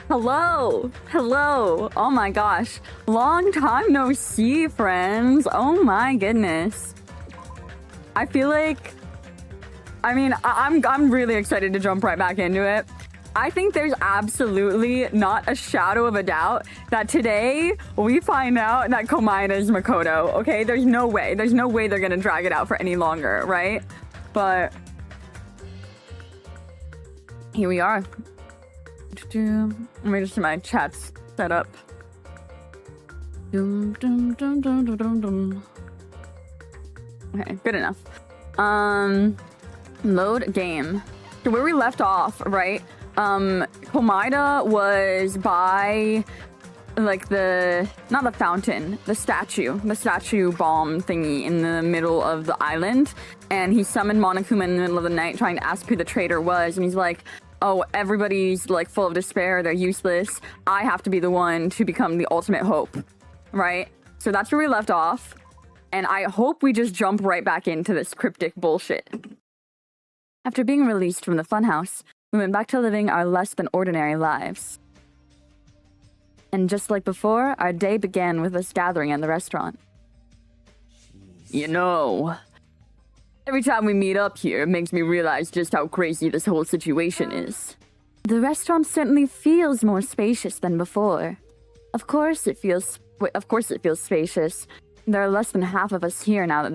Hello! Hello! Oh my gosh. Long time no see, friends. Oh my goodness. I feel like... I mean, I'm really excited to jump right back into it. I think there's absolutely not a shadow of a doubt that today we find out that Komaeda is Makoto, okay? There's no way. There's no way they're gonna drag it out for any longer, right? But... here we are. Let me just get my chats set up. Okay, good enough. Load game. So where we left off, right? Komaeda was by like not the fountain, the statue bomb thingy in the middle of the island, and he summoned Monokuma in the middle of the night trying to ask who the traitor was, and he's like, oh, everybody's like full of despair, they're useless, I have to be the one to become the ultimate hope, right? So that's where we left off, and I hope we just jump right back into this cryptic bullshit. After being released from the funhouse, we went back to living our less than ordinary lives. And just like before, our day began with us gathering at the restaurant. You know, every time we meet up here, it makes me realize just how crazy this whole situation is. The restaurant certainly feels more spacious than before. Of course it feels spacious. There are less than half of us here now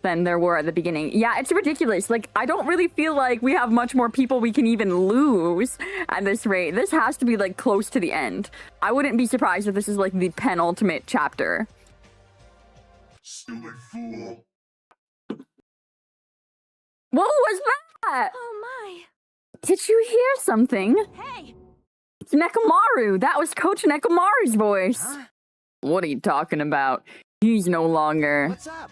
than there were at the beginning. Yeah, it's ridiculous. Like, I don't really feel like we have much more people we can even lose at this rate. This has to be, like, close to the end. I wouldn't be surprised if this is, like, the penultimate chapter. Stupid fool. What was that? Oh my. Did you hear something? Hey! It's Nekomaru. That was Coach Nekomaru's voice. Huh? What are you talking about? He's no longer... What's up?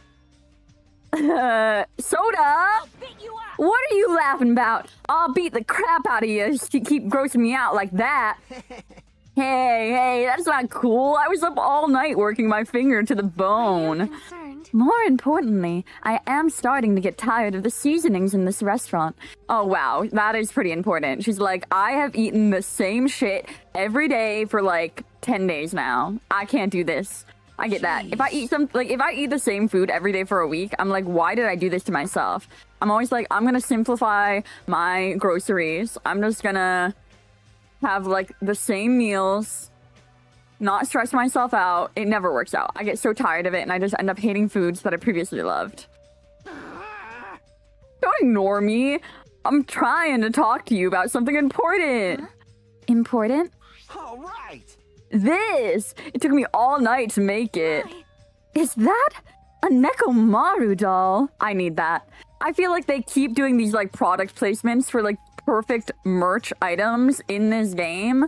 Soda? I'll beat you up! What are you laughing about? I'll beat the crap out of you if you keep grossing me out like that. Hey, that's not cool. I was up all night working my finger to the bone. I'm concerned. More importantly, I am starting to get tired of the seasonings in this restaurant. Oh wow, that is pretty important. She's like, I have eaten the same shit every day for like 10 days now. I can't do this. I get that. If I eat the same food every day for a week, I'm like, why did I do this to myself? I'm always like, I'm gonna simplify my groceries. I'm just gonna have like the same meals, not stress myself out. It never works out. I get so tired of it and I just end up hating foods that I previously loved. Don't ignore me. I'm trying to talk to you about something important. Huh? Important? All right. This! It took me all night to make it. Hi. Is that a Nekomaru doll? I need that. I feel like they keep doing these like product placements for like perfect merch items in this game.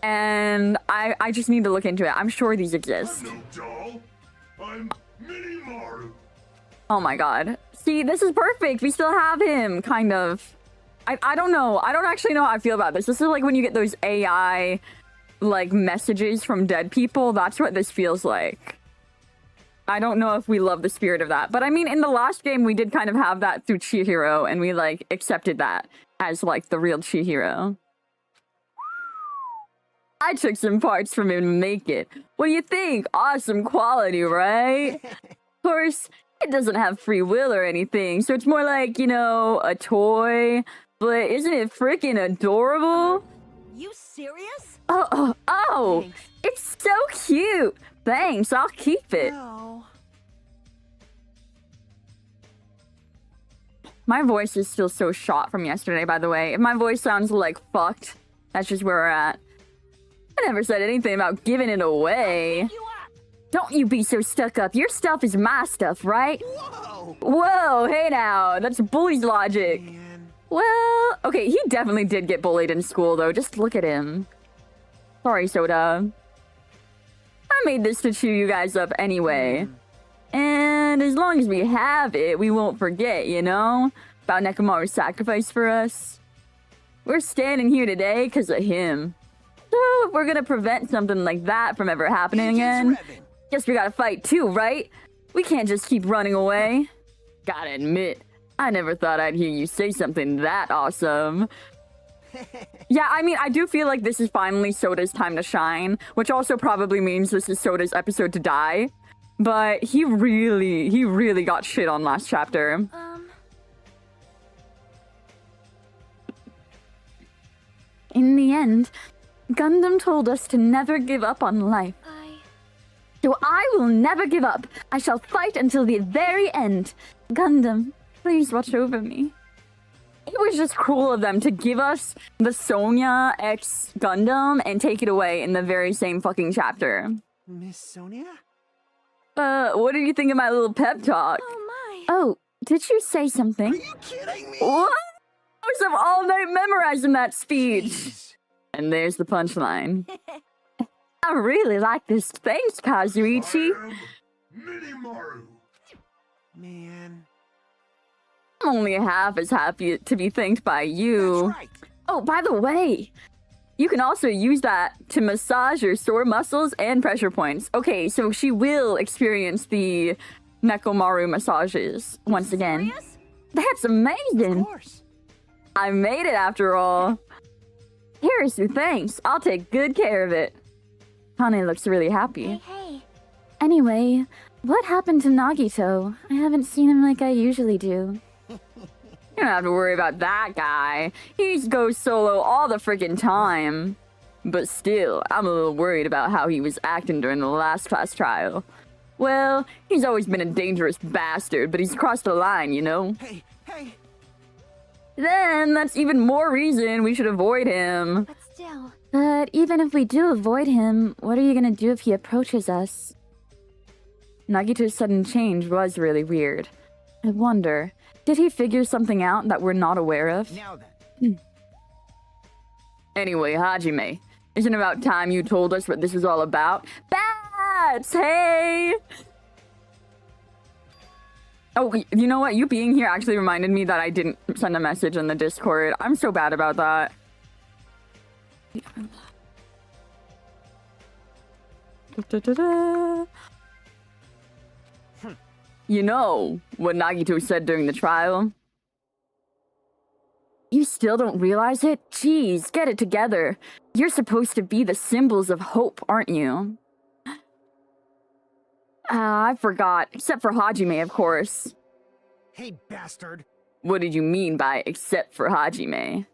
And I just need to look into it. I'm sure these exist. I'm no doll. I'm Mini Maru. Oh my god. See, this is perfect. We still have him, kind of. I don't know. I don't actually know how I feel about this. This is like when you get those AI... like messages from dead people. That's what this feels like. I don't know if we love the spirit of that, but I mean, in the last game we did kind of have that through Chihiro, and we like accepted that as like the real Chihiro. I took some parts from him to make it. What do you think? Awesome quality, right? Of course, it doesn't have free will or anything, so it's more like, you know, a toy, but isn't it freaking adorable? You serious? Oh, Thanks. it's so cute. Thanks, I'll keep it. No. My voice is still so shot from yesterday, by the way. If my voice sounds like fucked, that's just where we're at. I never said anything about giving it away. Beat you up! Don't you be so stuck up. Your stuff is my stuff, right? Whoa. Whoa, hey now, that's bully's logic. Man. Well, okay, he definitely did get bullied in school, though. Just look at him. Sorry, Soda. I made this to cheer you guys up anyway. And as long as we have it, we won't forget, you know? About Nekomaru's sacrifice for us. We're standing here today because of him. So if we're gonna prevent something like that from ever happening again, guess we gotta fight too, right? We can't just keep running away. Gotta admit, I never thought I'd hear you say something that awesome. Yeah, I mean, I do feel like this is finally Soda's time to shine, which also probably means this is Soda's episode to die. But he really got shit on last chapter. In the end, Gundam told us to never give up on life. So I will never give up. I shall fight until the very end. Gundam, please watch over me. It was just cruel of them to give us the Sonia X Gundam and take it away in the very same fucking chapter. Miss Sonia? What did you think of my little pep talk? Oh my. Oh, did you say something? Are you kidding me? What? I was up all night memorizing that speech. Jeez. And there's the punchline. I really like this. Thanks, Kazuichi. I am Minimaru. Man. I'm only half as happy to be thanked by you. That's right. Oh, by the way, you can also use that to massage your sore muscles and pressure points. Okay, so she will experience the Nekomaru massages once again. Serious? That's amazing. Of course. I made it after all. Here's your thanks. I'll take good care of it. Hane looks really happy. Hey. Anyway, what happened to Nagito? I haven't seen him like I usually do. You don't have to worry about that guy. He goes solo all the friggin' time. But still, I'm a little worried about how he was acting during the last class trial. Well, he's always been a dangerous bastard, but he's crossed the line, you know? Hey. Then that's even more reason we should avoid him. But still. But even if we do avoid him, what are you gonna do if he approaches us? Nagito's sudden change was really weird. I wonder, did he figure something out that we're not aware of? Now then. Anyway, Hajime, isn't it about time you told us what this is all about? Bats! Hey! Oh, you know what? You being here actually reminded me that I didn't send a message in the Discord. I'm so bad about that. You know what Nagito said during the trial? You still don't realize it? Jeez, get it together. You're supposed to be the symbols of hope, aren't you? I forgot. Except for Hajime, of course. Hey, bastard. What did you mean by except for Hajime?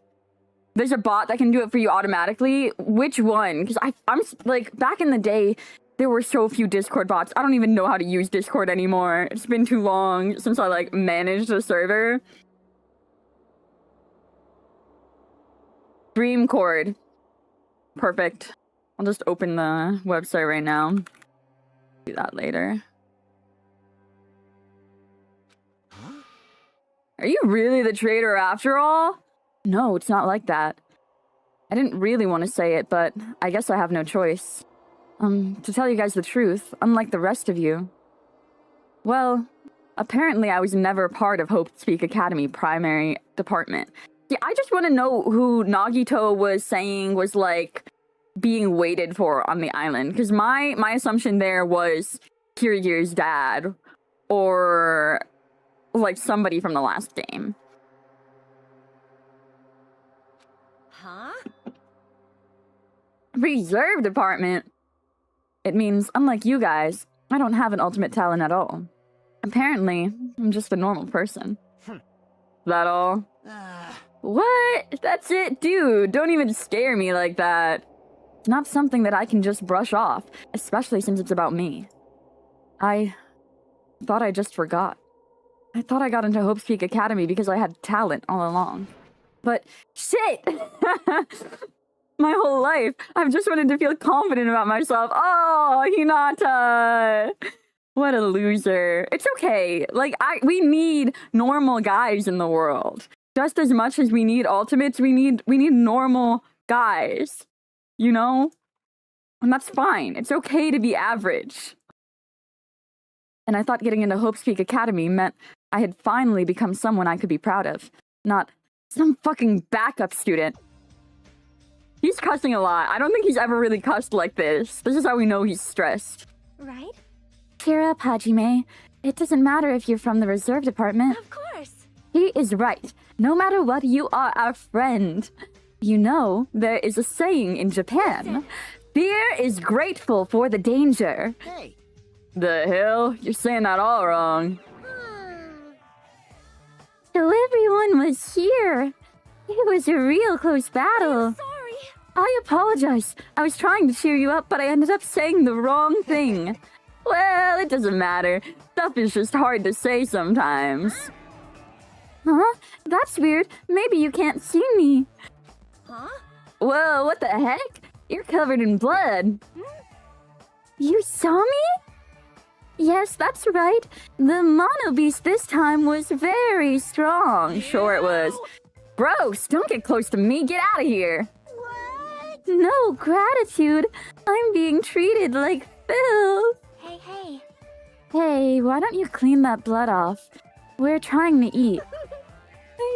There's a bot that can do it for you automatically. Which one? Because I'm like, back in the day, there were so few Discord bots. I don't even know how to use Discord anymore. It's been too long since I like managed the server. Dreamcord. Perfect. I'll just open the website right now. Do that later. Huh? Are you really the traitor after all? No, it's not like that. I didn't really want to say it, but I guess I have no choice. To tell you guys the truth, unlike the rest of you. Well, apparently I was never part of Hope Speak Academy primary department. Yeah, I just want to know who Nagito was saying was like being waited for on the island, because my assumption there was Kirigi's dad or like somebody from the last game. Huh? Reserve department? It means, unlike you guys, I don't have an ultimate talent at all. Apparently, I'm just a normal person. That all? What? That's it? Dude, don't even scare me like that. It's not something that I can just brush off, especially since it's about me. I thought I just forgot. I thought I got into Hope Speak Academy because I had talent all along. But shit! My whole life, I've just wanted to feel confident about myself. Oh, Hinata! What a loser. It's okay. Like, we need normal guys in the world. Just as much as we need ultimates, we need normal guys. You know? And that's fine. It's okay to be average. And I thought getting into Hope Speak Academy meant I had finally become someone I could be proud of. Not some fucking backup student. He's cussing a lot. I don't think he's ever really cussed like this. This is how we know he's stressed. Right? Cheer up, Hajime. It doesn't matter if you're from the reserve department. Of course. He is right. No matter what, you are our friend. You know, there is a saying in Japan. Fear is grateful for the danger. Hey, The hell? You're saying that all wrong. So everyone was here. It was a real close battle. Sorry. I apologize. I was trying to cheer you up, but I ended up saying the wrong thing. Well, it doesn't matter. Stuff is just hard to say sometimes. Huh? That's weird. Maybe you can't see me. Huh? Whoa, what the heck? You're covered in blood. You saw me? Yes, that's right. The mono beast this time was very strong. Sure it was. Gross, don't get close to me. Get out of here. What? No gratitude. I'm being treated like filth. Hey. Hey, why don't you clean that blood off? We're trying to eat.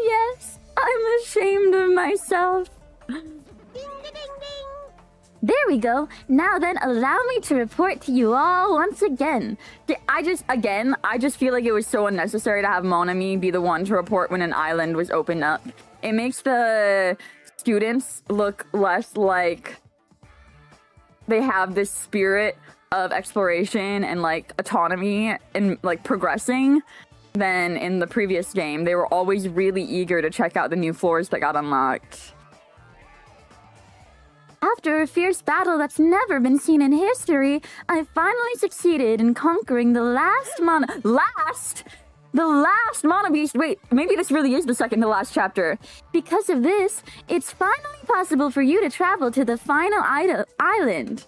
Yes, I'm ashamed of myself. Ding, ding, ding. There we go. Now then, allow me to report to you all once again. I just feel like it was so unnecessary to have Monami be the one to report when an island was opened up. It makes the students look less like they have this spirit of exploration and like autonomy and like progressing than in the previous game. They were always really eager to check out the new floors that got unlocked. After a fierce battle that's never been seen in history, I finally succeeded in conquering the last mono beast. Wait, maybe this really is the second to last chapter. Because of this, it's finally possible for you to travel to the final island.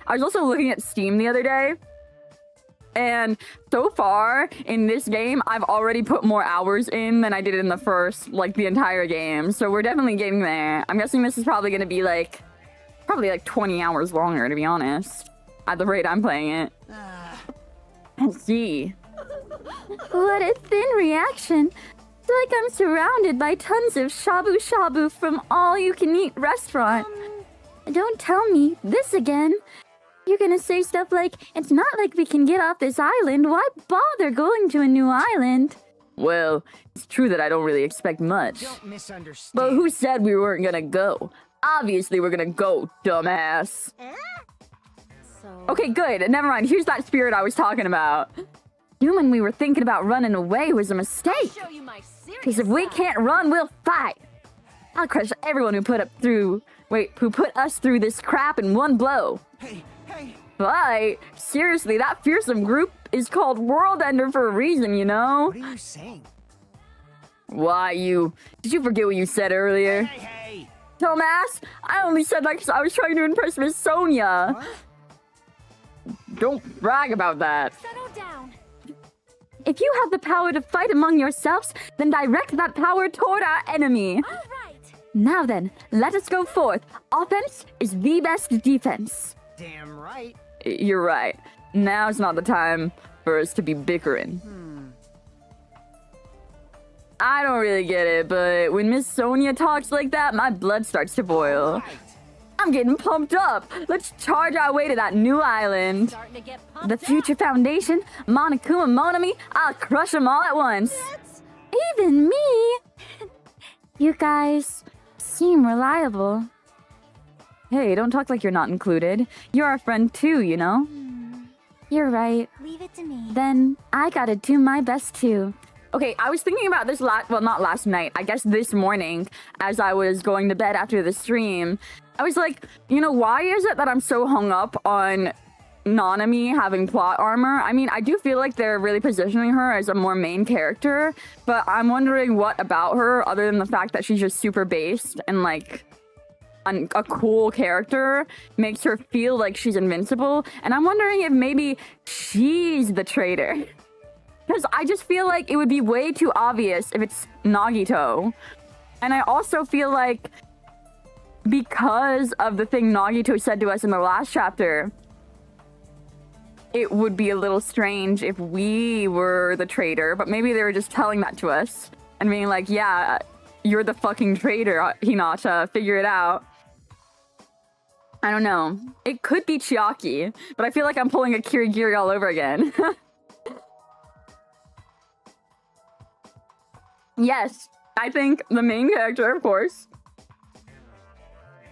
I was also looking at Steam the other day, and so far in this game, I've already put more hours in than I did in the first, like, the entire game. So we're definitely getting there. I'm guessing this is probably going to be, probably 20 hours longer, to be honest, at the rate I'm playing it. Let's see. What a thin reaction. It's like I'm surrounded by tons of shabu shabu from all-you-can-eat restaurant. Don't tell me this again. You're gonna say stuff like, it's not like we can get off this island. Why bother going to a new island? Well, it's true that I don't really expect much. don't misunderstand. But who said we weren't gonna go? Obviously we're gonna go, dumbass. So. Okay, good. Never mind. Here's that spirit I was talking about. Human, we were thinking about running away was a mistake. Show you my serious Because if we side. can't run, we'll fight. I'll crush everyone who put us through this crap in one blow. Hey. Fight? Seriously, that fearsome group is called World Ender for a reason, you know? What are you saying? Why, did you forget what you said earlier? Hey. Dumbass, I only said that because I was trying to impress Miss Sonia. What? Don't brag about that. Settle down. If you have the power to fight among yourselves, then direct that power toward our enemy. All right. Now then, let us go forth. Offense is the best defense. Damn right. You're right. Now's not the time for us to be bickering. I don't really get it, but when Miss Sonia talks like that, my blood starts to boil. Right. I'm getting pumped up. Let's charge our way to that new island. Starting to get pumped The Future Foundation, Monokuma Monami, I'll crush them all at once. Even me. You guys seem reliable. Hey, don't talk like you're not included. You're our friend too, you know? You're right. Leave it to me. Then I gotta do my best too. Okay, I was thinking about this not last night, I guess this morning, as I was going to bed after the stream. I was like, why is it that I'm so hung up on Nanami having plot armor? I mean, I do feel like they're really positioning her as a more main character, but I'm wondering what about her, other than the fact that she's just super based and like a cool character, makes her feel like she's invincible. And I'm wondering if maybe she's the traitor. Because I just feel like it would be way too obvious if it's Nagito. And I also feel like because of the thing Nagito said to us in the last chapter, it would be a little strange if we were the traitor, but maybe they were just telling that to us and being like, yeah, you're the fucking traitor, Hinata, figure it out. I don't know. It could be Chiaki, but I feel like I'm pulling a Kirigiri all over again. Yes, I think the main character, of course.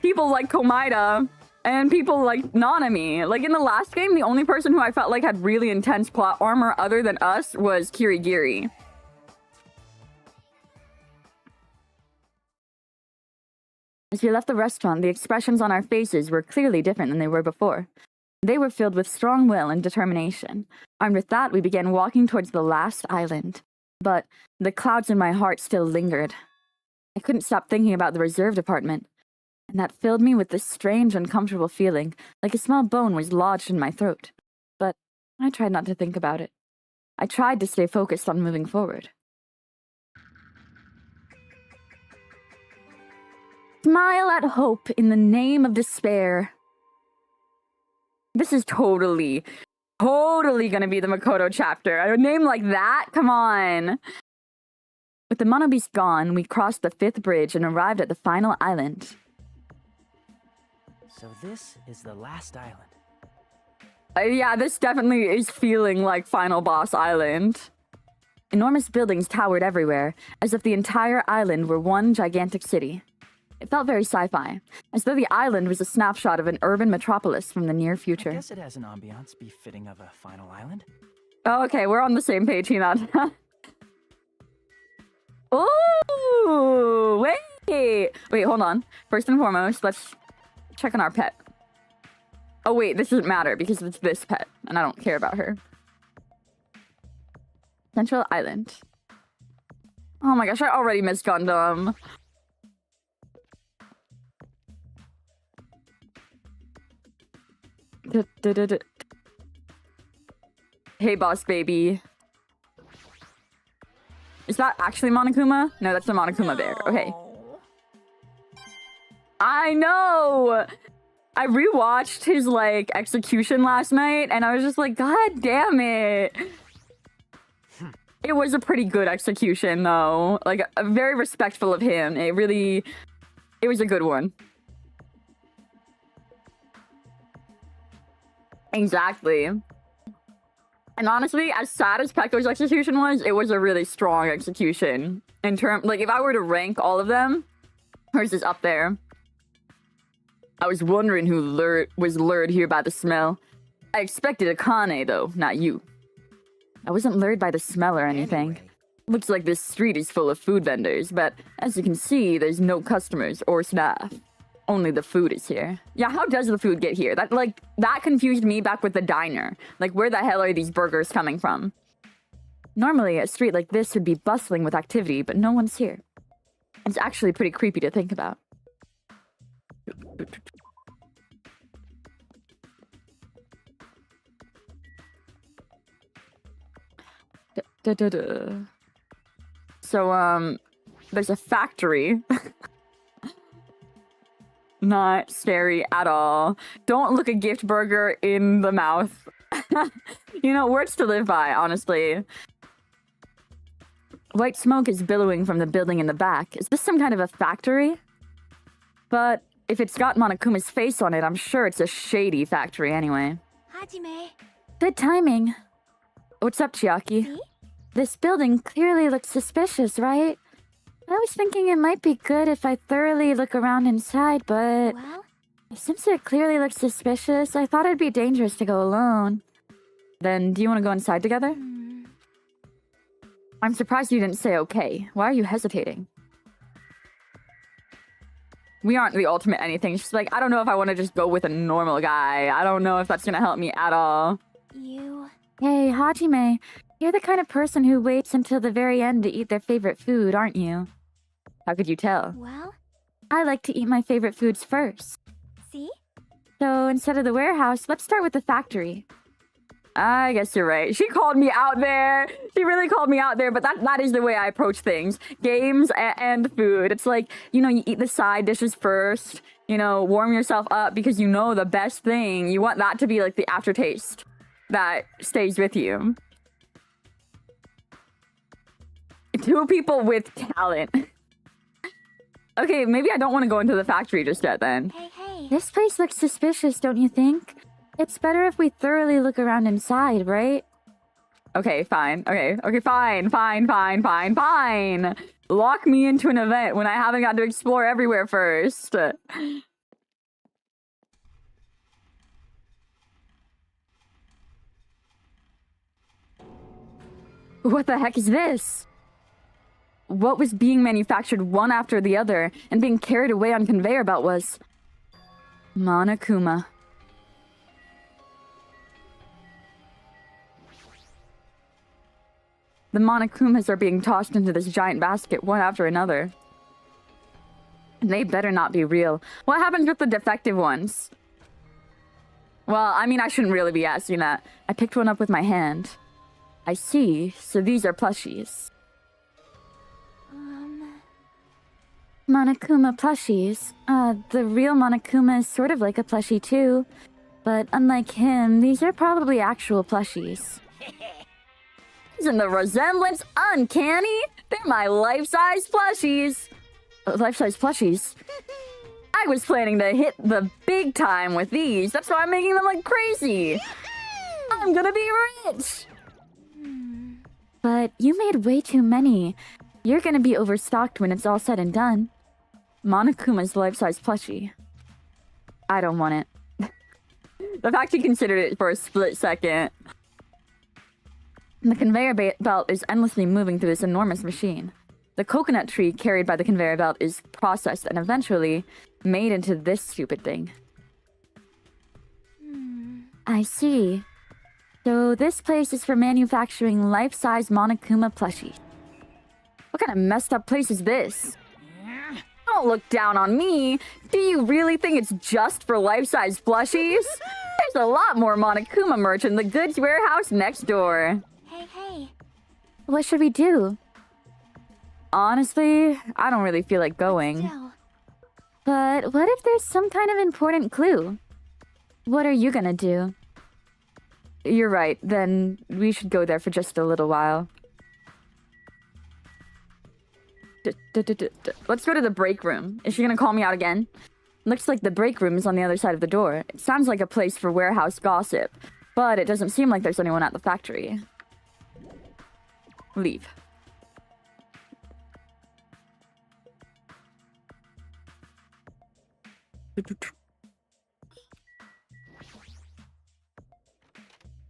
people like Komaeda and people like Nanami. Like in the last game, the only person who I felt like had really intense plot armor other than us was Kirigiri. As we left the restaurant, the expressions on our faces were clearly different than they were before. They were filled with strong will and determination. Armed with that, we began walking towards the last island. But the clouds in my heart still lingered. I couldn't stop thinking about the reserved apartment, and that filled me with this strange, uncomfortable feeling, like a small bone was lodged in my throat. But I tried not to think about it. I tried to stay focused on moving forward. Smile at hope in the name of despair. This is totally gonna be the Makoto chapter. A name like that? Come on. With the Mono Beast gone, we crossed the 5th bridge and arrived at the final island. So this is the last island. Yeah, this definitely is feeling like Final Boss Island. Enormous buildings towered everywhere, as if the entire island were one gigantic city. It felt very sci-fi, as though the island was a snapshot of an urban metropolis from the near I future. guess it has an ambiance befitting of a final island. Oh, okay, we're on the same page, Hinata. Ooh, wait, hold on. First and foremost, let's check on our pet. Oh wait, this doesn't matter because it's this pet, and I don't care about her. Central Island. Oh my gosh, I already missed Gundam. Hey, boss baby. Is that actually Monokuma? No, that's the Monokuma bear. Okay. I know! I rewatched his, like, execution last night, and I was just like, God damn it! It was a pretty good execution, though. Like, very respectful of him. It was a good one. Exactly. And honestly, as sad as Pekko's execution was, it was a really strong execution. In like, if I were to rank all of them, hers is up there. I was wondering who was lured here by the smell. I expected Akane, though, not you. I wasn't lured by the smell or anything. Anyway. Looks like this street is full of food vendors, but as you can see, there's no customers or staff. Only the food is here. Yeah, how does the food get here? That confused me back with the diner. Like, where the hell are these burgers coming from? Normally, a street like this would be bustling with activity, but no one's here. It's actually pretty creepy to think about. So, there's a factory. Not scary at all. Don't look a gift burger in the mouth. You know, words to live by, honestly. White smoke is billowing from the building in the back. Is this some kind of a factory? But if it's got Monokuma's face on it, I'm sure it's a shady factory anyway. Hajime. Good timing. What's up, Chiaki? See? This building clearly looks suspicious, right? I was thinking it might be good if I thoroughly look around inside, but Well, since it clearly looks suspicious, I thought it'd be dangerous to go alone. Then, do you want to go inside together? I'm surprised you didn't say okay. Why are you hesitating? We aren't the ultimate anything. It's just like, I don't know if I want to just go with a normal guy. I don't know if that's gonna help me at all. you... Hey, Hajime, you're the kind of person who waits until the very end to eat their favorite food, aren't you? How could you tell? Well, I like to eat my favorite foods first. see? So instead of the warehouse, let's start with the factory. I guess you're right. She called me out there. She really called me out there, but that is the way I approach things. Games and food. It's like, you know, you eat the side dishes first, you know, warm yourself up because you know the best thing. You want that to be like the aftertaste that stays with you. Two people with talent. Okay, maybe I don't want to go into the factory just yet then. Hey. This place looks suspicious, don't you think? It's better if we thoroughly look around inside, right? Okay, fine. Okay, fine. Lock me into an event when I haven't got to explore everywhere first. What the heck is this? What was being manufactured one after the other and being carried away on conveyor belt was Monokuma. The Monokumas are being tossed into this giant basket one after another. They better not be real. What happens with the defective ones? Well, I mean, I shouldn't really be asking that. I picked one up with my hand. I see. So these are plushies. Monokuma plushies. The real Monokuma is sort of like a plushie too. But unlike him, these are probably actual plushies. Isn't the resemblance uncanny? They're my life-size plushies. Life-size plushies? I was planning to hit the big time with these. That's why I'm making them like crazy. I'm gonna be rich. But you made way too many. You're gonna be overstocked when it's all said and done. Monokuma's life-size plushie. I don't want it. The fact he considered it for a split second. The conveyor belt is endlessly moving through this enormous machine. The coconut tree carried by the conveyor belt is processed and eventually made into this stupid thing. I see. So this place is for manufacturing life-size Monokuma plushies. What kind of messed up place is this? Don't look down on me. Do you really think it's just for life-size plushies? There's a lot more Monokuma merch in the goods warehouse next door. Hey. What should we do? Honestly, I don't really feel like going. Still. But what if there's some kind of important clue? What are you gonna do? You're right, then we should go there for just a little while. Let's go to the break room. Is she gonna call me out again? Looks like the break room is on the other side of the door. It sounds like a place for warehouse gossip, but it doesn't seem like there's anyone at the factory. Leave.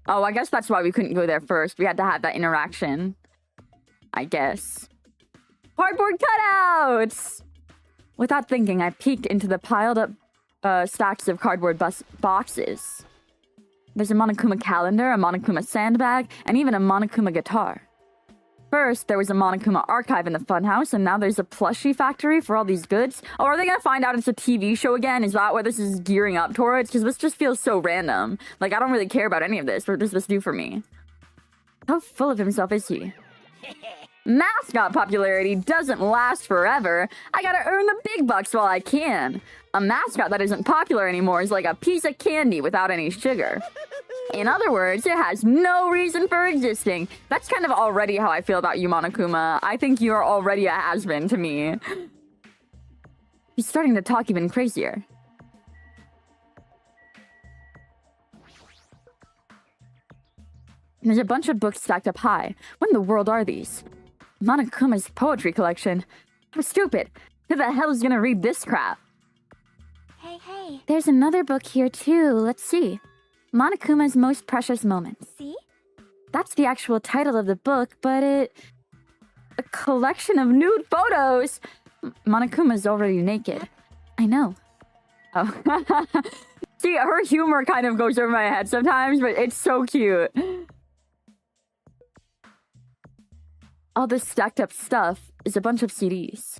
Oh, I guess that's why we couldn't go there first. We had to have that interaction. I guess. Cardboard cutouts! Without thinking, I peeked into the piled up stacks of cardboard boxes. There's a Monokuma calendar, a Monokuma sandbag, and even a Monokuma guitar. First, there was a Monokuma archive in the funhouse, and now there's a plushie factory for all these goods. Oh, are they gonna find out it's a TV show again? Is that what this is gearing up towards? Because this just feels so random. Like, I don't really care about any of this. What does this do for me? How full of himself is he? Mascot popularity doesn't last forever. I gotta earn the big bucks while I can. A mascot that isn't popular anymore is like a piece of candy without any sugar. In other words, it has no reason for existing. That's kind of already how I feel about you, Monokuma. I think you are already a has-been to me. He's starting to talk even crazier. There's a bunch of books stacked up high. What in the world are these? Monokuma's poetry collection. How stupid. Who the hell is gonna read this crap? Hey. There's another book here too. Let's see. Monokuma's Most Precious Moments. See? That's the actual title of the book, but a collection of nude photos. Monokuma's already naked. I know. Oh. See, her humor kind of goes over my head sometimes, but it's so cute. All this stacked up stuff is a bunch of CDs.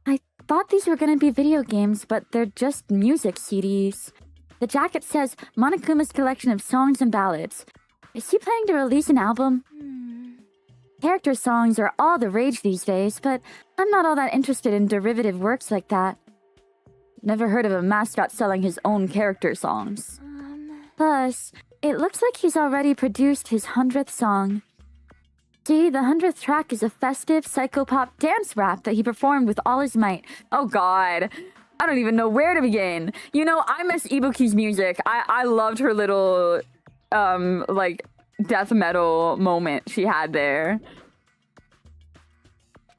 I thought these were gonna be video games, but they're just music CDs. The jacket says Monokuma's collection of songs and ballads. Is he planning to release an album? Character songs are all the rage these days, but I'm not all that interested in derivative works like that. Never heard of a mascot selling his own character songs. Plus, it looks like he's already produced his 100th song. See, the 100th track is a festive psychopop dance rap that he performed with all his might. Oh god. I don't even know where to begin. You know, I miss Ibuki's music. I loved her little, like, death metal moment she had there.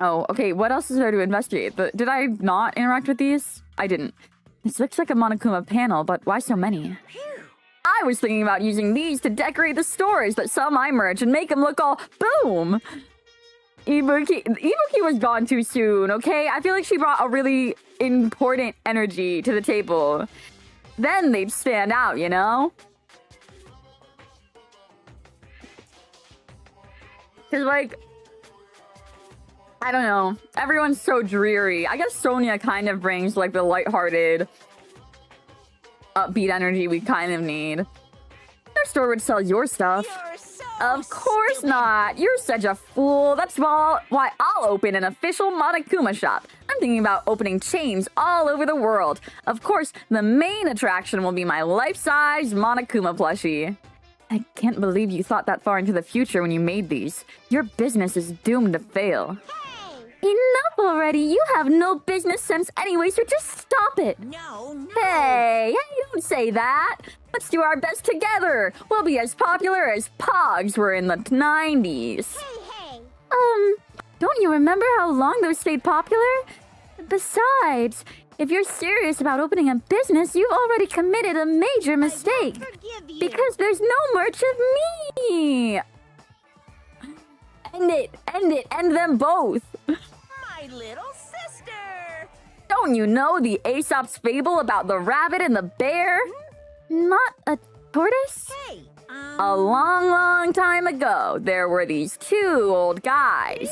Oh, okay, what else is there to investigate? Did I not interact with these? I didn't. This looks like a Monokuma panel, but why so many? I was thinking about using these to decorate the stores that sell my merch and make them look all boom. Ibuki was gone too soon, okay? I feel like she brought a really important energy to the table. Then they'd stand out, you know? Because, like, I don't know. Everyone's so dreary. I guess Sonia kind of brings, like, the lighthearted, upbeat energy we kind of need. Their store would sell your stuff. You're so Of course stupid. not. You're such a fool. That's why I'll open an official Monokuma shop. I'm thinking about opening chains all over the world. Of course, the main attraction will be my life-size Monokuma plushie. I can't believe you thought that far into the future when you made these. Your business is doomed to fail. Hey! Enough already! You have no business sense anyway, so just stop it! No. Hey, you don't say that! Let's do our best together. We'll be as popular as Pogs were in the 90s. Hey! Don't you remember how long those stayed popular? Besides, if you're serious about opening a business, you've already committed a major mistake. Forgive you. Because there's no merch of me! End it, end them both. My little sister. Don't you know the Aesop's fable about the rabbit and the bear? Not a tortoise? Hey. A long, long time ago, there were these two old guys.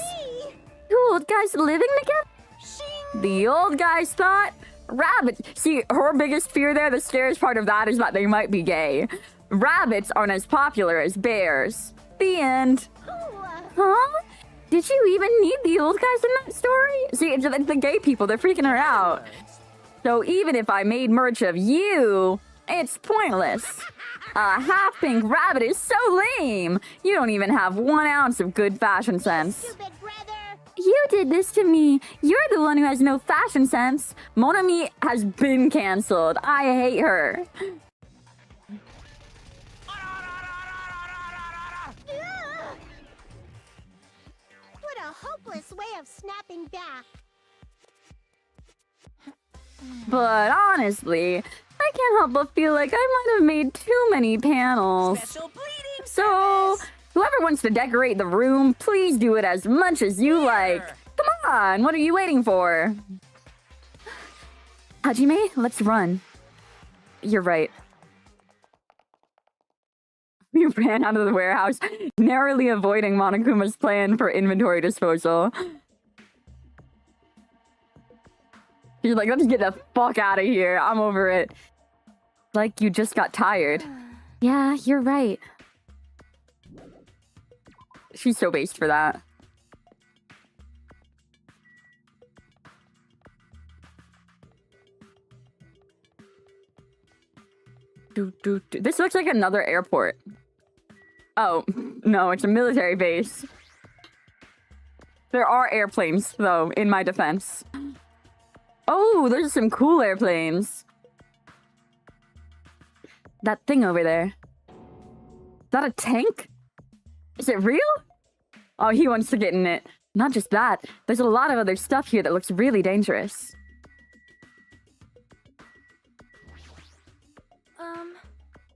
Two old guys living together? Shing. The old guys thought rabbits. See, her biggest fear there, the scariest part of that is that they might be gay. Rabbits aren't as popular as bears. The end. Huh? Did you even need the old guys in that story? See, it's the gay people, they're freaking her out. So even if I made merch of you, it's pointless. A half-pink rabbit is so lame. You don't even have 1 ounce of good fashion sense. Stupid brother. You did this to me. You're the one who has no fashion sense. Monami has been canceled. I hate her. What a hopeless way of snapping back. But honestly, I can't help but feel like I might have made too many panels. Special bleeding. So, whoever wants to decorate the room, please do it as much as you like. Come on, what are you waiting for? Hajime, let's run. You're right. We ran out of the warehouse, narrowly avoiding Monokuma's plan for inventory disposal. She's like, let's get the fuck out of here. I'm over it. Like you just got tired. Yeah, you're right. She's so based for that. This looks like another airport. Oh, no, it's a military base. There are airplanes, though, in my defense. Oh, there's some cool airplanes. That thing over there. Is that a tank? Is it real? Oh, he wants to get in it. Not just that, there's a lot of other stuff here that looks really dangerous.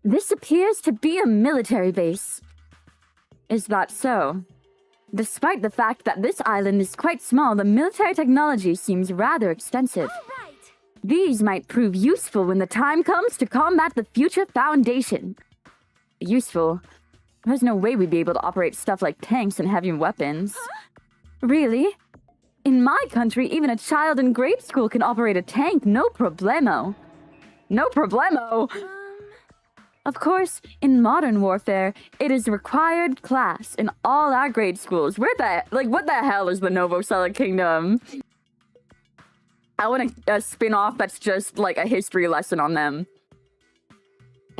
This appears to be a military base. Is that so? Despite the fact that this island is quite small, the military technology seems rather extensive. Right. These might prove useful when the time comes to combat the future Foundation. Useful? There's no way we'd be able to operate stuff like tanks and heavy weapons. Really? In my country, even a child in grade school can operate a tank, no problemo. No problemo? Of course, in modern warfare, it is a required class in all our grade schools. What the hell is the Novoselic Kingdom? I want a spin-off that's just like a history lesson on them.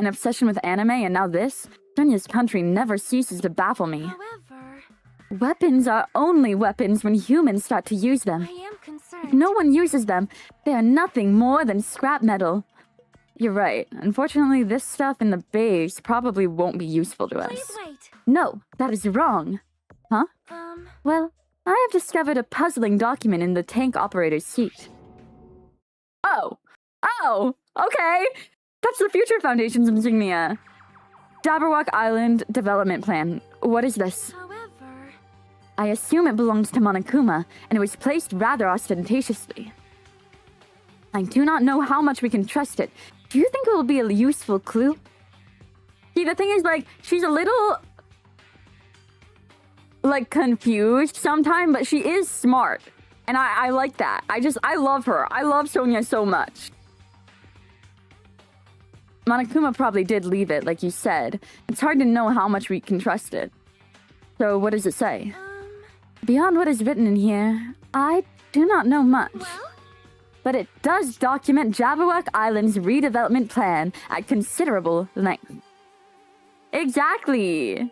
An obsession with anime and now this? Sonia's country never ceases to baffle me. However, Weapons are only weapons when humans start to use them. I am If concerned. no one uses them, they are nothing more than scrap metal. You're right. Unfortunately, this stuff in the base probably won't be useful to us. Please wait. No, that is wrong. Huh? Well, I have discovered a puzzling document in the tank operator's seat. Oh, okay. That's the Future Foundation's insignia. Jabberwock Island Development Plan. What is this? However, I assume it belongs to Monokuma, and it was placed rather ostentatiously. I do not know how much we can trust it. Do you think it will be a useful clue? See, the thing is, like, she's a little, like, confused sometimes, but she is smart. And I like that. I love her. I love Sonia so much. Monokuma probably did leave it, like you said. It's hard to know how much we can trust it. So, what does it say? Beyond what is written in here, I do not know much. Well, But it does document Jabberwock Island's redevelopment plan at considerable length. Exactly!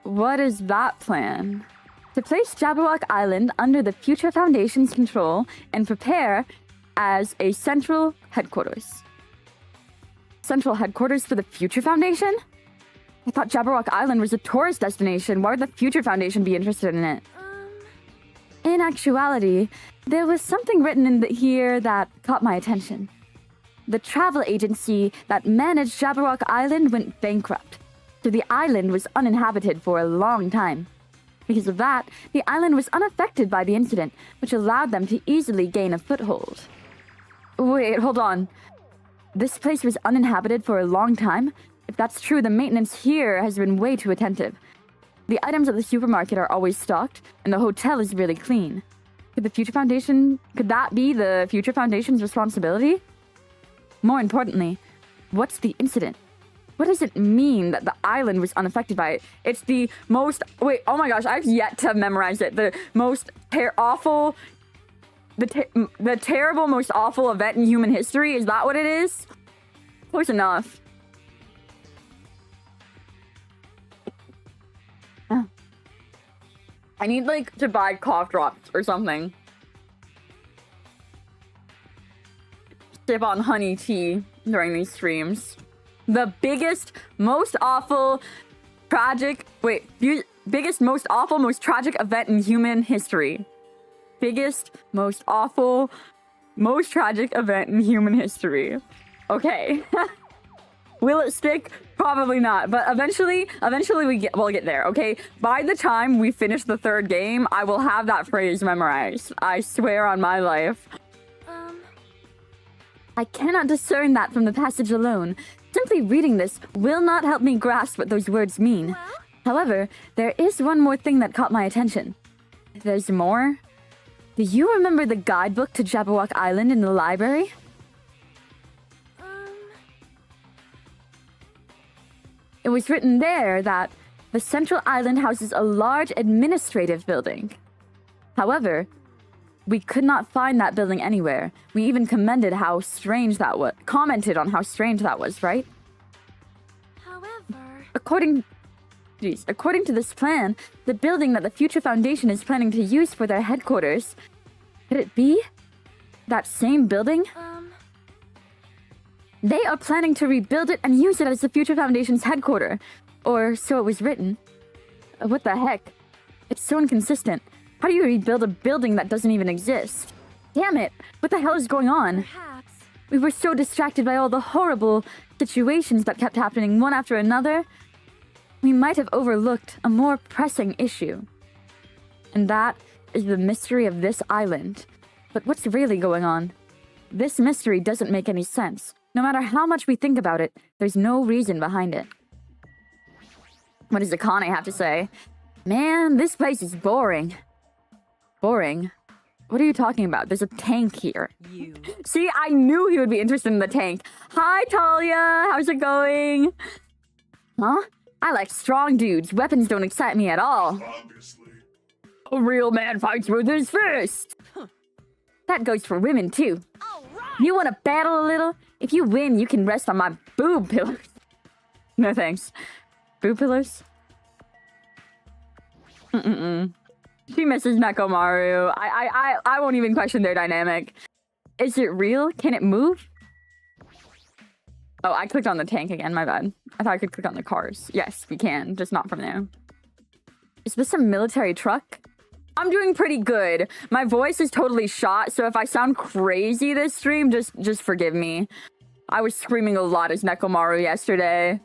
What is that plan? To place Jabberwock Island under the Future Foundation's control and prepare as a central headquarters. Central headquarters for the Future Foundation? I thought Jabberwock Island was a tourist destination. Why would the Future Foundation be interested in it? In actuality, there was something written in here that caught my attention. The travel agency that managed Jabberwock Island went bankrupt, so the island was uninhabited for a long time. Because of that, the island was unaffected by the incident, which allowed them to easily gain a foothold. Wait, hold on. This place was uninhabited for a long time? If that's true, the maintenance here has been way too attentive. The items at the supermarket are always stocked, and the hotel is really clean. Could that be the Future Foundation's responsibility? More importantly, what's the incident? What does it mean that the island was unaffected by it? It's the most... Wait, oh my gosh, I've yet to memorize it. The most awful... The terrible, most awful event in human history? Is that what it is? Close enough. I need, like, to buy cough drops or something. Sip on honey tea during these streams. The biggest, most awful, tragic... Wait, biggest, most awful, most tragic event in human history. Biggest, most awful, most tragic event in human history. Okay. Will it stick? Probably not. But eventually we'll get there, okay? By the time we finish the third game, I will have that phrase memorized. I swear on my life. I cannot discern that from the passage alone. Simply reading this will not help me grasp what those words mean. However, there is one more thing that caught my attention. There's more? Do you remember the guidebook to Jabberwock Island in the library? It was written there that the central island houses a large administrative building. However, we could not find that building anywhere. We even commented how strange that was. Commented on how strange that was, right? however, According to this plan, the building that the Future Foundation is planning to use for their headquarters, could it be that same building? They are planning to rebuild it and use it as the Future Foundation's headquarters. Or so it was written. What the heck? It's so inconsistent. How do you rebuild a building that doesn't even exist? Damn it! What the hell is going on? perhaps, We were so distracted by all the horrible situations that kept happening one after another. We might have overlooked a more pressing issue. And that is the mystery of this island. But what's really going on? This mystery doesn't make any sense. No matter how much we think about it, there's no reason behind it. What does Akane have to say? Man, this place is boring. Boring? What are you talking about? There's a tank here. You. See, I knew he would be interested in the tank. Hi, Talia. How's it going? Huh? I like strong dudes. Weapons don't excite me at all. Obviously. A real man fights with his fist. That goes for women, too. all right. You want to battle a little? If you win, you can rest on my boob pillars. No thanks. Boob pillars? She misses Mekomaru. I won't even question their dynamic. Is it real? Can it move? Oh, I clicked on the tank again. My bad. I thought I could click on the cars. Yes, we can. Just not from there. Is this a military truck? I'm doing pretty good. My voice is totally shot, so if I sound crazy this stream, just forgive me. I was screaming a lot as Nekomaru yesterday.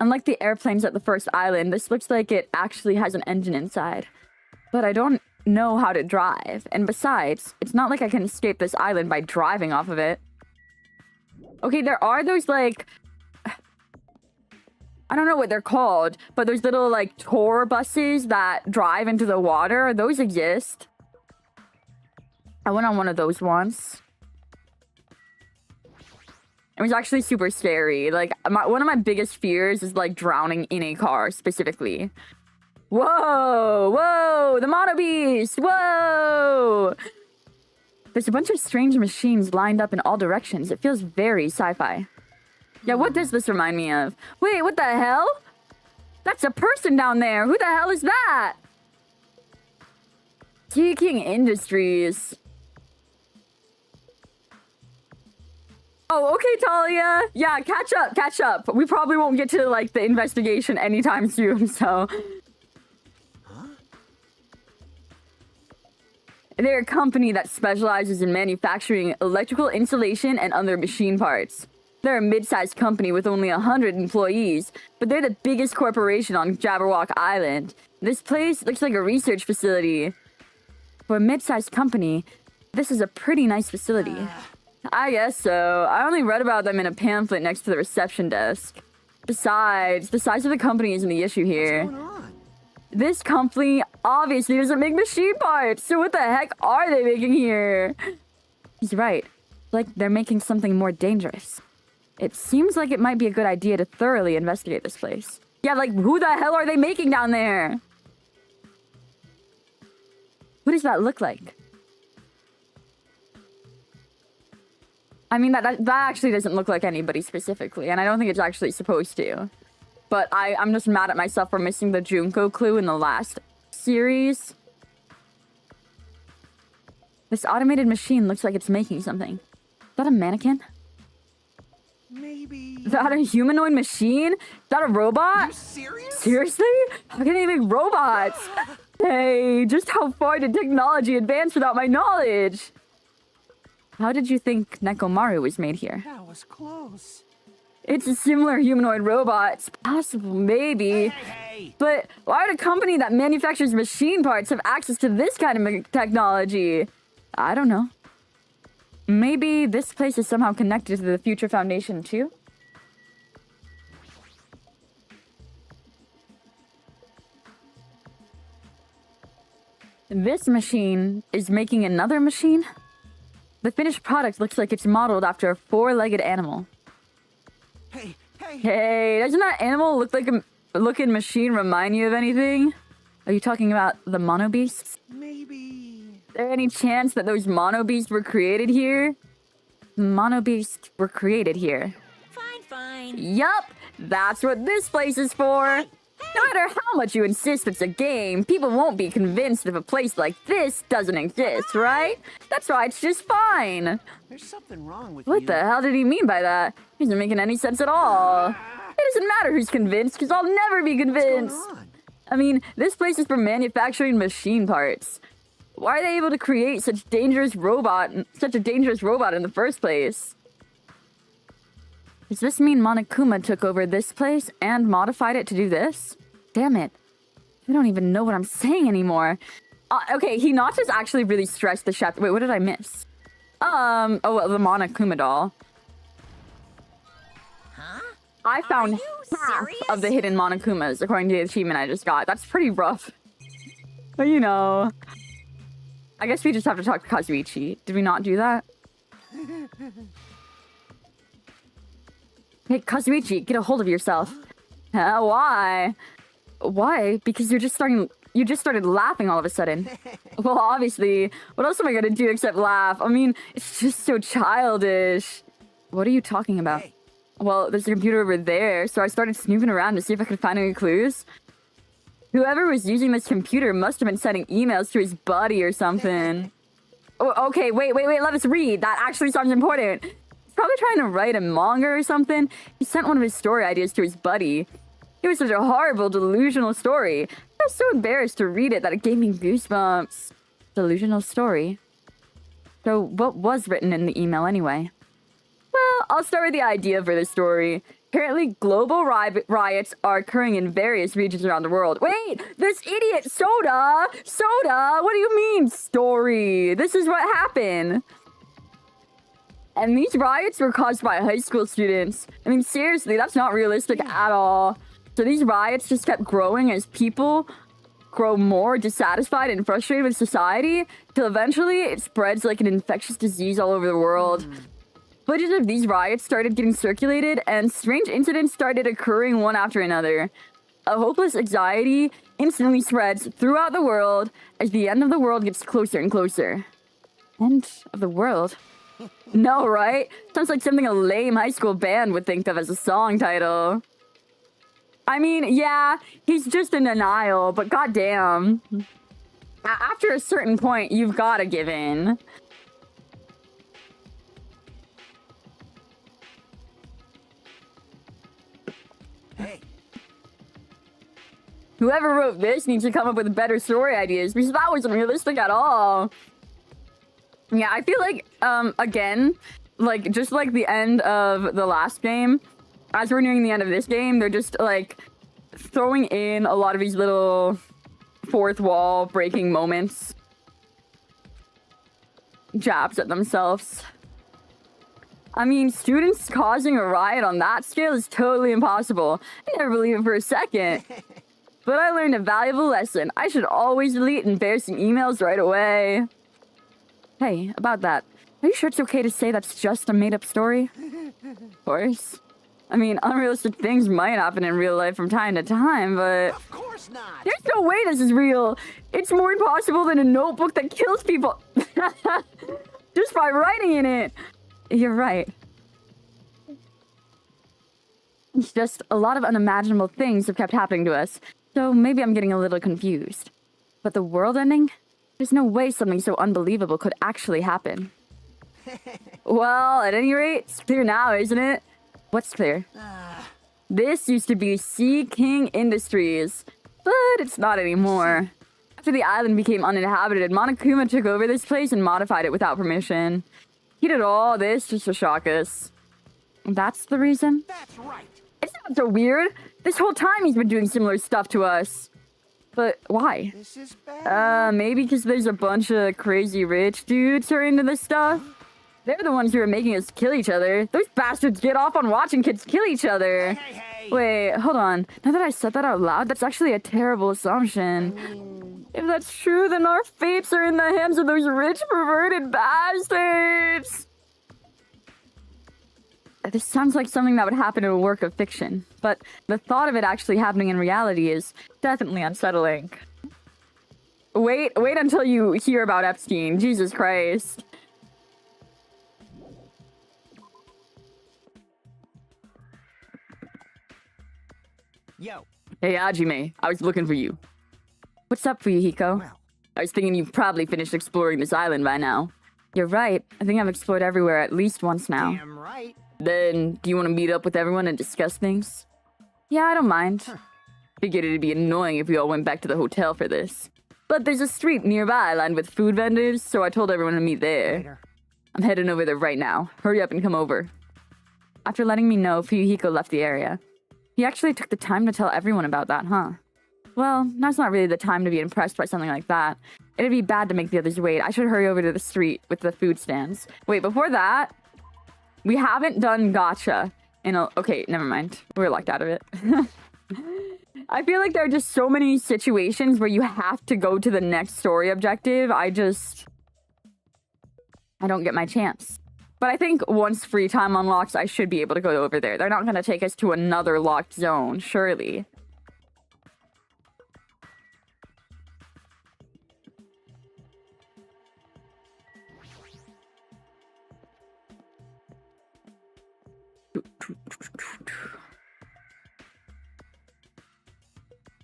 Unlike the airplanes at the first island, this looks like it actually has an engine inside. But I don't know how to drive. And besides, it's not like I can escape this island by driving off of it. Okay, there are those, like... I don't know what they're called, but there's little, like, tour buses that drive into the water. Those exist. I went on one of those once. It was actually super scary. Like, one of my biggest fears is, like, drowning in a car, specifically. Whoa! Whoa! The Mono Beast! Whoa! There's a bunch of strange machines lined up in all directions. It feels very sci-fi. Yeah, what does this remind me of? Wait, what the hell? That's a person down there. Who the hell is that? King Industries. Oh, okay, Talia. Yeah, catch up, catch up. We probably won't get to, like, the investigation anytime soon, so... They're a company that specializes in manufacturing electrical insulation and other machine parts. They're a mid-sized company with only 100 employees, but they're the biggest corporation on Jabberwock Island. This place looks like a research facility. For a mid-sized company, this is a pretty nice facility. I guess so. I only read about them in a pamphlet next to the reception desk. Besides, the size of the company isn't the issue here. What's going on? This company obviously doesn't make machine parts, so what the heck are they making here? He's right. Like, they're making something more dangerous. It seems like it might be a good idea to thoroughly investigate this place. Yeah, like, who the hell are they making down there? What does that look like? I mean, that actually doesn't look like anybody specifically, and I don't think it's actually supposed to. But I'm just mad at myself for missing the Junko clue in the last series. This automated machine looks like it's making something. Is that a mannequin? Maybe... Is that a humanoid machine? Is that a robot? You serious? Seriously? How can they make robots? Hey, just how far did technology advance without my knowledge? How did you think Nekomaru was made here? That was close. It's a similar humanoid robot. It's possible, maybe. Hey! But why would a company that manufactures machine parts have access to this kind of technology? I don't know. Maybe this place is somehow connected to the Future Foundation, too? This machine is making another machine? The finished product looks like it's modeled after a four-legged animal. Hey! Hey, doesn't that animal look like a looking machine remind you of anything? Are you talking about the Mono Beasts? Maybe... Is there any chance that those Mono Beasts were created here? Mono Beasts were created here. Fine. Yup, that's what this place is for. No matter how much you insist it's a game, people won't be convinced if a place like this doesn't exist, right? That's why it's just fine. There's something wrong with What you. the hell did he mean by that? He isn't making any sense at all. It doesn't matter who's convinced, because I'll never be What's convinced. going on? I mean, this place is for manufacturing machine parts. Why are they able to create such a dangerous robot in the first place? Does this mean Monokuma took over this place and modified it to do this? Damn it. I don't even know what I'm saying anymore. Okay, Hinata's actually really stressed the chef. Wait, what did I miss? Oh, well, the Monokuma doll. Huh? I found you half serious? of the hidden Monokumas according to the achievement I just got. That's pretty rough. But you know. I guess we just have to talk to Kazuichi. Did we not do that? Hey, Kazuichi, get a hold of yourself. Why? Why? Because you just started laughing all of a sudden. Well, obviously. What else am I gonna do except laugh? I mean, it's just so childish. What are you talking about? Hey. Well, there's a computer over there, so I started snooping around to see if I could find any clues. Whoever was using this computer must have been sending emails to his buddy or something. Oh, okay, wait, let us read. That actually sounds important. He's probably trying to write a manga or something. He sent one of his story ideas to his buddy. It was such a horrible, delusional story. I was so embarrassed to read it that it gave me goosebumps. Delusional story. So what was written in the email anyway? Well, I'll start with the idea for the story. Apparently, global riots are occurring in various regions around the world. Wait, this idiot Soda! Soda, what do you mean, story? This is what happened. And these riots were caused by high school students. I mean, seriously, that's not realistic at all. So these riots just kept growing as people grow more dissatisfied and frustrated with society, till eventually it spreads like an infectious disease all over the world. Footage of these riots started getting circulated, and strange incidents started occurring one after another. A hopeless anxiety instantly spreads throughout the world as the end of the world gets closer and closer. End of the world? No, right? Sounds like something a lame high school band would think of as a song title. I mean, yeah, he's just in denial, but goddamn. After a certain point, you've gotta give in. Hey. Whoever wrote this needs to come up with better story ideas, because that wasn't realistic at all. Yeah, I feel like, again, like, just like the end of the last game, as we're nearing the end of this game, they're just, like, throwing in a lot of these little fourth wall breaking moments. Jabs at themselves. I mean, students causing a riot on that scale is totally impossible. I never believed it for a second. But I learned a valuable lesson. I should always delete embarrassing emails right away. Hey, about that. Are you sure it's okay to say that's just a made-up story? Of course. I mean, unrealistic things might happen in real life from time to time, but... Of course not. There's no way this is real. It's more impossible than a notebook that kills people. Just by writing in it. You're right. It's just a lot of unimaginable things have kept happening to us. So maybe I'm getting a little confused. But the world ending? There's no way something so unbelievable could actually happen. Well, at any rate, it's clear now, isn't it? What's clear? This used to be Sea King Industries, but it's not anymore. After the island became uninhabited, Monokuma took over this place and modified it without permission. He did all this just to shock us. That's the reason? That's right. It's not so weird. This whole time he's been doing similar stuff to us. But why? This is bad. Maybe because there's a bunch of crazy rich dudes who are into this stuff? They're the ones who are making us kill each other. Those bastards get off on watching kids kill each other. Hey. Wait, hold on. Now that I said that out loud, that's actually a terrible assumption. If that's true, then our fates are in the hands of those rich, perverted bastards. This sounds like something that would happen in a work of fiction, but the thought of it actually happening in reality is definitely unsettling. Wait until you hear about Epstein. Jesus Christ. Yo. Hey, Hajime, I was looking for you. What's up, Fuyuhiko? Well. I was thinking you've probably finished exploring this island by now. You're right. I think I've explored everywhere at least once now. Damn right. Then, do you want to meet up with everyone and discuss things? Yeah, I don't mind. Figured it'd be annoying if we all went back to the hotel for this. But there's a street nearby lined with food vendors, so I told everyone to meet there. Later. I'm heading over there right now. Hurry up and come over. After letting me know, Fuyuhiko left the area. He actually took the time to tell everyone about that, huh? Well, now's not really the time to be impressed by something like that. It'd be bad to make the others wait. I should hurry over to the street with the food stands. Wait, before that, we haven't done gacha in a... Okay, never mind. We're locked out of it. I feel like there are just so many situations where you have to go to the next story objective. I don't get my chance. But I think once free time unlocks, I should be able to go over there. They're not going to take us to another locked zone, surely.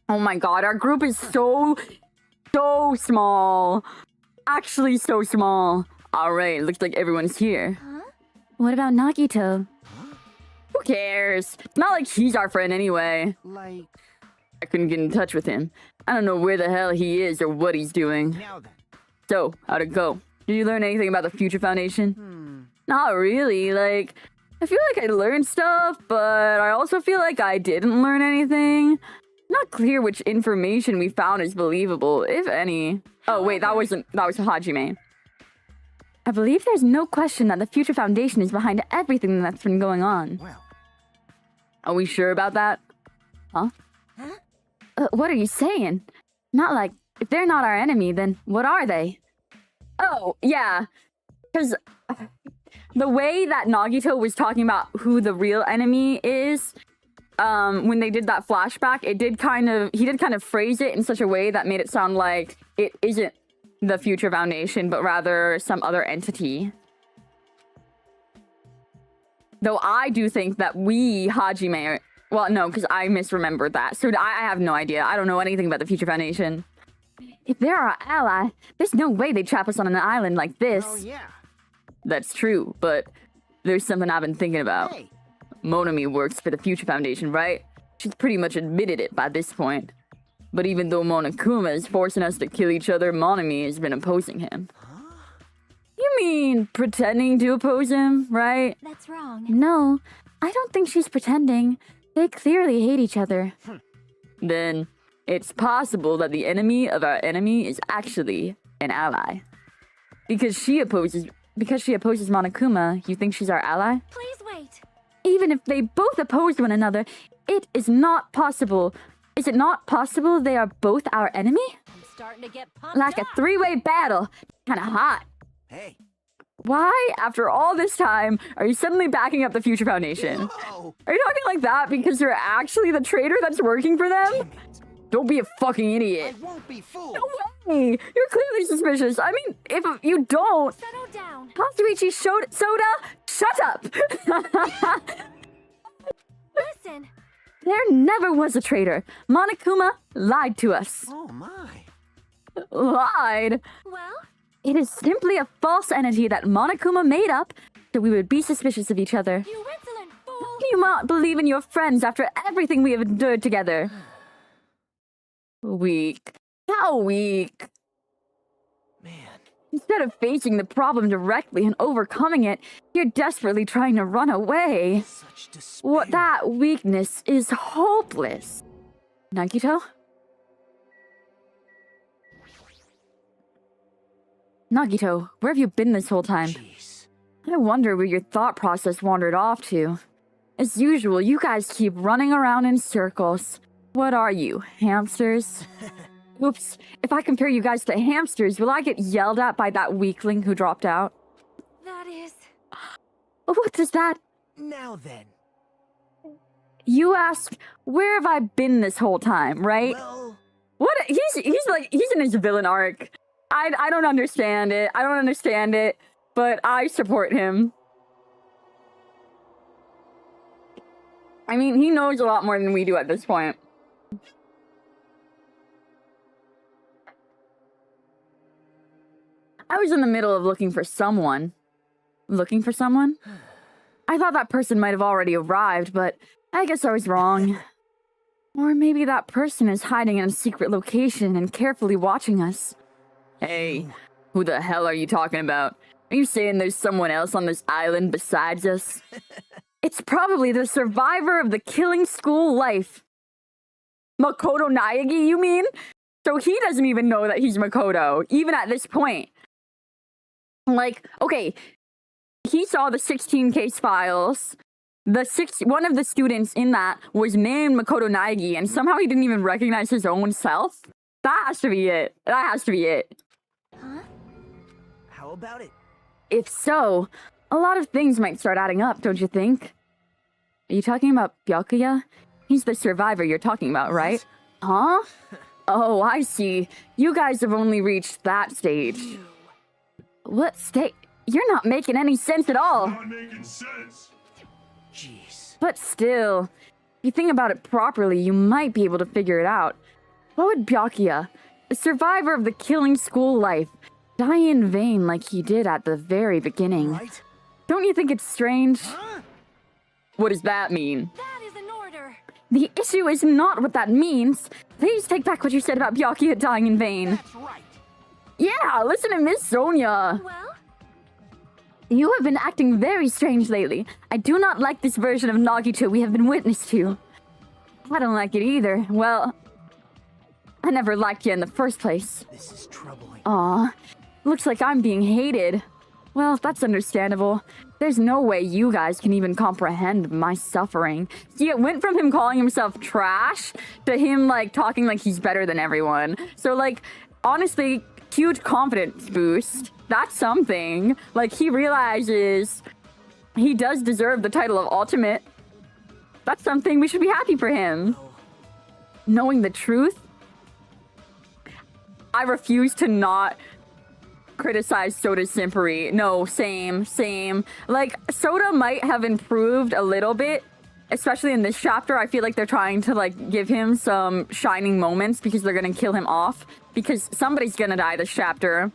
Oh my god, our group is so small. Actually, so small. Alright, looks like everyone's here. What about Nagito? Who cares? It's not like he's our friend anyway. Like, I couldn't get in touch with him. I don't know where the hell he is or what he's doing. Now then. So, how'd it go? Did you learn anything about the Future Foundation? Not really. Like, I feel like I learned stuff, but I also feel like I didn't learn anything. Not clear which information we found is believable, if any. Oh, wait, that was Hajime. I believe there's no question that the Future Foundation is behind everything that's been going on. Well, Are we sure about that? Huh? What are you saying? Not like, if they're not our enemy, then what are they? Oh, yeah. Because the way that Nagito was talking about who the real enemy is, when they did that flashback, he did kind of phrase it in such a way that made it sound like it isn't the Future Foundation, but rather some other entity. Though I do think that Hajime, well, no, because I misremembered that. So I have no idea. I don't know anything about the Future Foundation. If they're our ally, there's no way they'd trap us on an island like this. oh yeah. That's true, but there's something I've been thinking about. Hey, Monami works for the Future Foundation, right? She's pretty much admitted it by this point. But even though Monokuma is forcing us to kill each other, Monami has been opposing him. You mean pretending to oppose him, right? That's wrong. No, I don't think she's pretending. They clearly hate each other. Then it's possible that the enemy of our enemy is actually an ally. Because she opposes Monokuma, you think she's our ally? Please wait. Even if they both oppose one another, it is not possible. Is it not possible they are both our enemy? I'm starting to get pumped Like a up. three-way battle. Kinda hot. hey. Why, after all this time, are you suddenly backing up the Future Foundation? Whoa. Are you talking like that because you're actually the traitor that's working for them? Don't be a fucking I idiot. won't be fooled. No way! You're clearly suspicious. I mean, if you don't... Settle down. Katsuichi Soda, shut up! Listen. There never was a traitor. Monokuma lied to us. Oh my. Lied? Well, It is simply a false entity that Monokuma made up so we would be suspicious of each other. you insolent fool. You might believe in your friends after everything we have endured together. Weak. How weak? Man. Instead of facing the problem directly and overcoming it, you're desperately trying to run away. Such despair. What that weakness is hopeless. Nagito? Nagito, where have you been this whole time? Jeez. I wonder where your thought process wandered off to. As usual, you guys keep running around in circles. What are you, hamsters? Oops, if I compare you guys to hamsters, will I get yelled at by that weakling who dropped out? That is. What does that... Now then. You ask, where have I been this whole time, right? Well, What? He's in his villain arc. I don't understand it. I don't understand it, but I support him. I mean, he knows a lot more than we do at this point. I was in the middle of looking for someone. Looking for someone? I thought that person might have already arrived, but I guess I was wrong. Or maybe that person is hiding in a secret location and carefully watching us. Hey, who the hell are you talking about? Are you saying there's someone else on this island besides us? It's probably the survivor of the killing school life. Makoto Naegi, you mean? So he doesn't even know that he's Makoto, even at this point. Like, okay, he saw the 16 case files. One of the students in that was named Makoto Naegi, and somehow he didn't even recognize his own self. That has to be it. That has to be it. how about it? If so, a lot of things might start adding up, don't you think? Are you talking about Byakuya? He's the survivor you're talking about, right? Huh? Oh, I see. You guys have only reached that stage. What stage? You're not making any sense at all. Not making sense. Jeez. But still, if you think about it properly, you might be able to figure it out. Why would Byakuya, the survivor of the killing school life, die in vain like he did at the very beginning? Right? Don't you think it's strange? Huh? What does that mean? That is an order. The issue is not what that means. Please take back what you said about Byakuya dying in vain. That's right. Yeah, listen to Miss Sonia. Well, You have been acting very strange lately. I do not like this version of Nagito we have been witness to. I don't like it either. Well, I never liked you in the first place. This is troubling. Aw, looks like I'm being hated. Well, that's understandable. There's no way you guys can even comprehend my suffering. See, it went from him calling himself trash to him, like, talking like he's better than everyone. So, like, honestly, huge confidence boost. That's something. Like, he realizes he does deserve the title of Ultimate. That's something. We should be happy for him. Knowing the truth, I refuse to not criticize Soda's simpery. No, same. Like, Soda might have improved a little bit, especially in this chapter. I feel like they're trying to, like, give him some shining moments because they're gonna kill him off. Because somebody's gonna die this chapter.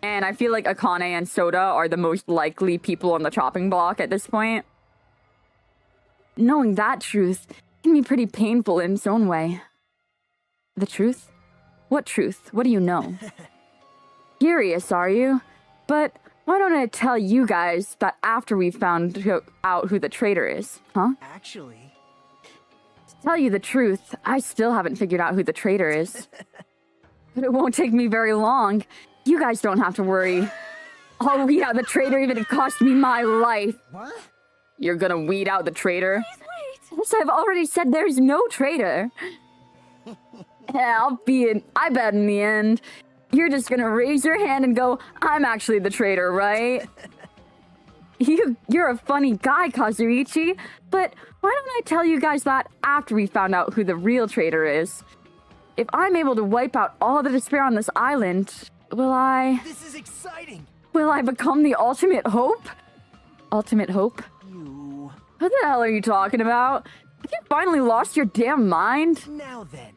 And I feel like Akane and Soda are the most likely people on the chopping block at this point. Knowing that truth can be pretty painful in its own way. The truth? What truth? What do you know? Curious, are you? But why don't I tell you guys that after we found out who the traitor is, huh? Actually, To tell you the truth, I still haven't figured out who the traitor is. But it won't take me very long. You guys don't have to worry. I'll weed out the traitor even if it cost me my life. what? You're gonna weed out the traitor? wait. Yes, I've already said there's no traitor. Yeah, I bet in the end, you're just gonna raise your hand and go, I'm actually the traitor, right? You're a funny guy, Kazuichi, but why don't I tell you guys that after we found out who the real traitor is? If I'm able to wipe out all the despair on this island, will I This is exciting. become the ultimate hope? Ultimate hope? You. What the hell are you talking about? Have you finally lost your damn mind? Now then.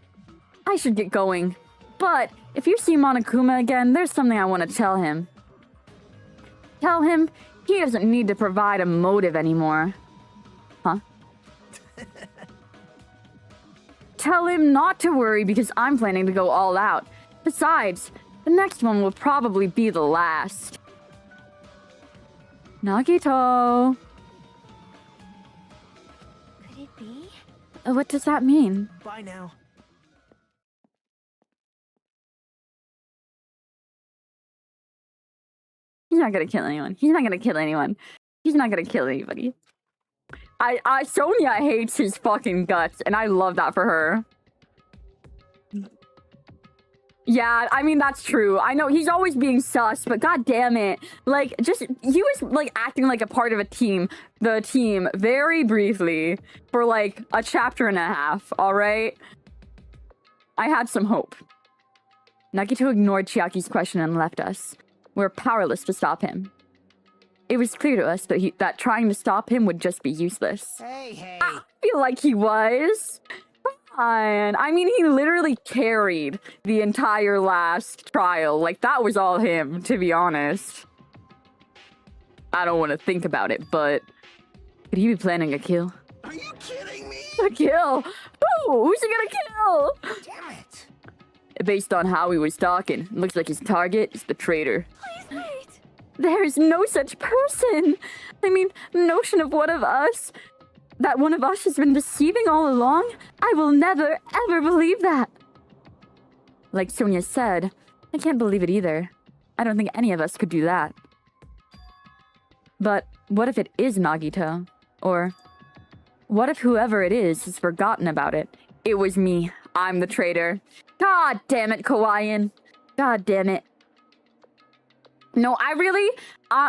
I should get going. But if you see Monokuma again, there's something I want to tell him. Tell him he doesn't need to provide a motive anymore. Huh? Tell him not to worry because I'm planning to go all out. Besides, the next one will probably be the last. Nagito. Could it be? What does that mean? Bye now. He's not gonna kill anyone. He's not gonna kill anyone. He's not gonna kill anybody. Sonia hates his fucking guts, and I love that for her. Yeah, I mean, that's true. I know he's always being sus, but god damn it. Like, he was, like, acting like a part of the team, very briefly, for, like, a chapter and a half, alright? I had some hope. Nagito ignored Chiaki's question and left us. We were powerless to stop him. It was clear to us that trying to stop him would just be useless. Hey. I feel like he was. Fine. I mean, he literally carried the entire last trial. Like, that was all him, to be honest. I don't want to think about it, but could he be planning a kill? Are you kidding me? A kill? Who's he gonna kill? Damn it. Based on how he was talking, it looks like his target is the traitor. Please wait. There is no such person. I mean, the notion of that one of us has been deceiving all along, I will never, ever believe that. Like Sonia said, I can't believe it either. I don't think any of us could do that. But what if it is Nagito? Or what if whoever it is has forgotten about it? It was me. I'm the traitor. God damn it, Kawaiian. God damn it. No, I really,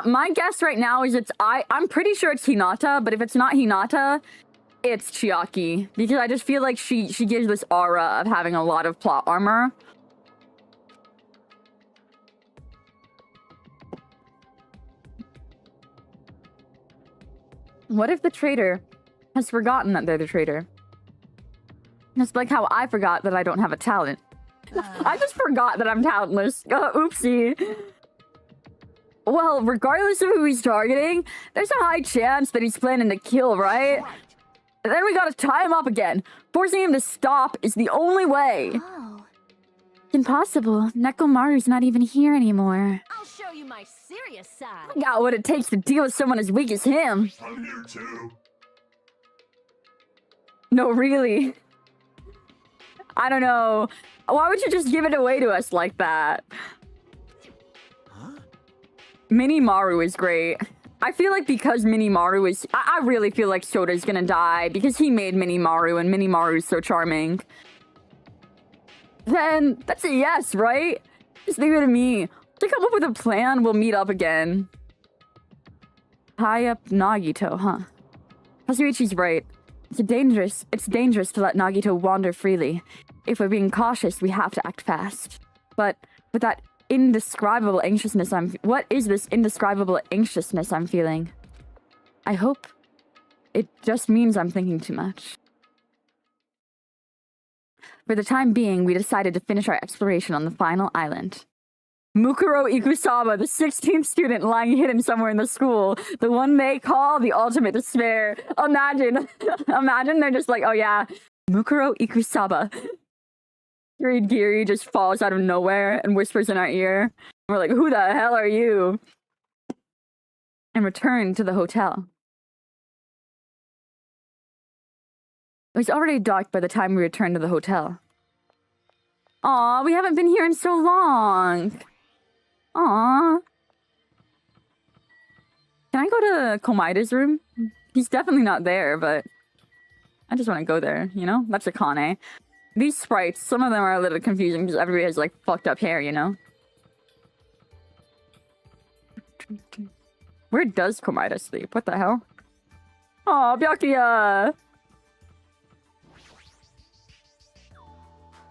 my guess right now is I'm pretty sure it's Hinata, but if it's not Hinata, it's Chiaki. Because I just feel like she gives this aura of having a lot of plot armor. What if the traitor has forgotten that they're the traitor? Just like how I forgot that I don't have a talent. I just forgot that I'm talentless. Oopsie. Well, regardless of who he's targeting, there's a high chance that he's planning to kill, right? And then we gotta tie him up again. Forcing him to stop is the only way. Oh. Impossible. Nekomaru's not even here anymore. I'll show you my serious side. I got what it takes to deal with someone as weak as him. I'm here too. No, really. I don't know. Why would you just give it away to us like that? Mini Maru is great. I feel like because Mini Maru is... I really feel like Soda's gonna die because he made Mini Maru and Mini Maru is so charming. Then that's a yes, right? Just leave it to me. To come up with a plan, we'll meet up again. Tie up Nagito, huh? Hasuichi's right. It's dangerous to let Nagito wander freely. If we're being cautious, we have to act fast. But with that indescribable anxiousness what is this indescribable anxiousness I'm feeling? I hope it just means I'm thinking too much. For the time being, we decided to finish our exploration on the final island. Mukuro Ikusaba, the 16th student lying hidden somewhere in the school. The one they call the ultimate despair. Imagine. Imagine they're just like, oh yeah, Mukuro Ikusaba. Reed Geary just falls out of nowhere and whispers in our ear. We're like, who the hell are you? And return to the hotel. It was already dark by the time we returned to the hotel. Aw, we haven't been here in so long. Aw. Can I go to Komaeda's room? He's definitely not there, but I just want to go there, you know? That's Akane. These sprites, some of them are a little confusing because everybody has like fucked up hair, you know? Where does Komaeda sleep? What the hell? Aw, Byakuya!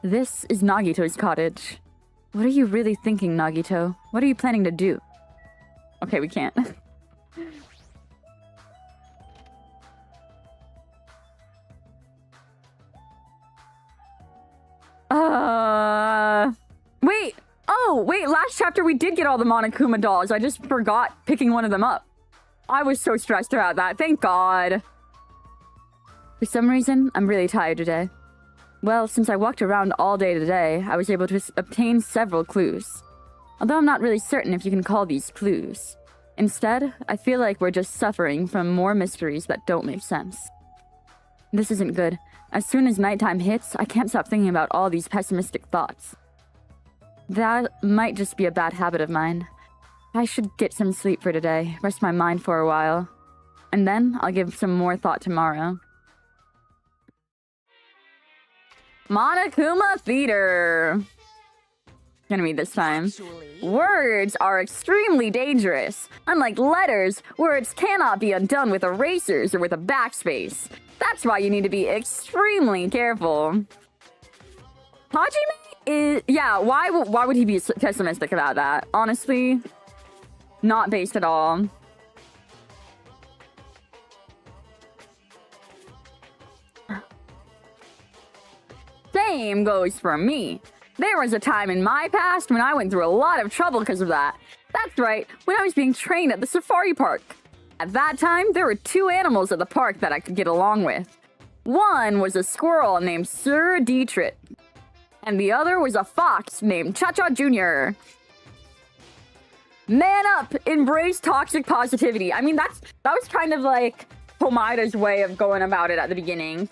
This is Nagito's cottage. What are you really thinking, Nagito? What are you planning to do? Okay, we can't. Wait! Oh, wait, last chapter we did get all the Monokuma dolls. I just forgot picking one of them up. I was so stressed about that. Thank God. For some reason, I'm really tired today. Well, since I walked around all day today, I was able to obtain several clues. Although I'm not really certain if you can call these clues. Instead, I feel like we're just suffering from more mysteries that don't make sense. This isn't good. As soon as nighttime hits, I can't stop thinking about all these pessimistic thoughts. That might just be a bad habit of mine. I should get some sleep for today, rest my mind for a while. And then I'll give some more thought tomorrow. Monokuma Theater. Gonna be this time. Actually, Words are extremely dangerous. Unlike letters, words cannot be undone with erasers or with a backspace. That's why you need to be extremely careful. Hajime is... Yeah, why would he be pessimistic about that? Honestly, not based at all. Same goes for me. There was a time in my past when I went through a lot of trouble because of that. That's right, when I was being trained at the safari park. At that time, there were two animals at the park that I could get along with. One was a squirrel named Sir Dietrich, and the other was a fox named Cha-Cha Jr. Man up! Embrace toxic positivity. I mean, that was kind of like Komaeda's way of going about it at the beginning.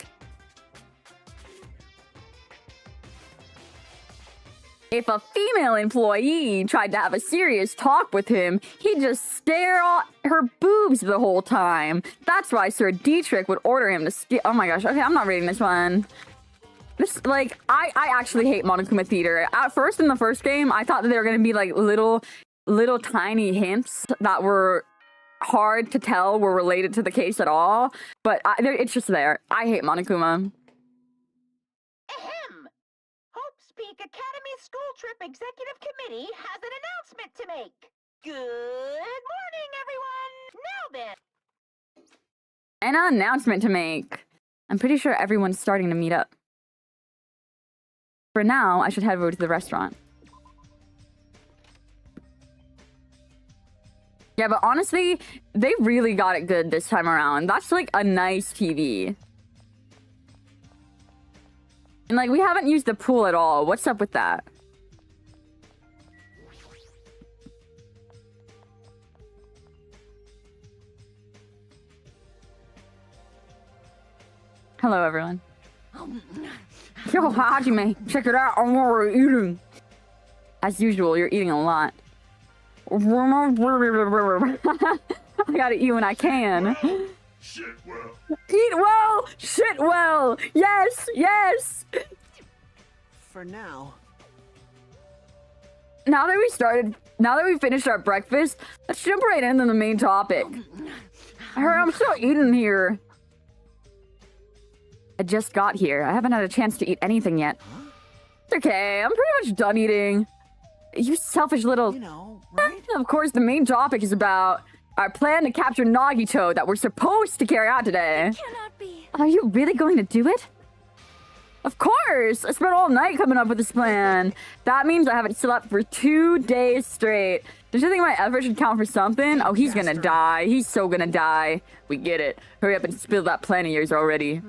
If a female employee tried to have a serious talk with him, he'd just stare at her boobs the whole time. That's why Sir Dietrich would order him to steal. Oh my gosh, okay, I'm not reading this one. This, like, I actually hate Monokuma Theater. At first, in the first game, I thought that they were gonna be like little tiny hints that were hard to tell were related to the case at all. But it's just there. I hate Monokuma. ahem! Hope's Peak Academy School Trip Executive Committee has an announcement to make. Good morning, everyone! Now then, An announcement to make. I'm pretty sure everyone's starting to meet up. For now, I should head over to the restaurant. Yeah, but honestly, they really got it good this time around. That's like a nice TV. And like, we haven't used the pool at all. What's up with that? Hello, everyone. Yo, Hajime, check it out. I'm already eating. As usual, you're eating a lot. I gotta eat when I can. Shit well. Eat well, shit well. Yes, yes. For now. Now that we finished our breakfast, let's jump right into the main topic. I'm still eating here. I just got here. I haven't had a chance to eat anything yet. It's okay, I'm pretty much done eating. You selfish little... You know, right? Of course, the main topic is about our plan to capture Nagito that we're supposed to carry out today. Cannot be. Are you really going to do it? Of course! I spent all night coming up with this plan. That means I haven't slept for 2 days straight. Don't you think my effort should count for something? Oh, he's gonna die. He's so gonna die. We get it. Hurry up and spill that plan of yours already.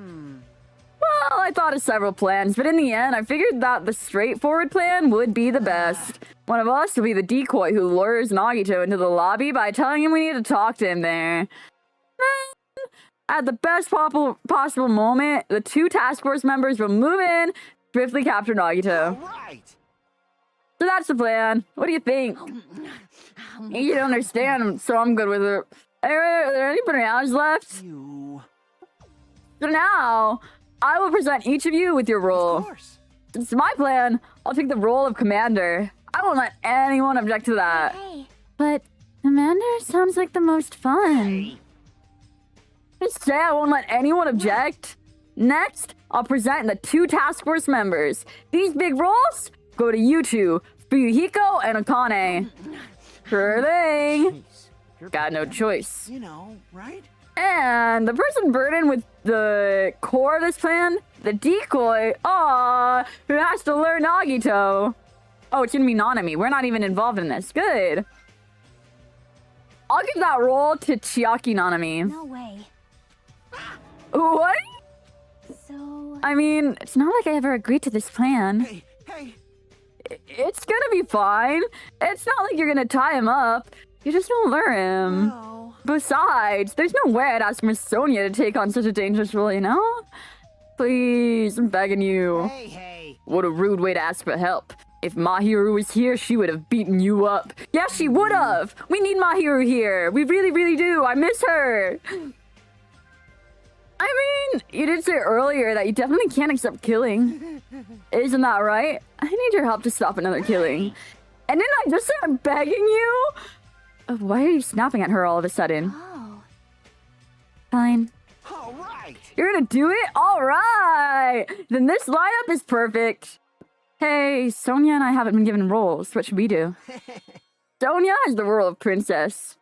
Well, I thought of several plans, but in the end, I figured that the straightforward plan would be the best. One of us will be the decoy who lures Nagito into the lobby by telling him we need to talk to him there. Then, at the best possible moment, the 2 task force members will move in, swiftly capture Nagito. Right. So that's the plan. What do you think? You don't understand, so I'm good with it. Are there any bananas left? You. So now, I will present each of you with your role. Of course. It's my plan. I'll take the role of commander. I won't let anyone object to that. Hey. But Commander sounds like the most fun. Just say I won't let anyone object. Next, I'll present the 2 task force members. These big roles go to you two, Fuyuhiko and Akane. Sure thing. Jeez. You're Got no choice. You know, right? And the person burdened with the core of this plan, the decoy, who has to lure Nagito. Oh, it's gonna be Nanami. We're not even involved in this. Good. I'll give that role to Chiaki Nanami. No way. What? So... I mean, it's not like I ever agreed to this plan. Hey, hey. It's gonna be fine. It's not like you're gonna tie him up. You just don't lure him. No. Besides, there's no way I'd ask Miss Sonia to take on such a dangerous role, you know? Please, I'm begging you. Hey. What a rude way to ask for help. If Mahiru was here, she would have beaten you up. Yeah, she would have. We need Mahiru here. We really, really do. I miss her. I mean, you did say earlier that you definitely can't accept killing. Isn't that right? I need your help to stop another killing. And then I just say I'm begging you? Why are you snapping at her all of a sudden? Oh. Fine. All right. You're gonna do it? All right. Then this lineup is perfect. Hey, Sonia and I haven't been given roles. What should we do? Sonia has the role of princess.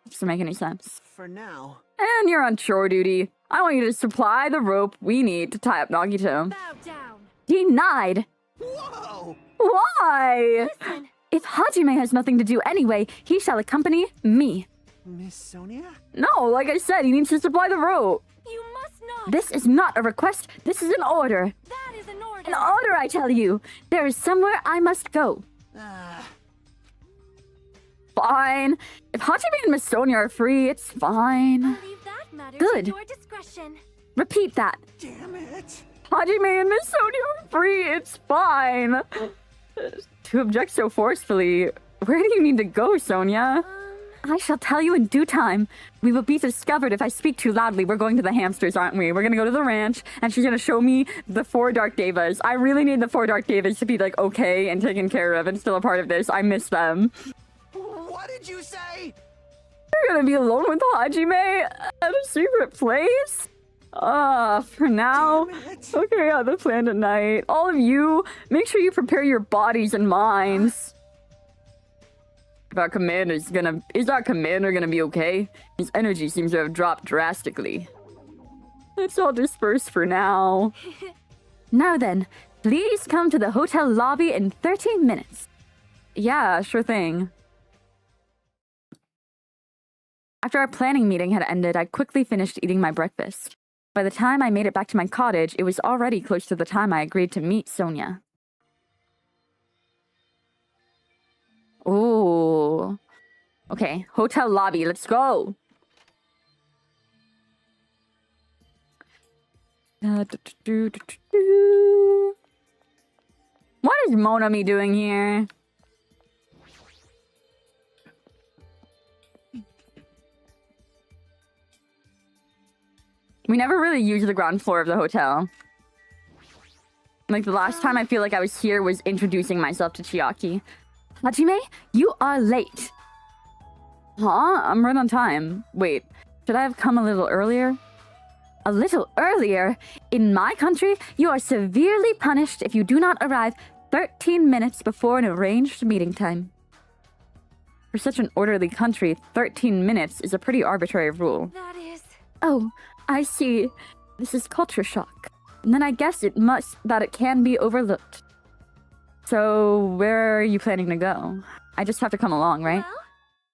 Doesn't make any sense. For now. And you're on chore duty. I want you to supply the rope we need to tie up Nagito. Bow down. Denied. Whoa. Why? Listen. If Hajime has nothing to do anyway, he shall accompany me. Miss Sonia? No, like I said, he needs to supply the rope. You must not. This is not a request. This is an order. That is an order. An order, I tell you. There is somewhere I must go. Fine. If Hajime and Miss Sonia are free, it's fine. I'll leave that matter Good. to your discretion. Repeat that. Damn it. Hajime and Miss Sonia are free, it's fine. To object so forcefully, where do you need to go, Sonia? I shall tell you in due time. We will be discovered if I speak too loudly. We're going to the hamsters, aren't we? We're gonna go to the ranch, and she's gonna show me the 4 Dark Devas. I really need the 4 Dark Devas to be, like, okay and taken care of and still a part of this. I miss them. What did you say? You're gonna be alone with Hajime at a secret place? For now. Damn it. Okay, on the plan tonight. All of you, make sure you prepare your bodies and minds. Is our commander gonna be okay? His energy seems to have dropped drastically. Let's all disperse for now. Now then, please come to the hotel lobby in 30 minutes. Yeah, sure thing. After our planning meeting had ended, I quickly finished eating my breakfast. By the time I made it back to my cottage, it was already close to the time I agreed to meet Sonia. Ooh. Okay, hotel lobby, let's go! What is Monami doing here? We never really used the ground floor of the hotel. Like, the last time I feel like I was here was introducing myself to Chiaki. Hajime, you are late. Huh? I'm right on time. Wait, should I have come a little earlier? A little earlier? In my country, you are severely punished if you do not arrive 13 minutes before an arranged meeting time. For such an orderly country, 13 minutes is a pretty arbitrary rule. That is... Oh, I see. This is culture shock. And then I guess it can be overlooked. So, where are you planning to go? I just have to come along, right? Well?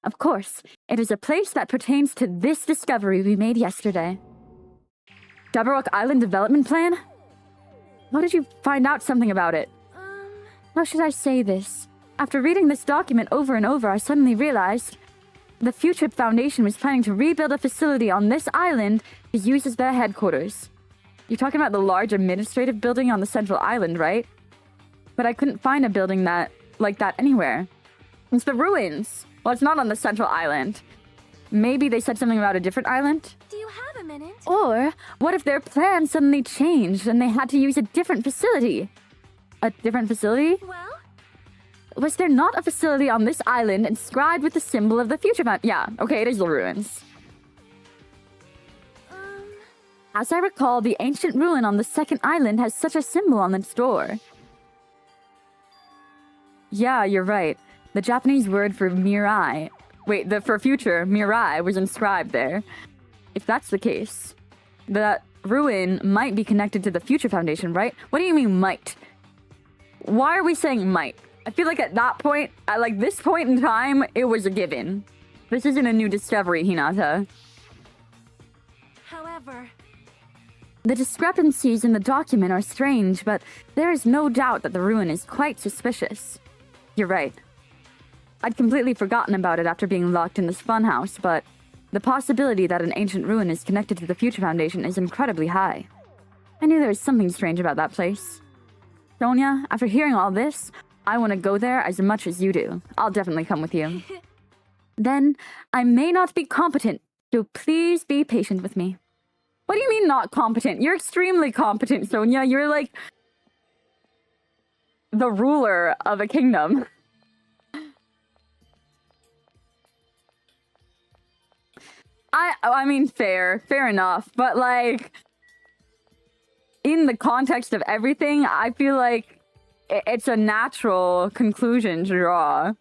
Of course. It is a place that pertains to this discovery we made yesterday. Jabberwock Island Development Plan? How did you find out something about it? How should I say this? After reading this document over and over, I suddenly realized the Future Foundation was planning to rebuild a facility on this island to use as their headquarters. You're talking about the large administrative building on the central island, right? But I couldn't find a building like that anywhere. It's the ruins. Well, it's not on the central island. Maybe they said something about a different island? Do you have a minute? Or what if their plan suddenly changed and they had to use a different facility? A different facility? Well? Was there not a facility on this island inscribed with the symbol of the Future Foundation? Yeah, okay, it is the ruins. As I recall, the ancient ruin on the second island has such a symbol on its door. Yeah, you're right. The Japanese word for mirai... Wait, for future, mirai, was inscribed there. If that's the case, that ruin might be connected to the Future Foundation, right? What do you mean, might? Why are we saying might? I feel like at that point, at like this point in time, it was a given. This isn't a new discovery, Hinata. However... The discrepancies in the document are strange, but there is no doubt that the ruin is quite suspicious. You're right. I'd completely forgotten about it after being locked in this funhouse, but the possibility that an ancient ruin is connected to the Future Foundation is incredibly high. I knew there was something strange about that place. Sonia, after hearing all this, I want to go there as much as you do. I'll definitely come with you. Then, I may not be competent, so please be patient with me. What do you mean not competent? You're extremely competent, Sonia. You're like the ruler of a kingdom. I mean, fair enough, but like, in the context of everything, I feel like it's a natural conclusion to draw.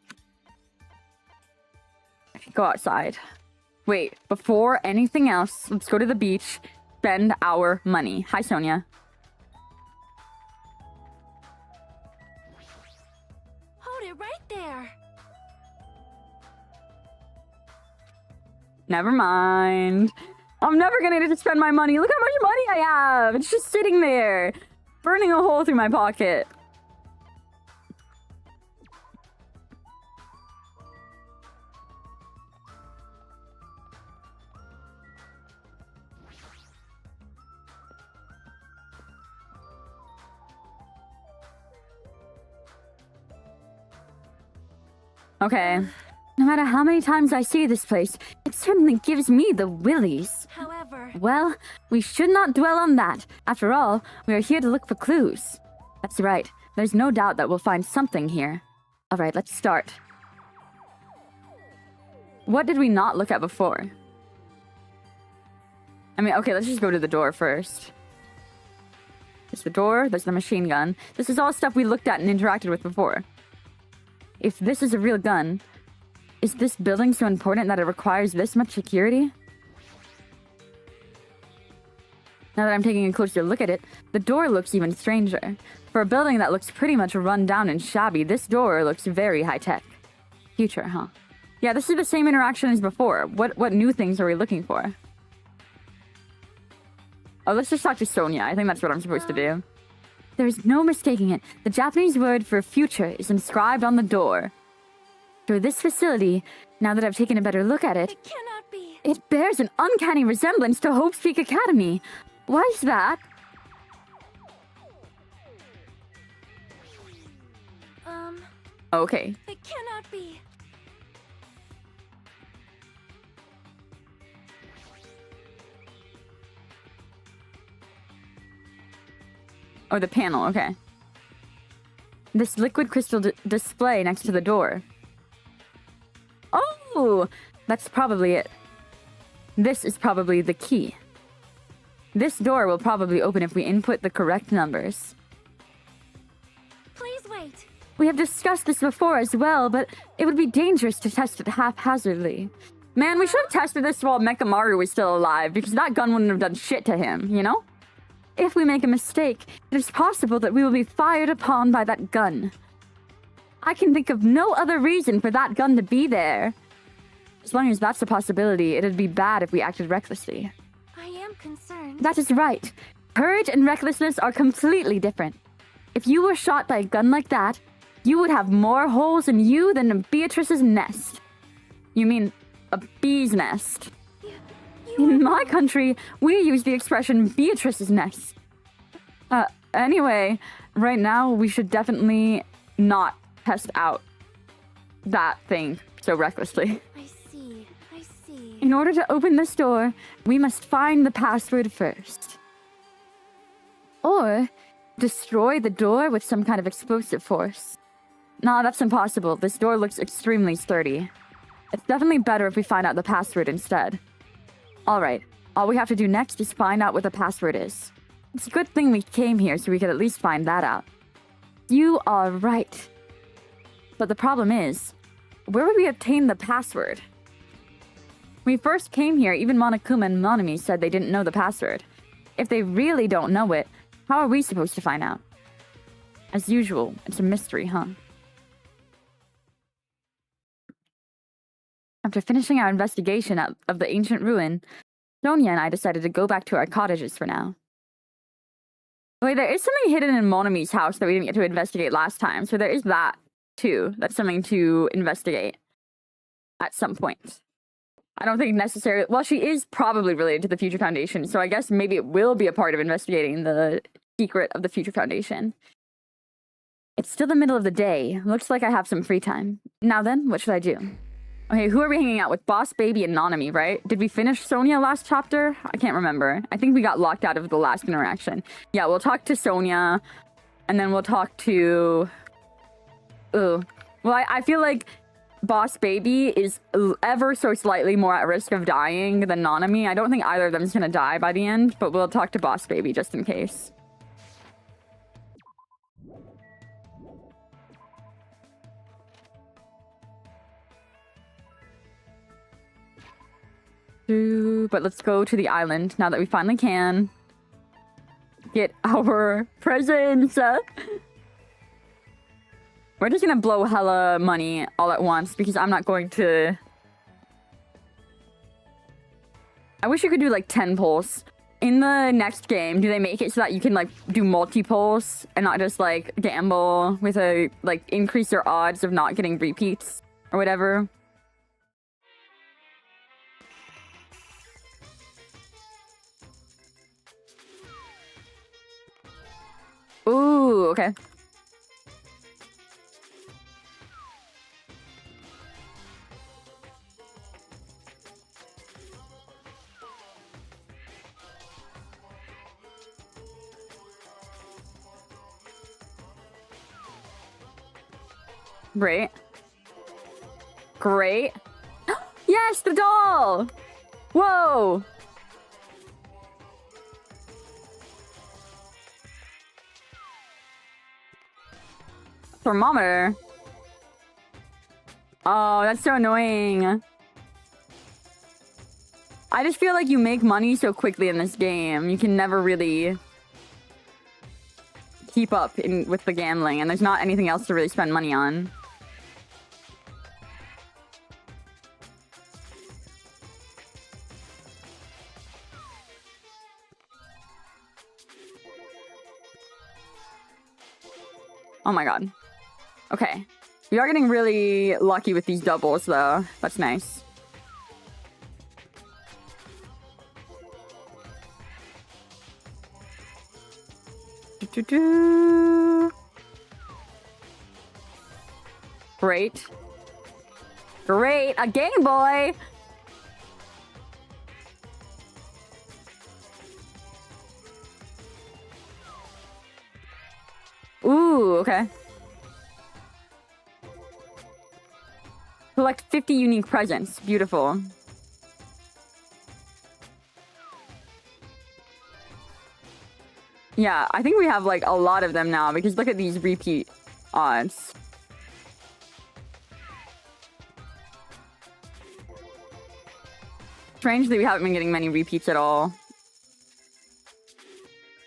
Go outside. Wait, before anything else, let's go to the beach, spend our money. Hi, Sonia. Hold it right there. Never mind. I'm never gonna get to spend my money. Look how much money I have. It's just sitting there, burning a hole through my pocket. Okay. No matter how many times I see this place, it certainly gives me the willies. However... Well, we should not dwell on that. After all, we are here to look for clues. That's right. There's no doubt that we'll find something here. Alright, let's start. What did we not look at before? I mean, okay, let's just go to the door first. There's the door, there's the machine gun. This is all stuff we looked at and interacted with before. If this is a real gun, is this building so important that it requires this much security? Now that I'm taking a closer look at it, the door looks even stranger. For a building that looks pretty much run down and shabby, this door looks very high-tech. Future, huh? Yeah, this is the same interaction as before. What new things are we looking for? Oh, let's just talk to Sonia. I think that's what I'm supposed to do. There's no mistaking it. The Japanese word for future is inscribed on the door. Through this facility, now that I've taken a better look at it, It cannot be. it bears an uncanny resemblance to Hope's Peak Academy. Why is that? Okay. It cannot be. Oh, the panel, okay. This liquid crystal display next to the door. Oh, that's probably it. This is probably the key. This door will probably open if we input the correct numbers. Please wait. We have discussed this before as well, but it would be dangerous to test it haphazardly. Man, we should have tested this while Mechamaru was still alive, because that gun wouldn't have done shit to him, you know? If we make a mistake, it is possible that we will be fired upon by that gun. I can think of no other reason for that gun to be there. As long as that's a possibility, it'd be bad if we acted recklessly. I am concerned. That is right. Courage and recklessness are completely different. If you were shot by a gun like that, you would have more holes in you than Beatrice's nest. You mean a bee's nest? In my country, we use the expression Beatrice's nest. Anyway, right now we should definitely not test out that thing so recklessly. I see. I see. In order to open this door, we must find the password first. Or destroy the door with some kind of explosive force. Nah, that's impossible. This door looks extremely sturdy. It's definitely better if we find out the password instead. Alright, all we have to do next is find out what the password is. It's a good thing we came here so we could at least find that out. You are right. But the problem is, where would we obtain the password? When we first came here, even Monokuma and Monami said they didn't know the password. If they really don't know it, how are we supposed to find out? As usual, it's a mystery, huh? After finishing our investigation of the ancient ruin, Sonia and I decided to go back to our cottages for now. Wait, there is something hidden in Monami's house that we didn't get to investigate last time, so there is that, too. That's something to investigate at some point. I don't think necessarily... Well, she is probably related to the Future Foundation, so I guess maybe it will be a part of investigating the secret of the Future Foundation. It's still the middle of the day. Looks like I have some free time. Now then, what should I do? Okay, who are we hanging out with? Boss Baby and Nanami, right? Did we finish Sonia last chapter? I can't remember. I think we got locked out of the last interaction. Yeah, we'll talk to Sonia, and then we'll talk to... Ooh. Well, I feel like Boss Baby is ever so slightly more at risk of dying than Nanami. I don't think either of them is going to die by the end, but we'll talk to Boss Baby just in case. But let's go to the island now that we finally can get our presents. We're just gonna blow hella money all at once because I'm not going to... I wish you could do like 10 pulls. In the next game, do they make it so that you can like do multi-pulls and not just like gamble with a like increase your odds of not getting repeats or whatever? Ooh, okay. Great. Great. Yes, the doll! Whoa! Thermometer. Oh, that's so annoying. I just feel like you make money so quickly in this game. You can never really keep up with the gambling, and there's not anything else to really spend money on. Oh my god. Okay. We are getting really lucky with these doubles, though. That's nice. Great. Great! A Game Boy! Ooh, okay. Collect 50 unique presents. Beautiful. Yeah, I think we have like a lot of them now because look at these repeat odds. Strangely, we haven't been getting many repeats at all.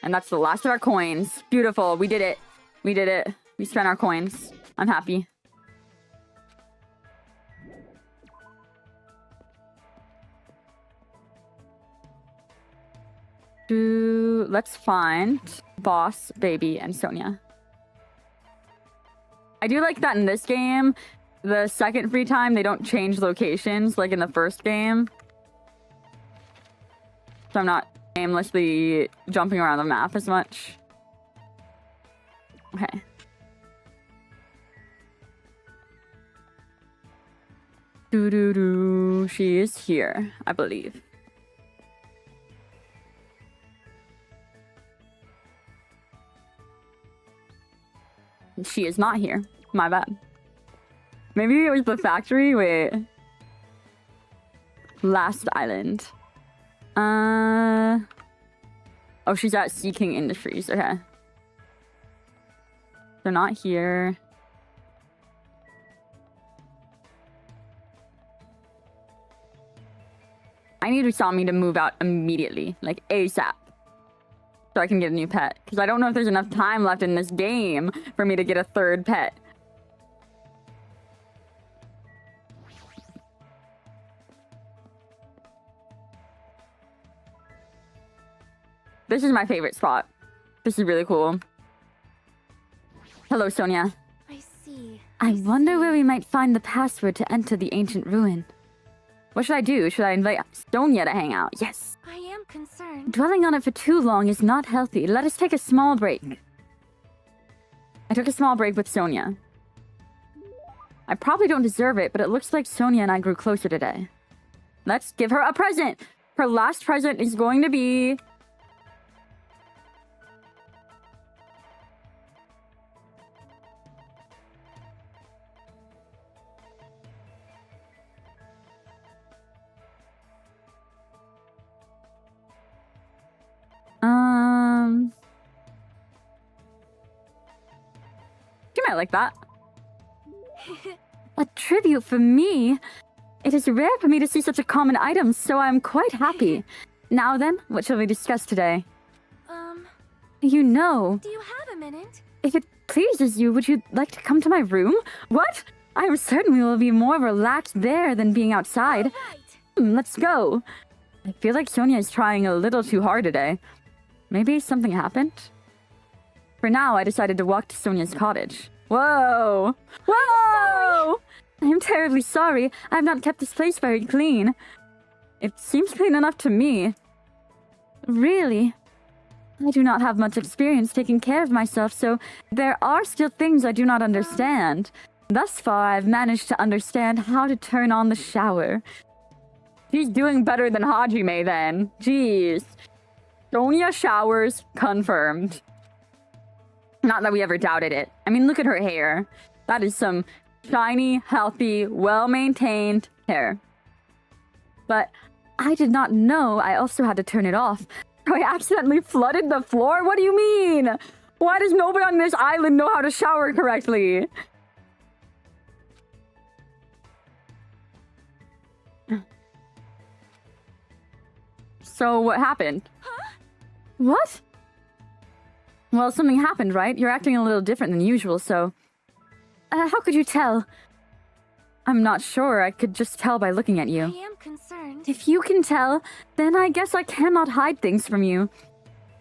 And that's the last of our coins. Beautiful. We did it. We did it. We spent our coins. I'm happy. Let's find Boss, Baby, and Sonia. I do like that in this game, the second free time, they don't change locations like in the first game. So I'm not aimlessly jumping around the map as much. Okay. Doo-doo-doo. She is here, I believe. She is not here. My bad. Maybe it was the factory? Wait. Last island. Oh, she's at Sea King Industries. Okay. They're not here. I need Usami to move out immediately. Like, ASAP. So I can get a new pet. Because I don't know if there's enough time left in this game for me to get a third pet. This is my favorite spot. This is really cool. Hello, Sonia. I see. I wonder where we might find the password to enter the ancient ruin. What should I do? Should I invite Sonia to hang out? Yes. I am concerned. Dwelling on it for too long is not healthy. Let us take a small break. I took a small break with Sonia. I probably don't deserve it, but it looks like Sonia and I grew closer today. Let's give her a present. Her last present is going to be... You might like that. A tribute for me? It is rare for me to see such a common item, so I'm quite happy. Now then, what shall we discuss today? You know, Do you have a minute? if it pleases you, would you like to come to my room? What? I am certain we will be more relaxed there than being outside. Right. Let's go. I feel like Sonia is trying a little too hard today. Maybe something happened? For now, I decided to walk to Sonia's cottage. Whoa! Whoa! I'm terribly sorry. I have not kept this place very clean. It seems clean enough to me. Really? I do not have much experience taking care of myself, so there are still things I do not understand. Thus far, I've managed to understand how to turn on the shower. She's doing better than Hajime then. Jeez. Sonia showers confirmed. Not that we ever doubted it. I mean, look at her hair. That is some shiny, healthy, well-maintained hair. But I did not know I also had to turn it off. I accidentally flooded the floor? What do you mean? Why does nobody on this island know how to shower correctly? So what happened? What? Well, something happened, right? You're acting a little different than usual, so... how could you tell? I'm not sure. I could just tell by looking at I you. am concerned. If you can tell, then I guess I cannot hide things from you.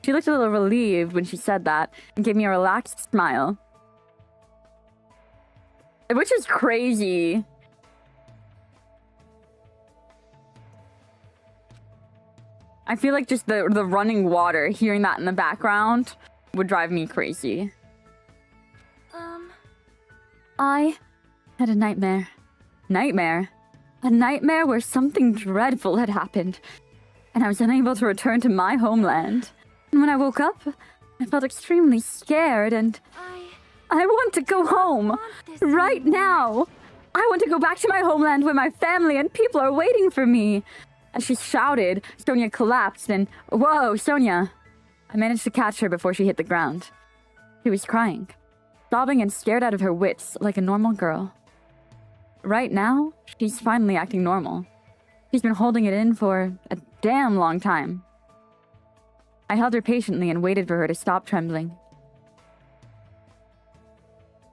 She looked a little relieved when she said that, and gave me a relaxed smile. Which is crazy. I feel like just the running water, hearing that in the background, would drive me crazy. I had a nightmare. Nightmare? A nightmare where something dreadful had happened, and I was unable to return to my homeland. And when I woke up, I felt extremely scared, and I want to go home. Right now. I want to go back to my homeland where my family and people are waiting for me. As she shouted, Sonia collapsed and... Whoa, Sonia! I managed to catch her before she hit the ground. She was crying, sobbing and scared out of her wits like a normal girl. Right now, she's finally acting normal. She's been holding it in for a damn long time. I held her patiently and waited for her to stop trembling.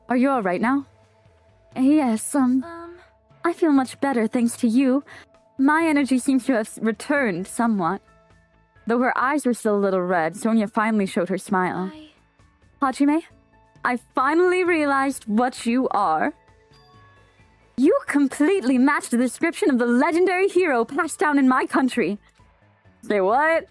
Are you alright now? Yes, I feel much better thanks to you. My energy seems to have returned somewhat. Though her eyes were still a little red, Sonia finally showed her smile. Hajime, I finally realized what you are. You completely match the description of the legendary hero passed down in my country. Say what?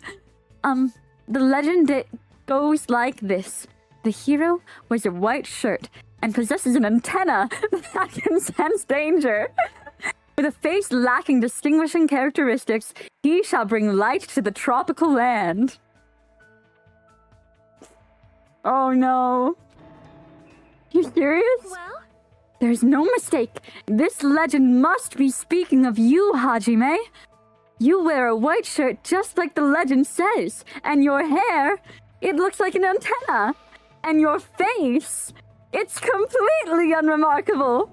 The legend goes like this. The hero wears a white shirt and possesses an antenna that can sense danger. With a face lacking distinguishing characteristics, he shall bring light to the tropical land. Oh no. You serious? Well? There's no mistake. This legend must be speaking of you, Hajime. You wear a white shirt just like the legend says, and your hair, it looks like an antenna. And your face, it's completely unremarkable.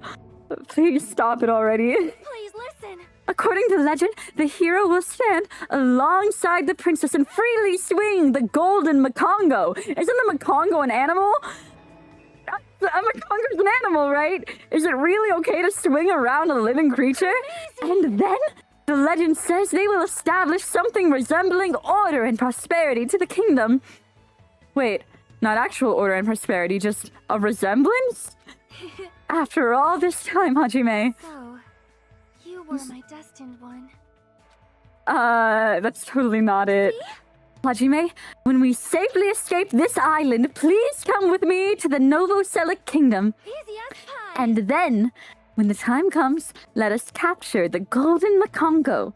Please stop it already. Please listen. According to legend, the hero will stand alongside the princess and freely swing the golden macongo. Isn't the macongo an animal? A macongo's an animal, right? Is it really okay to swing around a living creature? And then, the legend says they will establish something resembling order and prosperity to the kingdom. Wait, not actual order and prosperity, just a resemblance? After all this time, Hajime. So, you were my destined one. That's totally not it. Hajime, when we safely escape this island, please come with me to the Novoselic Kingdom. Easy as pie. And then, when the time comes, let us capture the Golden Macongo.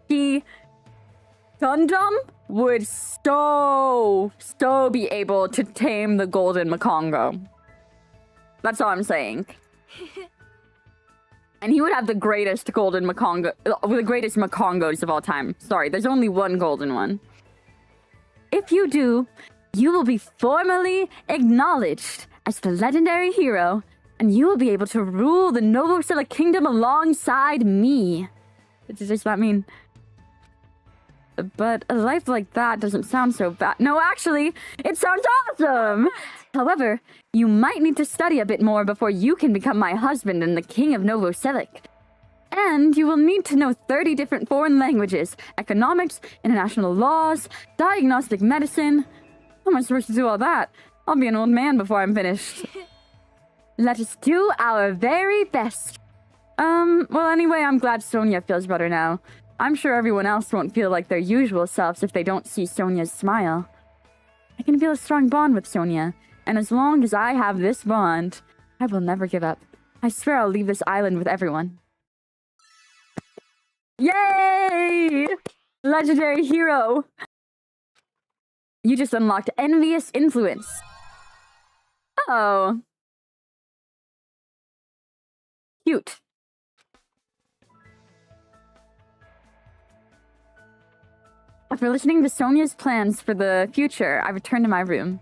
The Gundam would so be able to tame the Golden Macongo. That's all I'm saying. And he would have the greatest golden macongo, the greatest macongos of all time. Sorry, there's only one golden one. If you do, you will be formally acknowledged as the legendary hero, and you will be able to rule the Novoselic Kingdom alongside me. Does that mean... But a life like that doesn't sound so bad. No, actually, it sounds awesome! However, you might need to study a bit more before you can become my husband and the king of Novoselic. And you will need to know 30 different foreign languages, economics, international laws, diagnostic medicine. How am I supposed to do all that? I'll be an old man before I'm finished. Let us do our very best. Well, anyway, I'm glad Sonia feels better now. I'm sure everyone else won't feel like their usual selves if they don't see Sonia's smile. I can feel a strong bond with Sonia, and as long as I have this bond, I will never give up. I swear I'll leave this island with everyone. Yay! Legendary hero! You just unlocked Envious Influence. Oh. Cute. After listening to Sonia's plans for the future, I returned to my room.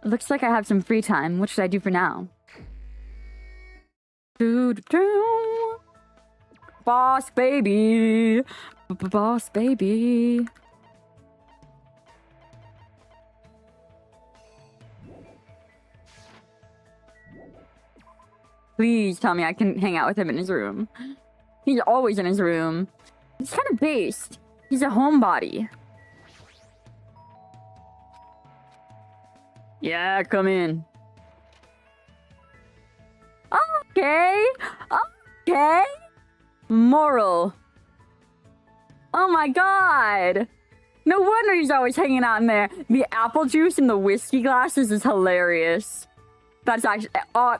Looks like I have some free time. What should I do for now? Boss baby. Boss baby. Please tell me I can hang out with him in his room. He's always in his room. He's kind of based. He's a homebody. Yeah, come in. Okay. Okay. Moral. Oh my god. No wonder he's always hanging out in there. The apple juice in the whiskey glasses is hilarious. That's actually... Oh,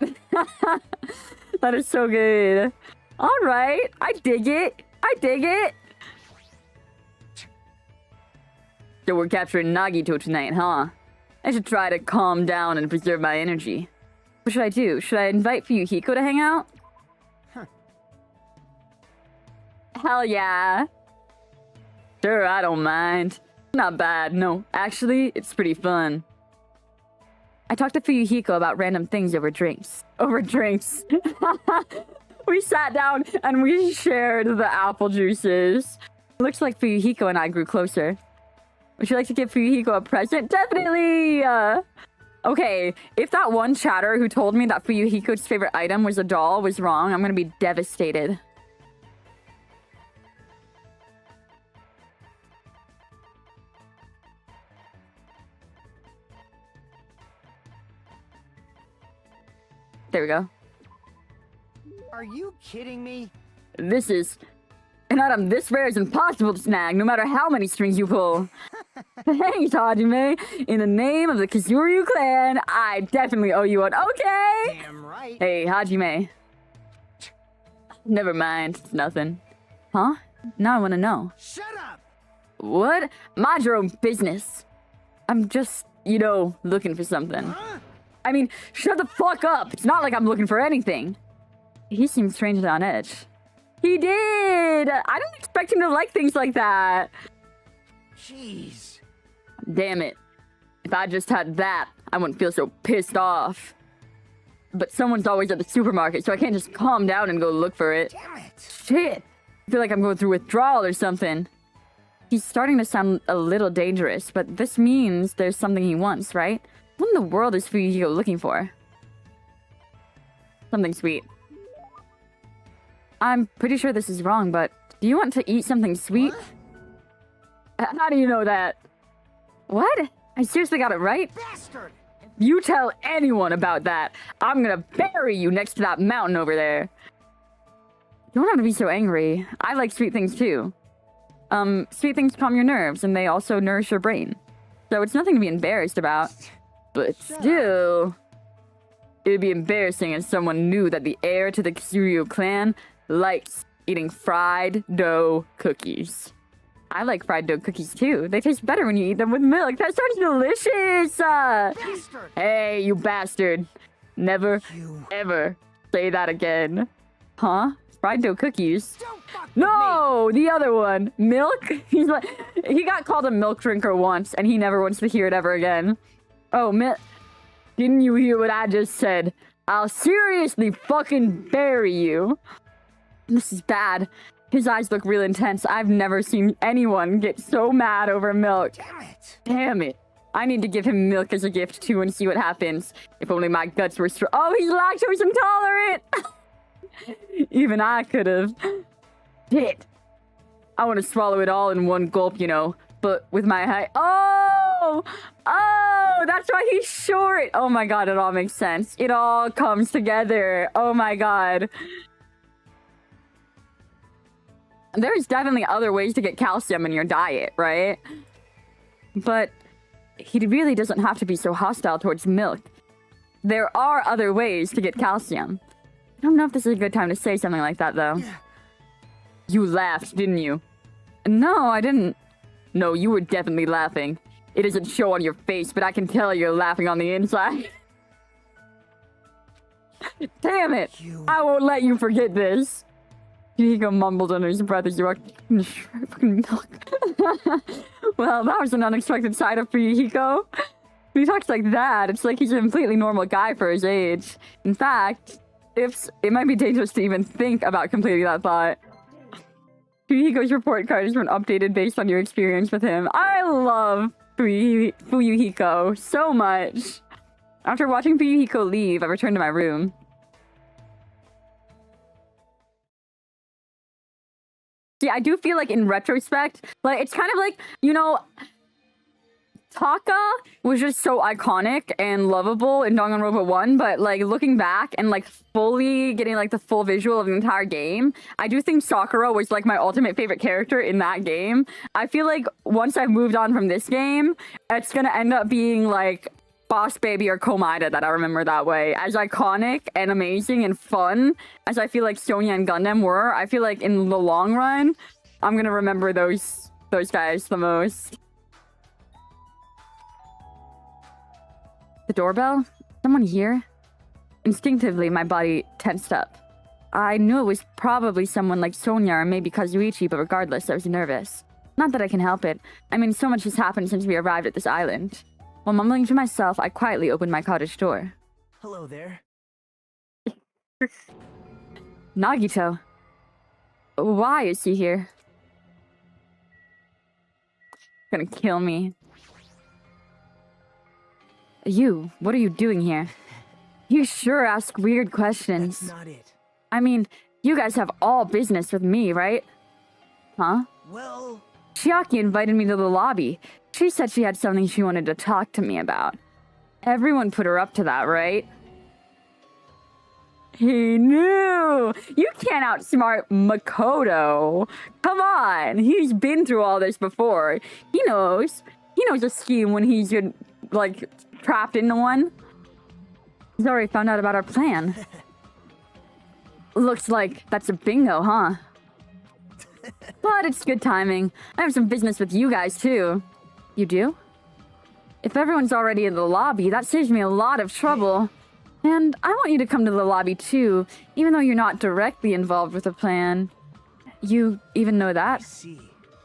that is so good. Alright. I dig it. I dig it. So we're capturing Nagito tonight, huh? I should try to calm down and preserve my energy. What should I do? Should I invite Fuyuhiko to hang out? Huh. Hell yeah. Sure, I don't mind. Not bad, no. Actually, it's pretty fun. I talked to Fuyuhiko about random things over drinks. Over drinks. We sat down and we shared the apple juices. Looks like Fuyuhiko and I grew closer. Would you like to give Fuyuhiko a present? Definitely! Okay, if that one chatter who told me that Fuyuhiko's favorite item was a doll was wrong, I'm gonna be devastated. There we go. Are you kidding me? This is... An item this rare is impossible to snag, no matter how many strings you pull. Thanks, Hajime. In the name of the Kazuryu clan, I definitely owe you one. Okay! Damn right. Hey, Hajime. Never mind, it's nothing. Huh? Now I want to know. Shut up! What? Mind your own business. I'm just, you know, looking for something. Huh? I mean, shut the fuck up. It's not like I'm looking for anything. He seemed strangely on edge. He did! I didn't expect him to like things like that. Jeez. Damn it. If I just had that, I wouldn't feel so pissed off. But someone's always at the supermarket, so I can't just calm down and go look for it. Damn it. Shit! I feel like I'm going through withdrawal or something. He's starting to sound a little dangerous, but this means there's something he wants, right? What in the world is Fuyuhiko looking for? Something sweet. I'm pretty sure this is wrong, but do you want to eat something sweet? How do you know that? What? I seriously got it right? Bastard! You tell anyone about that, I'm gonna bury you next to that mountain over there. You don't have to be so angry. I like sweet things too. Sweet things calm your nerves, and they also nourish your brain. So it's nothing to be embarrassed about. But still, it would be embarrassing if someone knew that the heir to the Kazuryu clan likes eating fried dough cookies. I like fried dough cookies too. They taste better when you eat them with milk. That sounds delicious! Bastard! Hey, you bastard. Never, You ever say that again. Huh? Fried dough cookies? don't fuck with No! The other one. Milk? He's like, he got called a milk drinker once, and he never wants to hear it ever again. Oh, didn't you hear what I just said? I'll seriously fucking bury you. This is bad. His eyes look real intense. I've never seen anyone get so mad over milk. Damn it. Damn it. I need to give him milk as a gift too and see what happens. If only my guts were strong. Oh, he's lactose intolerant! Even I could've. Shit. I want to swallow it all in one gulp, you know. But with my height. Oh! Oh! That's why he's short! Oh my god, it all makes sense. It all comes together. Oh my god. There's definitely other ways to get calcium in your diet, right? But he really doesn't have to be so hostile towards milk. There are other ways to get calcium. I don't know if this is a good time to say something like that, though. You laughed, didn't you? No, I didn't. No, you were definitely laughing. It doesn't show on your face, but I can tell you're laughing on the inside. Damn it! You- I won't let you forget this. Fuyuhiko mumbled under his breath as he walked fucking milk. Well, that was an unexpected side of Fuyuhiko. When he talks like that, it's like he's a completely normal guy for his age. In fact, it might be dangerous to even think about completing that thought. Fuyuhiko's report card has been updated based on your experience with him. I love Fuyuhiko so much. After watching Fuyuhiko leave, I returned to my room. See, I do feel like in retrospect, like it's kind of like, you know, Taka was just so iconic and lovable in Danganronpa 1, but like looking back and like fully getting like the full visual of the entire game, I do think Sakura was like my ultimate favorite character in that game. I feel like once I've moved on from this game, it's gonna end up being like Boss Baby or Komaeda that I remember that way. As iconic and amazing and fun as I feel like Sonya and Gundam were, I feel like in the long run, I'm gonna remember those guys the most. The doorbell? Someone here? Instinctively, my body tensed up. I knew it was probably someone like Sonya or maybe Kazuichi, but regardless, I was nervous. Not that I can help it. I mean, so much has happened since we arrived at this island. While mumbling to myself, I quietly opened my cottage door. Hello there. Nagito. Why is he here? Gonna kill me. You, what are you doing here? You sure ask weird questions. That's not it. I mean, you guys have all business with me, right? Huh? Well, Chiaki invited me to the lobby. She said she had something she wanted to talk to me about. Everyone put her up to that, right? He knew! You can't outsmart Makoto. Come on, he's been through all this before. He knows. He knows a scheme when he's like trapped into one. He's already found out about our plan. Looks like that's a bingo, huh? But it's good timing. I have some business with you guys, too. You do? If everyone's already in the lobby, that saves me a lot of trouble. And I want you to come to the lobby, too, even though you're not directly involved with the plan. You even know I that? see.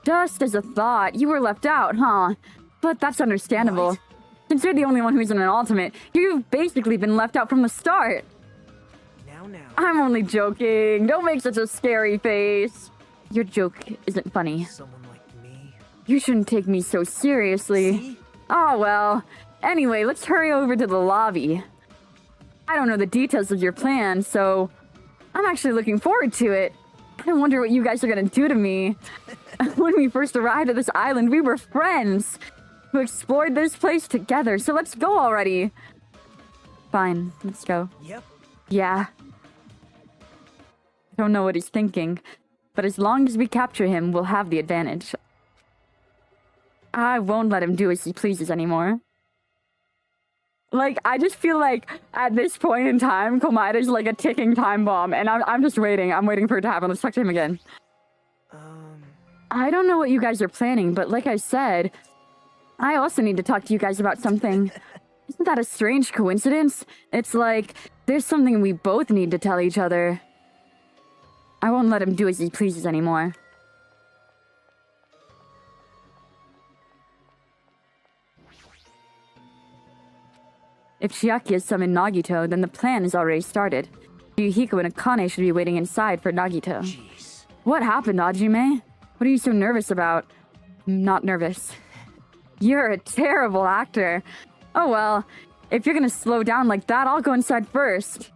Just as a thought, you were left out, huh? But that's understandable. What? Since you're the only one who's in an ultimate, you've basically been left out from the start. Now. I'm only joking. Don't make such a scary face. Your joke isn't funny. Someone like me. You shouldn't take me so seriously. See? Oh, well. Anyway, let's hurry over to the lobby. I don't know the details of your plan, so I'm actually looking forward to it. I wonder what you guys are gonna do to me. When we first arrived at this island, we were friends who explored this place together, so let's go already. Fine, let's go. Yep. Yeah. Don't know what he's thinking, but as long as we capture him, we'll have the advantage. I won't let him do as he pleases anymore. Like, I just feel like at this point in time, Komaeda's like a ticking time bomb, and I'm just waiting. I'm waiting for it to happen. Let's talk to him again. I don't know what you guys are planning, but like I said, I also need to talk to you guys about something. Isn't that a strange coincidence? It's like, there's something we both need to tell each other. I won't let him do as he pleases anymore. If Chiaki has summoned Nagito, then the plan is already started. Yuhiko and Akane should be waiting inside for Nagito. Jeez. What happened, Hajime? What are you so nervous about? I'm not nervous. You're a terrible actor. Oh well, if you're gonna slow down like that, I'll go inside first.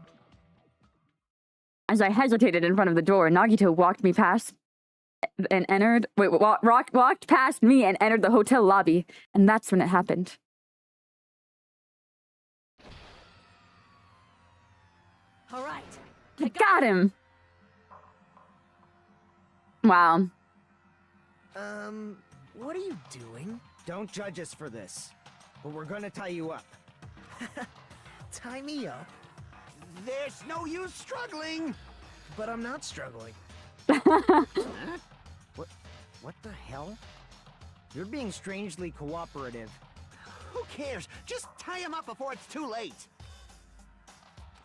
As I hesitated in front of the door, Nagito walked past me and entered the hotel lobby, and that's when it happened. All right. I got him! Wow. What are you doing? Don't judge us for this, but we're gonna tie you up. Tie me up. There's no use struggling! But I'm not struggling. Huh? What the hell? You're being strangely cooperative. Who cares? Just tie him up before it's too late.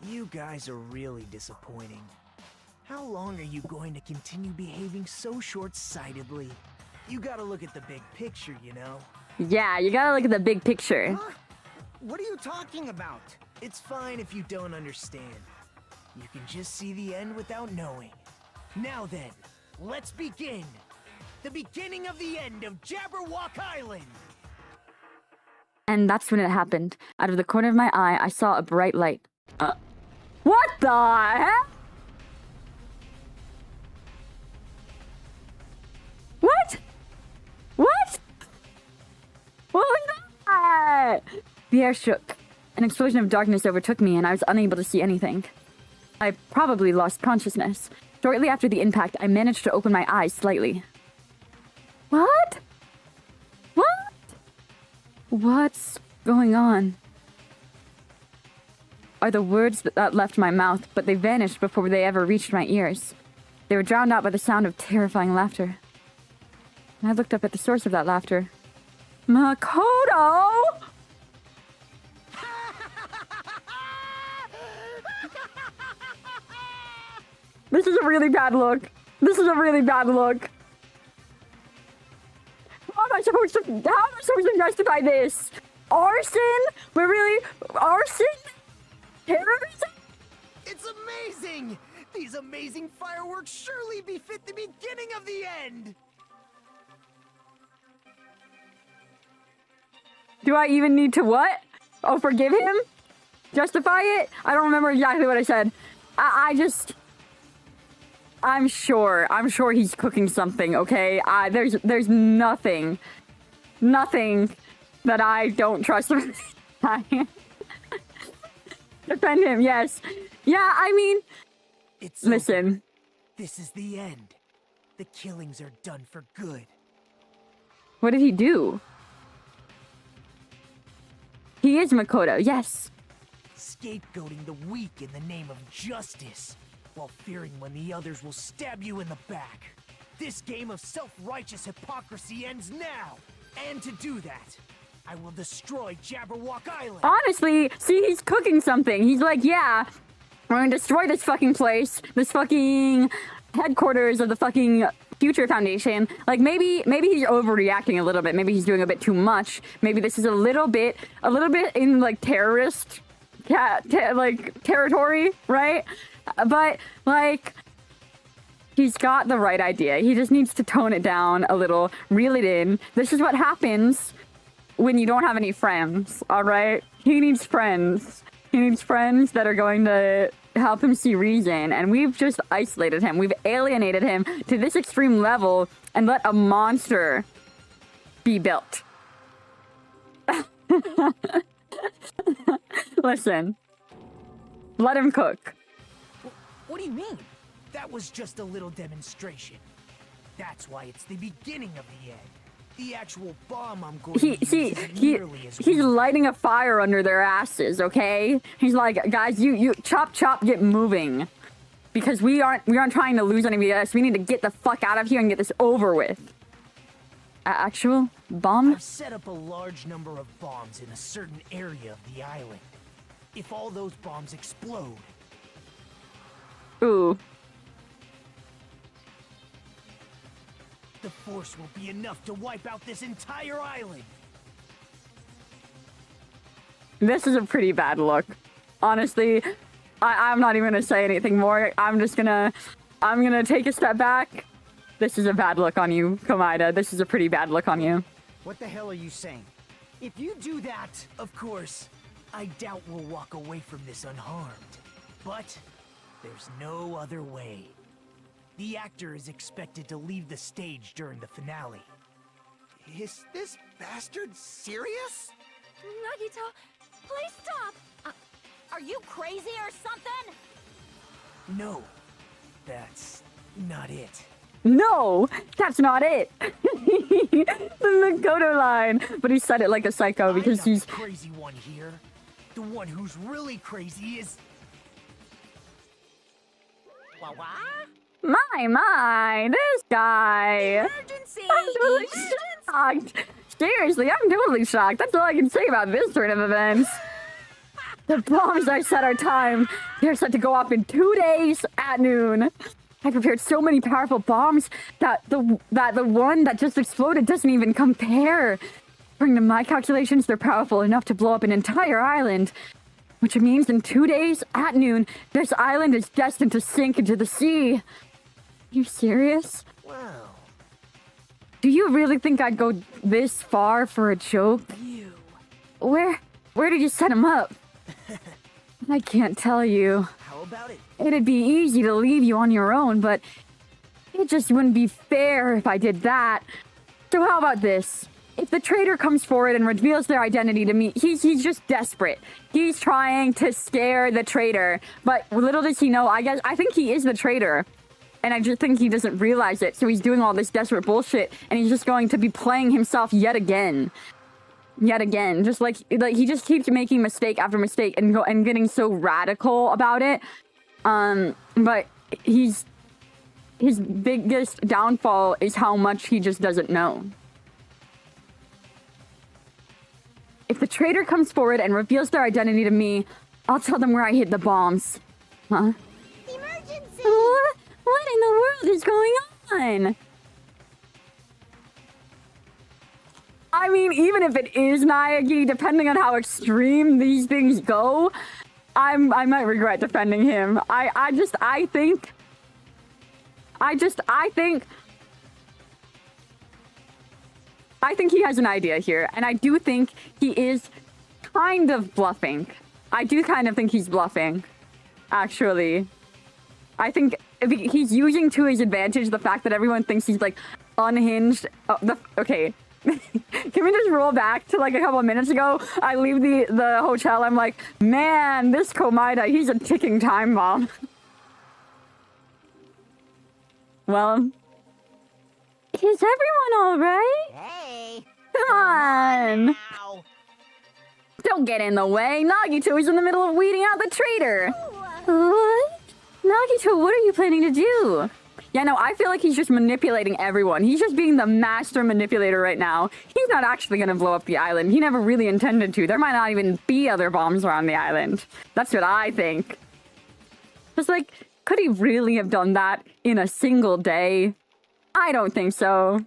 You guys are really disappointing. How long are you going to continue behaving so short-sightedly? You gotta look at the big picture, you know? Yeah, you gotta look at the big picture. Huh? What are you talking about? It's fine if you don't understand. You can just see the end without knowing. Now then, let's begin! The beginning of the end of Jabberwock Island! And that's when it happened. Out of the corner of my eye, I saw a bright light. What the heck? What? What? What was that? The air shook. An explosion of darkness overtook me, and I was unable to see anything. I probably lost consciousness. Shortly after the impact, I managed to open my eyes slightly. What? What? What's going on? Are the words that left my mouth, but they vanished before they ever reached my ears. They were drowned out by the sound of terrifying laughter. I looked up at the source of that laughter. Makoto! This is a really bad look. This is a really bad look. How am I supposed to justify this? Arson? We're really... Arson? Terrorism? It's amazing! These amazing fireworks surely befit the beginning of the end! Do I even need to what? Oh, forgive him? Justify it? I don't remember exactly what I said. I just... I'm sure he's cooking something, okay? There's nothing that I don't trust him. Defend him, yes. Yeah, I mean... Listen. Over. This is the end. The killings are done for good. What did he do? He is Makoto, yes. Scapegoating the weak in the name of justice, while fearing when the others will stab you in the back. This game of self-righteous hypocrisy ends now. And to do that, I will destroy Jabberwock Island. Honestly, see, he's cooking something. He's like, yeah, we're gonna destroy this fucking place, this fucking headquarters of the fucking Future Foundation. Like, maybe he's overreacting a little bit. Maybe he's doing a bit too much. Maybe this is a little bit in, like, terrorist, like, territory, right? But, like, he's got the right idea. He just needs to tone it down a little, reel it in. This is what happens when you don't have any friends, all right? He needs friends. He needs friends that are going to help him see reason. And we've just isolated him. We've alienated him to this extreme level and let a monster be built. Listen. Let him cook. What do you mean? That was just a little demonstration. That's why it's the beginning of the end. The actual bomb I'm going to use isn't nearly as he's weak. lighting a fire under their asses, okay? He's like, guys, you chop, get moving. Because we aren't trying to lose any of us. We need to get the fuck out of here and get this over with. Actual bomb? I've set up a large number of bombs in a certain area of the island. If all those bombs explode... Ooh. The force will be enough to wipe out this entire island. This is a pretty bad look. Honestly, I'm not even gonna say anything more. I'm gonna take a step back. This is a bad look on you, Komaeda. This is a pretty bad look on you. What the hell are you saying? If you do that... Of course, I doubt we'll walk away from this unharmed. But there's no other way. The actor is expected to leave the stage during the finale. Is this bastard serious? Nagito, please stop! Are you crazy or something? No, that's not it. No, that's not it. The Makoto line. But he said it like a psycho because I'm not he's... the crazy one here. The one who's really crazy is... My, this guy. Emergency! I'm totally shocked. Seriously, I'm totally shocked. That's all I can say about this turn of events. The bombs I set are timed. They're set to go off in 2 days at noon. I prepared so many powerful bombs that the one that just exploded doesn't even compare. According to my calculations, they're powerful enough to blow up an entire island. Which means in 2 days at noon, this island is destined to sink into the sea. You serious? Well... Do you really think I'd go this far for a joke? You. Where did you set him up? I can't tell you. How about it? It'd be easy to leave you on your own, but it just wouldn't be fair if I did that. So how about this? if the traitor comes forward and reveals their identity to me, he's just desperate. He's trying to scare the traitor. But little does he know, I think he is the traitor. And I just think he doesn't realize it. So he's doing all this desperate bullshit, and he's just going to be playing himself yet again. Yet again. Just like he just keeps making mistake after mistake and getting so radical about it. But his biggest downfall is how much he just doesn't know. If the traitor comes forward and reveals their identity to me, I'll tell them where I hid the bombs. Huh? Emergency! What in the world is going on? I mean, even if it is Naegi, depending on how extreme these things go, I might regret defending him. I think he has an idea here, and I do think he is kind of bluffing. I do kind of think he's bluffing, actually. I think he's using to his advantage the fact that everyone thinks he's, like, unhinged. Okay. Can we just roll back to, like, a couple of minutes ago? I leave the hotel, I'm like, man, this Komaeda, he's a ticking time bomb. Well... Is everyone alright? Hey! Come on! Ow! Don't get in the way. Nagito is in the middle of weeding out the traitor. What? Nagito, what are you planning to do? Yeah, no, I feel like he's just manipulating everyone. He's just being the master manipulator right now. He's not actually going to blow up the island. He never really intended to. There might not even be other bombs around the island. That's what I think. Just like, could he really have done that in a single day? I don't think so.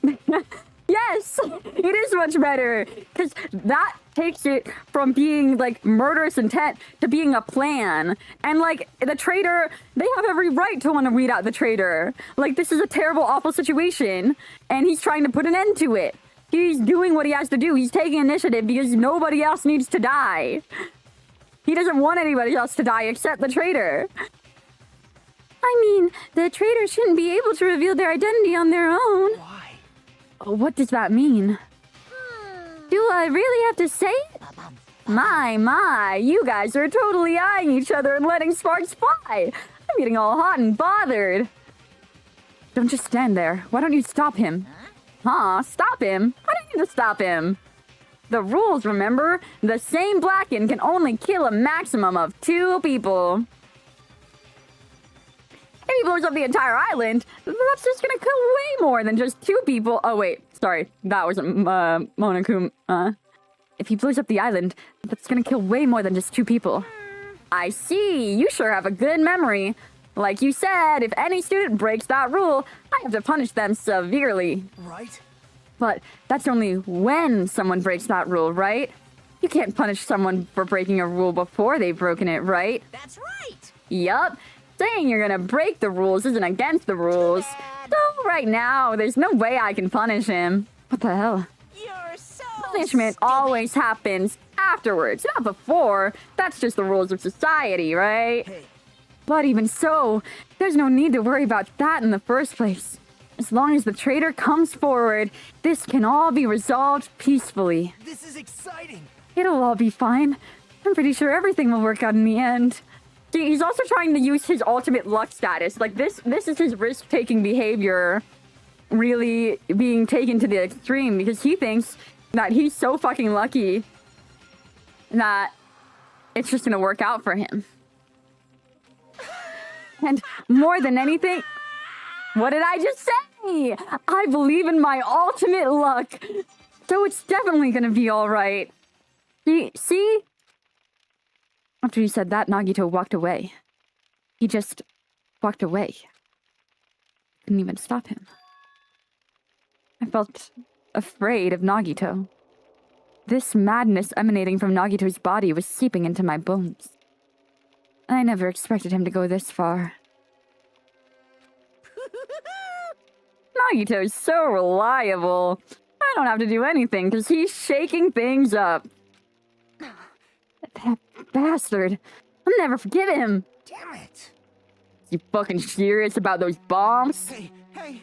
Yes, it is much better, because that takes it from being, like, murderous intent to being a plan. And, like, the traitor, they have every right to want to weed out the traitor. Like, this is a terrible, awful situation, and he's trying to put an end to it. He's doing what he has to do. He's taking initiative because nobody else needs to die. He doesn't want anybody else to die except the traitor. I mean, the traitor shouldn't be able to reveal their identity on their own. Why? What does that mean? Do I really have to say it? My, you guys are totally eyeing each other and letting sparks fly. I'm getting all hot and bothered. Don't just stand there. Why don't you stop him? Huh? Stop him? I don't need to stop him. The rules, remember? The same Blacken can only kill a maximum of 2 people. If he blows up the entire island, that's just gonna kill way more than just 2 people. Oh, wait. Sorry. That was Monokuma. If he blows up the island, that's gonna kill way more than just 2 people. I see. You sure have a good memory. Like you said, if any student breaks that rule, I have to punish them severely. Right? But that's only when someone breaks that rule, right? You can't punish someone for breaking a rule before they've broken it, right? That's right! Yup. Saying you're gonna break the rules isn't against the rules. So right now, there's no way I can punish him. What the hell? You're so Punishment stupid. always happens afterwards, not before. That's just the rules of society, right? Hey, But even so, there's no need to worry about that in the first place. As long as the traitor comes forward, this can all be resolved peacefully. this is exciting! It'll all be fine. I'm pretty sure everything will work out in the end. See, he's also trying to use his ultimate luck status. Like, this is his risk-taking behavior really being taken to the extreme, because he thinks that he's so fucking lucky that it's just gonna work out for him. And more than anything, what did I just say? I believe in my ultimate luck. So it's definitely gonna be alright. See? After he said that, Nagito walked away. He just walked away. Couldn't even stop him. I felt afraid of Nagito. This madness emanating from Nagito's body was seeping into my bones. I never expected him to go this far. Nagito's so reliable. I don't have to do anything because he's shaking things up. That bastard. I'll never forgive him. Damn it! You fucking serious about those bombs? Hey, Hey,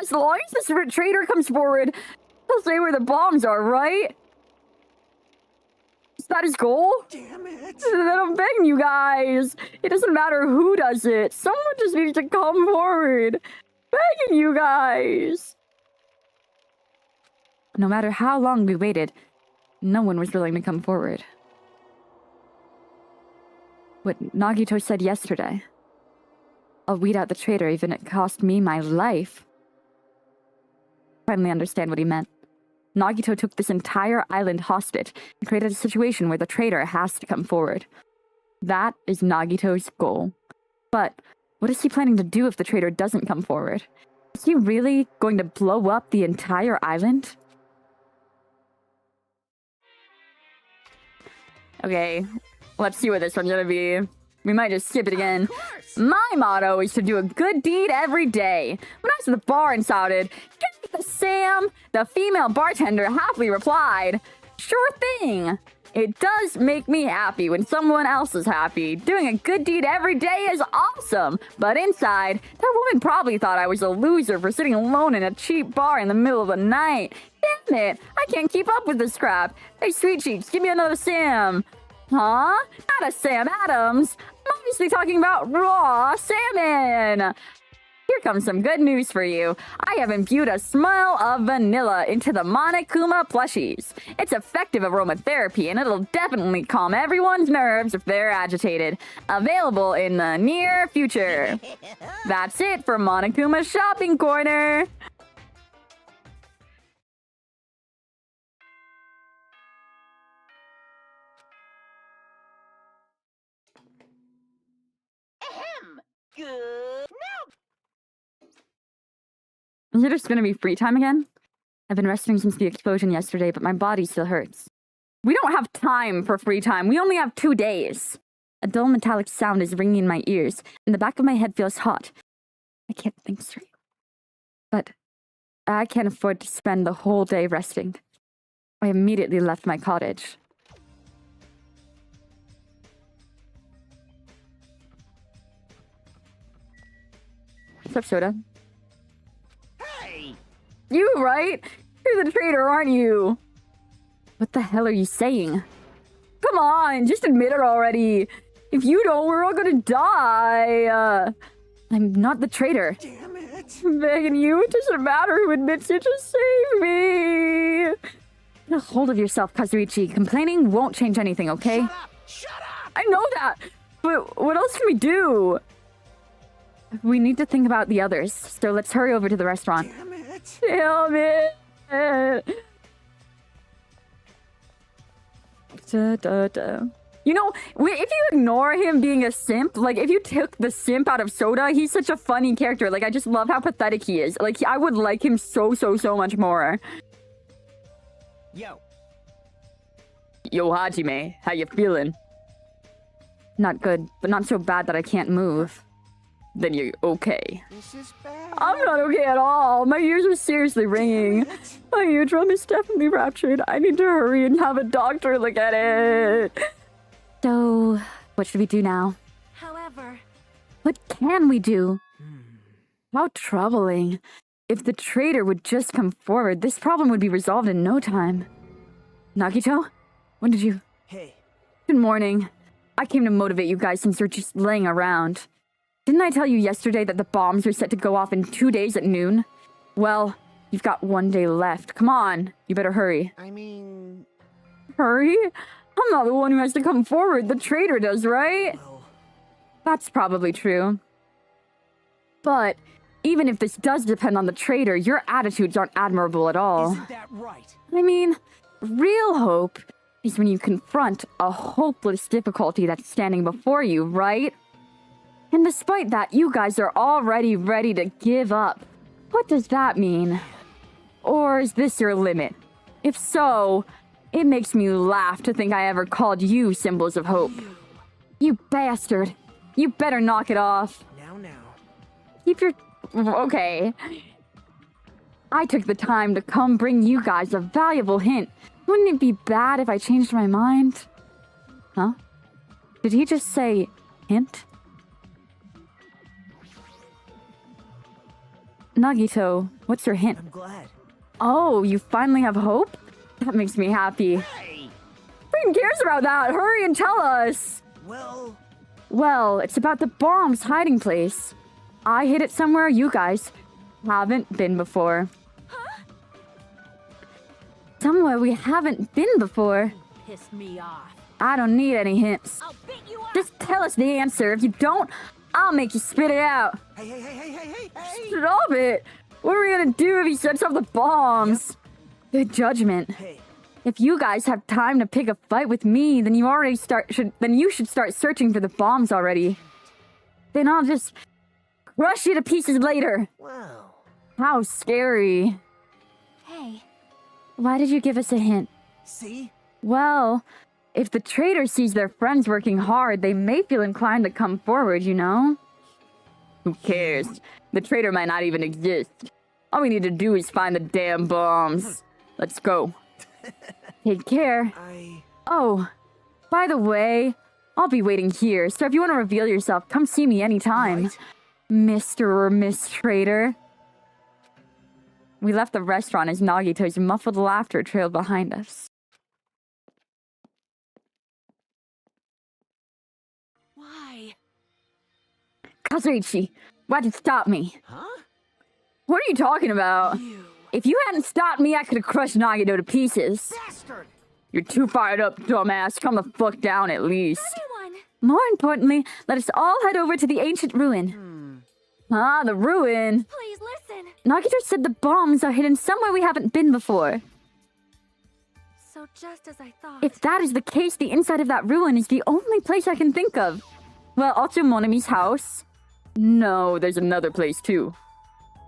As long as this traitor comes forward, he'll say where the bombs are, right? Is that his goal? damn it. Then I'm begging you guys. It doesn't matter who does it. Someone just needs to come forward. Begging you guys. No matter how long we waited, no one was willing to come forward. What Nagito said yesterday. I'll weed out the traitor even if it cost me my life. Finally understand what he meant. Nagito took this entire island hostage and created a situation where the traitor has to come forward. That is Nagito's goal. But what is he planning to do if the traitor doesn't come forward? Is he really going to blow up the entire island? Okay, let's see what this one's gonna be. We might just skip it again. My motto is to do a good deed every day. When I was at the bar and shouted, "Get Sam," the female bartender happily replied, "Sure thing." It does make me happy when someone else is happy. Doing a good deed every day is awesome. But inside, that woman probably thought I was a loser for sitting alone in a cheap bar in the middle of the night. Damn it, I can't keep up with this crap. Hey, Sweet Cheeks, give me another Sam. Huh? Not a Sam Adams. I'm obviously talking about raw salmon. Here comes some good news for you. I have imbued a smell of vanilla into the Monokuma plushies. It's effective aromatherapy and it'll definitely calm everyone's nerves if they're agitated. Available in the near future. That's it for Monokuma's shopping corner. Ahem. Good. Is it just gonna be free time again? I've been resting since the explosion yesterday, but my body still hurts. We don't have time for free time. We only have 2 days. A dull metallic sound is ringing in my ears, and the back of my head feels hot. I can't think straight. But I can't afford to spend the whole day resting. I immediately left my cottage. What's up, Soda? Hey! You, right? You're the traitor, aren't you? What the hell are you saying? Come on, just admit it already. If you don't, we're all gonna die. I'm not the traitor. Damn it. I'm begging you, it doesn't matter who admits it, just save me. Get a hold of yourself, Kazuichi. Complaining won't change anything, okay? Shut up! Shut up! I know that, but what else can we do? We need to think about the others, so let's hurry over to the restaurant. Damn it. Damn it. You know, if you ignore him being a simp, like, if you took the simp out of Soda, he's such a funny character. Like, I just love how pathetic he is. Like, I would like him so much more. Yo. Yo, Hajime, how you feeling? Not good, but not so bad that I can't move. Then you're okay. This is bad. I'm not okay at all. My ears are seriously ringing. My eardrum is definitely ruptured. I need to hurry and have a doctor look at it. So, what should we do now? However, What can we do? How troubling. If the traitor would just come forward, this problem would be resolved in no time. Nagito? When did you... Hey, Good morning. I came to motivate you guys since you're just laying around. Didn't I tell you yesterday that the bombs are set to go off in 2 days at noon? Well, you've got 1 day left. Come on, you better hurry. I mean... Hurry? I'm not the one who has to come forward. The traitor does, right? well, That's probably true. But even if this does depend on the traitor, your attitudes aren't admirable at all. isn't that right? I mean, real hope is when you confront a hopeless difficulty that's standing before you, right? And despite that, you guys are already ready to give up. What does that mean? Or is this your limit? If so, it makes me laugh to think I ever called you symbols of hope. You bastard. You better knock it off. Now. Keep your... Okay. I took the time to come bring you guys a valuable hint. Wouldn't it be bad if I changed my mind? Huh? Did he just say hint? Nagito, what's your hint? I'm glad. Oh, you finally have hope? That makes me happy. Hey! Who cares about that? Hurry and tell us! Well, it's about the bomb's hiding place. I hid it somewhere you guys haven't been before. Somewhere we haven't been before. Pissed me off. I don't need any hints. I'll beat you up. Just tell us the answer. If you don't, I'll make you spit it out. Hey! Stop it! What are we gonna do if he sets off the bombs? Good judgment. Hey, If you guys have time to pick a fight with me, then you should start searching for the bombs already. Then I'll just crush you to pieces later. Wow. How scary. Hey, Why did you give us a hint? see? Well, if the traitor sees their friends working hard, they may feel inclined to come forward, you know? Who cares? The traitor might not even exist. All we need to do is find the damn bombs. Let's go. Take care. Oh, by the way, I'll be waiting here, so if you want to reveal yourself, come see me anytime. Right. Mr. or Miss Traitor. We left the restaurant as Nagito's muffled laughter trailed behind us. why? Kazuichi, why'd you stop me? Huh? What are you talking about? If you hadn't stopped me, I could have crushed Nagito to pieces. Bastard! You're too fired up, dumbass. Calm the fuck down at least. Everyone! More importantly, let us all head over to the ancient ruin. Ah, the ruin. Please listen! Nagito said the bombs are hidden somewhere we haven't been before. So just as I thought. If that is the case, the inside of that ruin is the only place I can think of. Well, also Monami's house. No, there's another place too.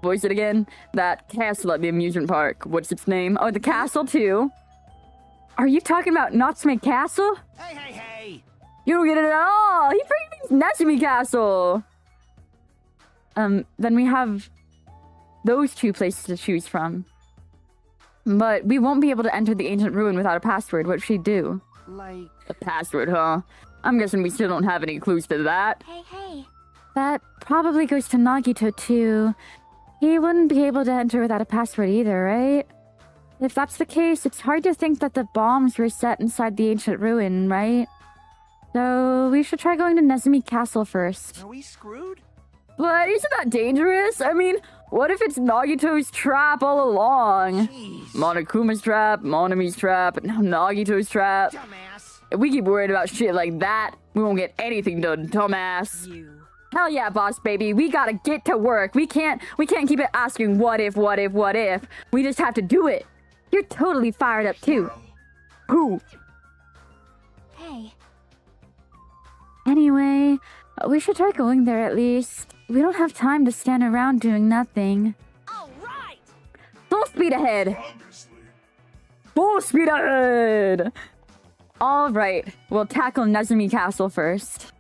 Voice it again. That castle at the amusement park. What's its name? Oh, the castle too. Are you talking about Natsume Castle? Hey! You don't get it at all. He freaking means Natsume Castle. Then we have those two places to choose from. But we won't be able to enter the ancient ruin without a password. What should we do? Like... A password, huh? I'm guessing we still don't have any clues to that. Hey. That probably goes to Nagito too. He wouldn't be able to enter without a password either, right? If that's the case, it's hard to think that the bombs were set inside the ancient ruin, right? So we should try going to Nezumi Castle first. Are we screwed? But isn't that dangerous? I mean, what if it's Nagito's trap all along? Jeez. Monokuma's trap, Monami's trap, and now Nagito's trap. Dumbass. If we keep worried about shit like that, we won't get anything done, dumbass. You. Hell yeah, boss baby. We gotta get to work. We can't keep it asking what if. We just have to do it. You're totally fired up too. Who? Hey. Anyway, we should try going there at least. We don't have time to stand around doing nothing. All right! Full speed ahead. Obviously. Full speed ahead. All right, we'll tackle Nezumi Castle first.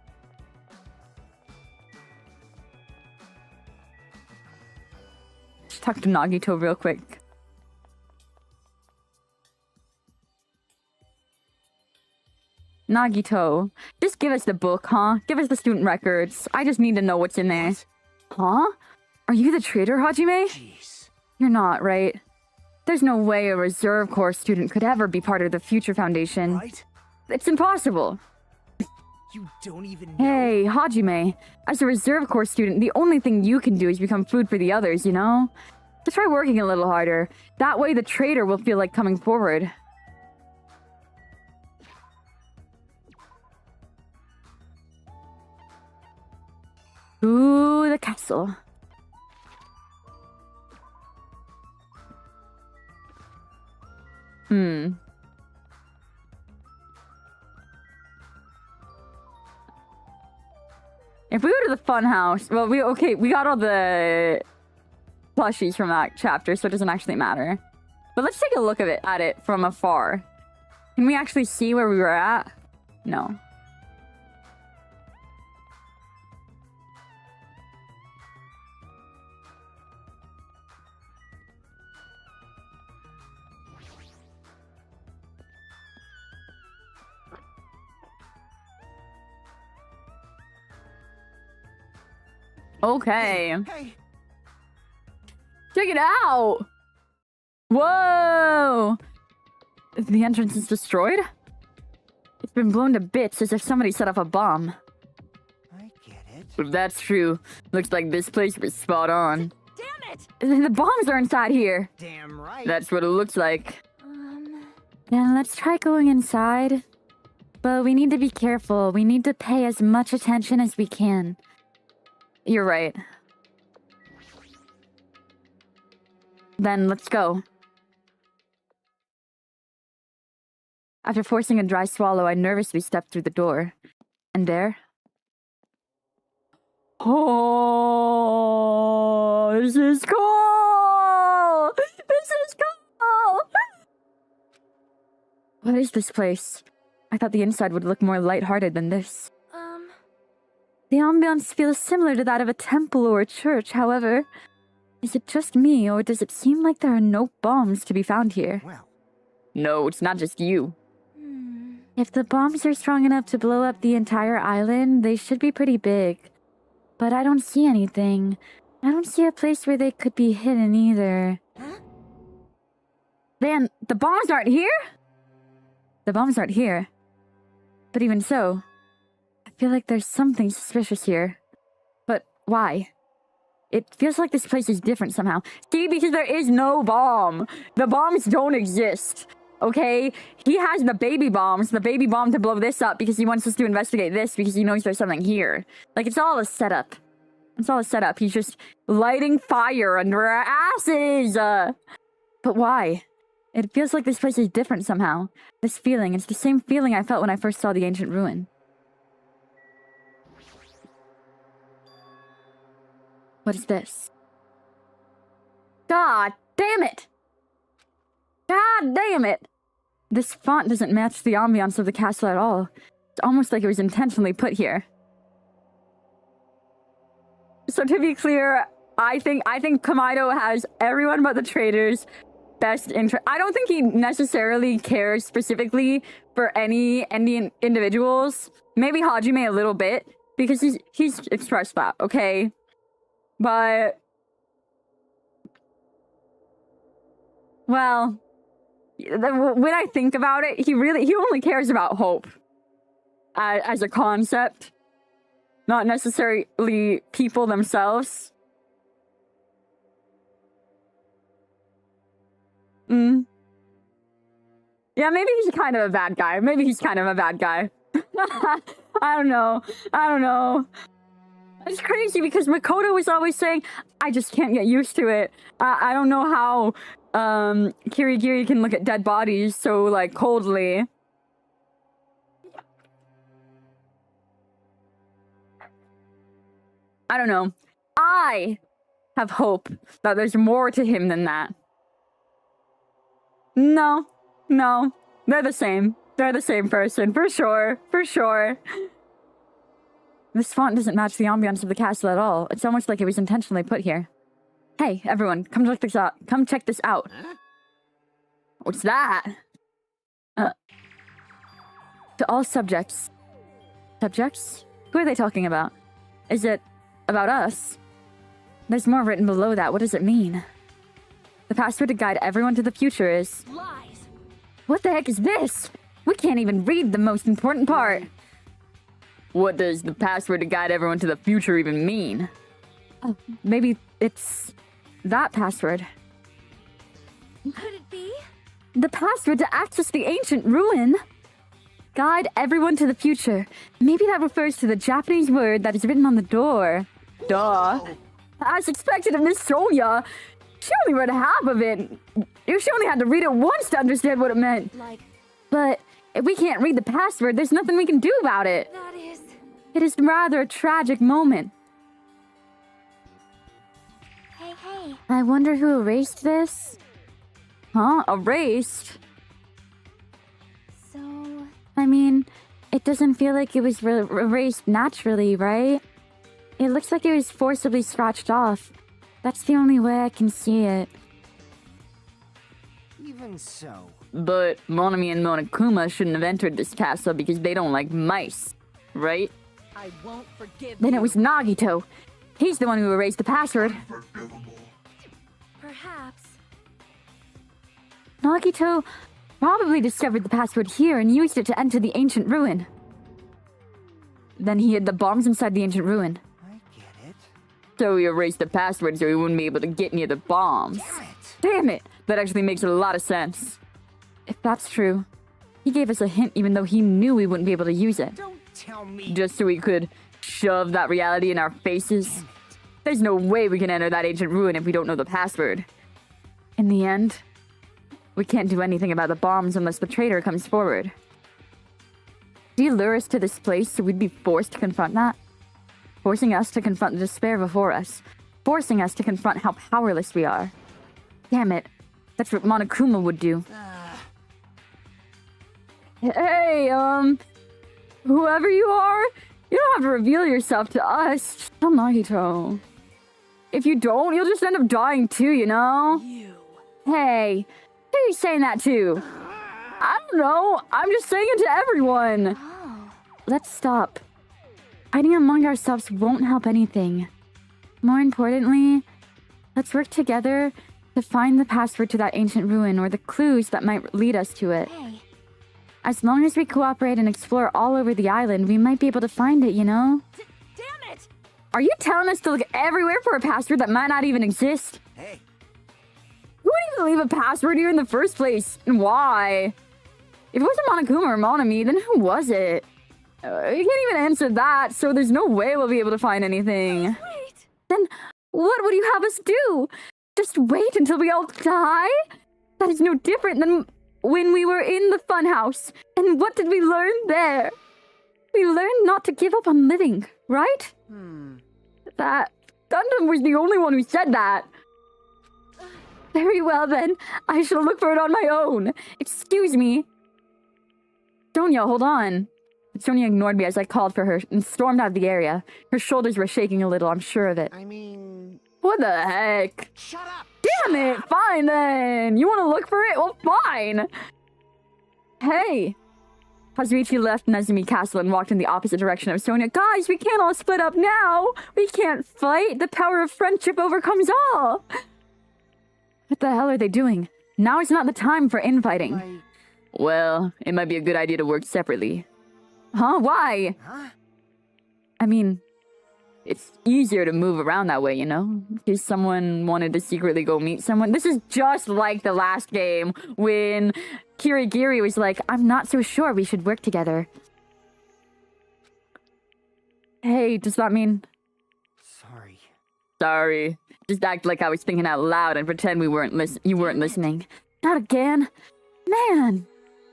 Just talk to Nagito real quick. Nagito, just give us the book, huh? Give us the student records. I just need to know what's in there. Huh? Are you the traitor, Hajime? Jeez. You're not, right? There's no way a reserve corps student could ever be part of the Future Foundation. Right? It's impossible. You don't even know. Hey, Hajime. As a reserve corps student, the only thing you can do is become food for the others, you know? So try working a little harder. That way the traitor will feel like coming forward. Ooh, the castle. If we go to the fun house, well, we got all the plushies from that chapter, so it doesn't actually matter. But let's take a look at it from afar. Can we actually see where we were at? No. Okay. Hey! Check it out! Whoa! The entrance is destroyed? It's been blown to bits as if somebody set off a bomb. I get it. If that's true, looks like this place was spot on. Damn it! The bombs are inside here. Damn right. That's what it looks like. Then let's try going inside. But we need to be careful. We need to pay as much attention as we can. You're right. Then let's go. After forcing a dry swallow, I nervously stepped through the door. And there... Oh, this is cool! This is cool! What is this place? I thought the inside would look more lighthearted than this. The ambiance feels similar to that of a temple or a church, however. Is it just me, or does it seem like there are no bombs to be found here? Well, No, it's not just you. If the bombs are strong enough to blow up the entire island, they should be pretty big. But I don't see anything. I don't see a place where they could be hidden either. Van, the bombs aren't here? The bombs aren't here. But even so, I feel like there's something suspicious here. But why? It feels like this place is different somehow. See, because there is no bomb. The bombs don't exist. Okay? He has the baby bomb to blow this up because he wants us to investigate this because he knows there's something here. Like, it's all a setup. It's all a setup. He's just lighting fire under our asses. But why? It feels like this place is different somehow. This feeling, it's the same feeling I felt when I first saw the ancient ruin. What is this? God damn it! God damn it! This font doesn't match the ambiance of the castle at all. It's almost like it was intentionally put here. So to be clear, I think Komaeda has everyone but the traders' best interest. I don't think he necessarily cares specifically for any Indian individuals. Maybe Hajime a little bit, because he's expressed that, okay? But... well... when I think about it, he only cares about hope. As a concept. Not necessarily people themselves. Yeah, maybe he's kind of a bad guy. I don't know. It's crazy because Makoto was always saying, I just can't get used to it. I don't know how Kirigiri can look at dead bodies so, like, coldly. I don't know. I have hope that there's more to him than that. No. They're the same. They're the same person, for sure. This font doesn't match the ambiance of the castle at all. It's almost like it was intentionally put here. Hey, everyone, come check this out. huh? What's that? To all subjects. Subjects? Who are they talking about? Is it about us? There's more written below that. What does it mean? The password to guide everyone to the future is... Lies! What the heck is this? We can't even read the most important part. What does the password to guide everyone to the future even mean? Oh, maybe it's that password. Could it be? The password to access the ancient ruin. Guide everyone to the future. Maybe that refers to the Japanese word that is written on the door. Duh. As expected of Miss Sonia, she only read half of it. She only had to read it once to understand what it meant. Like, But if we can't read the password, there's nothing we can do about it. that is... It is rather a tragic moment. Hey. I wonder who erased this? Huh? Erased? So... I mean, it doesn't feel like it was erased naturally, right? It looks like it was forcibly scratched off. That's the only way I can see it. Even so. But Monami and Monokuma shouldn't have entered this castle because they don't like mice, right? I won't forgive Then you. it was Nagito. He's the one who erased the password. Unforgivable. Perhaps Perhaps. Nagito probably discovered the password here and used it to enter the ancient ruin. Then he hid the bombs inside the ancient ruin. I get it. So he erased the password so he wouldn't be able to get near the bombs. Damn it! Damn it! That actually makes a lot of sense. If that's true, he gave us a hint even though he knew we wouldn't be able to use it. Don't tell me. Just so he could shove that reality in our faces. There's no way we can enter that ancient ruin if we don't know the password. In the end, we can't do anything about the bombs unless the traitor comes forward. Did he lure us to this place so we'd be forced to confront that? Forcing us to confront the despair before us. Forcing us to confront how powerless we are. Damn it. That's what Monokuma would do. Hey, whoever you are, you don't have to reveal yourself to us. Just tell Nagito. If you don't, you'll just end up dying too, you know? You. Hey, who are you saying that to? I don't know. I'm just saying it to everyone. Oh. Let's stop. Fighting among ourselves won't help anything. More importantly, let's work together to find the password to that ancient ruin or the clues that might lead us to it. Hey. As long as we cooperate and explore all over the island, we might be able to find it, you know? Damn it! Are you telling us to look everywhere for a password that might not even exist? Hey, Who would even leave a password here in the first place? And why? If it wasn't Monokuma or Monami, then who was it? You can't even answer that, so there's no way we'll be able to find anything. Wait! Then what would you have us do? Just wait until we all die? That is no different than when we were in the funhouse. And what did we learn there? We learned not to give up on living, right? That Gundam was the only one who said that. Very well then, I shall look for it on my own. Excuse me. Sonia, hold on. Sonia ignored me as I called for her and stormed out of the area. Her shoulders were shaking a little, I'm sure of it. I mean... What the heck? Shut up! Damn it! Fine then! You want to look for it? Well, fine! Hey! Hazuichi left Nezumi Castle and walked in the opposite direction of Sonia. Guys, we can't all split up now! We can't fight! The power of friendship overcomes all! What the hell are they doing? Now is not the time for infighting. Well, it might be a good idea to work separately. Huh? Why? Huh? I mean, it's easier to move around that way, you know? If someone wanted to secretly go meet someone. This is just like the last game when Kirigiri was like, I'm not so sure we should work together. Hey, does that mean... Sorry. Sorry. Just act like I was thinking out loud and pretend you weren't listening. Not again. Man,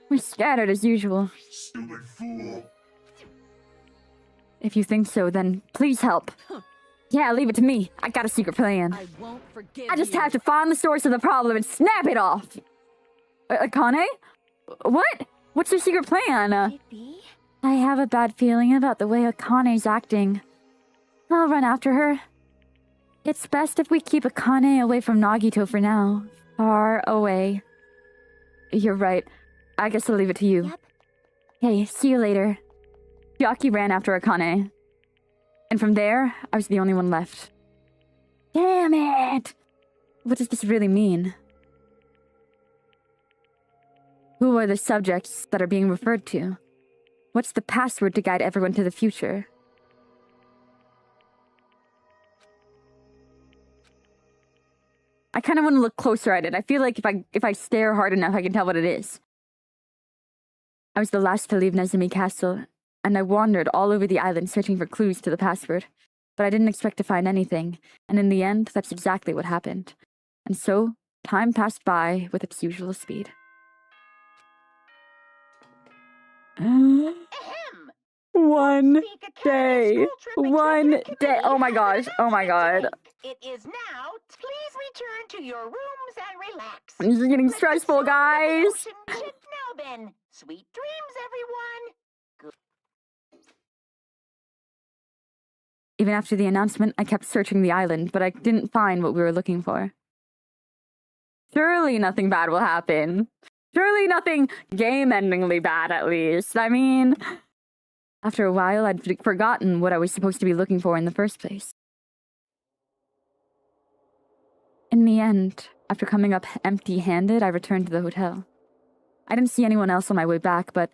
we're scattered as usual. Stupid fool. If you think so, then please help. Yeah, leave it to me. I got a secret plan. I won't forgive I just you. have to find the source of the problem and snap it off. Akane? What? What's your secret plan? Maybe? I have a bad feeling about the way Akane's acting. I'll run after her. It's best if we keep Akane away from Nagito for now. Far away. You're right. I guess I'll leave it to you. Yep. Hey, see you later. Yaki ran after Akane. And from there, I was the only one left. Damn it! What does this really mean? Who are the subjects that are being referred to? What's the password to guide everyone to the future? I kind of want to look closer at it. I feel like if I stare hard enough, I can tell what it is. I was the last to leave Nezumi Castle, and I wandered all over the island searching for clues to the password. But I didn't expect to find anything, and in the end, that's exactly what happened. And so, time passed by with its usual speed. Ahem! One Speak Academy day. School Trip One Executive day. Committee Oh my has an gosh. Oh my god. announcement to make. It is now. Please return to your rooms and relax. This is getting Let the stressful, sound of the guys. ocean chit now then. Sweet dreams, everyone. Even after the announcement, I kept searching the island, but I didn't find what we were looking for. Surely nothing bad will happen. Surely nothing game-endingly bad, at least. I mean... After a while, I'd forgotten what I was supposed to be looking for in the first place. In the end, After coming up empty-handed, I returned to the hotel. I didn't see anyone else on my way back, but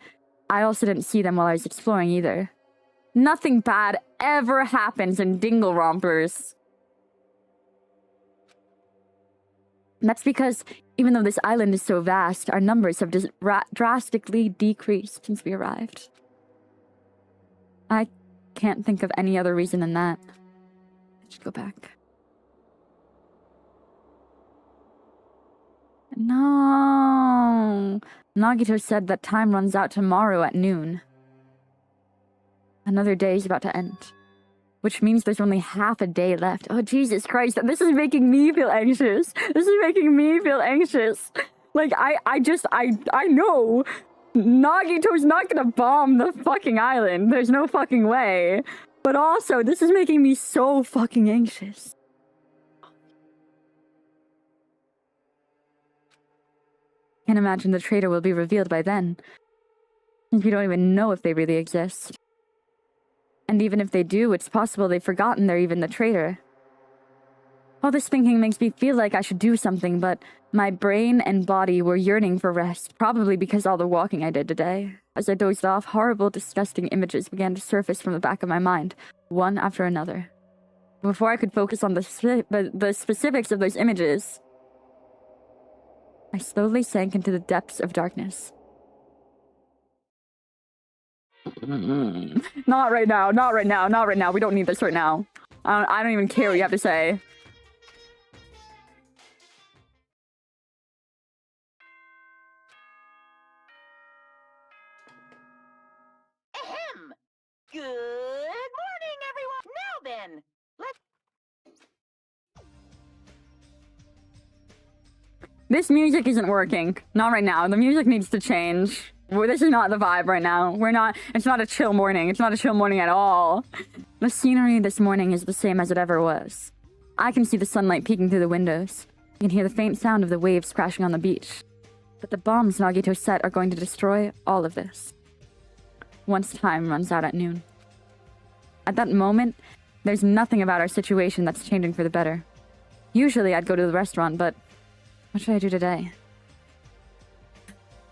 I also didn't see them while I was exploring either. Nothing bad ever happens in Dingle Rompers. And that's because, even though this island is so vast, our numbers have drastically decreased since we arrived. I can't think of any other reason than that. I should go back. No! Nagito said that time runs out tomorrow at noon. Another day is about to end. Which means there's only half a day left. Oh, Jesus Christ. This is making me feel anxious. This is making me feel anxious. Like, I know Nagito's not gonna bomb the fucking island. There's no fucking way. But also, this is making me so fucking anxious. Can't imagine the traitor will be revealed by then. Since we don't even know if they really exist. And even if they do, it's possible they've forgotten they're even the traitor. All this thinking makes me feel like I should do something, but my brain and body were yearning for rest, probably because all the walking I did today. As I dozed off, horrible, disgusting images began to surface from the back of my mind, one after another. Before I could focus on the specifics of those images, I slowly sank into the depths of darkness. Not right now, not right now, not right now. We don't need this right now. I don't even care what you have to say. Ahem! Good morning, everyone! Now then, let's... This music isn't working. Not right now. The music needs to change. This is not the vibe right now. It's not a chill morning. It's not a chill morning at all. The scenery this morning is the same as it ever was. I can see the sunlight peeking through the windows. You can hear the faint sound of the waves crashing on the beach. But the bombs Nagito set are going to destroy all of this. Once time runs out at noon. At that moment, there's nothing about our situation that's changing for the better. Usually I'd go to the restaurant, but what should I do today?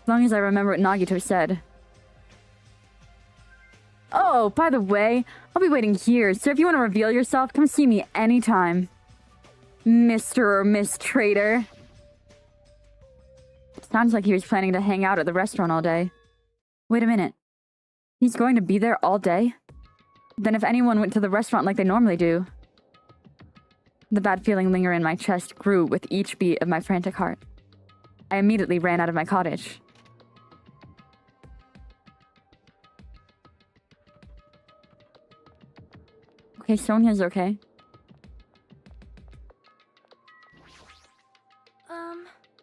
As long as I remember what Nagito said. Oh, by the way, I'll be waiting here, so if you want to reveal yourself, come see me anytime. Mr. or Miss Traitor. Sounds like he was planning to hang out at the restaurant all day. Wait a minute. He's going to be there all day? Then if anyone went to the restaurant like they normally do... The bad feeling lingering in my chest grew with each beat of my frantic heart. I immediately ran out of my cottage. Okay, Sonia's okay.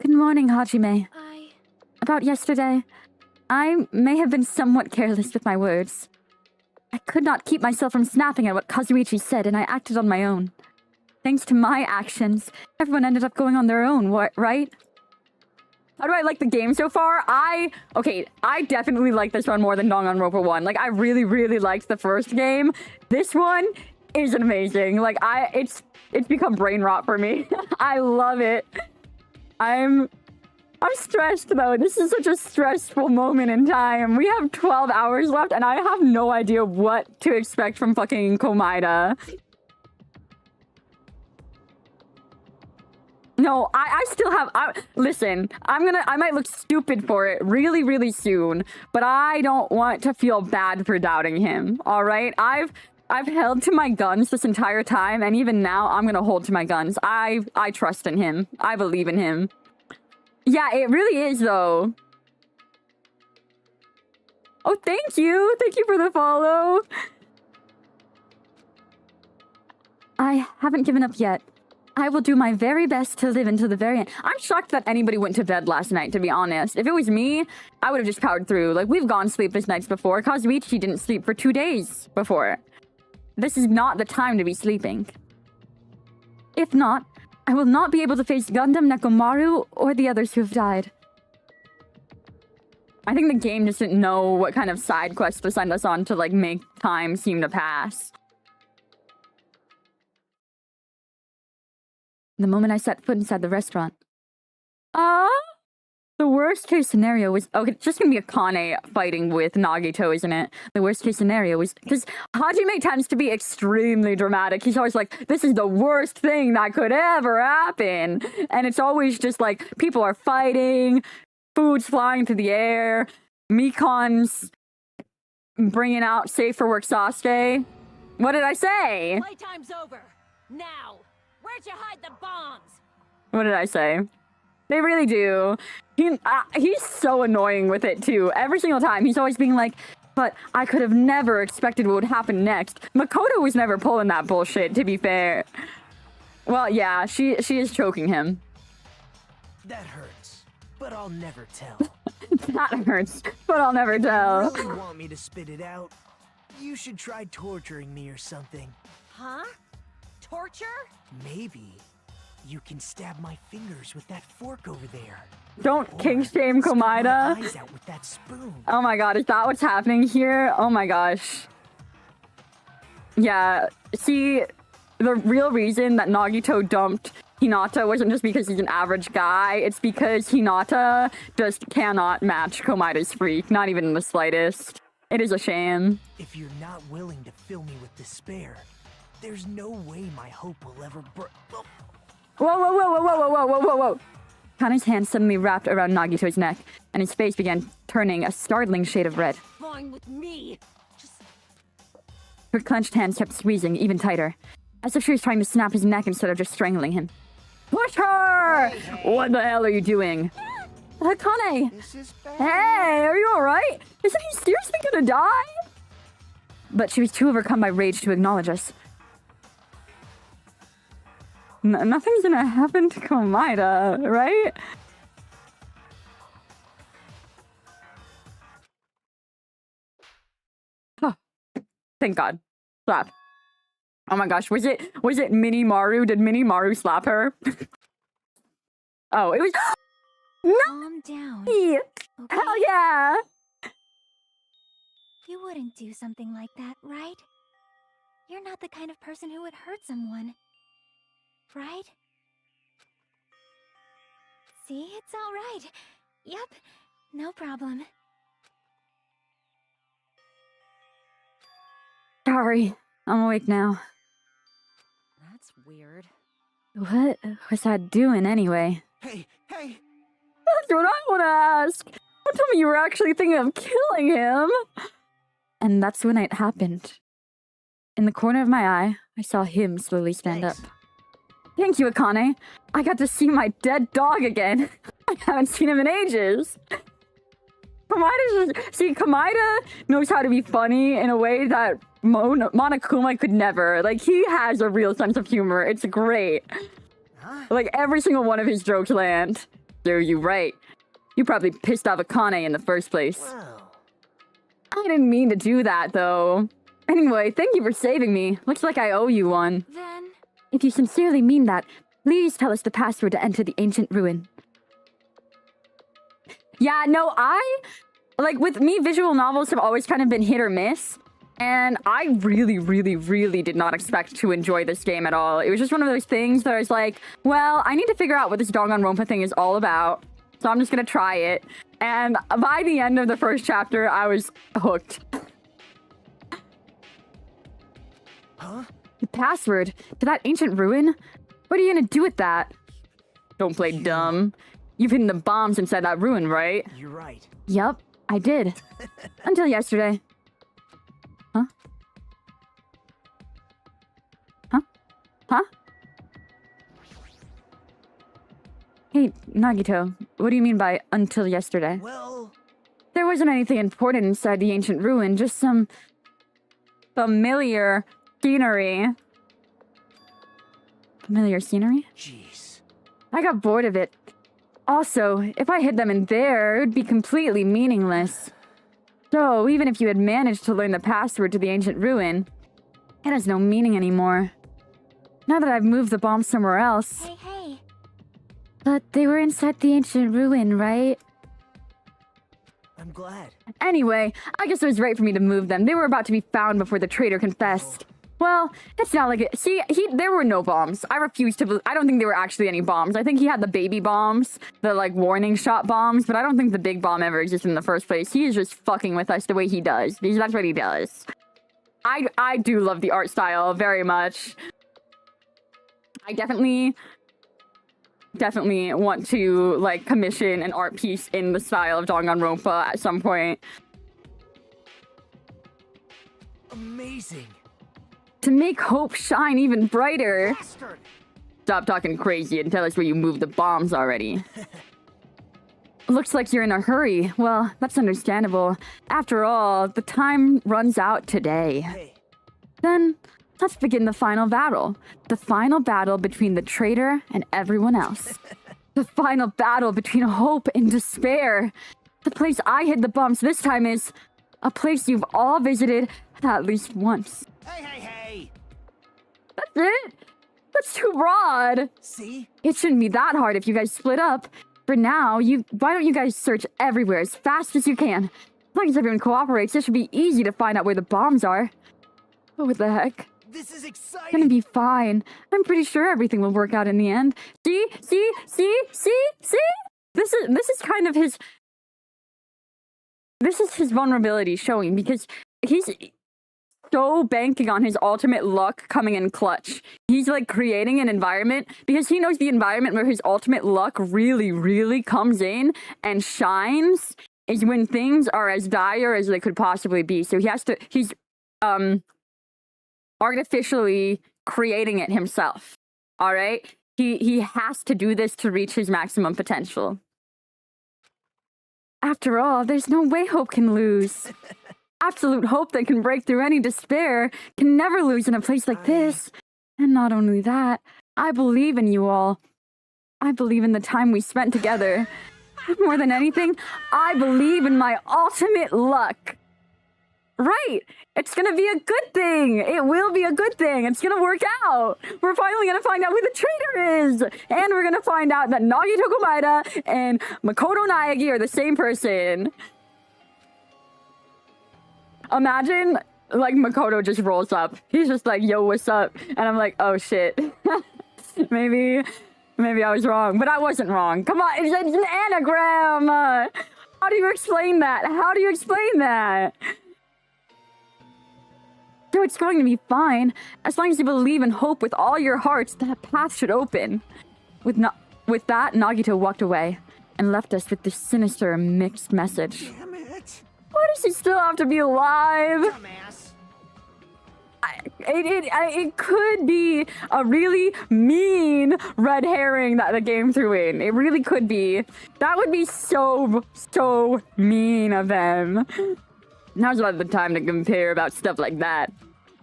Good morning, Hajime. About yesterday, I may have been somewhat careless with my words. I could not keep myself from snapping at what Kazuichi said, and I acted on my own. Thanks to my actions, everyone ended up going on their own, right? How do I like the game so far? I definitely like this one more than Danganronpa 1. Like, I really, really liked the first game. This one is amazing. Like, it's become brain rot for me. I love it. I'm stressed, though. This is such a stressful moment in time. We have 12 hours left, and I have no idea what to expect from fucking Komaeda. No, I still have... listen, I might look stupid for it really, really soon, but I don't want to feel bad for doubting him, alright? I've held to my guns this entire time, and even now, I'm gonna hold to my guns. I trust in him. I believe in him. Yeah, it really is, though. Oh, thank you! Thank you for the follow! I haven't given up yet. I will do my very best to live until the very end. I'm shocked that anybody went to bed last night, to be honest. If it was me, I would have just powered through. Like, we've gone sleepless nights before. Kazuichi didn't sleep for 2 days before. This is not the time to be sleeping. If not, I will not be able to face Gundam, Nekomaru, or the others who have died. I think the game just didn't know what kind of side quest to send us on to, like, make time seem to pass. The moment I set foot inside the restaurant, The worst case scenario was okay. It's just gonna be Akane fighting with Nagito, isn't it? The worst case scenario was because Hajime tends to be extremely dramatic. He's always like, "This is the worst thing that could ever happen," and it's always just like people are fighting, food's flying through the air, Mikon's bringing out safe for work Sasuke. What did I say? Playtime's over. Now, where'd you hide the bombs? What did I say? They really do. He's so annoying with it too. Every single time, he's always being like, "But I could have never expected what would happen next." Makoto was never pulling that bullshit, to be fair. Well, yeah, she is choking him. That hurts, but I'll never tell. That hurts, but I'll never tell. If you really want me to spit it out, you should try torturing me or something. Huh? Torture? Maybe you can stab my fingers with that fork over there. Don't Or king shame spit my Komaeda. eyes out with that spoon. Oh my god, is that what's happening here? Oh my gosh. Yeah, see, the real reason that Nagito dumped Hinata wasn't just because he's an average guy, it's because Hinata just cannot match Komaeda's freak, not even in the slightest. It is a shame. If you're not willing to fill me with despair, there's no way my hope will ever Whoa, whoa, whoa, whoa, whoa, whoa, whoa, whoa, whoa. Kane's hand suddenly wrapped around Nagito's neck, and his face began turning a startling shade of red. Fine with me. Just Her clenched hands kept squeezing even tighter, as if she was trying to snap his neck instead of just strangling him. Push her! What the hell are you doing? Kane! This is bad. Hey, are you alright? Isn't he seriously gonna die? But she was too overcome by rage to acknowledge us. Nothing's gonna happen to Komaeda, right? Oh, thank God. Slap. Oh my gosh, was it Mini Maru? Did Mini Maru slap her? Oh, it was Calm down. me! Okay? Hell yeah! You wouldn't do something like that, right? You're not the kind of person who would hurt someone. Right? See, it's all right. Yep, no problem. Sorry, I'm awake now. That's weird. What was I doing anyway? Hey, hey! That's what I want to ask. Don't tell me you were actually thinking of killing him. And that's when it happened. In the corner of my eye, I saw him slowly stand Thanks. up. Thank you, Akane. I got to see my dead dog again. I haven't seen him in ages. Komaeda knows how to be funny in a way that Monokuma could never. Like, he has a real sense of humor. It's great. Huh? Like, every single one of his jokes land. You're right. You probably pissed off Akane in the first place. Well, I didn't mean to do that, though. Anyway, thank you for saving me. Looks like I owe you one. Then, If you sincerely mean that, please tell us the password to enter the ancient ruin. Yeah, no, like, with me, visual novels have always kind of been hit or miss. And I really, really, really did not expect to enjoy this game at all. It was just one of those things that I was like, well, I need to figure out what this Danganronpa thing is all about. So I'm just gonna try it. And by the end of the first chapter, I was hooked. Huh? The password to that ancient ruin? What are you gonna do with that? Don't play dumb. You've hidden the bombs inside that ruin, right? You're right. Yup, I did. Until yesterday. Huh? Huh? Huh? Hey, Nagito, what do you mean by until yesterday? Well, There wasn't anything important inside the ancient ruin, just some familiar scenery. Familiar scenery? jeez. I got bored of it. Also, if I hid them in there, it would be completely meaningless. So, even if you had managed to learn the password to the ancient ruin, it has no meaning anymore. Now that I've moved the bomb somewhere else. hey, hey. But they were inside the ancient ruin, right? I'm glad. Anyway, I guess it was right for me to move them. They were about to be found before the traitor confessed. Well, it's not like it. See, there were no bombs. I refuse to. I don't think there were actually any bombs. I think he had the baby bombs, the like warning shot bombs, but I don't think the big bomb ever existed in the first place. He is just fucking with us the way he does. Because that's what he does. I do love the art style very much. I definitely want to like commission an art piece in the style of Danganronpa at some point. Amazing. To make hope shine even brighter. Bastard! Stop talking crazy and tell us where you moved the bombs already. Looks like you're in a hurry. Well, that's understandable. After all, the time runs out today. Hey, Then, let's begin the final battle. The final battle between the traitor and everyone else. The final battle between hope and despair. The place I hid the bombs this time is a place you've all visited at least once. Hey, hey, hey! That's it? That's too broad. see? It shouldn't be that hard if you guys split up. For now, why don't you guys search everywhere as fast as you can? As long as everyone cooperates, it should be easy to find out where the bombs are. Oh, what the heck? This is It's gonna exciting. be fine. I'm pretty sure everything will work out in the end. See? This is kind of his... This is his vulnerability showing, because he's so banking on his ultimate luck coming in clutch. He's like creating an environment because he knows the environment where his ultimate luck really, really comes in and shines is when things are as dire as they could possibly be. So he's artificially creating it himself. All right? He has to do this to reach his maximum potential. After all, there's no way hope can lose. Absolute hope that can break through any despair can never lose in a place like this. And not only that, I believe in you all. I believe in the time we spent together. More than anything, I believe in my ultimate luck. Right! It's gonna be a good thing! It will be a good thing! It's gonna work out! We're finally gonna find out who the traitor is! And we're gonna find out that Nagito Komaeda and Makoto Naegi are the same person. Imagine, like, Makoto just rolls up. He's just like, yo, what's up? And I'm like, oh shit. Maybe I was wrong. But I wasn't wrong. Come on, it's an anagram! How do you explain that? How do you explain that? So it's going to be fine. As long as you believe and hope with all your hearts, that path should open. With that, Nagito walked away and left us with this sinister mixed message. Damn it! Why does he still have to be alive? Dumbass! It could be a really mean red herring that the game threw in. It really could be. That would be so mean of them. Now's not the time to compare about stuff like that.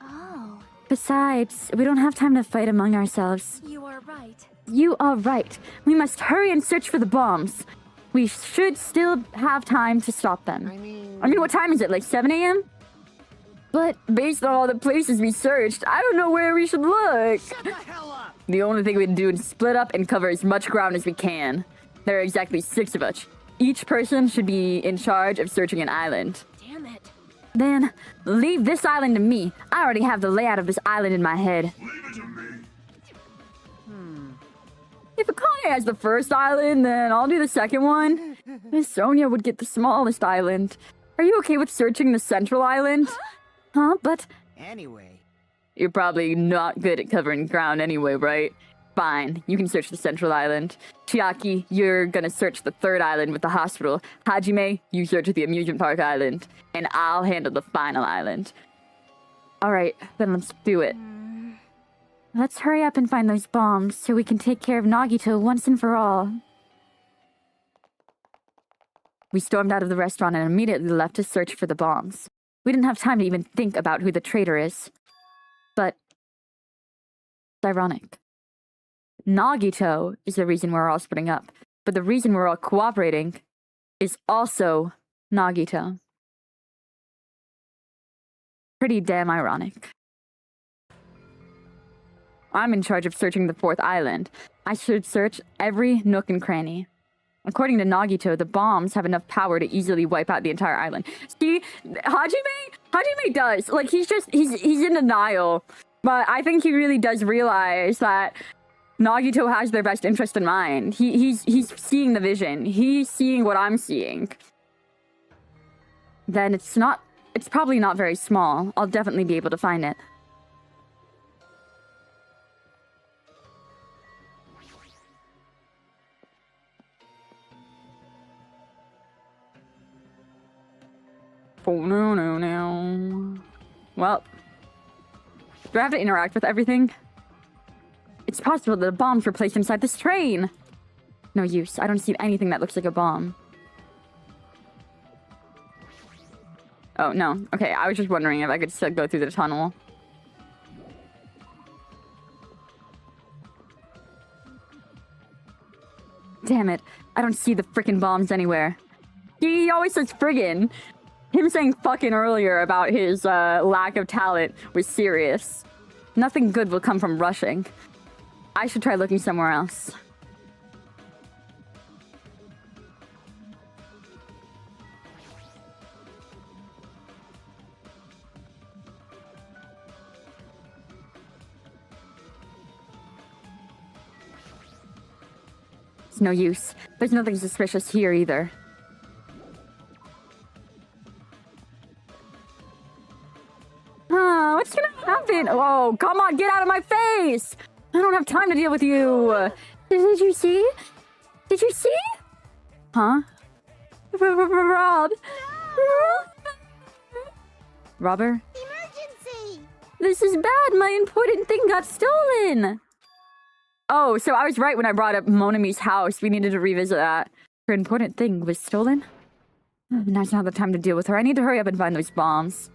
Oh, Besides, we don't have time to fight among ourselves. you are right. You are right. We must hurry and search for the bombs. We should still have time to stop them. I mean, what time is it? Like 7 a.m.? But based on all the places we searched, I don't know where we should look. Shut the hell up! The only thing we can do is split up and cover as much ground as we can. There are exactly 6 of us. Each person should be in charge of searching an island. Damn it. Then, leave this island to me. I already have the layout of this island in my head. Leave it to me. If Akane has the first island, then I'll do the second one. Miss Sonia would get the smallest island. Are you okay with searching the central island? Huh? But Anyway, you're probably not good at covering ground anyway, right? Fine, you can search the central island. Chiaki, you're gonna search the third island with the hospital. Hajime, you search the amusement park island. And I'll handle the final island. Alright, then let's do it. Let's hurry up and find those bombs so we can take care of Nagito once and for all. We stormed out of the restaurant and immediately left to search for the bombs. We didn't have time to even think about who the traitor is. But it's ironic. Nagito is the reason we're all splitting up, but the reason we're all cooperating is also Nagito. Pretty damn ironic. I'm in charge of searching the fourth island. I should search every nook and cranny. According to Nagito, the bombs have enough power to easily wipe out the entire island. See, Hajime does. Like, he's in denial. But I think he really does realize that Nagito has their best interest in mind. He's seeing the vision. He's seeing what I'm seeing. Then it's probably not very small. I'll definitely be able to find it. Oh, no. Well, do I have to interact with everything? It's possible that the bombs were placed inside this train. No use. I don't see anything that looks like a bomb. Oh, no. Okay, I was just wondering if I could still go through the tunnel. Damn it. I don't see the frickin' bombs anywhere. He always says friggin'. Him saying fucking earlier about his lack of talent was serious. Nothing good will come from rushing. I should try looking somewhere else. It's no use. There's nothing suspicious here either. What's gonna happen? Oh, come on, get out of my face! I don't have time to deal with you. Did you see? Did you see? Huh? Rob. Robber? Emergency! This is bad. My important thing got stolen. Oh, so I was right when I brought up Monami's house. We needed to revisit that. Her important thing was stolen? Now's not the time to deal with her. I need to hurry up and find those bombs.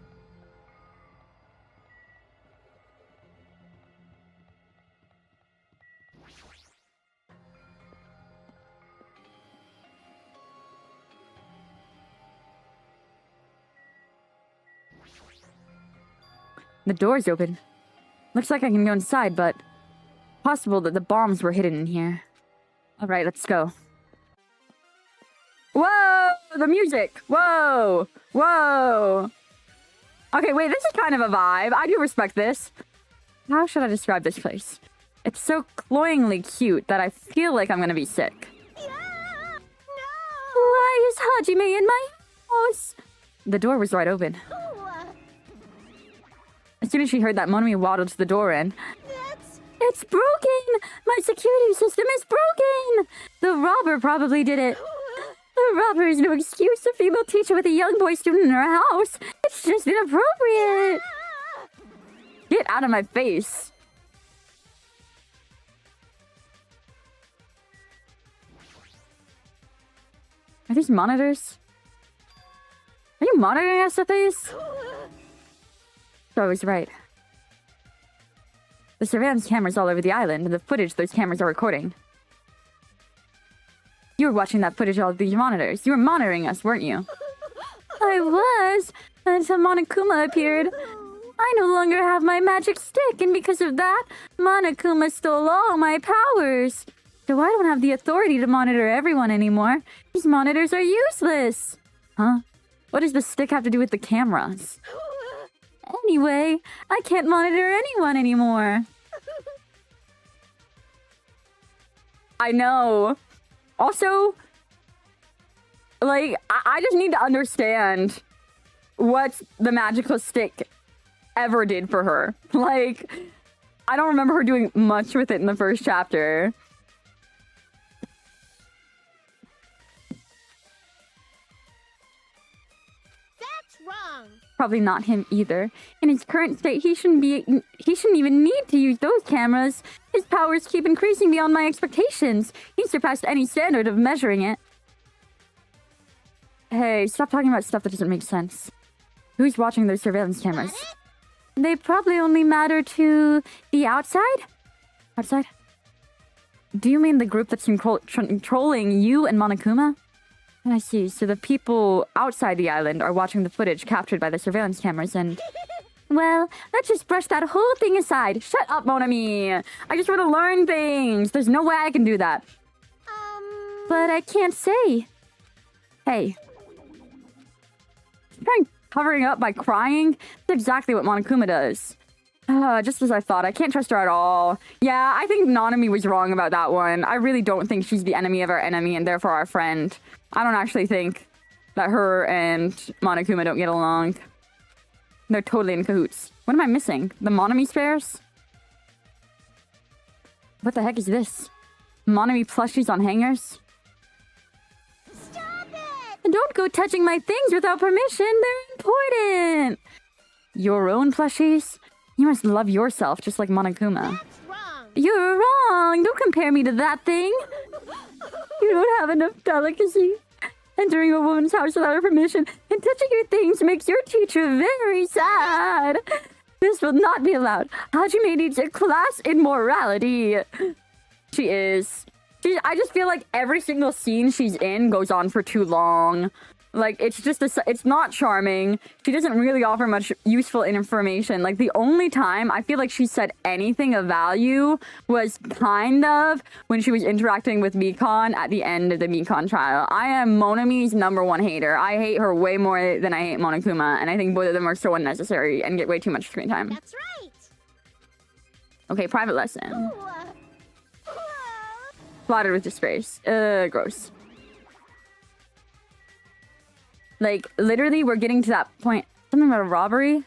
The door's open. Looks like I can go inside, but possible that the bombs were hidden in here. Alright, let's go. Whoa! The music! Whoa! Whoa! Okay, wait, this is kind of a vibe. I do respect this. How should I describe this place? It's so cloyingly cute that I feel like I'm gonna be sick. Yeah! No! Why is Hajime in my house? The door was right open. Ooh, As soon as she heard that, Monami waddled to the door and... It's broken! My security system is broken! The robber probably did it. The robber is no excuse. A female teacher with a young boy student in her house. It's just inappropriate. Get out of my face. Are these monitors? Are you monitoring us with these? So I was right. The surveillance cameras all over the island, and the footage those cameras are recording. You were watching that footage all of these monitors. You were monitoring us, weren't you? I was, until Monokuma appeared. I no longer have my magic stick, and because of that, Monokuma stole all my powers. So I don't have the authority to monitor everyone anymore. These monitors are useless. Huh? What does the stick have to do with the cameras? Anyway, I can't monitor anyone anymore. I know. Also, like, I just need to understand what the magical stick ever did for her. Like, I don't remember her doing much with it in the first chapter. that's wrong. Probably not him either. In his current state, he shouldn't even need to use those cameras. His powers keep increasing beyond my expectations. He surpassed any standard of measuring it. Hey, stop talking about stuff that doesn't make sense. Who's watching those surveillance cameras? They probably only matter to the outside? Outside? Do you mean the group that's controlling you and Monokuma? I see. So the people outside the island are watching the footage captured by the surveillance cameras and... Well, let's just brush that whole thing aside. Shut up, Monami! I just want to learn things! There's no way I can do that. but I can't say. Hey. Trying covering up by crying? That's exactly what Monokuma does. Just as I thought, I can't trust her at all. Yeah, I think Nanami was wrong about that one. I really don't think she's the enemy of our enemy and therefore our friend. I don't actually think that her and Monokuma don't get along. They're totally in cahoots. What am I missing? The Monami spares? What the heck is this? Monami plushies on hangers? Stop it! And don't go touching my things without permission. They're important. Your own plushies? You must love yourself just like Monokuma. That's wrong. You're wrong. Don't compare me to that thing. You don't have enough delicacy. Entering a woman's house without her permission and touching your things makes your teacher very sad. This will not be allowed. Hajime needs a class in morality. She is. I just feel like every single scene she's in goes on for too long. Like, it's just, it's not charming. She doesn't really offer much useful information. Like, the only time I feel like she said anything of value was kind of when she was interacting with Mikon at the end of the Mikon trial. I am Monami's #1 hater. I hate her way more than I hate Monokuma, and I think both of them are so unnecessary and get way too much screen time. That's right. Okay, private lesson. Ooh, Splattered with disgrace. Gross. Like, literally, we're getting to that point. Something about a robbery?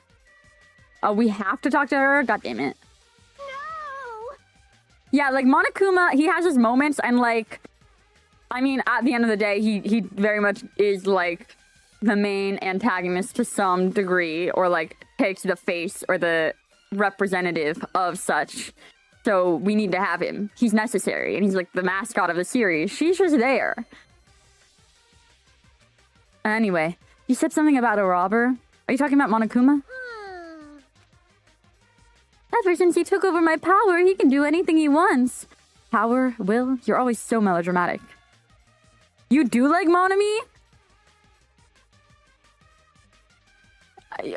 Oh, we have to talk to her? God damn it. No! Yeah, like, Monokuma, he has his moments, and, like... I mean, at the end of the day, he very much is, like, the main antagonist to some degree, or, like, takes the face or the representative of such. So, we need to have him. He's necessary, and he's, like, the mascot of the series. She's just there. Anyway, you said something about a robber. Are you talking about Monokuma? Ever since he took over my power, he can do anything he wants. Power, will, you're always so melodramatic. You do like Monami?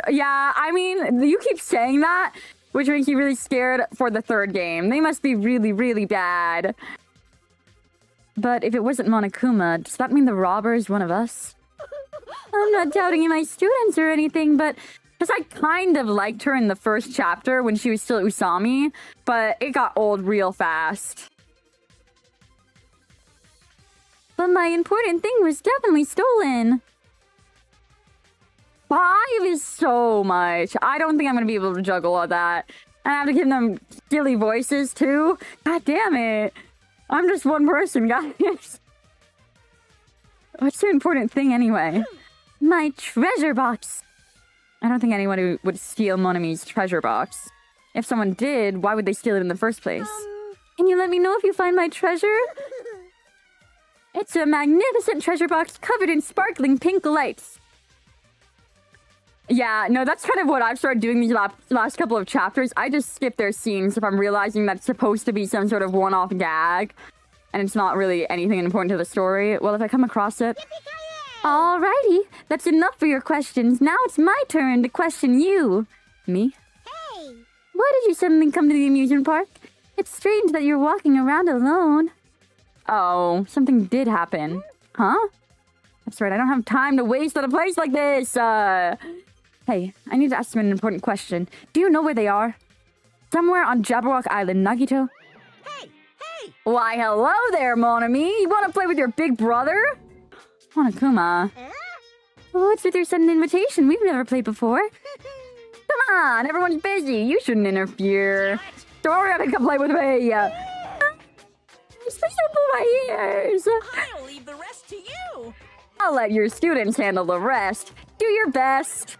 Yeah, I mean, you keep saying that, which makes you really scared for the third game. They must be really, really bad. But if it wasn't Monokuma, does that mean the robber is one of us? I'm not doubting my students or anything, but because I kind of liked her in the first chapter when she was still Usami, but it got old real fast. But my important thing was definitely stolen. 5 is so much. I don't think I'm going to be able to juggle all that. And I have to give them silly voices too. God damn it. I'm just one person, guys. What's the important thing anyway? My treasure box. I don't think anyone would steal Monami's treasure box. If someone did, why would they steal it in the first place? Can you let me know if you find my treasure? It's a magnificent treasure box covered in sparkling pink lights. Yeah, no, that's kind of what I've started doing these last couple of chapters. I just skip their scenes if I'm realizing that's supposed to be some sort of one-off gag. And it's not really anything important to the story. Well, if I come across it... Alrighty, that's enough for your questions. Now it's my turn to question you. Me? Hey! Why did you suddenly come to the amusement park? It's strange that you're walking around alone. Oh, something did happen. Huh? That's right, I don't have time to waste at a place like this. Hey, I need to ask you an important question. Do you know where they are? Somewhere on Jabberwock Island, Nagito? Hey! Hey! Why, hello there, Monami. You want to play with your big brother? Monokuma. What's with your sudden invitation? We've never played before. Come on, everyone's busy. You shouldn't interfere. Sorry, I come play with me. Please don't pull my ears. I'll leave the rest to you. I'll let your students handle the rest. Do your best.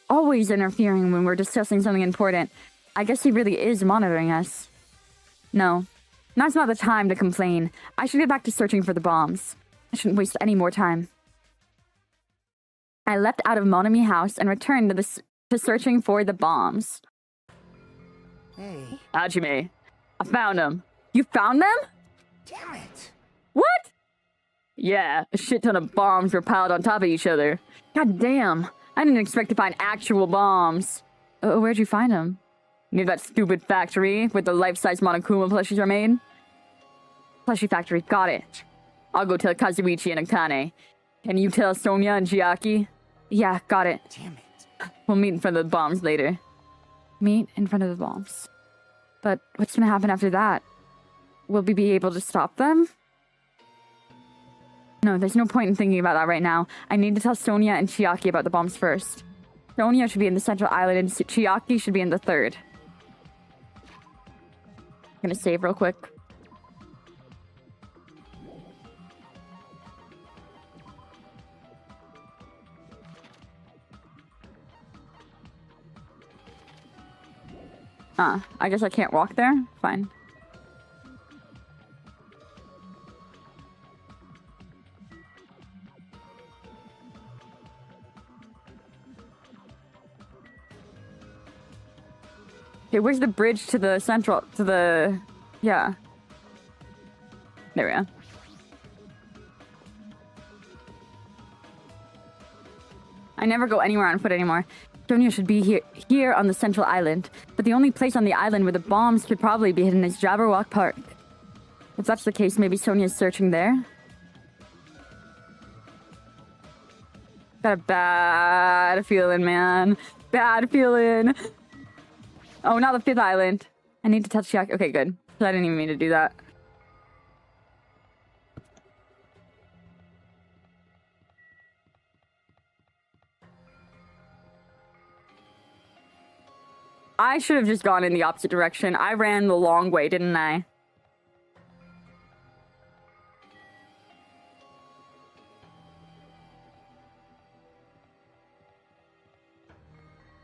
Always interfering when we're discussing something important. I guess he really is monitoring us. No, now's not the time to complain. I should get back to searching for the bombs. I shouldn't waste any more time. I left out of Monami House and returned to searching for the bombs. Hey. Hajime, I found them. You found them? Damn it! What? Yeah, a shit ton of bombs were piled on top of each other. God damn, I didn't expect to find actual bombs. Where'd you find them? Near that stupid factory where the life-size Monokuma plushies are made? Plushie factory. Got it. I'll go tell Kazuichi and Akane. Can you tell Sonia and Chiaki? Yeah, got it. Damn it. We'll meet in front of the bombs later. Meet in front of the bombs. But what's gonna happen after that? Will we be able to stop them? No, there's no point in thinking about that right now. I need to tell Sonia and Chiaki about the bombs first. Sonia should be in the central island and Chiaki should be in the third. I'm gonna save real quick. I guess I can't walk there? Fine. Okay, where's the bridge to the central, to the... Yeah. There we go. I never go anywhere on foot anymore. Sonia should be here on the central island. But the only place on the island where the bombs could probably be hidden is Jabberwock Park. If that's the case, maybe Sonia's searching there? Got a bad feeling, man. Bad feeling. Oh, not the fifth island. I need to tell Chiaki. Okay, good. I didn't even mean to do that. I should have just gone in the opposite direction. I ran the long way, didn't I?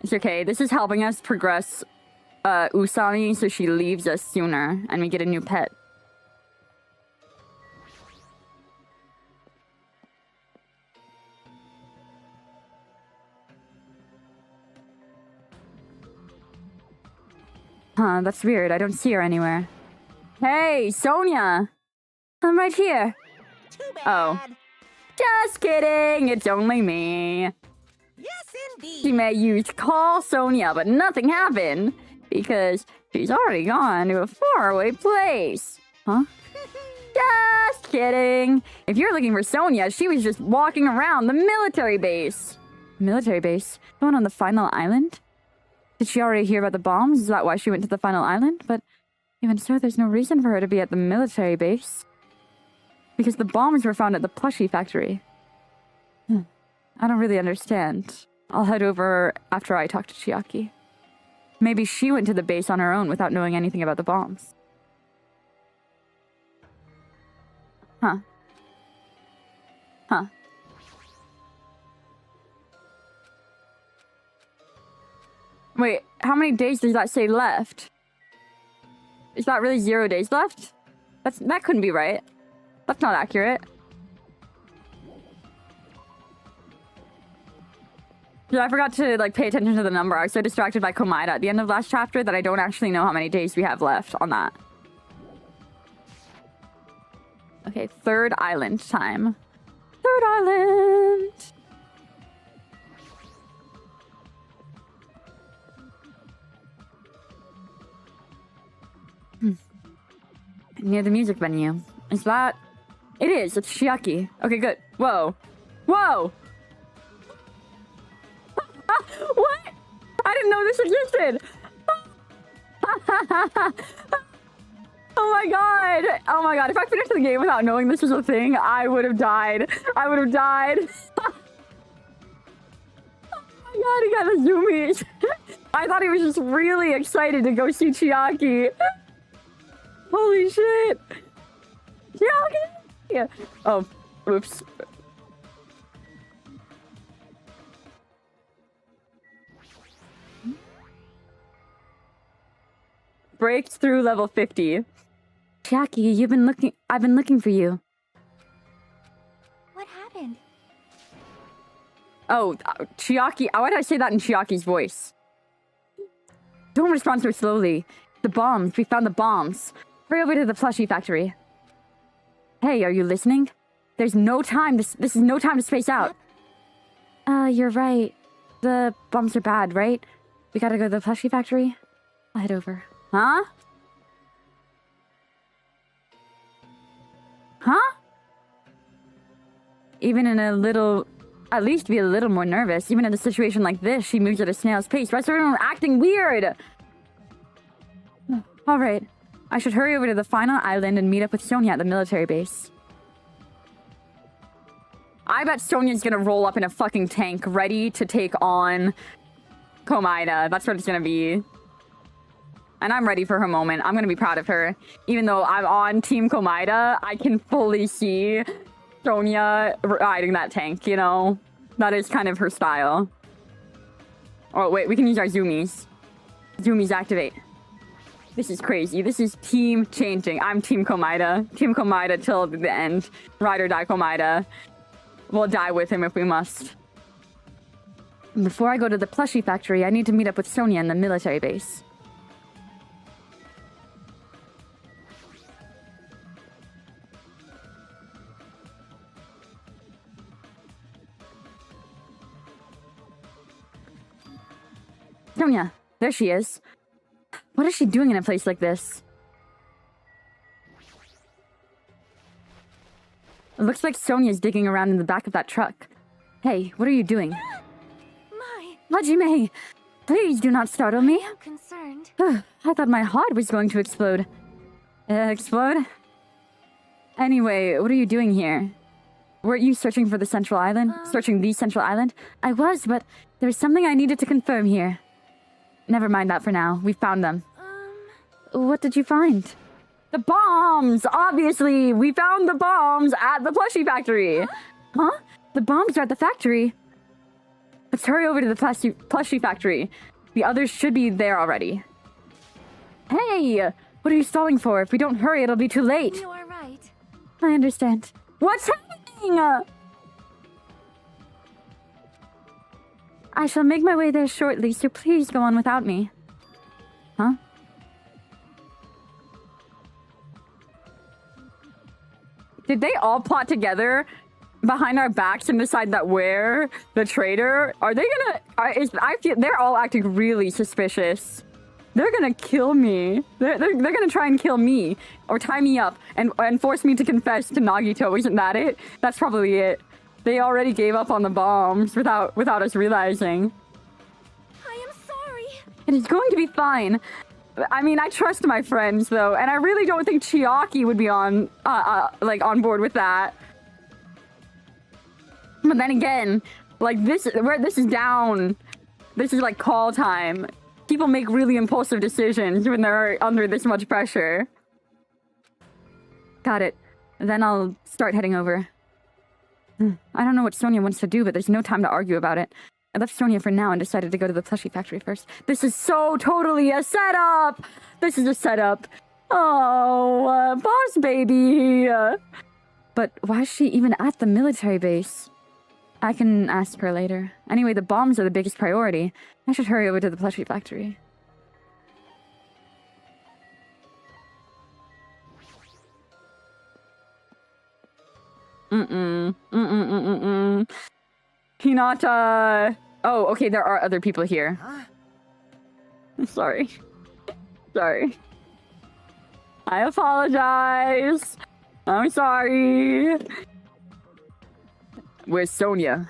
It's okay. This is helping us progress Usami so she leaves us sooner and we get a new pet. Huh, that's weird. I don't see her anywhere. Hey, Sonia! I'm right here. Too bad. Oh. Just kidding! It's only me. Yes, indeed. She may use call Sonia, but nothing happened. Because she's already gone to a faraway place. Huh? Just kidding. If you're looking for Sonia, she was just walking around the military base. Military base? The one on the final island? Did she already hear about the bombs? Is that why she went to the final island? But even so, there's no reason for her to be at the military base. Because the bombs were found at the plushie factory. I don't really understand. I'll head over after I talk to Chiaki. Maybe she went to the base on her own without knowing anything about the bombs. Huh. Huh. Wait, how many days does that say left? Is that really 0 days left? That couldn't be right. That's not accurate. Yeah, I forgot to like pay attention to the number. I was so distracted by Komaeda at the end of last chapter that I don't actually know how many days we have left on that. Okay, third island time. Third island! Near the music venue. Is that... It is. It's Chiaki. Okay, good. Whoa. Whoa! What? I didn't know this existed! Oh my god! Oh my god, if I finished the game without knowing this was a thing, I would have died. I would have died. Oh my god, he got the zoomies. I thought he was just really excited to go see Chiaki. Holy shit! Chiaki! Yeah. Oh, oops. Breaks through level 50. Chiaki, I've been looking for you. What happened? Oh, Chiaki. Why did I say that in Chiaki's voice? Don't respond so slowly. The bombs. We found the bombs. Hurry over to the plushie factory. Hey, are you listening? There's no time. This is no time to space out. You're right. The bombs are bad, right? We gotta go to the plushie factory. I'll head over. Huh? Huh? Even in a little... At least be a little more nervous. Even in a situation like this, she moves at a snail's pace. Rest of everyone acting weird! Alright. I should hurry over to the final island and meet up with Sonia at the military base. I bet Sonia's gonna roll up in a fucking tank, ready to take on Komaeda. That's what it's gonna be. And I'm ready for her moment. I'm gonna be proud of her. Even though I'm on Team Komaeda, I can fully see Sonia riding that tank, you know? That is kind of her style. Oh, wait, we can use our zoomies. Zoomies activate. This is crazy. This is team changing. I'm Team Komaeda. Team Komaeda till the end. Ride or die Komaeda. We'll die with him if we must. Before I go to the plushie factory, I need to meet up with Sonia in the military base. Sonia, there she is. What is she doing in a place like this? It looks like Sonia's digging around in the back of that truck. Hey, what are you doing? My, Hajime, please do not startle me. I'm concerned. I thought my heart was going to explode. Explode? Anyway, what are you doing here? Weren't you searching for the Central Island? Searching the Central Island? I was, but there was something I needed to confirm here. Never mind that for now. We found them. What did you find? The bombs! Obviously! We found the bombs at the plushie factory! Huh? The bombs are at the factory? Let's hurry over to the plushie factory. The others should be there already. Hey! What are you stalling for? If we don't hurry, it'll be too late. You are right. I understand. What's happening? I shall make my way there shortly, so please go on without me. Huh? Did they all plot together behind our backs and decide that we're the traitor? Are they gonna... I feel they're all acting really suspicious. They're gonna kill me. They're gonna try and kill me. Or tie me up and force me to confess to Nagito. Isn't that it? That's probably it. They already gave up on the bombs without us realizing. I am sorry. It is going to be fine. I mean, I trust my friends though, and I really don't think Chiaki would be on board with that. But then again, like this is down. This is like call time. People make really impulsive decisions when they're under this much pressure. Got it. Then I'll start heading over. I don't know what Sonia wants to do, but there's no time to argue about it. I left Sonia for now and decided to go to the plushie factory first. This is so totally a setup! This is a setup. Oh, boss baby! But why is she even at the military base? I can ask her later. Anyway, the bombs are the biggest priority. I should hurry over to the plushie factory. Hinata. Oh, okay, there are other people here. Huh? Sorry. Sorry. I apologize. I'm sorry. Where's Sonia?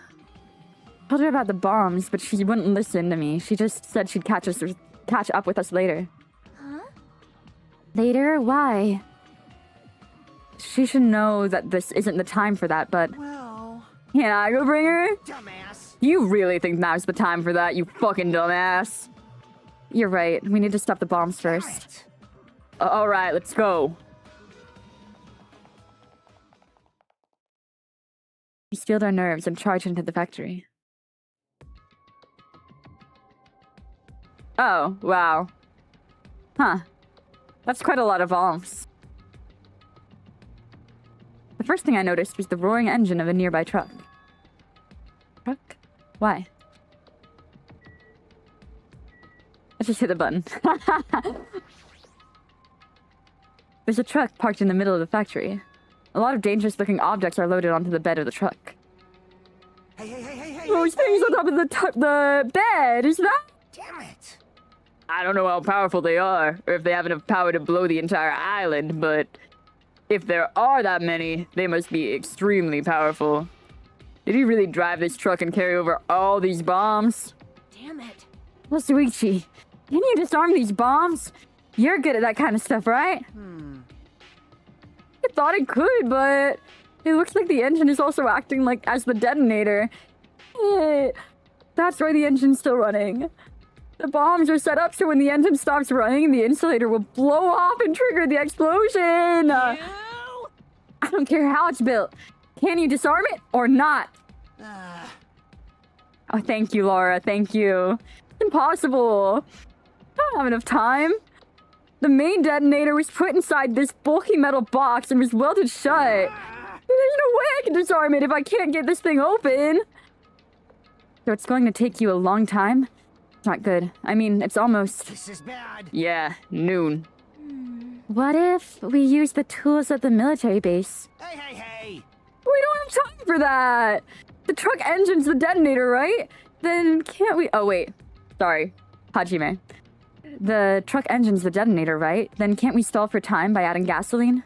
I told her about the bombs, but she wouldn't listen to me. She just said she'd catch up with us later. Huh? Later? Why? She should know that this isn't the time for that, but... Well... Can I go bring her? Dumbass. You really think now's the time for that, you fucking dumbass. You're right. We need to stop the bombs first. Alright, let's go. We steeled our nerves and charged into the factory. Oh, wow. Huh. That's quite a lot of bombs. The first thing I noticed was the roaring engine of a nearby truck. Truck? Why? I just hit the button. There's a truck parked in the middle of the factory. A lot of dangerous-looking objects are loaded onto the bed of the truck. Hey! Those things on top of the bed, is that? Damn it! I don't know how powerful they are, or if they have enough power to blow the entire island, but If there are that many, they must be extremely powerful. Did he really drive this truck and carry over all these bombs? Damn it. Well, Suichi, can you disarm these bombs? You're good at that kind of stuff, right? I thought it could, but it looks like the engine is also acting like as the detonator. That's why the engine's still running. The bombs are set up so when the engine stops running, the insulator will blow off and trigger the explosion. I don't care how it's built. Can you disarm it or not? Oh, thank you, Laura. Thank you. It's impossible. I don't have enough time. The main detonator was put inside this bulky metal box and was welded shut. There's no way I can disarm it if I can't get this thing open. So it's going to take you a long time? It's not good. I mean, it's almost... This is bad. Yeah, noon. What if we use the tools at the military base? Hey, hey, hey! We don't have time for that! The truck engine's the detonator, right? Then can't we... Oh, wait. Sorry. Hajime. The truck engine's the detonator, right? Then can't we stall for time by adding gasoline?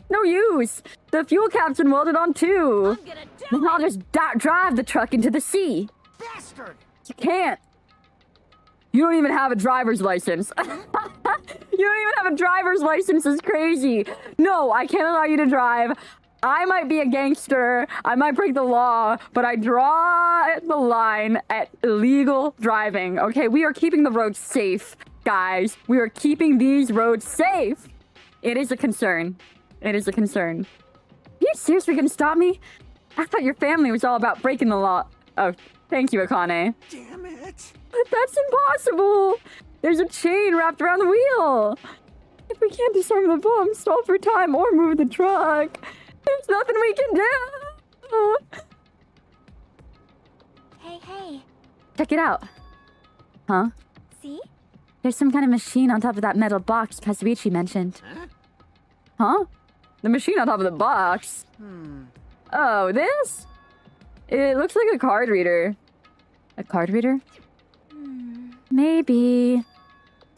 No use! The fuel cap's been welded on too! I'm gonna do Then I'll just drive the truck into the sea! Bastard! You can't! You don't even have a driver's license. You don't even have a driver's license, it's crazy. No, I can't allow you to drive. I might be a gangster, I might break the law, but I draw the line at illegal driving, okay? We are keeping the roads safe, guys. We are keeping these roads safe. It is a concern. It is a concern. Are you seriously gonna stop me? I thought your family was all about breaking the law. Oh, thank you, Akane. Damn it! But that's impossible! There's a chain wrapped around the wheel! If we can't disarm the bomb, stall for time, or move the truck, there's nothing we can do! Hey. Check it out. Huh? See? There's some kind of machine on top of that metal box Kazuichi mentioned. Huh? The machine on top of the box? Oh, this? It looks like a card reader. A card reader? Maybe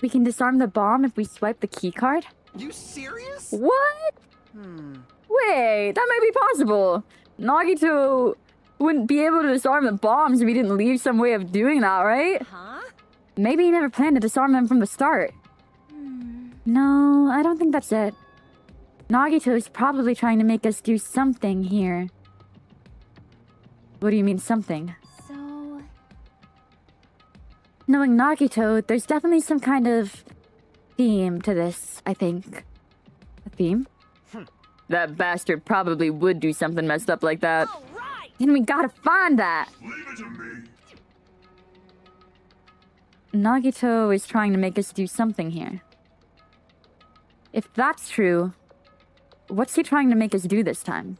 we can disarm the bomb if we swipe the key card? You serious? What? Wait, that might be possible. Nagito wouldn't be able to disarm the bombs if he didn't leave some way of doing that, right? Huh? Maybe he never planned to disarm them from the start. No, I don't think that's it. Nagito is probably trying to make us do something here. What do you mean, something? So... Knowing Nagito, there's definitely some kind of theme to this, I think. A theme? That bastard probably would do something messed up like that. All right. And we gotta find that! Leave it to me. Nagito is trying to make us do something here. If that's true, what's he trying to make us do this time?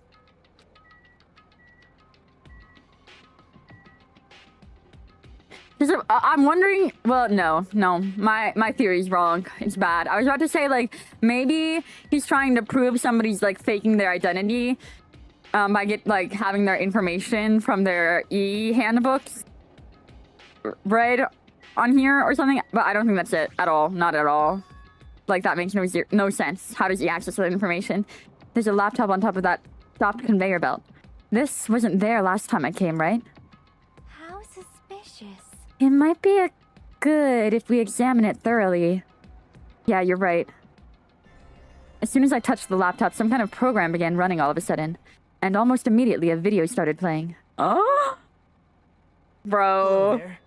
I'm wondering... Well, no. My theory's wrong. It's bad. I was about to say, like, maybe he's trying to prove somebody's, like, faking their identity by having their information from their e-handbooks read on here or something. But I don't think that's it at all. Not at all. Like, that makes no sense. How does he access that information? There's a laptop on top of that stopped conveyor belt. This wasn't there last time I came, right? How suspicious. It might be good if we examine it thoroughly. Yeah, you're right. As soon as I touched the laptop, some kind of program began running all of a sudden. And almost immediately, a video started playing. Oh? Bro. There.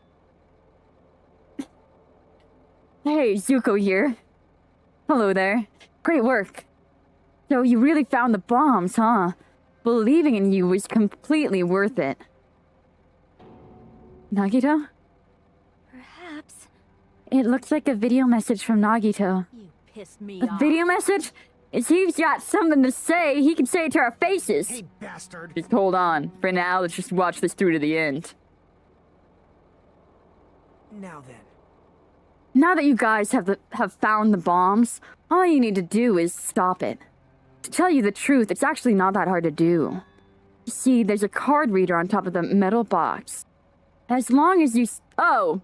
Hey, Zuko here. Hello there. Great work. So you really found the bombs, huh? Believing in you was completely worth it. Nagito? Perhaps. It looks like a video message from Nagito. You pissed me A off. video message? If he's got something to say, he can say it to our faces. Hey, bastard! Just hold on. For now, let's just watch this through to the end. Now then. Now that you guys have found the bombs, all you need to do is stop it. To tell you the truth, it's actually not that hard to do. You see, there's a card reader on top of the metal box. As long as you... Oh!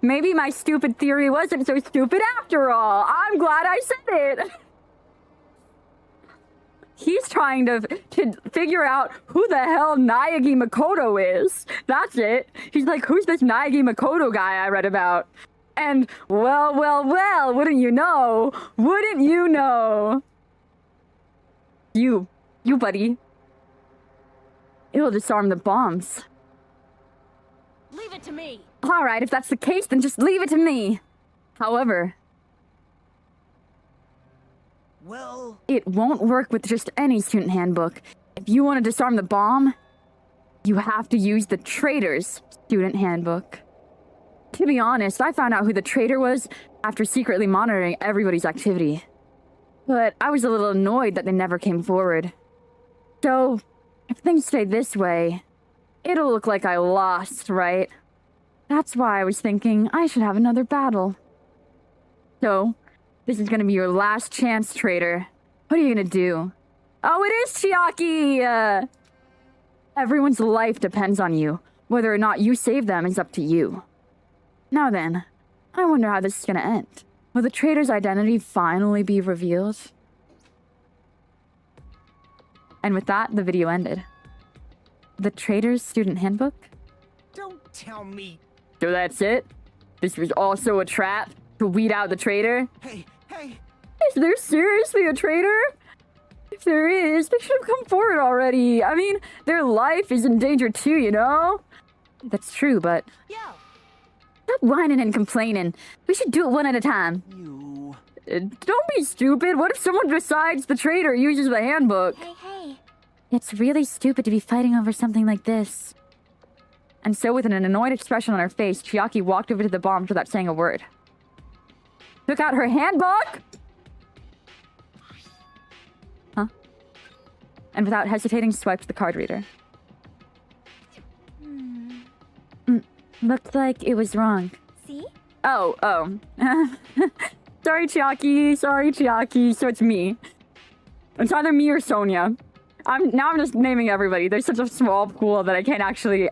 Maybe my stupid theory wasn't so stupid after all. I'm glad I said it. He's trying to figure out who the hell Naegi Makoto is. That's it. He's like, who's this Naegi Makoto guy I read about? And, well, wouldn't you know? Wouldn't you know? You, buddy. It'll disarm the bombs. Leave it to me. Alright, if that's the case, then just leave it to me. However, Well, it won't work with just any student handbook. If you want to disarm the bomb, you have to use the traitor's student handbook. To be honest, I found out who the traitor was after secretly monitoring everybody's activity. But I was a little annoyed that they never came forward. So, if things stay this way, it'll look like I lost, right? That's why I was thinking I should have another battle. So, this is gonna be your last chance, traitor. What are you gonna do? Oh, it is Chiaki! Everyone's life depends on you. Whether or not you save them is up to you. Now then, I wonder how this is gonna end. Will the traitor's identity finally be revealed? And with that, the video ended. The traitor's student handbook? don't tell me. So that's it? This was also a trap to weed out the traitor? Hey, Is there seriously a traitor? If there is, they should have come forward already. I mean, their life is in danger too, you know? That's true, but Yo, stop whining and complaining. We should do it one at a time. you. Don't be stupid. What if someone besides the traitor uses the handbook? Hey. It's really stupid to be fighting over something like this. And so, with an annoyed expression on her face, Chiaki walked over to the bombs without saying a word. Took out her handbook! Huh? And without hesitating, swiped the card reader. Looks like it was wrong. see? Oh. Sorry, Chiaki. So it's me. It's either me or Sonia. I'm just naming everybody. There's such a small pool that I can't actually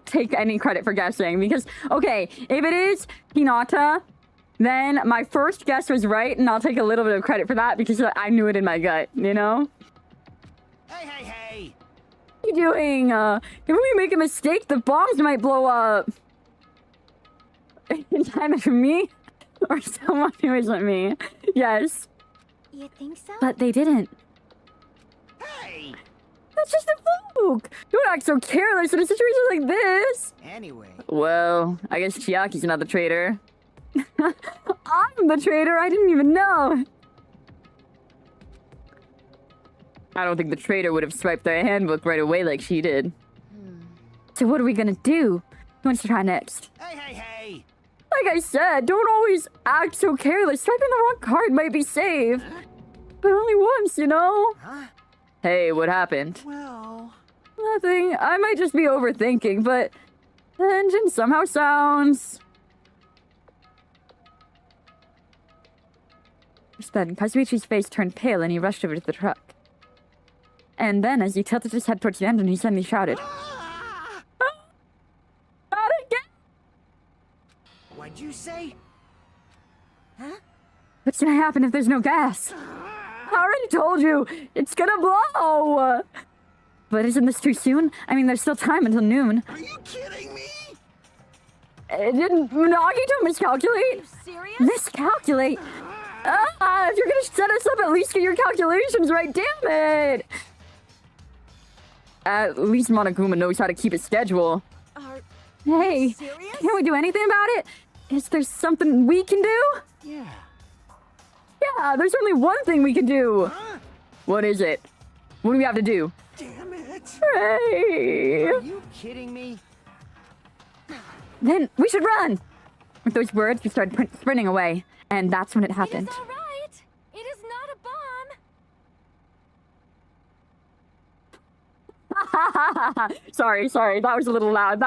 take any credit for guessing. Because, okay, if it is Hinata, then my first guess was right, and I'll take a little bit of credit for that because I knew it in my gut, you know? Hey! What are you doing? If we make a mistake, the bombs might blow up. It's either me or someone who isn't me. Yes. You think so? But they didn't. Hey! That's just a fluke. Don't act so careless in a situation like this. Anyway, Well, I guess Chiaki's not the traitor. I'm the traitor. I didn't even know. I don't think the traitor would have swiped their handbook right away like she did. So what are we gonna do? Who wants to try next? Hey! Like I said, don't always act so careless. Swiping the wrong card might be safe. But only once, you know? Huh? Hey, what happened? Well, Nothing. I might just be overthinking, but the engine somehow sounds... Just then, Kazuichi's face turned pale and he rushed over to the truck. And then, as he tilted his head towards the engine, he suddenly shouted, "Not again!" what'd you say? What's gonna happen if there's no gas? I already told you, it's gonna blow! But isn't this too soon? I mean, there's still time until noon. Are you kidding me? Didn't Nagito miscalculate? Serious? Miscalculate? If you're gonna set us up, at least get your calculations right, damn it! At least Monokuma knows how to keep a schedule. Are Hey, you serious? can't we do anything about it? Is there something we can do? Yeah. Yeah, there's only one thing we can do. What is it? What do we have to do? Damn it! Hey! are you kidding me? Then we should run! With those words, we started sprinting away. And that's when it happened. It's all right. It is not a bomb. Sorry, that was a little loud.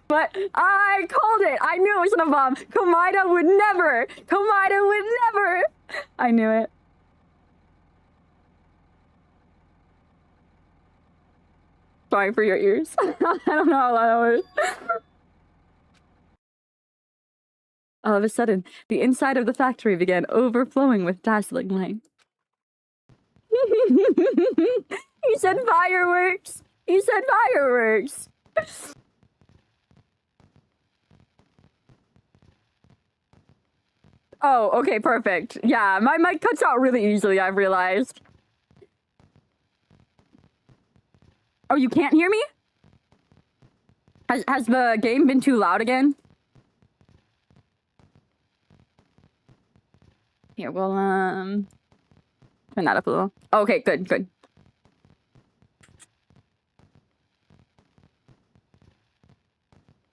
But I called it. I knew it wasn't a bomb. Komaeda would never. I knew it. Sorry for your ears. I don't know how loud that was. All of a sudden, the inside of the factory began overflowing with dazzling light. You said fireworks! You said fireworks! Oh, okay, perfect. Yeah, my mic cuts out really easily, I've realized. Oh, you can't hear me? Has the game been too loud again? Here, we'll, turn that up a little. Okay, good, good.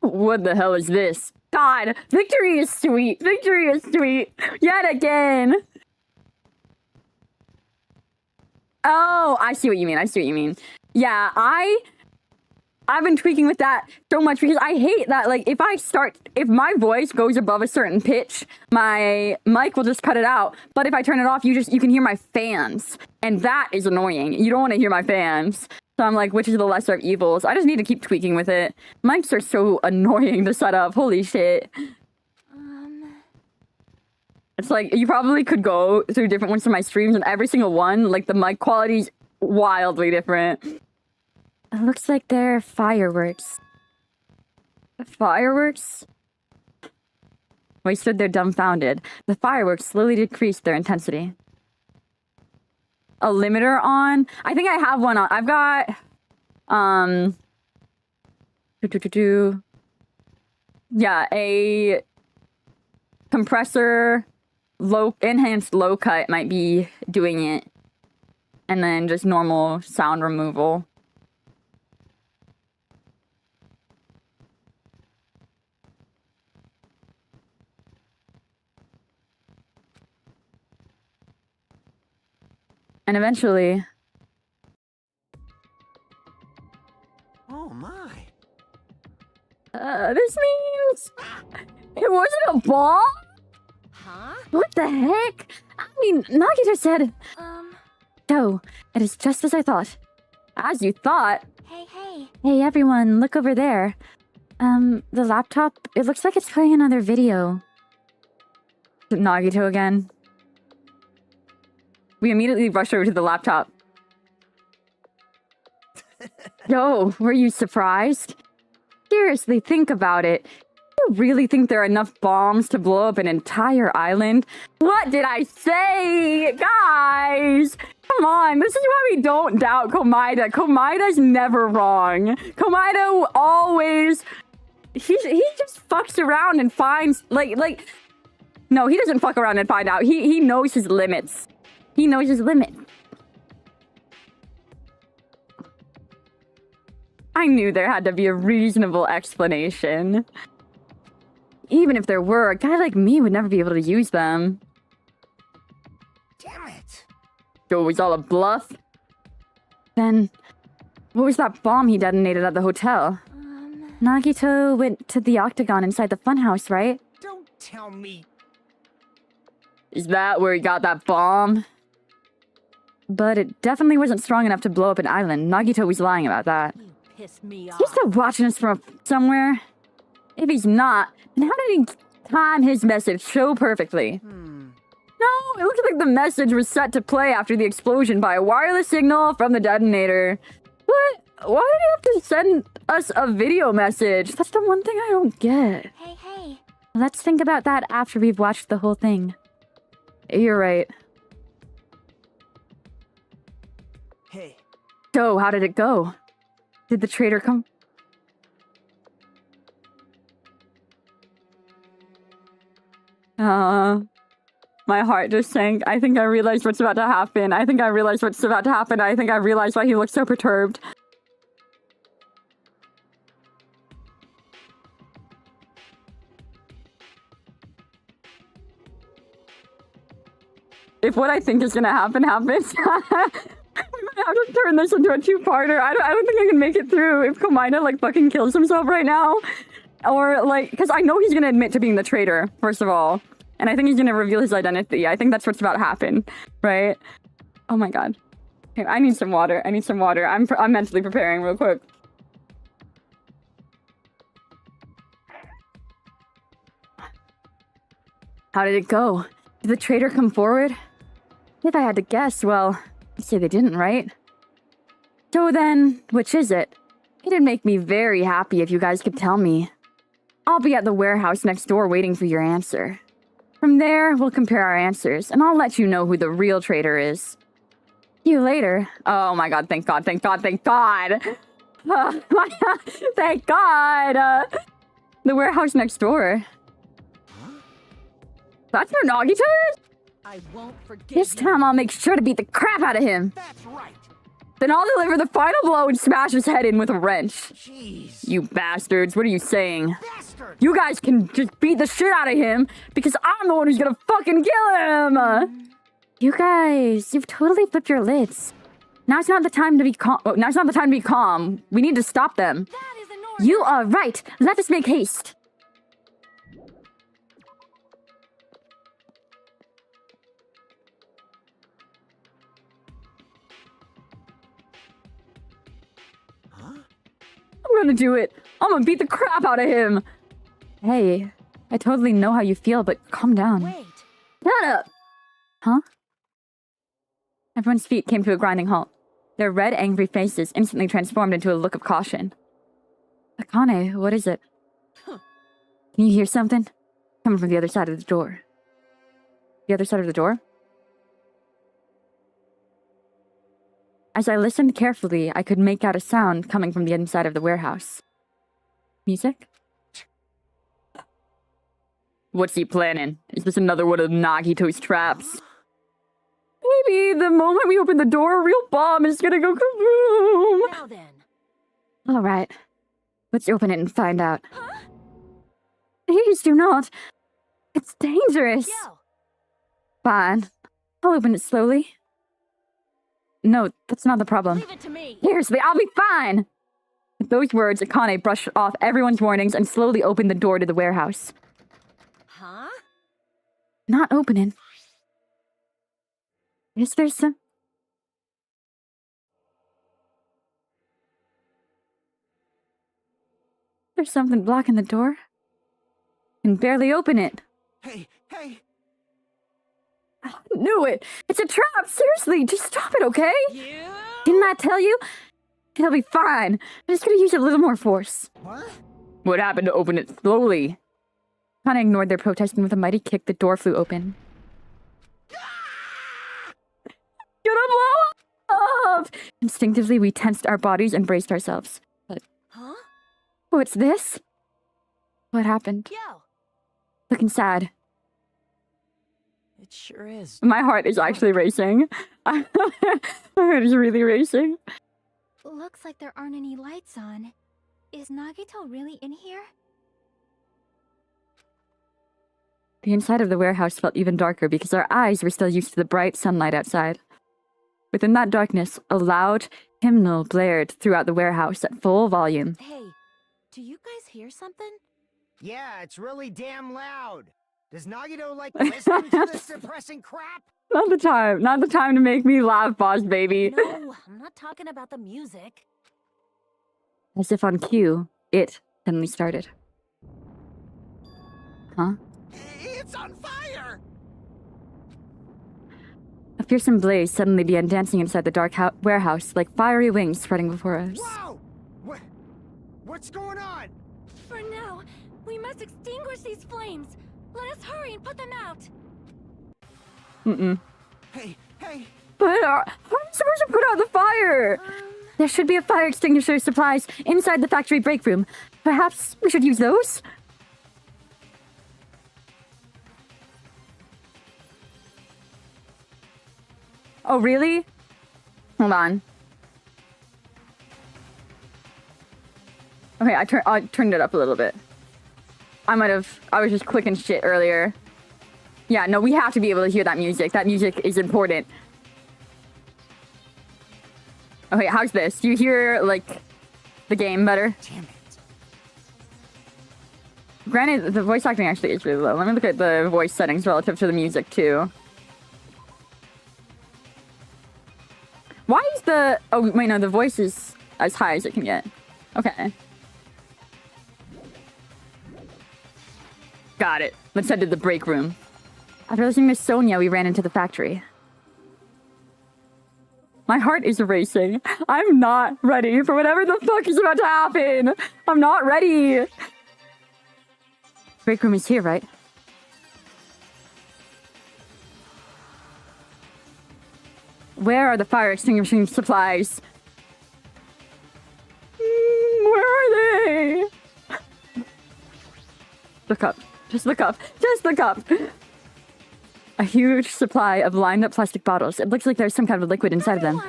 What the hell is this? God, victory is sweet. Victory is sweet. Yet again. Oh, I see what you mean. I see what you mean. Yeah, I've been tweaking with that so much because I hate that, like, if my voice goes above a certain pitch, my mic will just cut it out. But if I turn it off, you can hear my fans. And that is annoying. You don't want to hear my fans. So I'm like, which is the lesser of evils? I just need to keep tweaking with it. Mics are so annoying to set up. Holy shit. It's like, you probably could go through different ones of my streams, and every single one, like, the mic quality's wildly different. It looks like they're fireworks. Fireworks? We stood there dumbfounded. The fireworks slowly decreased their intensity. A limiter on? I think I have one on. I've got, yeah, a compressor, enhanced low cut might be doing it. And then just normal sound removal. And eventually... Oh my. This means... It wasn't a bomb? Huh? What the heck? I mean, Nagito said... So, it is just as I thought. As you thought. Hey. Hey, everyone, look over there. The laptop, it looks like it's playing another video. Nagito again. We immediately rushed over to the laptop. Yo, were you surprised? Seriously, think about it. You really think there are enough bombs to blow up an entire island? What did I say? Guys! Come on, this is why we don't doubt Komaeda. Komaeda's never wrong. Komaeda always... He just fucks around and finds... Like... No, he doesn't fuck around and find out. He knows his limits. He knows his limit. I knew there had to be a reasonable explanation. Even if there were, a guy like me would never be able to use them. Damn it. So it was all a bluff? Then, what was that bomb he detonated at the hotel? Nagito went to the octagon inside the funhouse, right? Don't tell me. Is that where he got that bomb? But it definitely wasn't strong enough to blow up an island. Nagito was lying about that. You piss me off. He's still watching us from somewhere. If he's not, then how did he time his message so perfectly? No, it looks like the message was set to play after the explosion by a wireless signal from the detonator. What? Why did he have to send us a video message? That's the one thing I don't get. Hey. Let's think about that after we've watched the whole thing. You're right. Hey. So, how did it go? Did the traitor come? My heart just sank. I think I realized what's about to happen. I think I realized what's about to happen. I think I realized why he looks so perturbed. If what I think is gonna happen happens, we might have to turn this into a two-parter. I don't think I can make it through if Komaeda like fucking kills himself right now. Or like, because I know he's gonna admit to being the traitor, first of all. And I think he's gonna reveal his identity. I think that's what's about to happen, right? Oh my god. Okay, I need some water. I'm mentally preparing real quick. How did it go? Did the traitor come forward? If I had to guess, well, you say they didn't, right? So then, which is it? It'd make me very happy if you guys could tell me. I'll be at the warehouse next door waiting for your answer. From there, we'll compare our answers, and I'll let you know who the real traitor is. See you later. Oh my god, thank god, thank god, thank god! Thank god! The warehouse next door. That's where Nagito is? I won't forget This time I'll make sure to beat the crap out of him. That's right. Then I'll deliver the final blow and smash his head in with a wrench. Jeez. You bastards, what are you saying? Bastard! You guys can just beat the shit out of him because I'm the one who's gonna fucking kill him! You guys, you've totally flipped your lids. Now's not the time to be calm. Oh, now's not the time to be calm. We need to stop them. that is an order. You are right. Let us make haste. I'm gonna do it. I'm gonna beat the crap out of him. Hey, I totally know how you feel, but calm down. Wait. Shut up. Huh? Everyone's feet came to a grinding halt. Their red, angry faces instantly transformed into a look of caution. Akane, what is it? Can you hear something? Coming from the other side of the door. The other side of the door? As I listened carefully, I could make out a sound coming from the inside of the warehouse. Music? What's he planning? Is this another one of Nagito's traps? Maybe the moment we open the door, a real bomb is gonna go kaboom! Now then. Alright. Let's open it and find out. Please do not. It's dangerous. Yo. Fine. I'll open it slowly. No, that's not the problem. Leave it to me. Seriously, I'll be fine! With those words, Akane brushed off everyone's warnings and slowly opened the door to the warehouse. Huh? Not opening. Is there some... There's something blocking the door? Can barely open it. Hey, hey! Knew it! It's a trap! Seriously, just stop it, okay? You? Didn't I tell you? It'll be fine. I'm just gonna use a little more force. What? What happened to open it slowly? Kana ignored their protest, and with a mighty kick, the door flew open. Gonna blow up! Instinctively, we tensed our bodies and braced ourselves. But, Huh? what's this? What happened? Yo. Looking sad. It sure is. My heart is actually racing. My heart is really racing. Looks like there aren't any lights on. Is Nagito really in here? The inside of the warehouse felt even darker because our eyes were still used to the bright sunlight outside. Within that darkness, a loud hymnal blared throughout the warehouse at full volume. Hey, do you guys hear something? Yeah, it's really damn loud. Does Nagito like listening to this depressing crap? Not the time. Not the time to make me laugh, boss baby. No, I'm not talking about the music. As if on cue, it suddenly started. Huh? It's on fire! A fearsome blaze suddenly began dancing inside the dark warehouse like fiery wings spreading before us. Whoa! What's going on? For now, we must extinguish these flames. Let us hurry and put them out. Mm-mm. Hey, hey! But how are we supposed to put out the fire? There should be a fire extinguisher supplies inside the factory break room. Perhaps we should use those? Oh, really? Hold on. Okay, I turned it up a little bit. I was just clicking shit earlier. Yeah, no, we have to be able to hear that music. That music is important. Okay, how's this? Do you hear, like, the game better? Damn it. Granted, the voice acting actually is really low. Let me look at the voice settings relative to the music, too. Why is the... Oh, wait, no, the voice is as high as it can get. Okay. Got it. Let's head to the break room. After listening to Sonia, we ran into the factory. My heart is racing. I'm not ready for whatever the fuck is about to happen. I'm not ready. Break room is here, right? Where are the fire extinguishing supplies? Where are they? Look up. Just look up. Just look up. A huge supply of lined up plastic bottles. It looks like there's some kind of liquid inside of them.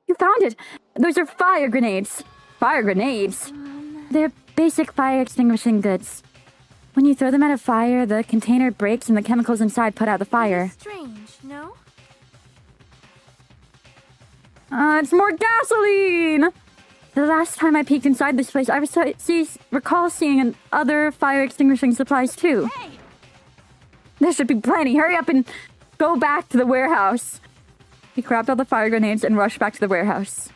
You found it! Those are fire grenades. Fire grenades? They're basic fire extinguishing goods. When you throw them at a fire, the container breaks and the chemicals inside put out the fire. Strange, no? It's more gasoline! The last time I peeked inside this place, I recall seeing other fire extinguishing supplies too. Hey! There should be plenty. Hurry up and go back to the warehouse. He grabbed all the fire grenades and rushed back to the warehouse.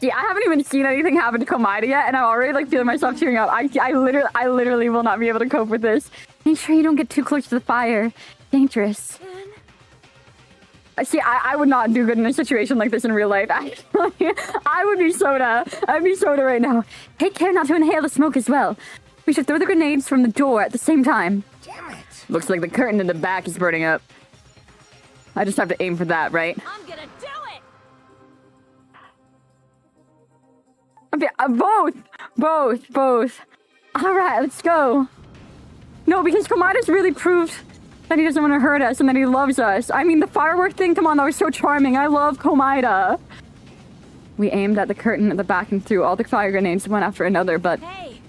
See, I haven't even seen anything happen to Komaeda yet, and I'm already like feeling myself tearing up. I literally will not be able to cope with this. Make sure you don't get too close to the fire. Dangerous. See, I would not do good in a situation like this in real life. Actually, I would be soda. I'd be soda right now. Take care not to inhale the smoke as well. We should throw the grenades from the door at the same time. Damn it! Looks like the curtain in the back is burning up. I just have to aim for that, right? I'm gonna do it! Okay, both. All right, let's go. No, because Komaeda's really proved that he doesn't want to hurt us and that he loves us. I mean, the firework thing, come on, that was so charming. I love Komaeda. We aimed at the curtain at the back and threw all the fire grenades one after another, but... Hey,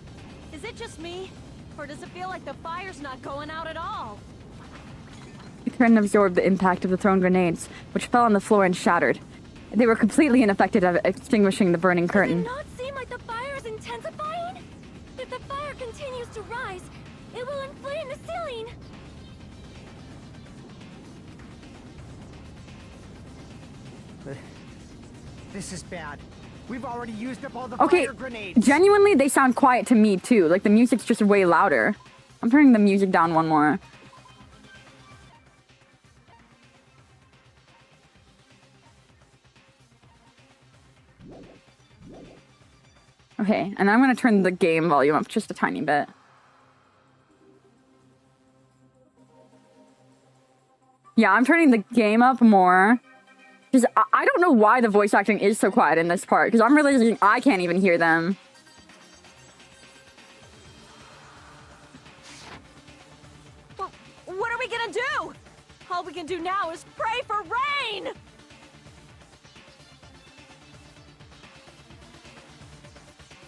is it just me? Or does it feel like the fire's not going out at all? The curtain absorbed the impact of the thrown grenades, which fell on the floor and shattered. They were completely ineffective at extinguishing the burning curtain. Does it not seem like the fire is intensifying? If the fire continues to rise, it will inflame the ceiling. This is bad. We've already used up all the Okay, fire grenades. genuinely, they sound quiet to me, too. Like, the music's just way louder. I'm turning the music down one more. Okay, and I'm gonna turn the game volume up just a tiny bit. Yeah, I'm turning the game up more. Because I don't know why the voice acting is so quiet in this part, because I'm realizing I can't even hear them. Well, what are we gonna do? All we can do now is pray for rain!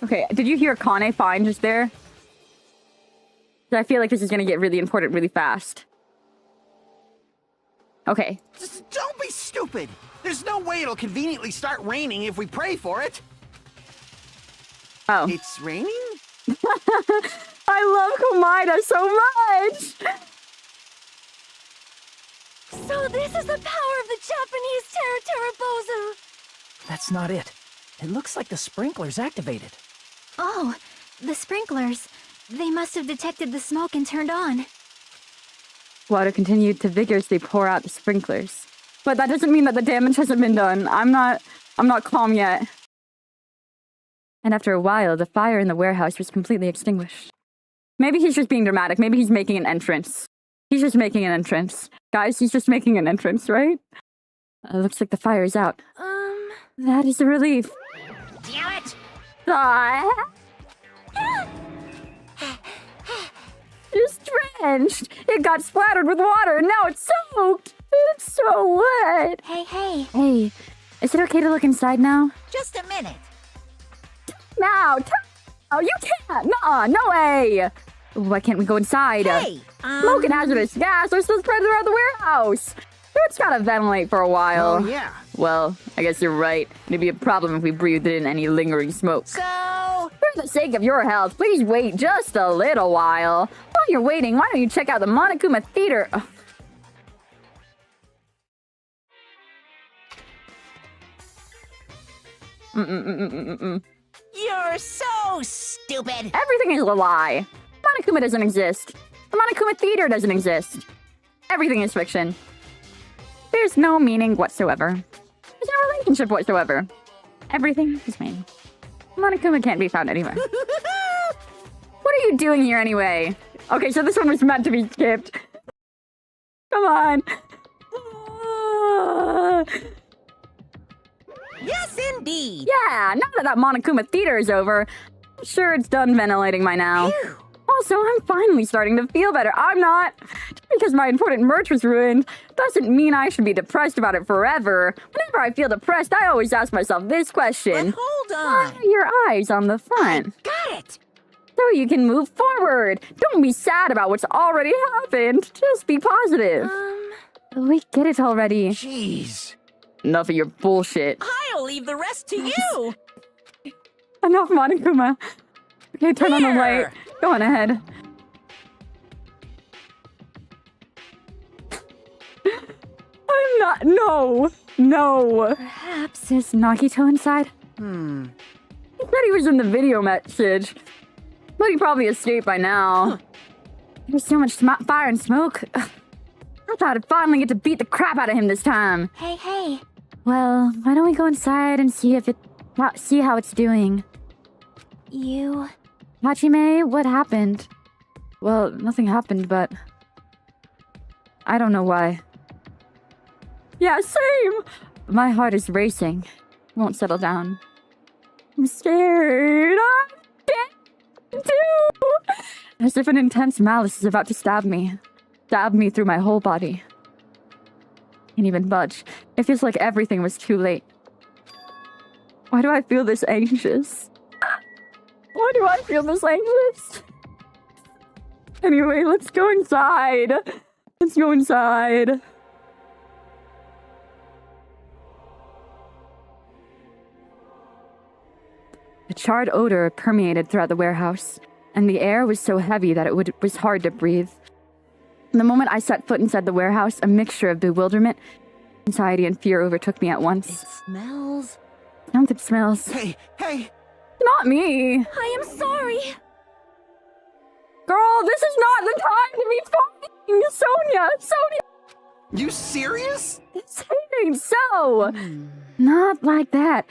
Okay, did you hear Kane fine just there? I feel like this is gonna get really important really fast. Okay. Just don't be stupid! There's no way it'll conveniently start raining if we pray for it. Oh. It's raining? I love Komaeda so much! So this is the power of the Japanese Terra Bozu! That's not it. It looks like the sprinkler's activated. Oh, the sprinklers. They must have detected the smoke and turned on. Water continued to vigorously pour out the sprinklers. But that doesn't mean that the damage hasn't been done. I'm not calm yet. And after a while, the fire in the warehouse was completely extinguished. Maybe he's just being dramatic. Maybe he's making an entrance. He's just making an entrance. Guys, he's just making an entrance, right? Looks like the fire is out. That is a relief. Damn it! Ah. It's drenched. It got splattered with water, and now it's soaked. It's so wet. Hey, hey. Hey, is it okay to look inside now? Just a minute. Now, oh, you can't. Nuh-uh, no way. Why can't we go inside? Hey, Smoke and hazardous gas are still spread throughout the warehouse. It's gotta ventilate for a while. Oh, yeah. Well, I guess you're right. It'd be a problem if we breathed in any lingering smoke. So, For the sake of your health, please wait just a little while. While you're waiting, why don't you check out the Monokuma Theater? Ugh. you're so stupid. stupid. Everything is a lie. Monokuma doesn't exist. The Monokuma Theater doesn't exist. Everything is fiction. There's no meaning whatsoever. There's no relationship whatsoever. Everything is meaning. Monokuma can't be found anywhere. What are you doing here anyway? Okay, so this one was meant to be skipped. Come on. Yes, indeed. Yeah, now that Monokuma Theater is over, I'm sure it's done ventilating by now. Also, I'm finally starting to feel better. I'm not. Just because my important merch was ruined doesn't mean I should be depressed about it forever. Whenever I feel depressed, I always ask myself this question. But hold Why on. are your eyes on the front? Got it. So you can move forward. Don't be sad about what's already happened. Just be positive. We get it already. Jeez. Enough of your bullshit. I'll leave the rest to you. Enough, Monokuma. Okay, turn on the light. Here. Go on ahead. I'm not. No. No. Perhaps there's Nagito inside? He said he was in the video message. But he probably escaped by now. There's so much fire and smoke. Ugh. I thought I'd finally get to beat the crap out of him this time. Hey. Well, why don't we go inside and see how it's doing? You... Hachime, what happened? Well, nothing happened, but... I don't know why. Yeah, same. My heart is racing. Won't settle down. I'm scared. I'm scared too. As if an intense malice is about to stab me. Stab me through my whole body. Can't even budge. It feels like everything was too late. Why do I feel this anxious? Why do I feel this anxious? Anyway, let's go inside. Let's go inside. A charred odor permeated throughout the warehouse, and the air was so heavy that it was hard to breathe. The moment I set foot inside the warehouse, a mixture of bewilderment, anxiety, and fear overtook me at once. Smells. Something smells. Hey, Not me. I am sorry. Girl, this is not the time to be fighting. Sonia. you serious? This ain't so. Not like that.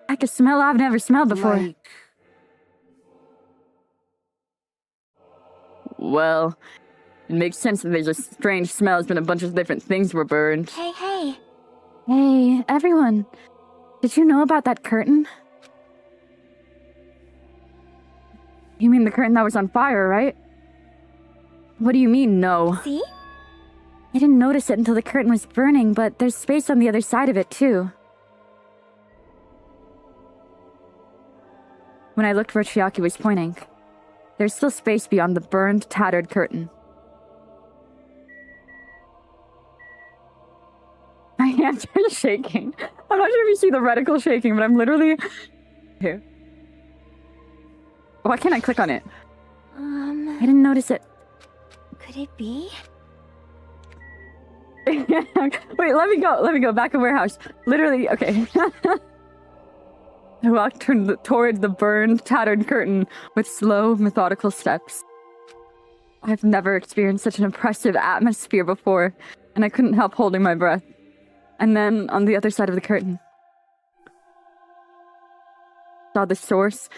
Like a smell I've never smelled before. Like, Well, it makes sense that there's a strange smell when a bunch of different things were burned. Hey. Hey, everyone. Did you know about that curtain? You mean the curtain that was on fire, right? What do you mean, no? See? I didn't notice it until the curtain was burning, but there's space on the other side of it, too. When I looked where Chiaki was pointing, there's still space beyond the burned, tattered curtain. My hands are shaking. I'm not sure if you see the reticle shaking, but I'm literally... Here. Why can't I click on it? I didn't notice it. Could it be? Wait, let me go. Back in warehouse. Literally, okay. I walked towards the burned, tattered curtain with slow, methodical steps. I've never experienced such an oppressive atmosphere before, and I couldn't help holding my breath. And then, on the other side of the curtain, saw the source,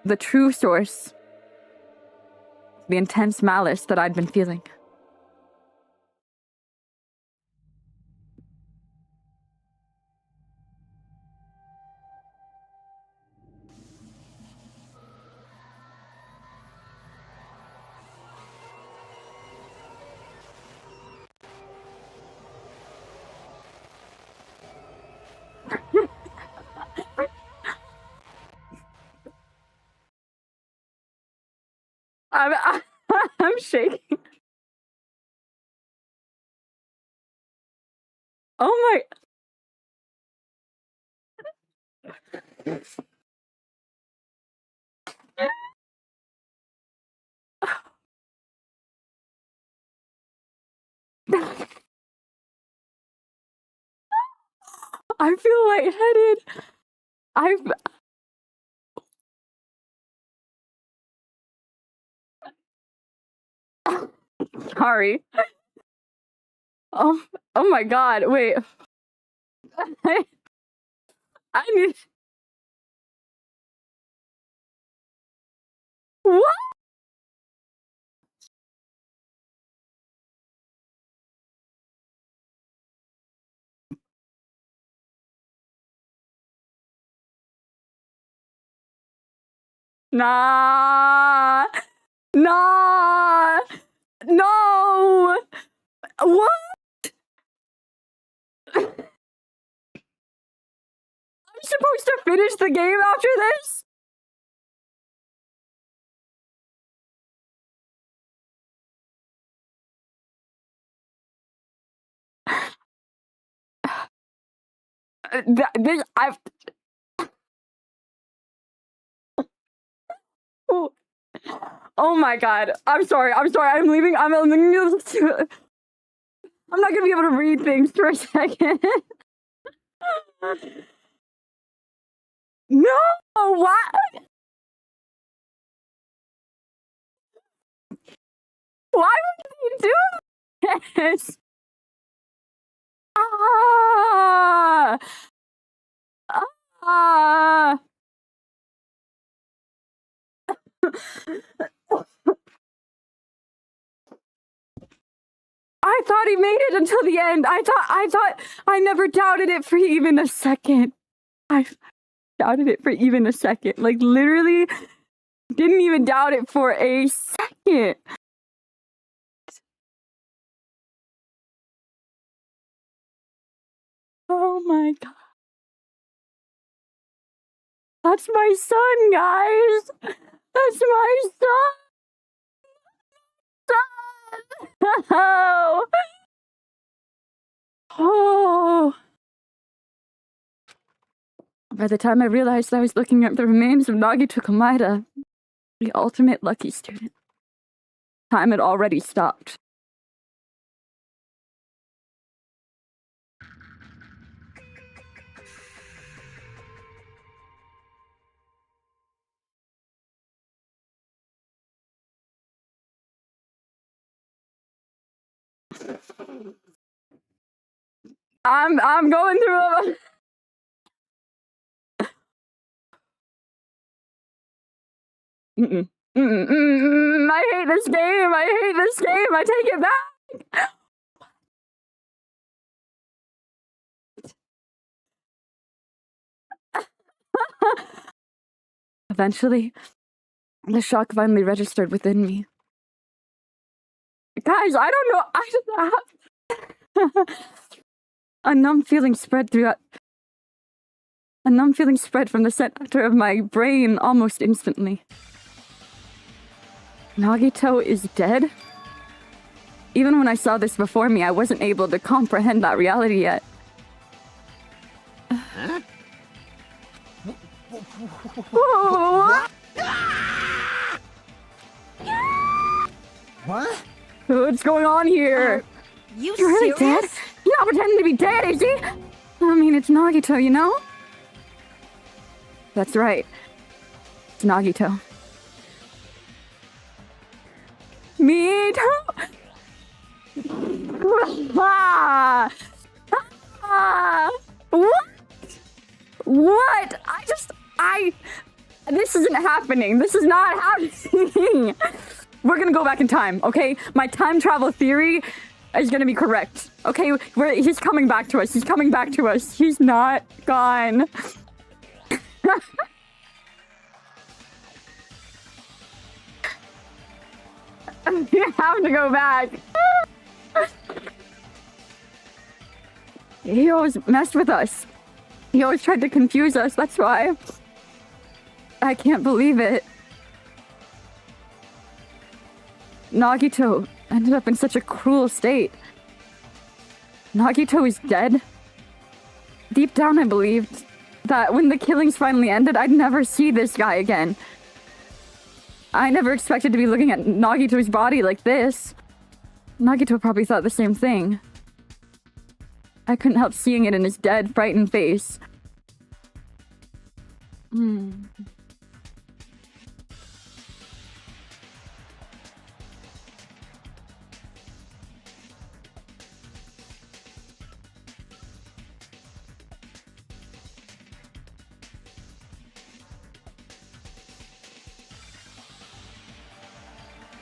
the true source, the intense malice that I'd been feeling. I'm shaking. Oh my. I feel lightheaded. Sorry. Oh, oh my god, wait. I need... What? Nah. Nah. No. What? I'm supposed to finish the game after this? I've... Oh. Oh my god. I'm sorry. I'm sorry. I'm leaving. I'm not gonna be able to read things for a second. No! What? Why would you do this? Ah! Ah! I thought he made it until the end. I never doubted it for even a second. I doubted it for even a second. Like, literally, didn't even doubt it for a second. Oh my god. That's my son, guys. That's my son. Oh. Oh. By the time I realized I was looking at the remains of Nagito Komaeda, the ultimate lucky student, time had already stopped. I'm going through a... I hate this game. I hate this game. I take it back. Eventually, the shock finally registered within me. Guys, I don't know. I just have... A numb feeling spread throughout... A numb feeling spread from the center of my brain almost instantly. Nagito is dead? Even when I saw this before me, I wasn't able to comprehend that reality yet. Huh? What? What's going on here? You You're really serious? dead? You're not pretending to be dead, is he? I mean, it's Nagito, you know? That's right. It's Nagito. Me too! Ah! Ah! What? What? This isn't happening. This is not happening. We're gonna go back in time, okay? My time travel theory is gonna be correct, okay? He's coming back to us. He's coming back to us. He's not gone. You have to go back. He always messed with us. He always tried to confuse us, that's why. I can't believe it. Nagito ended up in such a cruel state. Nagito is dead. Deep down I believed that when the killings finally ended, I'd never see this guy again. I never expected to be looking at Nagito's body like this. Nagito probably thought the same thing. I couldn't help seeing it in his dead, frightened face.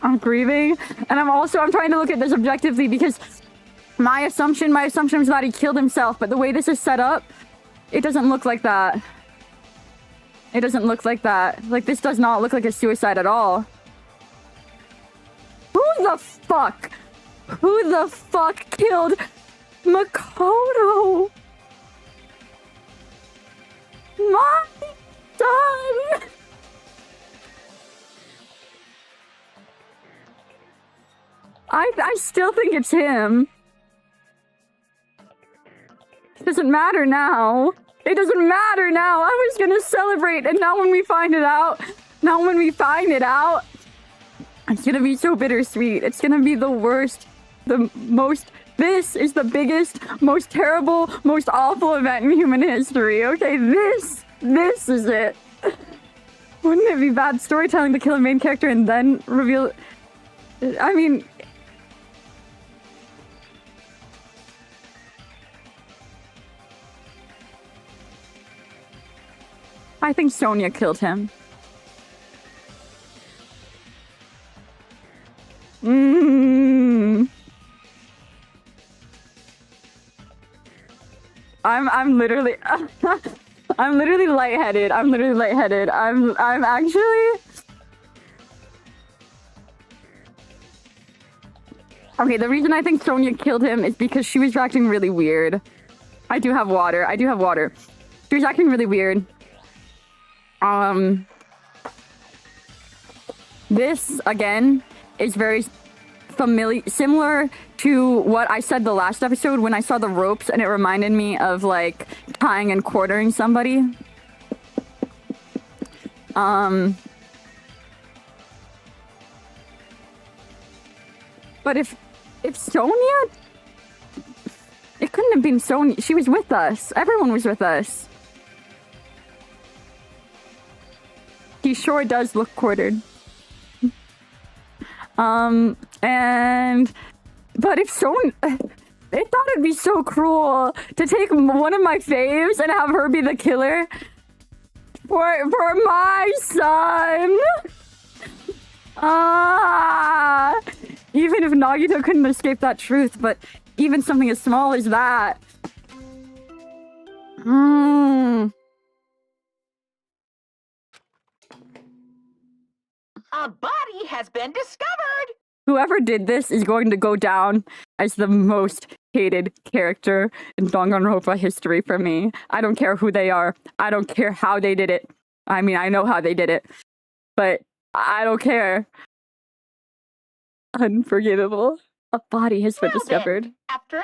I'm grieving. And I'm trying to look at this objectively because my assumption was that he killed himself, but the way this is set up, it doesn't look like that. It doesn't look like that. Like, this does not look like a suicide at all. Who the fuck killed Makoto? My son! I still think it's him. It doesn't matter now. It doesn't matter now. I was gonna celebrate, and now when we find it out, it's gonna be so bittersweet. It's gonna be the worst, this is the biggest, most terrible, most awful event in human history, okay? This is it. Wouldn't it be bad storytelling to kill a main character and then reveal... I mean... I think Sonia killed him. I'm literally I'm literally lightheaded. I'm actually... Okay, the reason I think Sonia killed him is because she was acting really weird. I do have water. She was acting really weird. This, again, is very similar to what I said the last episode when I saw the ropes, and it reminded me of, like, tying and quartering somebody. But if Sonia... It couldn't have been Sonia. She was with us. Everyone was with us. He sure does look quartered. But if Sonia... They thought it'd be so cruel to take one of my faves and have her be the killer for my son. Even if Nagito couldn't escape that truth, but even something as small as that. A body has been discovered! Whoever did this is going to go down as the most hated character in Danganronpa history for me. I don't care who they are. I don't care how they did it. I mean, I know how they did it. But I don't care. Unforgivable. A body has been discovered. After...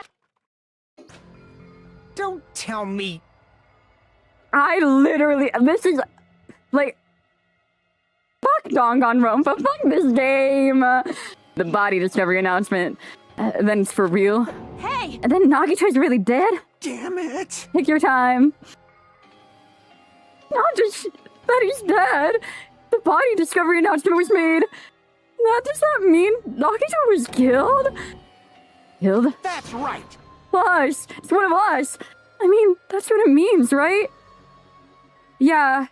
Don't tell me. I literally... This is... Like... Fuck Danganronpa. Fuck this game. The body discovery announcement. Then it's for real. Hey! And then Nagito's really dead? Damn it! Take your time. Not just that he's dead. The body discovery announcement was made. Does that mean Nagito was killed? Killed? That's right! Us! It's one of us! I mean, that's what it means, right? Yeah.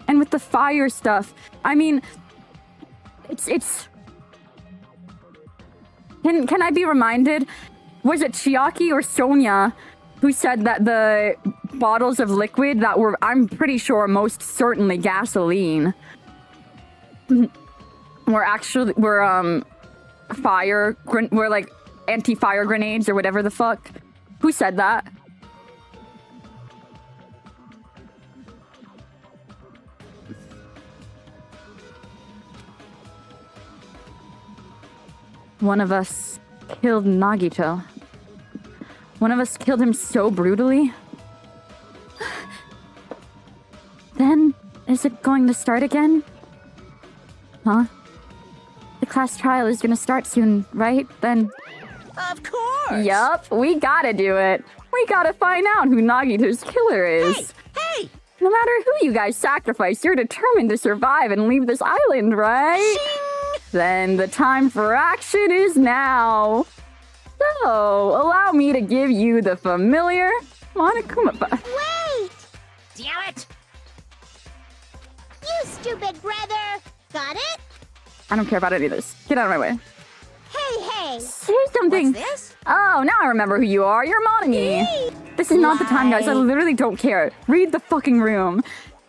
And with the fire stuff, I mean, it's... Can I be reminded? Was it Chiaki or Sonia who said that the bottles of liquid that were, I'm pretty sure, most certainly gasoline, were like anti-fire grenades or whatever the fuck? Who said that? One of us killed Nagito. One of us killed him so brutally. Then, is it going to start again? Huh? The class trial is gonna start soon, right? Then... Of course! Yup, we gotta do it. We gotta find out who Nagito's killer is. Hey! No matter who you guys sacrifice, you're determined to survive and leave this island, right? Shing! Then the time for action is now. So, allow me to give you the familiar Monokuma. Wait! Damn it! You stupid brother! Got it? I don't care about any of this. Get out of my way. Hey! Say something. What's this? Oh, now I remember who you are. You're Monami. This is not the time, guys. I literally don't care. Read the fucking room.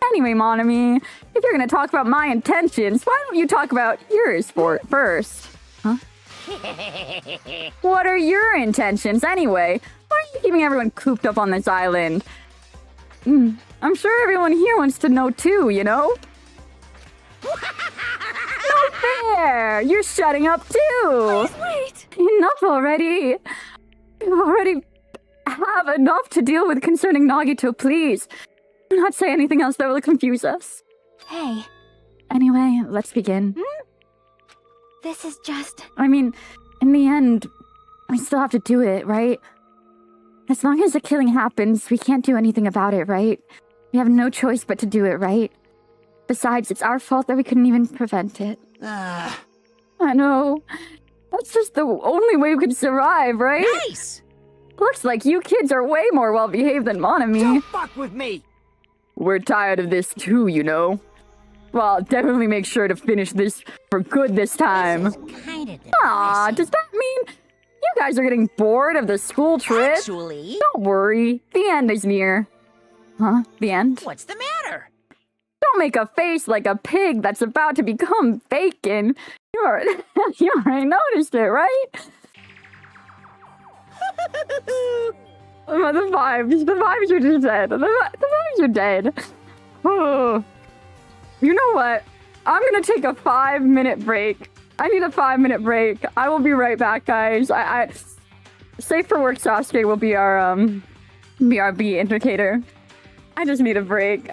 Anyway, Monami, if you're gonna talk about my intentions, why don't you talk about yours first? Huh? What are your intentions, anyway? Why are you keeping everyone cooped up on this island? I'm sure everyone here wants to know too, you know? Not fair! You're shutting up too! Wait! Enough already! You already have enough to deal with concerning Nagito, please. Do not say anything else that will confuse us. Hey, Anyway, let's begin. this is just. I mean, in the end, we still have to do it, right? As long as the killing happens, we can't do anything about it, right? We have no choice but to do it, right? Besides, it's our fault that we couldn't even prevent it. I know. That's just the only way we could survive, right? Nice! Looks like you kids are way more well-behaved than Monami. Don't fuck with me! We're tired of this too, you know? Well, I'll definitely make sure to finish this for good this time. Kinda Aw, does that mean you guys are getting bored of the school trip? Actually, Don't worry, the end is near. Huh? The end? what's the matter? Don't make a face like a pig that's about to become bacon. You already noticed it, right? The vibes are just dead. The vibes are dead. Oh. You know what? I'm gonna take a 5-minute break. I need a 5-minute break. I will be right back, guys. I Safe for work Sasuke will be our BRB indicator. I just need a break.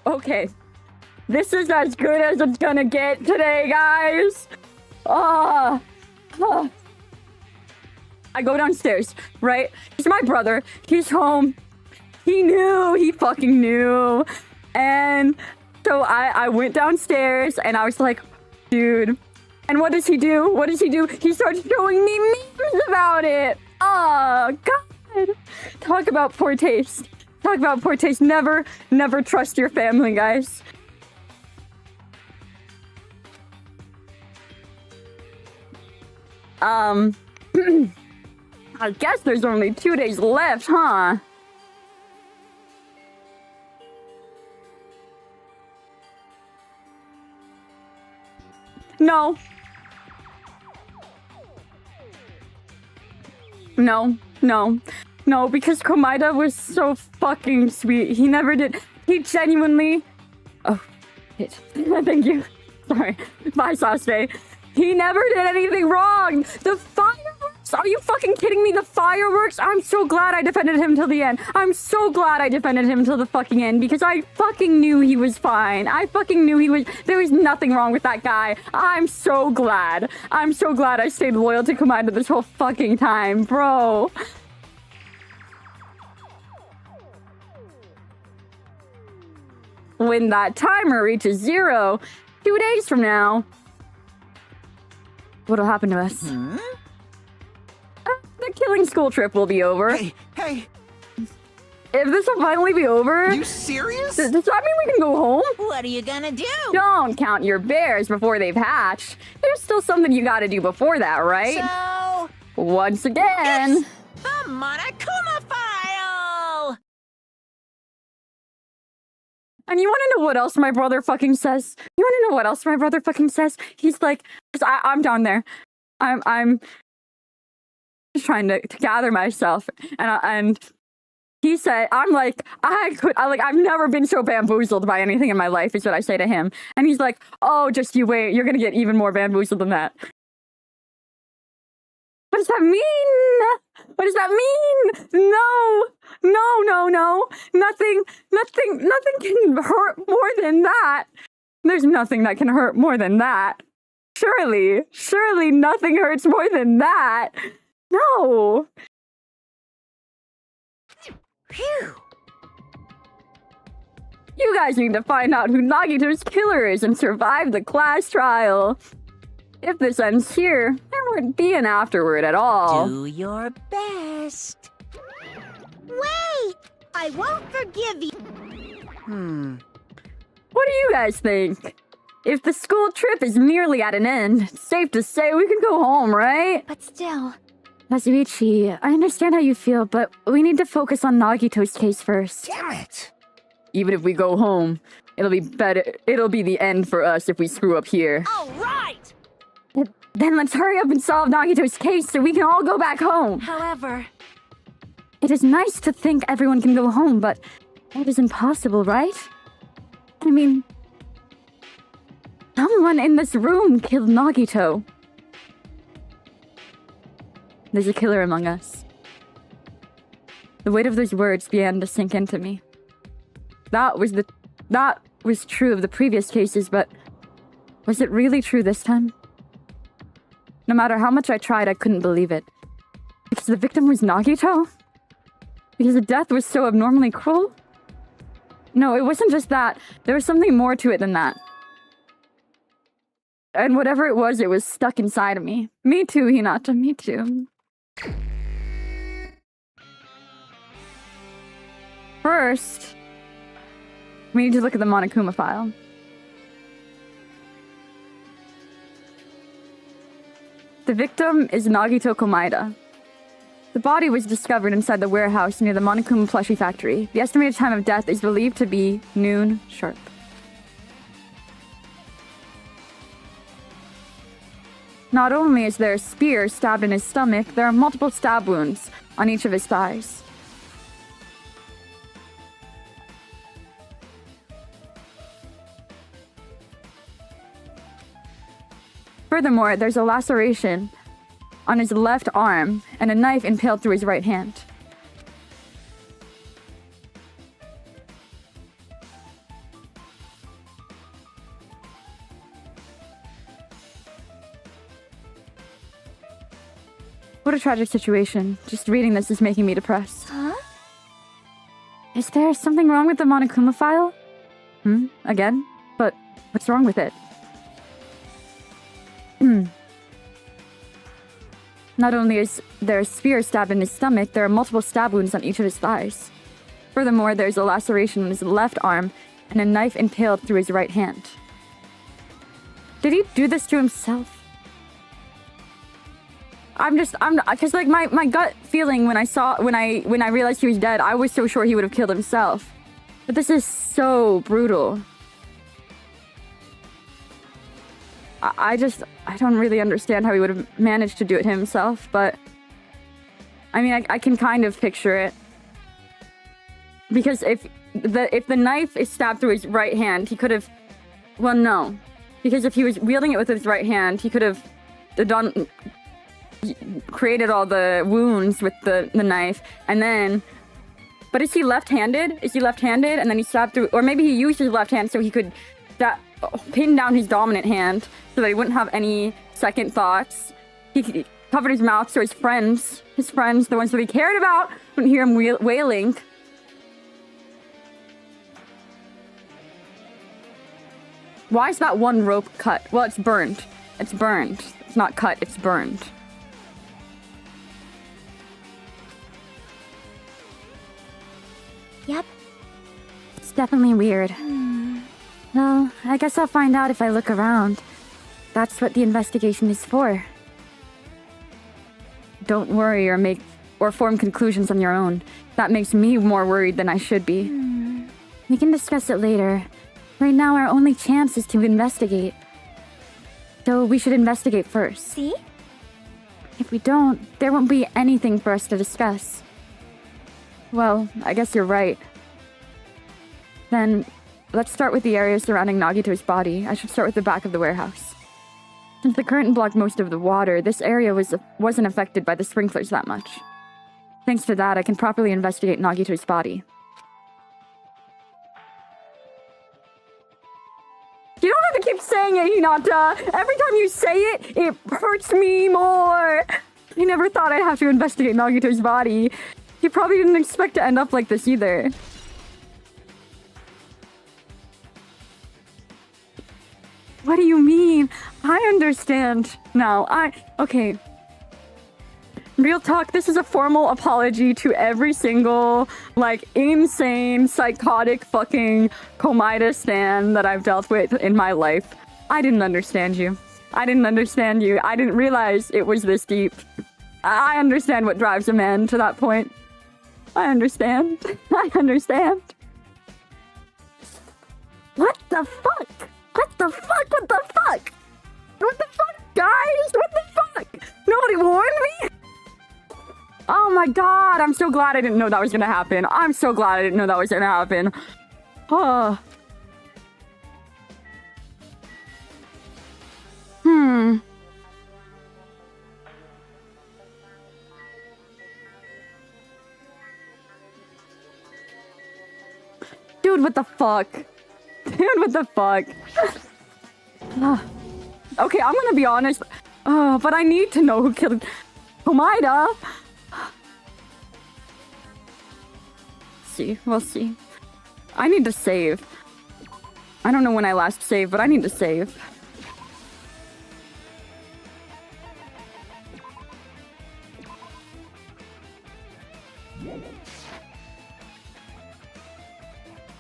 Okay. This is as good as it's gonna get today, guys. I go downstairs, right? He's my brother. He's home. He fucking knew. And so I went downstairs and I was like, dude. And what does he do? What does he do? He starts showing me memes about it. Oh, God. Talk about poor taste. Talk about poor taste. Never trust your family, guys. I guess there's only 2 days left, huh? No. No, because Komaeda was so fucking sweet. He never did. He genuinely... Oh, shit. Thank you. Sorry. Bye, Sasuke. He never did anything wrong. The fireworks? Are you fucking kidding me? The fireworks? I'm so glad I defended him till the end. I'm so glad I defended him till the fucking end because I fucking knew he was fine. I fucking knew there was nothing wrong with that guy. I'm so glad. I'm so glad I stayed loyal to Komaeda this whole fucking time, bro. When that timer reaches 0, 2 days from now, what'll happen to us? The killing school trip will be over. Hey. If this will finally be over... You serious? Does that mean we can go home? What are you gonna do? Don't count your bears before they've hatched. There's still something you gotta do before that, right? So... Once again... It's the Monokuma file! And you wanna know what else my brother fucking says? You wanna know what else my brother fucking says? He's like... I'm down there. I'm just trying to gather myself. And he said, I've never been so bamboozled by anything in my life, is what I say to him. And he's like, oh, just you wait. You're gonna get even more bamboozled than that. What does that mean? What does that mean? No. Nothing can hurt more than that. There's nothing that can hurt more than that. Surely nothing hurts more than that. No. Phew. You guys need to find out who Nagito's killer is and survive the class trial. If this ends here, there won't be an afterward at all. Do your best. Wait! I won't forgive you. What do you guys think? If the school trip is nearly at an end, it's safe to say we can go home, right? But still... Kazuichi, I understand how you feel, but we need to focus on Nagito's case first. Damn it! Even if we go home, it'll be the end for us if we screw up here. All right! Then let's hurry up and solve Nagito's case so we can all go back home. However, It is nice to think everyone can go home, but that is impossible, right? I mean, someone in this room killed Nagito. There's a killer among us. The weight of those words began to sink into me. That was true of the previous cases, but was it really true this time? No matter how much I tried, I couldn't believe it. Because the victim was Nagito? Because the death was so abnormally cruel? No, it wasn't just that. There was something more to it than that. And whatever it was stuck inside of me. Me too, Hinata, me too. First, we need to look at the Monokuma file. The victim is Nagito Komaeda. The body was discovered inside the warehouse near the Monokuma plushie factory. The estimated time of death is believed to be noon sharp. Not only is there a spear stabbed in his stomach, there are multiple stab wounds on each of his thighs. Furthermore, there's a laceration on his left arm and a knife impaled through his right hand. What a tragic situation. Just reading this is making me depressed. Huh? Is there something wrong with the Monokuma file? Again? But what's wrong with it? Not only is there a spear stabbed in his stomach, there are multiple stab wounds on each of his thighs. Furthermore, there's a laceration in his left arm and a knife impaled through his right hand. Did he do this to himself? Because like my gut feeling when I realized he was dead, I was so sure he would have killed himself. But this is so brutal. I don't really understand how he would have managed to do it himself, but I mean, I can kind of picture it. Because if the knife is stabbed through his right hand, he could have, well, no. Because if he was wielding it with his right hand, he could have created all the wounds with the knife, and then, but is he left-handed? Is he left-handed and then he stabbed through, or maybe he used his left hand so he could pin down his dominant hand so that he wouldn't have any second thoughts. He covered his mouth so his friends, the ones that he cared about, wouldn't hear him wailing. Why is that one rope cut? Well, it's burned. It's burned. It's not cut, it's burned. Yep. It's definitely weird. Well, I guess I'll find out if I look around. That's what the investigation is for. Don't worry or form conclusions on your own. That makes me more worried than I should be. We can discuss it later. Right now, our only chance is to investigate. So we should investigate first. See? If we don't, there won't be anything for us to discuss. Well, I guess you're right. Then, let's start with the area surrounding Nagito's body. I should start with the back of the warehouse. Since the curtain blocked most of the water, this area wasn't affected by the sprinklers that much. Thanks to that, I can properly investigate Nagito's body. You don't have to keep saying it, Hinata! Every time you say it, it hurts me more! I never thought I'd have to investigate Nagito's body. You probably didn't expect to end up like this either. What do you mean? I understand now. Okay. Real talk, this is a formal apology to every single, like, insane, psychotic fucking Komaeda stan that I've dealt with in my life. I didn't understand you. I didn't understand you. I didn't realize it was this deep. I understand what drives a man to that point. I understand. I understand. What the fuck? What the fuck? What the fuck? What the fuck, guys? What the fuck? Nobody warned me? Oh my god, I'm so glad I didn't know that was gonna happen. I'm so glad I didn't know that was gonna happen. Oh. Dude, what the fuck? Dude, what the fuck? Okay, I'm gonna be honest. But I need to know who killed Komaeda. We'll see. I need to save. I don't know when I last saved, but I need to save.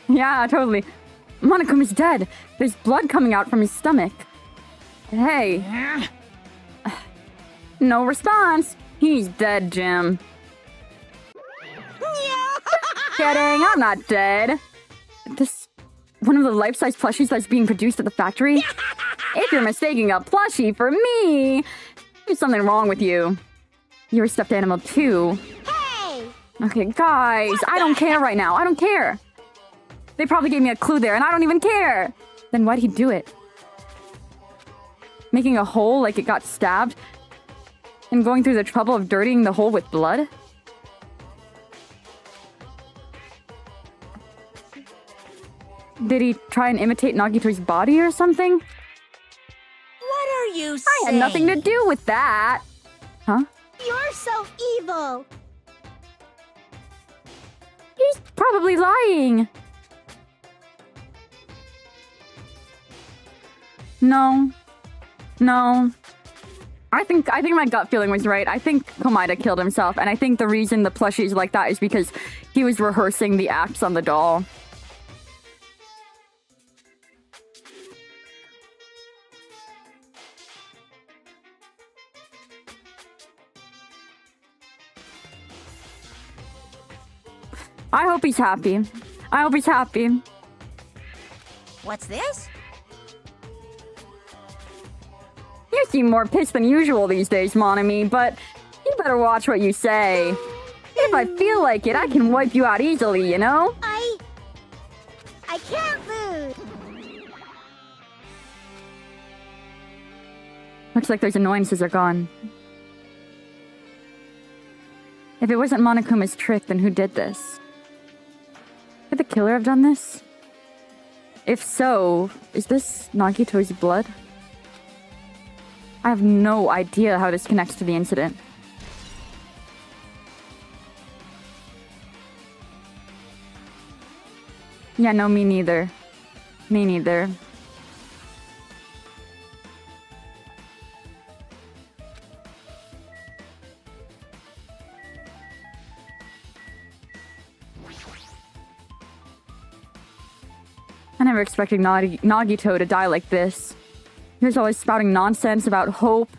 Yeah, totally. Monokuma's dead. There's blood coming out from his stomach. Hey. No response. He's dead, Jim. Kidding, I'm not dead. This one of the life-size plushies that's being produced at the factory? If you're mistaking a plushie for me, there's something wrong with you. You're a stuffed animal too. Hey! Okay, guys, I don't care right now. I don't care. They probably gave me a clue there, and I don't even care. Then why'd he do it? Making a hole like it got stabbed? And going through the trouble of dirtying the hole with blood? Did he try and imitate Nagito's body or something? What are you saying? I had nothing to do with that. Huh? You're so evil! He's probably lying. No. No. I think my gut feeling was right. I think Komaeda killed himself, and I think the reason the plushie is like that is because he was rehearsing the acts on the doll. I hope he's happy. I hope he's happy. What's this? You seem more pissed than usual these days, Monami, but you better watch what you say. If I feel like it, I can wipe you out easily, you know? I can't lose! Looks like those annoyances are gone. If it wasn't Monokuma's trick, then who did this? Could the killer have done this? If so, is this Nagito's blood? I have no idea how this connects to the incident. Yeah, no, me neither. Me neither. I never expected Nagito to die like this. He was always spouting nonsense about hope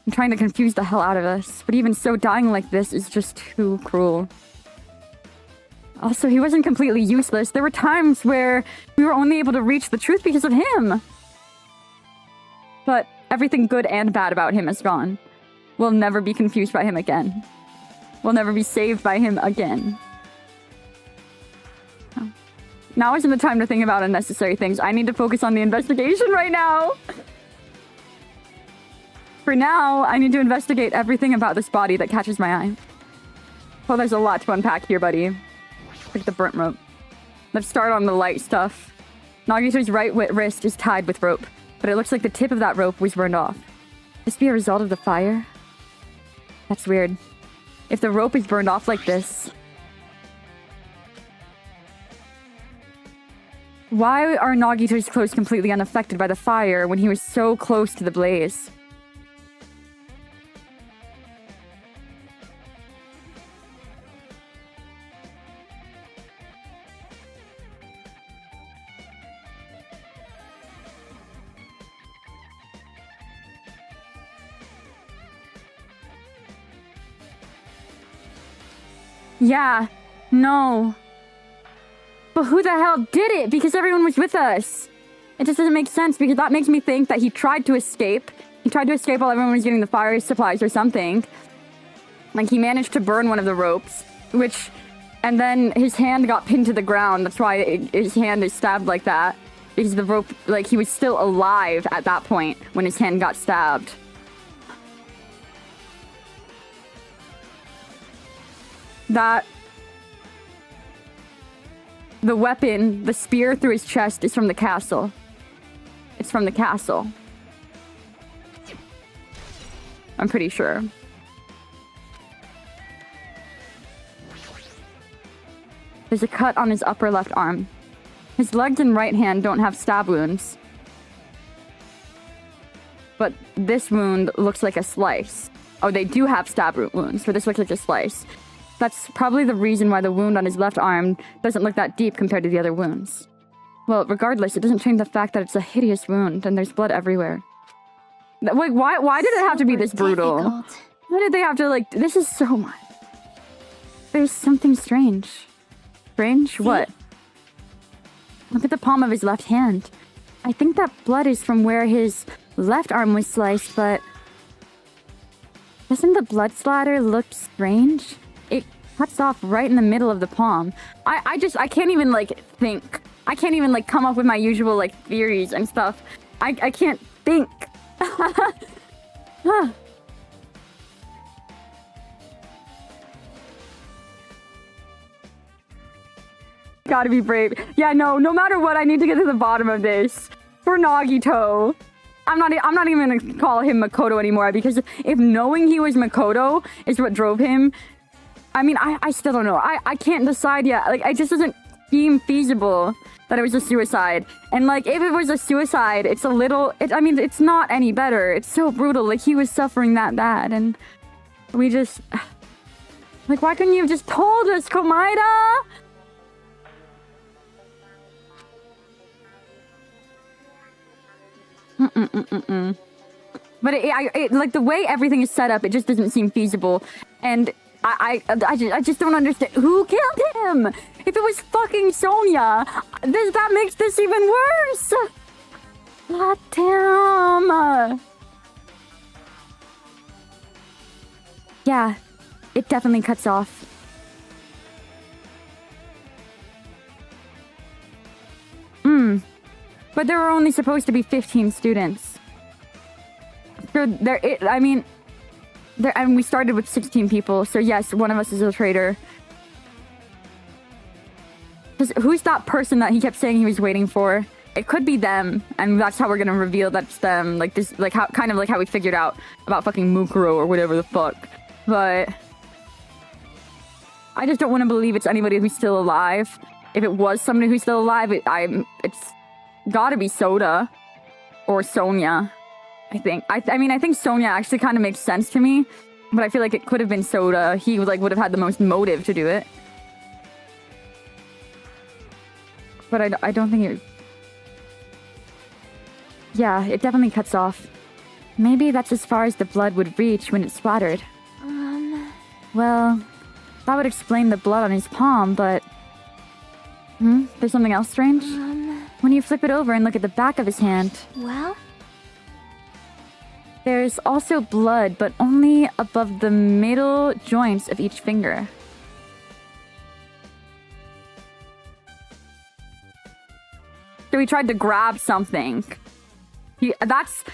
and trying to confuse the hell out of us. But even so, dying like this is just too cruel. Also, he wasn't completely useless. There were times where we were only able to reach the truth because of him. But everything good and bad about him is gone. We'll never be confused by him again. We'll never be saved by him again. Oh. Now isn't the time to think about unnecessary things. I need to focus on the investigation right now. For now, I need to investigate everything about this body that catches my eye. Well, there's a lot to unpack here, buddy. Like the burnt rope. Let's start on the light stuff. Nagito's right wrist is tied with rope, but it looks like the tip of that rope was burned off. Could this be a result of the fire? That's weird. If the rope is burned off like this... Why are Nagito's clothes completely unaffected by the fire when he was so close to the blaze? Yeah, no. But who the hell did it? Because everyone was with us. It just doesn't make sense because that makes me think that he tried to escape. He tried to escape while everyone was getting the fire supplies or something. Like he managed to burn one of the ropes, which... And then his hand got pinned to the ground. That's why his hand is stabbed like that. Because the rope, like he was still alive at that point when his hand got stabbed. That... The weapon, the spear through his chest, is from the castle. It's from the castle. I'm pretty sure. There's a cut on his upper left arm. His legs and right hand don't have stab wounds. But this wound looks like a slice. Oh, they do have stab wounds, but this looks like a slice. That's probably the reason why the wound on his left arm doesn't look that deep compared to the other wounds. Well, regardless, it doesn't change the fact that it's a hideous wound and there's blood everywhere. Wait, why did it have to be this brutal? Why did they have to, like, this is so much. There's something strange. Strange? What? Look at the palm of his left hand. I think that blood is from where his left arm was sliced, but... Doesn't the blood splatter look strange? It cuts off right in the middle of the palm. I can't even, like, think. I can't even, like, come up with my usual, like, theories and stuff. I can't think. Gotta be brave. Yeah, no matter what, I need to get to the bottom of this. For Nagito. I'm not even gonna call him Makoto anymore, because if knowing he was Makoto is what drove him, I mean, I still don't know. I can't decide yet. Like, it just doesn't seem feasible that it was a suicide. And like, if it was a suicide, it's a little, I mean, it's not any better. It's so brutal. Like, he was suffering that bad, and we just, like, why couldn't you have just told us, Komaeda? But it, like, the way everything is set up, it just doesn't seem feasible. And I just don't understand. Who killed him? If it was fucking Sonya, that makes this even worse. God damn. Yeah, it definitely cuts off. But there were only supposed to be 15 students. So I mean, and we started with 16 people, so yes, one of us is a traitor. Because who's that person that he kept saying he was waiting for? It could be them, and that's how we're gonna reveal that's them. Like this, like how kind of like how we figured out about fucking Mukuro or whatever the fuck. But I just don't want to believe it's anybody who's still alive. If it was somebody who's still alive, it's gotta be Soda or Sonya. I mean, I think Sonya actually kind of makes sense to me, but I feel like it could have been Soda. He would have had the most motive to do it. But I don't think it... Yeah, it definitely cuts off. Maybe that's as far as the blood would reach when it splattered. Well, that would explain the blood on his palm, but... There's something else strange? When you flip it over and look at the back of his hand... Well? There's also blood, but only above the middle joints of each finger. So he tried to grab something. That's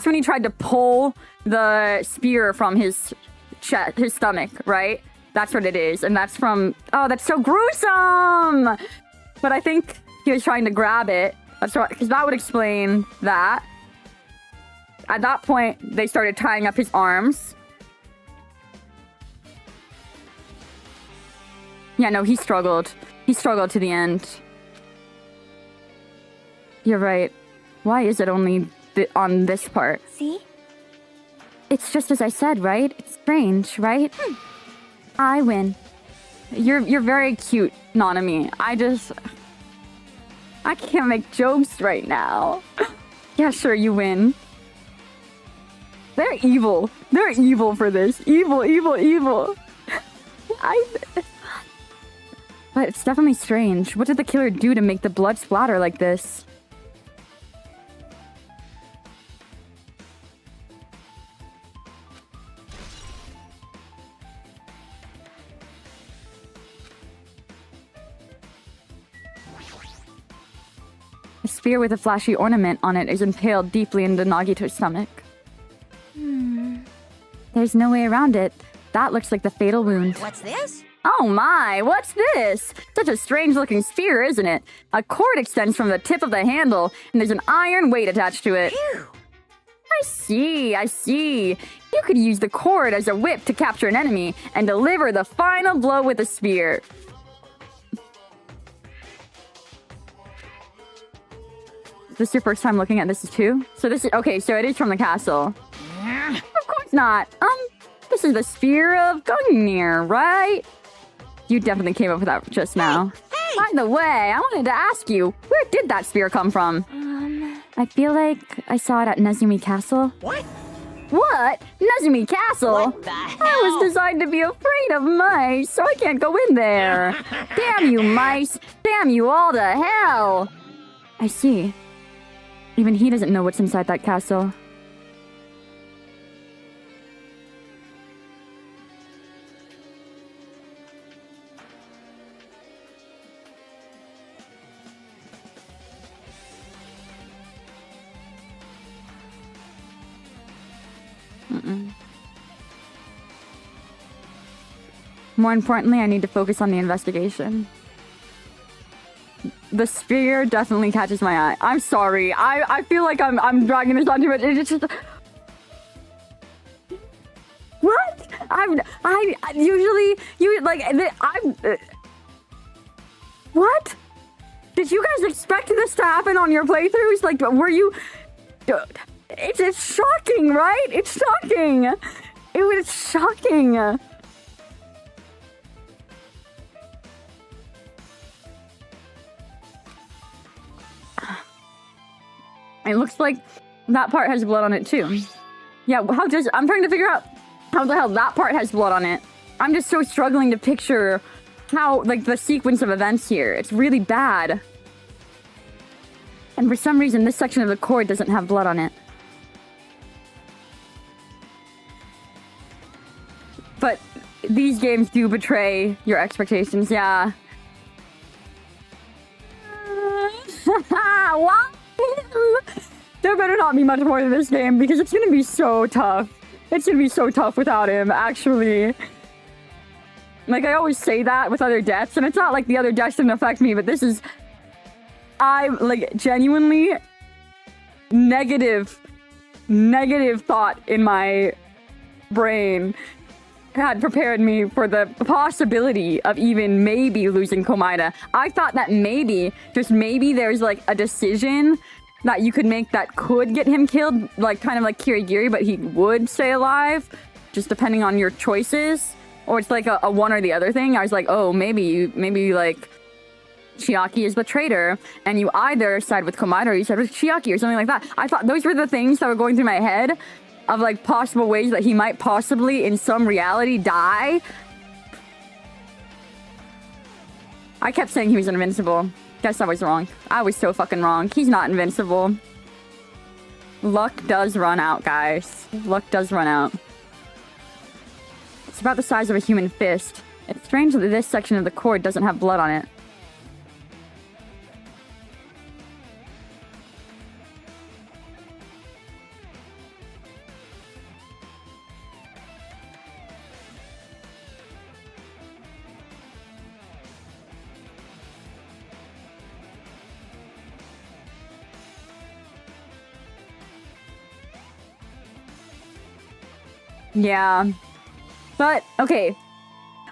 when he tried to pull the spear from his chest, his stomach, right? That's what it is, and that's from... Oh, that's so gruesome! But I think he was trying to grab it. That's right, because that would explain that. At that point, they started tying up his arms. Yeah, no, he struggled. He struggled to the end. You're right. Why is it only on this part? See? It's just as I said, right? It's strange, right? I win. You're very cute, Nanami. I can't make jokes right now. Yeah, sure, you win. They're evil. They're evil for this. Evil, evil, evil. But it's definitely strange. What did the killer do to make the blood splatter like this? A spear with a flashy ornament on it is impaled deeply into Nagito's stomach. There's no way around it. That looks like the fatal wound. What's this? Oh my, what's this? Such a strange looking spear, isn't it? A cord extends from the tip of the handle, and there's an iron weight attached to it. Phew. I see. You could use the cord as a whip to capture an enemy and deliver the final blow with the spear. Is this your first time looking at this too? So this is, okay, so it is from the castle. Of course not. This is the Spear of Gungnir, right? You definitely came up with that just now. Hey! By the way, I wanted to ask you, where did that spear come from? I feel like I saw it at Nezumi Castle. What? What? Nezumi Castle? What the hell? I was designed to be afraid of mice, so I can't go in there. Damn you, mice. Damn you all to hell. I see. Even he doesn't know what's inside that castle. More importantly, I need to focus on the investigation. the spear definitely catches my eye. I'm sorry. I feel like I'm dragging this on too much. It's just what? I usually you like I'm what? Did you guys expect this to happen on your playthroughs? Like, were you? It's shocking, right? It's shocking. It was shocking. It looks like that part has blood on it too. Yeah, I'm trying to figure out how the hell that part has blood on it. I'm just so struggling to picture how, like, the sequence of events here. It's really bad. And for some reason, this section of the cord doesn't have blood on it. But these games do betray your expectations, yeah. What? There better not be much more to this game because it's gonna be so tough. It's gonna be so tough without him, actually. Like, I always say that with other deaths, and it's not like the other deaths didn't affect me, but this is... like, genuinely negative thought in my brain had prepared me for the possibility of even maybe losing Komaeda. I thought that maybe, just maybe, there's like a decision that you could make that could get him killed, like kind of like Kirigiri, but he would stay alive, just depending on your choices. Or it's like a one or the other thing. I was like, oh, maybe like Chiaki is the traitor, and you either side with Komaeda or you side with Chiaki or something like that. I thought those were the things that were going through my head of like possible ways that he might possibly in some reality die. I kept saying he was invincible. Guess I was wrong. I was so fucking wrong. He's not invincible. Luck does run out, guys. Luck does run out. It's about the size of a human fist. It's strange that this section of the cord doesn't have blood on it. Yeah. But, okay.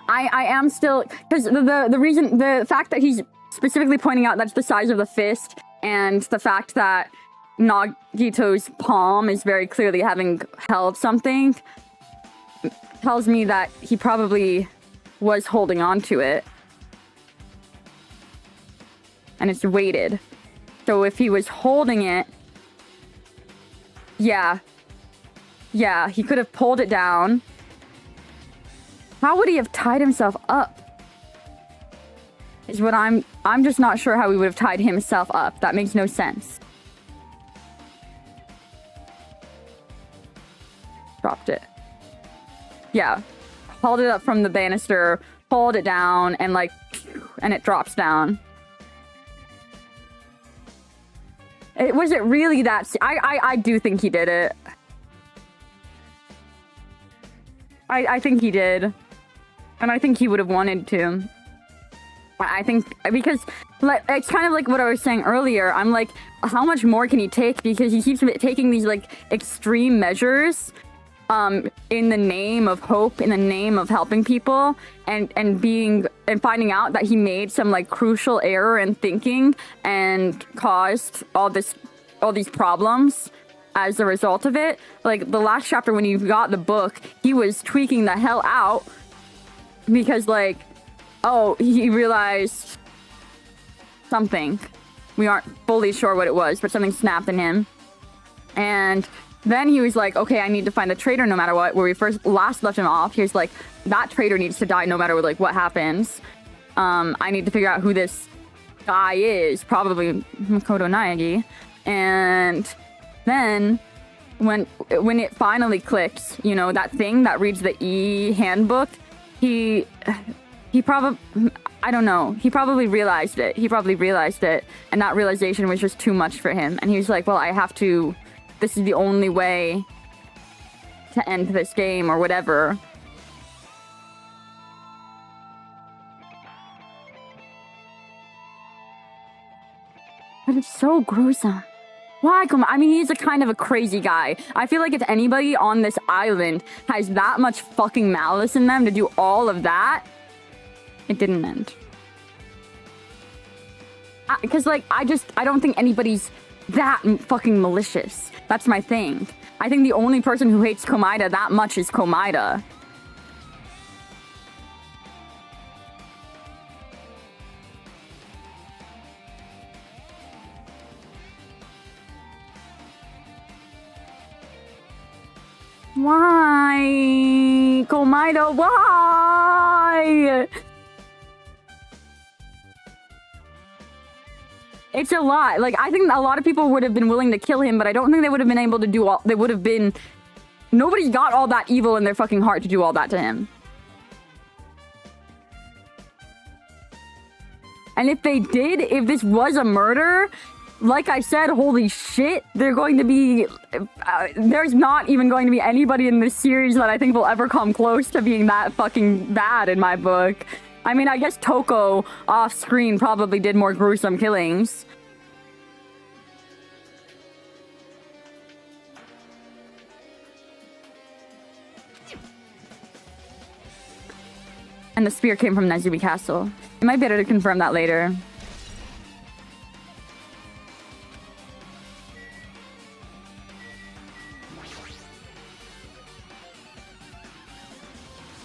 I am still... Because the reason... The fact that he's specifically pointing out that's the size of the fist, and the fact that Nagito's palm is very clearly having held something, tells me that he probably was holding on to it. And it's weighted. So if he was holding it... Yeah. Yeah, he could have pulled it down. How would he have tied himself up? Is what I'm just not sure how he would have tied himself up. That makes no sense. Dropped it. Yeah. Hauled it up from the banister, pulled it down, and like, and it drops down. Was it really that... I do think he did it. I think he did. And I think he would have wanted to. I think, because like, it's kind of like what I was saying earlier. I'm like, how much more can he take? Because he keeps taking these like extreme measures in the name of hope, in the name of helping people, and finding out that he made some like crucial error in thinking and caused all these problems as a result of it. Like the last chapter when he got the book, he was tweaking the hell out because like, oh, he realized something. We aren't fully sure what it was, but something snapped in him. And then he was like, okay, I need to find the traitor no matter what. Where we last left him off, he's like, that traitor needs to die no matter like what happens. I need to figure out who this guy is, probably Makoto Naegi. And then when it finally clicks, you know, that thing that reads the e-handbook, he probably, I don't know, he probably realized it. And that realization was just too much for him. And he was like, well, this is the only way to end this game or whatever. It's so gruesome. Why? I mean, he's a kind of a crazy guy. I feel like if anybody on this island has that much fucking malice in them to do all of that, it didn't end. Because, like, I don't think anybody's that fucking malicious. That's my thing. I think the only person who hates Komaeda that much is Komaeda. Why? Komaeda, why? It's a lot. Like, I think a lot of people would have been willing to kill him, but I don't think they would have been able to do all... They would have been... Nobody's got all that evil in their fucking heart to do all that to him. And if they did, if this was a murder... Like I said, holy shit, they're going to be... there's not even going to be anybody in this series that I think will ever come close to being that fucking bad in my book. I mean, I guess Toko off-screen probably did more gruesome killings. And the spear came from Nezumi Castle. You might be able to confirm that later.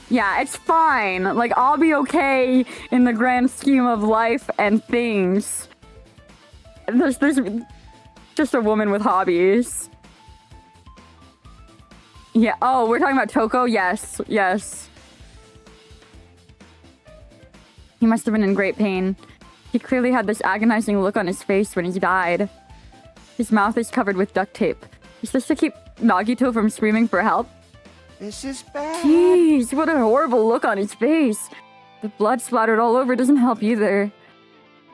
Yeah, it's fine. Like, I'll be okay in the grand scheme of life and things. There's just a woman with hobbies. Yeah, oh, we're talking about Toko? Yes, yes. He must have been in great pain. He clearly had this agonizing look on his face when he died. His mouth is covered with duct tape. Is this to keep Nagito from screaming for help? This is bad. Jeez, what a horrible look on his face. The blood splattered all over doesn't help either.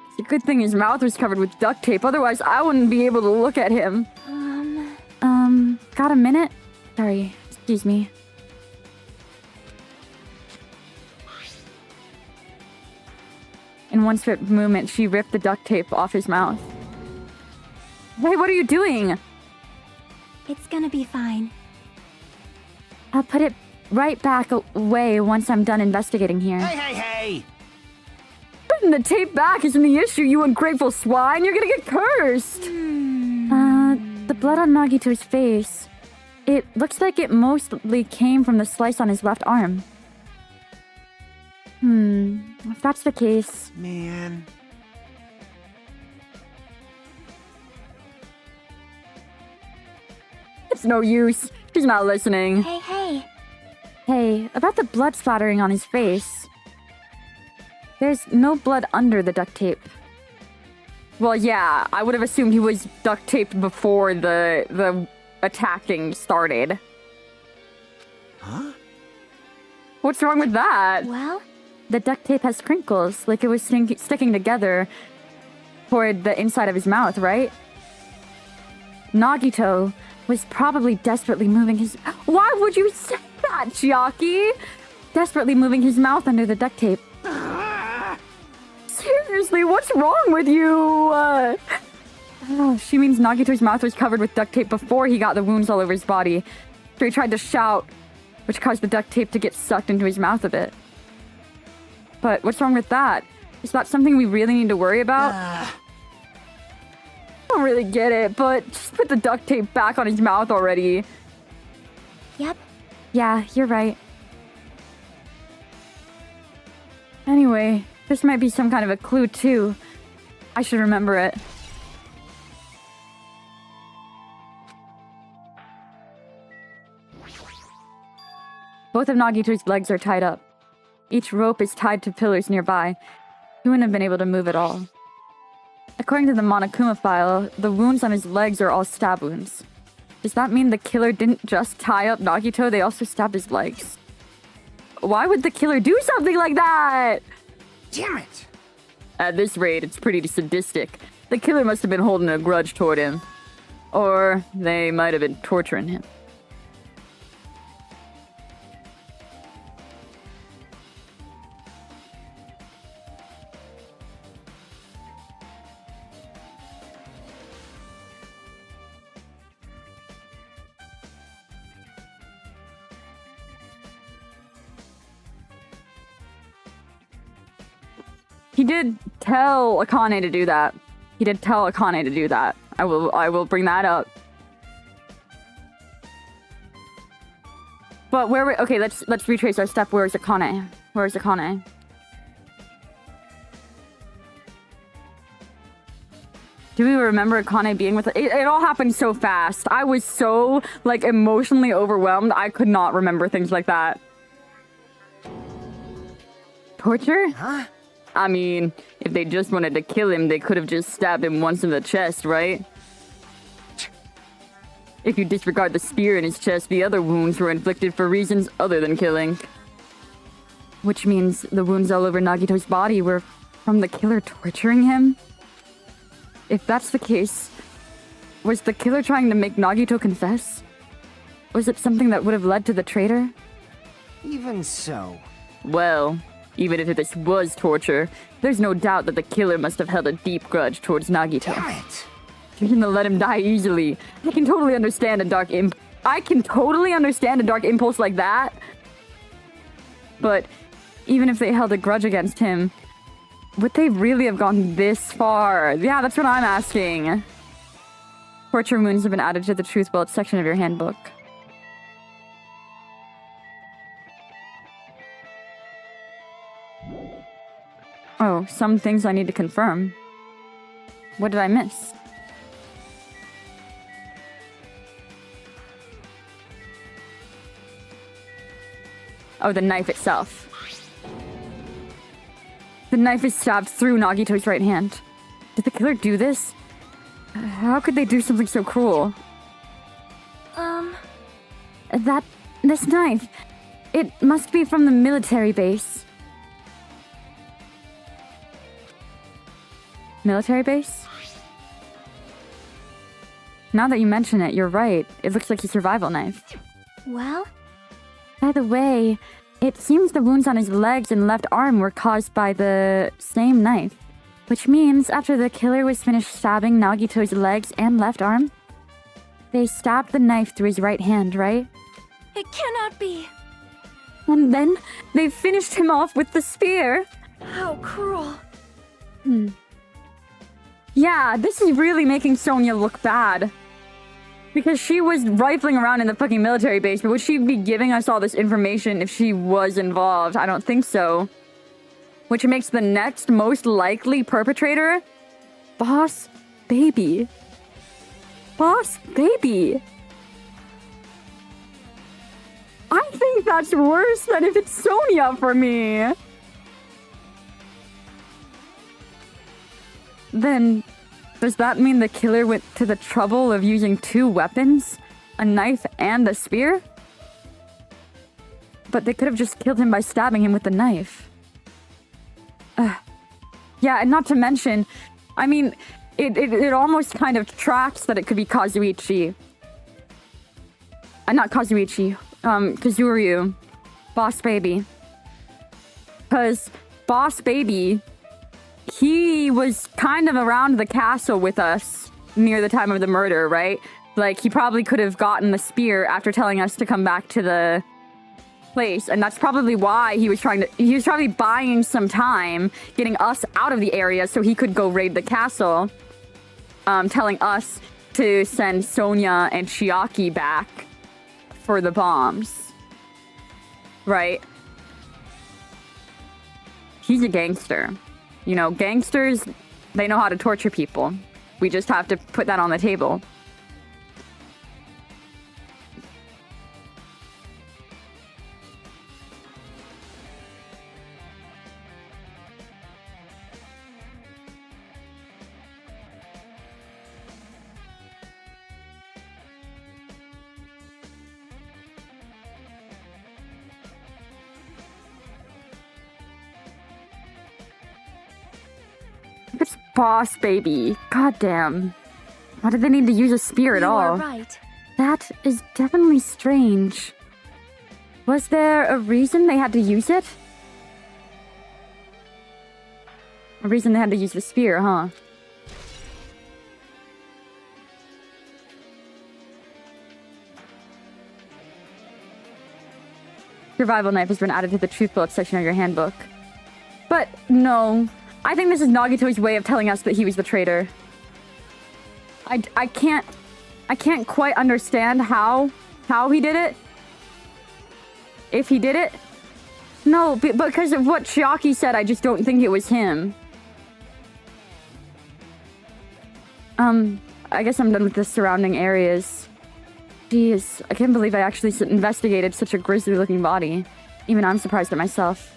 It's a good thing his mouth was covered with duct tape, otherwise I wouldn't be able to look at him. Got a minute? Sorry, excuse me. In one swift movement, she ripped the duct tape off his mouth. Hey, what are you doing? It's gonna be fine. I'll put it right back away once I'm done investigating here. Hey, hey, hey! Putting the tape back isn't the issue, you ungrateful swine. You're gonna get cursed. The blood on Nagito's face. It looks like it mostly came from the slice on his left arm. If that's the case... Man... It's no use. She's not listening. Hey. Hey, about the blood splattering on his face. There's no blood under the duct tape. Well, yeah, I would have assumed he was duct taped before the attacking started. Huh? What's wrong with that? Well, The duct tape has crinkles, like it was sticking together toward the inside of his mouth, right? Nagito was probably desperately moving his... Why would you say that, Chiaki? Desperately moving his mouth under the duct tape. Seriously, what's wrong with you? Oh, she means Nagito's mouth was covered with duct tape before he got the wounds all over his body. So he tried to shout, which caused the duct tape to get sucked into his mouth a bit. But what's wrong with that? Is that something we really need to worry about? I don't really get it, but just put the duct tape back on his mouth already. yep. Yeah, you're right. Anyway, this might be some kind of a clue too. I should remember it. Both of Nagito's legs are tied up. Each rope is tied to pillars nearby. He wouldn't have been able to move at all. According to the Monokuma file, the wounds on his legs are all stab wounds. Does that mean the killer didn't just tie up Nagito, they also stabbed his legs? Why would the killer do something like that? Damn it! At this rate, it's pretty sadistic. The killer must have been holding a grudge toward him. Or they might have been torturing him. He did tell Akane to do that. He did tell Akane to do that. I will bring that up. But okay, let's retrace our step. Where's Akane? Where's Akane? Do we remember Akane being with it all happened so fast. I was so like emotionally overwhelmed. I could not remember things like that. Torture? Huh? I mean, if they just wanted to kill him, they could have just stabbed him once in the chest, right? If you disregard the spear in his chest, the other wounds were inflicted for reasons other than killing. Which means the wounds all over Nagito's body were from the killer torturing him? If that's the case, was the killer trying to make Nagito confess? Was it something that would have led to the traitor? Even so. Well, even if this was torture, there's no doubt that the killer must have held a deep grudge towards Nagito. Damn it! You're gonna let him die easily. I can totally understand a dark impulse like that. But even if they held a grudge against him, would they really have gone this far? Yeah, that's what I'm asking. Torture wounds have been added to the Truth Bullet section of your handbook. Oh, some things I need to confirm. What did I miss? Oh, the knife itself. The knife is stabbed through Nagito's right hand. Did the killer do this? How could they do something so cruel? This knife. It must be from the military base. Military base? Now that you mention it, you're right. It looks like a survival knife. Well, by the way, it seems the wounds on his legs and left arm were caused by the same knife. Which means after the killer was finished stabbing Nagito's legs and left arm, they stabbed the knife through his right hand, right? It cannot be. And then they finished him off with the spear. How cruel. Yeah, this is really making Sonya look bad. Because she was rifling around in the fucking military base, but would she be giving us all this information if she was involved? I don't think so. Which makes the next most likely perpetrator Boss Baby. Boss Baby. I think that's worse than if it's Sonya for me. Then, does that mean the killer went to the trouble of using two weapons? A knife and a spear? But they could have just killed him by stabbing him with the knife. Yeah, and not to mention, I mean, it almost kind of tracks that it could be Kazuichi. Not Kazuichi, Kazuryu. Boss Baby. Because Boss Baby, he was kind of around the castle with us near the time of the murder, right? Like, he probably could have gotten the spear after telling us to come back to the place, and that's probably why he was probably buying some time, getting us out of the area so he could go raid the castle, telling us to send Sonya and Chiaki back for the bombs. Right? He's a gangster. You know, gangsters, they know how to torture people. We just have to put that on the table. It's Boss Baby. Goddamn. Why did they need to use a spear at You all? are right. That is definitely strange. Was there a reason they had to use it? A reason they had to use the spear, huh? Survival knife has been added to the Truth Bullet section of your handbook. But no, I think this is Nagito's way of telling us that he was the traitor. I can't quite understand how he did it. If he did it. No, because of what Chiaki said, I just don't think it was him. I guess I'm done with the surrounding areas. Jeez, I can't believe I actually investigated such a grisly-looking body. Even I'm surprised at myself.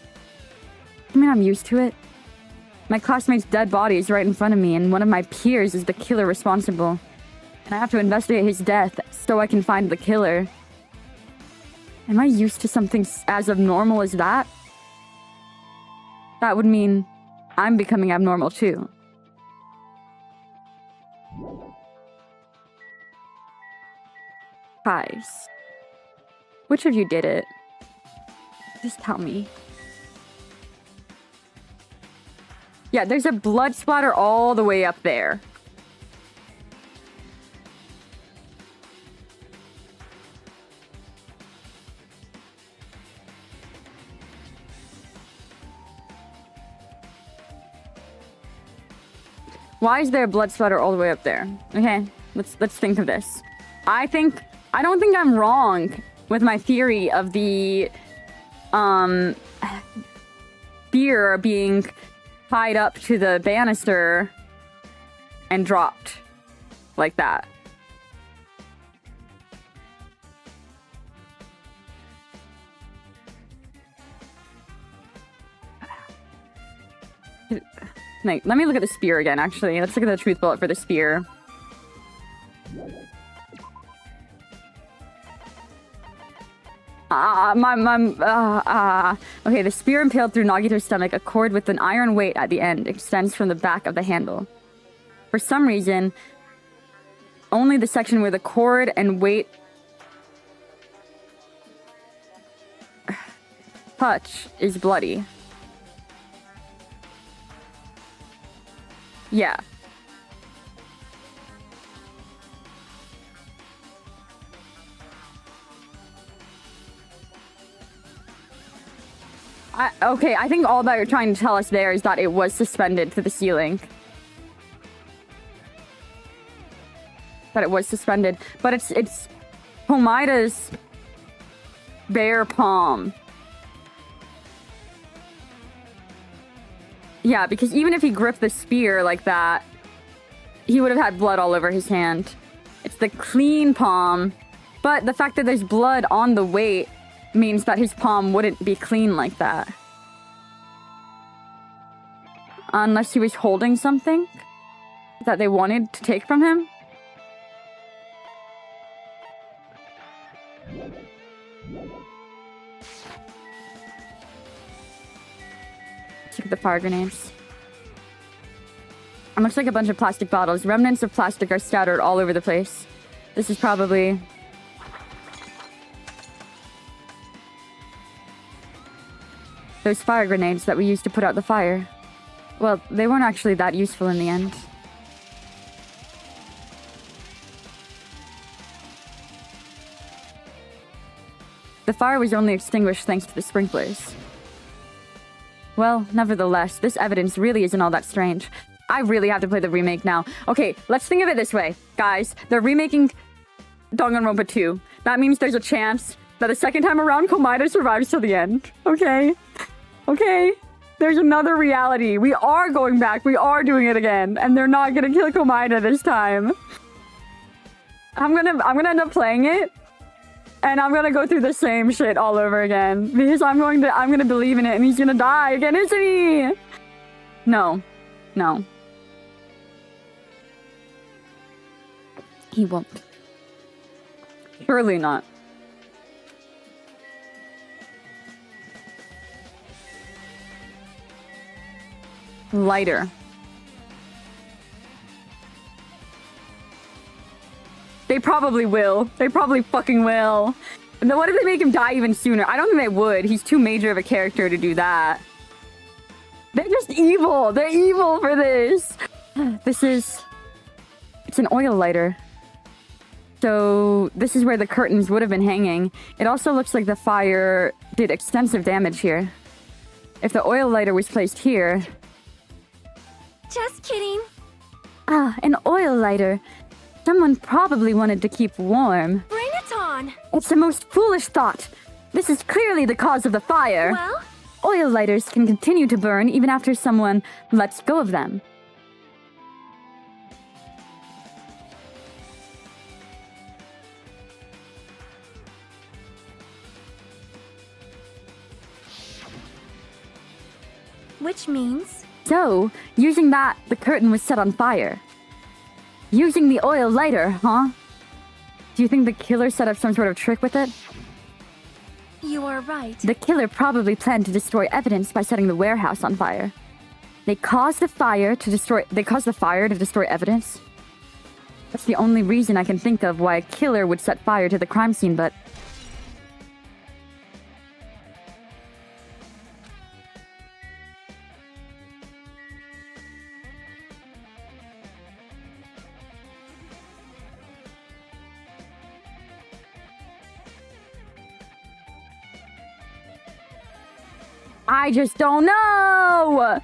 I mean, I'm used to it. My classmate's dead body is right in front of me, and one of my peers is the killer responsible. And I have to investigate his death so I can find the killer. Am I used to something as abnormal as that? That would mean I'm becoming abnormal too. Guys, which of you did it? Just tell me. Yeah, there's a blood splatter all the way up there. Why is there a blood splatter all the way up there? Okay, let's think of this. I don't think I'm wrong with my theory of the spear being tied up to the banister and dropped like that. Like, let me look at the spear again, actually. Let's look at the truth bullet for the spear. Okay, the spear impaled through Nagito's stomach, a cord with an iron weight at the end extends from the back of the handle. For some reason, only the section where the cord and weight touch is bloody. Yeah. Okay, I think all that you're trying to tell us there is that it was suspended to the ceiling. That it was suspended. But it's Komaeda's bare palm. Yeah, because even if he gripped the spear like that, he would have had blood all over his hand. It's the clean palm, but the fact that there's blood on the weight means that his palm wouldn't be clean like that. Unless he was holding something that they wanted to take from him. Look at the fire grenades. It looks like a bunch of plastic bottles. Remnants of plastic are scattered all over the place. This is probably... those fire grenades that we used to put out the fire. Well, they weren't actually that useful in the end. The fire was only extinguished thanks to the sprinklers. Well, nevertheless, this evidence really isn't all that strange. I really have to play the remake now. Okay, let's think of it this way. Guys, they're remaking Danganronpa 2. That means there's a chance that the second time around, Komaeda survives till the end. Okay? Okay? There's another reality. We are going back. We are doing it again. And they're not gonna kill Komaeda this time. I'm gonna end up playing it. And I'm gonna go through the same shit all over again. Because I'm gonna believe in it and he's gonna die again, isn't he? No. No. He won't. Surely not. Lighter. They probably will. They probably fucking will. And then what if they make him die even sooner? I don't think they would. He's too major of a character to do that. They're just evil. They're evil for this. It's an oil lighter. So this is where the curtains would have been hanging. It also looks like the fire did extensive damage here. If the oil lighter was placed here, Just kidding. Ah, an oil lighter. Someone probably wanted to keep warm. Bring it on. It's the most foolish thought. This is clearly the cause of the fire. Well, Oil lighters can continue to burn even after someone lets go of them. which means... So, using that, the curtain was set on fire. Using the oil lighter, huh? Do you think the killer set up some sort of trick with it? You are right. The killer probably planned to destroy evidence by setting the warehouse on fire. They caused the fire to destroy evidence. That's the only reason I can think of why a killer would set fire to the crime scene, but... I just don't know!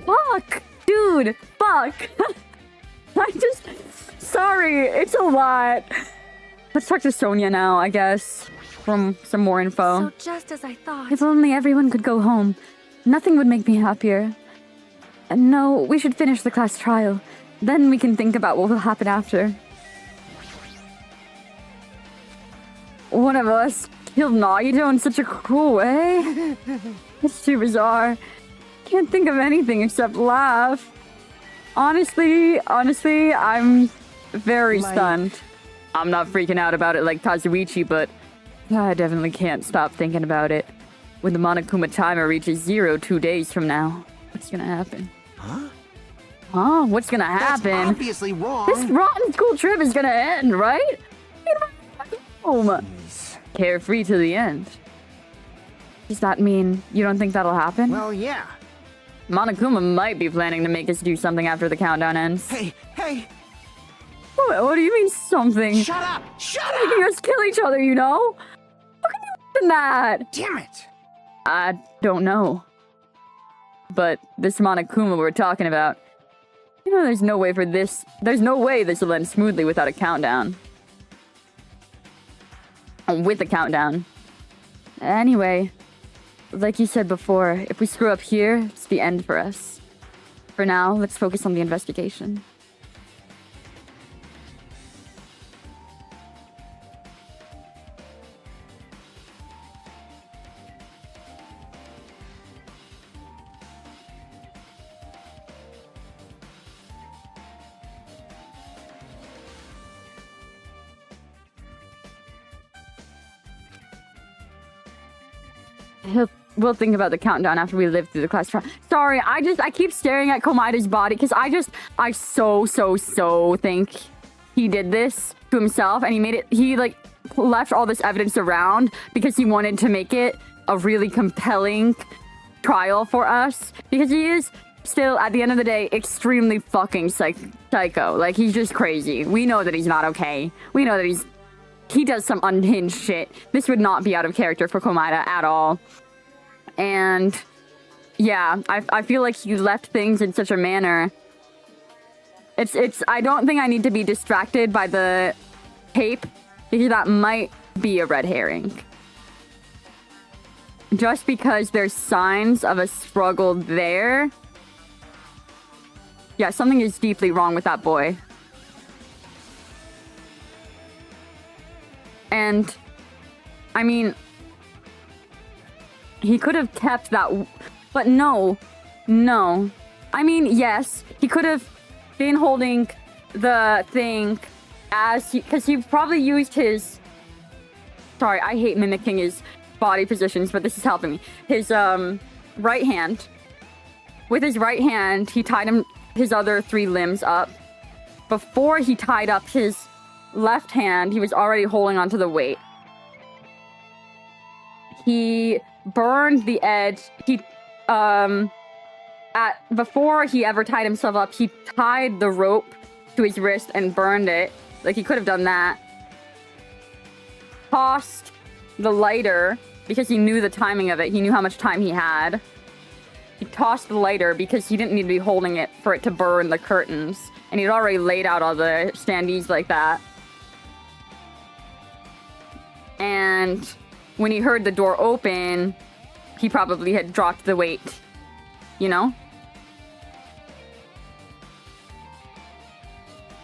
Fuck! Dude, fuck! Sorry, it's a lot. Let's talk to Sonia now, I guess. From some more info. So just as I thought. If only everyone could go home. Nothing would make me happier. No, we should finish the class trial. Then we can think about what will happen after. One of us killed Nagito in such a cruel way. It's too bizarre. Can't think of anything except laugh. Honestly, I'm very stunned. I'm not freaking out about it like Kazuichi, but I definitely can't stop thinking about it. When the Monokuma timer reaches 0 2 days from now, what's gonna happen? Huh? What's gonna happen? That's obviously wrong. This rotten school trip is gonna end, right? Home. Carefree to the end. Does that mean you don't think that'll happen? Well, yeah. Monokuma might be planning to make us do something after the countdown ends. Hey! What do you mean something? Shut up! Shut Making up! us kill each other, you know? How can you do that? Damn it! I don't know. But this Monokuma we're talking about, you know, there's no way this will end smoothly without a countdown. With a countdown. Anyway, like you said before, if we screw up here, it's the end for us. For now, let's focus on the investigation. We'll think about the countdown after we live through the class trial. Sorry, I keep staring at Komaeda's body because I so think he did this to himself, and he like left all this evidence around because he wanted to make it a really compelling trial for us, because he is still, at the end of the day, extremely fucking psycho. Like, he's just crazy. We know that he's not okay. We know that he does some unhinged shit. This would not be out of character for Komaeda at all. And yeah, I feel like he left things in such a manner. I don't think I need to be distracted by the tape, because that might be a red herring. Just because there's signs of a struggle there. Yeah, something is deeply wrong with that boy. And, I mean, he could have kept that, but no. I mean, yes, he could have been holding the thing because he probably used his, sorry, I hate mimicking his body positions, but this is helping me. His right hand. With his right hand, he tied his other 3 limbs up. Before he tied up his left hand, he was already holding onto the weight. He burned the edge. Before he ever tied himself up, he tied the rope to his wrist and burned it. Like, he could have done that. Tossed the lighter because he knew the timing of it. He knew how much time he had. He tossed the lighter because he didn't need to be holding it for it to burn the curtains. And he'd already laid out all the standees like that. And when he heard the door open, he probably had dropped the weight. You know?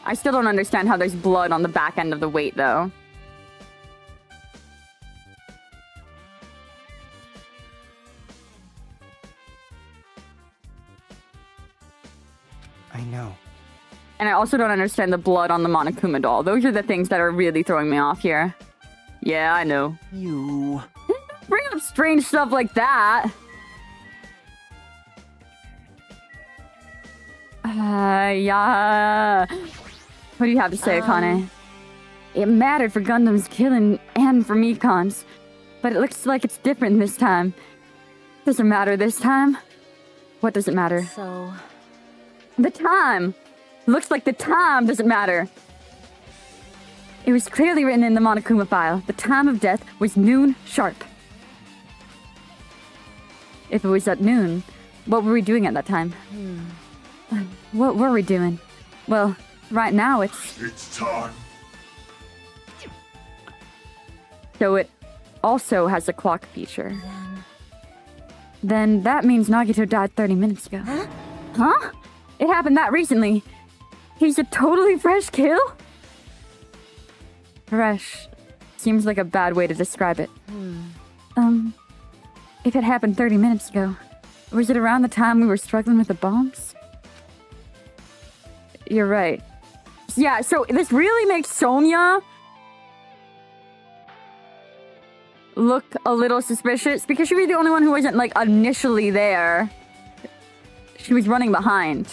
I still don't understand how there's blood on the back end of the weight, though. I know. And I also don't understand the blood on the Monokuma doll. Those are the things that are really throwing me off here. Yeah, I know. You... Bring up strange stuff like that. Yeah. What do you have to say, Akane? It mattered for Gundam's killing and for Mikon's. But it looks like it's different this time. Doesn't matter this time. What does it matter? So... The time! Looks like the time doesn't matter. It was clearly written in the Monokuma file. The time of death was noon sharp. If it was at noon, what were we doing at that time? What were we doing? Well, right now It's time. So it also has a clock feature. Then that means Nagito died 30 minutes ago. Huh? It happened that recently. He's a totally fresh kill? Fresh. Seems like a bad way to describe it. If it happened 30 minutes ago, was it around the time we were struggling with the bombs? You're right. Yeah, so this really makes Sonya look a little suspicious because she was the only one who wasn't, like, initially there. She was running behind.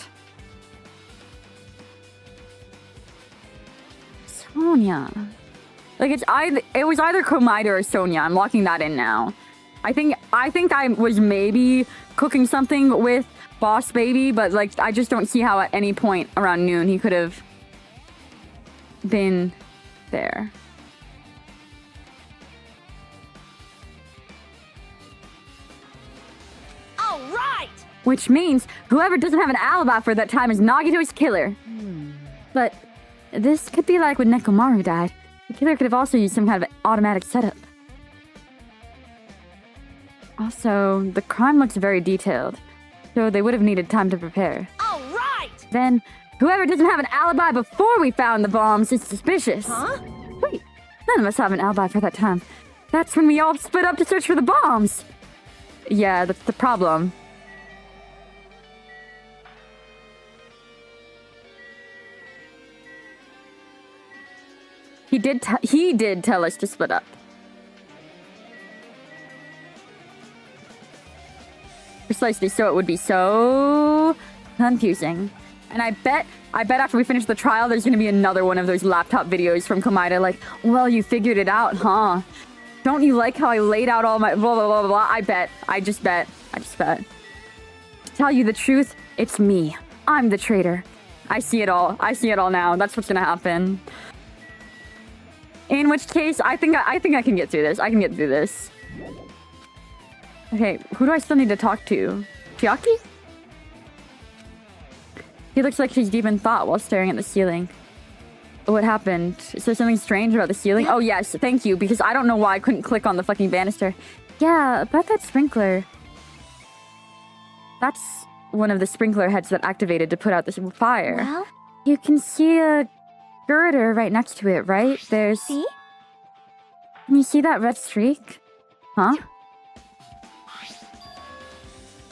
Sonya. Like, it was either Komaeda or Sonya. I'm locking that in now. I think I was maybe cooking something with Boss Baby, but, like, I just don't see how at any point around noon he could have been there. All right! Which means whoever doesn't have an alibi for that time is Nagito's killer. But this could be like when Nekomaru died. The killer could have also used some kind of automatic setup. Also, the crime looks very detailed, so they would have needed time to prepare. All right! Then, whoever doesn't have an alibi before we found the bombs is suspicious. Huh? Wait, none of us have an alibi for that time. That's when we all split up to search for the bombs. Yeah, that's the problem. He did tell us to split up. Precisely, so it would be so confusing. And I bet after we finish the trial, there's gonna be another one of those laptop videos from Komaeda like, well, you figured it out, huh? Don't you like how I laid out all my blah, blah, blah, blah? I just bet. To tell you the truth, it's me. I'm the traitor. I see it all now. That's what's gonna happen. In which case, I think I can get through this. I can get through this. Okay, who do I still need to talk to? Chiaki? He looks like he's deep in thought while staring at the ceiling. What happened? Is there something strange about the ceiling? Oh yes, thank you, because I don't know why I couldn't click on the fucking banister. Yeah, about that sprinkler. That's one of the sprinkler heads that activated to put out this fire. Well, You can see a girder right next to it, right? There's... see? Can you see that red streak? Huh?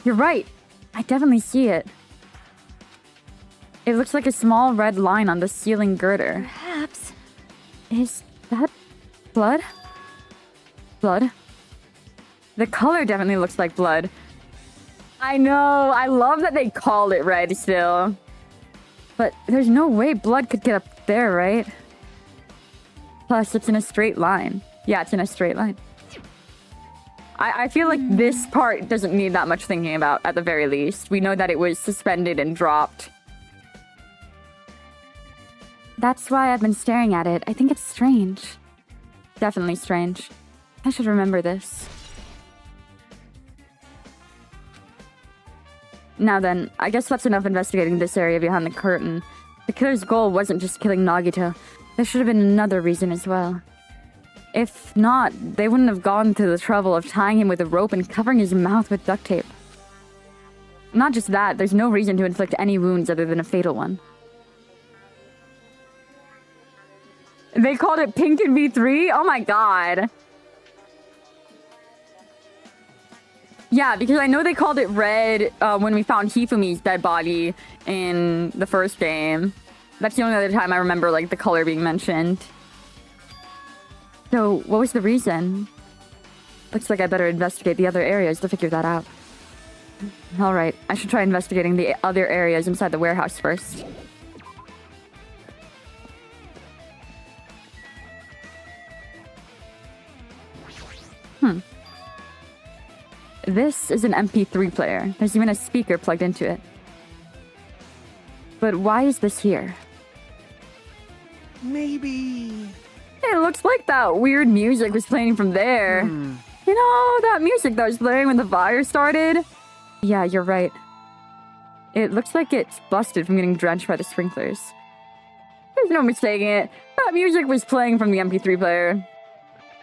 You're right. I definitely see it. It looks like a small red line on the ceiling girder. Perhaps. Is that blood? Blood? The color definitely looks like blood. I know. I love that they called it red still. But there's no way blood could get up there, right? Plus, it's in a straight line. Yeah, it's in a straight line. I feel like this part doesn't need that much thinking about, at the very least. We know that it was suspended and dropped. That's why I've been staring at it. I think it's strange. Definitely strange. I should remember this. Now then, I guess that's enough investigating this area behind the curtain. The killer's goal wasn't just killing Nagito. There should have been another reason as well. If not, they wouldn't have gone to the trouble of tying him with a rope and covering his mouth with duct tape. Not just that, there's no reason to inflict any wounds other than a fatal one. They called it Pink in V3? Oh my god. Yeah, because I know they called it red when we found Hifumi's dead body in the first game. That's the only other time I remember, like, the color being mentioned. So, what was the reason? Looks like I better investigate the other areas to figure that out. Alright, I should try investigating the other areas inside the warehouse first. This is an MP3 player. There's even a speaker plugged into it. But why is this here? Maybe... It looks like that weird music was playing from there. You know, that music that was playing when the fire started? Yeah, you're right. It looks like it's busted from getting drenched by the sprinklers. There's no mistaking it. That music was playing from the MP3 player.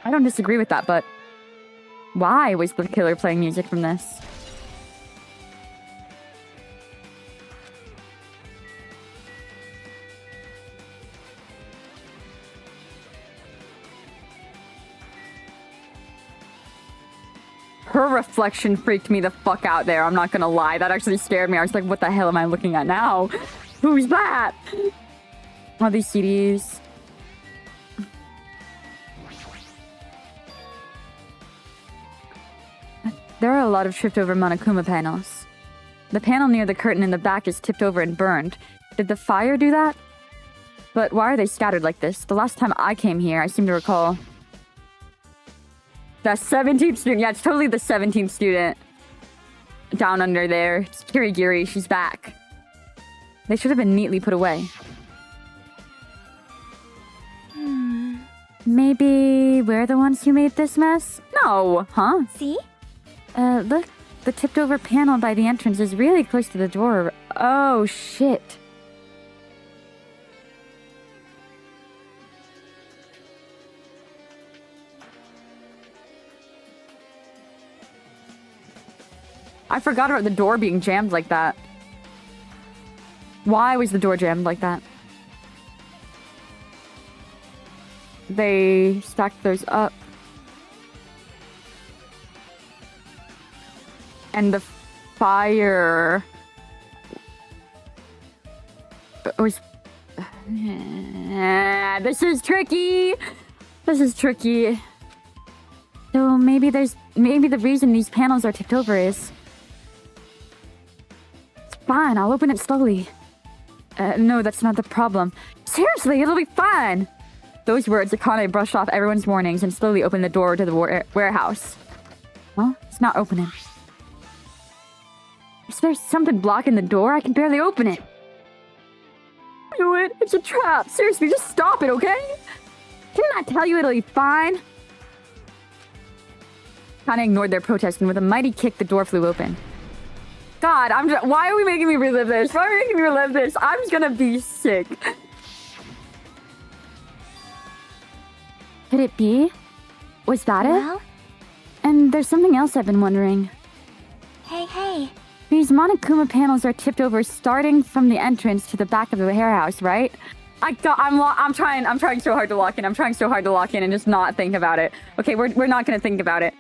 I don't disagree with that, but... why was the killer playing music from this? Her reflection freaked me the fuck out there, I'm not gonna lie. That actually scared me. I was like, what the hell am I looking at now? Who's that? All these CDs. There are a lot of tripped over Monokuma panels. The panel near the curtain in the back is tipped over and burned. Did the fire do that? But why are they scattered like this? The last time I came here, I seem to recall... the 17th student. Yeah, it's totally the 17th student. Down under there. It's Kirigiri. She's back. They should have been neatly put away. Maybe we're the ones who made this mess? No. Huh? See? Look, the tipped over panel by the entrance is really close to the door. Oh, shit. I forgot about the door being jammed like that. Why was the door jammed like that? They stacked those up. And the fire was... this is tricky. This is tricky. So maybe the reason these panels are tipped over is... It's fine, I'll open it slowly. No, that's not the problem. Seriously, it'll be fine. Those words, Akane brushed off everyone's warnings and slowly opened the door to the warehouse. Well, it's not opening. Is there something blocking the door? I can barely open it. I knew it. It's a trap. Seriously, just stop it, okay? Didn't I tell you it'll be fine? Akane ignored their protest and with a mighty kick, the door flew open. God, why are we making me relive this? Why are we making me relive this? I'm just gonna be sick. Could it be? Was that Well? it? And there's something else I've been wondering. Hey. These Monokuma panels are tipped over starting from the entrance to the back of the warehouse, right? I'm trying so hard to lock in. I'm trying so hard to lock in and just not think about it. Okay, we're not gonna think about it.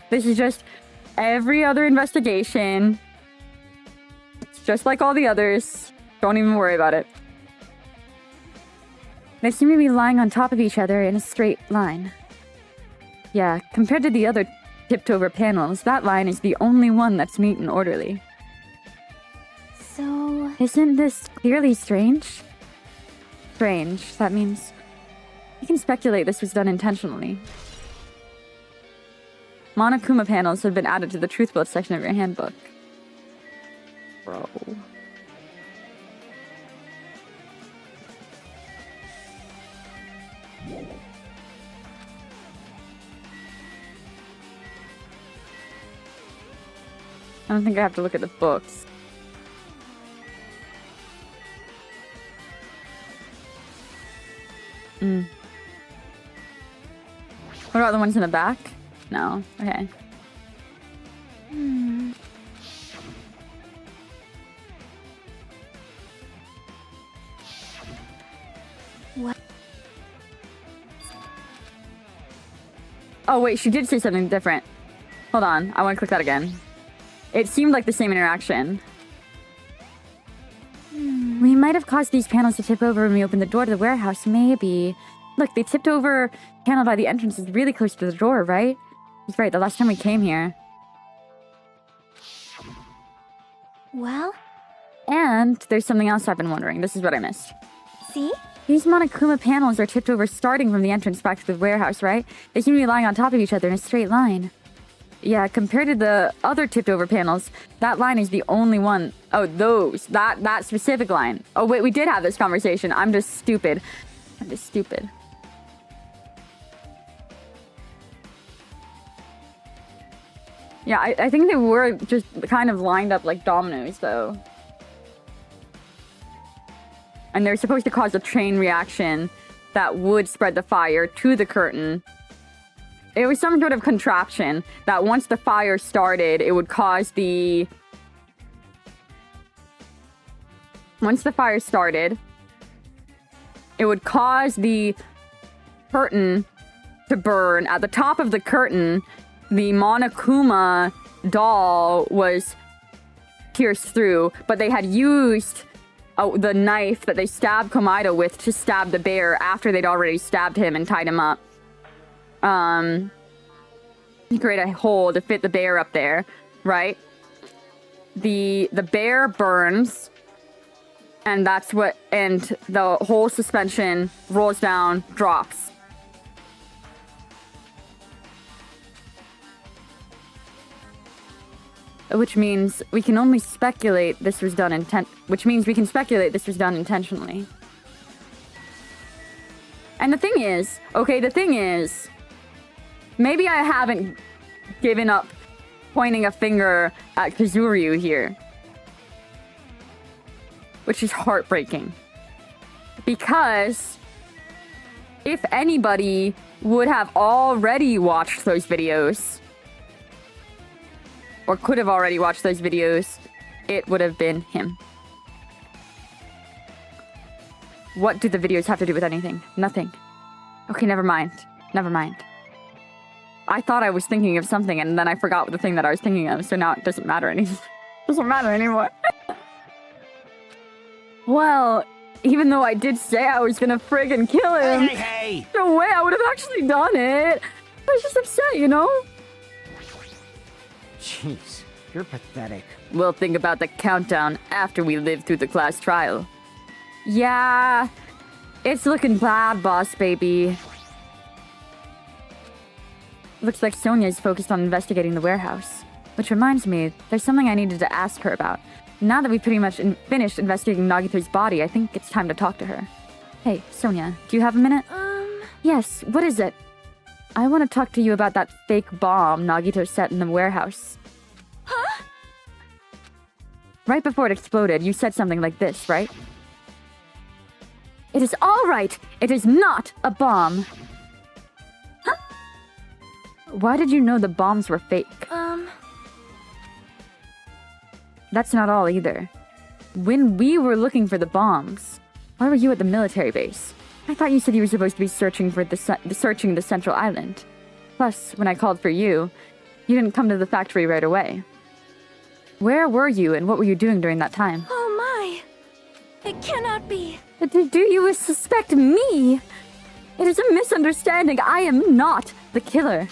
This is just every other investigation. It's just like all the others. Don't even worry about it. They seem to be lying on top of each other in a straight line. Yeah, compared to the other tipped over panels, that line is the only one that's neat and orderly. So... Isn't this clearly strange? Strange. That means you can speculate this was done intentionally. Monokuma panels have been added to the truth bullet section of your handbook. Bro. I don't think I have to look at the books. What about the ones in the back? No. Okay. What? Oh, wait, she did say something different. Hold on. I want to click that again. It seemed like the same interaction. We might have caused these panels to tip over when we opened the door to the warehouse. Maybe. Look, they tipped over panel by the entrance is really close to the door, right? That's right, the last time we came here. Well? And there's something else I've been wondering. This is what I missed. See? These Monokuma panels are tipped over starting from the entrance back to the warehouse, right? They seem to be lying on top of each other in a straight line. Yeah, compared to the other tipped over panels, that line is the only one. Oh, those. That specific line. Oh, wait, we did have this conversation. I'm just stupid. Yeah, I think they were just kind of lined up like dominoes, though. And they're supposed to cause a chain reaction that would spread the fire to the curtain. It was some sort of contraption that once the fire started, it would cause the... Once the fire started, it would cause the curtain to burn. At the top of the curtain, the Monokuma doll was pierced through, but they had used the knife that they stabbed Komaeda with to stab the bear after they'd already stabbed him and tied him up. To create a hole to fit the bear up there, right? The bear burns, and that's what, and the whole suspension rolls down, drops. Which means we can only speculate this was done intentionally. And the thing is, maybe I haven't given up pointing a finger at Kazuryu here. Which is heartbreaking. Because if anybody would have already watched those videos, or could have already watched those videos, it would have been him. What do the videos have to do with anything? Nothing. Okay, never mind. I thought I was thinking of something, and then I forgot the thing that I was thinking of, so now it doesn't matter anymore. Well, even though I did say I was gonna friggin' kill him, Hey! no way I would have actually done it. I was just upset, you know? Jeez, you're pathetic. We'll think about the countdown after we live through the class trial. Yeah, it's looking bad, boss baby. Looks like Sonia's focused on investigating the warehouse. Which reminds me, there's something I needed to ask her about. Now that we've pretty much finished investigating Nagito's body, I think it's time to talk to her. Hey, Sonia, do you have a minute? Yes, what is it? I want to talk to you about that fake bomb Nagito set in the warehouse. Huh? Right before it exploded, you said something like this, right? It is all right. It is not a bomb. Huh? Why did you know the bombs were fake? That's not all either. When we were looking for the bombs, why were you at the military base? I thought you said you were supposed to be searching for searching the central island. Plus, when I called for you, you didn't come to the factory right away. Where were you and what were you doing during that time? Oh my! It cannot be! Do you suspect me? It is a misunderstanding. I am not the killer.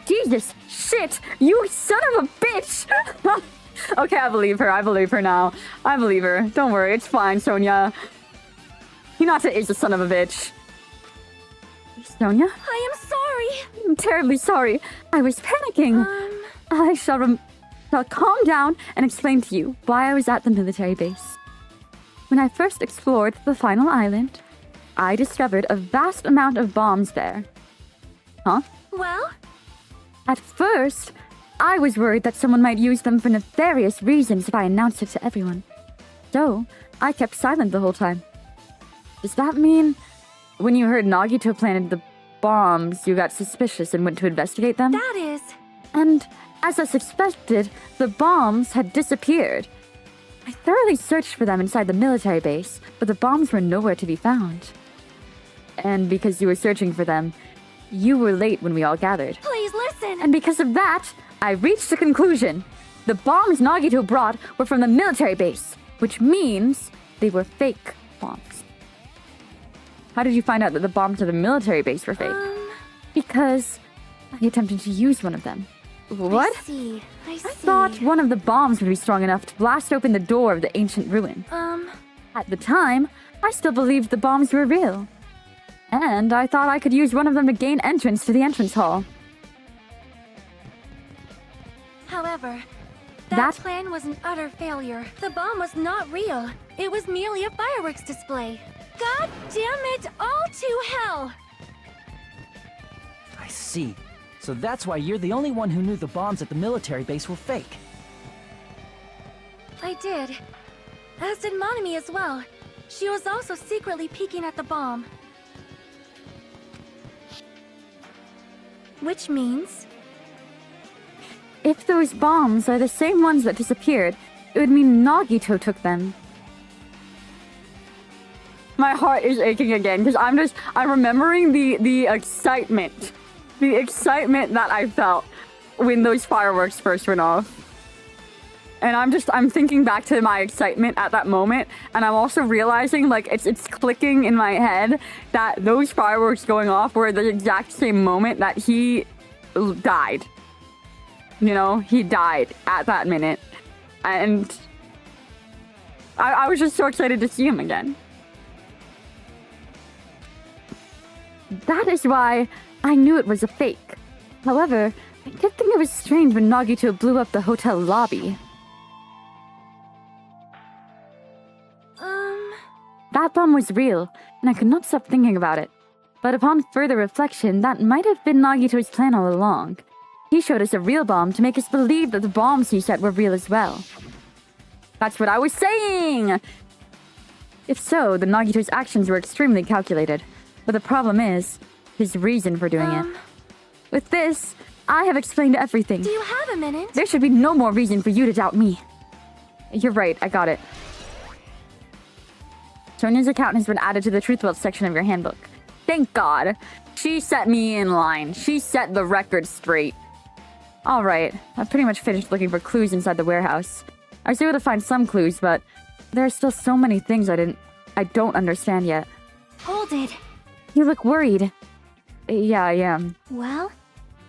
Jesus, shit, you son of a bitch! Okay, I believe her now. I believe her. Don't worry, it's fine, Sonia. Hinata is a son of a bitch. Sonia? I am sorry! I'm terribly sorry. I was panicking. I shall calm down and explain to you why I was at the military base. When I first explored the final island, I discovered a vast amount of bombs there. Huh? Well? At first, I was worried that someone might use them for nefarious reasons if I announced it to everyone. So, I kept silent the whole time. Does that mean when you heard Nagito planted the bombs, you got suspicious and went to investigate them? That is... And, as I suspected, the bombs had disappeared. I thoroughly searched for them inside the military base, but the bombs were nowhere to be found. And because you were searching for them, you were late when we all gathered. Please listen! And because of that, I reached a conclusion. The bombs Nagito brought were from the military base, which means they were fake bombs. How did you find out that the bombs of the military base were fake? Because I attempted to use one of them. What? I see. I thought one of the bombs would be strong enough to blast open the door of the ancient ruin. At the time, I still believed the bombs were real. And I thought I could use one of them to gain entrance to the entrance hall. However, That- that plan was an utter failure. The bomb was not real. It was merely a fireworks display. God damn it all to hell! I see. So that's why you're the only one who knew the bombs at the military base were fake. I did. As did Monami as well. She was also secretly peeking at the bomb. Which means... If those bombs are the same ones that disappeared, it would mean Nagito took them. My heart is aching again because I'm remembering the excitement. The excitement that I felt when those fireworks first went off. And I'm thinking back to my excitement at that moment, and I'm also realizing, like, it's clicking in my head that those fireworks going off were the exact same moment that he died. You know, he died at that minute. And I was just so excited to see him again. That is why I knew it was a fake. However, I did think it was strange when Nagito blew up the hotel lobby. That bomb was real, and I could not stop thinking about it. But upon further reflection, that might have been Nagito's plan all along. He showed us a real bomb to make us believe that the bombs he set were real as well. That's what I was saying! If so, then Nagito's actions were extremely calculated. But the problem is, his reason for doing it. With this, I have explained everything. Do you have a minute? There should be no more reason for you to doubt me. You're right, I got it. Sonia's account has been added to the Truth Wealth section of your handbook. Thank God. She set me in line. She set the record straight. Alright, I've pretty much finished looking for clues inside the warehouse. I was able to find some clues, but there are still so many things I don't understand yet. Hold it. You look worried. Yeah, I am. Well?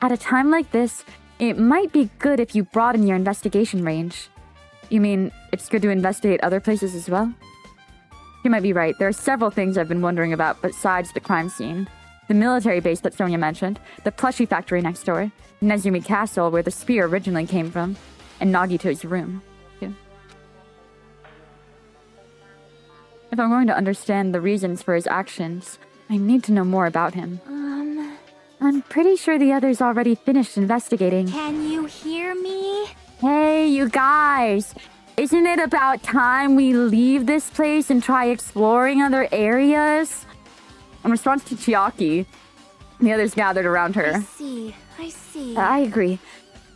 At a time like this, it might be good if you broaden your investigation range. You mean it's good to investigate other places as well? You might be right. There are several things I've been wondering about besides the crime scene. The military base that Sonia mentioned, the plushie factory next door, Nezumi Castle where the spear originally came from, and Nagito's room, too. If I'm going to understand the reasons for his actions, I need to know more about him. I'm pretty sure the others already finished investigating. Can you hear me? Hey, you guys! Isn't it about time we leave this place and try exploring other areas? In response to Chiaki, the others gathered around her. I see. I agree.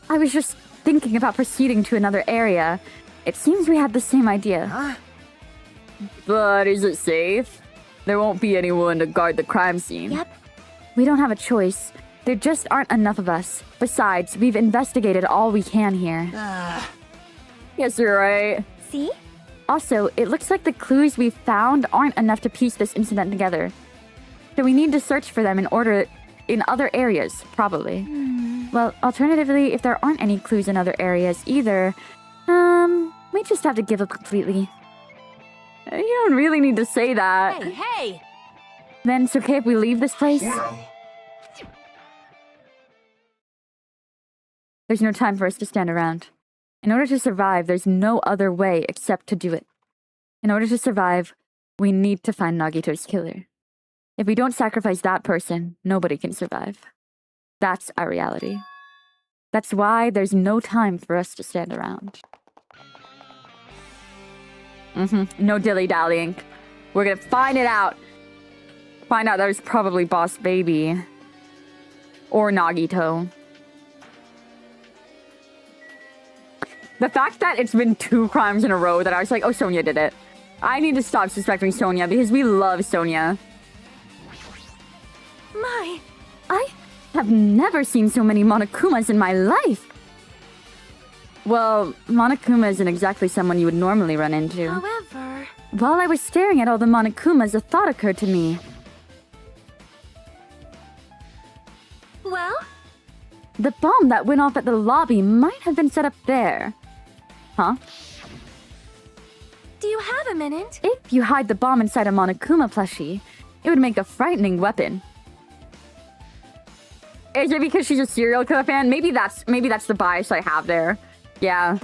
I was just thinking about proceeding to another area. It seems we had the same idea. Huh? But is it safe? There won't be anyone to guard the crime scene. Yep. We don't have a choice. There just aren't enough of us. Besides, we've investigated all we can here. Yes, you're right. See? Also, it looks like the clues we've found aren't enough to piece this incident together. So we need to search for them in other areas, probably. Well, alternatively, if there aren't any clues in other areas either, we just have to give up completely. You don't really need to say that. Hey! Then it's okay if we leave this place? Well, There's no time for us to stand around. In order to survive, there's no other way except to do it. In order to survive, we need to find Nagito's killer. If we don't sacrifice that person, nobody can survive. That's our reality. That's why there's no time for us to stand around. No dilly-dallying. We're gonna find it out. Find out there's probably Boss Baby. Or Nagito. The fact that it's been 2 crimes in a row that I was like, oh, Sonia did it. I need to stop suspecting Sonia because we love Sonia. My, I have never seen so many Monokumas in my life. Well, Monokuma isn't exactly someone you would normally run into. however... While I was staring at all the Monokumas, a thought occurred to me. Well? The bomb that went off at the lobby might have been set up there. Huh? Do you have a minute? If you hide the bomb inside a Monokuma plushie, it would make a frightening weapon. Is it because she's a serial killer fan? Maybe that's the bias I have there. Yeah.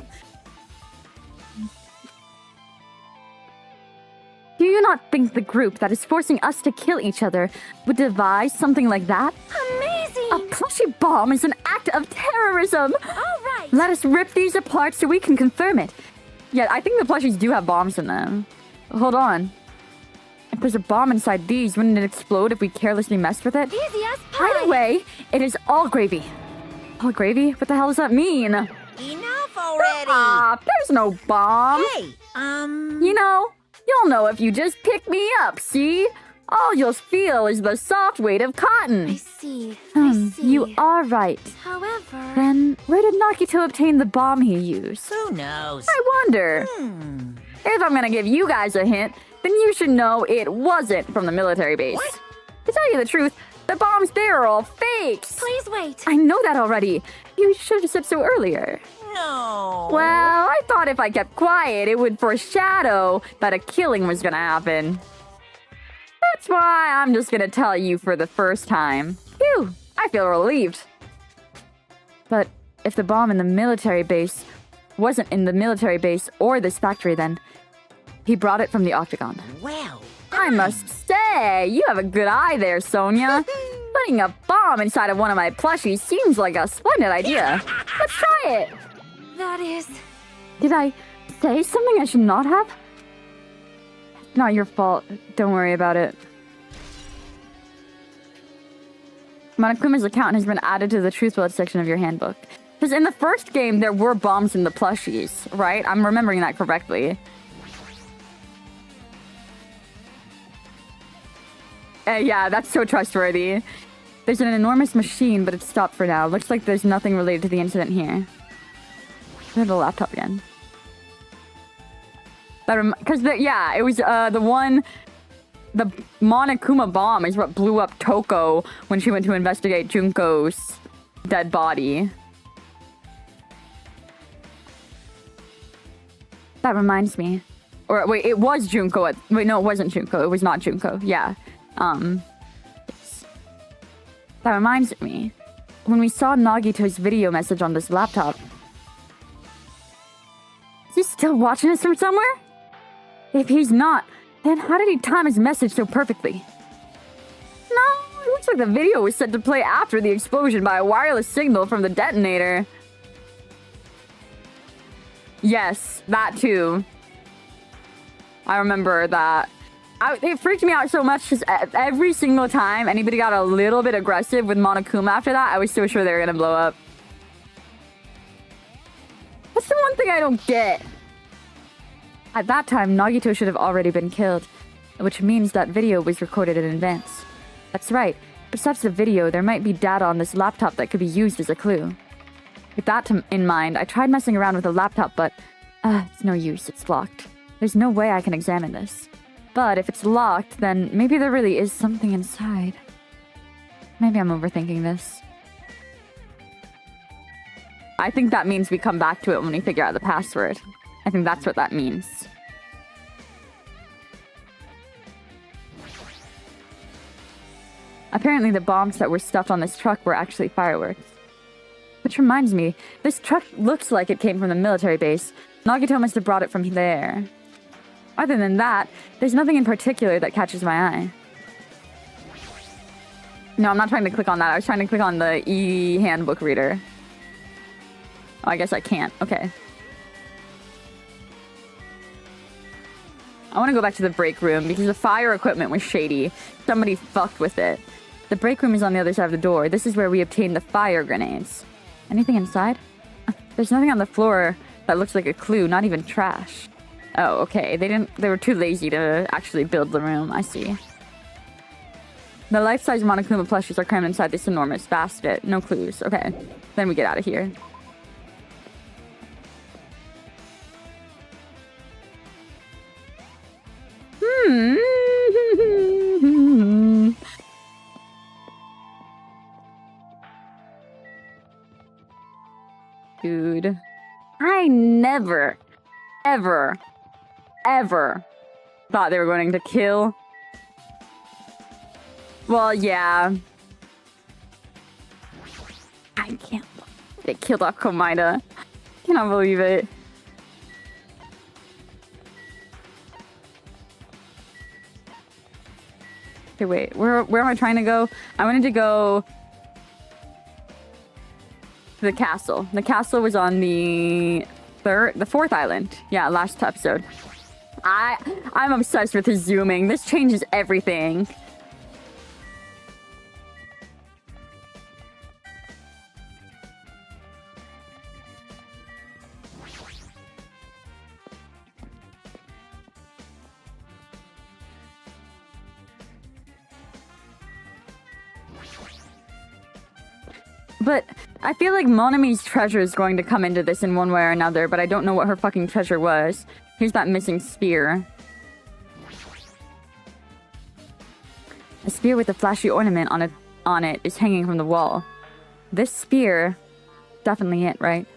Do you not think the group that is forcing us to kill each other would devise something like that? Amazing! A plushie bomb is an act of terrorism! All right! Let us rip these apart so we can confirm it. Yeah, I think the plushies do have bombs in them. Hold on. If there's a bomb inside these, wouldn't it explode if we carelessly messed with it? Easy as pie! By the way, it is all gravy. All gravy? What the hell does that mean? Enough already! There's no bomb. Hey, You know, you'll know if you just pick me up, see? All you'll feel is the soft weight of I cotton. see. I see. You are right. However... Then, where did Nagito obtain the bomb he used? who knows? I wonder. If I'm gonna give you guys a hint, then you should know it wasn't from the military base. What? To tell you the truth, the bombs there are all fakes. Please wait. I know that already. You should have said so earlier. No. Well, I thought if I kept quiet, it would foreshadow that a killing was gonna happen. That's why I'm just gonna tell you for the first time. Phew, I feel relieved. But if the bomb in the military base wasn't in the military base or this factory, then he brought it from the Octagon. Well, I must say, you have a good eye there, Sonia. Putting a bomb inside of one of my plushies seems like a splendid idea. Let's try it. That is... Did I say something I should not have? Not your fault. Don't worry about it. Monokuma's account has been added to the Truth Blood section of your handbook. Because in the first game, there were bombs in the plushies, right? I'm remembering that correctly. Yeah, that's so trustworthy. There's an enormous machine, but it's stopped for now. Looks like there's nothing related to the incident here. Go to the laptop again. Because yeah, it was the Monokuma bomb is what blew up Toko when she went to investigate Junko's dead body. That reminds me. Or wait, it was Junko. Wait, no, it wasn't Junko. It was not Junko. Yeah. Yes. That reminds me. When we saw Nagito's video message on this laptop. Is he still watching us from somewhere? If he's not, then how did he time his message so perfectly? No, it looks like the video was set to play after the explosion by a wireless signal from the detonator. Yes, that too. I remember that. It freaked me out so much because every single time anybody got a little bit aggressive with Monokuma after that, I was so sure they were gonna blow up. That's the one thing I don't get. At that time, Nagito should have already been killed, which means that video was recorded in advance. That's right. Besides the video, there might be data on this laptop that could be used as a clue. With that in mind, I tried messing around with the laptop, but it's no use. It's locked. There's no way I can examine this. But if it's locked, then maybe there really is something inside. Maybe I'm overthinking this. I think that means we come back to it when we figure out the password. I think that's what that means. Apparently the bombs that were stuffed on this truck were actually fireworks. Which reminds me, this truck looks like it came from the military base. Nagito must have brought it from there. Other than that, there's nothing in particular that catches my eye. No, I'm not trying to click on that. I was trying to click on the e-handbook reader. Oh, I guess I can't. Okay. I want to go back to the break room because the fire equipment was shady. Somebody fucked with it. The break room is on the other side of the door. This is where we obtained the fire grenades. Anything inside? There's nothing on the floor that looks like a clue, not even trash. Oh, okay. They were too lazy to actually build the room. I see. The life-size Monokuma plushies are crammed inside this enormous basket. No clues. Okay. Then we get out of here. Dude. I never, ever, ever thought they were going to kill. Well, yeah. I can't. They killed off Komaeda. Cannot believe it. Okay, wait. Where am I trying to go? I wanted to go to the castle. The castle was on the fourth island. Yeah, last episode. I'm obsessed with his zooming. This changes everything. But I feel like Monami's treasure is going to come into this in one way or another, but I don't know what her fucking treasure was. Here's that missing spear. A spear with a flashy ornament on it is hanging from the wall. This spear, definitely it, right?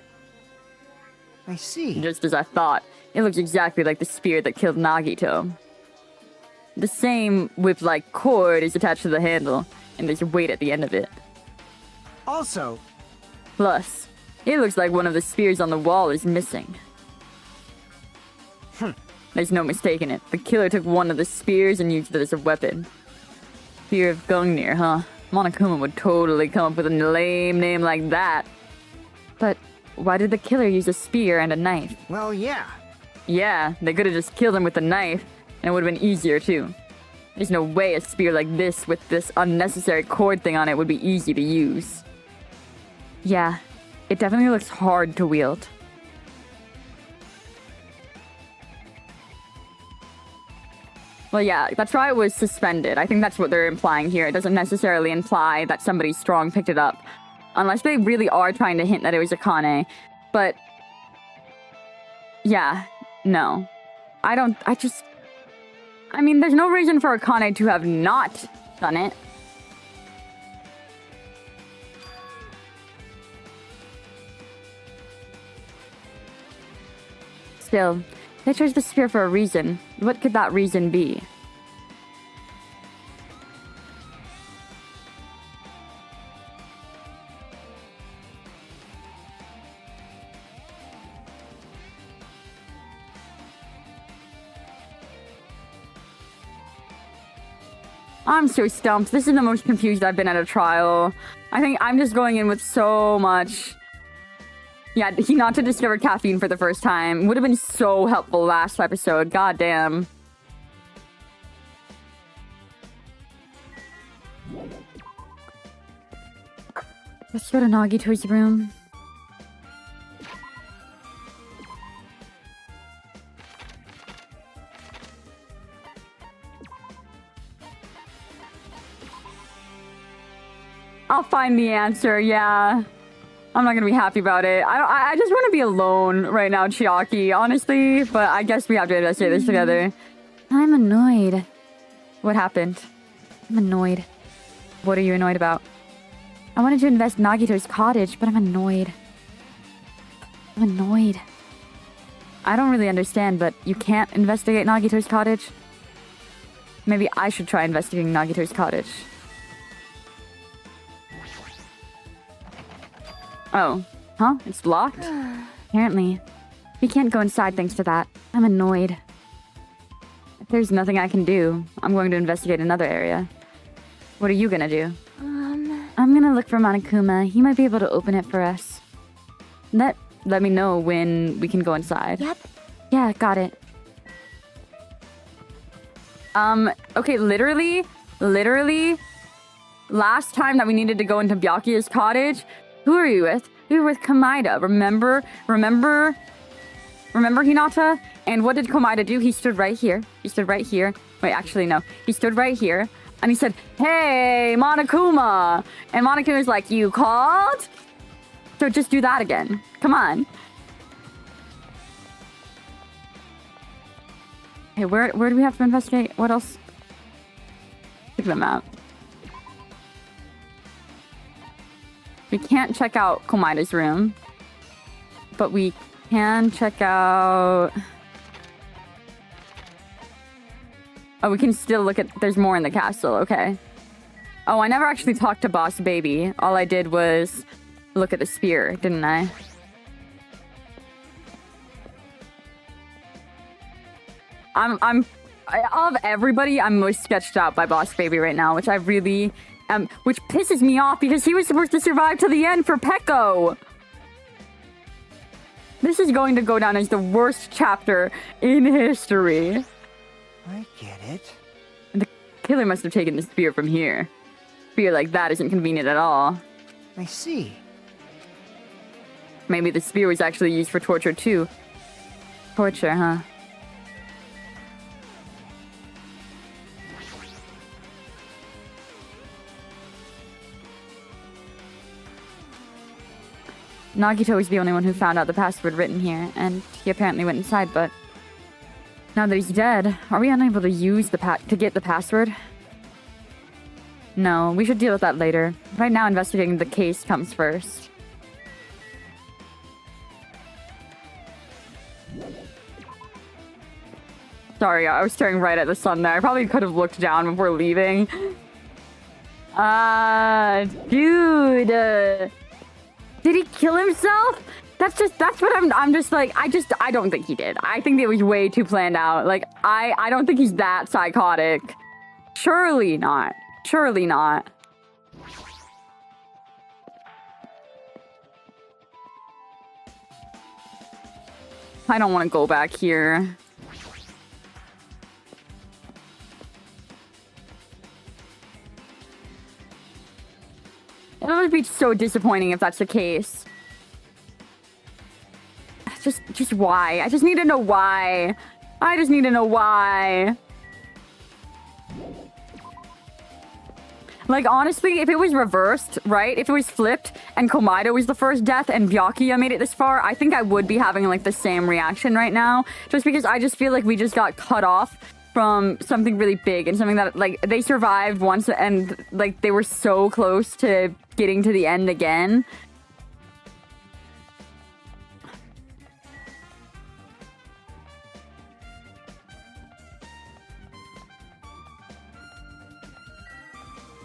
I see. Just as I thought. It looks exactly like the spear that killed Nagito. The same whip-like cord is attached to the handle, and there's a weight at the end of it. Also, Plus, it looks like one of the spears on the wall is missing. There's no mistaking it. The killer took one of the spears and used it as a weapon. Spear of Gungnir, huh? Monokuma would totally come up with a lame name like that. But why did the killer use a spear and a knife? well, yeah. Yeah, they could have just killed him with a knife, and it would have been easier too. There's no way a spear like this with this unnecessary cord thing on it would be easy to use. Yeah, it definitely looks hard to wield. Well, yeah, that's why it was suspended. I think that's what they're implying here. It doesn't necessarily imply that somebody strong picked it up. Unless they really are trying to hint that it was Akane. But, yeah, no. I mean, there's no reason for Akane to have not done it. Still, they chose the spear for a reason. What could that reason be? I'm so stumped. This is the most confused I've been at a trial. I think I'm just going in with so much. Yeah, Hinata discovered caffeine for the first time. Would have been so helpful last episode. God damn. Let's go to Nagito's room. I'll find the answer, yeah. I'm not gonna be happy about it. I just want to be alone right now, Chiaki, honestly. But I guess we have to investigate this together. I'm annoyed. What happened? I'm annoyed. What are you annoyed about? I wanted to invest Nagito's cottage, but I'm annoyed. I'm annoyed. I don't really understand, but you can't investigate Nagito's cottage? Maybe I should try investigating Nagito's cottage. Oh. Huh? It's locked? Apparently. We can't go inside thanks to that. I'm annoyed. If there's nothing I can do, I'm going to investigate another area. What are you gonna do? I'm gonna look for Monokuma. He might be able to open it for us. That let me know when we can go inside. Yep. Yeah, got it. Okay, literally, last time that we needed to go into Byakuya's cottage, who are you with? We were with Komaeda. Remember Hinata? And what did Komaeda do? He stood right here. Wait, actually, no. He stood right here, and he said, "Hey, Monokuma!" And Monokuma's like, "You called?" So just do that again. Come on. Hey, where do we have to investigate? What else? Look at the map. We can't check out Komaeda's room, but we can check out... Oh, we can still look at... There's more in the castle, okay. Oh, I never actually talked to Boss Baby. All I did was look at the spear, didn't I? Of everybody, I'm most sketched out by Boss Baby right now, which I really which pisses me off because he was supposed to survive to the end for Peko. This is going to go down as the worst chapter in history. I get it. The killer must have taken the spear from here. Spear like that isn't convenient at all. I see. Maybe the spear was actually used for torture too. Torture, huh? Nagito is the only one who found out the password written here, and he apparently went inside, but... Now that he's dead, are we unable to use the to get the password? No, we should deal with that later. Right now, investigating the case comes first. Sorry, I was staring right at the sun there. I probably could have looked down before leaving. Dude... Did he kill himself? That's what I'm just like, I don't think he did. I think it was way too planned out. Like, I don't think he's that psychotic. Surely not. Surely not. I don't want to go back here. It would be so disappointing if that's the case. Just why? I just need to know why. I just need to know why. Like, honestly, if it was reversed, right? If it was flipped and Komaeda was the first death and Byakuya made it this far, I think I would be having, like, the same reaction right now. Just because I just feel like we just got cut off from something really big and something that, like, they survived once and, like, they were so close to getting to the end again.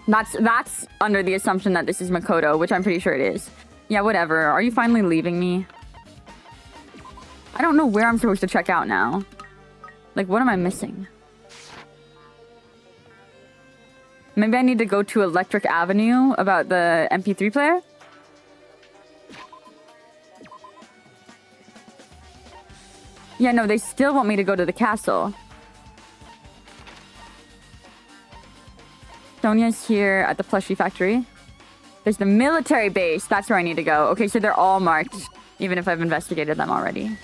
That's under the assumption that this is Makoto, which I'm pretty sure it is. Yeah, whatever. Are you finally leaving me? I don't know where I'm supposed to check out now. Like, what am I missing? Maybe I need to go to Electric Avenue about the MP3 player? Yeah, no, they still want me to go to the castle. Sonia's here at the plushie factory. There's the military base. That's where I need to go. Okay, so they're all marked, even if I've investigated them already.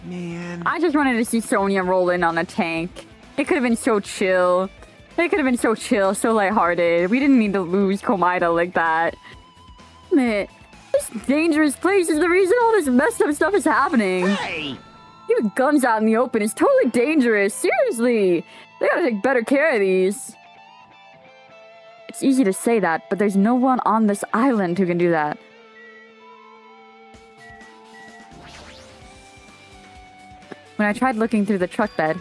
Man. I just wanted to see Sonia roll in on a tank. It could have been so chill. It could have been so chill, so lighthearted. We didn't need to lose Komaeda like that. Man, this dangerous place is the reason all this messed up stuff is happening. Hey! Even guns out in the open is totally dangerous. Seriously. They gotta take better care of these. It's easy to say that, but there's no one on this island who can do that. When I tried looking through the truck bed,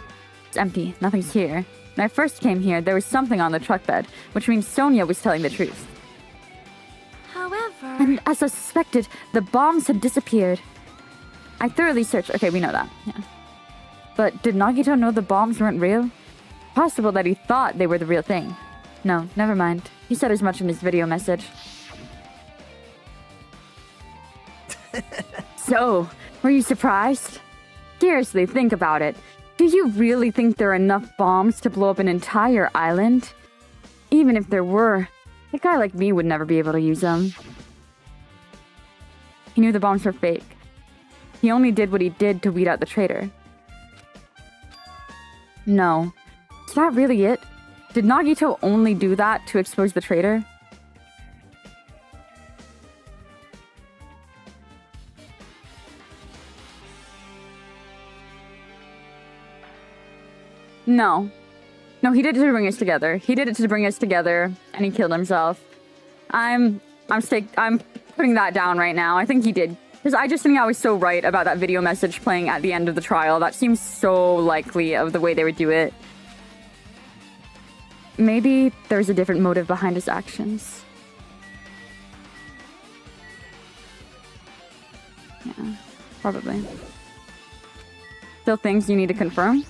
it's empty. Nothing's here. When I first came here, there was something on the truck bed, which means Sonia was telling the truth. However... And And as I suspected, the bombs had disappeared. I thoroughly searched. Okay, we know that. Yeah. But did Nagito know the bombs weren't real? Possible that he thought they were the real thing. No, never mind. He said as much in his video message. So, were you surprised? Seriously, think about it. Do you really think there are enough bombs to blow up an entire island? Even if there were, a guy like me would never be able to use them. He knew the bombs were fake. He only did what he did to weed out the traitor. No. Is that really it? Did Nagito only do that to expose the traitor? No. No, he did it to bring us together. He did it to bring us together, and he killed himself. I'm putting that down right now. I think he did. Because I just think I was so right about that video message playing at the end of the trial. That seems so likely of the way they would do it. Maybe there's a different motive behind his actions. Yeah, probably. Still things you need to confirm?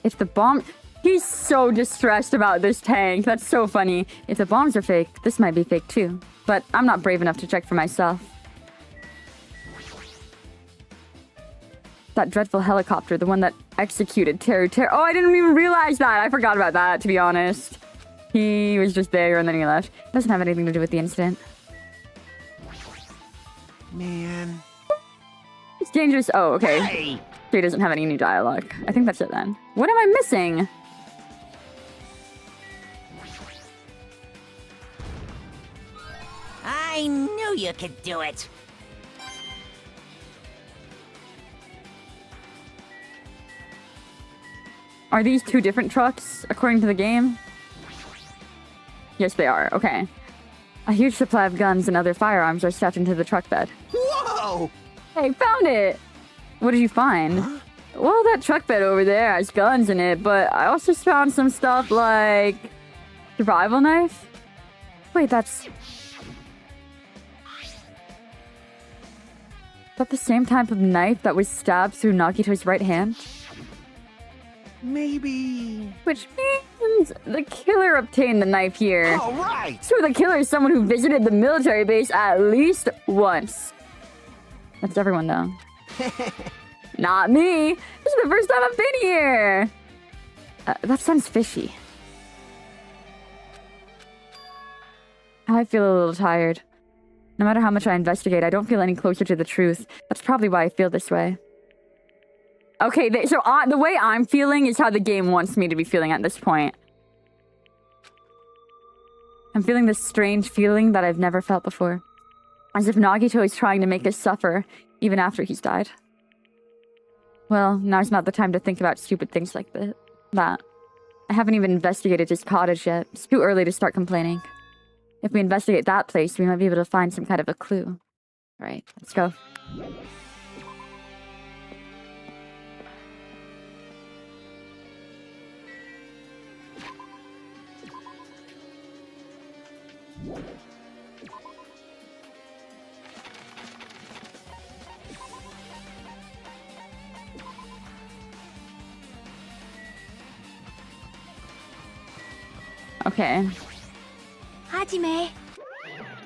If the bomb... He's so distressed about this tank. That's so funny. If the bombs are fake, this might be fake too. But I'm not brave enough to check for myself. That dreadful helicopter, the one that executed Teru. Oh, I didn't even realize that. I forgot about that, to be honest. He was just there and then he left. Doesn't have anything to do with the incident. Man. It's dangerous. Oh, okay. Hey! He doesn't have any new dialogue. I think that's it then. What am I missing? I knew you could do it. Are these two different trucks, according to the game? Yes, they are. Okay. A huge supply of guns and other firearms are stuffed into the truck bed. Whoa! Hey, found it! What did you find? Huh? Well, that truck bed over there has guns in it, but I also found some stuff like... survival knife? Wait, that's... Is that the same type of knife that was stabbed through Nagito's right hand? Maybe... Which means the killer obtained the knife here. All right! So the killer is someone who visited the military base at least once. That's everyone, though. Not me! This is the first time I've been here! That sounds fishy. I feel a little tired. No matter how much I investigate, I don't feel any closer to the truth. That's probably why I feel this way. Okay, so the way I'm feeling is how the game wants me to be feeling at this point. I'm feeling this strange feeling that I've never felt before. As if Nagito is trying to make us suffer, even after he's died. Well, now's not the time to think about stupid things like that. I haven't even investigated his cottage yet. It's too early to start complaining. If we investigate that place, we might be able to find some kind of a clue. Alright, let's go. Okay. Hajime.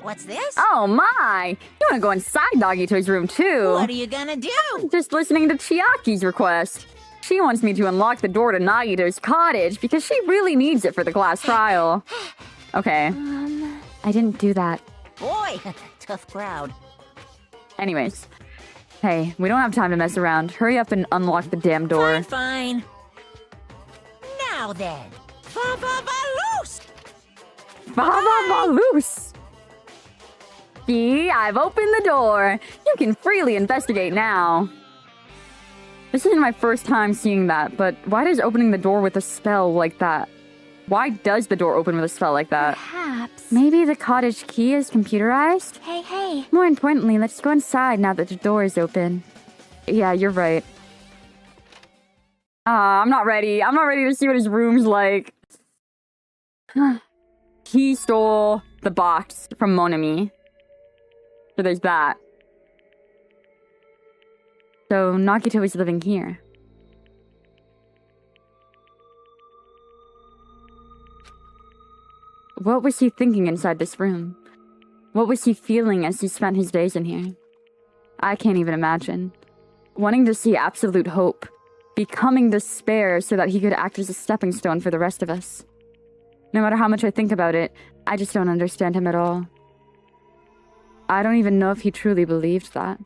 What's this? Oh my! You wanna go inside Nagito's room too? What are you gonna do? Just listening to Chiaki's request. She wants me to unlock the door to Nagito's cottage because she really needs it for the class trial. Okay. I didn't do that. Boy, tough crowd. Anyways. Hey, we don't have time to mess around. Hurry up and unlock the damn door. Fine. Now then. Fa-fa-fa-loose! Loose. See, I've opened the door. You can freely investigate now. This isn't my first time seeing that, but why does opening the door with a spell like that? Why does the door open with a spell like that? Perhaps. Maybe the cottage key is computerized? Hey. More importantly, let's go inside now that the door is open. Yeah, you're right. I'm not ready. I'm not ready to see what his room's like. He stole the box from Monami. So there's that. So Nagito is living here. What was he thinking inside this room? What was he feeling as he spent his days in here? I can't even imagine. Wanting to see absolute hope. Becoming despair so that he could act as a stepping stone for the rest of us. No matter how much I think about it, I just don't understand him at all. I don't even know if he truly believed that.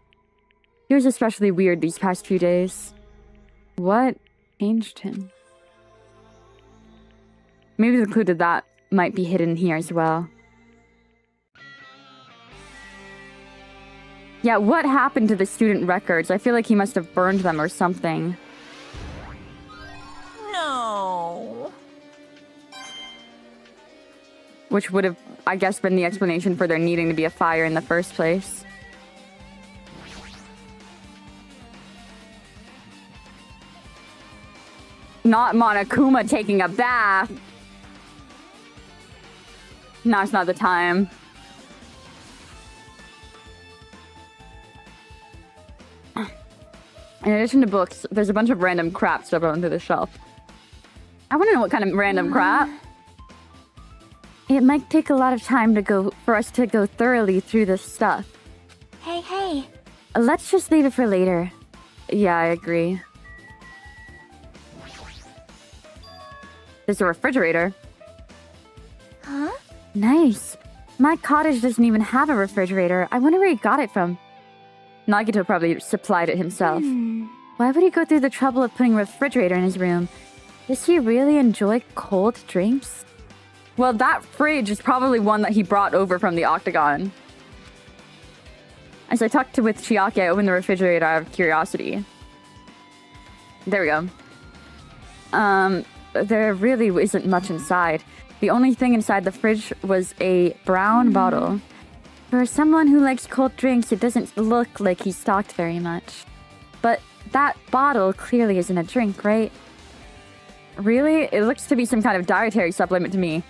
He was especially weird these past few days. What changed him? Maybe the clue to that might be hidden here as well. Yeah, what happened to the student records? I feel like he must have burned them or something. No. Which would have, I guess, been the explanation for there needing to be a fire in the first place. Not Monokuma taking a bath. No, it's not the time. In addition to books, there's a bunch of random crap stuff onto the shelf. I want to know what kind of random crap. It might take a lot of time for us to go thoroughly through this stuff. Hey. Let's just leave it for later. Yeah, I agree. There's a refrigerator. Huh? Nice. My cottage doesn't even have a refrigerator. I wonder where he got it from. Nagito probably supplied it himself. Why would he go through the trouble of putting a refrigerator in his room? Does he really enjoy cold drinks? Well, that fridge is probably one that he brought over from the Octagon. As I talked with Chiaki, I opened the refrigerator out of curiosity. There we go. There really isn't much inside. The only thing inside the fridge was a brown bottle. For someone who likes cold drinks, it doesn't look like he's stocked very much. But that bottle clearly isn't a drink, right? Really? It looks to be some kind of dietary supplement to me.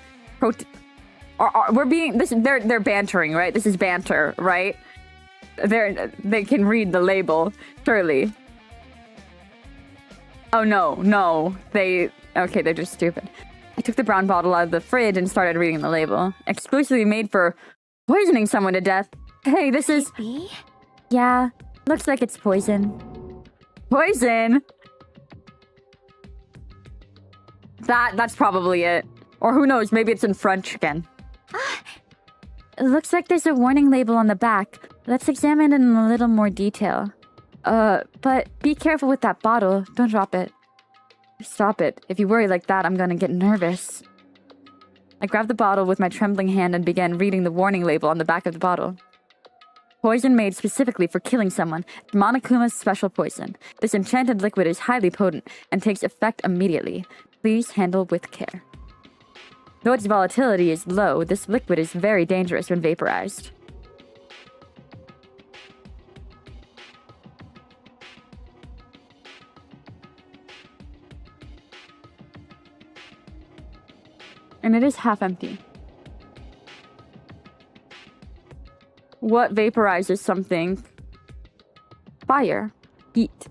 They're bantering, right? This is banter, right? They can read the label, surely. Oh no, they're just stupid. I took the brown bottle out of the fridge and started reading the label. Exclusively made for poisoning someone to death. Hey, this is... B? Yeah, looks like it's poison. Poison? That's probably it. Or who knows, maybe it's in French again. It looks like there's a warning label on the back. Let's examine it in a little more detail. But be careful with that bottle. Don't drop it. Stop it. If you worry like that, I'm gonna get nervous. I grabbed the bottle with my trembling hand and began reading the warning label on the back of the bottle. Poison made specifically for killing someone. Monokuma's special poison. This enchanted liquid is highly potent and takes effect immediately. Please handle with care. Though its volatility is low, this liquid is very dangerous when vaporized. And it is half empty. What vaporizes something? Fire. Heat.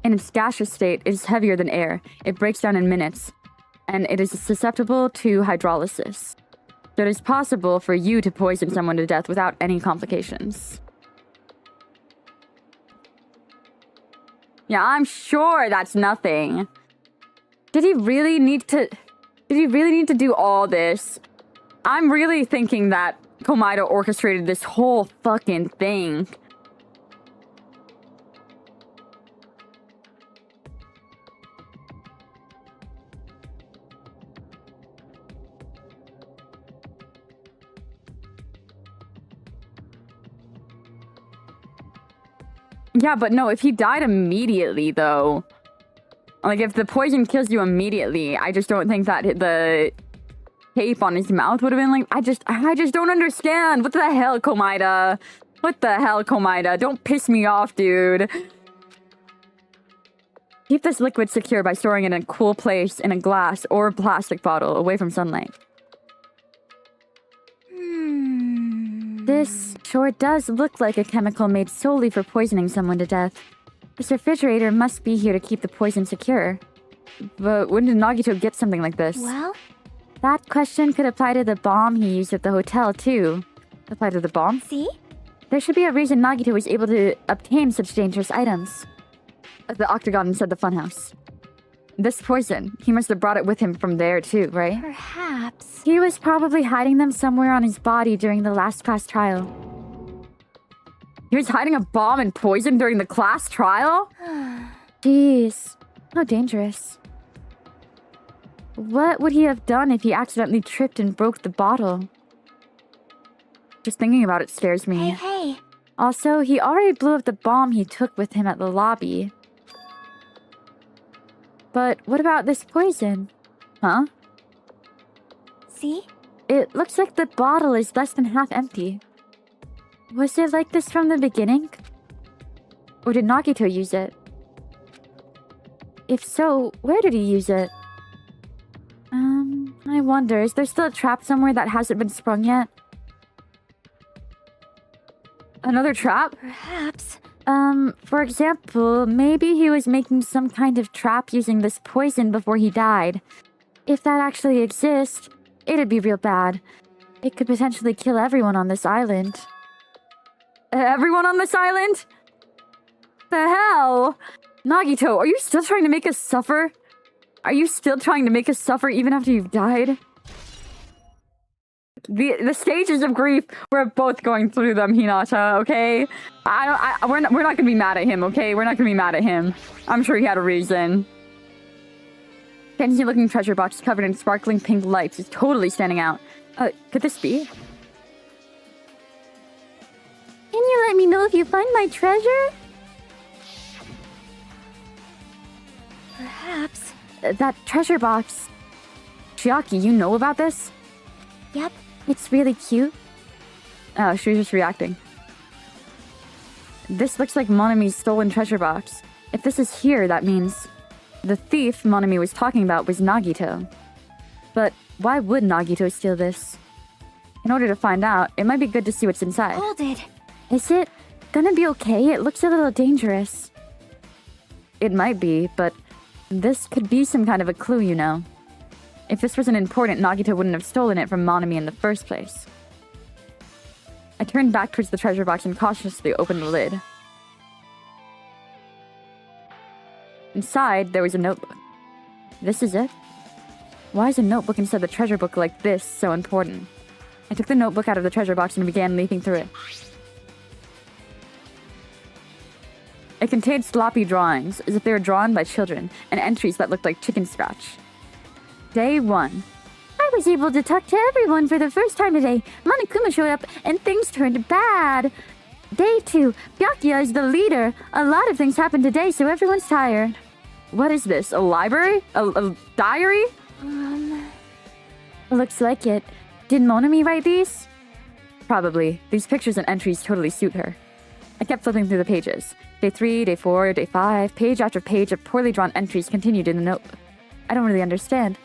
In its gaseous state, it is heavier than air. It breaks down in minutes, and it is susceptible to hydrolysis. So it is possible for you to poison someone to death without any complications. Yeah, I'm sure that's nothing. Did he really need to do all this? I'm really thinking that Komaeda orchestrated this whole fucking thing. Yeah, but no, if he died immediately, though... Like, if the poison kills you immediately, I just don't think that the tape on his mouth would have been like... I just don't understand. What the hell, Komaeda? What the hell, Komaeda? Don't piss me off, dude. Keep this liquid secure by storing it in a cool place in a glass or plastic bottle away from sunlight. This sure does look like a chemical made solely for poisoning someone to death. This refrigerator must be here to keep the poison secure. But when did Nagito get something like this? Well, that question could apply to the bomb he used at the hotel, too. Apply to the bomb? See? There should be a reason Nagito was able to obtain such dangerous items. The Octagon inside the funhouse. This poison, he must have brought it with him from there too, right? Perhaps. He was probably hiding them somewhere on his body during the last class trial. He was hiding a bomb and poison during the class trial? Jeez, how dangerous. What would he have done if he accidentally tripped and broke the bottle? Just thinking about it scares me. Hey. Also, he already blew up the bomb he took with him at the lobby. But what about this poison? Huh? See? It looks like the bottle is less than half empty. Was it like this from the beginning? Or did Nagito use it? If so, where did he use it? I wonder, is there still a trap somewhere that hasn't been sprung yet? Another trap? Perhaps. For example, maybe he was making some kind of trap using this poison before he died. If that actually exists, it'd be real bad. It could potentially kill everyone on this island. Everyone on this island? The hell? Nagito, are you still trying to make us suffer? Are you still trying to make us suffer even after you've died? The stages of grief, we're both going through them, Hinata, okay? We're not gonna be mad at him, okay? We're not gonna be mad at him. I'm sure he had a reason. Fancy-looking treasure box covered in sparkling pink lights is totally standing out. Could this be? Can you let me know if you find my treasure? Perhaps. That treasure box. Chiaki, you know about this? Yep. It's really cute. Oh, she was just reacting. This looks like Monami's stolen treasure box. If this is here, that means the thief Monami was talking about was Nagito. But why would Nagito steal this? In order to find out, it might be good to see what's inside. Hold it. Is it gonna be okay? It looks a little dangerous. It might be, but this could be some kind of a clue, you know. If this wasn't important, Nagito wouldn't have stolen it from Monami in the first place. I turned back towards the treasure box and cautiously opened the lid. Inside, there was a notebook. This is it? Why is a notebook inside the treasure book like this so important? I took the notebook out of the treasure box and began leafing through it. It contained sloppy drawings, as if they were drawn by children, and entries that looked like chicken scratch. Day 1. I was able to talk to everyone for the first time today. Monokuma showed up, and things turned bad. Day 2. Byakuya is the leader. A lot of things happened today, so everyone's tired. What is this? A library? A diary? Looks like it. Did Monami write these? Probably. These pictures and entries totally suit her. I kept flipping through the pages. Day 3, day 4, day 5, page after page of poorly drawn entries continued in the notebook. I don't really understand,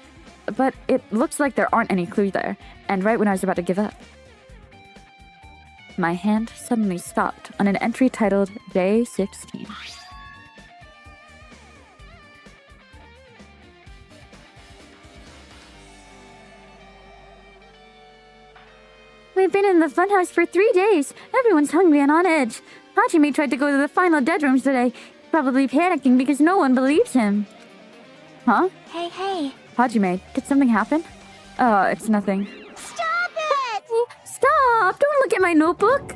but it looks like there aren't any clues there, and right when I was about to give up, my hand suddenly stopped on an entry titled Day 16. We've been in the funhouse for 3 days. Everyone's hungry and on edge. Hajime tried to go to the final dead rooms today, probably panicking because no one believes him. Huh? Hey. Hajime, did something happen? Oh, it's nothing. Stop it! Stop! Don't look at my notebook!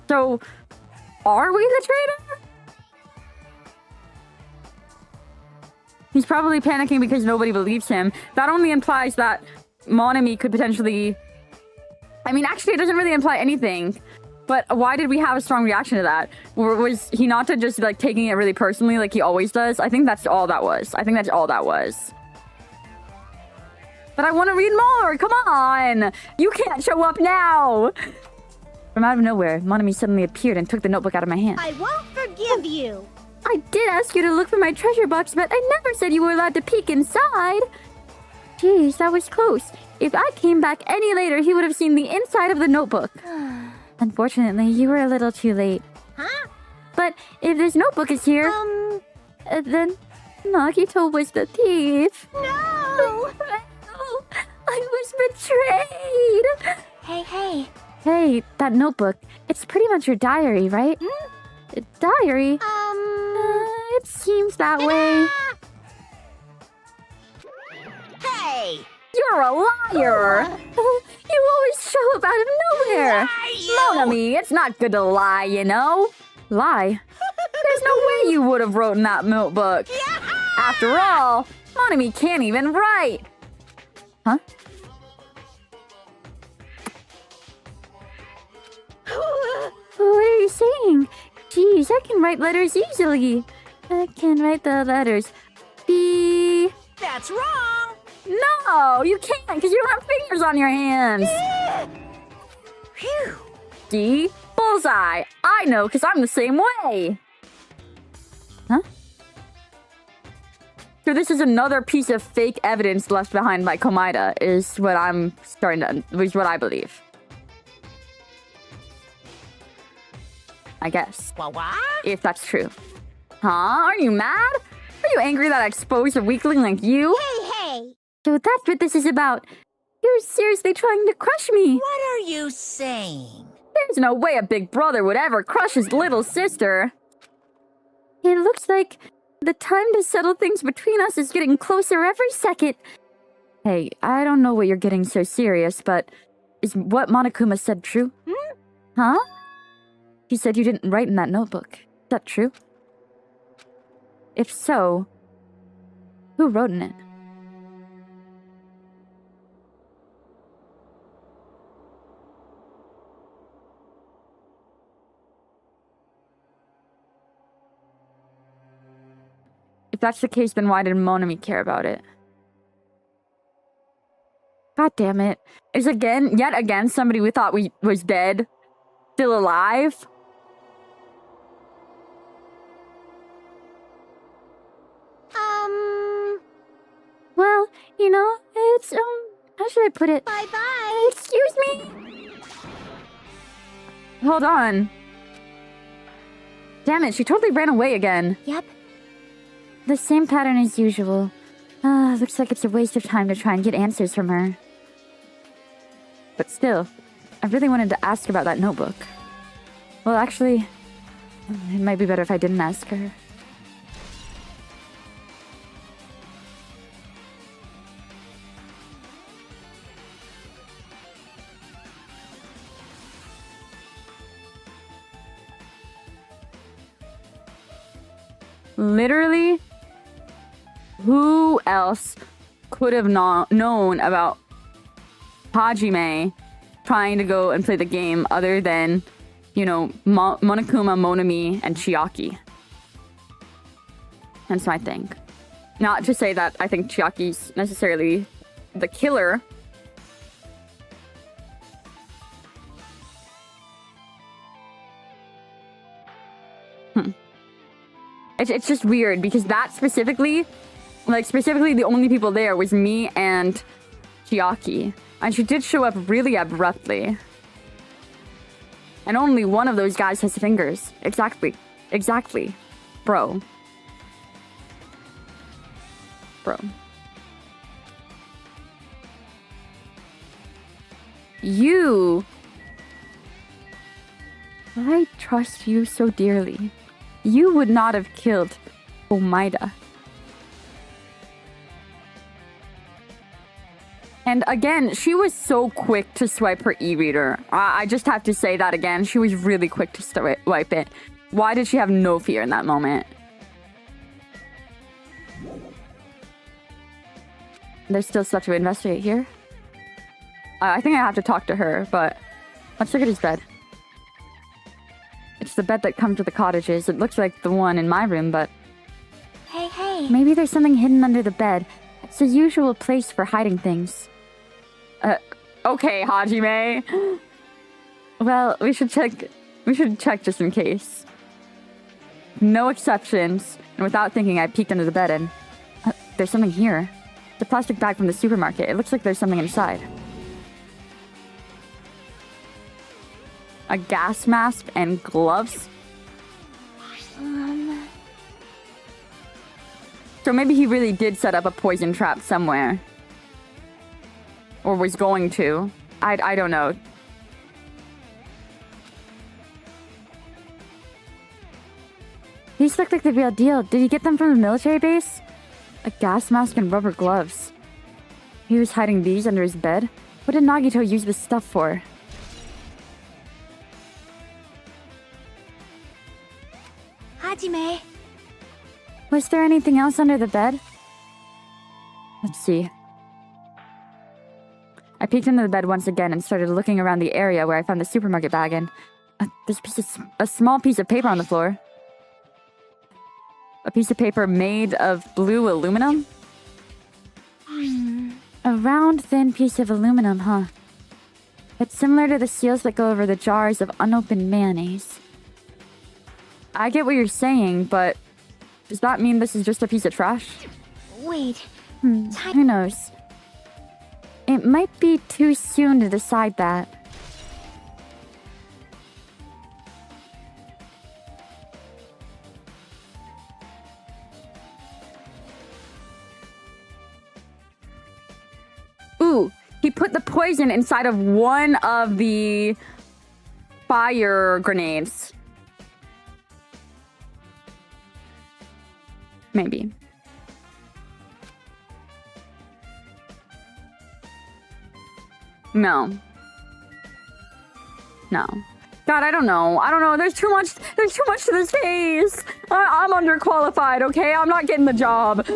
So, are we the traitor? He's probably panicking because nobody believes him. That only implies that Monami could potentially... I mean, actually, it doesn't really imply anything. But why did we have a strong reaction to that? Was Hinata just like taking it really personally like he always does? I think that's all that was. But I want to read more! Come on! You can't show up now! From out of nowhere, Monami suddenly appeared and took the notebook out of my hand. I won't forgive you. I did ask you to look for my treasure box, but I never said you were allowed to peek inside. Jeez, that was close. If I came back any later, he would have seen the inside of the notebook. Unfortunately, you were a little too late. Huh? But if this notebook is here, then Nagito was the thief. No! I was betrayed! Hey. Hey, that notebook. It's pretty much your diary, right? A diary? It seems that way. Hey! You're a liar! You always show up out of nowhere! Monami, it's not good to lie, you know? Lie? There's no way you would have written that notebook. After all, Monami can't even write. Huh? What are you saying? Jeez, I can write letters easily. I can write the letters. B. That's wrong! No, you can't because you don't have fingers on your hands. Phew! D. Bullseye. I know because I'm the same way. Huh? So this is another piece of fake evidence left behind by Komaeda, is what I believe. I guess. What? If that's true. Huh? Are you mad? Are you angry that I exposed a weakling like you? Hey! So that's what this is about. You're seriously trying to crush me. What are you saying? There's no way a big brother would ever crush his little sister. It looks like the time to settle things between us is getting closer every second. Hey, I don't know what you're getting so serious, but is what Monokuma said true? Huh? He said you didn't write in that notebook. Is that true? If so, who wrote in it? If that's the case, then why did Monami care about it? God damn it. Is yet again somebody we thought was dead still alive? Well, you know, it's, how should I put it? Bye-bye. Excuse me? Hold on. Damn it, she totally ran away again. Yep. The same pattern as usual. Looks like it's a waste of time to try and get answers from her. But still, I really wanted to ask about that notebook. Well, actually, it might be better if I didn't ask her. Literally, who else could have known about Hajime trying to go and play the game other than, you know, Monokuma, Monami, and Chiaki? That's my thing. Not to say that I think Chiaki's necessarily the killer. It's just weird because that specifically the only people there was me and Chiaki. And she did show up really abruptly. And only one of those guys has fingers. Exactly. Bro. I trust you so dearly. You would not have killed Komaeda. And again, she was so quick to swipe her e-reader. I just have to say that again. She was really quick to swipe it. Why did she have no fear in that moment? There's still stuff to investigate here. I think I have to talk to her, but let's look at his bed. match the bed that comes with the cottages. It looks like the one in my room, but... Hey. Maybe there's something hidden under the bed. It's the usual place for hiding things. Okay, Hajime. Well, we should check just in case. No exceptions. And without thinking, I peeked under the bed and... there's something here. The plastic bag from the supermarket. It looks like there's something inside. A gas mask and gloves? So maybe he really did set up a poison trap somewhere. Or was going to. I don't know. These look like the real deal. Did he get them from the military base? A gas mask and rubber gloves. He was hiding these under his bed? What did Nagito use this stuff for? Hajime. Was there anything else under the bed? Let's see. I peeked into the bed once again and started looking around the area where I found the supermarket bag and... there's a small piece of paper on the floor. A piece of paper made of blue aluminum? A round, thin piece of aluminum, huh? It's similar to the seals that go over the jars of unopened mayonnaise. I get what you're saying, but... does that mean this is just a piece of trash? Wait. Who knows? It might be too soon to decide that. Ooh, he put the poison inside of one of the fire grenades. Maybe. No. God, I don't know. There's too much to this case. I'm underqualified, okay? I'm not getting the job.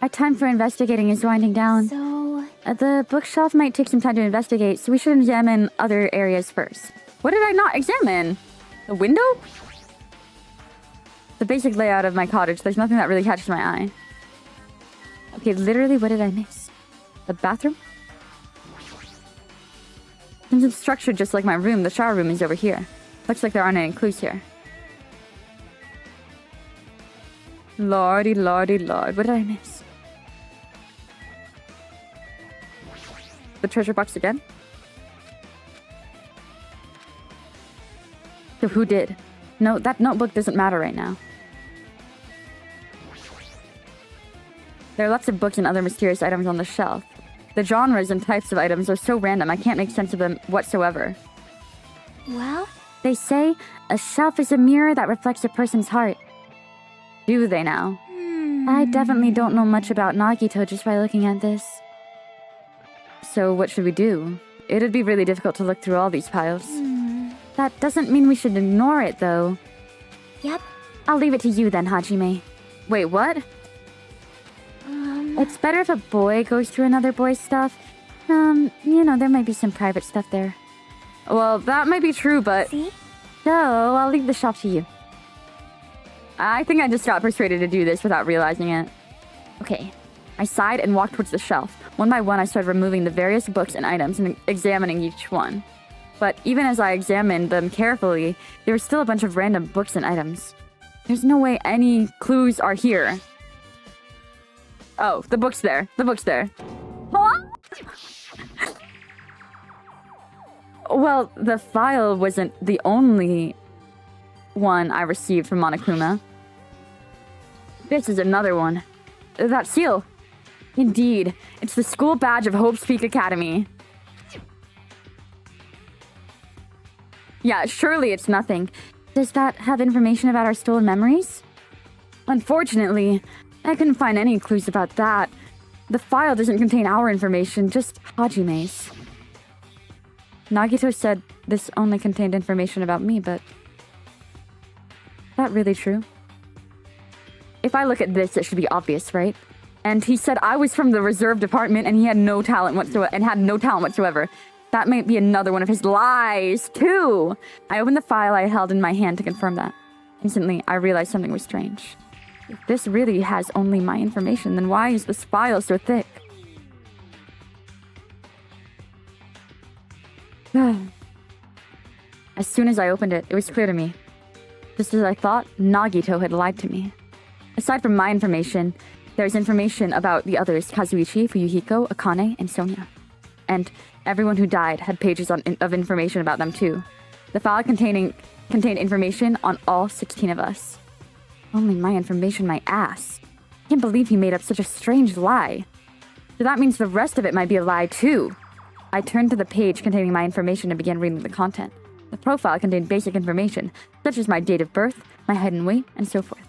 Our time for investigating is winding down. So... the bookshelf might take some time to investigate, so we should examine other areas first. What did I not examine? The window? The basic layout of my cottage. There's nothing that really catches my eye. Okay, literally, what did I miss? The bathroom? Since it's structured just like my room, the shower room is over here. Looks like there aren't any clues here. Lordy, lord. What did I miss? The treasure box again? So who did? No, that notebook doesn't matter right now. There are lots of books and other mysterious items on the shelf. The genres and types of items are so random I can't make sense of them whatsoever. Well? They say a shelf is a mirror that reflects a person's heart. Do they now? I definitely don't know much about Nagito just by looking at this. So what should we do? It'd be really difficult to look through all these piles. That doesn't mean we should ignore it, though. Yep. I'll leave it to you then, Hajime. Wait, what? It's better if a boy goes through another boy's stuff. There might be some private stuff there. Well, that might be true, but... See? So, I'll leave the shelf to you. I think I just got persuaded to do this without realizing it. Okay. I sighed and walked towards the shelf. One by one, I started removing the various books and items and examining each one. But even as I examined them carefully, there were still a bunch of random books and items. There's no way any clues are here. Oh, the book's there. Huh? Well, the file wasn't the only one I received from Monokuma. This is another one. That seal. Indeed, it's the school badge of Hope's Peak Academy. Yeah, surely it's nothing. Does that have information about our stolen memories? Unfortunately, I couldn't find any clues about that. The file doesn't contain our information, just Hajime's. Nagito said this only contained information about me, but... is that really true? If I look at this, it should be obvious, right? And he said I was from the reserve department and he had no talent whatsoever. That might be another one of his lies, too. I opened the file I held in my hand to confirm that. Instantly, I realized something was strange. If this really has only my information, then why is this file so thick? As soon as I opened it, it was clear to me. Just as I thought, Nagito had lied to me. Aside from my information, there's information about the others, Kazuichi, Fuyuhiko, Akane, and Sonia. And everyone who died had pages of information about them too. The file contained information on all 16 of us. Only my information, my ass. I can't believe he made up such a strange lie. So that means the rest of it might be a lie too. I turned to the page containing my information and began reading the content. The profile contained basic information, such as my date of birth, my height and weight, and so forth.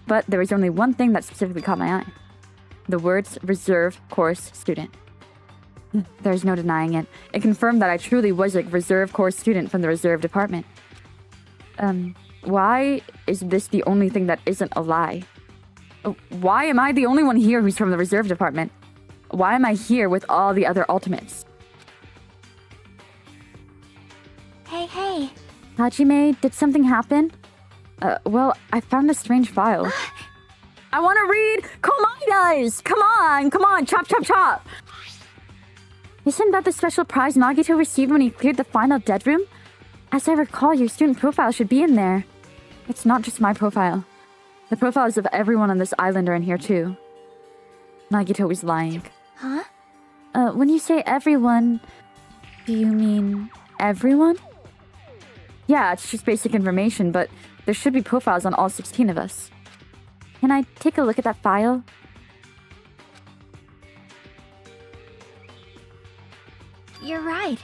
But there was only one thing that specifically caught my eye. The words reserve course student. There's no denying it. It confirmed that I truly was a reserve course student from the reserve department. Why is this the only thing that isn't a lie? Why am I the only one here who's from the reserve department? Why am I here with all the other ultimates? Hey. Hajime, did something happen? Well, I found a strange file. I want to read Komaeda's! Come on, chop! Isn't that the special prize Nagito received when he cleared the final dead room? As I recall, your student profile should be in there. It's not just my profile. The profiles of everyone on this island are in here too. Nagito was lying. Huh? When you say everyone, do you mean everyone? Yeah, it's just basic information, but there should be profiles on all 16 of us. Can I take a look at that file? You're right.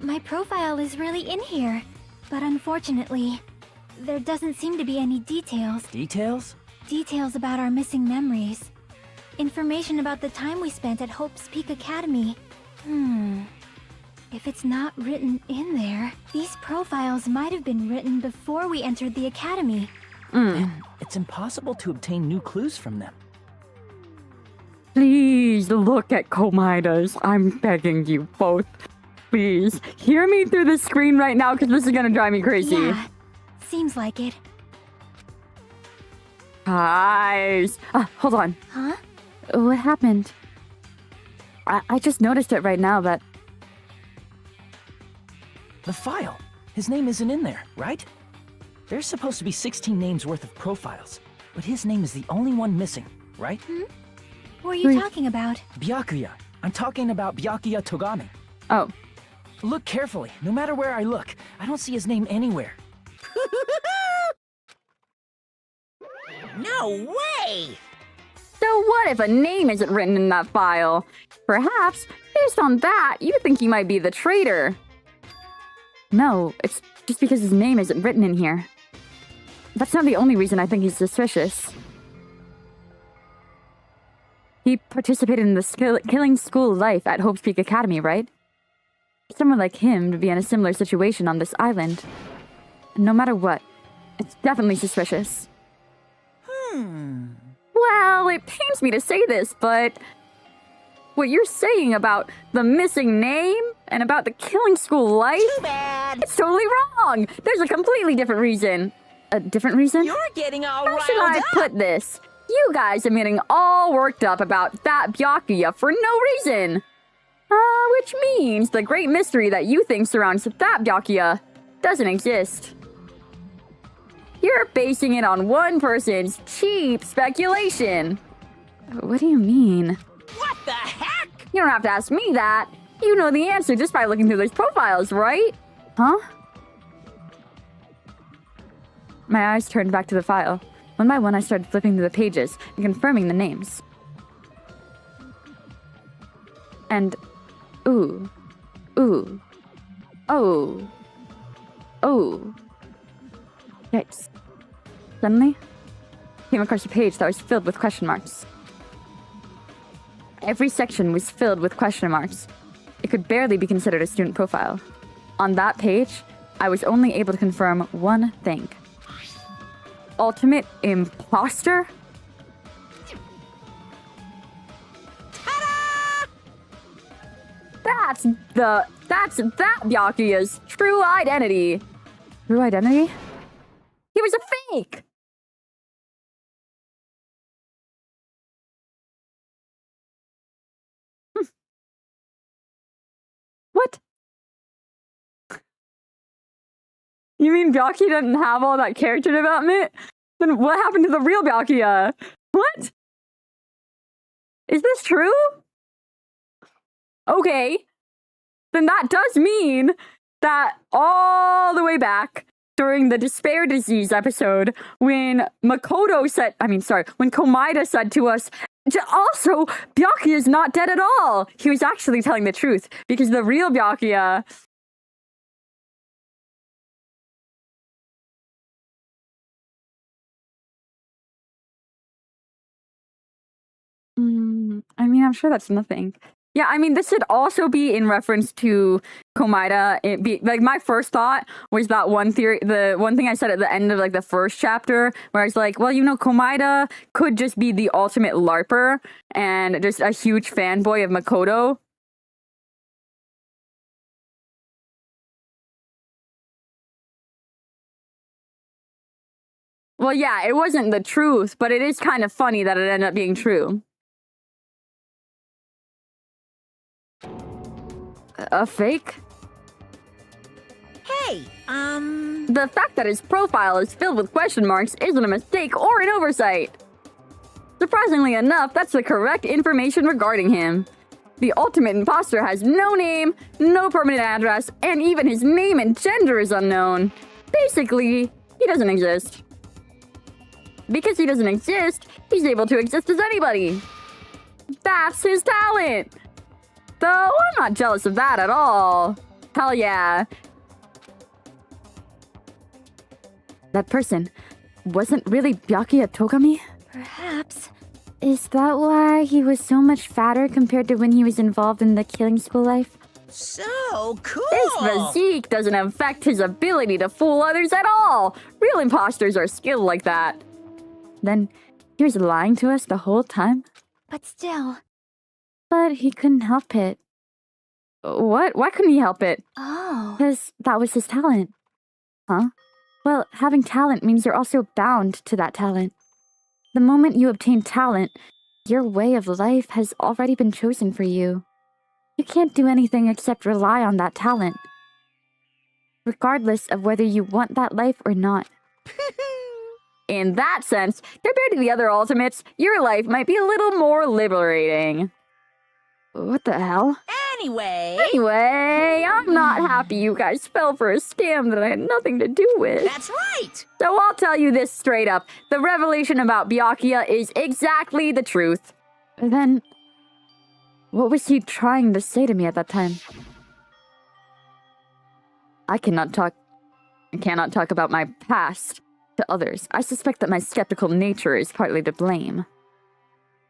My profile is really in here. But unfortunately, there doesn't seem to be any details. Details? Details about our missing memories. Information about the time we spent at Hope's Peak Academy. If it's not written in there, these profiles might have been written before we entered the academy. Then it's impossible to obtain new clues from them. Please look at Komaeda's. I'm begging you both. Please, hear me through the screen right now because this is gonna drive me crazy. Yeah, seems like it. Guys. Hold on. Huh? What happened? I just noticed it right now that... The file. His name isn't in there, right? There's supposed to be 16 names worth of profiles, but his name is the only one missing, right? What are you talking about? Byakuya. I'm talking about Byakuya Togame. Oh. Look carefully. No matter where I look, I don't see his name anywhere. No way! So what if a name isn't written in that file? Perhaps, based on that, you think he might be the traitor. No, it's just because his name isn't written in here. That's not the only reason I think he's suspicious. He participated in the killing school life at Hope's Peak Academy, right? Someone like him to be in a similar situation on this island. No matter what, it's definitely suspicious. Well, it pains me to say this, but what you're saying about the missing name and about the killing school life, Too bad. it's totally wrong. There's a completely different reason. A different reason? You're getting all How should riled I up. put this? You guys are getting all worked up about that Byakuya for no reason. Which means the great mystery that you think surrounds that Byakuya doesn't exist. You're basing it on one person's cheap speculation. What do you mean? What the heck? You don't have to ask me that. You know the answer just by looking through those profiles, right? Huh? My eyes turned back to the file. One by one, I started flipping through the pages and confirming the names. And... ooh. Oh. Yikes. Suddenly, I came across a page that was filled with question marks. Every section was filled with question marks. It could barely be considered a student profile. On that page, I was only able to confirm one thing. Ultimate imposter? That's that Byakuya's true identity. True identity? He was a fake! What? You mean Byakuya didn't have all that character development? Then what happened to the real Byakuya? What? Is this true? Okay. Then that does mean that all the way back during the Despair Disease episode, when when Komaeda said to us, also, Byakuya is not dead at all. He was actually telling the truth, because the real Byakuya... I mean, I'm sure that's nothing. Yeah, I mean, this should also be in reference to Komaeda. Like, my first thought was that one theory, the one thing I said at the end of, like, the first chapter, where I was like, well, you know, Komaeda could just be the ultimate LARPer and just a huge fanboy of Makoto. Well, yeah, it wasn't the truth, but it is kind of funny that it ended up being true. A fake? Hey, The fact that his profile is filled with question marks isn't a mistake or an oversight. Surprisingly enough, that's the correct information regarding him. The ultimate imposter has no name, no permanent address, and even his name and gender is unknown. Basically, he doesn't exist. Because he doesn't exist, he's able to exist as anybody. That's his talent! Though I'm not jealous of that at all. Hell yeah. That person wasn't really Byakuya Togami? Perhaps. Is that why he was so much fatter compared to when he was involved in the killing school life? So cool! His physique doesn't affect his ability to fool others at all. Real imposters are skilled like that. Then he was lying to us the whole time? But still. But he couldn't help it. What? Why couldn't he help it? Oh. Because that was his talent. Huh? Well, having talent means you're also bound to that talent. The moment you obtain talent, your way of life has already been chosen for you. You can't do anything except rely on that talent, regardless of whether you want that life or not. In that sense, compared to the other ultimates, your life might be a little more liberating. What the hell? Anyway, I'm not happy you guys fell for a scam that I had nothing to do with. That's right! So I'll tell you this straight up. The revelation about Byakuya is exactly the truth. Then, what was he trying to say to me at that time? I cannot talk about my past to others. I suspect that my skeptical nature is partly to blame.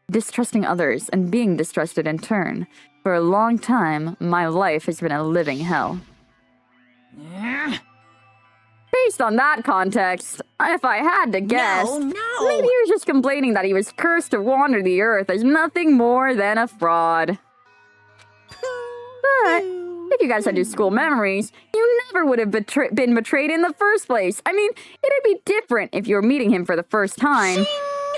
Distrusting others and being distrusted in turn. For a long time, my life has been a living hell. Based on that context, if I had to guess, No. maybe he was just complaining that he was cursed to wander the earth as nothing more than a fraud. But if you guys had your school memories, you never would have been betrayed in the first place. I mean, it'd be different if you were meeting him for the first time.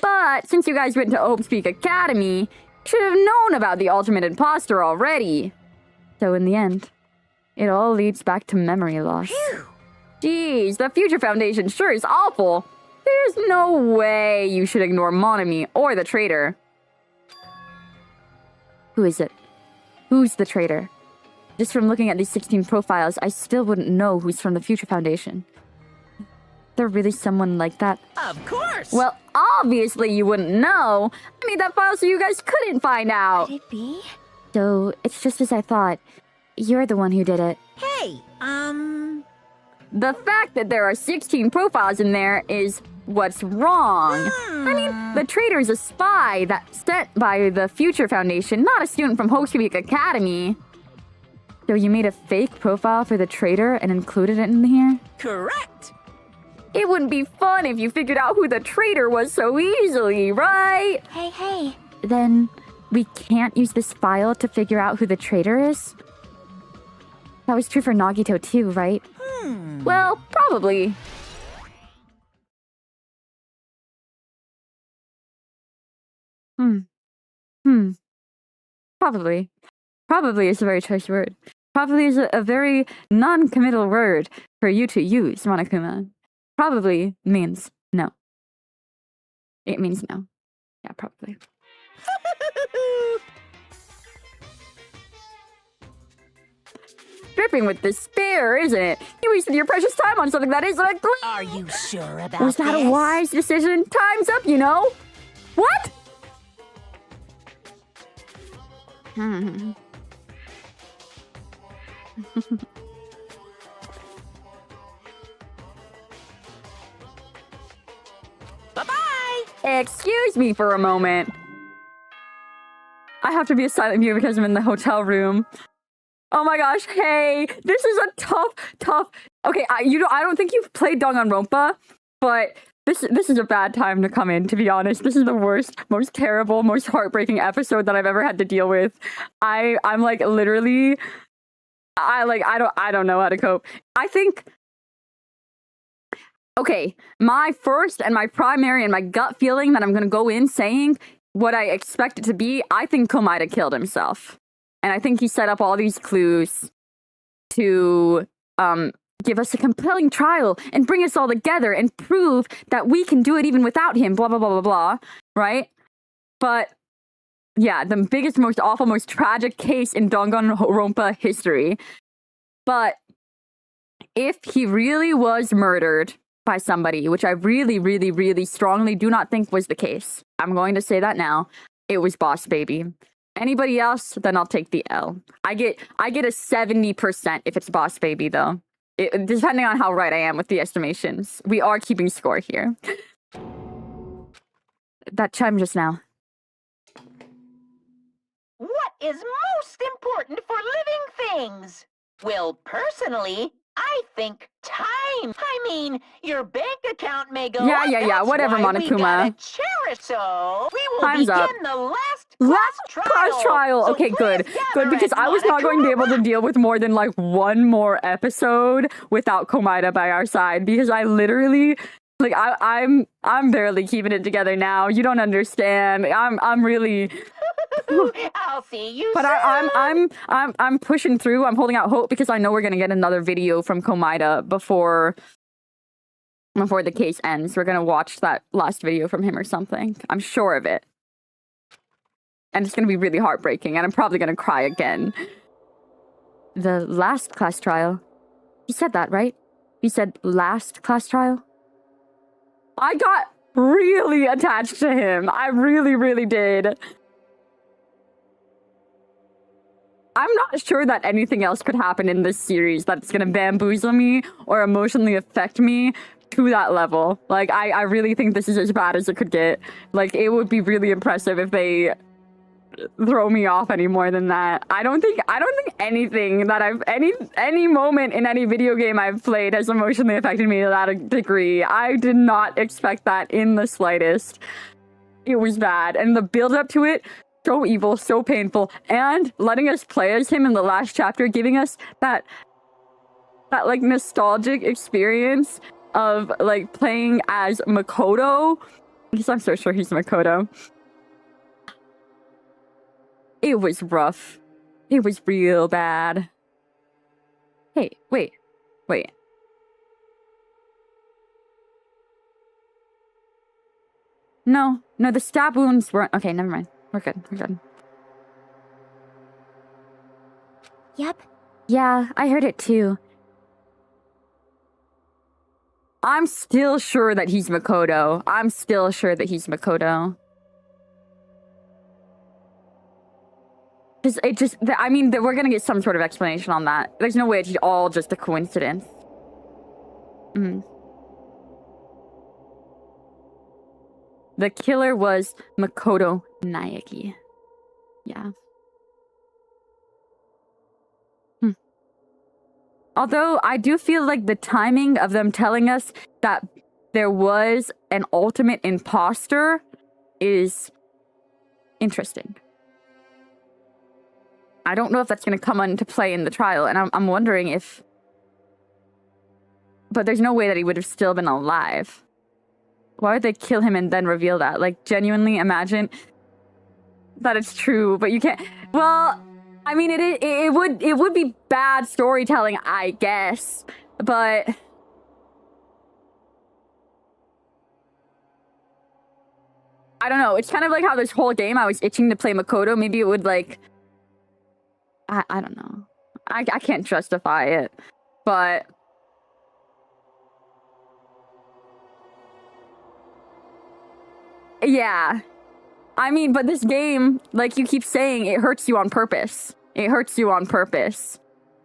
But since you guys went to Hope's Peak Academy, you should have known about the ultimate imposter already. So in the end, it all leads back to memory loss. Jeez, the Future Foundation sure is awful. There's no way you should ignore Monami or the traitor. Who is it? Who's the traitor? Just from looking at these 16 profiles, I still wouldn't know who's from the Future Foundation. There really someone like that? Of course! Well, obviously you wouldn't know. I made that file so you guys couldn't find out. Could it be? So, it's just as I thought. You're the one who did it. Hey, The fact that there are 16 profiles in there is what's wrong. I mean, the traitor's a spy that's sent by the Future Foundation, not a student from Hope's Peak Academy. So you made a fake profile for the traitor and included it in here? Correct! It wouldn't be fun if you figured out who the traitor was so easily, right? Hey. Then we can't use this file to figure out who the traitor is? That was true for Nagito too, right? Well, probably. Probably. Probably is a very choice word. Probably is a very non-committal word for you to use, Monokuma. Probably means no. It means no. Yeah, probably. Dripping with despair, isn't it? You wasted your precious time on something that isn't a glitch. Are you sure about Was that a wise decision? Time's up, you know. What? Bye-bye! Excuse me for a moment. I have to be a silent viewer because I'm in the hotel room. Oh my gosh, hey, this is a tough. Okay, I don't think you've played Danganronpa, but this is a bad time to come in, to be honest. This is the worst, most terrible, most heartbreaking episode that I've ever had to deal with. I'm like literally I don't know how to cope. I think okay, my first and my primary and my gut feeling that I'm gonna go in saying what I expect it to be, I think Komaeda killed himself. And I think he set up all these clues to give us a compelling trial and bring us all together and prove that we can do it even without him, blah, blah, blah, blah, blah, right? But, yeah, the biggest, most awful, most tragic case in Danganronpa history. But if he really was murdered by somebody, which I really, really, really strongly do not think was the case, I'm going to say that now, it was Boss Baby. Anybody else, then I'll take the L. I get a 70% if it's Boss Baby, though. Depending on how right I am with the estimations. We are keeping score here. That chime just now. What is most important for living things? Well, personally, I think time. I mean, your bank account may go Yeah, up. yeah, That's whatever, why we Monokuma. gotta cherish. So we will Time's begin up. the last Class trial. So Okay, good. please Good, gather because at I was not going to be able to deal with more than like one more episode without Komaeda by our side, because I literally like I'm barely keeping it together now. You don't understand. I'm really I'll see you but soon. I'm pushing through. I'm holding out hope because I know we're gonna get another video from Komaeda before the case ends. We're gonna watch that last video from him or something. I'm sure of it. And it's gonna be really heartbreaking, and I'm probably gonna cry again. The last class trial. He said that, right? He said last class trial? I got really attached to him. I really, really did. I'm not sure that anything else could happen in this series that's gonna bamboozle me or emotionally affect me to that level. Like, I really think this is as bad as it could get. Like, it would be really impressive if they throw me off any more than that. I don't think anything that any moment in any video game I've played has emotionally affected me to that degree. I did not expect that in the slightest. It was bad. And the build up to it, so evil, so painful, and letting us play as him in the last chapter, giving us that like nostalgic experience of like playing as Makoto, because I'm so sure he's Makoto. It was rough. It was real bad. Hey, wait. No, the stab wounds weren't. Okay, never mind. We're good. Yep. Yeah, I heard it too. I'm still sure that he's Makoto. Because it just, I mean, we're gonna get some sort of explanation on that. There's no way it's all just a coincidence. The killer was Makoto Naegi. Yeah. Although I do feel like the timing of them telling us that there was an ultimate imposter is interesting. I don't know if that's going to come into play in the trial, and I'm wondering if... But there's no way that he would have still been alive. Why would they kill him and then reveal that? Like, genuinely imagine that it's true, but you can't... Well, I mean, it would be bad storytelling, I guess, but... I don't know. It's kind of like how this whole game I was itching to play Makoto. Maybe it would, like... I don't know. I can't justify it, but... Yeah. I mean, but this game, like you keep saying, it hurts you on purpose. It hurts you on purpose.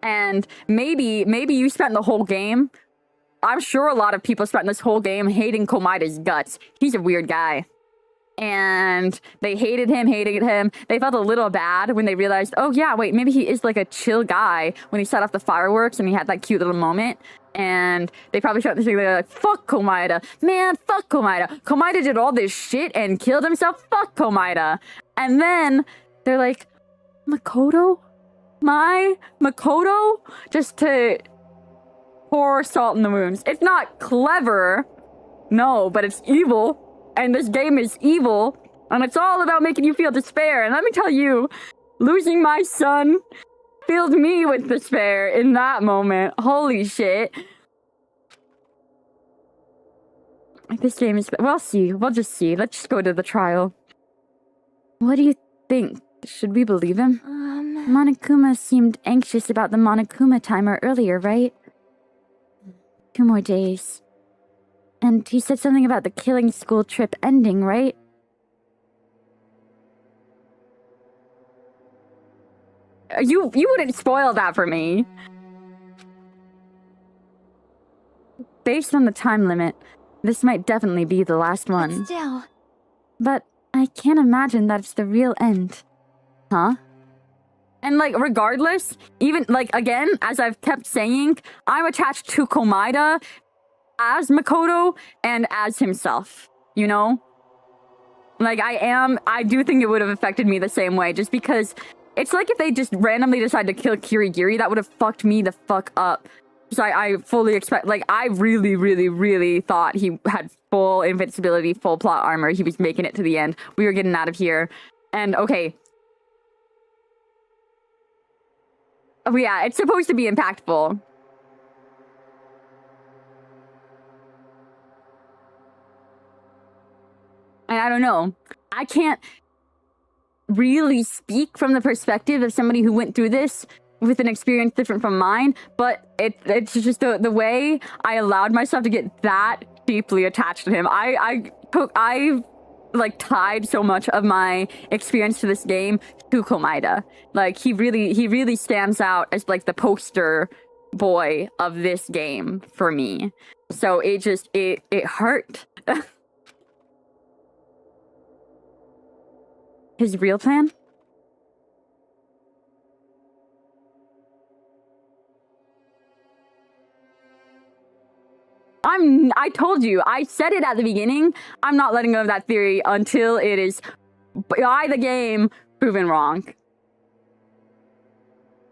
And maybe you spent the whole game... I'm sure a lot of people spent this whole game hating Komaeda's guts. He's a weird guy. And they hated him. They felt a little bad when they realized, oh yeah, wait, maybe he is like a chill guy when he set off the fireworks and he had that cute little moment. And they probably felt this thing, they're like, fuck Komaeda. Man, fuck Komaeda. Komaeda did all this shit and killed himself. Fuck Komaeda. And then they're like, Makoto? My Makoto? Just to pour salt in the wounds. It's not clever. No, but it's evil. And this game is evil, and it's all about making you feel despair. And let me tell you, losing my son filled me with despair in that moment. Holy shit. This game is... We'll see. We'll just see. Let's just go to the trial. What do you think? Should we believe him? Monokuma seemed anxious about the Monokuma timer earlier, right? 2 more days. And he said something about the killing school trip ending, right? You wouldn't spoil that for me. Based on the time limit, this might definitely be the last one. But still... But I can't imagine that it's the real end. Huh? And, like, regardless, even, like, again, as I've kept saying, I'm attached to Komaeda as Makoto and as himself, you know? Like, I do think it would have affected me the same way, just because it's like if they just randomly decided to kill Kirigiri, that would have fucked me the fuck up. So I fully expect, like, I really, really, really thought he had full invincibility, full plot armor. He was making it to the end. We were getting out of here. And, okay. Oh, yeah, it's supposed to be impactful. And I don't know. I can't really speak from the perspective of somebody who went through this with an experience different from mine, but it's just the way I allowed myself to get that deeply attached to him. I like tied so much of my experience to this game to Komaeda. Like he really stands out as like the poster boy of this game for me. So it hurt. His real plan? I told you, I said it at the beginning, I'm not letting go of that theory until it is, by the game, proven wrong.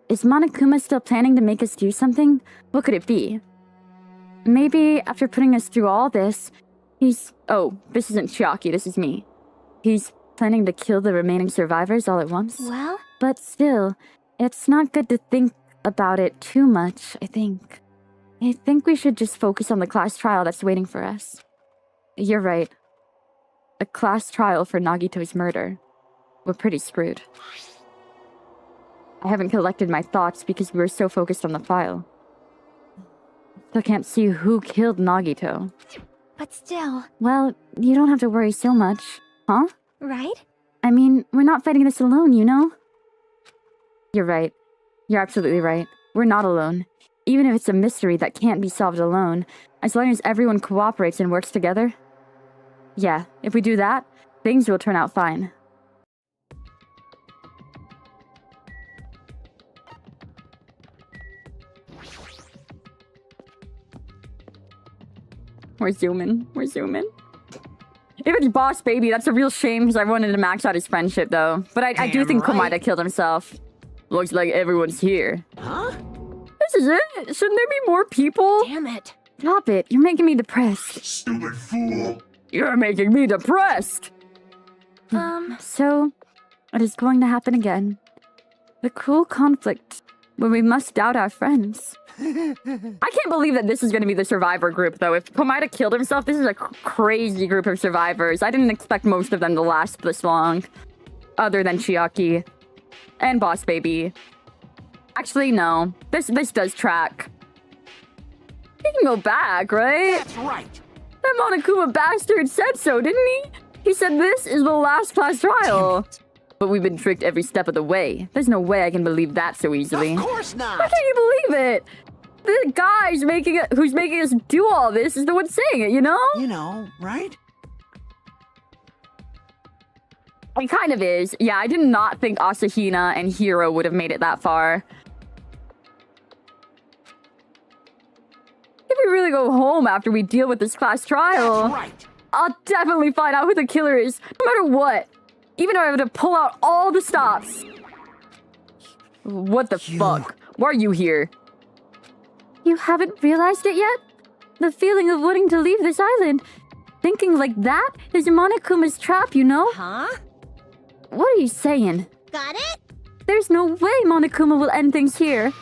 Is Monokuma still planning to make us do something? What could it be? Maybe after putting us through all this, he's... Oh, this isn't Chiaki, this is me. He's planning to kill the remaining survivors all at once? Well? But still, it's not good to think about it too much, I think. I think we should just focus on the class trial that's waiting for us. You're right. A class trial for Nagito's murder. We're pretty screwed. I haven't collected my thoughts because we were so focused on the file. Still can't see who killed Nagito. But still... Well, you don't have to worry so much, huh? Right? I mean, we're not fighting this alone, you know? You're right. You're absolutely right. We're not alone. Even if it's a mystery that can't be solved alone, as long as everyone cooperates and works together. Yeah, if we do that, things will turn out fine. We're zooming. We're zooming. If it's Boss Baby, that's a real shame because I wanted to max out his friendship, though. But I do think Komaeda killed himself. Looks like everyone's here. Huh? This is it? Shouldn't there be more people? Damn it. Stop it. You're making me depressed. Stupid fool. You're making me depressed. So, it is going to happen again. The cruel conflict where we must doubt our friends. I can't believe that this is going to be the survivor group, though. If Komaeda killed himself, this is a crazy group of survivors. I didn't expect most of them to last this long. Other than Chiaki. And Boss Baby. Actually, no. This does track. He can go back, right? That's right. That Monokuma bastard said so, didn't he? He said this is the last class trial. But we've been tricked every step of the way. There's no way I can believe that so easily. Of course How not. can you believe it? The guy who's making us do all this is the one saying it, you know? You know, right? It kind of is. Yeah, I did not think Asahina and Hiro would have made it that far. If we really go home after we deal with this class trial, That's right. I'll definitely find out who the killer is, no matter what. Even if I have to pull out all the stops. What the fuck? Why are you here? You haven't realized it yet? The feeling of wanting to leave this island. Thinking like that is Monokuma's trap, you know? Huh? What are you saying? Got it? There's no way Monokuma will end things here.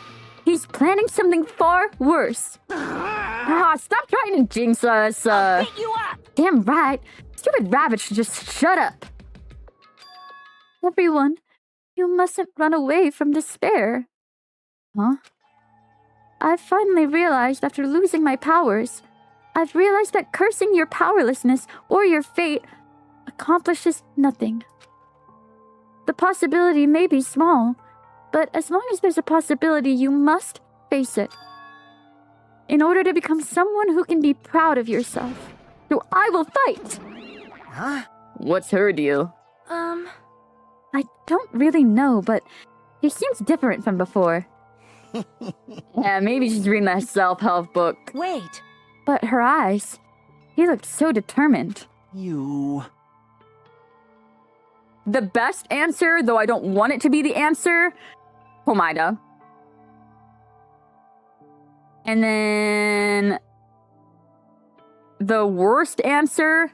He's planning something far worse. Ah, stop trying to jinx us. Pick you up! Damn right. Stupid rabbit should just shut up. Everyone, you mustn't run away from despair. Huh? I've finally realized after losing my powers, I've realized that cursing your powerlessness or your fate accomplishes nothing. The possibility may be small, but as long as there's a possibility, you must face it. In order to become someone who can be proud of yourself. So I will fight! Huh? What's her deal? I don't really know, but she seems different from before. Yeah, maybe she's reading that self-help book. Wait. But her eyes, he looked so determined. You. The best answer, though I don't want it to be the answer, Komaeda. And then the worst answer,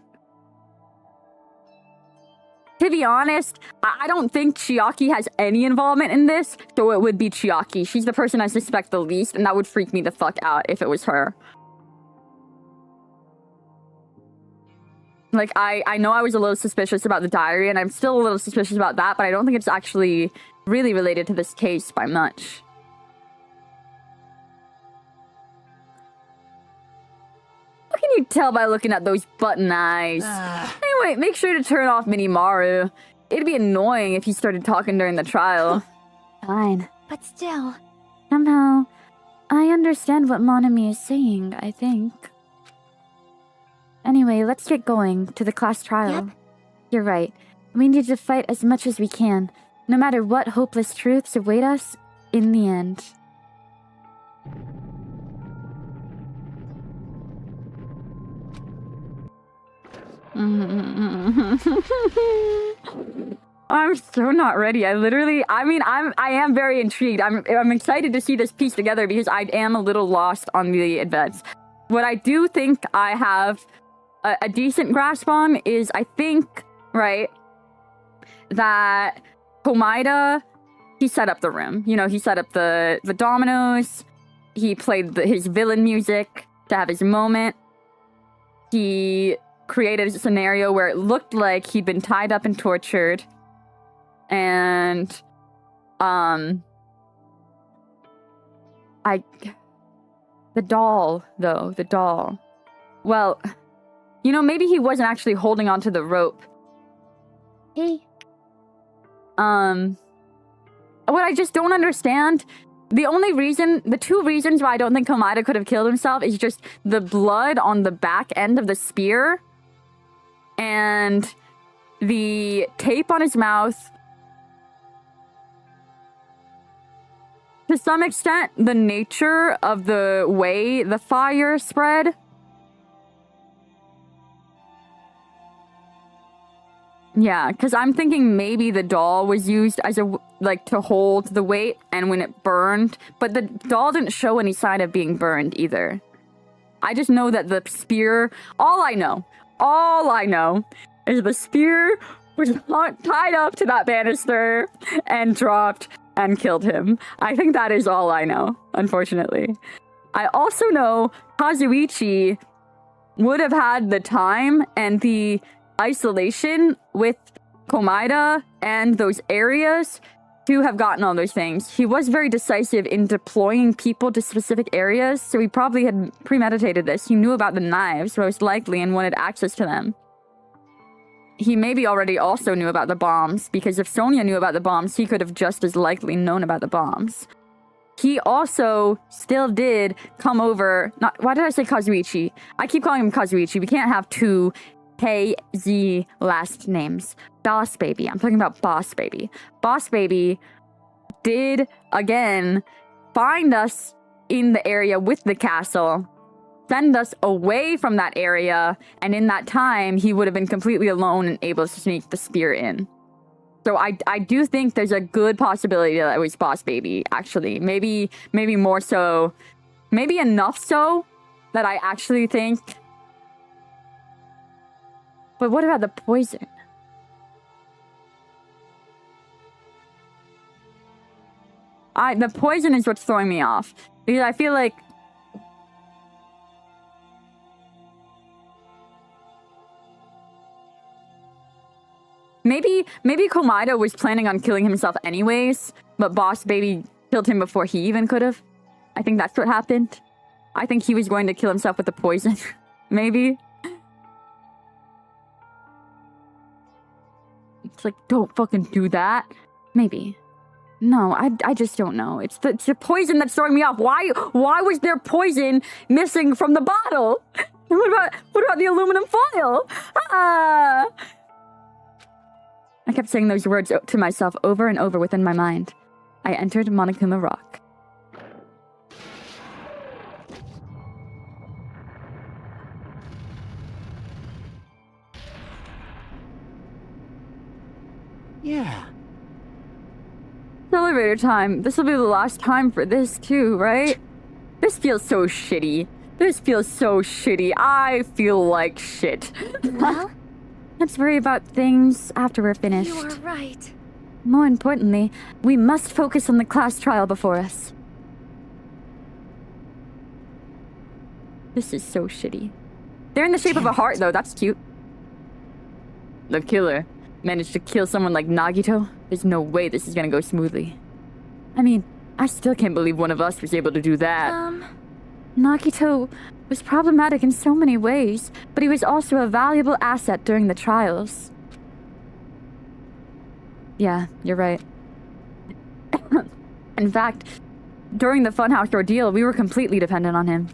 to be honest, I don't think Chiaki has any involvement in this, so it would be Chiaki. She's the person I suspect the least, and that would freak me the fuck out if it was her. Like, I know I was a little suspicious about the diary, and I'm still a little suspicious about that, but I don't think it's actually really related to this case by much. What can you tell by looking at those button eyes? Anyway, make sure to turn off Minimaru. It'd be annoying if he started talking during the trial. Fine. But still. Somehow, I understand what Monami is saying, I think. Anyway, let's get going to the class trial. Yep. You're right. We need to fight as much as we can, no matter what hopeless truths await us in the end. I'm so not ready. I am very intrigued. I'm excited to see this piece together because I am a little lost on the events. What I do think I have a decent grasp on is I think, right, that Komaeda, he set up the room. You know, he set up the dominoes. He played his villain music to have his moment. He created a scenario where it looked like he'd been tied up and tortured. And, the doll, though, the doll. Well, you know, maybe he wasn't actually holding onto the rope. Hey. What I just don't understand, the two reasons why I don't think Komaeda could have killed himself is just the blood on the back end of the spear and the tape on his mouth. To some extent, the nature of the way the fire spread. Yeah, because I'm thinking maybe the doll was used as like to hold the weight, and when it burned, but the doll didn't show any sign of being burned either. I just know that the spear, all I know is the spear was tied up to that banister and dropped and killed him. I think that is all I know, unfortunately. I also know Kazuichi would have had the time and the isolation with Komaeda and those areas to have gotten all those things. He was very decisive in deploying people to specific areas, so he probably had premeditated this. He knew about the knives, most likely, and wanted access to them. He maybe already also knew about the bombs, because if Sonia knew about the bombs, he could have just as likely known about the bombs. He also still did come over... Why did I say Kazuichi? I keep calling him Kazuichi. We can't have two KZ last names. Boss Baby. I'm talking about Boss Baby. Boss Baby did, again, find us in the area with the castle, send us away from that area, and in that time, he would have been completely alone and able to sneak the spear in. So I do think there's a good possibility that it was Boss Baby, actually. Maybe more so. Maybe enough so that I actually think... But what about the poison? The poison is what's throwing me off. Because I feel like... Maybe Komaeda was planning on killing himself anyways, but Boss Baby killed him before he even could have. I think that's what happened. I think he was going to kill himself with the poison. Maybe. It's like, don't fucking do that. Maybe. No, I just don't know. It's the poison that's throwing me off. Why was there poison missing from the bottle? What about the aluminum foil? I kept saying those words to myself over and over within my mind. I entered Monokuma Rock. Yeah. Elevator time. This will be the last time for this too, right? This feels so shitty. This feels so shitty. I feel like shit. Well, let's worry about things after we're finished. You are right. More importantly, we must focus on the class trial before us. This is so shitty. They're in the shape of a heart, though. That's cute. The killer managed to kill someone like Nagito. There's no way this is gonna go smoothly. I mean, I still can't believe one of us was able to do that. Nagito was problematic in so many ways, but he was also a valuable asset during the trials. Yeah, you're right. In fact, during the Funhouse ordeal, we were completely dependent on him.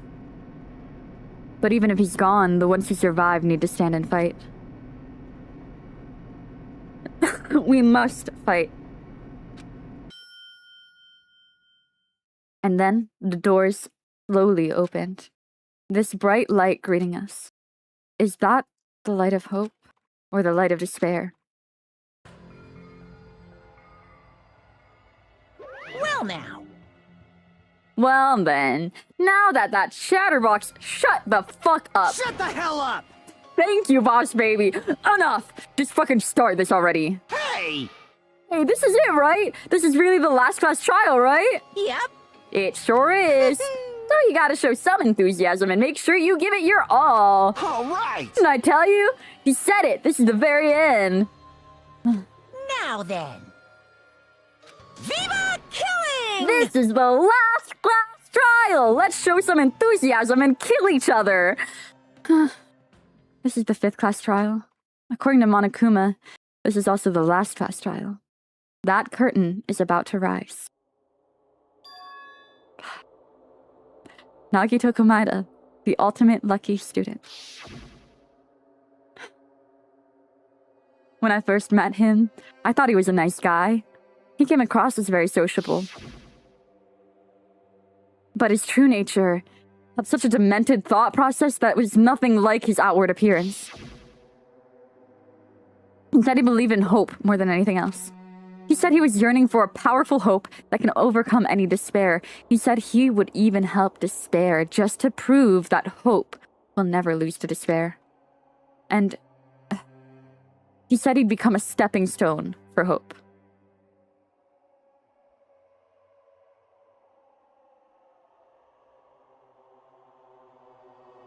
But even if he's gone, the ones who survive need to stand and fight. We must fight. And then the doors slowly opened. This bright light greeting us. Is that the light of hope or the light of despair? Well now. Well then, now that chatterbox, shut the fuck up. Shut the hell up! Thank you, Boss Baby. Enough. Just fucking start this already. Hey! Hey, this is it, right? This is really the last class trial, right? Yep. It sure is. So you gotta show some enthusiasm and make sure you give it your all. All right! Didn't I tell you? He said it. This is the very end. Now then. Viva killing! This is the last class trial. Let's show some enthusiasm and kill each other. This is the 5th class trial. According to Monokuma, this is also the last class trial. That curtain is about to rise. Nagito Komaeda, the ultimate lucky student. When I first met him, I thought he was a nice guy. He came across as very sociable. But his true nature had such a demented thought process that was nothing like his outward appearance. He said he believed in hope more than anything else. He said he was yearning for a powerful hope that can overcome any despair. He said he would even help despair just to prove that hope will never lose to despair. And he said he'd become a stepping stone for hope.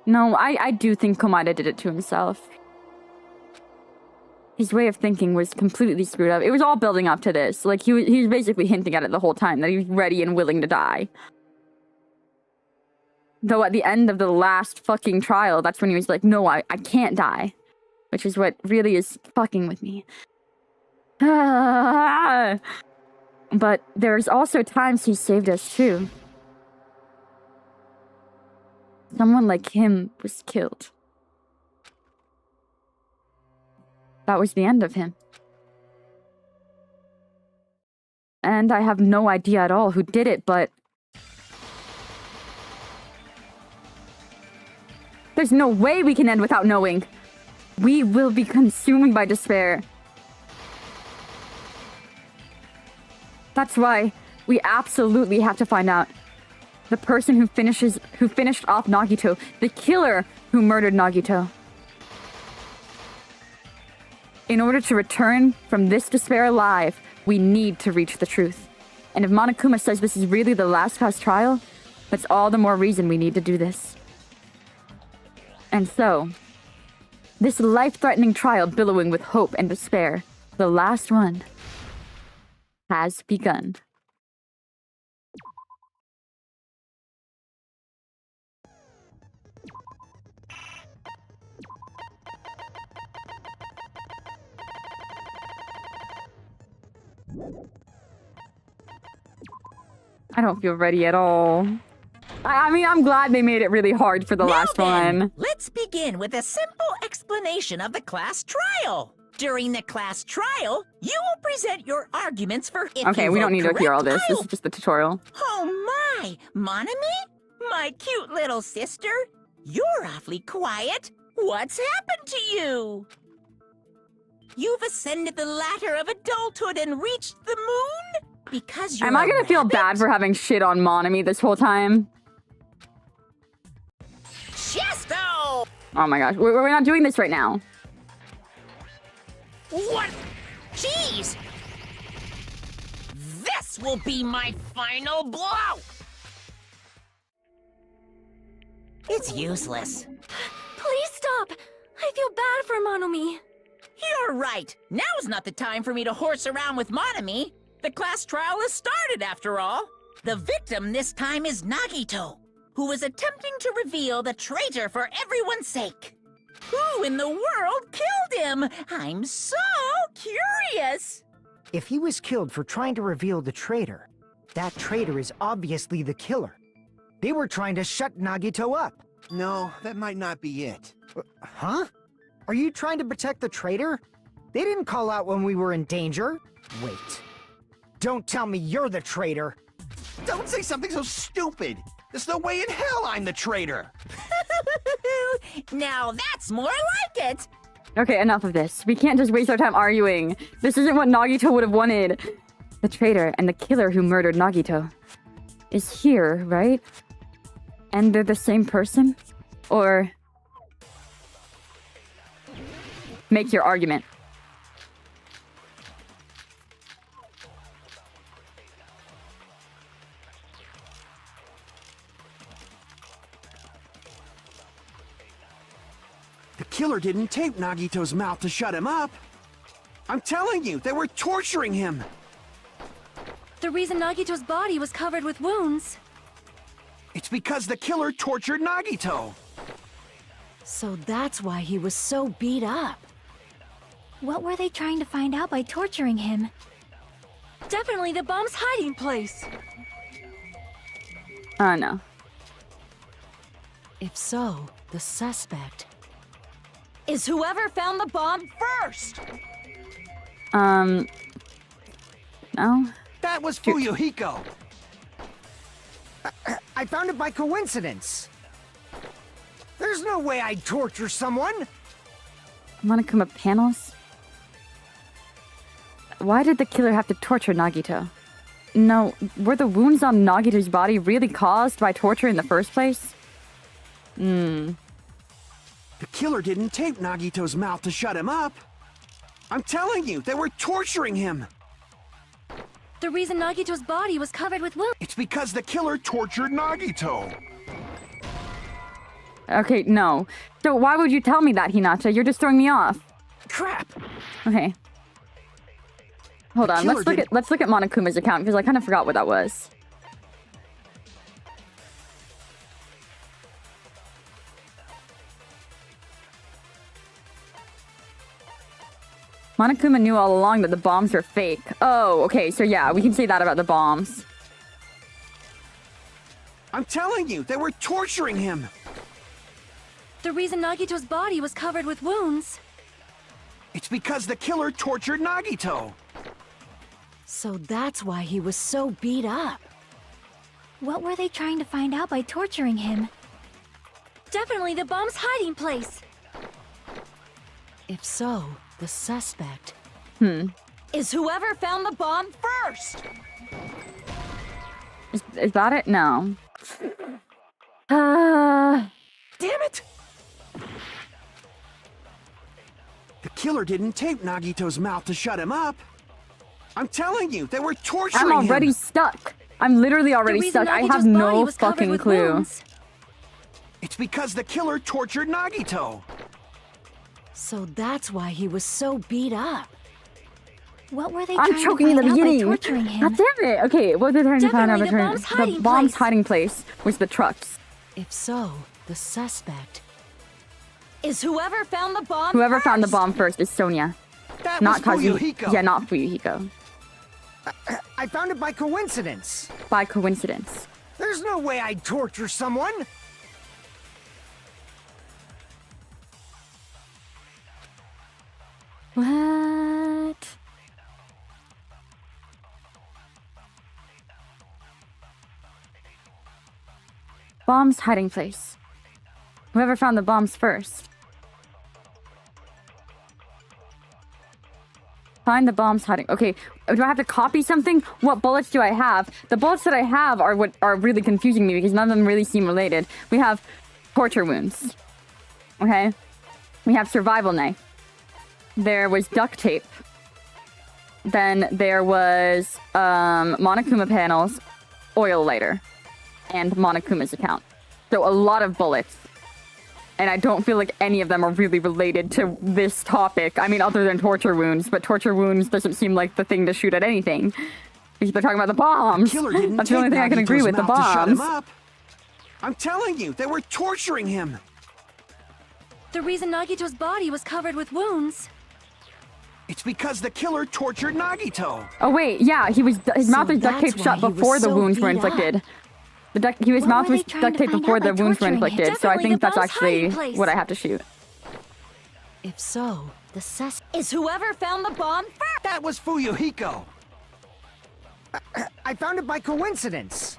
No, I do think Komaeda did it to himself. His way of thinking was completely screwed up. It was all building up to this. Like, he was basically hinting at it the whole time, that he was ready and willing to die. Though at the end of the last fucking trial, that's when he was like, no, I can't die. Which is what really is fucking with me. But there's also times he saved us too. Someone like him was killed. That was the end of him. And I have no idea at all who did it, but... there's no way we can end without knowing. We will be consumed by despair. That's why we absolutely have to find out. The person who finished off Nagito. The killer who murdered Nagito. In order to return from this despair alive, we need to reach the truth. And if Monokuma says this is really the last past trial, that's all the more reason we need to do this. And so, this life-threatening trial billowing with hope and despair, the last one, has begun. I don't feel ready at all. I mean, I'm glad they made it really hard for the last one. Let's begin with a simple explanation of the class trial. During the class trial, you will present your arguments for if Okay, you we don't vote need to hear all this. correct, This is just the tutorial. Oh my, Monami? My cute little sister? You're awfully quiet. What's happened to you? You've ascended the ladder of adulthood and reached the moon? Because you're Am I a gonna feel rabbit? bad for having shit on Monami this whole time? Chesto! Oh my gosh, we're not doing this right now. What? Jeez! This will be my final blow! It's useless. Please stop! I feel bad for Monomi. You're right. Now's not the time for me to horse around with Monami. The class trial has started, after all. The victim this time is Nagito, who is attempting to reveal the traitor for everyone's sake. Who in the world killed him? I'm so curious. If he was killed for trying to reveal the traitor, that traitor is obviously the killer. They were trying to shut Nagito up. No, that might not be it. Huh? Are you trying to protect the traitor? They didn't call out when we were in danger. Wait. Don't tell me you're the traitor. Don't say something so stupid. There's no way in hell I'm the traitor. Now that's more like it. Okay, enough of this. We can't just waste our time arguing. This isn't what Nagito would have wanted. The traitor and the killer who murdered Nagito is here, right? And they're the same person? Or... make your argument. The killer didn't tape Nagito's mouth to shut him up. I'm telling you, they were torturing him. The reason Nagito's body was covered with wounds. It's because the killer tortured Nagito. So that's why he was so beat up. What were they trying to find out by torturing him? Definitely the bomb's hiding place. No. If so, the suspect is whoever found the bomb first. No? That was Fuyuhiko. I found it by coincidence. There's no way I'd torture someone. Monokuma panels? Why did the killer have to torture Nagito? No, were the wounds on Nagito's body really caused by torture in the first place? The killer didn't tape Nagito's mouth to shut him up. I'm telling you, they were torturing him. The reason Nagito's body was covered with wounds. It's because the killer Tortured Nagito. Okay, no. So why would you tell me that, Hinata? You're just throwing me off. Crap! Okay. Hold on, killer let's look at Monokuma's account, because I kind of forgot what that was. Monokuma knew all along that the bombs were fake. Oh, okay, so yeah, we can say that about the bombs. I'm telling you, they were torturing him. The reason Nagito's body was covered with wounds. It's because the killer tortured Nagito. So that's why he was so beat up. What were they trying to find out by torturing him? Definitely the bomb's hiding place. If so, the suspect is whoever found the bomb first. Is that it? No. Damn it! The killer didn't tape Nagito's mouth to shut him up. I'm telling you, they were torturing him. I'm already stuck. I'm literally already stuck. I have no fucking clue. It's because the killer tortured Nagito. So that's why he was so beat up. What were they I'm trying choking in to the find out by beginning. torturing him? God damn it. Okay, what did they trying to find out by Definitely torturing? the bomb's hiding place. hiding place was the trucks. If so, the suspect is whoever found the bomb Whoever found the first. bomb first is Sonia. That Not was Kazu. Fuyuhiko. Yeah, not Fuyuhiko. I found it by coincidence. By coincidence. There's no way I'd torture someone. What? Bomb's hiding place. Whoever found the bombs first. Find the bombs hiding. Okay, do I have to copy something? What bullets do I have? The bullets that I have are what are really confusing me because none of them really seem related. We have torture wounds. Okay? We have survival knife. There was duct tape. Then there was Monokuma panels, oil lighter, and Monokuma's account. So a lot of bullets. And I don't feel like any of them are really related to this topic. I mean, other than torture wounds, but torture wounds doesn't seem like the thing to shoot at anything. Because they're talking about the bombs. That's the only thing I can agree with, the bombs. I'm telling you, they were torturing him. The reason Nagito's body was covered with wounds. It's because the killer tortured Nagito. Oh wait, yeah, his mouth was duct taped shut before the wounds were inflicted. His mouth was duct taped before the wounds were inflicted, so I think that's actually what I have to shoot. If so, the suspect is whoever found the bomb first. That was Fuyuhiko. I found it by coincidence.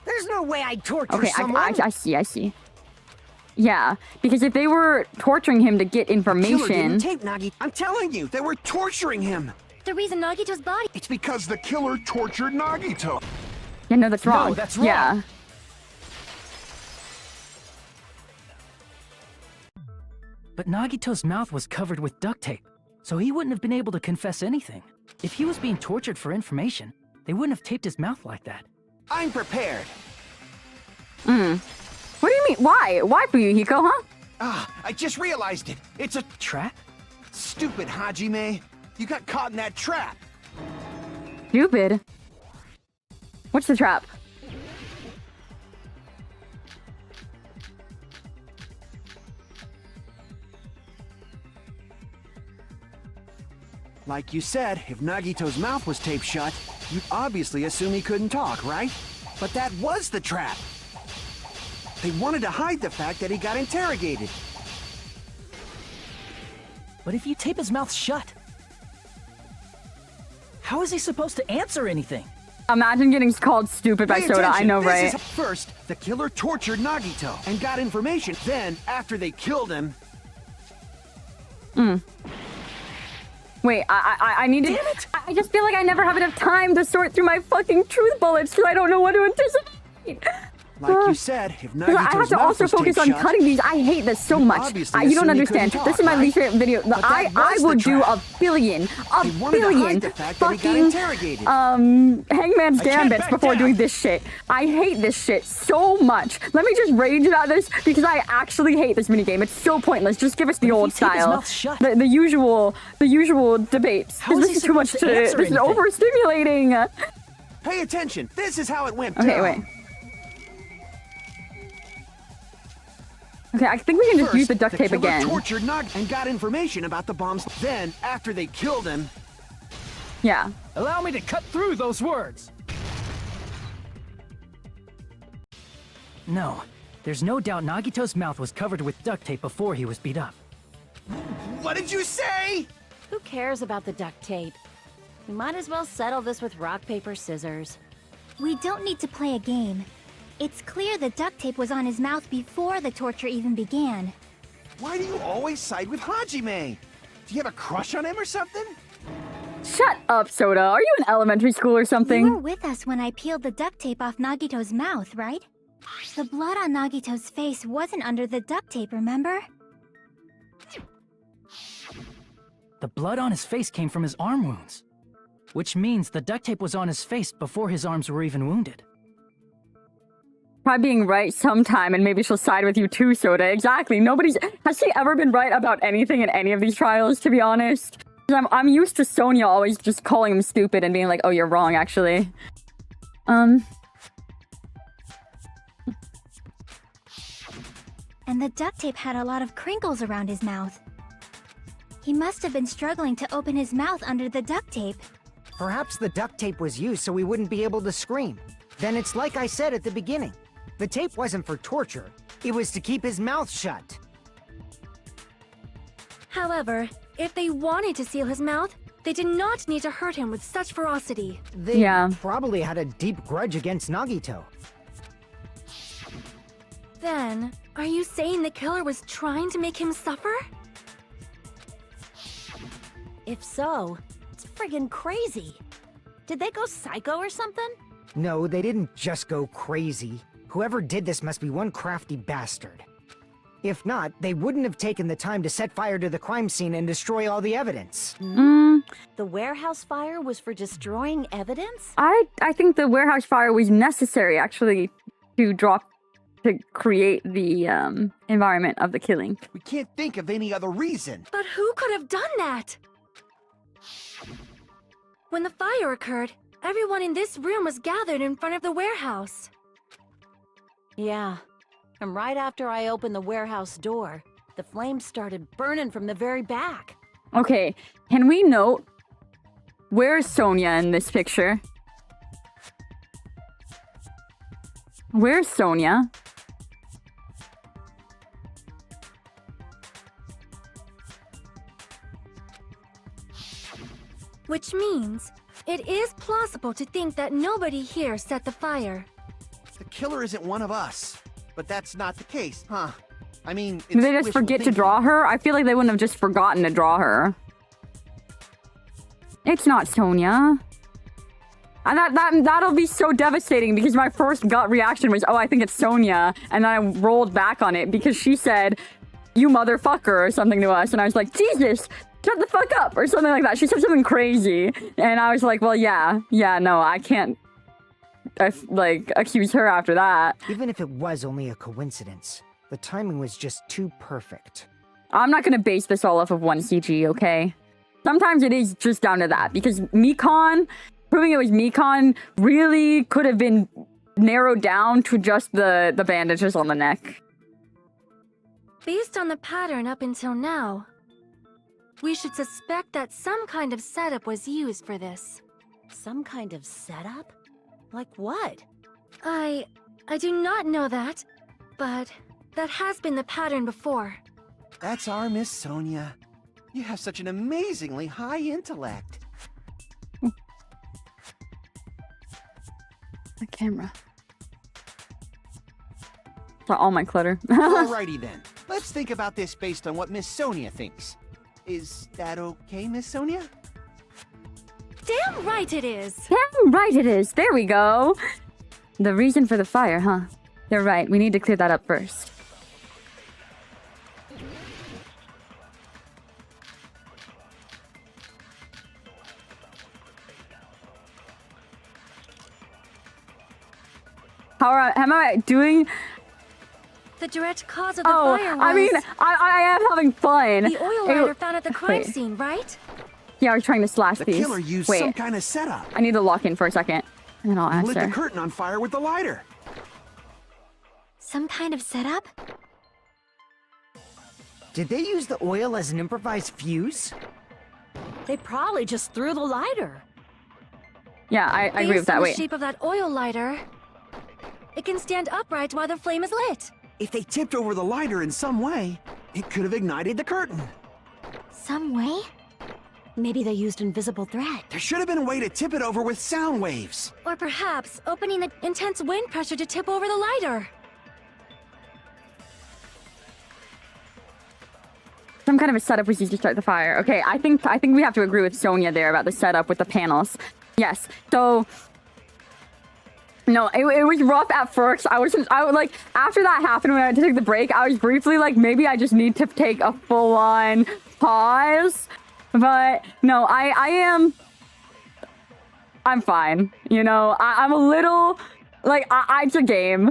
There's no way I'd torture Okay, someone. I see. Yeah, because if they were torturing him to get Killer information... didn't tape Nagi. I'm telling you, they were torturing him. The reason Nagito's body. It's because the killer tortured Nagito. Yeah, no, that's wrong. No, that's wrong. Yeah. But Nagito's mouth was covered with duct tape, so he wouldn't have been able to confess anything. If he was being tortured for information, they wouldn't have taped his mouth like that. I'm prepared. What do you mean? Why? Why Fuyuhiko, huh? I just realized it. It's a Trap? stupid Hajime. You got caught in that trap. Stupid. What's the trap? Like you said, if Nagito's mouth was taped shut, you'd obviously assume he couldn't talk, right? But that was the trap. They wanted to hide the fact that he got interrogated. But if you tape his mouth shut, how is he supposed to answer anything? Imagine getting called stupid by Pay Soda. I attention. know, This right? is- First, the killer tortured Nagito and got information. Then, after they killed him, Wait, I need to. Damn it! I just feel like I never have enough time to sort through my fucking truth bullets because I don't know what to anticipate. Like you said, if Because I have Nagito's to mouth also was focus taped on shut, cutting these. I hate this so you much. obviously You don't assumed he understand. couldn't This is my talk, least favorite video. that I was the would do trap. a billion They wanted to hide the fact that he got fucking interrogated. Hangman's I can't Gambits back before down. doing this shit. I hate this shit so much. Let me just rage about this because I actually hate this minigame. It's so pointless. Just give us the But if old he taped his style. mouth shut? The usual debates. How is This he is too much supposed to. to answer This is anything? overstimulating. Pay attention. This is how it went Okay, down. wait. Okay, I think we can just First, use the duct tape killer again. tortured Nog and got information about the bombs. Then, after they killed him, Yeah. Allow me to cut through those words. No, there's no doubt Nagito's mouth was covered with duct tape before he was beat up. what did you say? Who cares about the duct tape? We might as well settle this with rock, paper, scissors. We don't need to play a game. It's clear the duct tape was on his mouth before the torture even began. Why do you always side with Hajime? Do you have a crush on him or something? Shut up, Soda. Are you in elementary school or You were something? with us when I peeled the duct tape off Nagito's mouth, right? The blood on Nagito's face wasn't under the duct tape, remember? The blood on his face came from his arm wounds, which means the duct tape was on his face before his arms were even wounded. Try being right sometime and maybe she'll side with you too, Soda. Exactly. Has she ever been right about anything in any of these trials, to be honest? 'Cause I'm used to Sonia always just calling him stupid and being like, oh, you're wrong, actually. And the duct tape had a lot of crinkles around his mouth. He must have been struggling to open his mouth under the duct tape. Perhaps the duct tape was used so he wouldn't be able to scream. Then it's like I said at the beginning. The tape wasn't for torture. It was to keep his mouth shut. However, if they wanted to seal his mouth, they did not need to hurt him with such ferocity. They Yeah. probably had a deep grudge against Nagito. Then, are you saying the killer was trying to make him suffer? If so, it's friggin' crazy. Did they go psycho or something? No, they didn't just go crazy. Whoever did this must be one crafty bastard. If not, they wouldn't have taken the time to set fire to the crime scene and destroy all the evidence. The warehouse fire was for destroying evidence? I think the warehouse fire was necessary, actually, to create the environment of the killing. We can't think of any other reason. But who could have done that? When the fire occurred, everyone in this room was gathered in front of the warehouse. Yeah. And right after I opened the warehouse door, the flames started burning from the very back. Okay, can we note where's Sonia in this picture? Where's Sonia? Which means, it is plausible to think that nobody here set the fire. The killer isn't one of us. But that's not the case, huh? I mean, Did they it's just forget to wishful draw her? I feel like they wouldn't have just forgotten to draw her. It's not Sonia. And that'll be so devastating because my first gut reaction was, oh, I think it's Sonia. And then I rolled back on it because she said, you motherfucker or something to us. And I was like, Jesus, shut the fuck up or something like that. She said something crazy. And I was like, well, yeah, no, I can't accuse her after that. Even if it was only a coincidence, the timing was just too perfect. I'm not gonna base this all off of one CG, okay? Sometimes it is just down to that, because proving it was Mikon really could have been narrowed down to just the bandages on the neck. Based on the pattern up until now, we should suspect that some kind of setup was used for this. Some kind of setup? Like what? I do not know that, but that has been the pattern before. That's our Miss Sonia. You have such an amazingly high intellect. The camera. For all my clutter. Alrighty then. Let's think about this based on what Miss Sonia thinks. Is that okay, Miss Sonia? Damn right it is! Damn right it is. There we go. The reason for the fire, huh? You're right. We need to clear that up first. How am I doing? The direct cause of the fire was... I mean, I am having fun. The oil lighter found at the crime scene, right? Yeah, we're trying to slash The these. killer used Wait, some kind of setup. I need to lock in for a second, and then I'll He lit answer. the curtain on fire with the lighter. Some kind of setup? Did they use the oil as an improvised fuse? They probably just threw the lighter. Yeah, I agree with that. Based on the Wait. shape of that oil lighter, it can stand upright while the flame is lit. If they tipped over the lighter in some way, it could have ignited the curtain. Some way? Maybe they used invisible thread. There should have been a way to tip it over with sound waves. Or perhaps opening the intense wind pressure to tip over the lighter. Some kind of a setup was used to start the fire. Okay, I think we have to agree with Sonia there about the setup with the panels. Yes. So no, it was rough at first. I was like, after that happened when I took the break, I was briefly like, maybe I just need to take a full-on pause. But no, I'm fine. You know, I'm a little like it's a game.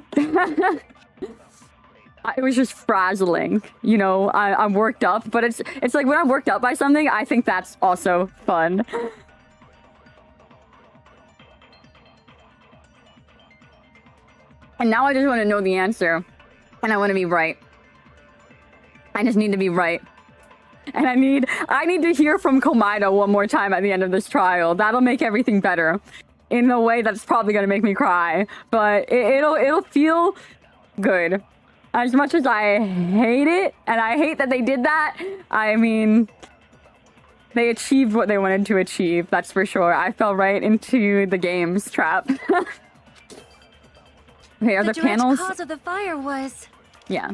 It was just frazzling, you know. I'm worked up, but it's like when I'm worked up by something, I think that's also fun. And now I just want to know the answer, and I want to be right. I just need to be right, and I need to hear from Komaeda one more time at the end of this trial. That'll make everything better, in a way that's probably gonna make me cry, but it'll feel good. As much as I hate it, and I hate that they did that, I mean, they achieved what they wanted to achieve, that's for sure. I fell right into the game's trap. Okay, are the panels? The cause of the fire was... Yeah.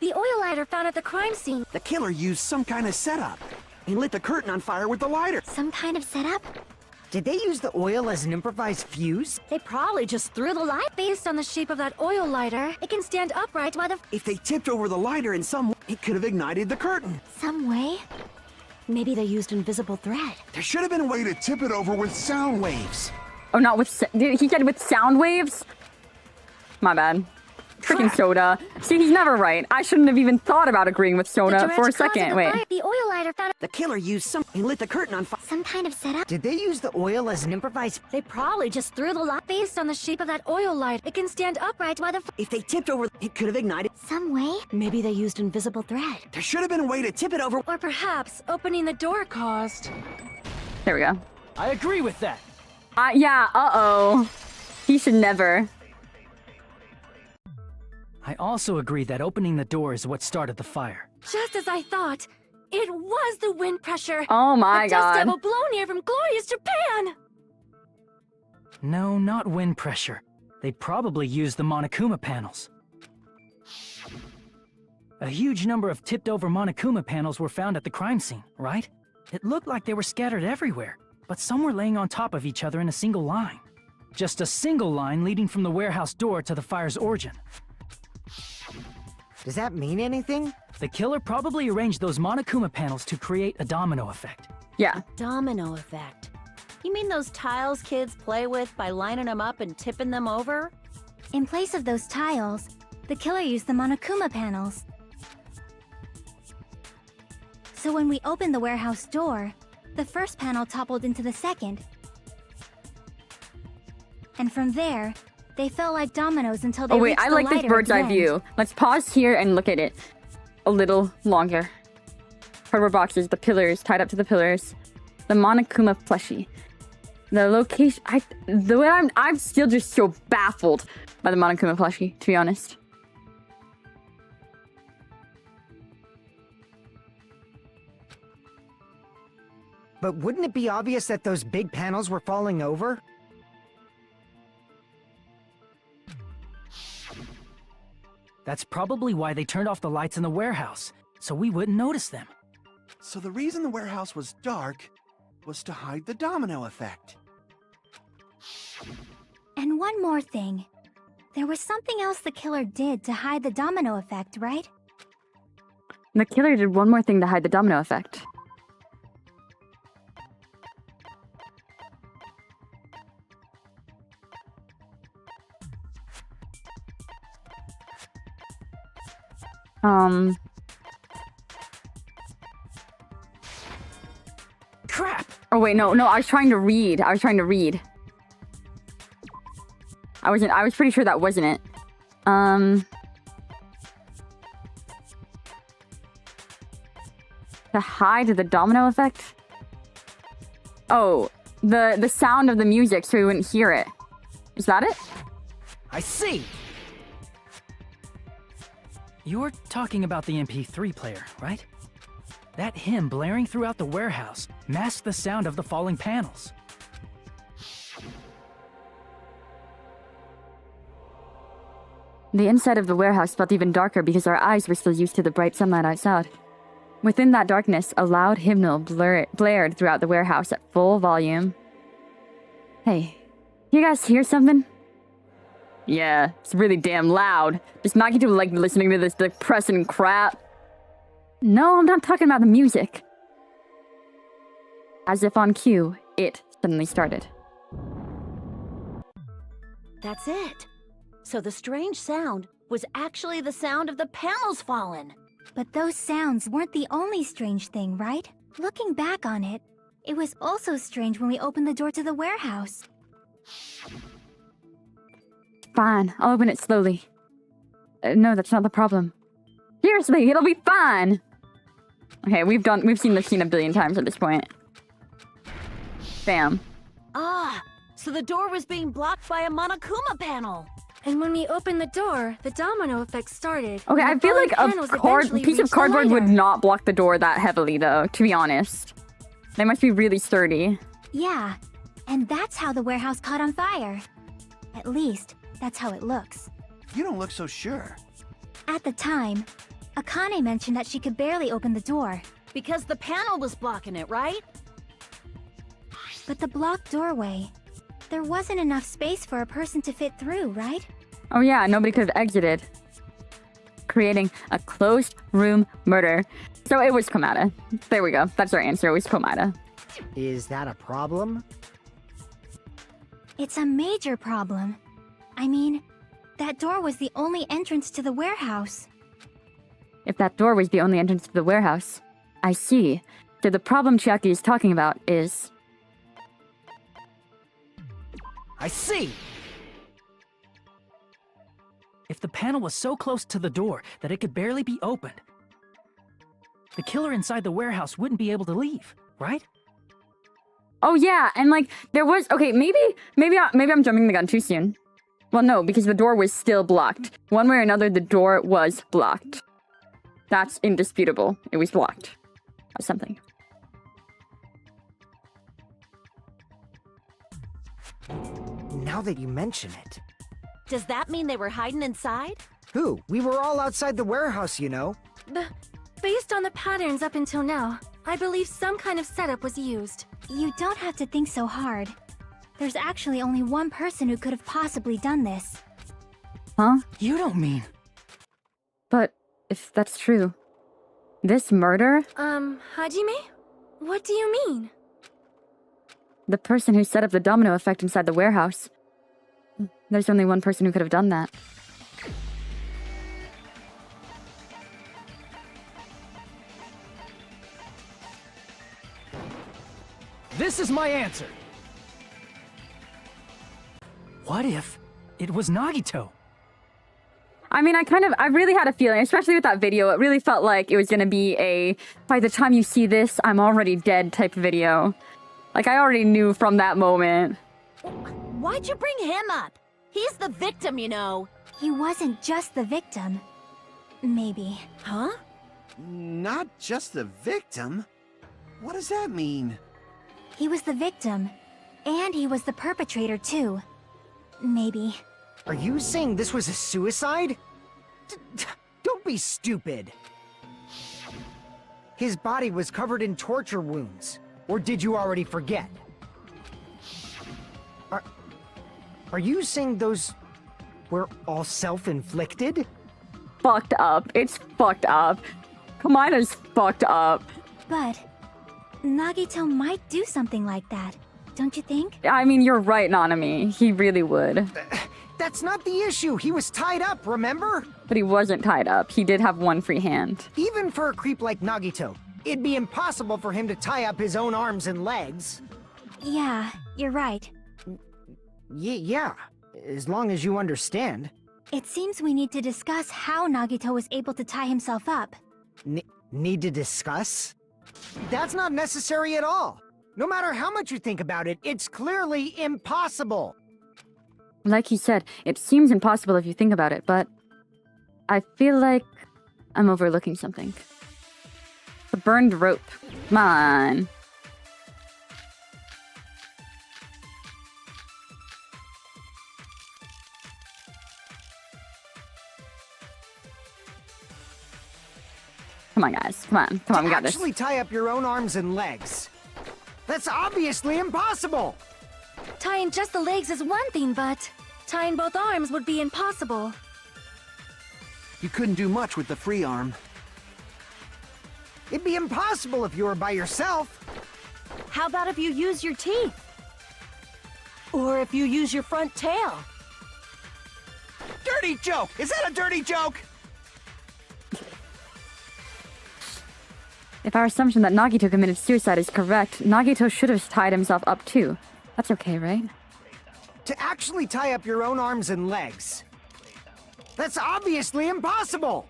the oil lighter found at the crime scene. The killer used some kind of setup. He lit the curtain on fire with the lighter. Some kind of setup? Did they use the oil as an improvised fuse? They probably just threw the light. Based on the shape of that oil lighter, it can stand upright while the... If they tipped over the lighter in some way, it could have ignited the curtain. Some way? Maybe they used invisible thread. There should have been a way to tip it over with sound waves. Oh, not with... He said with sound waves? My bad. Freaking Soda. See, he's never right. I shouldn't have even thought about agreeing with Soda for a second. Wait. The oil lighter found... The killer used some... He lit the curtain on fire. Some kind of setup? Did they use the oil as an improvised... They probably just threw the light. Based on the shape of that oil light, it can stand upright while the... If they tipped over, it could have ignited. Some way? Maybe they used invisible thread. There should have been a way to tip it over. Or perhaps opening the door caused... There we go. I agree with that. Yeah, uh-oh. He should never. I also agree that opening the door is what started the fire. Just as I thought, it was the wind pressure. Oh my the dust god. devil blown here from glorious Japan. No, not wind pressure. They probably used the Monokuma panels. A huge number of tipped-over Monokuma panels were found at the crime scene, right? It looked like they were scattered everywhere, but some were laying on top of each other in a single line. Just a single line leading from the warehouse door to the fire's origin. Does that mean anything? The killer probably arranged those Monokuma panels to create a domino effect. Yeah. Domino effect. You mean those tiles kids play with by lining them up and tipping them over? In place of those tiles, the killer used the Monokuma panels. So when we opened the warehouse door, the first panel toppled into the second. And from there, they fell like dominoes until they Oh wait, reached I the like this lighter at bird's the eye end. view. Let's pause here and look at it a little longer. Cardboard boxes, the pillars, tied up to the pillars. The Monokuma plushie. The location... I'm still just so baffled by the Monokuma plushie, to be honest. But wouldn't it be obvious that those big panels were falling over? That's probably why they turned off the lights in the warehouse, so we wouldn't notice them. So the reason the warehouse was dark was to hide the domino effect. And one more thing. There was something else the killer did to hide the domino effect, right? The killer did one more thing to hide the domino effect. Crap! Oh wait, no, I was trying to read. I was pretty sure that wasn't it. To hide the domino effect? Oh, the sound of the music so we wouldn't hear it. Is that it? I see! You're talking about the MP3 player, right? That hymn blaring throughout the warehouse masked the sound of the falling panels. The inside of the warehouse felt even darker because our eyes were still used to the bright sunlight outside. Within that darkness, a loud hymnal blared throughout the warehouse at full volume. Hey, you guys hear something? Yeah, it's really damn loud. Is Nagito like listening to this depressing crap? No, I'm not talking about the music. As if on cue, it suddenly started. That's it. So the strange sound was actually the sound of the panels falling. But those sounds weren't the only strange thing, right? Looking back on it, it was also strange when we opened the door to the warehouse. Fine, I'll open it slowly. No, that's not the problem. Seriously, it'll be fine! Okay, we've seen this scene a billion times at this point. Bam. Ah, so the door was being blocked by a Monokuma panel. And when we opened the door, the domino effect started. Okay, I feel like a piece of cardboard would not block the door that heavily, though, to be honest. They must be really sturdy. Yeah, and that's how the warehouse caught on fire. At least, that's how it looks. You don't look so sure. At the time, Akane mentioned that she could barely open the door. Because the panel was blocking it, right? But the blocked doorway, there wasn't enough space for a person to fit through, right? Oh yeah, nobody could have exited. Creating a closed room murder. So it was Komaeda. There we go. That's our answer. It was Komaeda. Is that a problem? It's a major problem. I mean, that door was the only entrance to the warehouse. If that door was the only entrance to the warehouse, I see. So the problem Chiaki is talking about is... I see! If the panel was so close to the door that it could barely be opened, the killer inside the warehouse wouldn't be able to leave, right? Oh yeah, and like, there was... Okay, maybe I'm jumping the gun too soon. Well, no, because the door was still blocked. One way or another, the door was blocked. That's indisputable. It was blocked. Or something. Now that you mention it. Does that mean they were hiding inside? Who? We were all outside the warehouse, you know. Based on the patterns up until now, I believe some kind of setup was used. You don't have to think so hard. There's actually only one person who could have possibly done this. Huh? You don't mean... But if that's true, this murder? Hajime? What do you mean? The person who set up the domino effect inside the warehouse. There's only one person who could have done that. This is my answer! What if it was Nagito? I mean, I really had a feeling, especially with that video, it really felt like it was gonna be a, by the time you see this, I'm already dead type video. Like, I already knew from that moment. Why'd you bring him up? He's the victim, you know. He wasn't just the victim. Maybe. Huh? Not just the victim? What does that mean? He was the victim. And he was the perpetrator, too. Maybe. Are you saying this was a suicide? Don't be stupid. His body was covered in torture wounds. Or did you already forget? Are you saying those were all self-inflicted? Fucked up. It's fucked up. Komaeda's fucked up. But Nagito might do something like that, don't you think? I mean, you're right, Nanami. He really would. That's not the issue. He was tied up, remember? But he wasn't tied up. He did have one free hand. Even for a creep like Nagito, it'd be impossible for him to tie up his own arms and legs. Yeah, you're right. Yeah, as long as you understand. It seems we need to discuss how Nagito was able to tie himself up. Need to discuss? That's not necessary at all. No matter how much you think about it, it's clearly impossible. Like he said, it seems impossible if you think about it, but I feel like I'm overlooking something. The burned rope. Come on. Come on, guys. Come on, we got this. Actually tie up your own arms and legs. That's obviously impossible! Tying just the legs is one thing, but tying both arms would be impossible. You couldn't do much with the free arm. It'd be impossible if you were by yourself. How about if you use your teeth? Or if you use your front tail? Dirty joke! Is that a dirty joke? If our assumption that Nagito committed suicide is correct, Nagito should have tied himself up too. That's okay, right? To actually tie up your own arms and legs. That's obviously impossible!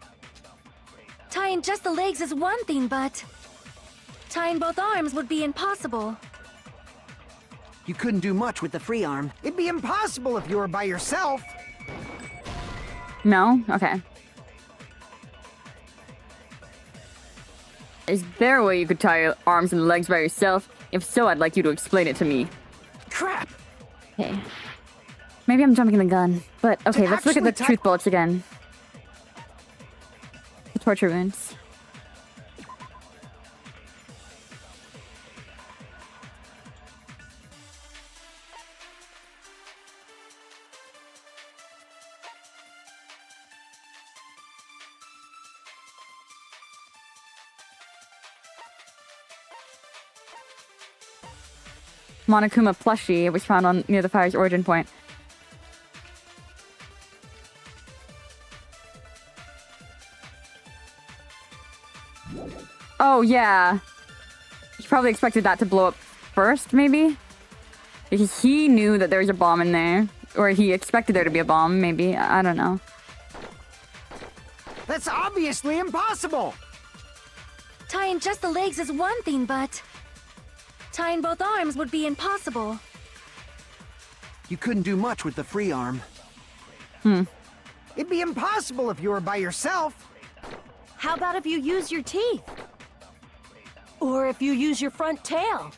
Tying just the legs is one thing, but tying both arms would be impossible. You couldn't do much with the free arm. It'd be impossible if you were by yourself. No? Okay. Is there a way you could tie your arms and legs by yourself? If so, I'd like you to explain it to me. Crap! Okay. Maybe I'm jumping the gun, but okay, To let's look at the actually truth bullets again. The torture wounds. Monokuma plushie. It was found near the fire's origin point. Oh, yeah. He probably expected that to blow up first, maybe? Because he knew that there was a bomb in there. Or he expected there to be a bomb, maybe. I don't know. That's obviously impossible! Tying just the legs is one thing, but tying both arms would be impossible. You couldn't do much with the free arm. It'd be impossible if you were by yourself. How about if you use your teeth? Or if you use your front tail?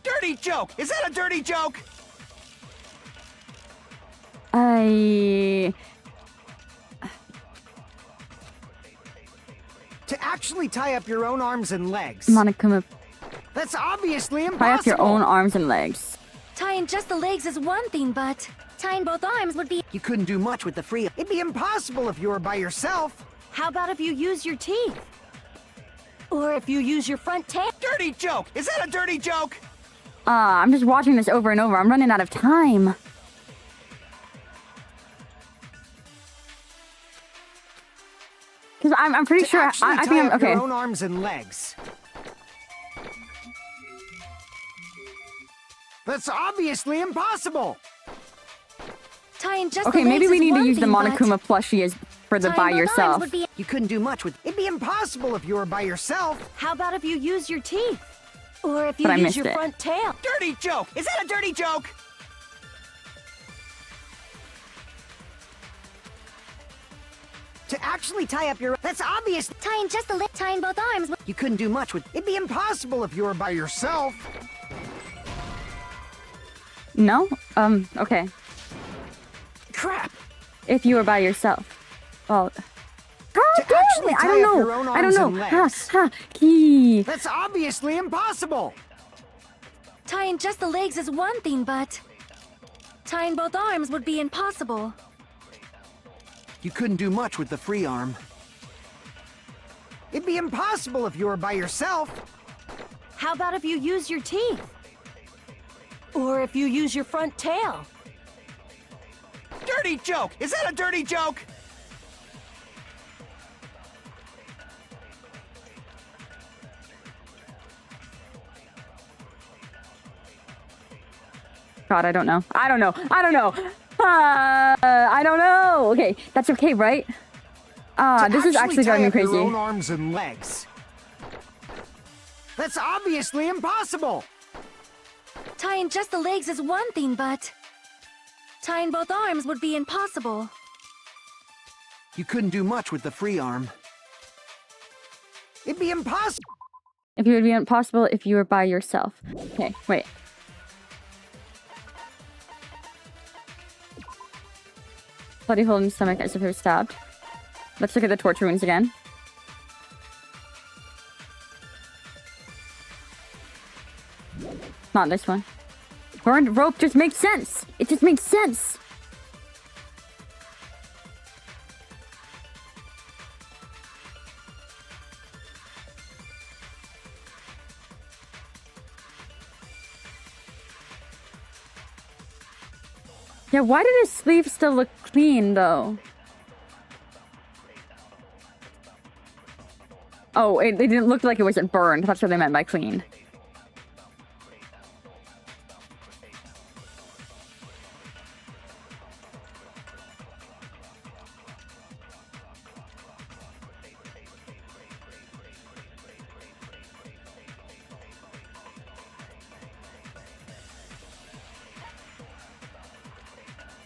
Dirty joke! Is that a dirty joke? To actually tie up your own arms and legs. Monokuma, That's obviously impossible! tie up your own arms and legs. Tying just the legs is one thing, but tying both arms would be... You couldn't do much with the free arm. It'd be impossible if you were by yourself. How about if you use your teeth? Or if you use your front tail? Dirty joke! Is that a dirty joke? I'm just watching this over and over. I'm running out of time. Because I'm pretty To sure... actually I tie think I'm... up Okay. your own arms and legs. That's obviously impossible! Tying just Okay, the maybe legs we is need to one use the thing, but Monokuma plushie as for the tying by both yourself. arms would be... You couldn't do much with... It'd be impossible if you were by yourself. How about if you use your teeth? Or if you But I use missed your it. front tail? Dirty joke! Is that a dirty joke? To actually tie up your... That's obvious! Tying just the tying both arms would... You couldn't do much with... It'd be impossible if you were by yourself. No? Okay. Crap! If you were by yourself. Well, To actually I tie don't up know. your own I don't arms know. and legs. Key. That's obviously impossible! Tying just the legs is one thing, but tying both arms would be impossible. You couldn't do much with the free arm. It'd be impossible if you were by yourself. How about if you use your teeth? Or if you use your front tail? Dirty joke! Is that a dirty joke? God, I don't know. I don't know. I don't know. I don't know. Okay, that's okay, right? This is actually driving me tie up crazy. your own arms and legs. That's obviously impossible! Tying just the legs is one thing, but tying both arms would be impossible. You couldn't do much with the free arm. It'd be impossible. If it would be impossible if you were by yourself. Okay, wait. Bloody hole in the stomach as if he was stabbed. Let's look at the torture wounds again. Not this one. Burned rope just makes sense. It just makes sense. Yeah, why did his sleeve still look clean, though? Oh, it didn't look like it wasn't burned. That's what they meant by clean.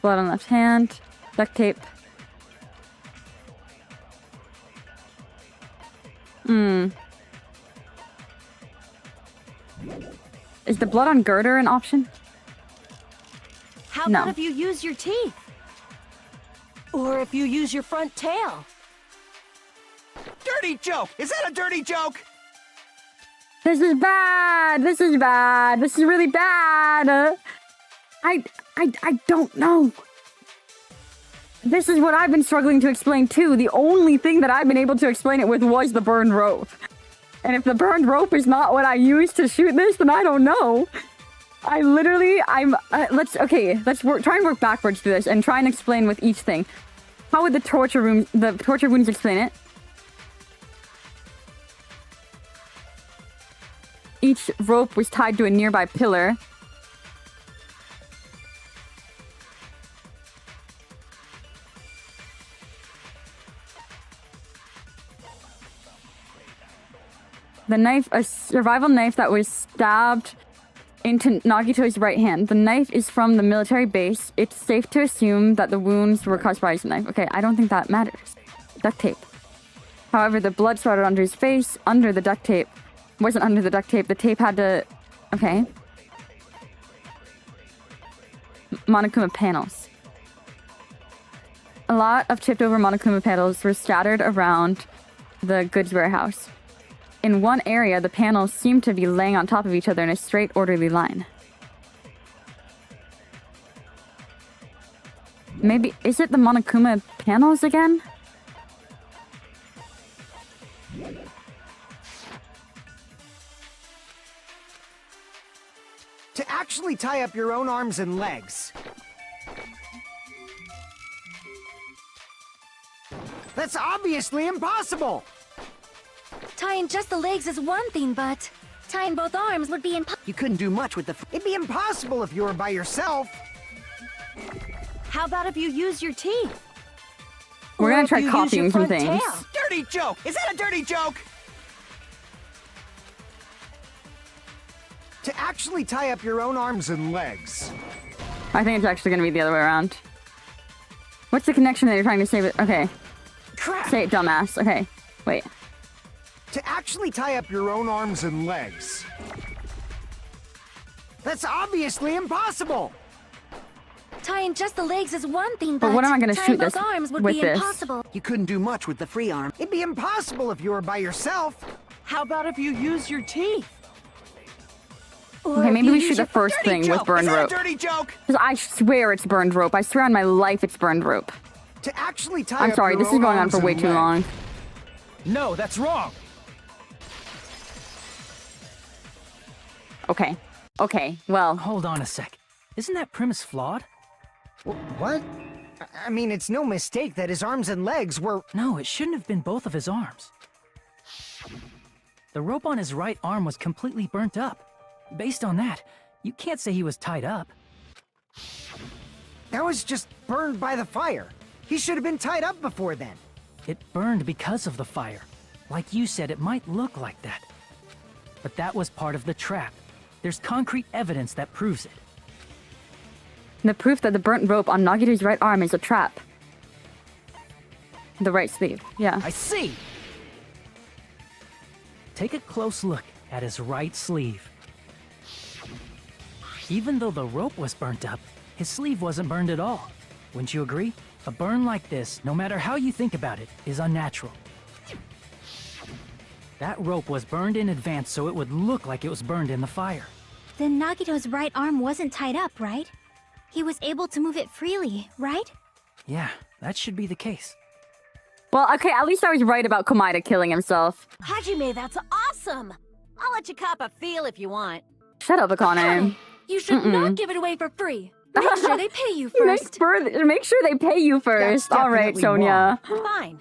Blood on left hand. Duct tape. Is the blood on girder an option? How No. about if you use your teeth? Or if you use your front tail? Dirty joke! Is that a dirty joke? This is bad. This is bad. This is really bad. I don't know. This is what I've been struggling to explain too. The only thing that I've been able to explain it with was the burned rope. And if the burned rope is not what I used to shoot this, then I don't know. Let's try and work backwards through this and try and explain with each thing. How would the torture wounds explain it? Each rope was tied to a nearby pillar. The knife, a survival knife that was stabbed into Nagito's right hand. The knife is from the military base. It's safe to assume that the wounds were caused by his knife. Okay, I don't think that matters. Duct tape. However, the blood splattered onto his face, under the duct tape. Wasn't under the duct tape. The tape had to... Okay. Monokuma panels. A lot of tipped over Monokuma panels were scattered around the goods warehouse. In one area, the panels seemed to be laying on top of each other in a straight, orderly line. Maybe... Is it the Monokuma panels again? To actually tie up your own arms and legs. That's obviously impossible! Tying just the legs is one thing, but tying both arms would be impossible. You couldn't do much with the... It'd be impossible if you were by yourself. How about if you use your teeth? We're Or gonna if try you use copying your some front things. tail? Dirty joke! Is that a dirty joke? To actually tie up your own arms and legs. I think it's actually gonna be the other way around. What's the connection that you're trying to say? Okay. Crap! Say it, dumbass. Okay. Wait. To actually tie up your own arms and legs. That's obviously impossible! Tying just the legs is one thing, But what am I gonna tying shoot both this arms would with be this? impossible. You couldn't do much with the free arm. It'd be impossible if you were by yourself. How about if you use your teeth? Okay, maybe we shoot the first thing with burned Is that rope. a dirty joke? Because I swear it's burned rope. I swear on my life it's burned rope. To actually tie I'm up sorry, your this is own going on arms for way and too legs. long. No, that's wrong. Okay. Okay, well. Hold on a sec. Isn't that premise flawed? What? I mean, it's no mistake that his arms and legs were... No, it shouldn't have been both of his arms. The rope on his right arm was completely burnt up. Based on that, you can't say he was tied up. That was just burned by the fire. He should have been tied up before then. It burned because of the fire. Like you said, it might look like that. But that was part of the trap. There's concrete evidence that proves it. The proof that the burnt rope on Nagito's right arm is a trap. The right sleeve, yeah. I see! Take a close look at his right sleeve. Even though the rope was burnt up, his sleeve wasn't burned at all. Wouldn't you agree? A burn like this, no matter how you think about it, is unnatural. That rope was burned in advance so it would look like it was burned in the fire. Then Nagito's right arm wasn't tied up, right? He was able to move it freely, right? Yeah, that should be the case. Well, okay, at least I was right about Komaeda killing himself. Hajime, that's awesome! I'll let you cop a feel if you want. Shut up, Akane. You should not give it away for free. Make sure they pay you Make, first. make sure they pay you first. All right, definitely Sonia. Fine.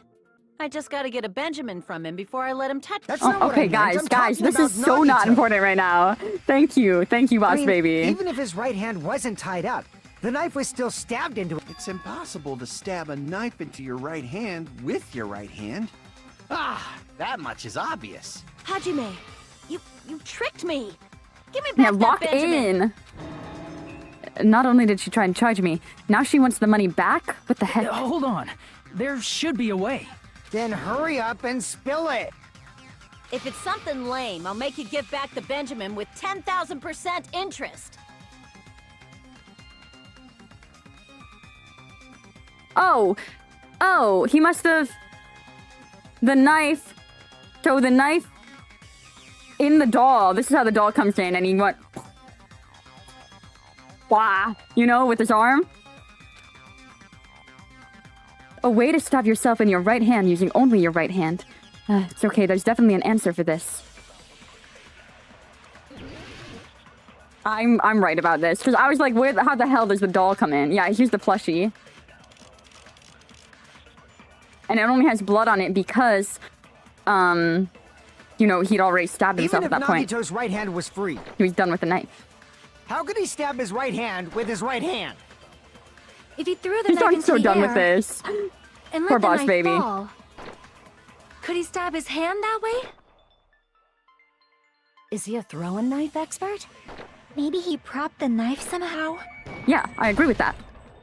I just gotta get a Benjamin from him before I let him touch That's me. not what Okay, I meant. guys, I'm guys, talking this is about so not Nagito. important right now. Thank you, boss I mean, baby. Even if his right hand wasn't tied up, the knife was still stabbed into it. It's impossible to stab a knife into your right hand with your right hand. Ah, that much is obvious. Hajime, you tricked me. Give me back Yeah, that lock Benjamin. in. Not only did she try and charge me, now she wants the money back? What the heck? Hold on. There should be a way. Then hurry up and spill it. If it's something lame, I'll make you give back the Benjamin with 10,000% interest. Oh, he must have... The knife... So the knife... In the doll. This is how the doll comes in, and he went... Wah! You know, with his arm? A way to stab yourself in your right hand using only your right hand. It's okay, there's definitely an answer for this. I'm right about this, because I was like, how the hell does the doll come in? Yeah, here's the plushie. And it only has blood on it because, you know, he'd already stabbed himself Even at if that point. Nagito's right hand was free, He was done with the knife. how could he stab his right hand with his right hand? If he threw the He's knife already into so the done air with this. and Poor let the boss knife baby. fall, could he stab his hand that way? Is he a throwing knife expert? Maybe he propped the knife somehow? Yeah, I agree with that.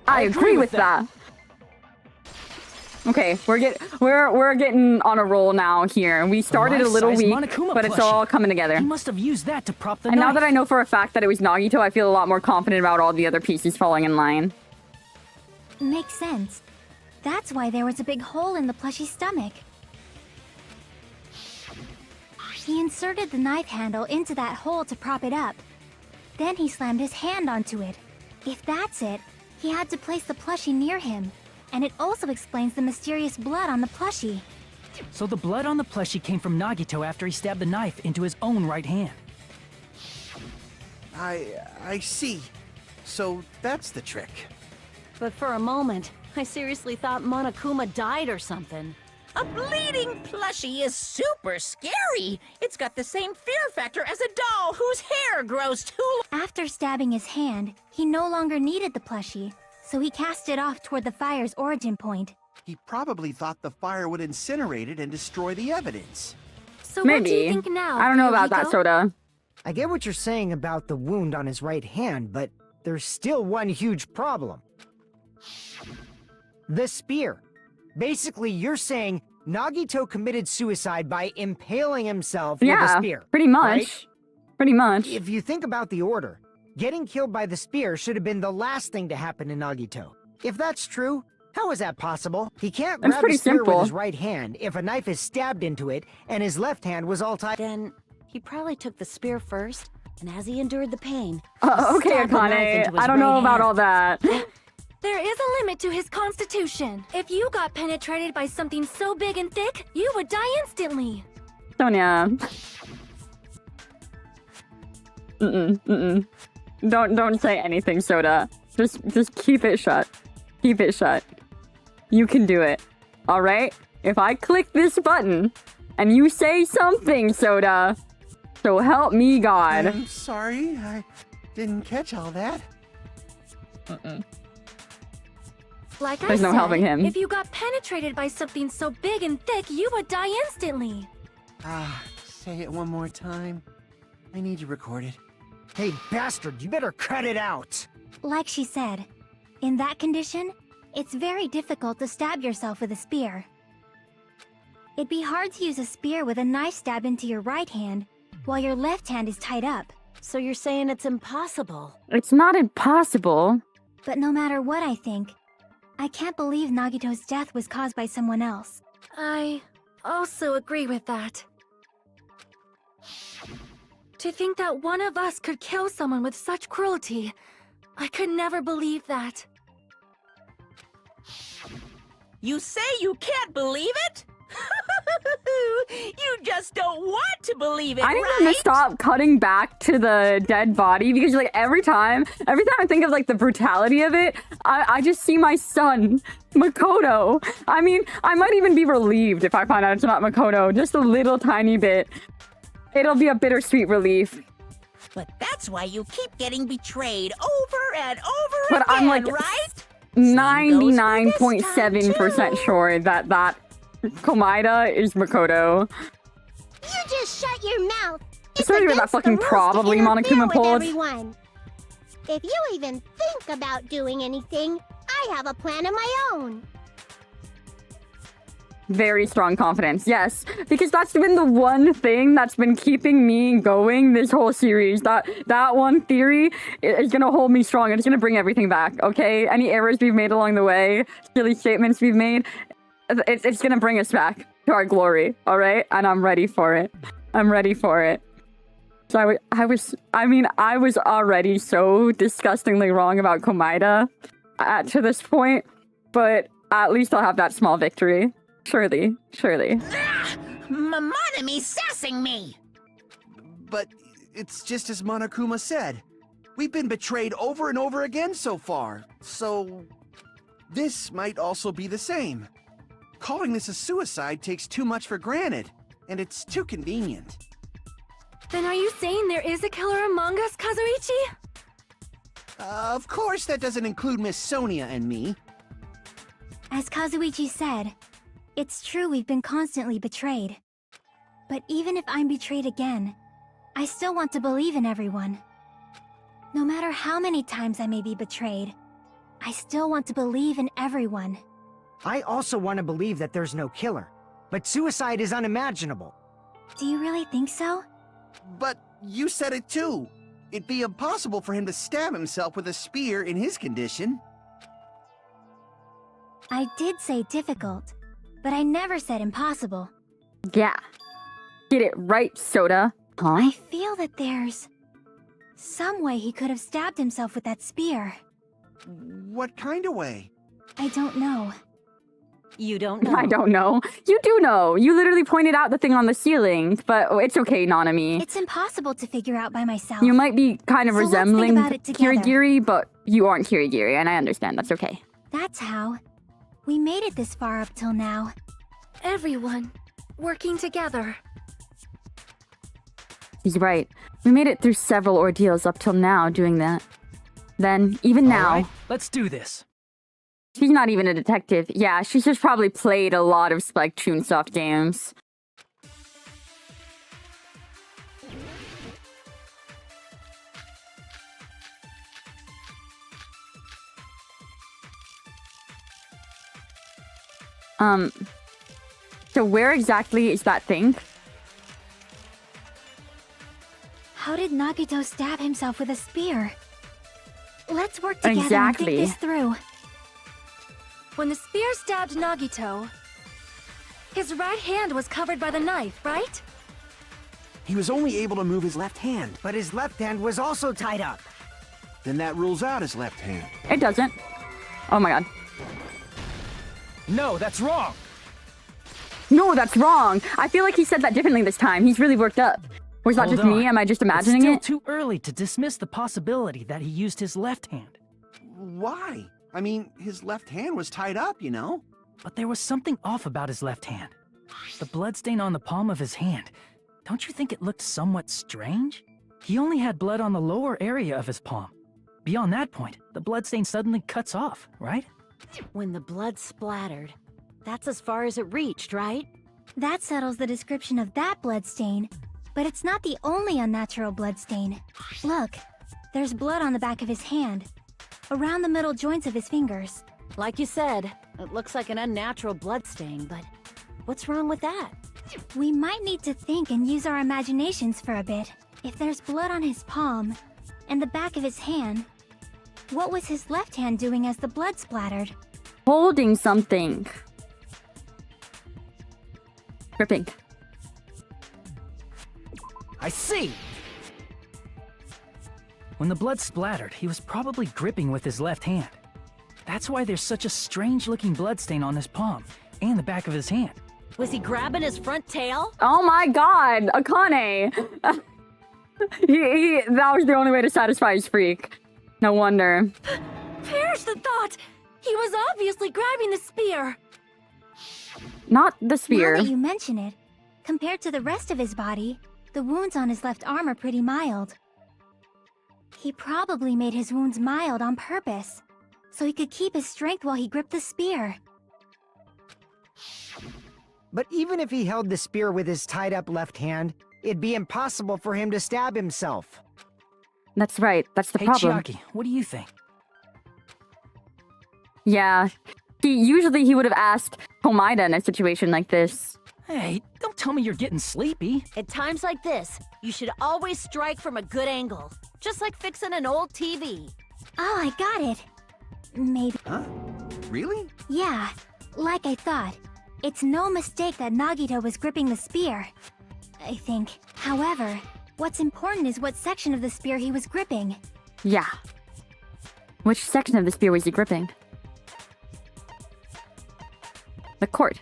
I agree with that. Okay, we're getting on a roll now here. We started a little life-size weak, Monokuma but it's plushie. all coming together. He must have used that to prop the And knife. now that I know for a fact that it was Nagito, I feel a lot more confident about all the other pieces falling in line. Makes sense. That's why there was a big hole in the plushie's stomach. He inserted the knife handle into that hole to prop it up. Then he slammed his hand onto it. If that's it, he had to place the plushie near him. And it also explains the mysterious blood on the plushie. So the blood on the plushie came from Nagito after he stabbed the knife into his own right hand. I see. So that's the trick. But for a moment, I seriously thought Monokuma died or something. A bleeding plushie is super scary. It's got the same fear factor as a doll whose hair grows too long. After stabbing his hand, he no longer needed the plushie, so he cast it off toward the fire's origin point. He probably thought the fire would incinerate it and destroy the evidence. So what do you Maybe. think now? I don't know about that, Fuyuhiko? Soda. I get what you're saying about the wound on his right hand, but there's still one huge problem. The spear. Basically, you're saying Nagito committed suicide by impaling himself with a Yeah, spear. pretty much. right? Pretty much. If you think about the order, Getting killed by the spear should have been the last thing to happen to Nagito. If that's true, how is that possible? He can't It's grab pretty the spear simple. with his right hand if a knife is stabbed into it and his left hand was all tied. Then he probably took the spear first, and as he endured the pain, Okay, stabbed the knife Akane. into his I don't know right about hand. all that. There is a limit to his constitution. If you got penetrated by something so big and thick, you would die instantly. Sonia. Don't say anything, Soda. Just keep it shut. Keep it shut. You can do it. Alright? If I click this button and you say something, Soda, so help me God. I'm sorry, I didn't catch all that. Like There's I no said, helping him. if you got penetrated by something so big and thick, you would die instantly. Say it one more time. I need to record it. Hey, bastard, you better cut it out! Like she said, in that condition, it's very difficult to stab yourself with a spear. It'd be hard to use a spear with a knife stab into your right hand while your left hand is tied up. So you're saying it's impossible? It's not impossible. But no matter what I think, I can't believe Nagito's death was caused by someone else. I also agree with that. To think that one of us could kill someone with such cruelty, I could never believe that. You say you can't believe it? You just don't want to believe it, I need right? them to stop cutting back to the dead body because like every time I think of like the brutality of it, I just see my son, Makoto. I mean, I might even be relieved if I find out it's not Makoto, just a little tiny bit. It'll be a bittersweet relief. But that's why you keep getting betrayed over and over But again, I'm like right? 99.7% sure that Komaeda is Makoto. You just shut your mouth. It's not even that fucking probably Monokuma pulled. Everyone. If you even think about doing anything, I have a plan of my own. Very strong confidence, yes. Because that's been the one thing that's been keeping me going this whole series. That one theory is gonna hold me strong and it's gonna bring everything back, okay? Any errors we've made along the way, silly statements we've made, it's gonna bring us back to our glory, alright? And I'm ready for it. I'm ready for it. So I was already so disgustingly wrong about Komaeda to this point, but at least I'll have that small victory. Surely. Monomi's sassing me! But it's just as Monokuma said. We've been betrayed over and over again so far, so this might also be the same. Calling this a suicide takes too much for granted, and it's too convenient. Then are you saying there is a killer among us, Kazuichi? Of course that doesn't include Miss Sonia and me. As Kazuichi said, it's true we've been constantly betrayed. But even if I'm betrayed again, I still want to believe in everyone. No matter how many times I may be betrayed, I still want to believe in everyone. I also want to believe that there's no killer, but suicide is unimaginable. Do you really think so? But you said it too. It'd be impossible for him to stab himself with a spear in his condition. I did say difficult, but I never said impossible. Yeah. Get it right, Soda. Huh? I feel that there's some way he could have stabbed himself with that spear. What kind of way? I don't know. You don't know. I don't know. You do know. You literally pointed out the thing on the ceiling, but it's okay, Nanami. It's impossible to figure out by myself. You might be kind of So let's think resembling about it together. Kirigiri, but you aren't Kirigiri, and I understand. That's okay. That's how. We made it this far up till now. Everyone, working together. He's right. We made it through several ordeals up till now doing that. Then, even now, All right, let's do this. she's not even a detective. Yeah, she's just probably played a lot of Spike Chunsoft games. So where exactly is that thing? How did Nagito stab himself with a spear? Let's work together Exactly. and think this through. When the spear stabbed Nagito, his right hand was covered by the knife, right? He was only able to move his left hand. But his left hand was also tied up. Then that rules out his left hand. It doesn't. Oh my god. No, that's wrong. No, that's wrong. I feel like he said that differently this time. He's really worked up. Was that Hold just me? on. Am I just imagining It's still it? too early to dismiss the possibility that he used his left hand. Why? I mean, his left hand was tied up, you know? But there was something off about his left hand. The bloodstain on the palm of his hand. Don't you think it looked somewhat strange? He only had blood on the lower area of his palm. Beyond that point, the bloodstain suddenly cuts off, right? When the blood splattered, that's as far as it reached, right? That settles the description of that bloodstain, but it's not the only unnatural bloodstain. Look, there's blood on the back of his hand, around the middle joints of his fingers. Like you said, it looks like an unnatural bloodstain, but what's wrong with that? We might need to think and use our imaginations for a bit. If there's blood on his palm and the back of his hand, what was his left hand doing as the blood splattered? Holding something. Gripping. I see! When the blood splattered, he was probably gripping with his left hand. That's why there's such a strange-looking bloodstain on his palm and the back of his hand. Was he grabbing his front tail? Oh my god, Akane! That was the only way to satisfy his freak. No wonder. Perish the thought! He was obviously grabbing the spear! Not the spear. Now that you mention it, compared to the rest of his body, the wounds on his left arm are pretty mild. He probably made his wounds mild on purpose, so he could keep his strength while he gripped the spear. But even if he held the spear with his tied-up left hand, it'd be impossible for him to stab himself. That's right, that's the Hey, problem. Chiaki, what do you think? Yeah. Usually he would have asked Komaeda in a situation like this. Hey, don't tell me you're getting sleepy. At times like this, you should always strike from a good angle. Just like fixing an old TV. Oh, I got it. Maybe. Huh? Really? Yeah, like I thought. It's no mistake that Nagito was gripping the spear, I think. However, what's important is what section of the spear he was gripping. Yeah. Which section of the spear was he gripping? The cord.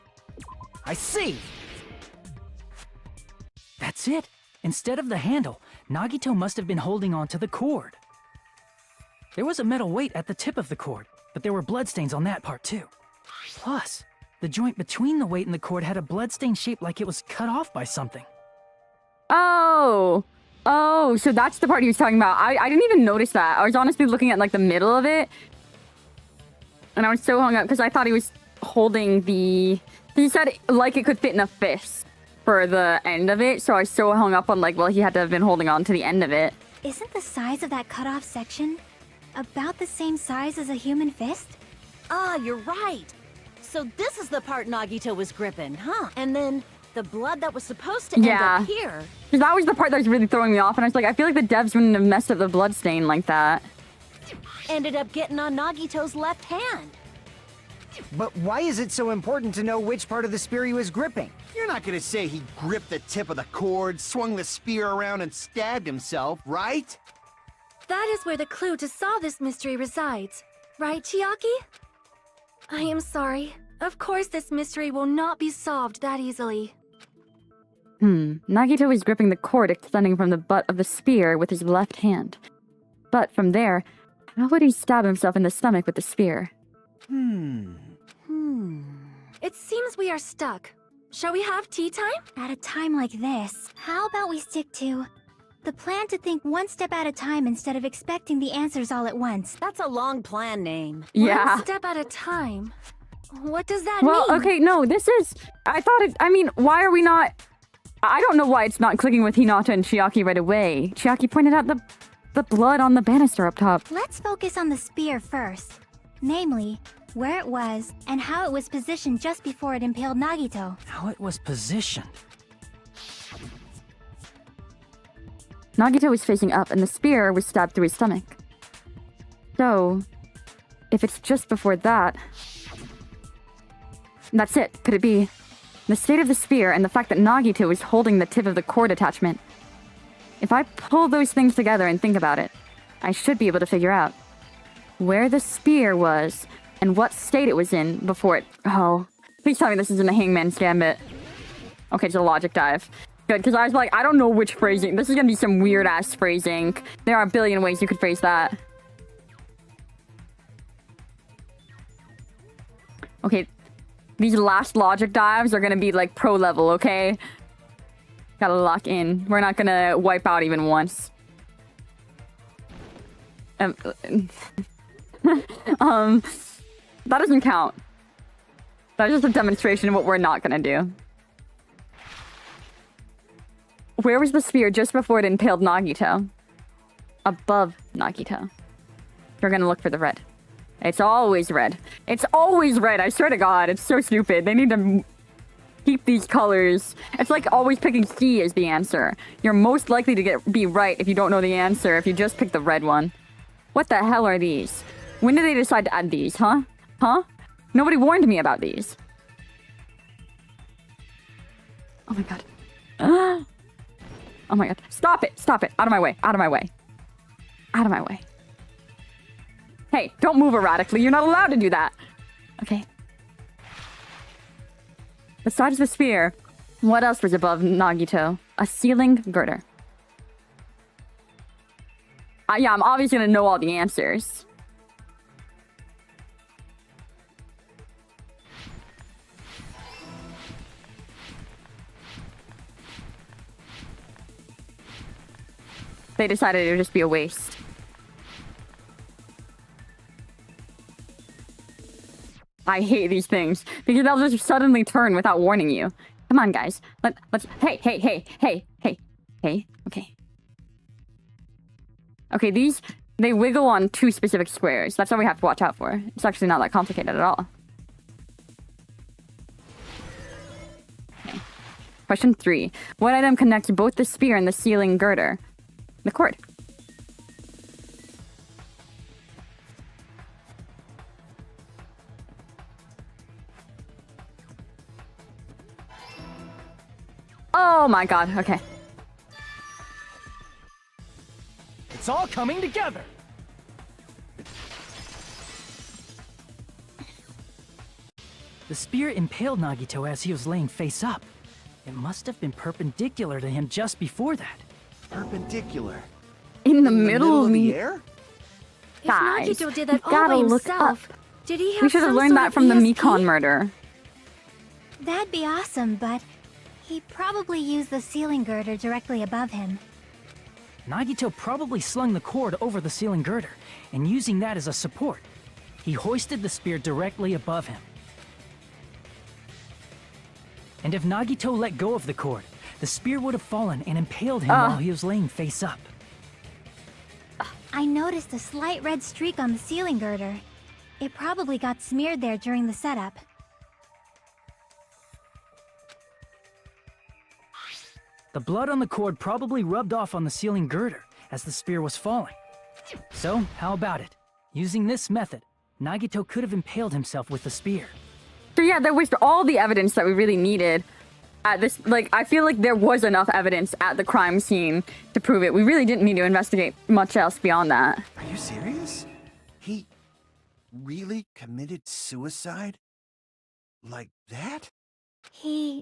I see! That's it. Instead of the handle, Nagito must have been holding on to the cord. There was a metal weight at the tip of the cord, but there were bloodstains on that part too. Plus, the joint between the weight and the cord had a bloodstain shaped like it was cut off by something. Oh! Oh, so that's the part he was talking about. I didn't even notice that. I was honestly looking at like the middle of it. And I was so hung up because I thought he was holding the... He said like it could fit in a fist for the end of it. So I was so hung up on like, well, he had to have been holding on to the end of it. Isn't the size of that cut-off section about the same size as a human fist? Ah, you're right. So this is the part Nagito was gripping, huh? And then the blood that was supposed to end up here. Because that was the part that was really throwing me off. And I was like, I feel like the devs wouldn't have messed up the blood stain like that. Ended up getting on Nagito's left hand. But why is it so important to know which part of the spear he was gripping? You're not gonna say he gripped the tip of the cord, swung the spear around, and stabbed himself, right? That is where the clue to solve this mystery resides. Right, Chiaki? I am sorry. Of course this mystery will not be solved that easily. Nagito was gripping the cord extending from the butt of the spear with his left hand. But from there, how would he stab himself in the stomach with the spear? It seems we are stuck. Shall we have tea time? At a time like this, how about we stick to the plan to think one step at a time instead of expecting the answers all at once? That's a long plan name. Yeah. One step at a time. What does that mean? Well, okay, no, this is... why are we not... I don't know why it's not clicking with Hinata and Chiaki right away. Chiaki pointed out the blood on the banister up top. Let's focus on the spear first. Namely, where it was and how it was positioned just before it impaled Nagito. How it was positioned. Nagito was facing up and the spear was stabbed through his stomach. So, if it's just before that... That's it. Could it be the state of the spear and the fact that Nagito was holding the tip of the cord attachment? If I pull those things together and think about it, I should be able to figure out where the spear was and what state it was in before it... Oh, please tell me this isn't a Hangman's Gambit. Okay, it's a logic dive. Good, because I was like, I don't know which phrasing. This is gonna be some weird-ass phrasing. There are a billion ways you could phrase that. Okay, these last logic dives are gonna be like pro level, okay? Gotta lock in. We're not gonna wipe out even once. That doesn't count. That's just a demonstration of what we're not gonna do. Where was the spear just before it impaled Nagito? Above Nagito. We're gonna look for the red. It's always red. It's always red, I swear to God. It's so stupid. They need to keep these colors. It's like always picking C as the answer. You're most likely to be right if you don't know the answer, if you just pick the red one. What the hell are these? When did they decide to add these, huh? Huh? Nobody warned me about these. Oh my God. Oh my God. Stop it. Stop it. Out of my way. Out of my way. Out of my way. Hey, don't move erratically. You're not allowed to do that. Okay. Besides the spear, what else was above Nagito? A ceiling girder. Yeah, I'm obviously gonna know all the answers. They decided it would just be a waste. I hate these things because they'll just suddenly turn without warning you. Come on, guys. Let's. Hey. Okay. Okay, these they wiggle on 2 specific squares. That's all we have to watch out for. It's actually not that complicated at all. Okay. Question 3: what item connects both the spear and the ceiling girder? The cord. Oh my God, okay. It's all coming together! The spear impaled Nagito as he was laying face up. It must have been perpendicular to him just before that. Perpendicular. In the middle of the air? If Guys, Nagito did that you all by gotta look himself, up. did he have We should have some learned sort that of from the ESP? Mekon murder. That'd be awesome, but he probably used the ceiling girder directly above him. Nagito probably slung the cord over the ceiling girder, and using that as a support, he hoisted the spear directly above him. And if Nagito let go of the cord, the spear would have fallen and impaled him while he was laying face up. I noticed a slight red streak on the ceiling girder. It probably got smeared there during the setup. The blood on the cord probably rubbed off on the ceiling girder as the spear was falling. So, how about it? Using this method, Nagito could have impaled himself with the spear. So yeah, there was all the evidence that we really needed at this. Like, I feel like there was enough evidence at the crime scene to prove it. We really didn't need to investigate much else beyond that. Are you serious? He really committed suicide? Like that?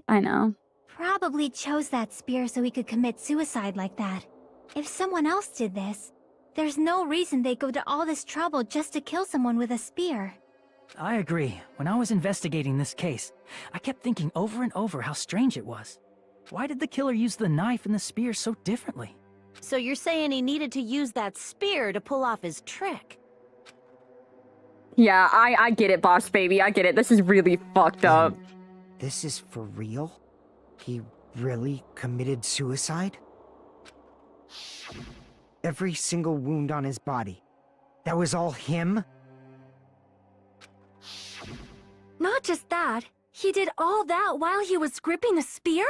I know. Probably chose that spear so he could commit suicide like that. If someone else did this, there's no reason they'd go to all this trouble just to kill someone with a spear. I agree. When I was investigating this case, I kept thinking over and over how strange it was. Why did the killer use the knife and the spear so differently? So you're saying he needed to use that spear to pull off his trick? Yeah, I get it, boss baby. I get it. This is really fucked up. This is for real? He really committed suicide? Every single wound on his body. That was all him? Not just that, he did all that while he was gripping the spear?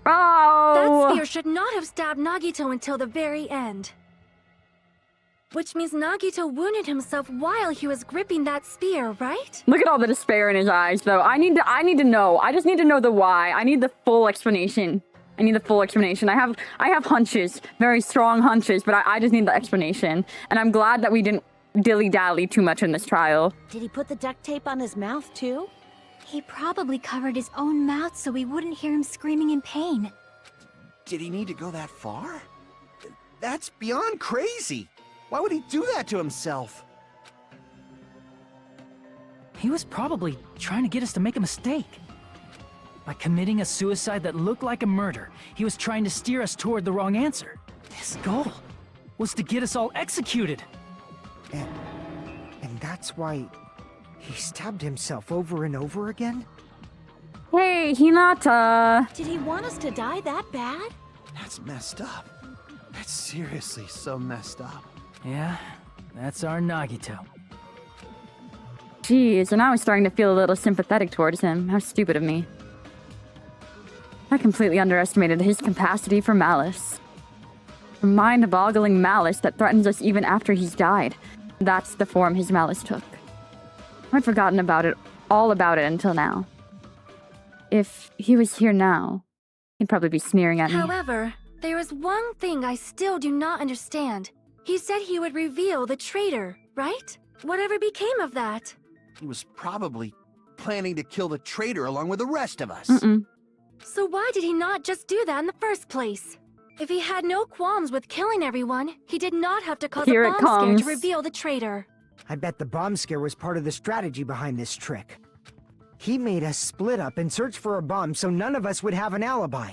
Oh! that spear should not have stabbed Nagito until the very end. Which means Nagito wounded himself while he was gripping that spear, right? Look at all the despair in his eyes, though. I need to know. I just need to know the why. I need the full explanation. I need the full explanation. I have hunches, very strong hunches, but I just need the explanation. And I'm glad that we didn't dilly-dally too much in this trial. Did he put the duct tape on his mouth, too? He probably covered his own mouth so we wouldn't hear him screaming in pain. Did he need to go that far? That's beyond crazy. Why would he do that to himself? He was probably trying to get us to make a mistake. By committing a suicide that looked like a murder, he was trying to steer us toward the wrong answer. His goal was to get us all executed. And that's why he stabbed himself over and over again? Hey, Hinata. Did he want us to die that bad? That's messed up. That's seriously so messed up. Yeah, that's our Nagito. Jeez, and I was starting to feel a little sympathetic towards him. How stupid of me. I completely underestimated his capacity for malice. Mind-boggling malice that threatens us even after he's died. That's the form his malice took. I'd forgotten all about it until now. If he was here now, he'd probably be sneering at me. However, there is one thing I still do not understand. He said he would reveal the traitor, right? Whatever became of that? He was probably planning to kill the traitor along with the rest of us. So why did he not just do that in the first place? If he had no qualms with killing everyone, he did not have to cause Here a it bomb scare comes. to reveal the traitor. I bet the bomb scare was part of the strategy behind this trick. He made us split up and search for a bomb so none of us would have an alibi.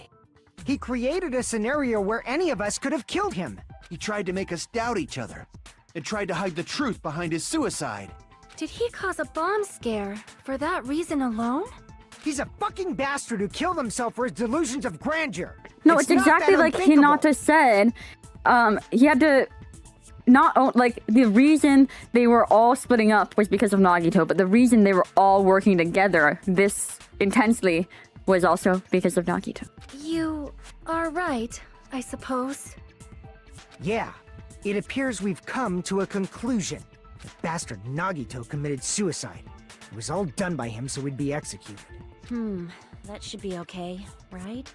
He created a scenario where any of us could have killed him. He tried to make us doubt each other and tried to hide the truth behind his suicide. Did he cause a bomb scare for that reason alone? He's a fucking bastard who killed himself for his delusions of grandeur. No, it's not exactly that like unthinkable. Hinata said. He had to not own, like, the reason they were all splitting up was because of Nagito, but the reason they were all working together this intensely was also because of Nagito. You are right, I suppose. Yeah, it appears we've come to a conclusion. The bastard Nagito committed suicide. It was all done by him so we'd be executed. That should be okay, right?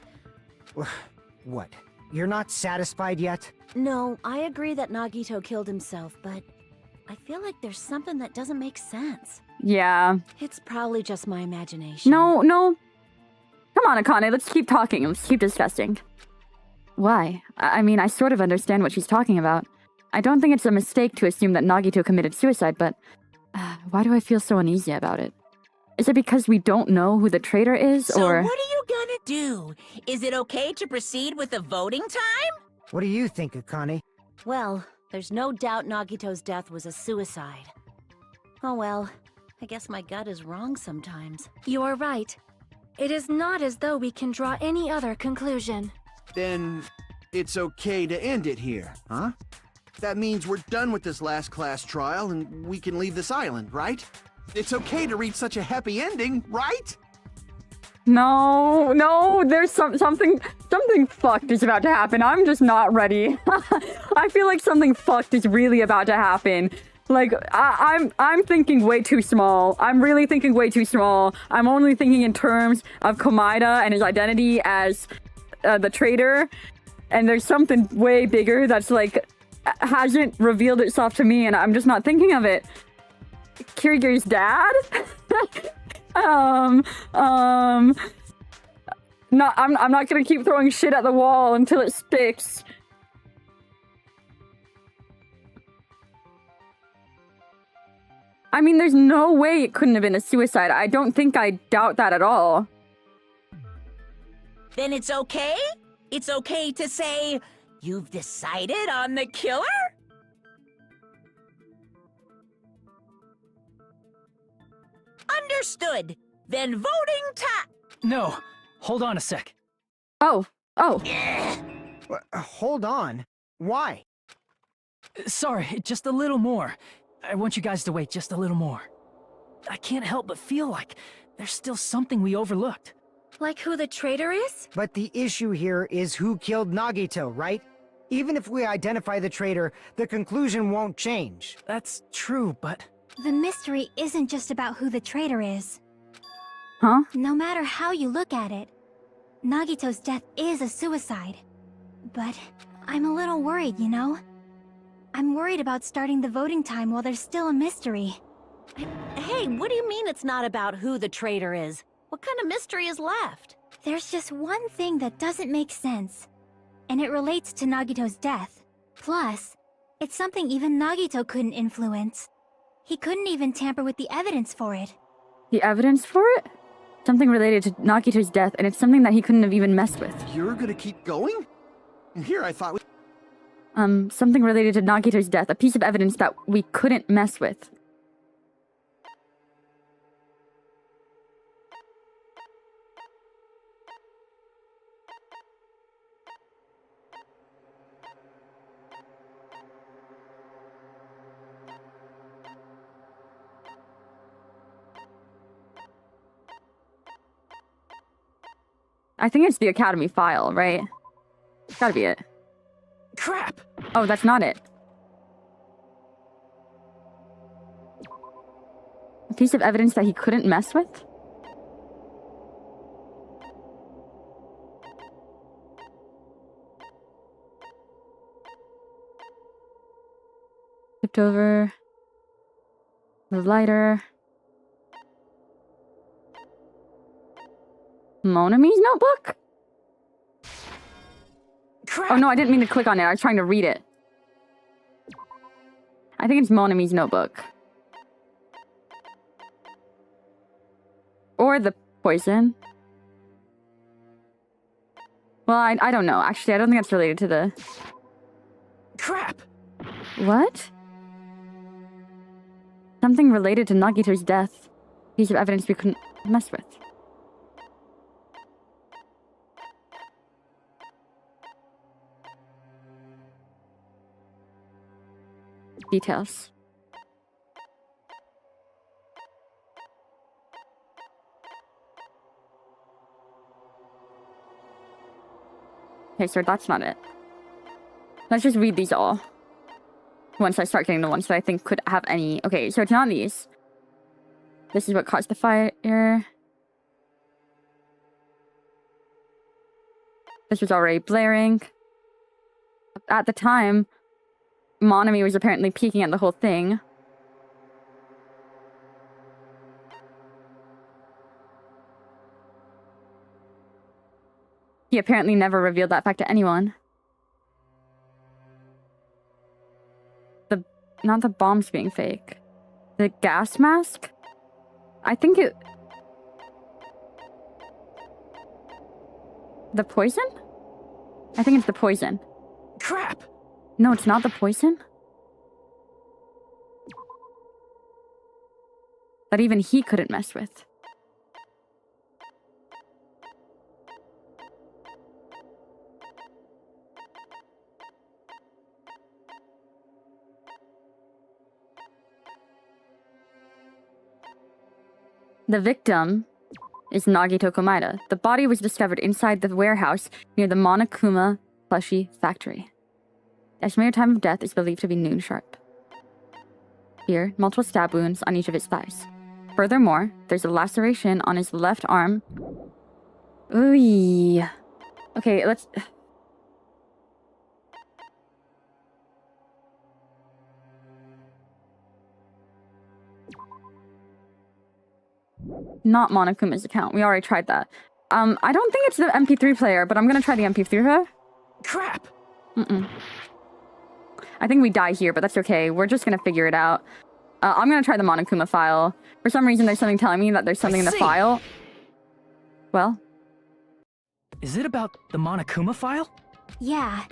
What? You're not satisfied yet? No, I agree that Nagito killed himself, but I feel like there's something that doesn't make sense. Yeah. It's probably just my imagination. No. Come on, Akane, let's keep talking. Let's keep discussing. Why? I mean, I sort of understand what she's talking about. I don't think it's a mistake to assume that Nagito committed suicide, but why do I feel so uneasy about it? Is it because we don't know who the traitor is, So or... what are you gonna do? Is it okay to proceed with the voting time? What do you think, Akane? Well, there's no doubt Nagito's death was a suicide. Oh well, I guess my gut is wrong sometimes. You are right. It is not as though we can draw any other conclusion. Then it's okay to end it here, huh? That means we're done with this last class trial and we can leave this island, right? It's okay to reach such a happy ending, right? No, there's something fucked is about to happen. I'm just not ready. I feel like something fucked is really about to happen. Like, I'm thinking way too small. I'm really thinking way too small. I'm only thinking in terms of Komaeda and his identity as the traitor. And there's something way bigger that's like, hasn't revealed itself to me and I'm just not thinking of it. Kirigiri's dad? No, I'm not gonna keep throwing shit at the wall until it sticks. I mean, there's no way it couldn't have been a suicide. I don't think I doubt that at all. Then it's okay? It's okay to say, you've decided on the killer? Understood. Then voting time. No, hold on a sec. Oh. Hold on. Why? Sorry, just a little more. I want you guys to wait just a little more. I can't help but feel like there's still something we overlooked. Like who the traitor is? But the issue here is who killed Nagito, right? Even if we identify the traitor, the conclusion won't change. That's true, but... The mystery isn't just about who the traitor is. Huh? No matter how you look at it, Nagito's death is a suicide. But I'm a little worried, you know? I'm worried about starting the voting time while there's still a mystery. Hey, what do you mean it's not about who the traitor is? What kind of mystery is left? There's just one thing that doesn't make sense. And it relates to Nagito's death. Plus, it's something even Nagito couldn't influence. He couldn't even tamper with the evidence for it. The evidence for it? Something related to Nagito's death, and it's something that he couldn't have even messed with. You're gonna keep going? And here I thought we... Something related to Nagito's death, a piece of evidence that we couldn't mess with. I think it's the Academy file, right? Gotta be it. Crap! Oh, that's not it. A piece of evidence that he couldn't mess with? Tipped over. The lighter. Monami's notebook? Crap! Oh no, I didn't mean to click on it. I was trying to read it. I think it's Monami's notebook. Or the poison. Well, I don't know. Actually, I don't think that's related to the... Crap! What? Something related to Nagito's death. Piece of evidence we couldn't mess with. Details. Okay, so that's not it. Let's just read these all. Once I start getting the ones that I think could have any... Okay, so it's not these. This is what caused the fire. This was already blaring. At the time, Monami was apparently peeking at the whole thing. He apparently never revealed that fact to anyone. Not the bombs being fake. The gas mask? I think it... The poison? I think it's the poison. Crap! No, it's not the poison? That even he couldn't mess with. The victim is Nagito Komaeda. The body was discovered inside the warehouse near the Monokuma plushie factory. The estimated time of death is believed to be noon sharp. Here, multiple stab wounds on each of his thighs. Furthermore, there's a laceration on his left arm. Ooh. Okay, let's... Not Monokuma's account. We already tried that. I don't think it's the MP3 player, but I'm gonna try the MP3 player. Crap! I think we die here, but that's okay. We're just gonna figure it out. I'm gonna try the Monokuma file. For some reason, there's something telling me that there's something in the file. Well? Is it about the Monokuma file? Yeah,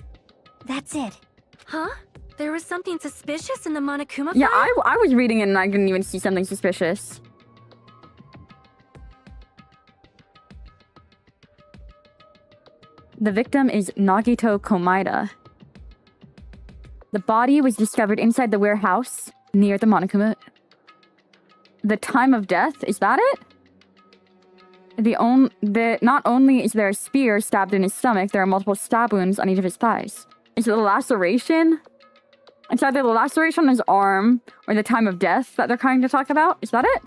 that's it. Huh? There was something suspicious in the Monokuma Yeah, file? I was reading it and I didn't even see something suspicious. The victim is Nagito Komaeda. The body was discovered inside the warehouse near the Monokuma. The time of death, is that it? Not only is there a spear stabbed in his stomach, there are multiple stab wounds on each of his thighs. Is it the laceration? It's either the laceration on his arm or the time of death that they're trying to talk about. Is that it?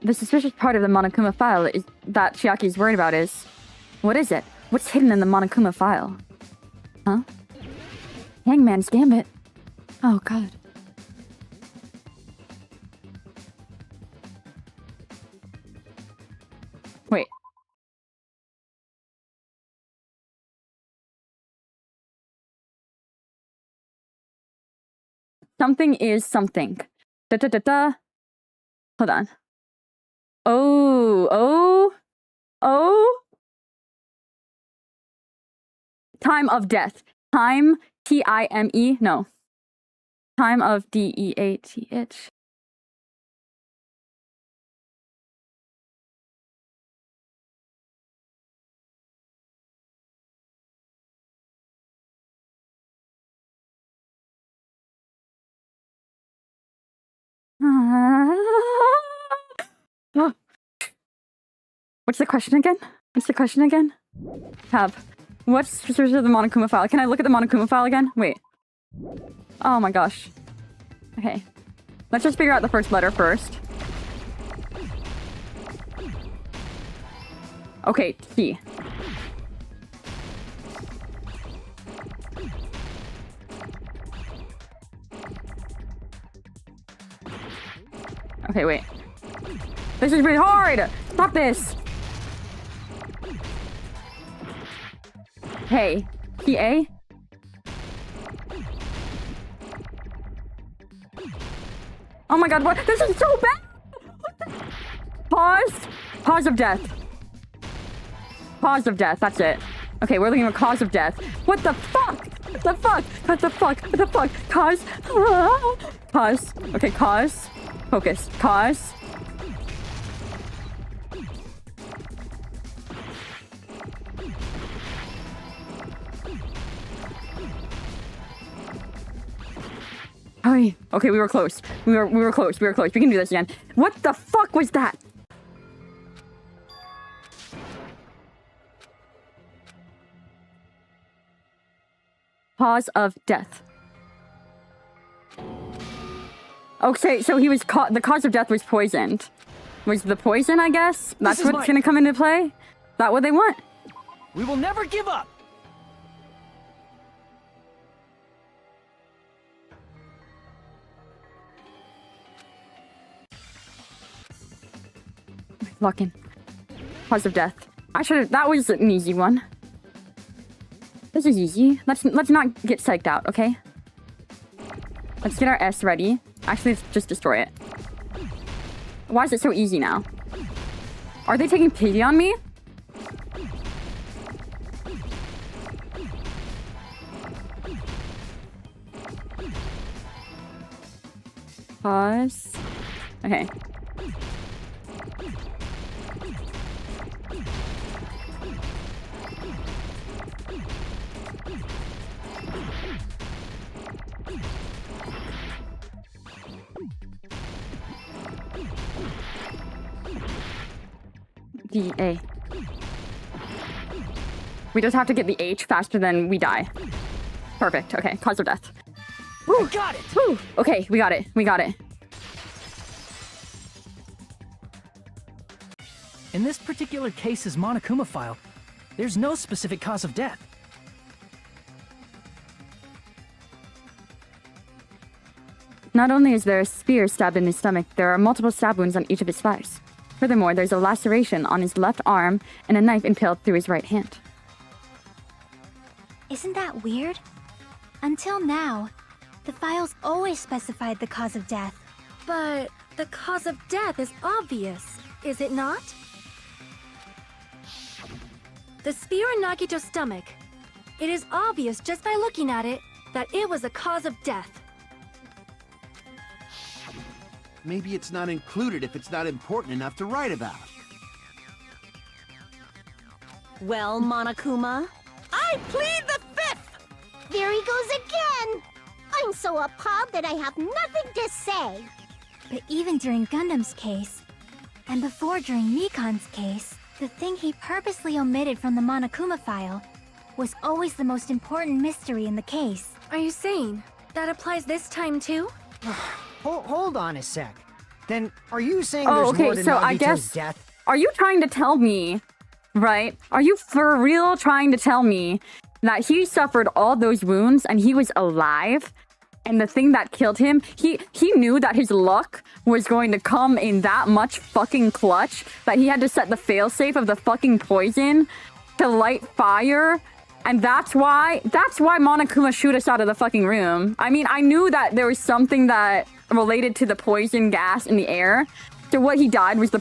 The suspicious part of the Monokuma file is that Chiaki's worried about is... What is it? What's hidden in the Monokuma file? Huh? Hangman's Gambit. Oh, God. Wait. Something is something. Da-da-da-da. Hold on. Oh. Time of death. Time, T-I-M-E, no. Time of D-E-A-T-H. What's the question again? Tab. What's the Monokuma file? Can I look at the Monokuma file again? Wait. Oh my gosh. Okay. Let's just figure out the first letter first. Okay, T. Okay, wait. This is really hard! Stop this! Hey. P-A? Oh my god, what? This is so bad! Pause. Cause of death. Cause of death, that's it. Okay, we're looking at cause of death. What the fuck? What the fuck? What the fuck? What the fuck? Cause? Cause. Okay, cause. Focus. Cause. Hurry. Okay, we were close. We were close. We can do this again. What the fuck was that? Cause of death. Okay, so he was the cause of death was poisoned. Was the poison, I guess? That's what's gonna come into play? Is that what they want? We will never give up! Lock in. Cause of death. That was an easy one. This is easy. Let's not get psyched out, okay? Let's get our S ready. Actually, let's just destroy it. Why is it so easy now? Are they taking pity on me? Pause. Okay. D-A. We just have to get the H faster than we die. Perfect. Okay, cause of death. Woo! Got it! Woo! Okay, we got it. We got it. In this particular case's Monokuma file, there's no specific cause of death. Not only is there a spear stabbed in his stomach, there are multiple stab wounds on each of his thighs. Furthermore, there's a laceration on his left arm and a knife impaled through his right hand. Isn't that weird? Until now, the files always specified the cause of death. But the cause of death is obvious, is it not? The spear in Nagito's stomach. It is obvious just by looking at it that it was a cause of death. Maybe it's not included if it's not important enough to write about. Well, Monokuma? I plead the fifth! there he goes again! I'm so appalled that I have nothing to say. But even during Gundam's case, and before during Nikon's case, the thing he purposely omitted from the Monokuma file was always the most important mystery in the case. Are you saying that applies this time too? Hold on a sec. Then, are you saying Oh, there's okay, more to so I Nagito's guess- death? Are you trying to tell me, right? Are you for real trying to tell me that he suffered all those wounds and he was alive? And the thing that killed him, he knew that his luck was going to come in that much fucking clutch that he had to set the failsafe of the fucking poison to light fire. And that's why Monokuma shoot us out of the fucking room. I mean, I knew that there was something that related to the poison gas in the air. So what he died was the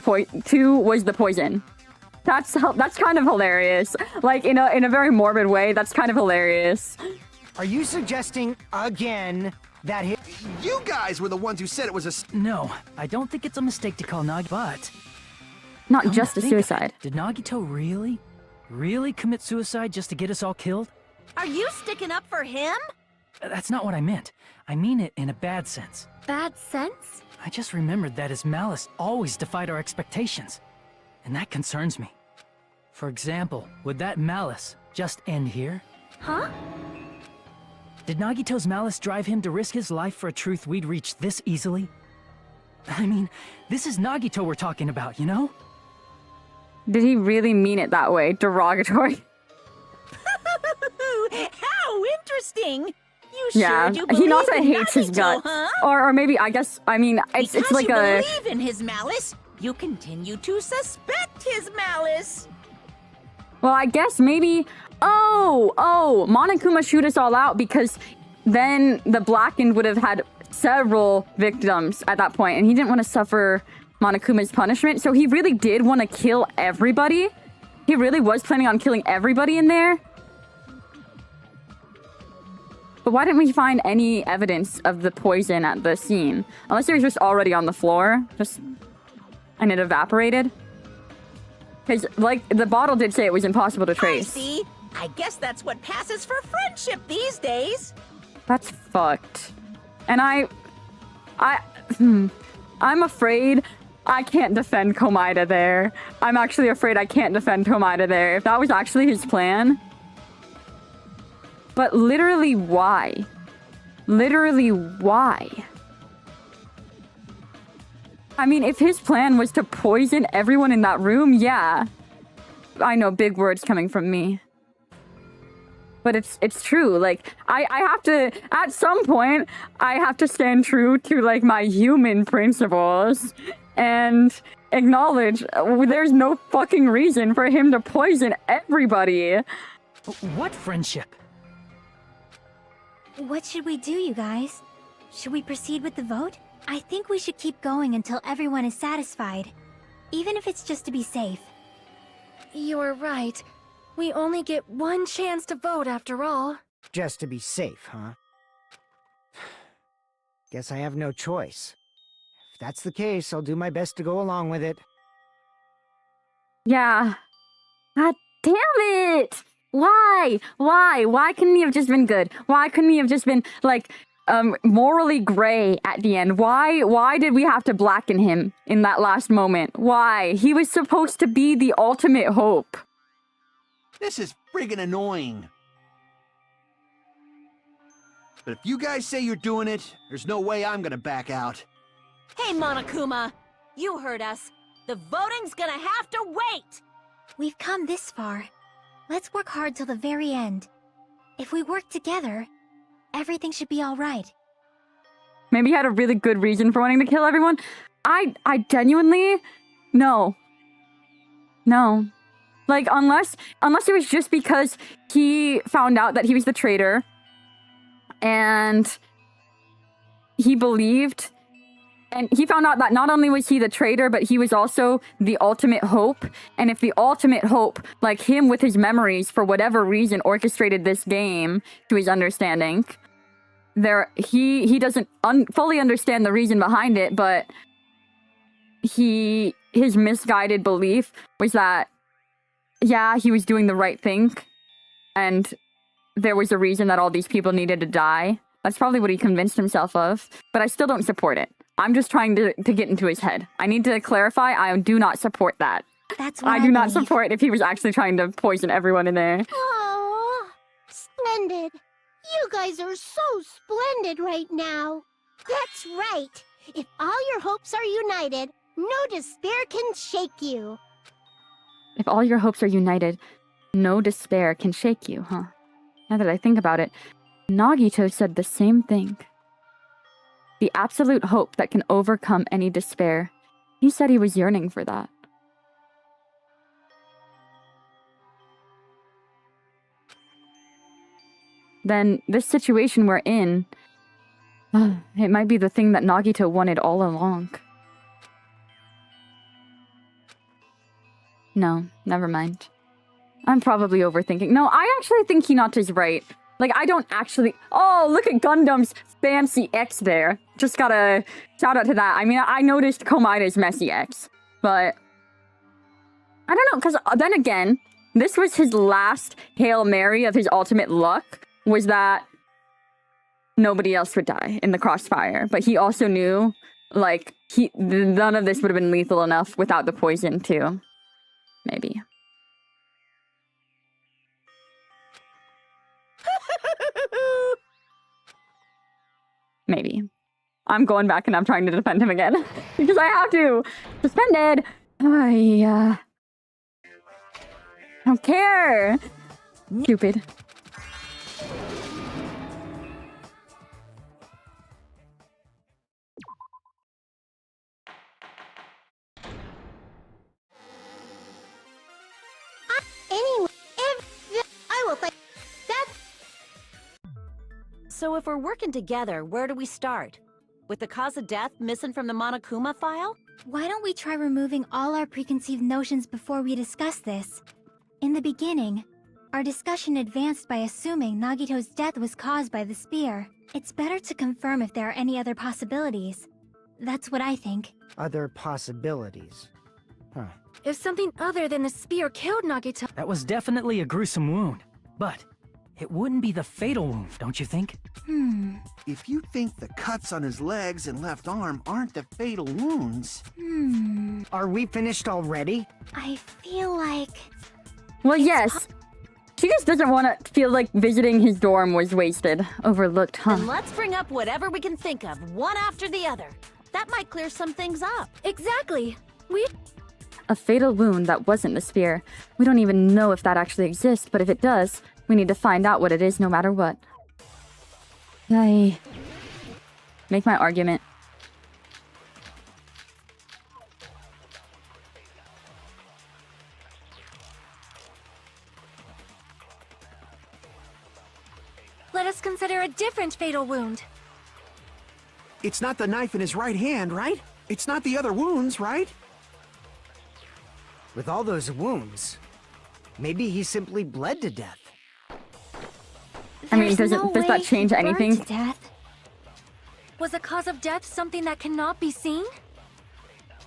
poison. That's kind of hilarious. Like in a very morbid way, that's kind of hilarious. Are you suggesting again that You guys were the ones who said it was a... No, I don't think it's a mistake to call Nagi, but... Not come just to a think of it, suicide. Did Nagito really commit suicide just to get us all killed? Are you sticking up for him? That's not what I meant. I mean it in a bad sense. Bad sense? I just remembered that his malice always defied our expectations. And that concerns me. For example, would that malice just end here? Huh? Did Nagito's malice drive him to risk his life for a truth we'd reach this easily? I mean, this is Nagito we're talking about, you know? Did he really mean it that way? Derogatory? How interesting! You sure Yeah, do he believe also in hates his Nagito, guts. huh? Or maybe, I guess, I mean, it's Because like you a... believe in his malice, you continue to suspect his malice. Well, I guess maybe... Oh, Monokuma shoot us all out because then the Blackened would have had several victims at that point, and he didn't want to suffer Monokuma's punishment, so he really did want to kill everybody. He really was planning on killing everybody in there. But why didn't we find any evidence of the poison at the scene? Unless it was just already on the floor, and it evaporated. Because, like, the bottle did say it was impossible to I trace. see. I guess that's what passes for friendship these days. That's fucked. And I'm afraid I can't defend Komaeda there. I'm actually afraid I can't defend Komaeda there. If that was actually his plan. But literally why? Literally why? I mean, if his plan was to poison everyone in that room, yeah. I know, big words coming from me. But it's true. Like, I have to, at some point, I have to stand true to, like, my human principles and acknowledge there's no fucking reason for him to poison everybody. What friendship? What should we do, you guys? Should we proceed with the vote? I think we should keep going until everyone is satisfied. Even if it's just to be safe. You're right. We only get one chance to vote after all. Just to be safe, huh? Guess I have no choice. If that's the case, I'll do my best to go along with it. Yeah. God damn it! Why? Why couldn't he have just been good? Why couldn't he have just been, like, morally gray at the end? Why did we have to blacken him in that last moment? Why? He was supposed to be the ultimate hope. This is friggin' annoying. But if you guys say you're doing it, there's no way I'm gonna back out. Hey, Monokuma! You heard us. The voting's gonna have to wait! We've come this far. Let's work hard till the very end. If we work together, everything should be alright. Maybe he had a really good reason for wanting to kill everyone. I genuinely... No. Like, unless it was just because he found out that he was the traitor and he believed, and he found out that not only was he the traitor, but he was also the ultimate hope. And if the ultimate hope, like him with his memories, for whatever reason, orchestrated this game to his understanding, he doesn't fully understand the reason behind it, but his misguided belief was that, yeah, he was doing the right thing, and there was a reason that all these people needed to die. That's probably what he convinced himself of. But I still don't support it. I'm just trying to get into his head. I need to clarify, I do not support that. That's what I do not believe. support if he was actually trying to poison everyone in there. Oh, splendid. You guys are so splendid right now. That's right. If all your hopes are united, no despair can shake you. If all your hopes are united, no despair can shake you, huh? Now that I think about it, Nagito said the same thing. The absolute hope that can overcome any despair. He said he was yearning for that. Then this situation we're in, it might be the thing that Nagito wanted all along. No, never mind. I'm probably overthinking. No, I actually think Hinata's right. Like, I don't actually... Oh, look at Gundam's fancy X there. Just gotta shout out to that. I mean, I noticed Komaeda's messy X, but... I don't know, because then again, this was his last Hail Mary of his ultimate luck, was that nobody else would die in the crossfire. But he also knew, like, none of this would have been lethal enough without the poison, too. Maybe. Maybe. I'm going back and I'm trying to defend him again. Because I have to! Suspended! I don't care! Stupid. Anyway, I will play. That's So if we're working together, where do we start? With the cause of death missing from the Monokuma file? Why don't we try removing all our preconceived notions before we discuss this? In the beginning, our discussion advanced by assuming Nagito's death was caused by the spear. It's better to confirm if there are any other possibilities. That's what I think. Other possibilities. Huh. If something other than the spear killed Nagito... That was definitely a gruesome wound. But it wouldn't be the fatal wound, don't you think? If you think the cuts on his legs and left arm aren't the fatal wounds... Are we finished already? I feel like... Well, yes. She just doesn't want to feel like visiting his dorm was wasted. Overlooked, huh? Then let's bring up whatever we can think of, one after the other. That might clear some things up. Exactly. A fatal wound that wasn't the spear. We don't even know if that actually exists, but if it does, we need to find out what it is no matter what. I make my argument. Let us consider a different fatal wound. It's not the knife in his right hand, right? It's not the other wounds, right? With all those wounds, maybe he simply bled to death. I mean, There's does no that way change he burned anything? to death. Was the cause of death something that cannot be seen?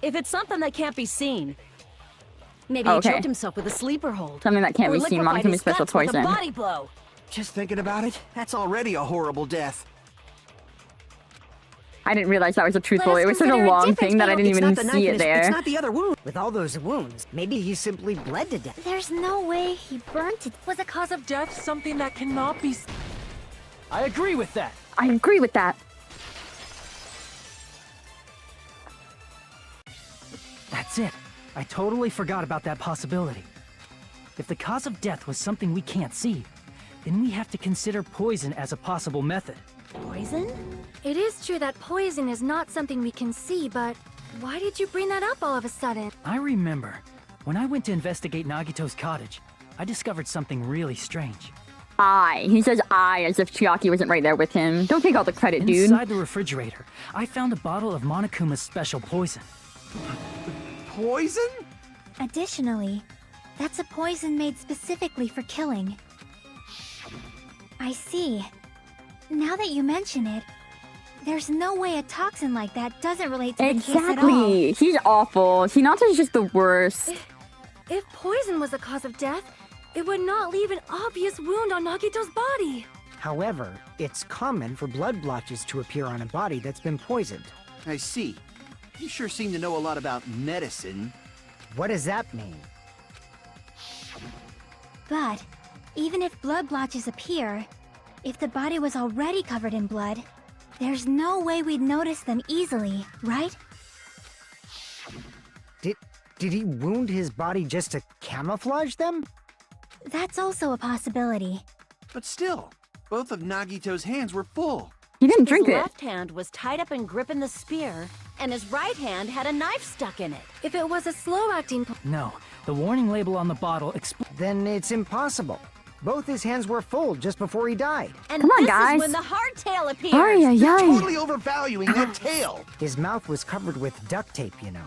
If it's something that can't be seen, maybe Okay. he choked himself with a sleeper hold. Something that can't Or be seen, liquefied Monokuma's his special guts with poison. a body blow. Just thinking about it, that's already a horrible death. I didn't realize that was a truthful. Let us It was such a consider a long different thing that I fatal- didn't even It's not the see knife in it his, there. It's not the other wound. With all those wounds, maybe he simply bled to death. There's no way he burned to death. Was the cause of death something that cannot be seen? I agree with that. I agree with that. That's it. I totally forgot about that possibility. If the cause of death was something we can't see, then we have to consider poison as a possible method. Poison? It is true that poison is not something we can see, but why did you bring that up all of a sudden? I remember, when I went to investigate Nagito's cottage, I discovered something really strange. He says I as if Chiaki wasn't right there with him. Don't take all the credit, dude. Inside the refrigerator, I found a bottle of Monokuma's special poison. Poison? Additionally, that's a poison made specifically for killing. I see. Now that you mention it, there's no way a toxin like that doesn't relate to the case at all. Exactly. He's awful. Hinata's just the worst. If poison was the cause of death, it would not leave an obvious wound on Nagito's body. However, it's common for blood blotches to appear on a body that's been poisoned. I see. You sure seem to know a lot about medicine. What does that mean? But, even if blood blotches appear, if the body was already covered in blood, there's no way we'd notice them easily, right? Did he wound his body just to camouflage them? That's also a possibility. But still, both of Nagito's hands were full. He didn't drink His it. left hand was tied up and gripping the spear, and his right hand had a knife stuck in it. If it was a slow-acting No, the warning label on the bottle Then it's impossible. Both his hands were full just before he died. And Come on, this guys. is when the hardtail appears. Ay, ay, ay. Totally overvaluing that tail. His mouth was covered with duct tape, you know.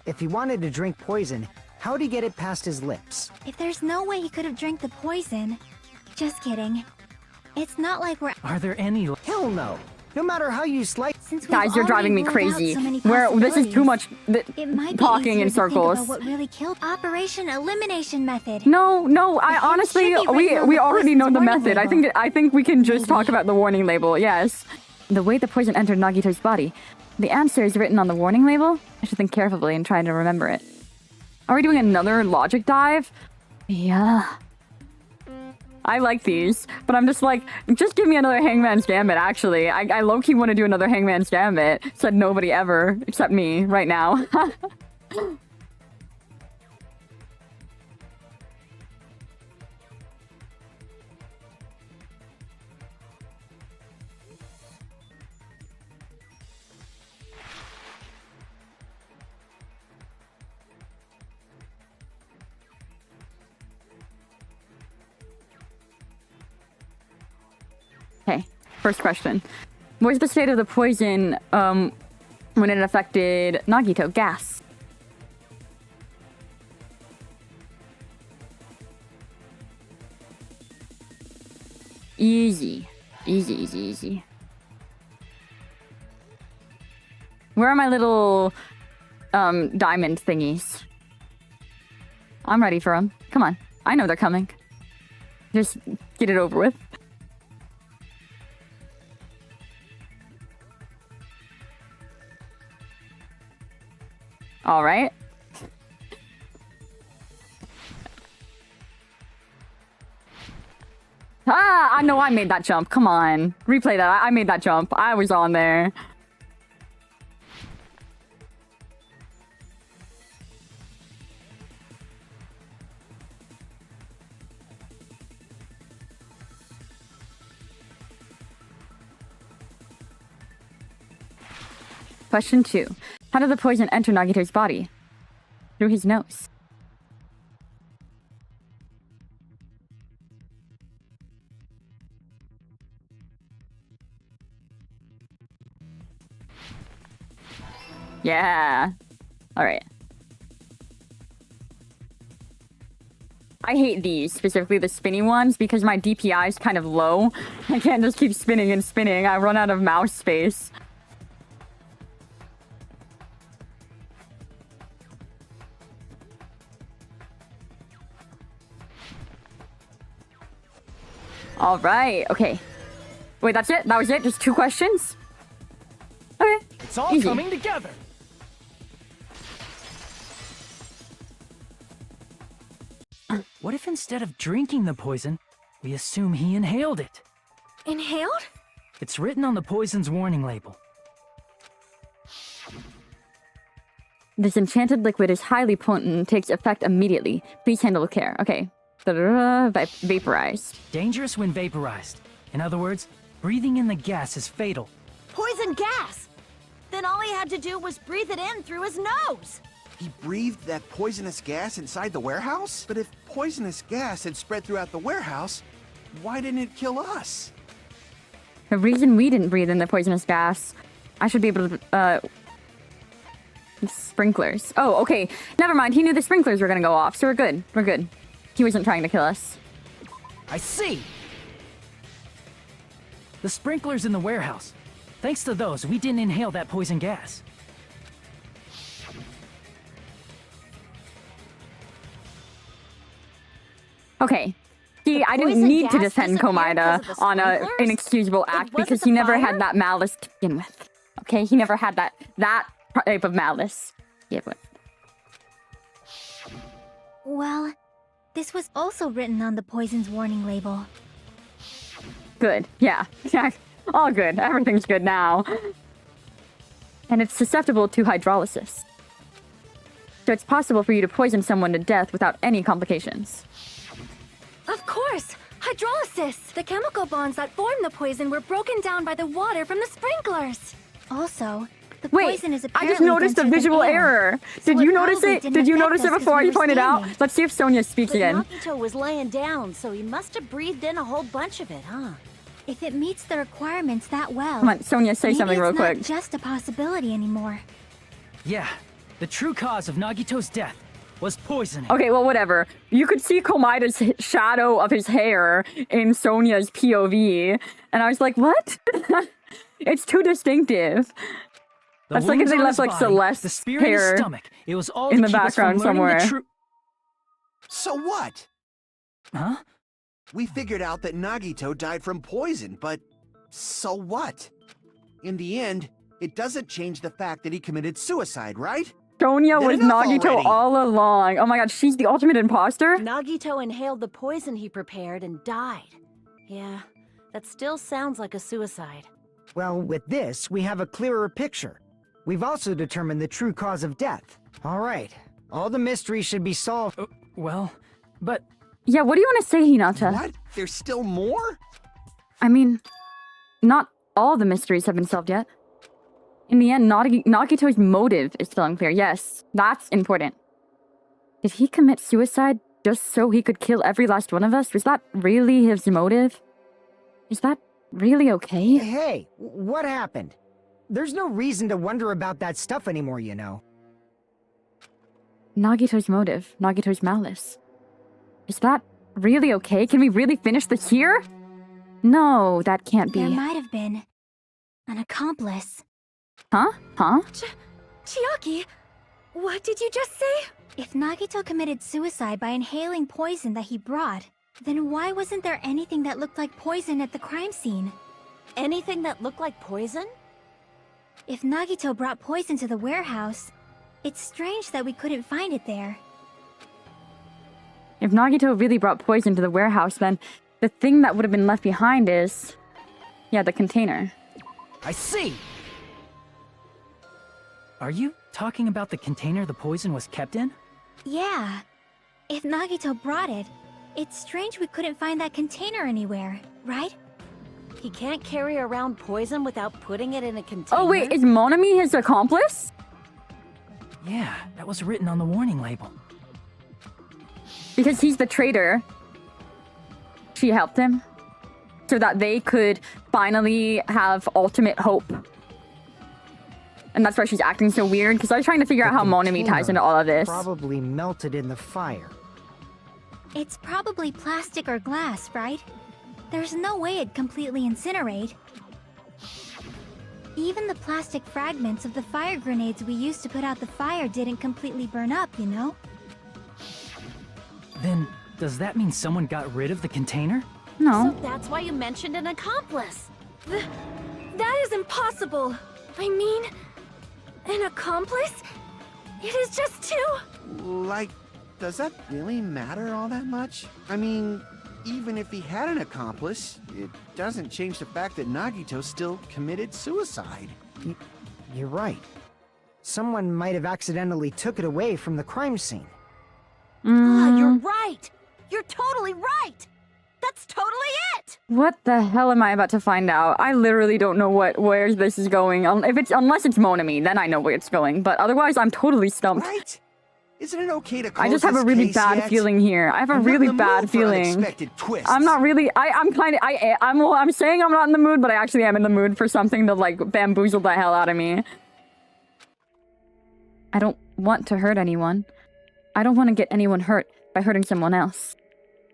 If he wanted to drink poison, how'd he get it past his lips? If there's no way he could have drank the poison... Just kidding. It's not like we're... Are there any... Hell no. No matter how you slice... Since we've Guys, you're driving me already ruled out crazy. so many This is too much It might be talking easier in to think circles. about what really killed Operation Elimination Method. No, I honestly, should be written on we the already know poison's the warning method. label. I think we can just talk about the warning label, yes. The way the poison entered Nagito's body. The answer is written on the warning label? I should think carefully and try to remember it. Are we doing another logic dive? Yeah. I like these, but I'm just like, just give me another Hangman's Gambit, actually. I low-key want to do another Hangman's Gambit. Said nobody ever, except me, right now. Okay, first question. What's the state of the poison when it affected Nagito? Gas. Easy. Easy. Where are my little diamond thingies? I'm ready for them. Come on. I know they're coming. Just get it over with. All right. Ah, I know I made that jump. Come on. Replay that. I made that jump. I was on there. Question 2. How did the poison enter Nagito's body? Through his nose. Yeah. Alright. I hate these, specifically the spinny ones, because my DPI is kind of low. I can't just keep spinning and spinning. I run out of mouse space. All right, okay. Wait, that's it? That was it? Just 2 questions? Okay. It's all Easy. coming together. What if instead of drinking the poison, we assume he inhaled it? Inhaled? It's written on the poison's warning label. This enchanted liquid is highly potent and takes effect immediately. Please handle with care. Okay. Vaporized. Dangerous when vaporized. In other words, breathing in the gas is fatal. Poison gas! Then all he had to do was breathe it in through his nose. He breathed that poisonous gas inside the warehouse? But if poisonous gas had spread throughout the warehouse, why didn't it kill us? The reason we didn't breathe in the poisonous gas, I should be able to, sprinklers. Oh, okay. Never mind. He knew the sprinklers were gonna go off, so we're good. We're good. He wasn't trying to kill us. I see! The sprinklers in the warehouse. Thanks to those, we didn't inhale that poison gas. Okay. See, The I didn't poison need to gas defend disappeared Komaeda 'cause of the on an sprinklers? inexcusable It act wasn't because the he never fire? had that malice to begin with. Okay, he never had that type of malice. Yeah, but Well, this was also written on the poison's warning label. good. Yeah. Yeah. All good. Everything's good now. And it's susceptible to hydrolysis. So it's possible for you to poison someone to death without any complications. Of course! Hydrolysis! The chemical bonds that form the poison were broken down by the water from the sprinklers. Also, the Wait, poison is I apparently just noticed a denser than visual air. error. So Did it you notice probably it? didn't Did you affect notice it us 'cause before we you were pointed out? standing. Let's see if Sonia speaks But again. Nagito was laying down, so he must have breathed in a whole bunch of it, huh? If it meets the requirements that well, Come on, Sonia, say maybe something it's real not quick. just a possibility anymore. Yeah, the true cause of Nagito's death was poisoning. Okay, well, whatever. You could see Komaeda's shadow of his hair in Sonia's POV, and I was like, what? It's too distinctive. The That's like if wounds they on left, his like, body, Celeste's the spear in his hair stomach. It was all in to the keep us from background learning the somewhere. tru- So what? Huh? We figured out that Nagito died from poison, but so what? In the end, it doesn't change the fact that he committed suicide, right? Sonia Then was enough Nagito already. all along. Oh my god, she's the ultimate imposter? Nagito inhaled the poison he prepared and died. Yeah, that still sounds like a suicide. Well, with this, we have a clearer picture. We've also determined the true cause of death. All right, all the mysteries should be solved. Well, but Yeah, what do you want to say, Hinata? What? There's still more? I mean, not all the mysteries have been solved yet. In the end, Nagito's motive is still unclear. Yes, that's important. Did he commit suicide just so he could kill every last one of us? Was that really his motive? Is that really okay? Hey, what happened? There's no reason to wonder about that stuff anymore, you know. Nagito's motive, Nagito's malice. Is that really okay? Can we really finish this here? No, that can't be. There might have been an accomplice. Huh? Huh? Chiaki, what did you just say? If Nagito committed suicide by inhaling poison that he brought, then why wasn't there anything that looked like poison at the crime scene? Anything that looked like poison? If Nagito brought poison to the warehouse, it's strange that we couldn't find it there. If Nagito really brought poison to the warehouse, then the thing that would have been left behind is... yeah, the container. I see! Are you talking about the container the poison was kept in? Yeah. If Nagito brought it, it's strange we couldn't find that container anywhere, right? He can't carry around poison without putting it in a container. Oh wait, is Monami his accomplice? Yeah, that was written on the warning label. Because he's the traitor. She helped him. So that they could finally have ultimate hope. And that's why she's acting so weird, because I was trying to figure out how Monami ties into all of this. Probably melted in the fire. It's probably plastic or glass, right? There's no way it'd completely incinerate. Even the plastic fragments of the fire grenades we used to put out the fire didn't completely burn up, you know? Then, does that mean someone got rid of the container? No. So that's why you mentioned an accomplice. That is impossible. I mean, an accomplice? It is just two. Like, does that really matter all that much? I mean, even if he had an accomplice, it doesn't change the fact that Nagito still committed suicide. You're right. Someone might have accidentally took it away from the crime scene. Ah, you're right. You're totally right. That's totally it. What the hell am I about to find out? I literally don't know where this is going. Unless it's Monami, then I know where it's going. But otherwise, I'm totally stumped. Right? Isn't it okay to close I just have a this really case bad yet? feeling here. I have a I'm not really in the bad mood for feeling. unexpected twists. I'm not really. I'm saying I'm not in the mood, but I actually am in the mood for something to like bamboozle the hell out of me. I don't want to hurt anyone. I don't want to get anyone hurt by hurting someone else.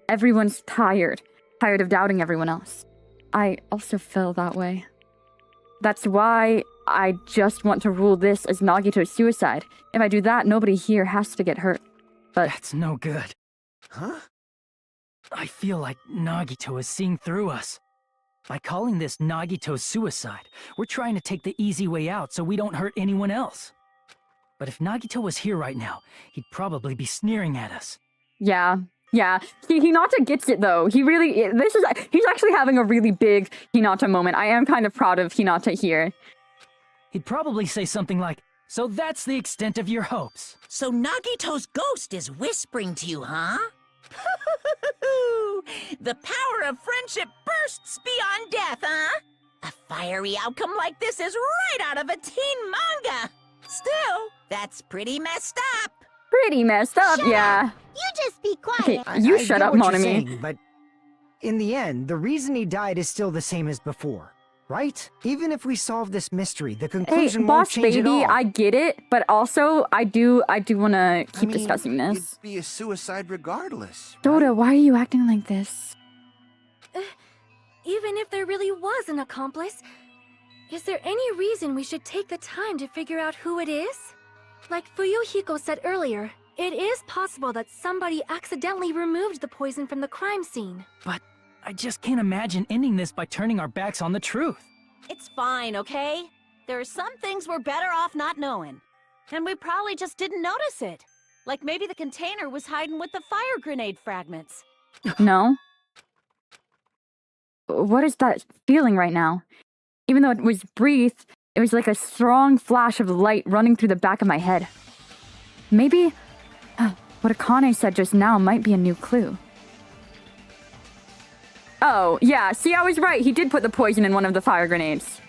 Everyone's tired of doubting everyone else. I also feel that way. That's why I just want to rule this as Nagito's suicide. If I do that, nobody here has to get hurt. But That's no good. Huh? I feel like Nagito is seeing through us. By calling this Nagito's suicide, we're trying to take the easy way out so we don't hurt anyone else. But if Nagito was here right now, he'd probably be sneering at us. Yeah. Hinata gets it though. He's actually having a really big Hinata moment. I am kind of proud of Hinata here. He'd probably say something like, "So that's the extent of your hopes." So Nagito's ghost is whispering to you, huh? The power of friendship bursts beyond death, huh? A fiery outcome like this is right out of a teen manga. Still, that's pretty messed up. Pretty messed up, Shut yeah. up. You just be quiet. Okay, you I shut get up, what you're Monami. saying, but in the end, the reason he died is still the same as before, right? Even if we solve this mystery, the Hey, conclusion won't boss change at baby, all. I get it, but also I do want to keep I mean, discussing this. It'd be a suicide regardless. Doda, why are you acting like this? Even if there really was an accomplice, is there any reason we should take the time to figure out who it is? Like Fuyuhiko said earlier, it is possible that somebody accidentally removed the poison from the crime scene. But I just can't imagine ending this by turning our backs on the truth. It's fine, okay? There are some things we're better off not knowing. And we probably just didn't notice it. Like maybe the container was hiding with the fire grenade fragments. No? What is that feeling right now? Even though it was brief, it was like a strong flash of light running through the back of my head. Maybe what Akane said just now might be a new clue. Oh, yeah, see, I was right. He did put the poison in one of the fire grenades.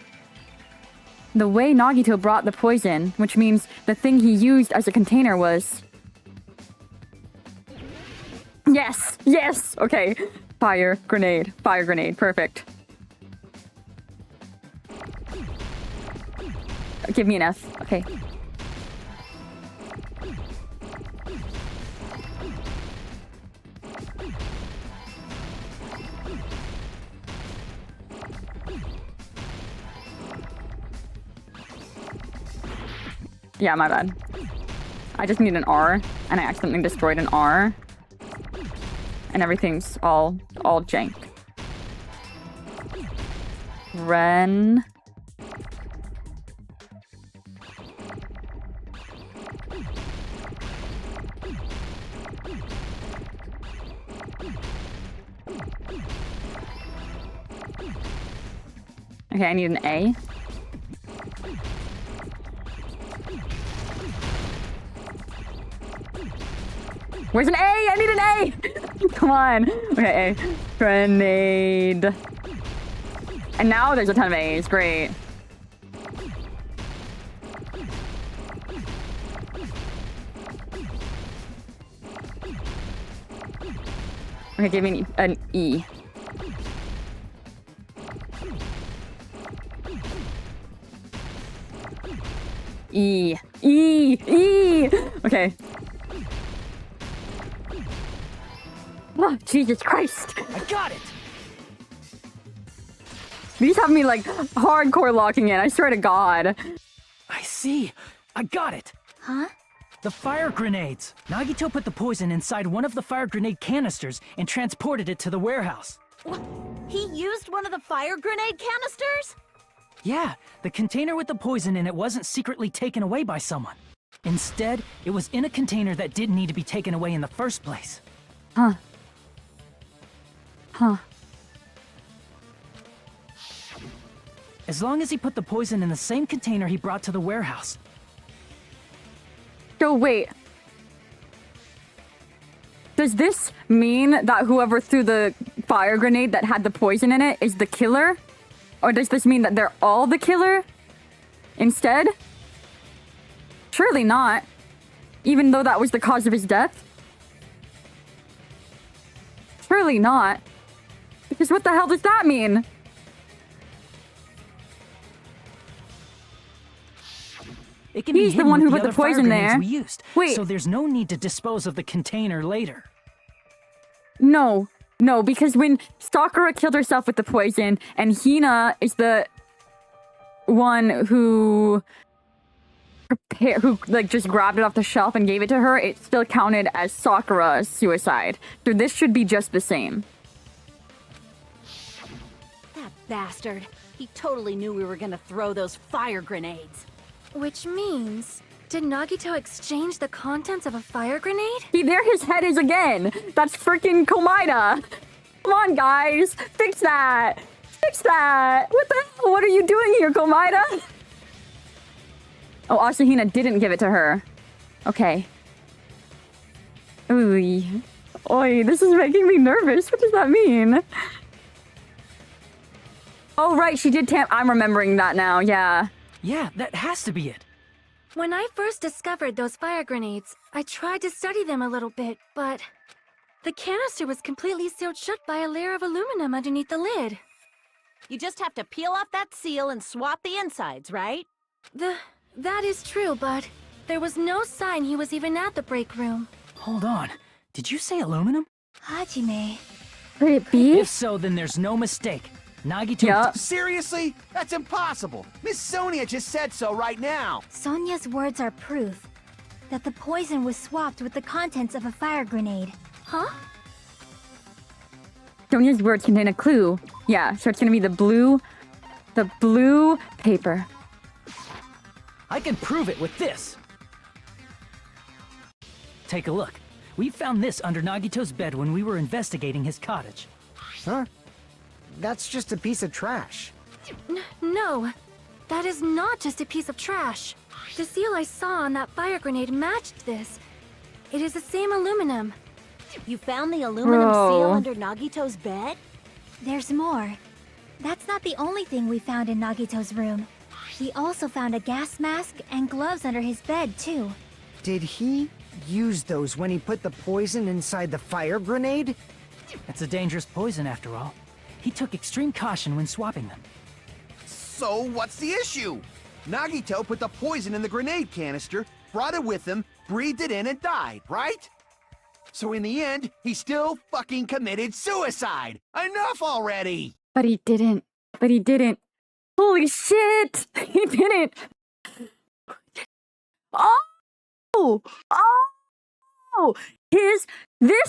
The way Nagito brought the poison, which means the thing he used as a container was... Yes! Okay. Fire grenade, perfect. Give me an F, okay. Yeah, my bad. I just need an R, and I accidentally destroyed an R. And everything's all jank. Ren. Okay, I need an A. Where's an A? I need an A! Come on. Okay, A. Grenade. And now there's a ton of A's. Great. Okay, give me an E. E! Okay. Oh, Jesus Christ. I got it! These have me, like, hardcore locking in. I swear to God. I see. I got it. Huh? The fire grenades. Nagito put the poison inside one of the fire grenade canisters and transported it to the warehouse. What? He used one of the fire grenade canisters? Yeah, the container with the poison in it wasn't secretly taken away by someone. Instead, it was in a container that didn't need to be taken away in the first place. Huh. As long as he put the poison in the same container he brought to the warehouse. So wait. Does this mean that whoever threw the fire grenade that had the poison in it is the killer? Or does this mean that they're all the killer instead? Surely not. Even though that was the cause of his death? Surely not. Because what the hell does that mean? It can be He's the hidden one with who put the other fire poison grenades there. we used, Wait. so there's no need to dispose of the container later. No, because when Sakura killed herself with the poison, and Hina is the one who who like just grabbed it off the shelf and gave it to her, it still counted as Sakura's suicide. So this should be just the same. That bastard. He totally knew we were gonna throw those fire grenades. Which means, did Nagito exchange the contents of a fire grenade? See, there his head is again. That's freaking Komaeda. Come on, guys. Fix that. Fix that. What the hell? What are you doing here, Komaeda? Oh, Asahina didn't give it to her. Okay. Ooh. Oi, this is making me nervous. What does that mean? Oh, right, she did I'm remembering that now, yeah. Yeah, that has to be it. When I first discovered those fire grenades, I tried to study them a little bit, but the canister was completely sealed shut by a layer of aluminum underneath the lid. You just have to peel off that seal and swap the insides, right? That is true, but there was no sign he was even at the break room. Hold on. Did you say aluminum? Hajime. Could it be? If so, then there's no mistake. Nagito... Yup. Seriously? That's impossible. Miss Sonia just said so right now. Sonia's words are proof that the poison was swapped with the contents of a fire grenade. Huh? Sonia's words contain a clue. Yeah, so it's gonna be the blue paper. I can prove it with this. Take a look. We found this under Nagito's bed when we were investigating his cottage. Huh? That's just a piece of trash. No, that is not just a piece of trash. The seal I saw on that fire grenade matched this. It is the same aluminum. You found the aluminum seal under Nagito's bed? There's more. That's not the only thing we found in Nagito's room. We also found a gas mask and gloves under his bed, too. Did he use those when he put the poison inside the fire grenade? It's a dangerous poison, after all. He took extreme caution when swapping them. So what's the issue? Nagito put the poison in the grenade canister, brought it with him, breathed it in and died, right? So in the end, he still fucking committed suicide! Enough already! But he didn't. But he didn't. Holy shit! He didn't! Oh! Oh! This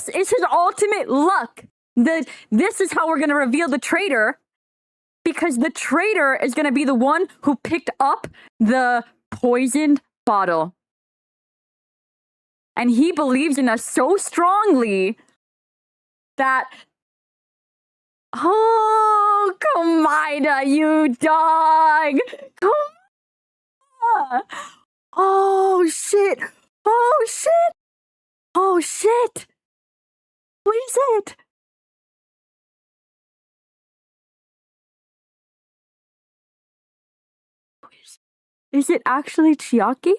is his ultimate luck! This is how we're gonna reveal the traitor. Because the traitor is gonna be the one who picked up the poisoned bottle. And he believes in us so strongly that... Oh, Komaeda, you dog! Komaeda! Oh, shit! Oh, shit! Oh, shit! What is it? Is it actually Chiaki?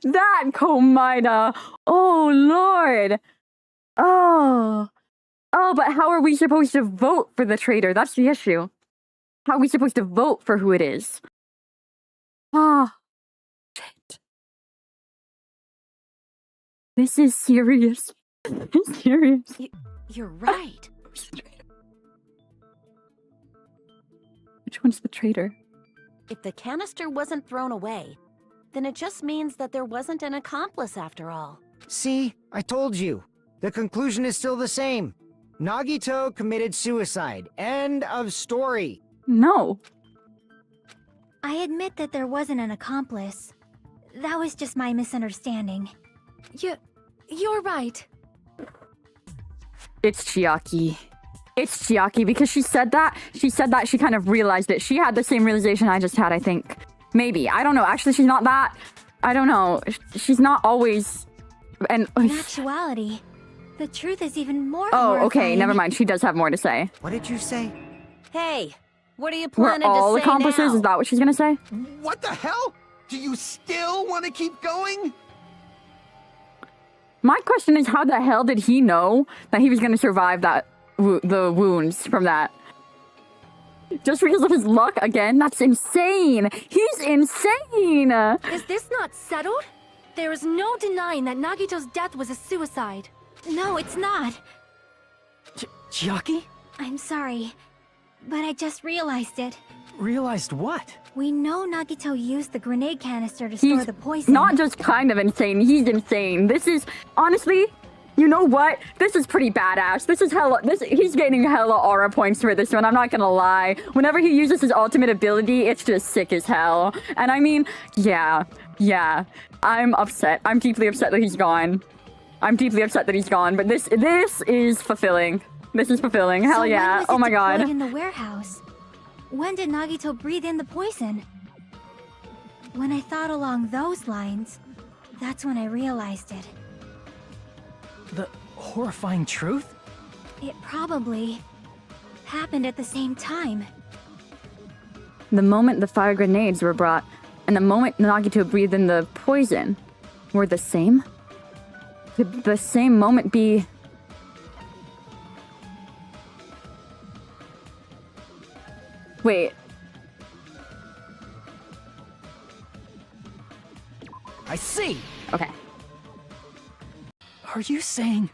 That Komaeda. Oh, Lord. Oh, but how are we supposed to vote for the traitor? That's the issue. How are we supposed to vote for who it is? Ah, shit. This is serious. It's serious. You're right. Which one's the traitor? If the canister wasn't thrown away, then it just means that there wasn't an accomplice after all. See, I told you. The conclusion is still the same. Nagito committed suicide. End of story. No. I admit that there wasn't an accomplice. That was just my misunderstanding. You're right. It's Chiaki. It's Chiaki because she said that. She kind of realized it. She had the same realization I just had, I think. Maybe. I don't know. Actually, she's not that. I don't know. She's not always... And in actuality, the truth is even more oh, okay. horrifying. Never mind. She does have more to say. What did you say? Hey, what are you We're planning all to say accomplices? now? Is that what she's gonna say? What the hell? Do you still want to keep going? My question is, how the hell did he know that he was gonna survive that the wounds from that? Just because of his luck again? That's insane! He's insane! Is this not settled? There is no denying that Nagito's death was a suicide. No, it's not. Chiaki? I'm sorry, but I just realized it. Realized what? We know Nagito used the grenade canister to store He's the poison. not just kind of insane, he's insane. This is, honestly, you know what? This is pretty badass. This is hella, he's getting hella aura points for this one, I'm not gonna lie. Whenever he uses his ultimate ability, it's just sick as hell. And I mean, yeah, I'm upset. I'm deeply upset that he's gone. I'm deeply upset that he's gone, but this is fulfilling. This is fulfilling. Hell so yeah. When was Oh it my god. deployed in the warehouse? When did Nagito breathe in the poison? When I thought along those lines, that's when I realized it. The horrifying truth? It probably happened at the same time. The moment the fire grenades were brought, and the moment Nagito breathed in the poison, were the same? Could the same moment be... Wait. I see! Okay. Are you saying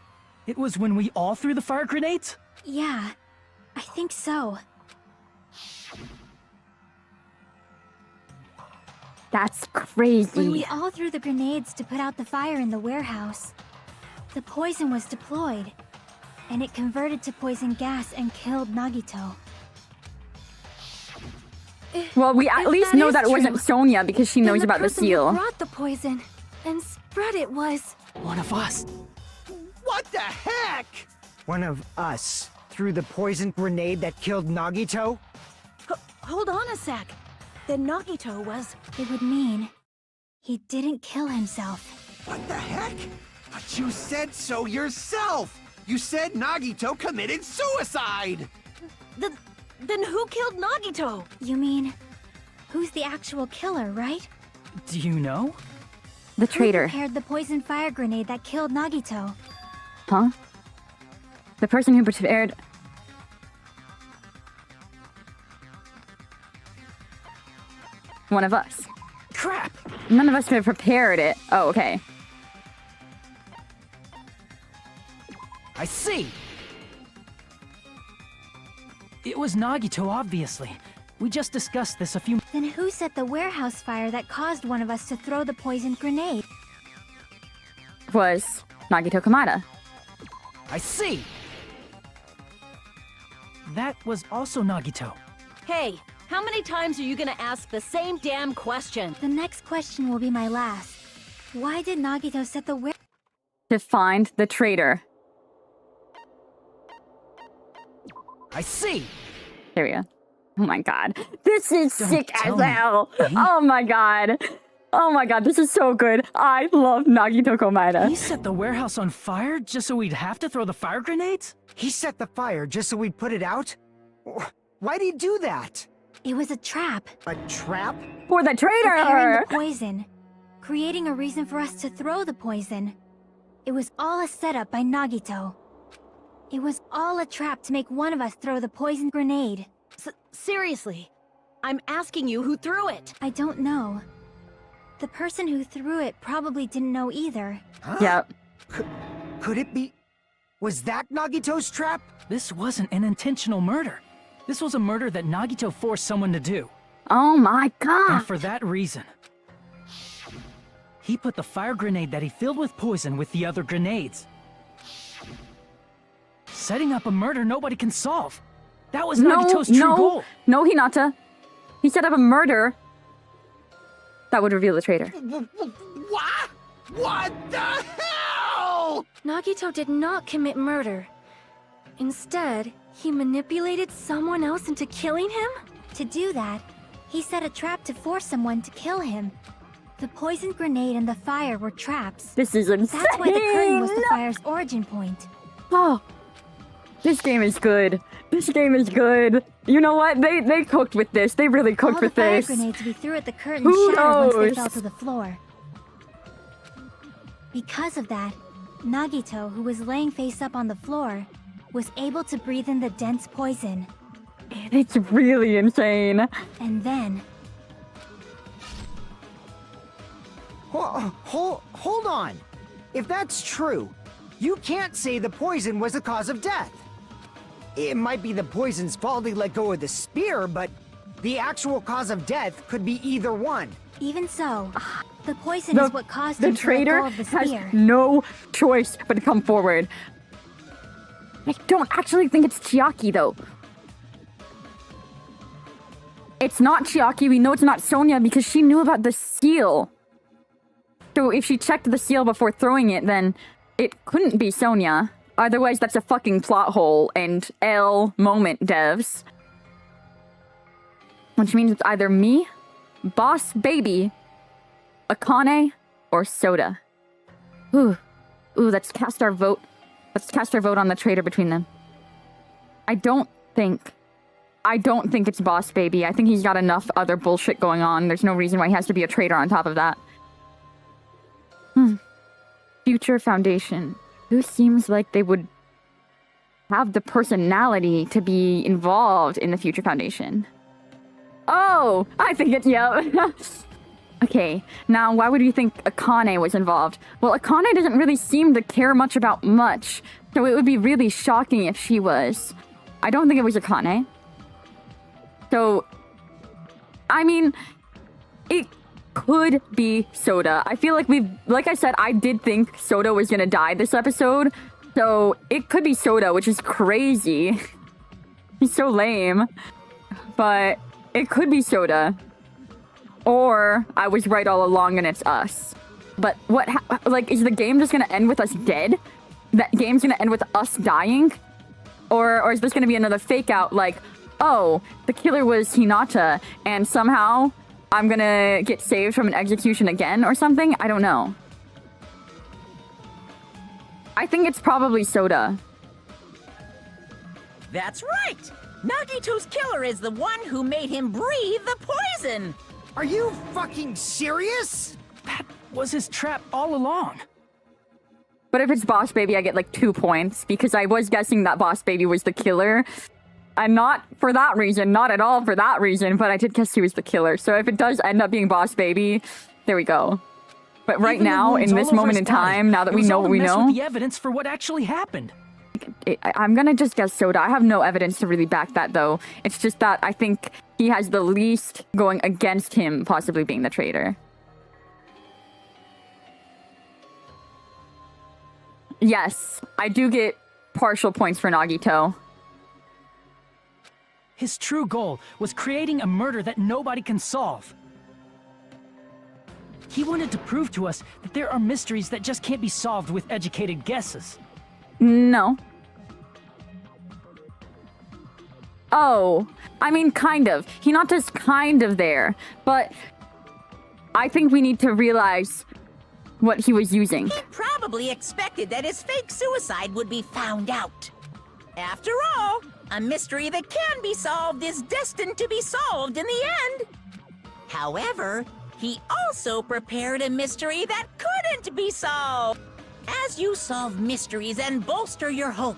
it was when we all threw the fire grenades? Yeah, I think so. That's crazy. When we all threw the grenades to put out the fire in the warehouse, the poison was deployed, and it converted to poison gas and killed Nagito. Well, we at least know that it wasn't Sonia because she knows about the seal. Who brought the poison and spread it was One of us. What the heck? One of us threw the poison grenade that killed Nagito? Hold on a sec. Then Nagito was... It would mean he didn't kill himself. What the heck? But you said so yourself! You said Nagito committed suicide! Then who killed Nagito? You mean, who's the actual killer, right? Do you know? The Who traitor. prepared the poison fire grenade that killed Nagito? Huh? The person who prepared... One of us. Crap! None of us could have prepared it. Oh, okay. I see! It was Nagito, obviously. We just discussed this a few... Then who set the warehouse fire that caused one of us to throw the poisoned grenade? Was Nagito Komaeda. I see! That was also Nagito. Hey, how many times are you gonna ask the same damn question? The next question will be my last. Why did Nagito set the To find the traitor. I see! There we go. Oh my god. This is Don't sick as tell me. hell. Me? Oh my god. Oh my god, this is so good. I love Nagito He Komaeda. set the warehouse on fire just so we'd have to throw the fire grenades? He set the fire just so we'd put it out? Why'd he do that? It was a trap. A trap? For the Preparing traitor! the poison. Creating a reason for us to throw the poison. It was all a setup by Nagito. It was all a trap to make one of us throw the poison grenade. Seriously, I'm asking you who threw it. I don't know. The person who threw it probably didn't know either. Yep. Could it be... Was that Nagito's trap? This wasn't an intentional murder. This was a murder that Nagito forced someone to do. Oh my god. And for that reason, he put the fire grenade that he filled with poison with the other grenades. Setting up a murder nobody can solve. That was Nagito's true goal. No, Hinata. He set up a murder that would reveal the traitor. What? What the hell? Nagito did not commit murder. Instead, he manipulated someone else into killing him? To do that, he set a trap to force someone to kill him. The poison grenade and the fire were traps. This is insane. That's why the curtain was the fire's origin point. Oh, this game is good. This game is good. You know what? They cooked with this. They really cooked All with the fire this. grenades we threw at the curtain Who shattered once they knows? fell to the floor. Because of that, Nagito, who was laying face up on the floor, was able to breathe in the dense poison. It's really insane. And then, Hold on. If that's true, you can't say the poison was the cause of death. It might be the poison's fault he let go of the spear, but the actual cause of death could be either one. Even so, the poison is what caused The him to let traitor go of the has spear. no choice but to come forward. I don't actually think it's Chiaki, though. It's not Chiaki. We know it's not Sonia because she knew about the seal. So if she checked the seal before throwing it, then it couldn't be Sonia. Otherwise, that's a fucking plot hole and L moment, devs. Which means it's either me, Boss Baby, Akane, or Soda. Ooh, let's cast our vote. Let's cast our vote on the traitor between them. I don't think it's Boss Baby. I think he's got enough other bullshit going on. There's no reason why he has to be a traitor on top of that. Future Foundation. Who seems like they would have the personality to be involved in the Future Foundation? Oh, I think it's, yeah. Okay, now why would you think Akane was involved? Well, Akane doesn't really seem to care much about much, so it would be really shocking if she was. I don't think it was Akane. So, I mean, it could be Soda. I feel like like I said, I did think Soda was gonna die this episode, so it could be Soda, which is crazy. He's so lame. But it could be Soda. Or I was right all along and it's us. But like, is the game just gonna end with us dead? That game's gonna end with us dying? Or is this gonna be another fake out like, oh, the killer was Hinata and somehow I'm gonna get saved from an execution again or something? I don't know. I think it's probably Soda. That's right! Nagito's killer is the one who made him breathe the poison! Are you fucking serious? That was his trap all along. But if it's Boss Baby, I get like 2 points because I was guessing that Boss Baby was the killer. And not for that reason, not at all for that reason, but I did guess he was the killer. So if it does end up being Boss Baby, there we go. But right Even now, in this moment in time, now that we know what we know, with the evidence for what actually happened. I'm gonna just guess Soda. I have no evidence to really back that, though. It's just that I think he has the least going against him possibly being the traitor. Yes, I do get partial points for Nagito. His true goal was creating a murder that nobody can solve. He wanted to prove to us that there are mysteries that just can't be solved with educated guesses. No. Oh, I mean, kind of. Hinata's kind of there, but I think we need to realize what he was using. He probably expected that his fake suicide would be found out. After all, a mystery that can be solved is destined to be solved in the end. However, he also prepared a mystery that couldn't be solved. As you solve mysteries and bolster your hope,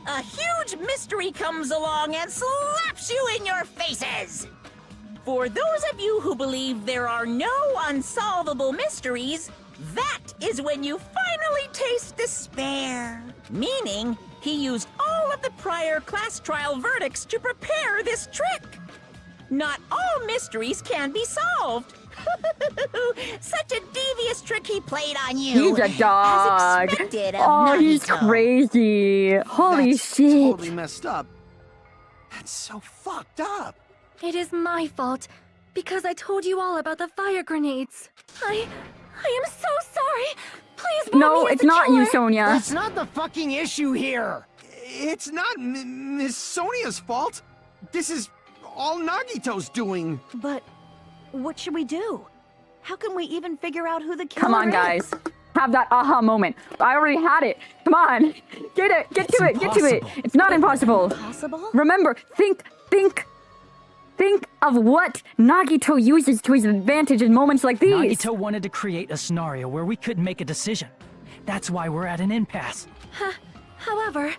a huge mystery comes along and slaps you in your faces. For those of you who believe there are no unsolvable mysteries, that is when you finally taste despair. Meaning, he used all of the prior class trial verdicts to prepare this trick. Not all mysteries can be solved. Such a devious trick he played on you. He's a dog. As expected of Oh, he's Nagito. crazy. Holy That's shit. totally messed up. That's so fucked up. It is my fault, because I told you all about the fire grenades. I am so sorry. Please vote No, me as it's the not you, killer. Sonia. That's not the fucking issue here. It's not Miss Sonia's fault. This is all Nagito's doing. But what should we do? How can we even figure out who the killer Come on, is? guys. Have that aha moment. I already had it. Come on. Get it. Get to it. Get to it. impossible. It's not impossible. Possible? Remember, think of what Nagito uses to his advantage in moments like these. Nagito wanted to create a scenario where we couldn't make a decision. That's why we're at an impasse. However,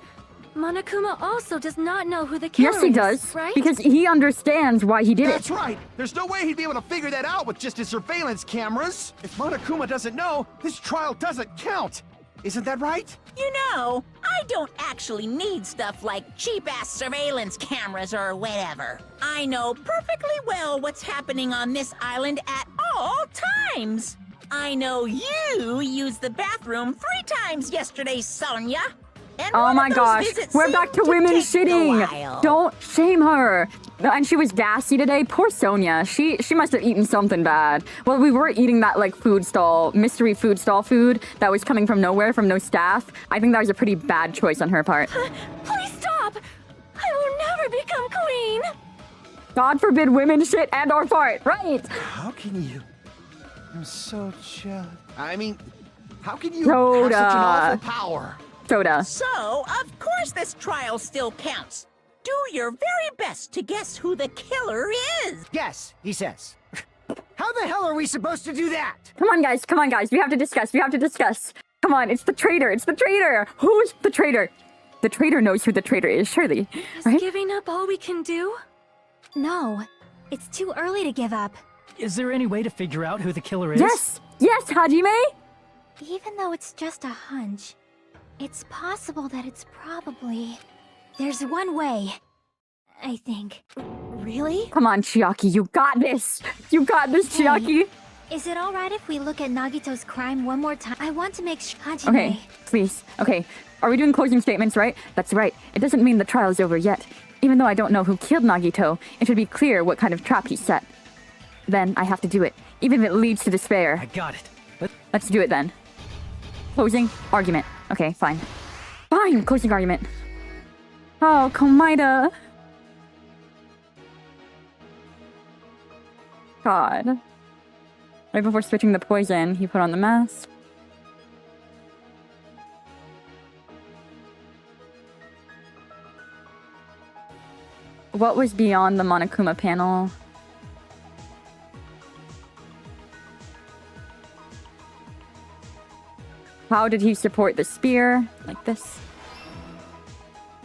Monokuma also does not know who the killer Yes, he is, does. right? Because he understands why he did That's it. right. There's no way he'd be able to figure that out with just his surveillance cameras. If Monokuma doesn't know, this trial doesn't count. Isn't that right? You know, I don't actually need stuff like cheap-ass surveillance cameras or whatever. I know perfectly well what's happening on this island at all times. I know you used the bathroom 3 times yesterday, Sonia. And Oh one my of those gosh, visits we're seemed back to to women take a shitting. while. Don't shame her. And she was gassy today. Poor Sonia. She must have eaten something bad. Well, we were eating that like food stall, mystery food stall food that was coming from nowhere, from no staff. I think that was a pretty bad choice on her part. Please stop! I will never become queen! God forbid women shit and our part, right? How can you? I'm so jealous. I mean, how can you Soda. have such an awful power? Soda. So, of course this trial still counts. Do your very best to guess who the killer is. Yes, he says. How the hell are we supposed to do that? Come on, guys. Come on, guys. We have to discuss. We have to discuss. Come on. It's the traitor. It's the traitor. Who's the traitor? The traitor knows who the traitor is, surely. Is Right? giving up all we can do? No, it's too early to give up. Is there any way to figure out who the killer is? Yes. Yes, Hajime. Even though it's just a hunch, it's possible that it's probably... There's one way, I think. Really? Come on, Chiaki. You got this. You got this, Chiaki. Is it alright if we look at Nagito's crime one more time? I want to make sure... Hajime... Okay, please. Okay. Are we doing closing statements, right? That's right. It doesn't mean the trial is over yet. Even though I don't know who killed Nagito, it should be clear what kind of trap he set. Then I have to do it, even if it leads to despair. I got it. Let's do it then. Closing argument. Okay, fine. Fine, closing argument. Oh, Komaeda. God. Right before switching the poison, he put on the mask. What was beyond the Monokuma panel? How did he support the spear? Like this.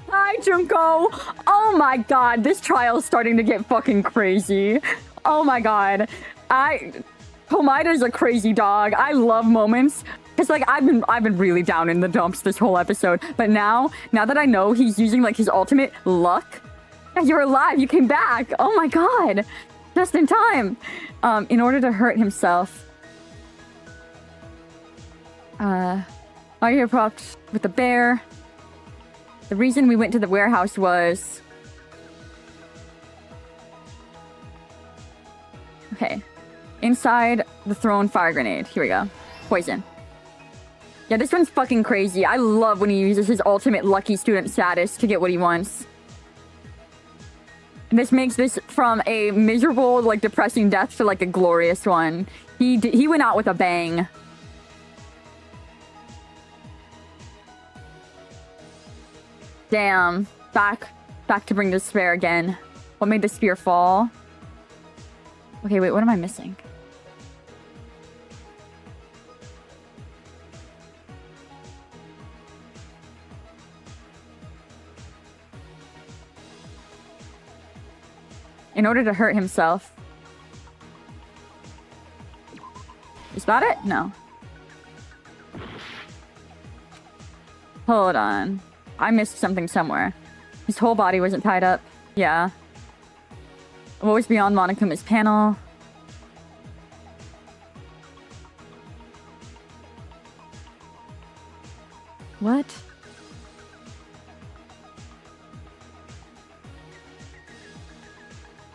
Hi, Junko! Oh my god, this trial's starting to get fucking crazy. Oh my god. Komaeda's a crazy dog. I love moments. Cause like I've been really down in the dumps this whole episode. But now that I know he's using like his ultimate luck. Yeah, you're alive, you came back. Oh my god. Just in time. In order to hurt himself. Are you propped with the bear? The reason we went to the warehouse was... Okay. Inside the thrown fire grenade. Here we go. Poison. Yeah, this one's fucking crazy. I love when he uses his ultimate lucky student status to get what he wants. This makes this from a miserable, like, depressing death to, like, a glorious one. He went out with a bang. Damn. Back to bring the spear again. What made the spear fall? Okay, wait, what am I missing? In order to hurt himself. Is that it? No. Hold on. I missed something somewhere. His whole body wasn't tied up. Yeah. What was beyond Monokuma's panel? What?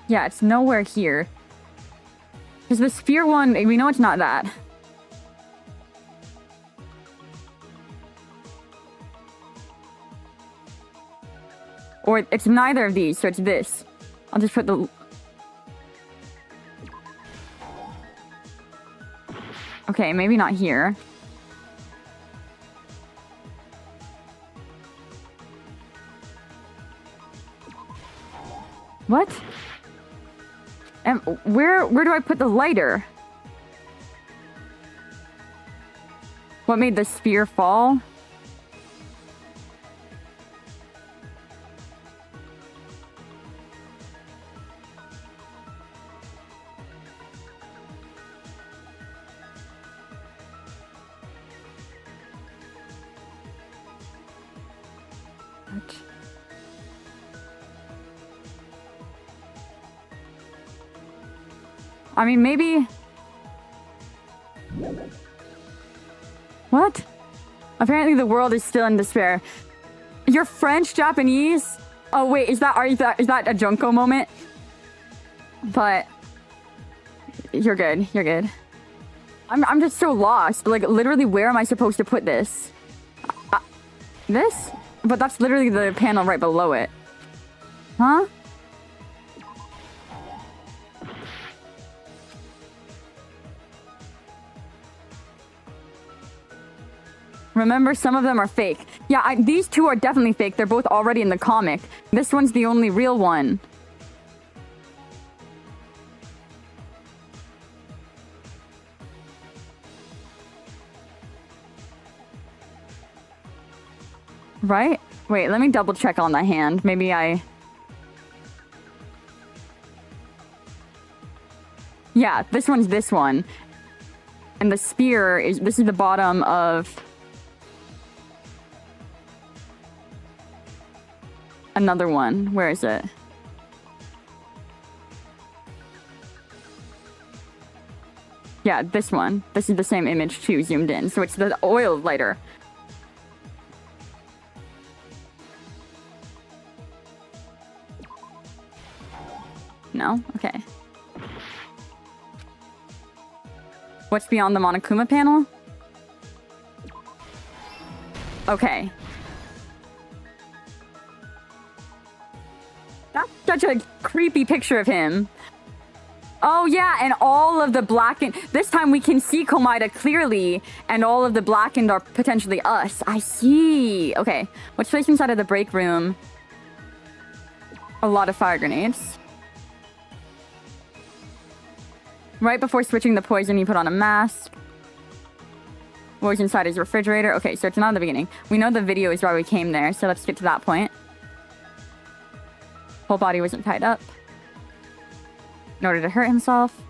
Yeah, it's nowhere here. Because the spear one, we know it's not that. Or it's neither of these, so it's this. I'll just put the... Okay, maybe not here. What? And where do I put the lighter? What made the spear fall? What? I mean, maybe... What? Apparently the world is still in despair. You're French, Japanese? Oh wait, is that a Junko moment? But you're good. You're good. I'm just so lost. Like literally, where am I supposed to put this? This? But that's literally the panel right below it. Huh? Remember, some of them are fake. Yeah, these two are definitely fake. They're both already in the comic. This one's the only real one. Right? Wait, let me double check on the hand. Maybe I... Yeah, this one's this one. And the spear is... This is the bottom of... Another one. Where is it? Yeah, this one. This is the same image too, zoomed in. So it's the oil lighter. No? Okay. What's beyond the Monokuma panel? Okay. That's such a creepy picture of him. Oh yeah, and all of the blackened... This time we can see Komaeda clearly, and all of the blackened are potentially us. I see. Okay, what's placed inside of the break room? A lot of fire grenades. Right before switching the poison, you put on a mask. What was inside his refrigerator? Okay, so it's not in the beginning. We know the video is why we came there, so let's get to that point. Whole body wasn't tied up. In order to hurt himself.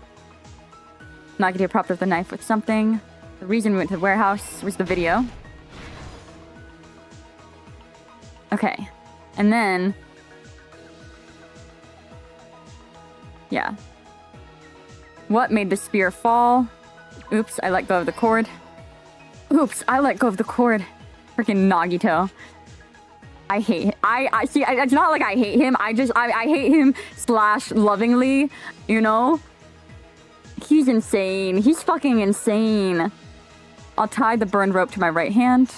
Nagito propped up the knife with something. The reason we went to the warehouse was the video. Okay. And then... Yeah. What made the spear fall? Oops, I let go of the cord. Oops, I let go of the cord. Freaking Nagito. I hate I see, it's not like I hate him. I hate him / lovingly, you know? He's insane. He's fucking insane. I'll tie the burned rope to my right hand.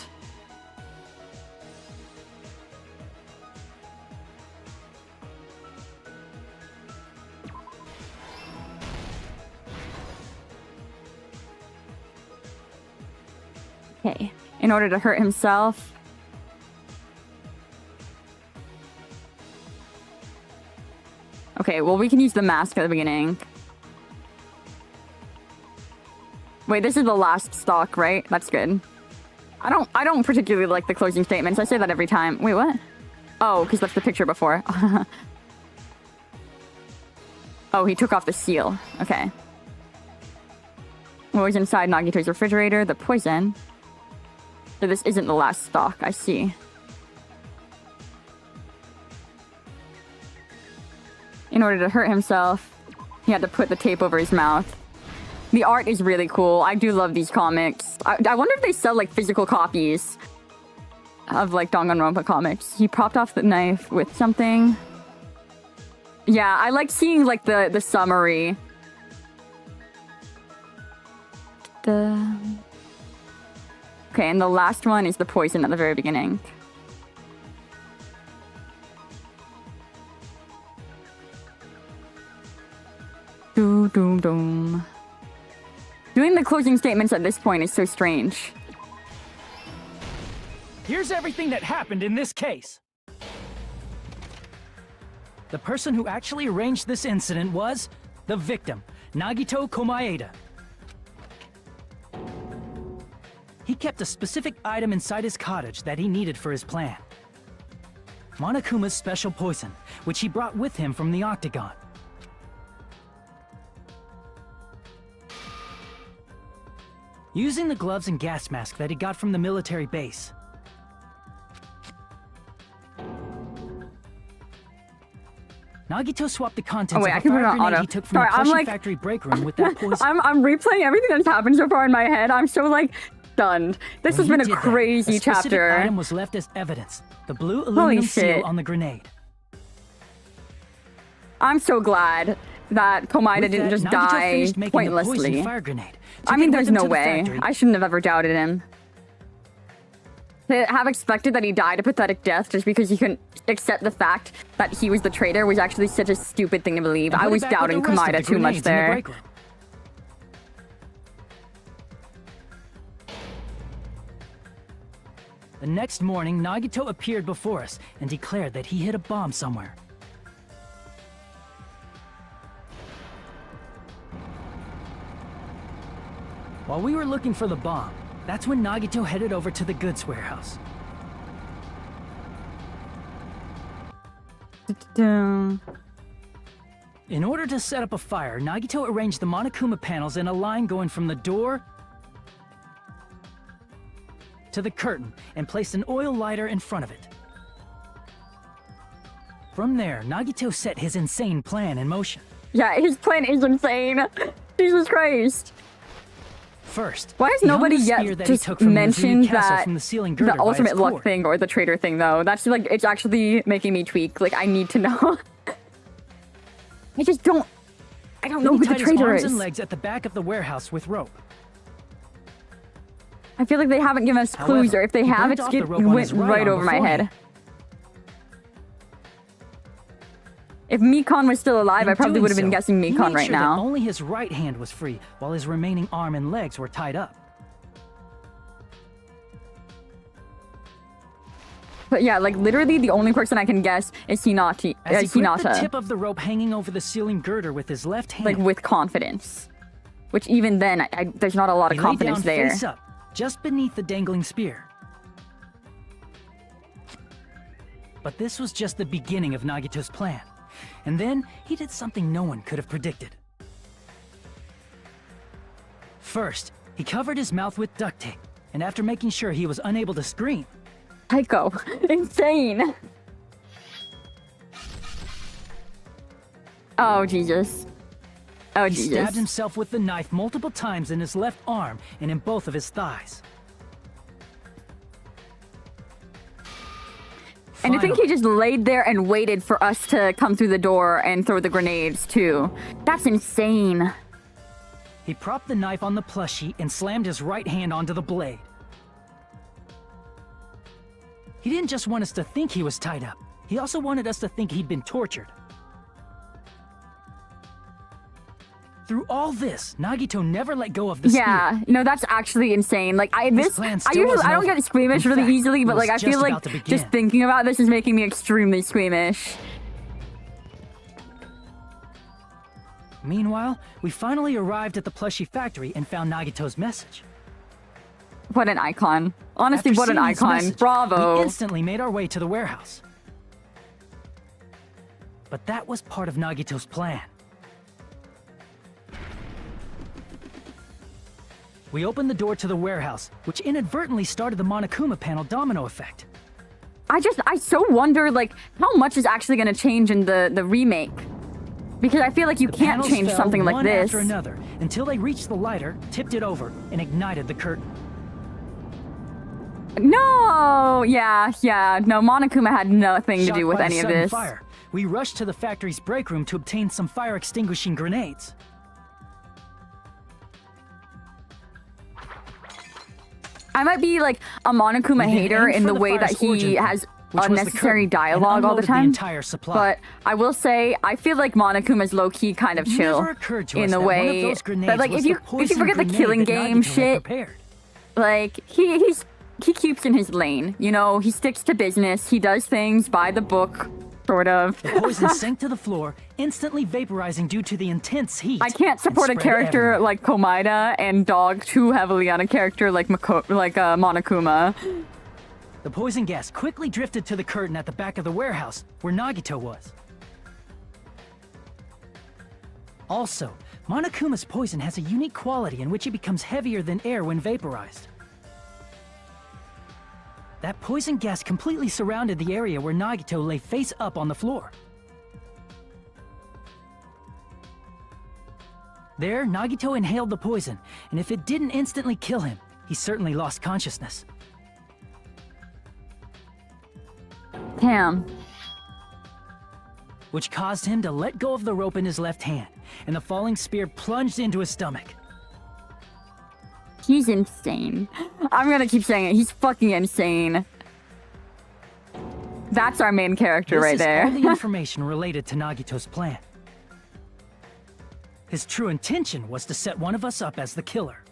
Okay. In order to hurt himself. Okay, well, we can use the mask at the beginning. Wait, this is the last stock, right? That's good. I don't particularly like the closing statements. I say that every time. Wait, what? Oh, because that's the picture before. Oh, he took off the seal. Okay. What was inside Nagito's refrigerator? The poison. So this isn't the last stock. I see. In order to hurt himself, he had to put the tape over his mouth. The art is really cool. I do love these comics. I wonder if they sell, like, physical copies of, like, Danganronpa comics. He propped off the knife with something. Yeah, I like seeing, like, the summary. Okay, and the last one is the poison at the very beginning. Doom. Doing the closing statements at this point is so strange. Here's everything that happened in this case. The person who actually arranged this incident was the victim, Nagito Komaeda. He kept a specific item inside his cottage that he needed for his plan. Monokuma's special poison, which he brought with him from the Octagon. Using the gloves and gas mask that he got from the military base. Nagito swapped the contents Oh wait, of I a can put it fire on grenade auto. he took from Sorry, the I'm plushie like, factory break room with that poison. I'm replaying everything that's happened so far in my head. I'm so like stunned. This has When been he a did that, crazy a specific chapter. item was left as evidence. The blue aluminum shit. seal on the grenade. I'm so glad that Komaeda With didn't that, just Nagito die finished making the pointlessly. poisoned fire grenade. I Took mean, it there's with him no to the way. factory. I shouldn't have ever doubted him. To have expected that he died a pathetic death just because he couldn't accept the fact that he was the traitor was actually such a stupid thing to believe. And I put it was back with doubting the rest of Komaeda the too much grenades in the there. break room. The next morning, Nagito appeared before us and declared that he hid a bomb somewhere. While we were looking for the bomb, that's when Nagito headed over to the goods warehouse. Dun. In order to set up a fire, Nagito arranged the Monokuma panels in a line going from the door to the curtain and placed an oil lighter in front of it. From there, Nagito set his insane plan in motion. Yeah, his plan is insane. Jesus Christ. First, Why has he hung nobody the yet spear that he just took from the mentioned Mizumi castle that from the ceiling girder the by its ultimate luck cord. thing or the traitor thing though? That's like, it's actually making me tweak. Like, I need to know. I just don't... I don't know Then who he the tied his traitor arms is. and legs at the back of the warehouse with rope. I feel like they haven't given us clues, However, or if they he have, burnt it's off the get, rope on went his right arm over my head. beforehand. If Mikon was still alive, In I probably doing would have been so, guessing he Mikon made right sure that now. only his right hand was free, while his remaining arm and legs were tied up. But yeah, like literally the only person I can guess is Hinata. As he gripped the Hinata. tip of the rope hanging over the ceiling girder with his left hand, Like with confidence. Which even then, there's not a lot of he confidence lay down there. face up, just beneath the dangling spear. But this was just the beginning of Nagito's plan. And then, he did something no one could have predicted. First, he covered his mouth with duct tape, and after making sure he was unable to scream, Psycho. Insane. Oh, Jesus. Oh, he Jesus. stabbed himself with the knife multiple times in his left arm and in both of his thighs. And I think Finally, he just laid there and waited for us to come through the door and throw the grenades, too. That's insane. he propped the knife on the plushie and slammed his right hand onto the blade. He didn't just want us to think he was tied up. He also wanted us to think he'd been tortured. Through all this, Nagito never let go of the Yeah, spear. no, that's actually insane. Like, I plan still usually wasn't I don't over. get squeamish In really fact, easily, it but was like I just feel like about to begin. just thinking about this is making me extremely squeamish. Meanwhile, we finally arrived at the plushie factory and found Nagito's message. What an icon. Honestly, After what an seeing his icon. message, Bravo. We instantly made our way to the warehouse. But that was part of Nagito's plan. We opened the door to the warehouse, which inadvertently started the Monokuma panel domino effect. I so wonder, like, how much is actually going to change in the remake? Because I feel like you The can't panels change fell something like one this. after another until they reached the lighter, tipped it over, and ignited the curtain. No! Yeah, no, Monokuma had nothing to Shocked do with by the any of sudden this. Fire, we rushed to the factory's break room to obtain some fire-extinguishing grenades. I might be like a Monokuma We then hater aimed in for the the way that fire's origin he point, has which was the unnecessary curtain, and dialogue all the unloaded the time. entire supply. But I will say, I feel like Monokuma's low-key kind of It chill never occurred to in us the that one of way those grenades that, like, was if the you poison forget the grenade killing that game Nagito had shit, prepared. like he keeps in his lane. You know, he sticks to business. He does things by the book, sort of. The poison sank to the floor, instantly vaporizing due to the intense heat. I can't support a and spread character everywhere. like Komaeda and dog too heavily on a character like Monokuma. The poison gas quickly drifted to the curtain at the back of the warehouse, where Nagito was. Also, Monokuma's poison has a unique quality in which it becomes heavier than air when vaporized. That poison gas completely surrounded the area where Nagito lay face up on the floor. There, Nagito inhaled the poison, and if it didn't instantly kill him, he certainly lost consciousness. Damn. Which caused him to let go of the rope in his left hand, and the falling spear plunged into his stomach. He's insane. I'm gonna keep saying it. He's fucking insane. That's our main character right there. This is all the information related to Nagito's plan. His true intention was to set one of us up as the killer.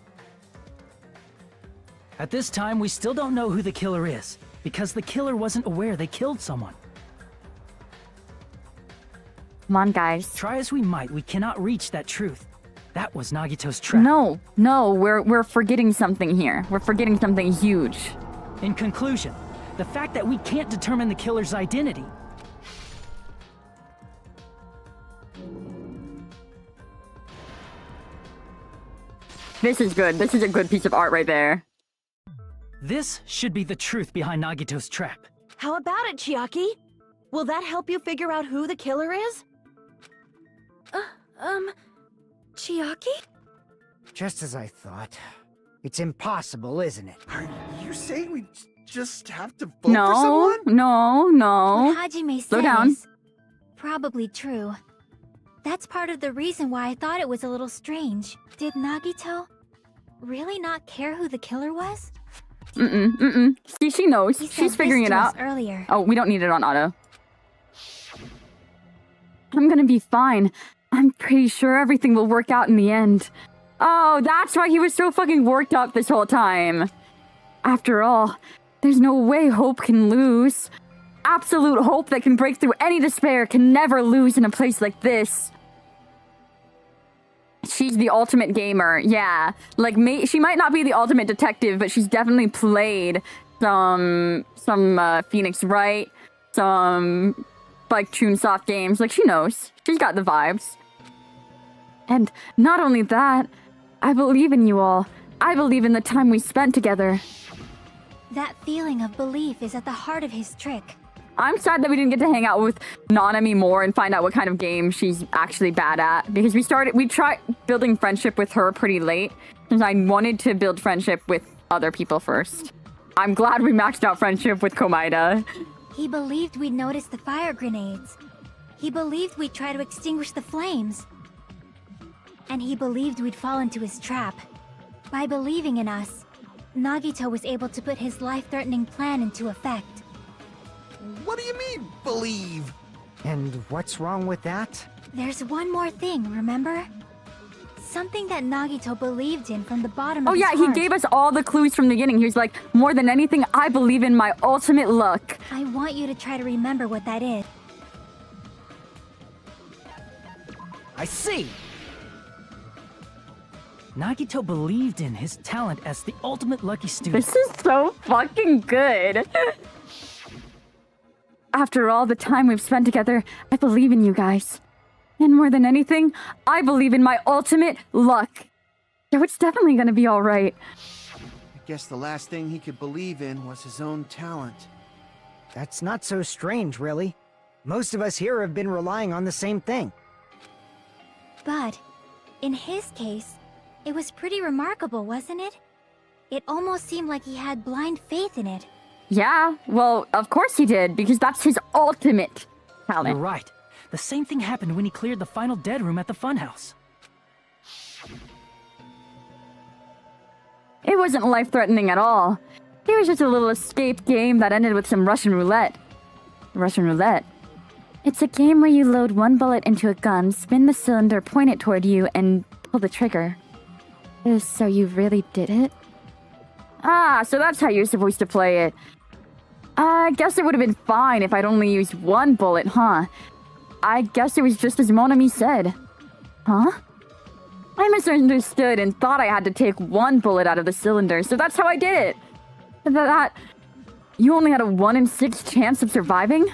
At this time, we still don't know who the killer is, because the killer wasn't aware they killed someone. Come on, guys. Try as we might, we cannot reach that truth. That was Nagito's trap. No, we're forgetting something here. We're forgetting something huge. In conclusion, the fact that we can't determine the killer's identity. This is good. This is a good piece of art right there. This should be the truth behind Nagito's trap. How about it, Chiaki? Will that help you figure out who the killer is? Chiaki? Just as I thought. It's impossible, isn't it? Are you saying we just have to vote for someone? No. What Hajime Slow said down. is probably true. That's part of the reason why I thought it was a little strange. Did Nagito really not care who the killer was? See, she knows. He said She's figuring this it to us out. earlier. Oh, we don't need it on auto. I'm gonna be fine. I'm pretty sure everything will work out in the end. Oh, that's why he was so fucking worked up this whole time. After all, there's no way hope can lose. Absolute hope that can break through any despair can never lose in a place like this. She's the ultimate gamer, yeah. Like, she might not be the ultimate detective, but she's definitely played some Phoenix Wright, some like Chunsoft games. Like, she knows. She's got the vibes. And not only that, I believe in you all. I believe in the time we spent together. That feeling of belief is at the heart of his trick. I'm sad that we didn't get to hang out with Nanami more and find out what kind of game she's actually bad at. Because we tried building friendship with her pretty late. Since I wanted to build friendship with other people first. I'm glad we maxed out friendship with Komaeda. He believed we'd notice the fire grenades. He believed we'd try to extinguish the flames. And he believed we'd fall into his trap. By believing in us, Nagito was able to put his life-threatening plan into effect. What do you mean, believe? And what's wrong with that? There's one more thing, remember? Something that Nagito believed in from the bottom Oh of yeah, his he heart. gave us all the clues from the beginning. He was like, more than anything, I believe in my ultimate luck. I want you to try to remember what that is. I see! Nagito believed in his talent as the ultimate lucky student. This is so fucking good. After all the time we've spent together, I believe in you guys. And more than anything, I believe in my ultimate luck. So it's definitely gonna be alright. I guess the last thing he could believe in was his own talent. That's not so strange, really. Most of us here have been relying on the same thing. But, in his case, it was pretty remarkable, wasn't it? It almost seemed like he had blind faith in it. Yeah, well, of course he did, because that's his ultimate talent. You're right. The same thing happened when he cleared the final dead room at the funhouse. It wasn't life-threatening at all. It was just a little escape game that ended with some Russian roulette. Russian roulette. It's a game where you load one bullet into a gun, spin the cylinder, point it toward you, and pull the trigger. So you really did it? Ah, so that's how you're supposed to play it. I guess it would have been fine if I'd only used one bullet, huh? I guess it was just as Monami said. Huh? I misunderstood and thought I had to take one bullet out of the cylinder, so that's how I did it. That... You only had a 1 in 6 chance of surviving?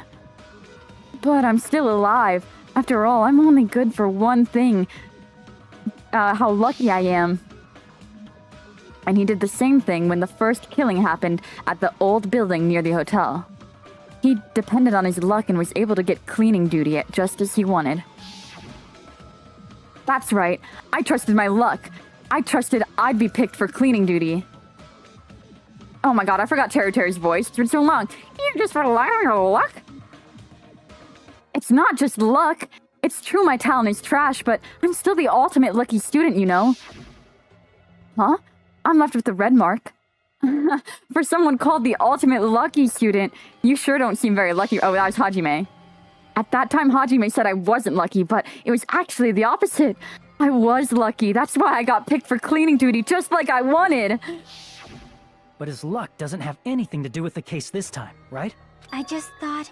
But I'm still alive. After all, I'm only good for one thing. How lucky I am. And he did the same thing when the first killing happened at the old building near the hotel. He depended on his luck and was able to get cleaning duty at just as he wanted. That's right. I trusted my luck. I trusted I'd be picked for cleaning duty. Oh my god, I forgot Terry's voice. It's been so long. You just rely on your luck? It's not just luck. It's true my talent is trash, but I'm still the ultimate lucky student, you know. Huh? I'm left with the red mark. For someone called the ultimate lucky student, you sure don't seem very lucky. Oh, that was Hajime. At that time, Hajime said I wasn't lucky, but it was actually the opposite. I was lucky. That's why I got picked for cleaning duty, just like I wanted. But his luck doesn't have anything to do with the case this time, right? I just thought...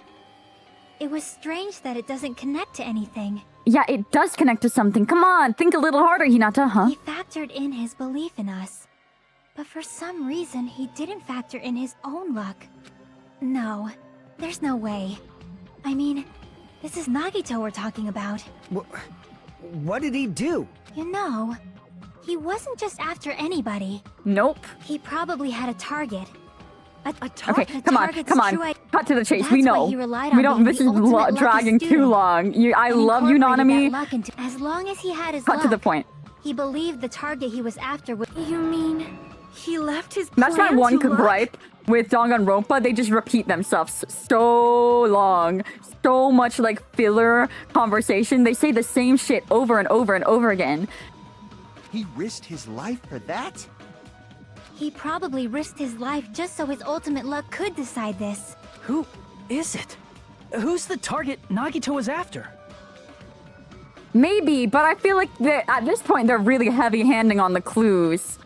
It was strange that it doesn't connect to anything. Yeah, it does connect to something. Come on, think a little harder, Hinata, huh? He factored in his belief in us. But for some reason, he didn't factor in his own luck. No, there's no way. I mean, this is Nagito we're talking about. What did he do? You know, he wasn't just after anybody. Nope. He probably had a target. Okay, come on. Cut to the chase. We know. We don't. This is dragging too long. I love you, Nanami. As long as he had his Cut luck, to the point. he believed the target he was after was... You mean he left his That's my plan one to luck? gripe with Danganronpa. They just repeat themselves so long. So much like filler conversation. They say the same shit over and over and over again. He risked his life for that? He probably risked his life just so his ultimate luck could decide this. Who is it? Who's the target Nagito was after? Maybe, but I feel like at this point they're really heavy-handing on the clues.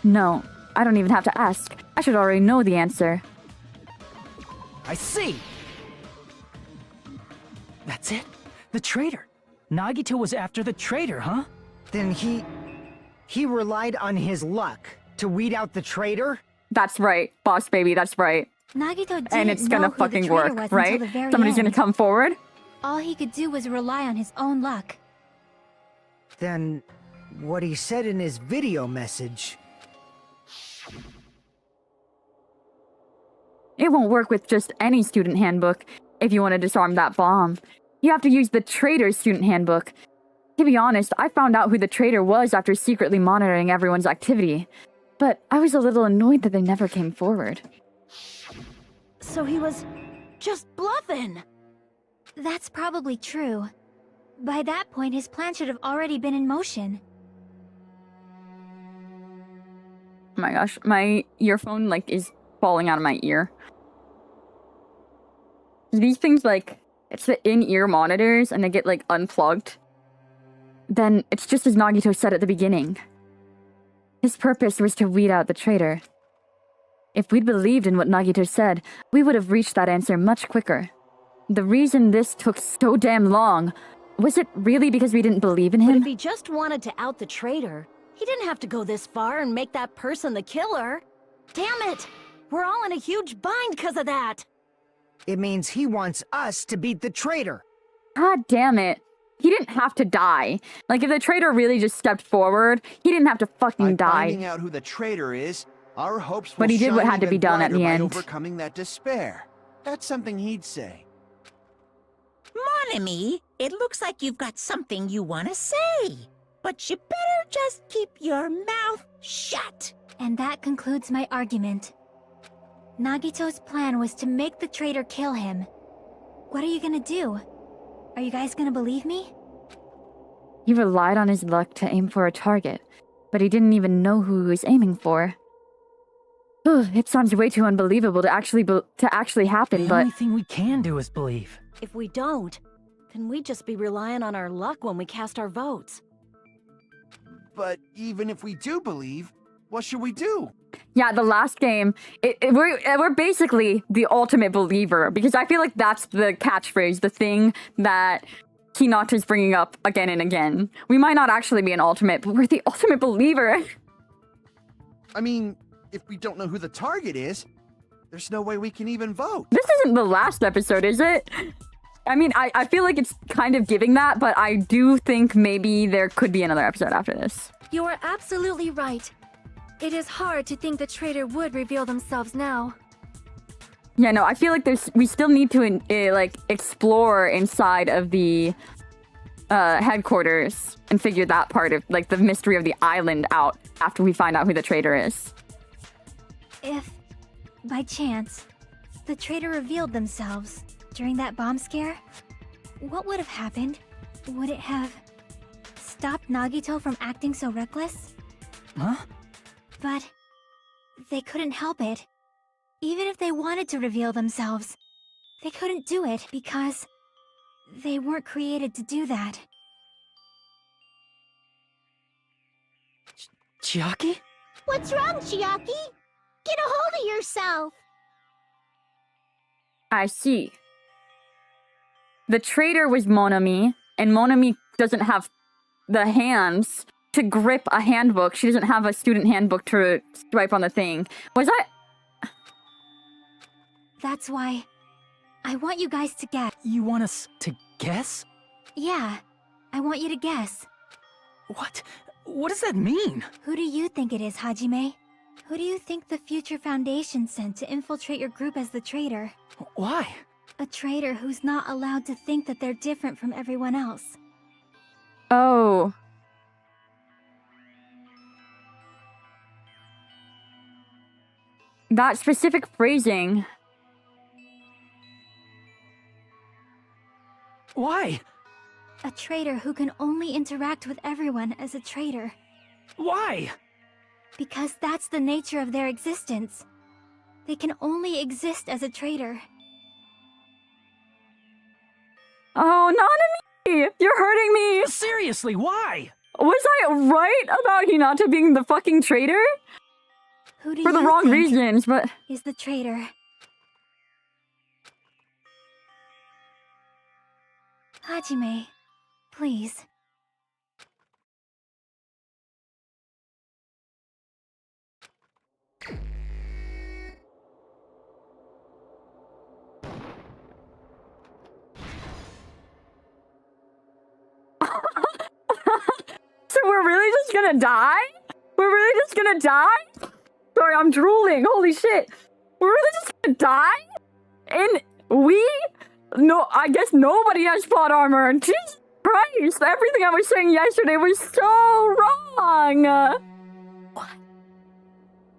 No, I don't even have to ask. I should already know the answer. I see! That's it? The traitor. Nagito was after the traitor, huh? Then he relied on his luck to weed out the traitor? That's right, boss baby, that's right. Nagito didn't And it's know gonna who the fucking traitor work, was right? until the very Somebody's end. gonna come forward. All he could do was rely on his own luck. Then what he said in his video message... It won't work with just any student handbook if you want to disarm that bomb. You have to use the traitor's student handbook. To be honest, I found out who the traitor was after secretly monitoring everyone's activity. But I was a little annoyed that they never came forward. So he was just bluffing. That's probably true. By that point, his plan should have already been in motion. Oh my gosh, my earphone is falling out of my ear. These things it's the in-ear monitors and they get unplugged. Then it's just as Nagito said at the beginning. His purpose was to weed out the traitor. If we'd believed in what Nagito said, we would have reached that answer much quicker. The reason this took so damn long, was it really because we didn't believe in But him? if he just wanted to out the traitor, he didn't have to go this far and make that person the killer. Damn it! We're all in a huge bind because of that! It means he wants us to beat the traitor. God damn it. He didn't have to die. If the traitor really just stepped forward, he didn't have to fucking By die. finding out who the traitor is, our hopes will But he did what shine had to be even done at brighter the by end. overcoming that despair. That's something he'd say. Monami, it looks like you've got something you want to say. But you better just keep your mouth shut. And that concludes my argument. Nagito's plan was to make the traitor kill him. What are you gonna do? Are you guys gonna believe me? He relied on his luck to aim for a target, but he didn't even know who he was aiming for. It sounds way too unbelievable to actually happen, The but only thing we can do is believe. If we don't, then we'd just be relying on our luck when we cast our votes. But even if we do believe, what should we do? yeah, the last game, we're basically the ultimate believer, because I feel like that's the catchphrase, the thing that Hinata's bringing up again and again. We might not actually be an ultimate, but we're the ultimate believer. I mean, if we don't know who the target is, there's no way we can even vote. This isn't the last episode, is it? I mean, I feel like it's kind of giving that, but I do think maybe there could be another episode after this. You are absolutely right. It is hard to think the traitor would reveal themselves now. Yeah, no, I feel like we still need to explore inside of the headquarters and figure that part of, like, the mystery of the island out after we find out who the traitor is. If, by chance, the traitor revealed themselves during that bomb scare, what would have happened? Would it have stopped Nagito from acting so reckless? Huh? But they couldn't help it. Even if they wanted to reveal themselves, they couldn't do it because they weren't created to do that. Chiaki? What's wrong, Chiaki? Get a hold of yourself! I see. The traitor was Monami, and Monami doesn't have the hands to grip a handbook. She doesn't have a student handbook to swipe on the thing. Was I... That's why I want you guys to guess. You want us to guess? Yeah, I want you to guess. What? What does that mean? Who do you think it is, Hajime? Who do you think the Future Foundation sent to infiltrate your group as the traitor? Why? A traitor who's not allowed to think that they're different from everyone else. Oh. That specific phrasing. Why? A traitor who can only interact with everyone as a traitor. Why? Because that's the nature of their existence. They can only exist as a traitor. Oh, Nanami! You're hurting me! Seriously, why? Was I right about Hinata being the fucking traitor? Who do For the you wrong think reasons, but... is the traitor? Hajime, please. So we're really just gonna die? We're really just gonna die? Sorry, I'm drooling. Holy shit. We're really just gonna die? And we? No, I guess nobody has plot armor. Jesus Christ, everything I was saying yesterday was so wrong.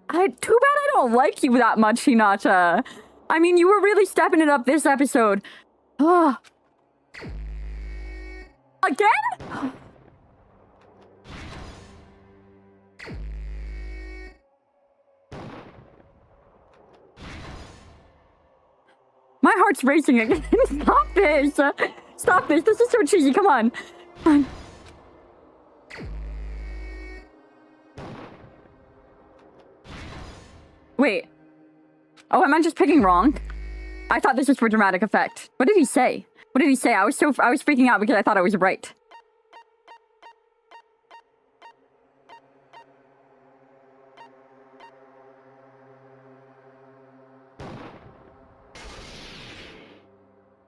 Too bad I don't like you that much, Hinata. I mean, you were really stepping it up this episode. Again? My heart's racing again. Stop this. Stop this. This is so cheesy. Come on. Come on. Wait. Oh, am I just picking wrong? I thought this was for dramatic effect. What did he say? What did he say? I was freaking out because I thought I was right.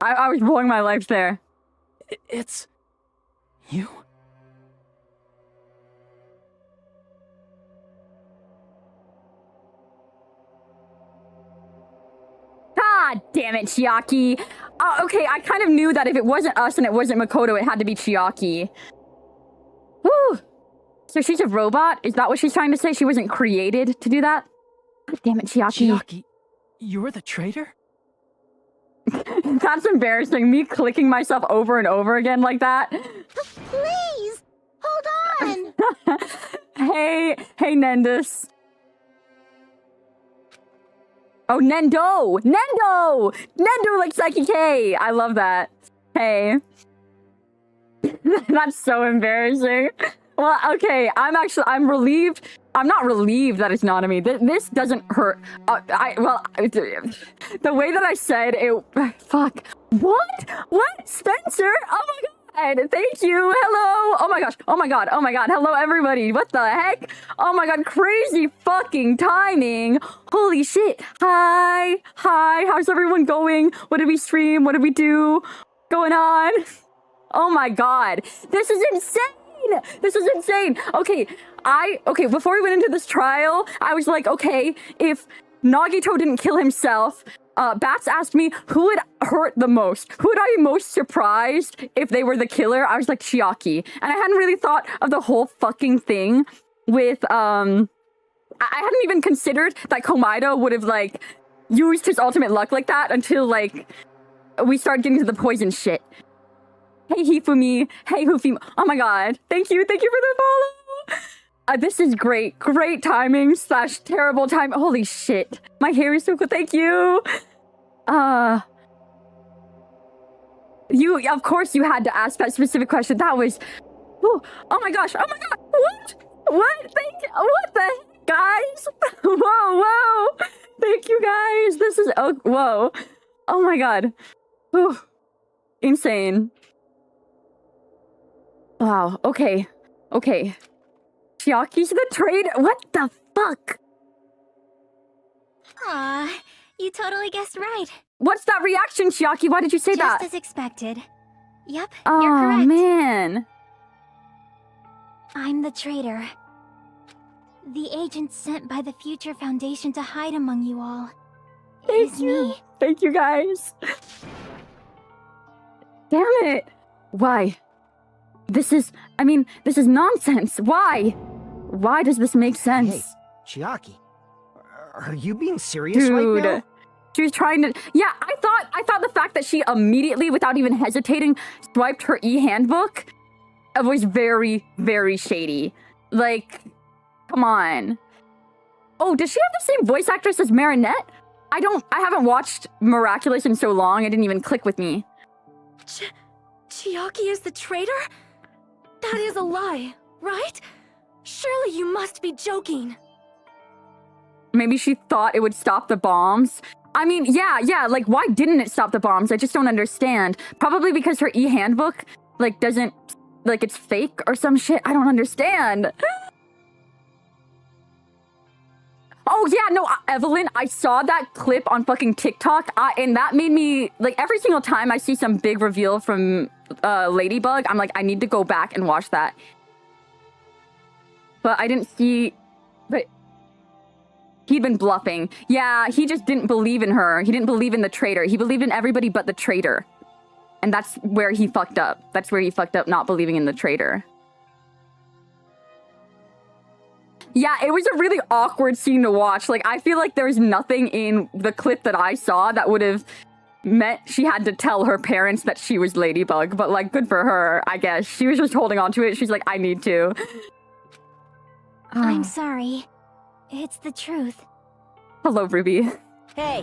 I was rolling my life there. It's... you? God damn it, Chiaki. Okay, I kind of knew that if it wasn't us and it wasn't Makoto, it had to be Chiaki. Whew. So she's a robot? Is that what she's trying to say? She wasn't created to do that? God damn it, Chiaki. Chiaki, you're the traitor? That's embarrassing. Me clicking myself over and over again like that. Please! Hold on! Hey, Nendus. Oh, Nendo! Nendo! Nendo like Psyche K! I love that. Hey. That's so embarrassing. Well, okay, I'm relieved. I'm not relieved that it's not me. This doesn't hurt. The way that I said it, fuck. What? What? Spencer? Oh my god, thank you. Hello. Oh my gosh. Oh my god. Oh my god. Hello, everybody. What the heck? Oh my god, crazy fucking timing. Holy shit. Hi. Hi. How's everyone going? What did we stream? What did we do? Going on? Oh my god. This is insane. This is insane. Okay, before we went into this trial, I was like, okay, if Nagito didn't kill himself. Bats asked me who would hurt the most. Who would I be most surprised if they were the killer? I was like, Chiaki. And I hadn't really thought of the whole fucking thing with, I hadn't even considered that Komaeda would have, like, used his ultimate luck like that until, like, we started getting to the poison shit. Hey, Hifumi. Hey, Hoofy. Oh my god. Thank you. Thank you for the follow. This is great. Great timing / terrible time. Holy shit. My hair is so cool. Thank you. Of course you had to ask that specific question. That was... Oh my gosh. Oh my god. What? What? Thank you. What the heck, guys? Whoa. Thank you, guys. This is... Oh, whoa. Oh my god. Whew. Insane. Wow. Okay. Chiaki's the traitor. What the fuck? Aw, you totally guessed right. What's that reaction, Chiaki? Why did you say that? Just as expected. Yep, Oh, you're correct. Man. I'm the traitor. The agent sent by the Future Foundation to hide among you all. Thank It's you. me. Thank you, guys. Damn it. Why? This is nonsense. Why does this make sense? Hey, Chiaki, are you being serious right now? She was trying to... Yeah, I thought the fact that she immediately, without even hesitating, swiped her e-handbook was very, very shady. Like, come on. Oh, does she have the same voice actress as Marinette? I haven't watched Miraculous in so long, it didn't even click with me. Chiaki is the traitor? That is a lie, right? Surely you must be joking. Maybe she thought it would stop the bombs. I mean, yeah, like, why didn't it stop the bombs? I just don't understand. Probably because her e-handbook, like, doesn't... Like, it's fake or some shit. I don't understand. Oh, yeah, no, Evelyn, I saw that clip on fucking TikTok, and that made me... Like, every single time I see some big reveal from Ladybug, I'm like, I need to go back and watch that. But I didn't see... But... He'd been bluffing. Yeah, he just didn't believe in her. He didn't believe in the traitor. He believed in everybody but the traitor. And that's where he fucked up. That's where he fucked up, not believing in the traitor. Yeah, it was a really awkward scene to watch. Like, I feel like there's nothing in the clip that I saw that would have meant she had to tell her parents that she was Ladybug. But, like, good for her, I guess. She was just holding on to it. She's like, I need to. I'm sorry. It's the truth. Hello, Ruby. Hey,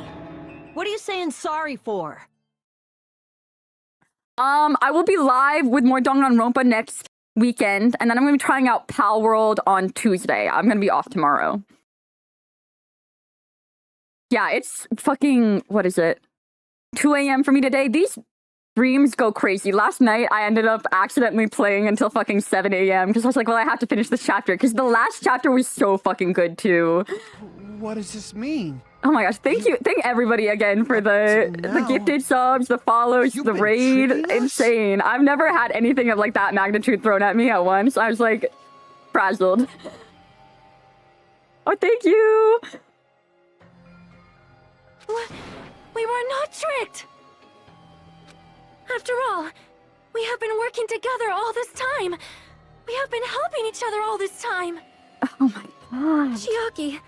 what are you saying sorry for? I will be live with more Danganronpa next weekend, and then I'm going to be trying out Pal World on Tuesday. I'm going to be off tomorrow. Yeah, it's fucking, what is it? 2 a.m. for me today. These streams go crazy. Last night, I ended up accidentally playing until fucking 7 a.m. because I was like, well, I have to finish this chapter because the last chapter was so fucking good too. What does this mean? Oh my gosh, thank you. Thank everybody again for the gifted subs, the follows, the raid. Insane. I've never had anything of like that magnitude thrown at me at once. I was like frazzled. Oh, thank you. We were not tricked! After all, we have been working together all this time. We have been helping each other all this time. Oh my god. Chiaki,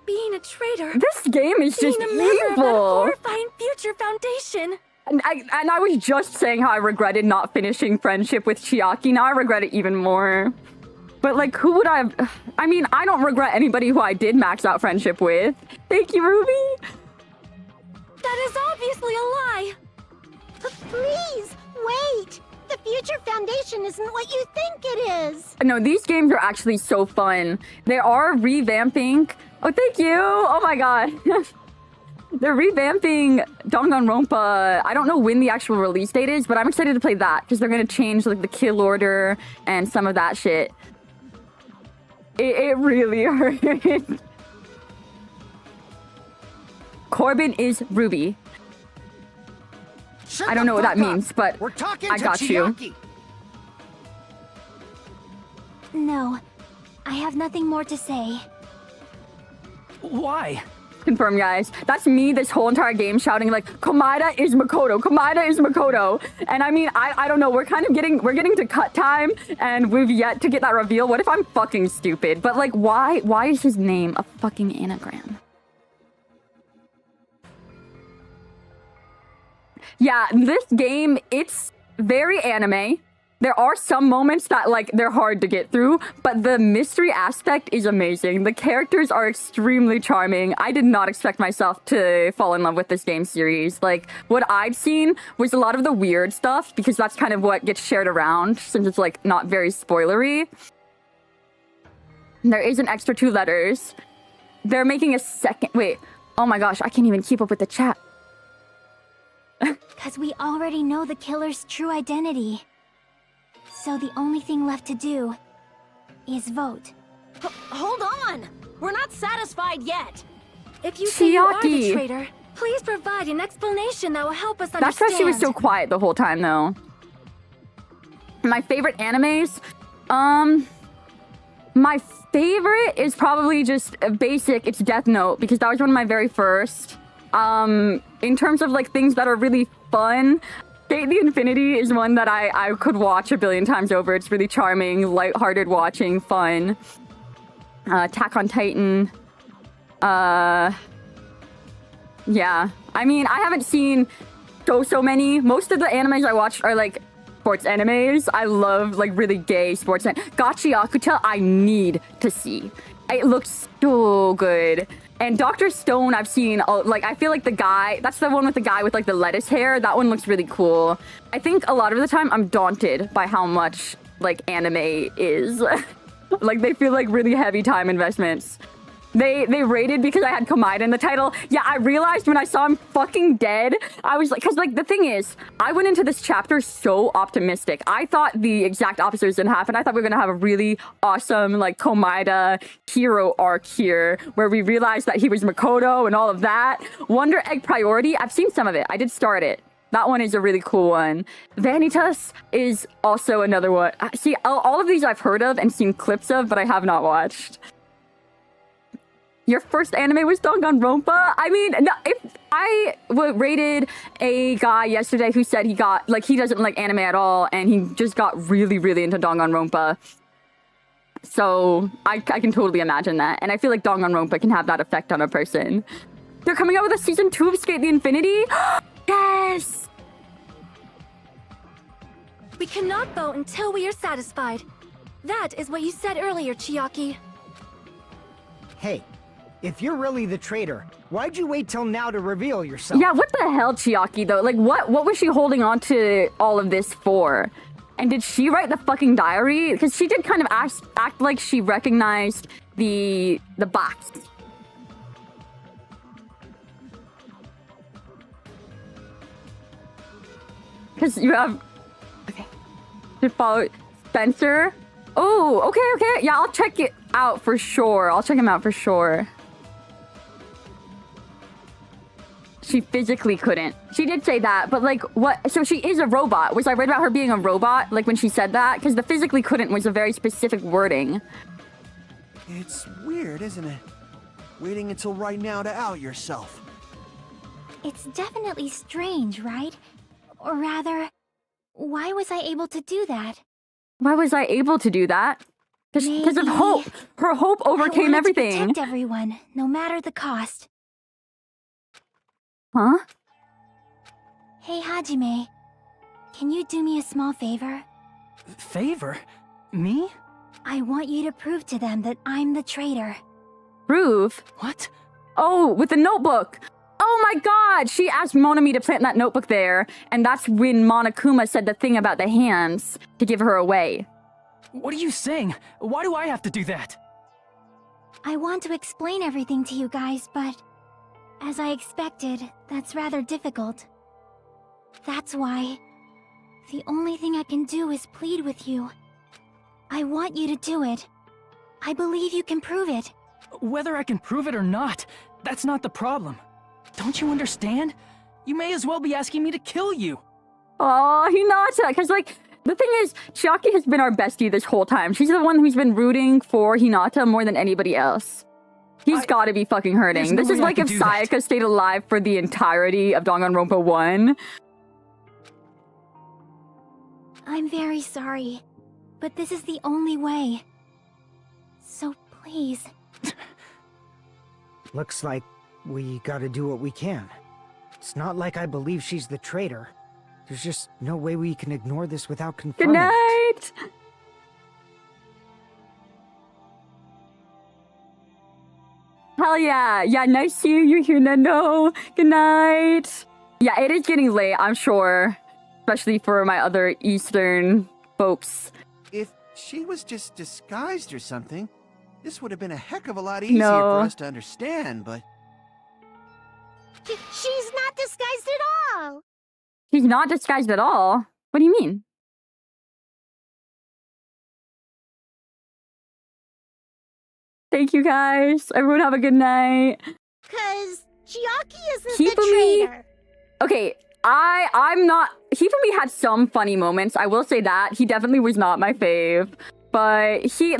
being a traitor. This game is just being a member of that evil. horrifying Future Foundation. And I was just saying how I regretted not finishing friendship with Chiaki. Now I regret it even more. But like, who would I have... I mean, I don't regret anybody who I did max out friendship with. Thank you, Ruby. That is obviously a lie. Please, wait! The Future Foundation isn't what you think it is! No, these games are actually so fun. They are revamping... Oh, thank you! Oh my god. They're revamping Danganronpa. I don't know when the actual release date is, but I'm excited to play that, because they're going to change like the kill order and some of that shit. It really hurts. Corbin is Ruby. I don't know what that means, but we're talking I got you. No, I have nothing more to say. Why? Confirm, guys. That's me this whole entire game shouting like, Komaeda is Makoto. Komaeda is Makoto. And I mean, I don't know. We're getting to cut time and we've yet to get that reveal. What if I'm fucking stupid? But like, why is his name a fucking anagram? Yeah, this game, it's very anime. There are some moments that, like, they're hard to get through, but the mystery aspect is amazing. The characters are extremely charming. I did not expect myself to fall in love with this game series. Like, what I've seen was a lot of the weird stuff, because that's kind of what gets shared around, since it's, like, not very spoilery. There is an extra 2 letters. They're making a second... Wait. Oh my gosh, I can't even keep up with the chat. Because we already know the killer's true identity. So the only thing left to do is vote. Hold on! We're not satisfied yet! If you say you are the Chiaki. traitor, please provide an explanation that will help us That's understand. why she was so quiet the whole time, though. My favorite animes? My favorite is probably just basic. It's Death Note, because that was one of my very first. In terms of, like, things that are really fun, Skate the Infinity is one that I could watch a billion times over. It's really charming, lighthearted watching, fun. Attack on Titan. Yeah. I mean, I haven't seen so many. Most of the animes I watch are, like, sports animes. I love, like, really gay sports. Gachiakuta, I need to see. It looks so good. And Dr. Stone, I've seen, like, I feel like the guy, that's the one with the guy with, like, the lettuce hair. That one looks really cool. I think a lot of the time I'm daunted by how much, like, anime is. Like, they feel like really heavy time investments. They rated because I had Komaeda in the title. Yeah, I realized when I saw him fucking dead, I was like, because, like, the thing is, I went into this chapter so optimistic. I thought the exact opposite was going to happen. I thought we were going to have a really awesome, like, Komaeda hero arc here, where we realized that he was Makoto and all of that. Wonder Egg Priority, I've seen some of it. I did start it. That one is a really cool one. Vanitas is also another one. See, all of these I've heard of and seen clips of, but I have not watched. Your first anime was Danganronpa? I mean, no, if I rated a guy yesterday who said he got, like, he doesn't like anime at all, and he just got really, really into Danganronpa. So, I can totally imagine that. And I feel like Danganronpa can have that effect on a person. They're coming out with a season 2 of Skate the Infinity? Yes! We cannot vote until we are satisfied. That is what you said earlier, Chiaki. Hey, if you're really the traitor, why'd you wait till now to reveal yourself? Yeah, what the hell, Chiaki, though? Like, what was she holding on to all of this for? And did she write the fucking diary? Because she did kind of act like she recognized the box. Because you have... Okay. To follow Spencer. Oh, okay. Yeah, I'll check it out for sure. I'll check him out for sure. She physically couldn't. She did say that, but like, what? So she is a robot. Was I right about her being a robot, like when she said that? Because the physically couldn't was a very specific wording. It's weird, isn't it? Waiting until right now to out yourself. It's definitely strange, right? Or rather, why was I able to do that? Why was I able to do that? Because of hope. Her hope overcame everything. I wanted to protect everyone, no matter the cost. Huh? Hey, Hajime. Can you do me a small favor? Favor? Me? I want you to prove to them that I'm the traitor. Prove? What? Oh, with the notebook. Oh my god! She asked Monami to plant that notebook there, and that's when Monokuma said the thing about the hands to give her away. What are you saying? Why do I have to do that? I want to explain everything to you guys, but... as I expected, that's rather difficult. That's why... the only thing I can do is plead with you. I want you to do it. I believe you can prove it. Whether I can prove it or not, that's not the problem. Don't you understand? You may as well be asking me to kill you. Oh, Hinata, because, like, the thing is, Chiaki has been our bestie this whole time. She's the one who's been rooting for Hinata more than anybody else. He's gotta be fucking hurting. There's no This is way I like could if do that. Sayaka stayed alive for the entirety of Danganronpa 1. I'm very sorry, but this is the only way. So please. Looks like we gotta do what we can. It's not like I believe she's the traitor. There's just no way we can ignore this without Good confirming it. night! Hell yeah. Yeah, nice seeing you here, Nendo. Good night. Yeah, it is getting late, I'm sure. Especially for my other Eastern folks. If she was just disguised or something, this would have been a heck of a lot easier No. for us to understand, but... She's not disguised at all. He's not disguised at all. What do you mean? Thank you guys. Everyone have a good night. Cause Chiaki isn't the Hifumi- traitor. Okay, I'm not. Hifumi had some funny moments. I will say that he definitely was not my fave, but he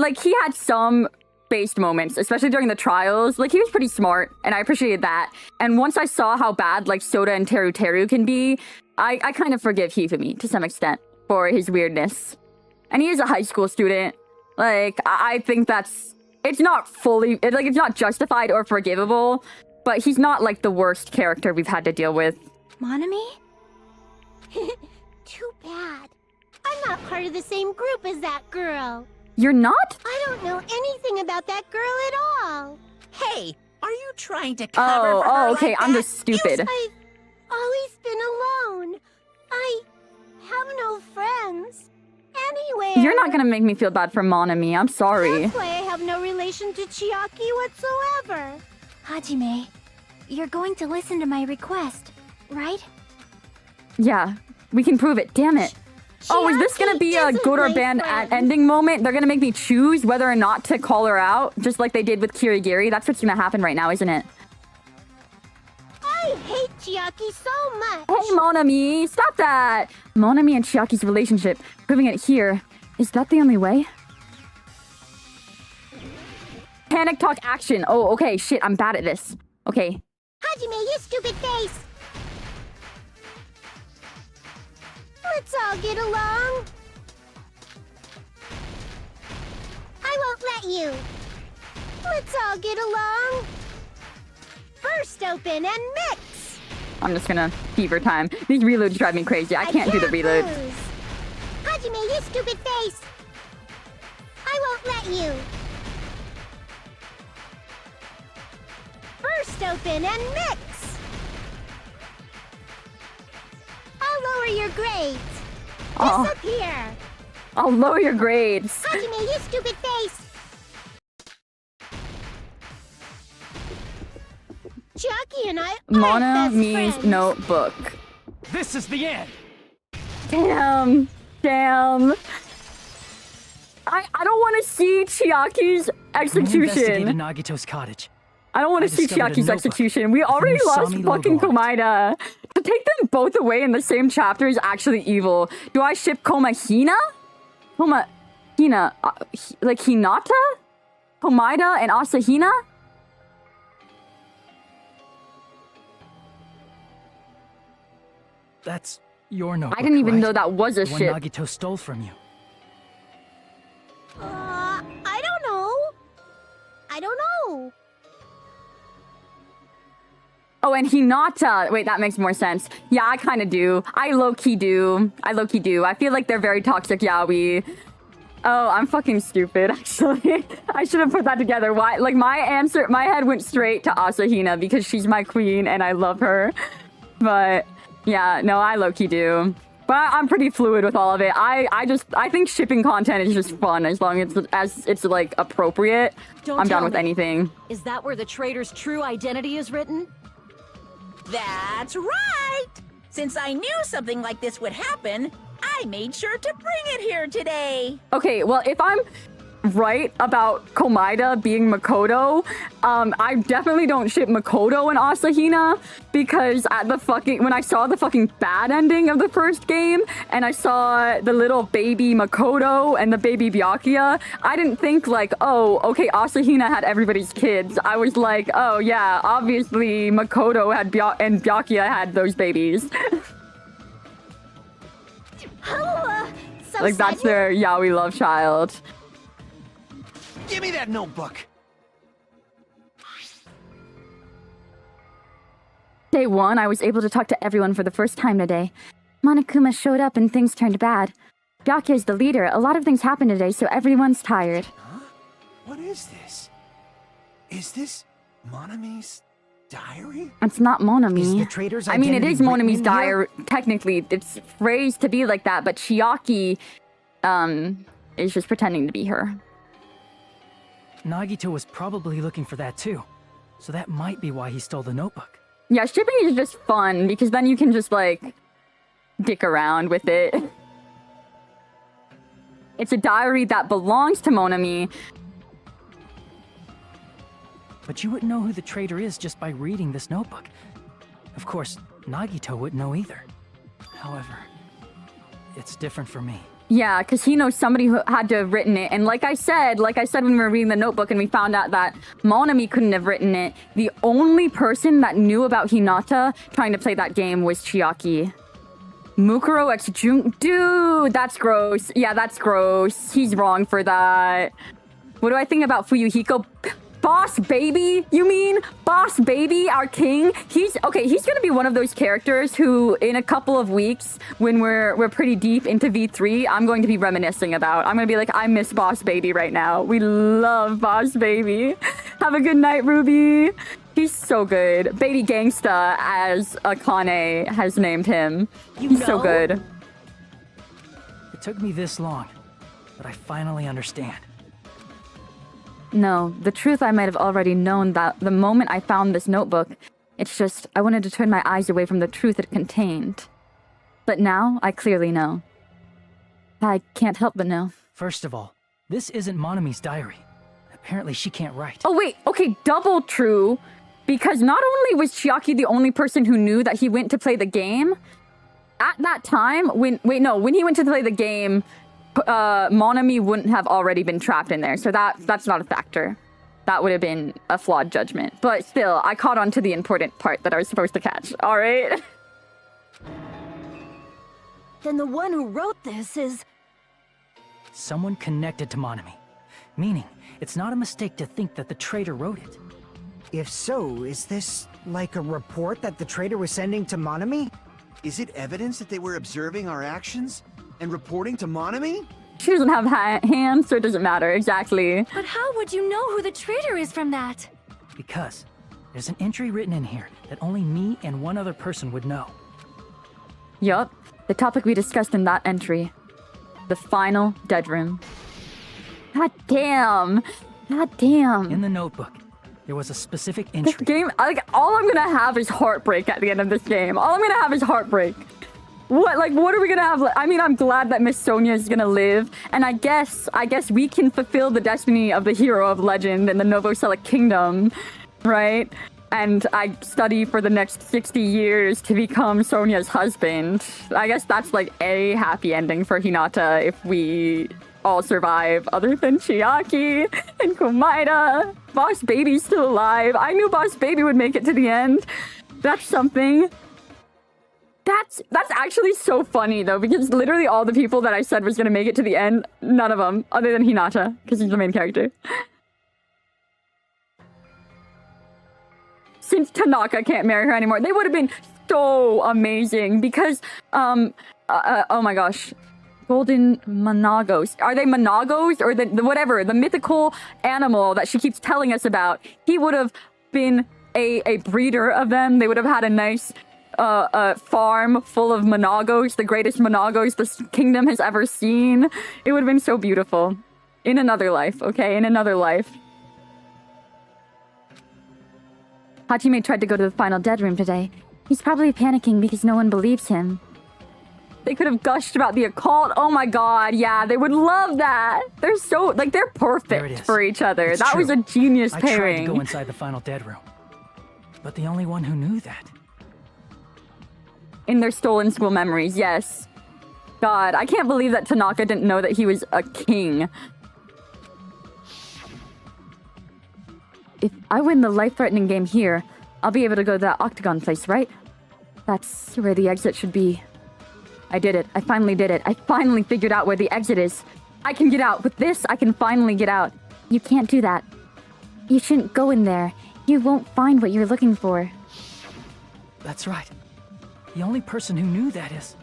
had some based moments, especially during the trials. Like he was pretty smart, and I appreciated that. And once I saw how bad like Soda and Teru Teru can be, I kind of forgive Hifumi to some extent for his weirdness. And he is a high school student. Like I think it's not fully it's not justified or forgivable, but he's not like the worst character we've had to deal with. Monami? Too bad. I'm not part of the same group as that girl. You're not? I don't know anything about that girl at all. Hey, are you trying to cover for her Oh, okay, like I'm that? just stupid. I've always been alone. I have no friends. Anywhere. You're not gonna make me feel bad for Monami. I'm sorry. That's why I have no relation to Chiaki whatsoever. Hajime, you're going to listen to my request, right? Yeah, we can prove it. Damn it. Oh, is this gonna be a isn't good or my bad friend. ending moment? They're gonna make me choose whether or not to call her out, just like they did with Kirigiri. That's what's gonna happen right now, isn't it? I hate Chiaki so much. Hey, Monami, stop that! Monami and Chiaki's relationship, proving it here. Is that the only way? Panic talk action. Oh, okay, shit, I'm bad at this. Okay. Hajime, you stupid face. Let's all get along. I won't let you. Let's all get along. Burst open and mix. I'm just gonna fever time. These reloads drive me crazy. I can't do the reloads. lose. Hajime, you stupid face. I won't let you. Burst open and mix. I'll lower your grades. Oh. Disappear. I'll lower your grades. Hajime, you stupid face. Chiaki and I are best Monami's friends. notebook. This is the end. Damn. Damn. I don't want to see Chiaki's I investigated execution. Nagito's cottage. I don't want I to see discovered a Chiaki's notebook execution. We with an already lost Usami fucking logo on Komaeda. To take them both away in the same chapter is actually evil. Do I ship Komahina? Komahina. Like Hinata? Komaeda and Asahina? That's your notebook, I didn't even right? know that was a The one ship. Nagito stole from you. I don't know. I don't know. Oh, and Hinata. Wait, that makes more sense. Yeah, I kind of do. I low-key do. I feel like they're very toxic yaoi. Oh, I'm fucking stupid, actually. I should have put that together. Why? Like, my head went straight to Asahina because she's my queen and I love her. But, yeah, no, I low-key do. But I'm pretty fluid with all of it. I think shipping content is just fun as long as it's like, appropriate. Don't I'm down tell with me. anything. Is that where the traitor's true identity is written? That's right! Since I knew something like this would happen, I made sure to bring it here today. Okay, well, if I'm right about Komaeda being Makoto. I definitely don't ship Makoto and Asahina because when I saw the fucking bad ending of the first game and I saw the little baby Makoto and the baby Byakuya, I didn't think like, oh, okay, Asahina had everybody's kids. I was like, oh yeah, obviously Makoto had and Byakuya had those babies. So Like that's their yaoi love child. Give me that notebook. Day 1, I was able to talk to everyone for the first time today. Monokuma showed up and things turned bad. Byakuya is the leader. A lot of things happened today, so everyone's tired. Huh? What is this? Is this Monami's diary? It's not Monami. Is the traitor's I mean, it identity is Monami's written in diary. Technically, it's phrased to be like that, but Chiaki, is just pretending to be her. Nagito was probably looking for that too. So that might be why he stole the notebook. Yeah, shipping is just fun because then you can just like dick around with it. It's a diary that belongs to Monami. But you wouldn't know who the traitor is just by reading this notebook. Of course, Nagito wouldn't know either. However, it's different for me. Yeah, because he knows somebody who had to have written it. And like I said when we were reading the notebook and we found out that Monami couldn't have written it, the only person that knew about Hinata trying to play that game was Chiaki. Mukuro x Jun... Dude, that's gross. Yeah, that's gross. He's wrong for that. What do I think about Fuyuhiko? Boss Baby, you mean? Boss Baby, our king? He's gonna be one of those characters who, in a couple of weeks, when we're pretty deep into V3, I'm going to be reminiscing about. I'm gonna be like, I miss Boss Baby right now. We love Boss Baby. Have a good night, Ruby. He's so good. Baby Gangsta, as Akane has named him. He's so good. It took me this long, but I finally understand. No, the truth I might have already known that the moment I found this notebook. It's just, I wanted to turn my eyes away from the truth it contained. But now, I clearly know. I can't help but know. First of all, this isn't Monami's diary. Apparently she can't write. Oh wait, okay, double true. Because not only was Chiaki the only person who knew that he went to play the game, at that time, when he went to play the game, Monami wouldn't have already been trapped in there, so that's not a factor. That would have been a flawed judgment. But still, I caught on to the important part that I was supposed to catch, alright? Then the one who wrote this is... Someone connected to Monami. Meaning, it's not a mistake to think that the traitor wrote it. If so, is this like a report that the traitor was sending to Monami? Is it evidence that they were observing our actions and reporting to Monami? She doesn't have hands, so it doesn't matter, exactly. But how would you know who the traitor is from that? Because there's an entry written in here that only me and one other person would know. Yup, the topic we discussed in that entry. The final dead room. God damn. God damn. In the notebook, there was a specific This entry. game, like, all I'm gonna have is heartbreak at the end of this game. All I'm gonna have is heartbreak. What are we gonna have? I mean, I'm glad that Miss Sonia is gonna live, and I guess we can fulfill the destiny of the hero of legend in the Novoselic Kingdom, right? And I study for the next 60 years to become Sonia's husband. I guess that's like a happy ending for Hinata if we all survive, other than Chiaki and Komaeda. Boss Baby's still alive. I knew Boss Baby would make it to the end. That's something. That's actually so funny though, because literally all the people that I said was gonna make it to the end, none of them, other than Hinata, because he's the main character. Since Tanaka can't marry her anymore, they would have been so amazing because, oh my gosh. Golden Monagos. Are they Monagos or the whatever, the mythical animal that she keeps telling us about? He would have been a breeder of them. They would have had a nice farm full of Monagos, the greatest Monagos this kingdom has ever seen. It would have been so beautiful. In another life, okay? In another life. Hajime tried to go to the final dead room today. He's probably panicking because no one believes him. They could have gushed about the occult. Oh my god, yeah, they would love that. They're so, like, they're There it perfect is. for each other. It's That was a true. genius I tried to pairing. go inside the final dead room. But the only one who knew that. In their stolen school memories, yes. God, I can't believe that Tanaka didn't know that he was a king. If I win the life-threatening game here, I'll be able to go to that octagon place, right? That's where the exit should be. I did it. I finally did it. I finally figured out where the exit is. I can get out. With this, I can finally get out. You can't do that. You shouldn't go in there. You won't find what you're looking for. That's right. The only person who knew that is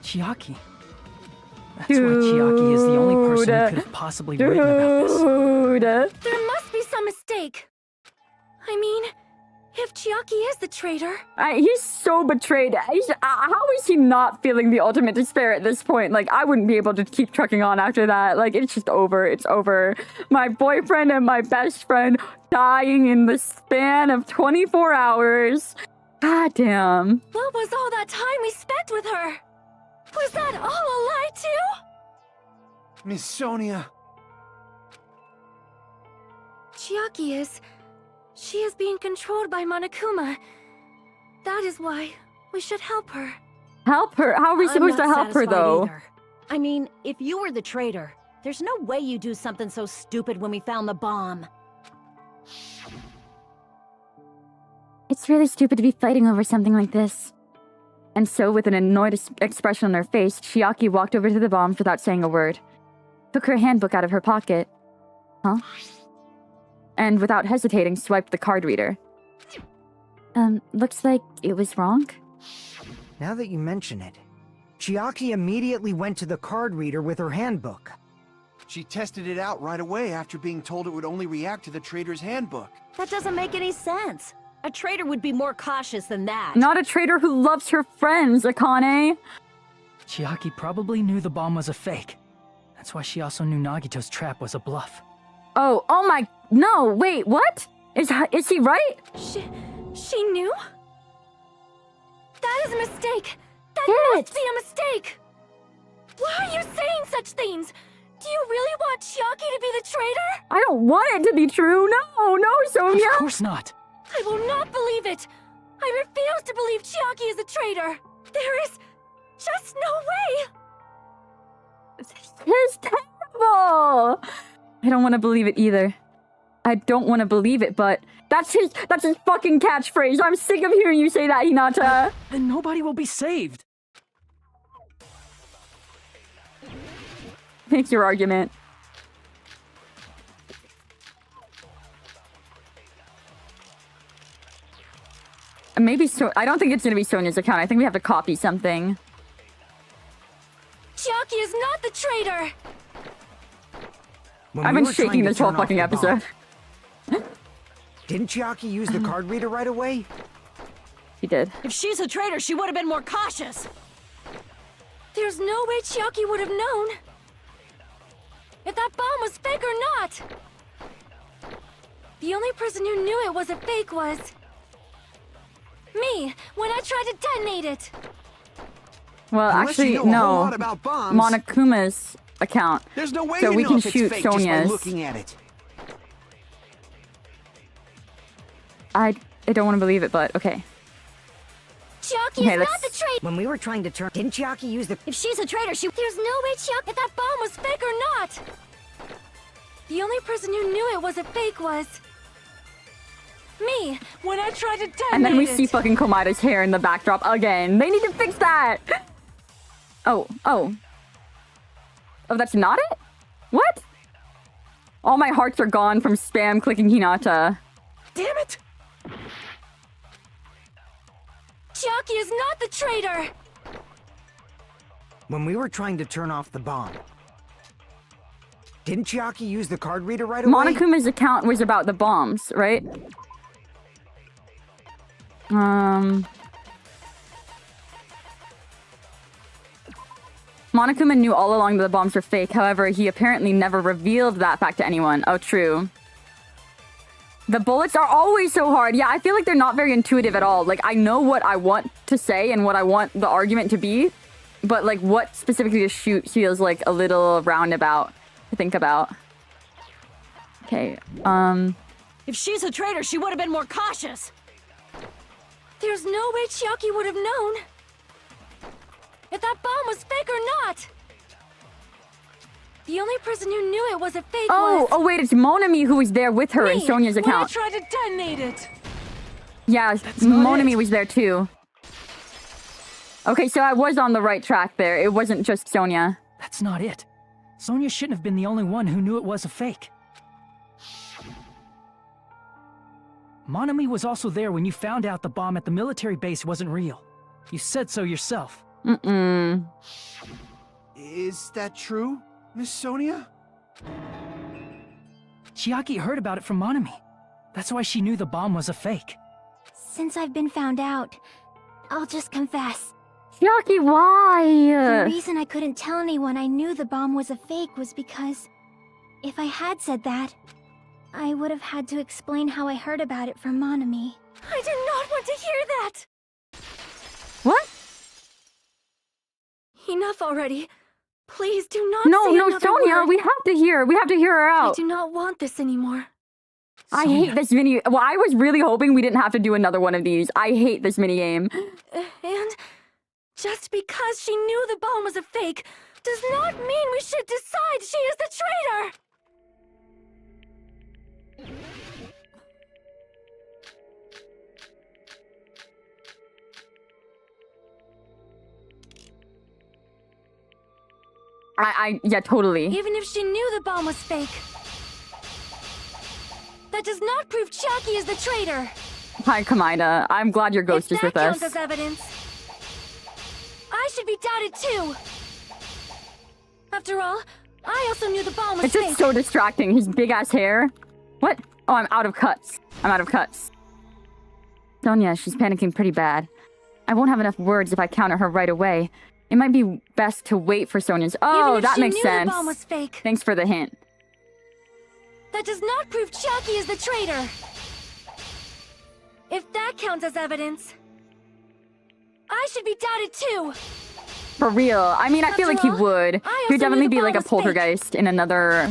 Chiaki. That's why Chiaki is the only person who could have possibly written about this. Dude. There must be some mistake. I mean, if Chiaki is the traitor... He's so betrayed. How is he not feeling the ultimate despair at this point? Like, I wouldn't be able to keep trucking on after that. Like, it's just over. It's over. My boyfriend and my best friend dying in the span of 24 hours. God damn. What was all that time we spent with her? Was that all a lie too? Miss Sonia. Chiaki is... She is being controlled by Monokuma. That is why we should help her. Help her? How are we supposed to help her, though? Either. I mean, if you were the traitor, there's no way you do something so stupid when we found the bomb. It's really stupid to be fighting over something like this. And so, with an annoyed expression on her face, Chiaki walked over to the bombs without saying a word. Took her handbook out of her pocket. Huh? And without hesitating, swiped the card reader. Looks like it was wrong. Now that you mention it, Chiaki immediately went to the card reader with her handbook. She tested it out right away after being told it would only react to the trader's handbook. That doesn't make any sense. A traitor would be more cautious than that. Not a traitor who loves her friends, Akane. Chiaki probably knew the bomb was a fake. That's why she also knew Nagito's trap was a bluff. Oh my... No, wait, what? Is he right? She knew? That is a mistake! That must be a mistake! Why are you saying such things? Do you really want Chiaki to be the traitor? I don't want it to be true. No, Sonia. Of course not. I will not believe it! I refuse to believe Chiaki is a traitor! There is just no way! It's terrible! I don't want to believe it either. I don't want to believe it, but that's his fucking catchphrase. I'm sick of hearing you say that, Hinata. Then nobody will be saved. Make your argument. Maybe so. I don't think it's gonna be Sonia's account. I think we have to copy something. Chiaki is not the traitor! When I've we been were trying shaking to this whole turn off fucking the episode. bomb, didn't Chiaki use the card reader right away? He did. If she's a traitor, she would have been more cautious. There's no way Chiaki would have known. If that bomb was fake or not. The only person who knew it was a fake was... me, when I tried to detonate it. Well, Unless actually, you know a whole no. lot about bombs, Monokuma's account. there's no way So to we know can if it's shoot fake just by Sonia's. looking at it. I don't want to believe it, but okay. Chiaki Okay, is let's- not the traitor. When we were trying to turn... Didn't Chiaki use the... If she's a traitor, There's no way Chiaki... If that bomb was fake or not. The only person who knew it was a fake was... me, when I tried to detonate it. And then we see fucking Komaeda's hair in the backdrop again. They need to fix that! Oh, that's not it? What? All my hearts are gone from spam clicking Hinata. Damn it! Chiaki is not the traitor! When we were trying to turn off the bomb, didn't Chiaki use the card reader right away? Monokuma's account was about the bombs, right? Monokuma knew all along that the bombs were fake. However, he apparently never revealed that fact to anyone. Oh, true. The bullets are always so hard. Yeah, I feel like they're not very intuitive at all. Like, I know what I want to say and what I want the argument to be, But like, what specifically to shoot feels like a little roundabout to think about. Okay, If she's a traitor, she would have been more cautious. There's no way Chiaki would have known if that bomb was fake or not. The only person who knew it was a fake was... Oh wait, it's Monami who was there with her in Sonia's when I account. tried to detonate it. Yeah, Monami was there too. Okay, so I was on the right track there. It wasn't just Sonia. That's not it. Sonia shouldn't have been the only one who knew it was a fake. Monami was also there when you found out the bomb at the military base wasn't real. You said so yourself. Is that true, Miss Sonia? Chiaki heard about it from Monami. That's why she knew the bomb was a fake. Since I've been found out, I'll just confess. Chiaki, why? The reason I couldn't tell anyone I knew the bomb was a fake was because if I had said that, I would have had to explain how I heard about it from Monami. I do not want to hear that! What? Enough already. Please do not No, say another Sonia, word. we have to hear her I out. do not want this anymore. I hate this mini. Well, I was really hoping we didn't have to do another one of these. I hate this mini game. And just because she knew the bomb was a fake does not mean we should decide she is the traitor! Yeah, totally. Even if she knew the bomb was fake, that does not prove Chiaki is the traitor. Hi, Komaeda. I'm glad your ghost is with That us. counts as evidence. I should be doubted too. After all, I also knew the bomb was It's fake. just so distracting. His big ass hair. What? Oh, I'm out of cuts. Sonia, she's panicking pretty bad. I won't have enough words if I counter her right away. It might be best to wait for Sonia's. Oh, Even if that she makes knew sense. the bomb was fake, Thanks for the hint. that does not prove Chiaki is the traitor. If that counts as evidence, I should be doubted too. For real. I mean, I feel like he After all, would. I He also would definitely knew the be like a bomb was fake. poltergeist in another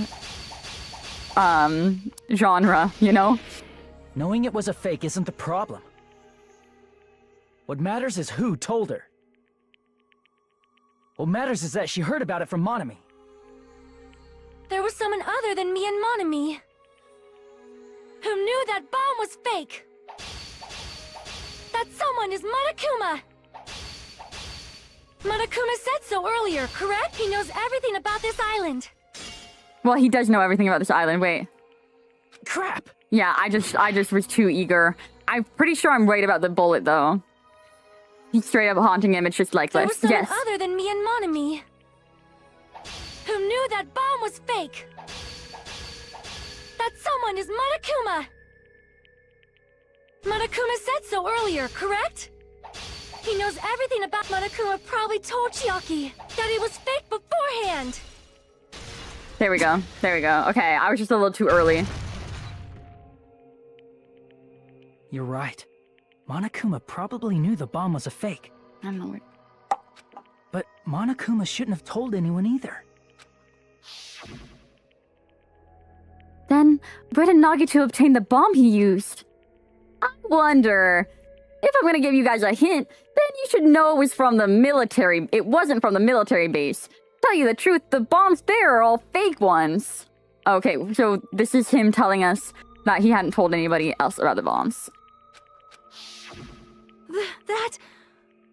genre, you know? Knowing it was a fake isn't the problem. What matters is who told her. What matters is that she heard about it from Monami. There was someone other than me and Monami who knew that bomb was fake. That someone is Monokuma. Monokuma said so earlier, correct? He knows everything about this island. Well, he does know everything about this island. Wait. Crap! Yeah, I just was too eager. I'm pretty sure I'm right about the bullet, though. He's straight up haunting him. It's just like There was someone yes. other than me and Monami who knew that bomb was fake. That someone is Monokuma. Monokuma said so earlier, correct? He knows everything about Monokuma. Probably told Chiaki that it was fake beforehand. There we go. Okay, I was just a little too early. You're right. Monokuma probably knew the bomb was a fake. I don't know. But Monokuma shouldn't have told anyone either. Then, where did Nagito obtain the bomb he used? I wonder. If I'm gonna give you guys a hint, then you should know it was from the military. It wasn't from the military base. Tell you the truth, the bombs there are all fake ones. Okay, so this is him telling us that he hadn't told anybody else about the bombs. That...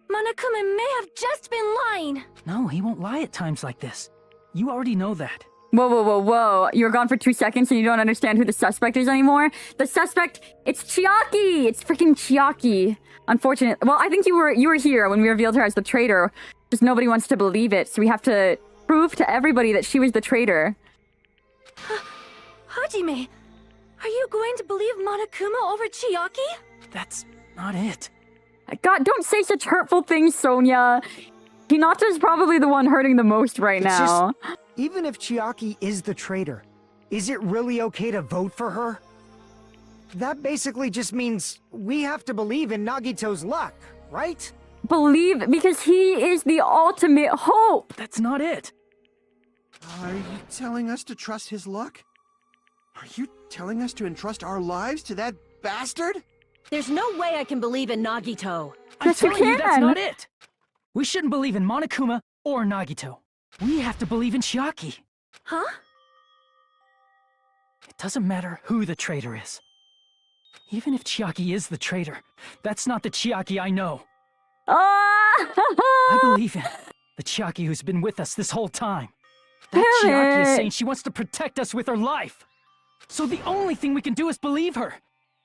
Monokuma may have just been lying. No, he won't lie at times like this. You already know that. Whoa. You were gone for 2 seconds and you don't understand who the suspect is anymore? The suspect, it's Chiaki! It's freaking Chiaki. Unfortunate. Well, I think you were here when we revealed her as the traitor. Just nobody wants to believe it, so we have to prove to everybody that she was the traitor. Hajime, are you going to believe Monokuma over Chiaki? That's not it. God, don't say such hurtful things, Sonia. Hinata's probably the one hurting the most right It's now. Even if Chiaki is the traitor, is it really okay to vote for her? That basically just means we have to believe in Nagito's luck, right? believe because he is the ultimate hope. That's not it. Are you telling us to trust his luck? Are you telling us to entrust our lives to that bastard? There's no way I can believe in Nagito. I'm Yes, you telling you, that's can. not it. We shouldn't believe in Monokuma or Nagito. We have to believe in Chiaki. Huh? It doesn't matter who the traitor is. Even if Chiaki is the traitor, that's not the Chiaki I know. I believe in the Chiaki who's been with us this whole time. That Damn Chiaki is it. saying she wants to protect us with her life. So the only thing we can do is believe her.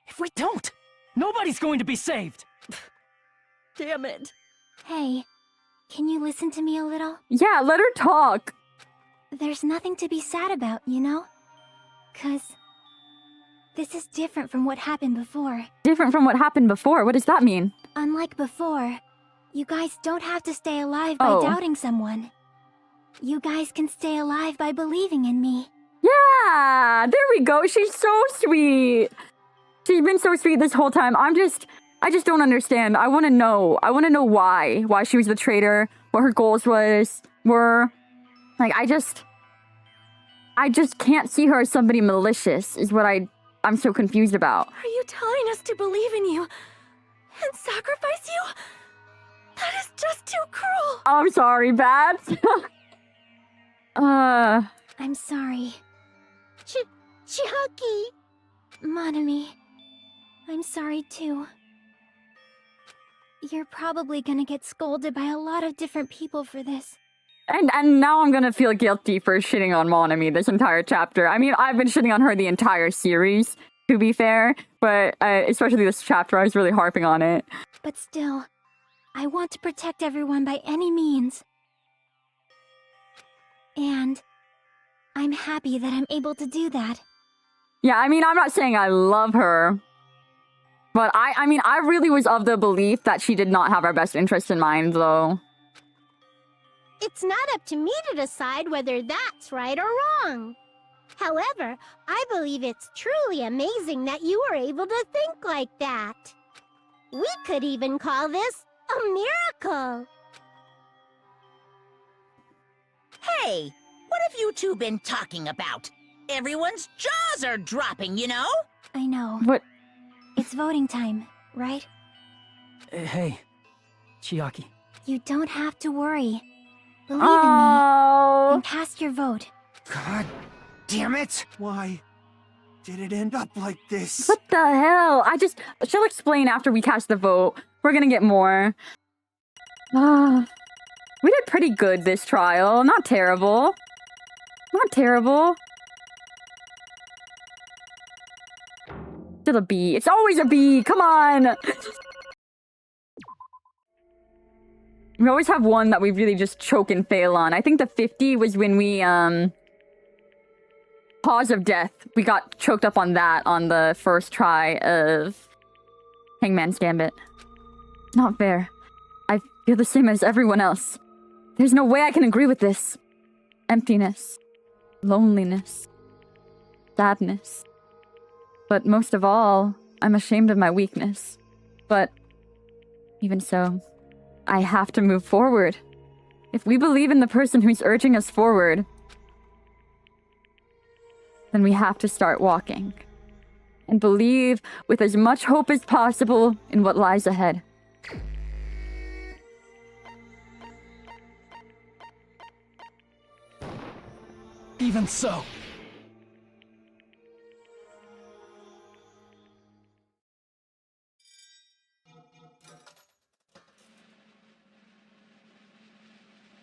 If we don't, nobody's going to be saved. Damn it. Hey, can you listen to me a little? Yeah, let her talk. There's nothing to be sad about, you know? 'Cause this is different from what happened before. Different from what happened before. What does that mean? Unlike before, you guys don't have to stay alive by Oh. doubting someone. You guys can stay alive by believing in me. Yeah, there we go. She's so sweet. She's been so sweet this whole time. I just don't understand. I want to know. I want to know why she was the traitor, what her goals were. Like, I just can't see her as somebody malicious is what I'm so confused about. Are you telling us to believe in you and sacrifice you? That is just too cruel. I'm sorry, Bats. I'm sorry. Chiaki! Monami, I'm sorry too. You're probably gonna get scolded by a lot of different people for this. And now I'm gonna feel guilty for shitting on Monami this entire chapter. I mean, I've been shitting on her the entire series, to be fair, but especially this chapter, I was really harping on it. But still, I want to protect everyone by any means. And I'm happy that I'm able to do that. Yeah, I mean, I'm not saying I love her, but I mean, I really was of the belief that she did not have our best interest in mind, though. It's not up to me to decide whether that's right or wrong. However, I believe it's truly amazing that you were able to think like that. We could even call this a miracle. Hey, what have you two been talking about? Everyone's jaws are dropping, you know? I know. What? It's voting time, right? Hey, Chiaki. You don't have to worry. Believe in me Oh, and cast your vote. God damn it! Why did it end up like this? what the hell? She'll explain after we cast the vote. We're gonna get more. We did pretty good this trial. Not terrible. Not terrible. Still a B. It's always a B. Come on. We always have one that we really just choke and fail on. I think the 50 was when we, Cause of Death. We got choked up on that on the first try of Hangman's Gambit. Not fair. I feel the same as everyone else. There's no way I can agree with this. Emptiness. Loneliness. Sadness. But most of all, I'm ashamed of my weakness. But even so, I have to move forward. If we believe in the person who's urging us forward, then we have to start walking. And believe with as much hope as possible in what lies ahead. Even so.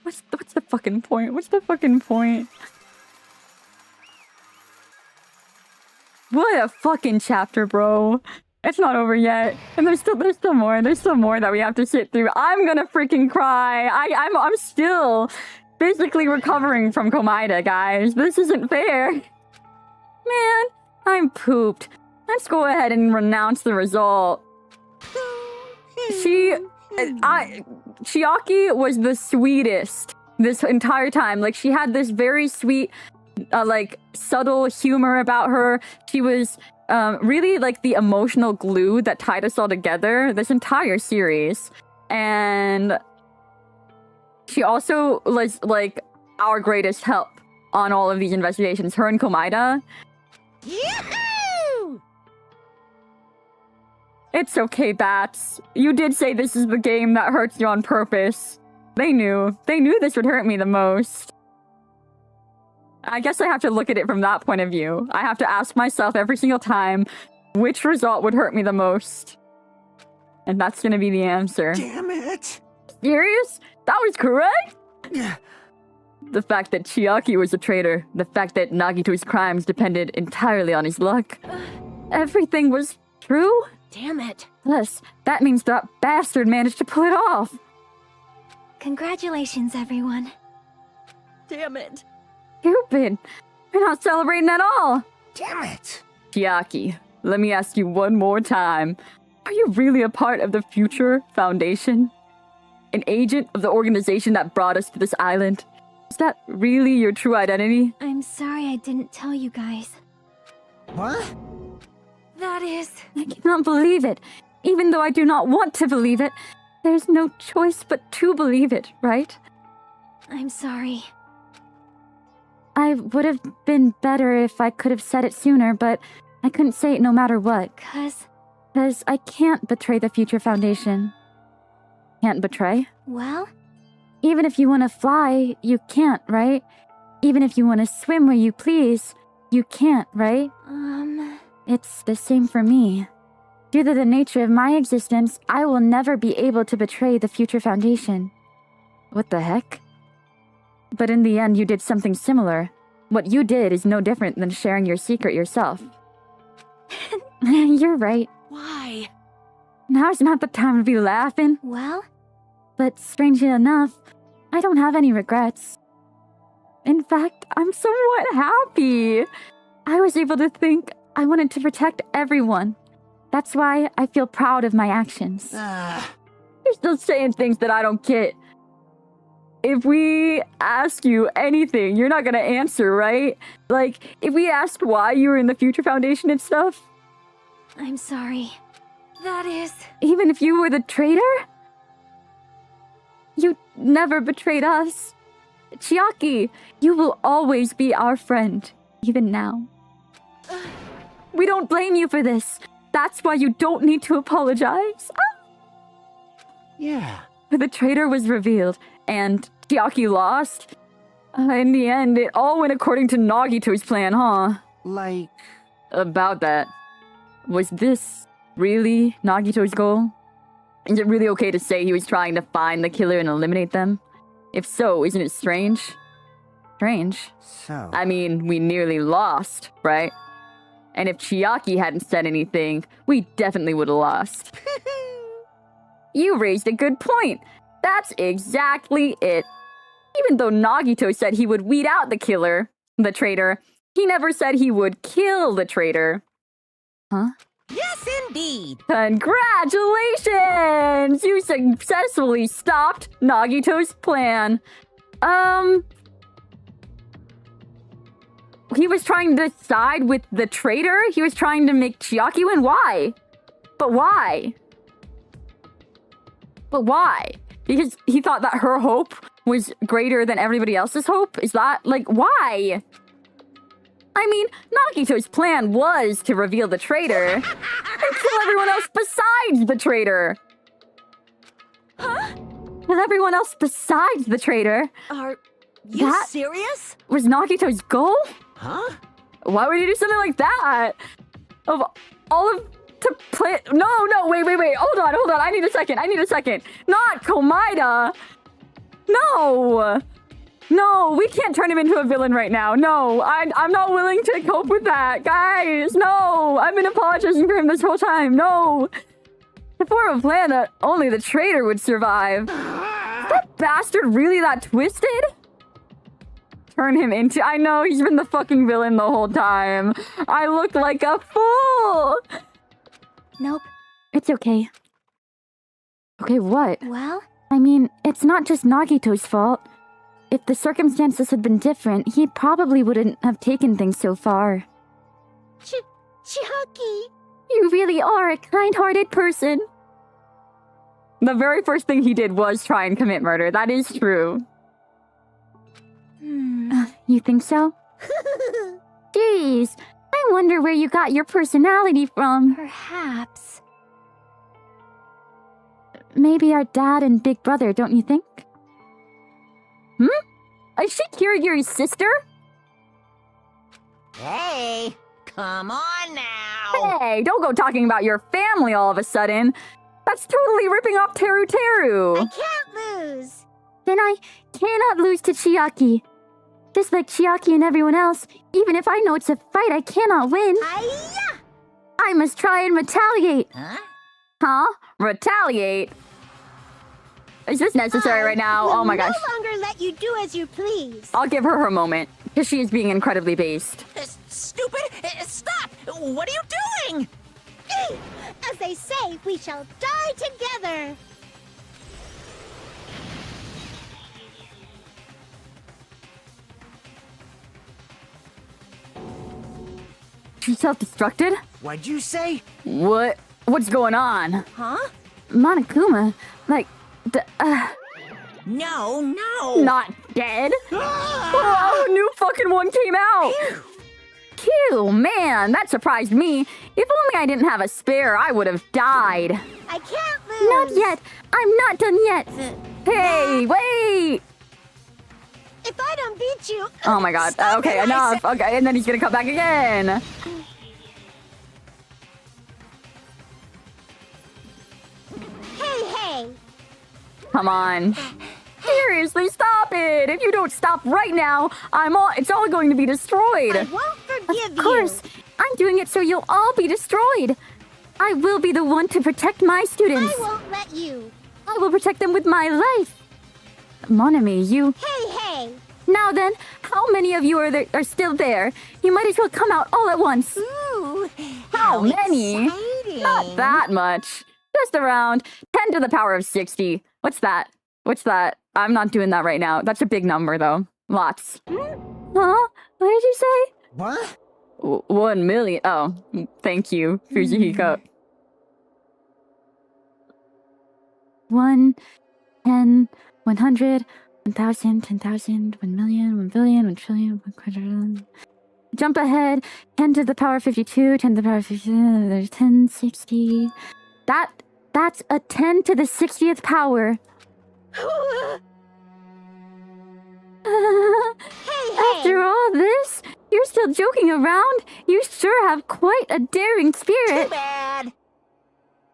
What's the fucking point? What's the fucking point? What a fucking chapter, bro. It's not over yet. And there's still more. There's still more that we have to sit through. I'm gonna freaking cry. I'm still physically recovering from Komaeda, guys. This isn't fair. Man, I'm pooped. Let's go ahead and renounce the result. Chiaki was the sweetest this entire time. Like, she had this very sweet, like, subtle humor about her. She was really, like, the emotional glue that tied us all together this entire series. And she also was, like, our greatest help on all of these investigations. Her and Komaeda. Yahoo! It's okay, Bats. You did say this is the game that hurts you on purpose. They knew. They knew this would hurt me the most. I guess I have to look at it from that point of view. I have to ask myself every single time, which result would hurt me the most? And that's gonna be the answer. Damn it! Serious? That was correct? Yeah. The fact that Chiaki was a traitor, the fact that Nagito's crimes depended entirely on his luck. Everything was true? Damn it. Yes, that means that bastard managed to pull it off. Congratulations, everyone. Damn it. Stupid. We're not celebrating at all. Damn it! Chiaki, let me ask you one more time. Are you really a part of the Future Foundation? An agent of the organization that brought us to this island? Is that really your true identity? I'm sorry I didn't tell you guys. What? That is... I cannot believe it. Even though I do not want to believe it, there's no choice but to believe it, right? I'm sorry. I would have been better if I could have said it sooner, but I couldn't say it no matter what. Cause I can't betray the Future Foundation. Can't betray? Well? Even if you want to fly, you can't, right? Even if you want to swim where you please, you can't, right? It's the same for me. Due to the nature of my existence, I will never be able to betray the Future Foundation. What the heck? But in the end, you did something similar. What you did is no different than sharing your secret yourself. You're right. Why? Now's not the time to be laughing. Well, but strangely enough, I don't have any regrets. In fact, I'm somewhat happy. I was able to think I wanted to protect everyone. That's why I feel proud of my actions. You're still saying things that I don't get. If we ask you anything, you're not gonna answer, right? Like, if we asked why you were in the Future Foundation and stuff? I'm sorry. That is... Even if you were the traitor? You never betrayed us. Chiaki, you will always be our friend, even now. We don't blame you for this. That's why you don't need to apologize. Yeah. The traitor was revealed, and Chiaki lost. In the end, it all went according to Nagito's plan, huh? Like... About that. Was this really Nagito's goal? Is it really okay to say he was trying to find the killer and eliminate them? If so, isn't it strange? Strange. So... I mean, we nearly lost, right? And if Chiaki hadn't said anything, we definitely would have lost. You raised a good point. That's exactly it. Even though Nagito said he would weed out the killer, the traitor, he never said he would kill the traitor. Huh? Yes, indeed. Congratulations! You successfully stopped Nagito's plan. He was trying to side with the traitor? He was trying to make Chiaki win? Why? But why? But why? Because he thought that her hope was greater than everybody else's hope? Is that, like, why? I mean, Nagito's plan was to reveal the traitor and kill everyone else besides the traitor. Huh? Kill everyone else besides the traitor. Are you That serious? was Nagito's goal? Huh? Why would you do something like that? Of all of... to play... No, wait. Hold on. I need a second. Not Komaeda. No, we can't turn him into a villain right now. No, I'm not willing to cope with that. Guys, no. I've been apologizing for him this whole time. No. To form a plan that only the traitor would survive. Is that bastard really that twisted? Turn him into... I know, he's been the fucking villain the whole time. I looked like a fool. Nope. It's okay. Okay, what? Well, I mean, it's not just Nagito's fault. If the circumstances had been different, he probably wouldn't have taken things so far. Chiaki! You really are a kind-hearted person. The very first thing he did was try and commit murder. That is true. You think so? Jeez, I wonder where you got your personality from. Perhaps. Maybe our dad and big brother, don't you think? Is she Kirigi's sister? Hey, come on now. Hey, don't go talking about your family all of a sudden. That's totally ripping off Teru Teru. I can't lose. Then I cannot lose to Chiaki. Just like Chiaki and everyone else, even if I know it's a fight, I cannot win. Hi-ya! I must try and retaliate. Huh? Retaliate? Is this necessary right now? Oh my gosh. No longer let you do as you please. I'll give her her moment, because she is being incredibly based. Stupid! Stop! What are you doing? As they say, we shall die together. She self-destructed? What'd you say? What? What's going on? Huh? Monokuma, like, No. Not dead? Oh, a new fucking one came out! Phew, man, that surprised me. If only I didn't have a spare, I would have died. I can't lose. not yet. I'm not done yet. Hey, wait! If I don't beat you... Oh my god. Okay, enough. Okay, and then he's gonna come back again. Hey! Come on. Seriously, stop it! If you don't stop right now, it's all going to be destroyed. I won't forgive you. Of course. I'm doing it so you'll all be destroyed. I will be the one to protect my students. I won't let you. I will protect them with my life. Monami, you... Hey! Now then, how many of you are still there? You might as well come out all at once. Ooh, How many? exciting. Not that much. Just around 10 to the power of 60. What's that? I'm not doing that right now. That's a big number, though. Lots. Huh? What did you say? What? 1 million. Oh, thank you, Fujihiko. 1, 10, 100, 1,000, 10,000, 1 million, 1 billion, 1 trillion, 1 quadrillion. Jump ahead. 10 to the power of 52, 10 to the power of 52, there's 10, 60. That's a 10 to the 60th power. After all this, you're still joking around? You sure have quite a daring spirit. Too bad.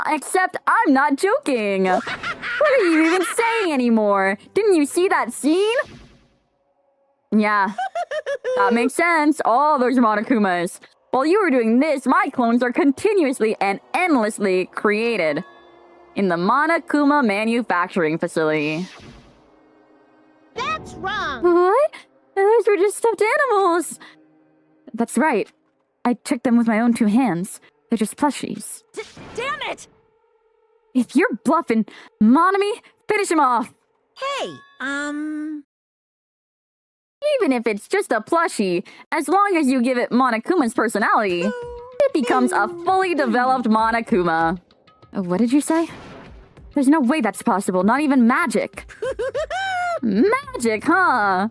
Except I'm not joking. What are you even saying anymore? Didn't you see that scene? Yeah, that makes sense. All those Monokumas. While you were doing this, my clones are continuously and endlessly created in the Monokuma manufacturing facility. That's wrong. What? Those were just stuffed animals. That's right. I took them with my own 2 hands. They're just plushies. Damn it! If you're bluffing, Monami, finish him off. Hey, Even if it's just a plushie, as long as you give it Monokuma's personality, it becomes a fully developed Monokuma. What did you say? There's no way that's possible, not even magic. Magic, huh?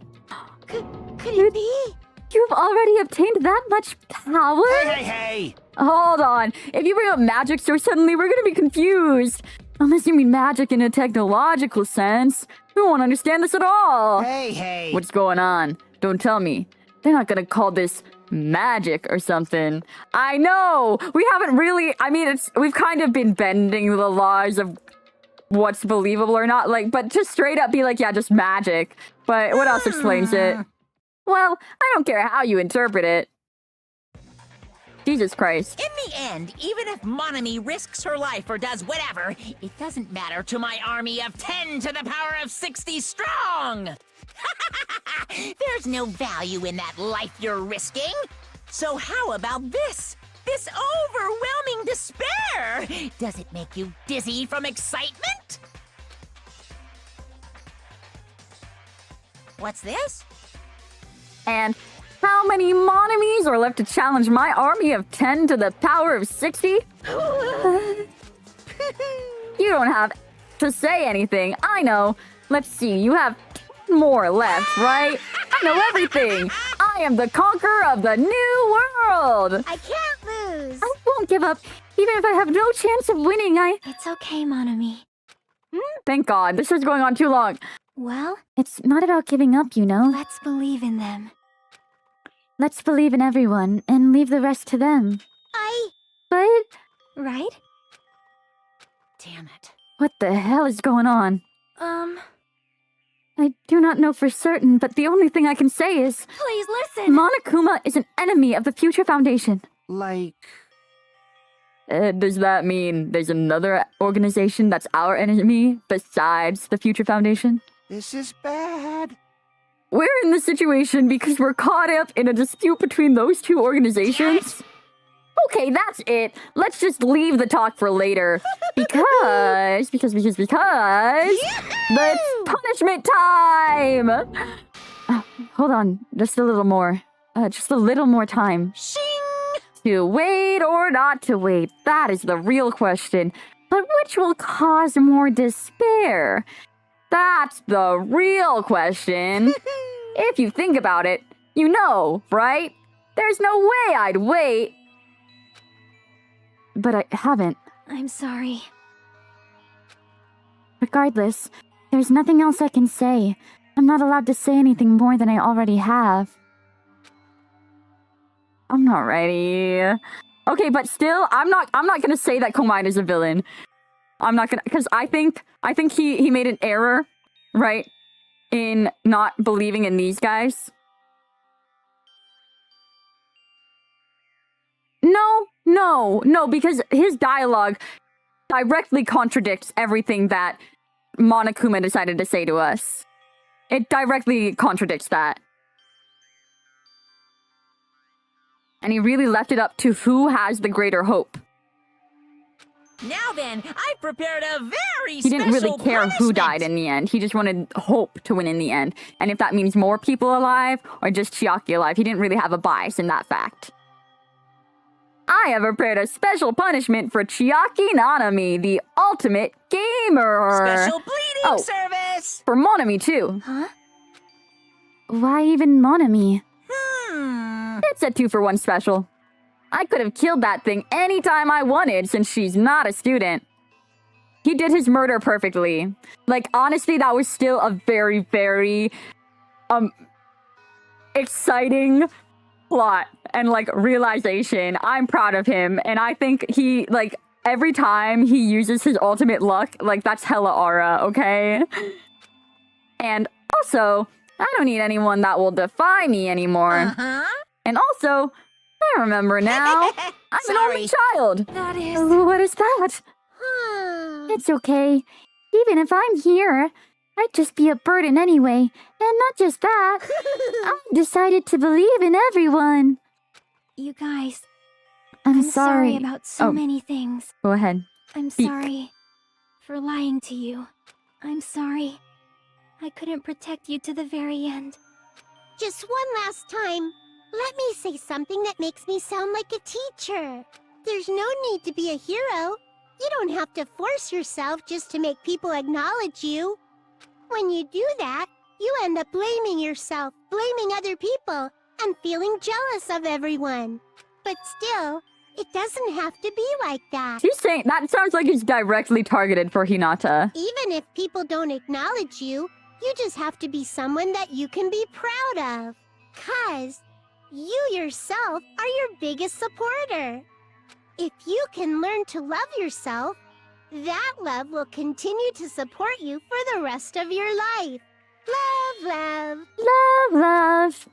Could it be? You've already obtained that much power? Hey! Hold on. If you bring up magic so suddenly, we're gonna be confused. Unless you mean magic in a technological sense. We won't understand this at all. Hey! What's going on? Don't tell me. They're not gonna call this magic or something. I know! We haven't really... we've kind of been bending the laws of what's believable or not, but to straight up be like, yeah, just magic. But what else explains it? Well, I don't care how you interpret it. Jesus Christ. in the end, even if Monami risks her life or does whatever, it doesn't matter to my army of 10 to the power of 60 strong! There's no value in that life you're risking. So how about this? This overwhelming despair! Does it make you dizzy from excitement? What's this? And how many Monamis are left to challenge my army of 10 to the power of 60? You don't have to say anything. I know. Let's see, you have 10 more left, right? I know everything. I am the conqueror of the new world. I can't lose. I won't give up, even if I have no chance of winning. It's okay, Monami. Thank God, this is going on too long. Well, It's not about giving up, you know. let's believe in them. Let's believe in everyone and leave the rest to them. But Right? Damn it. what the hell is going on? I do not know for certain, but the only thing I can say is Please listen! Monokuma is an enemy of the Future Foundation. Like, Does that mean there's another organization that's our enemy besides the Future Foundation? this is bad. We're in this situation because we're caught up in a dispute between those two organizations? Okay, that's it. Let's just leave the talk for later. Because it's punishment time! Hold on, just a little more. Just a little more time. To wait or not to wait, that is the real question. But which will cause more despair? That's the real question. If you think about it, you know, right? There's no way I'd wait. But I haven't. I'm sorry. Regardless, there's nothing else I can say. I'm not allowed to say anything more than I already have. I'm not ready. Okay, but still, I'm not gonna say that Komaeda is a villain. I'm not gonna, because I think he made an error, right, in not believing in these guys. No, because his dialogue directly contradicts everything that Monokuma decided to say to us. It directly contradicts that. And he really left it up to who has the greater hope. Now then, I've prepared a very He didn't really care who punishment. died in the end. He just wanted hope to win in the end. And if that means more people alive or just Chiaki alive, he didn't really have a bias in that fact. I have prepared a special punishment for Chiaki Nanami, the ultimate gamer. Special bleeding service! For Monami, too. Huh? Why even Monami? It's a 2-for-1 special. I could have killed that thing anytime I wanted since she's not a student. He did his murder perfectly. Like, honestly, that was still a very, very, exciting plot and, like, realization. I'm proud of him, and I think he, like, every time he uses his ultimate luck, like, that's hella aura, okay? And also, I don't need anyone that will defy me anymore. And also, I remember now, I'm an only child. That is... What is that? It's okay. Even if I'm here, I'd just be a burden anyway. And not just that, I decided to believe in everyone. You guys, I'm sorry sorry. about so many things. Go ahead. I'm Speak. sorry for lying to you. I'm sorry. I couldn't protect you to the very end. Just one last time, let me say something that makes me sound like a teacher. There's no need to be a hero. You don't have to force yourself just to make people acknowledge you. When you do that, you end up blaming yourself, blaming other people, and feeling jealous of everyone. But still, it doesn't have to be like that. He's saying that sounds like he's directly targeted for Hinata. Even if people don't acknowledge you, you just have to be someone that you can be proud of. 'Cause you yourself are your biggest supporter. If you can learn to love yourself, that love will continue to support you for the rest of your life. Love, love. Love, love.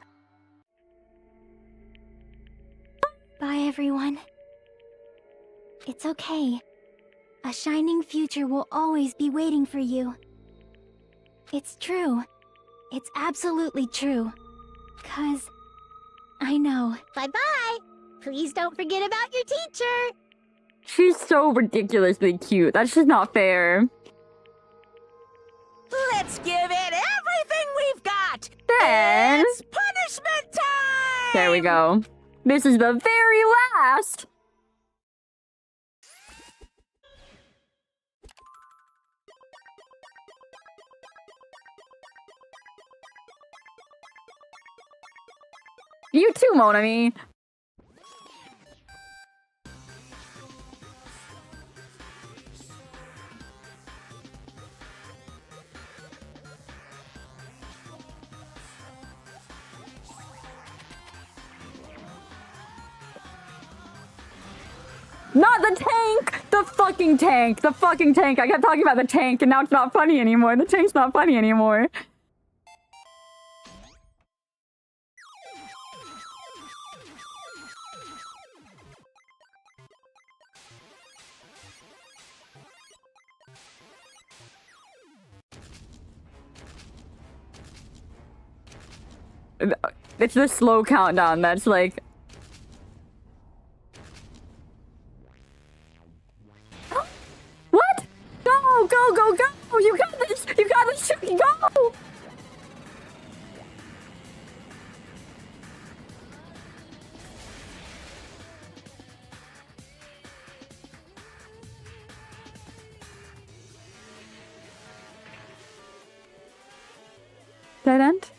Bye, everyone. It's okay. A shining future will always be waiting for you. It's true. It's absolutely true. 'Cause I know. Bye-bye. Please don't forget about your teacher. She's so ridiculously cute. That's just not fair. Let's give it everything we've got! Then... It's punishment time! There we go. This is the very last. You too, Monami. Not the tank! The fucking tank! The fucking tank! I kept talking about the tank and now it's not funny anymore. The tank's not funny anymore. It's the slow countdown that's like... What? Go, go, go, go! You got this! You got this! Chucky, go! Dead end?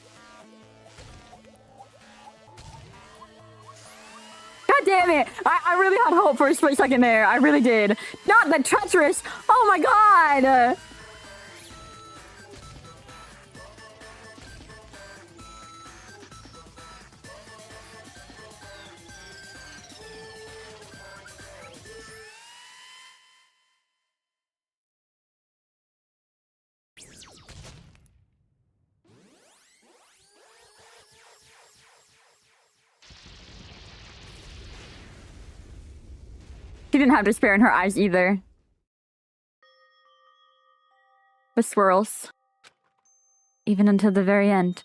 God damn it! I really had hope for a split second there. I really did. Not the treacherous! Oh my god! She didn't have despair in her eyes either. The swirls. Even until the very end,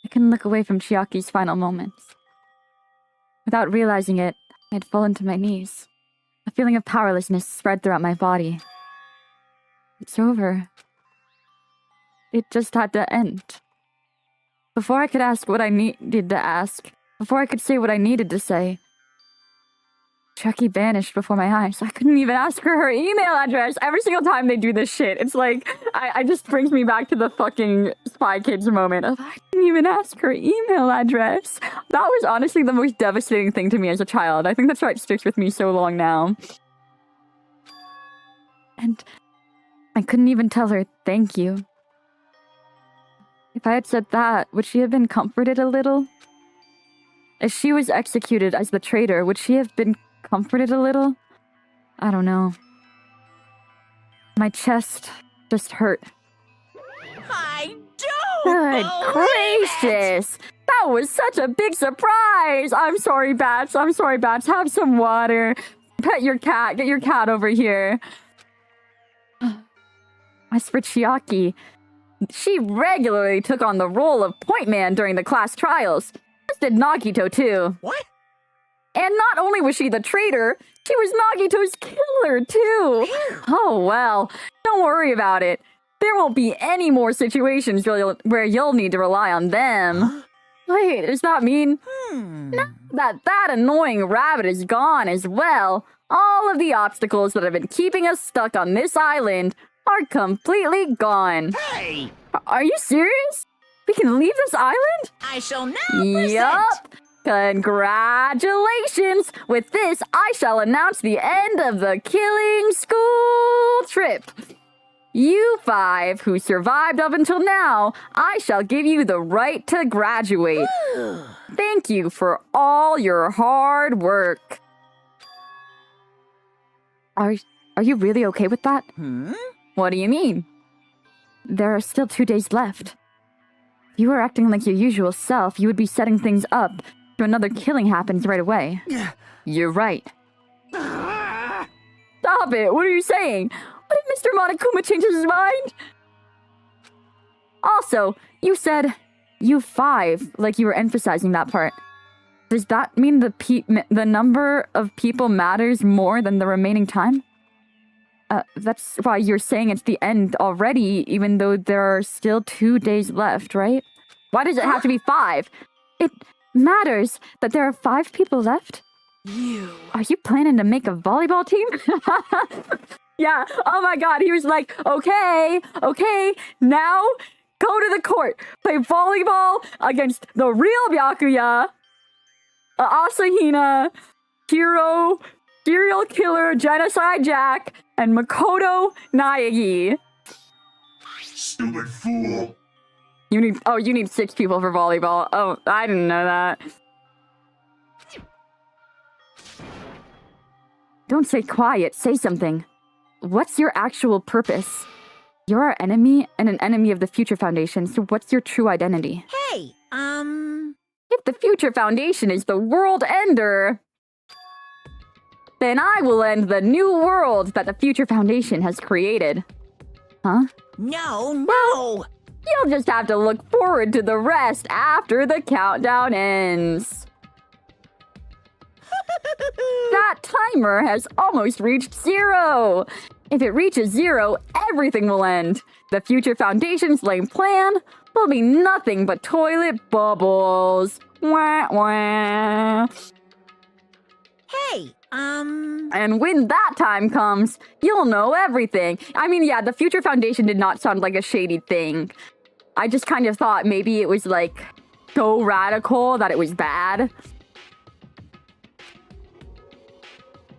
I couldn't look away from Chiaki's final moments. Without realizing it, I'd fallen to my knees. A feeling of powerlessness spread throughout my body. It's over. It just had to end. Before I could ask what I needed to ask, before I could say what I needed to say, Chucky vanished before my eyes. I couldn't even ask her email address. Every single time they do this shit, it's like, I just brings me back to the fucking Spy Kids moment of, I didn't even ask her email address. That was honestly the most devastating thing to me as a child. I think that's why it sticks with me so long now. And I couldn't even tell her thank you. If I had said that, would she have been comforted a little? If she was executed as the traitor, would she have been comforted a little? I don't know. My chest just hurt. I do! Good gracious! That was such a big surprise! I'm sorry, Bats. I'm sorry, Bats. Have some water. Pet your cat. Get your cat over here. As for Chiaki, she regularly took on the role of point man during the class trials. As did Nagito, too. What? And not only was she the traitor, she was Nagito's killer, too. Oh, well, don't worry about it. There won't be any more situations where you'll need to rely on them. Wait, does that mean now that annoying rabbit is gone as well, all of the obstacles that have been keeping us stuck on this island are completely gone. Hey! Are you serious? We can leave this island? I shall now present... Yup! Congratulations! With this, I shall announce the end of the killing school trip. You five who survived up until now, I shall give you the right to graduate. Thank you for all your hard work. Are you really okay with that? What do you mean? There are still 2 days left. If you were acting like your usual self, you would be setting things up so another killing happens right away. You're right. Stop it! What are you saying? What if Mr. Monokuma changes his mind? Also, you said you five, like you were emphasizing that part. Does that mean the number of people matters more than the remaining time? That's why you're saying it's the end already, even though there are still 2 days left, right? Why does it have to be 5? It matters that there are 5 people left? Are you planning to make a volleyball team? Yeah, oh my god, he was like, okay, now go to the court, play volleyball against the real Byakuya. Asahina, Hiro, Serial Killer, Genocide Jack, and Makoto Naegi. Stupid fool. You need 6 people for volleyball. Oh, I didn't know that. Don't say quiet, say something. What's your actual purpose? You're our enemy and an enemy of the Future Foundation, so what's your true identity? Hey, If the Future Foundation is the world ender, then I will end the new world that the Future Foundation has created. Huh? No! You'll just have to look forward to the rest after the countdown ends. That timer has almost reached 0. If it reaches 0, everything will end. The Future Foundation's lame plan will be nothing but toilet bubbles. Wah, wah. Hey, And when that time comes, you'll know everything. I mean, yeah, the Future Foundation did not sound like a shady thing. I just kind of thought maybe it was like so radical that it was bad.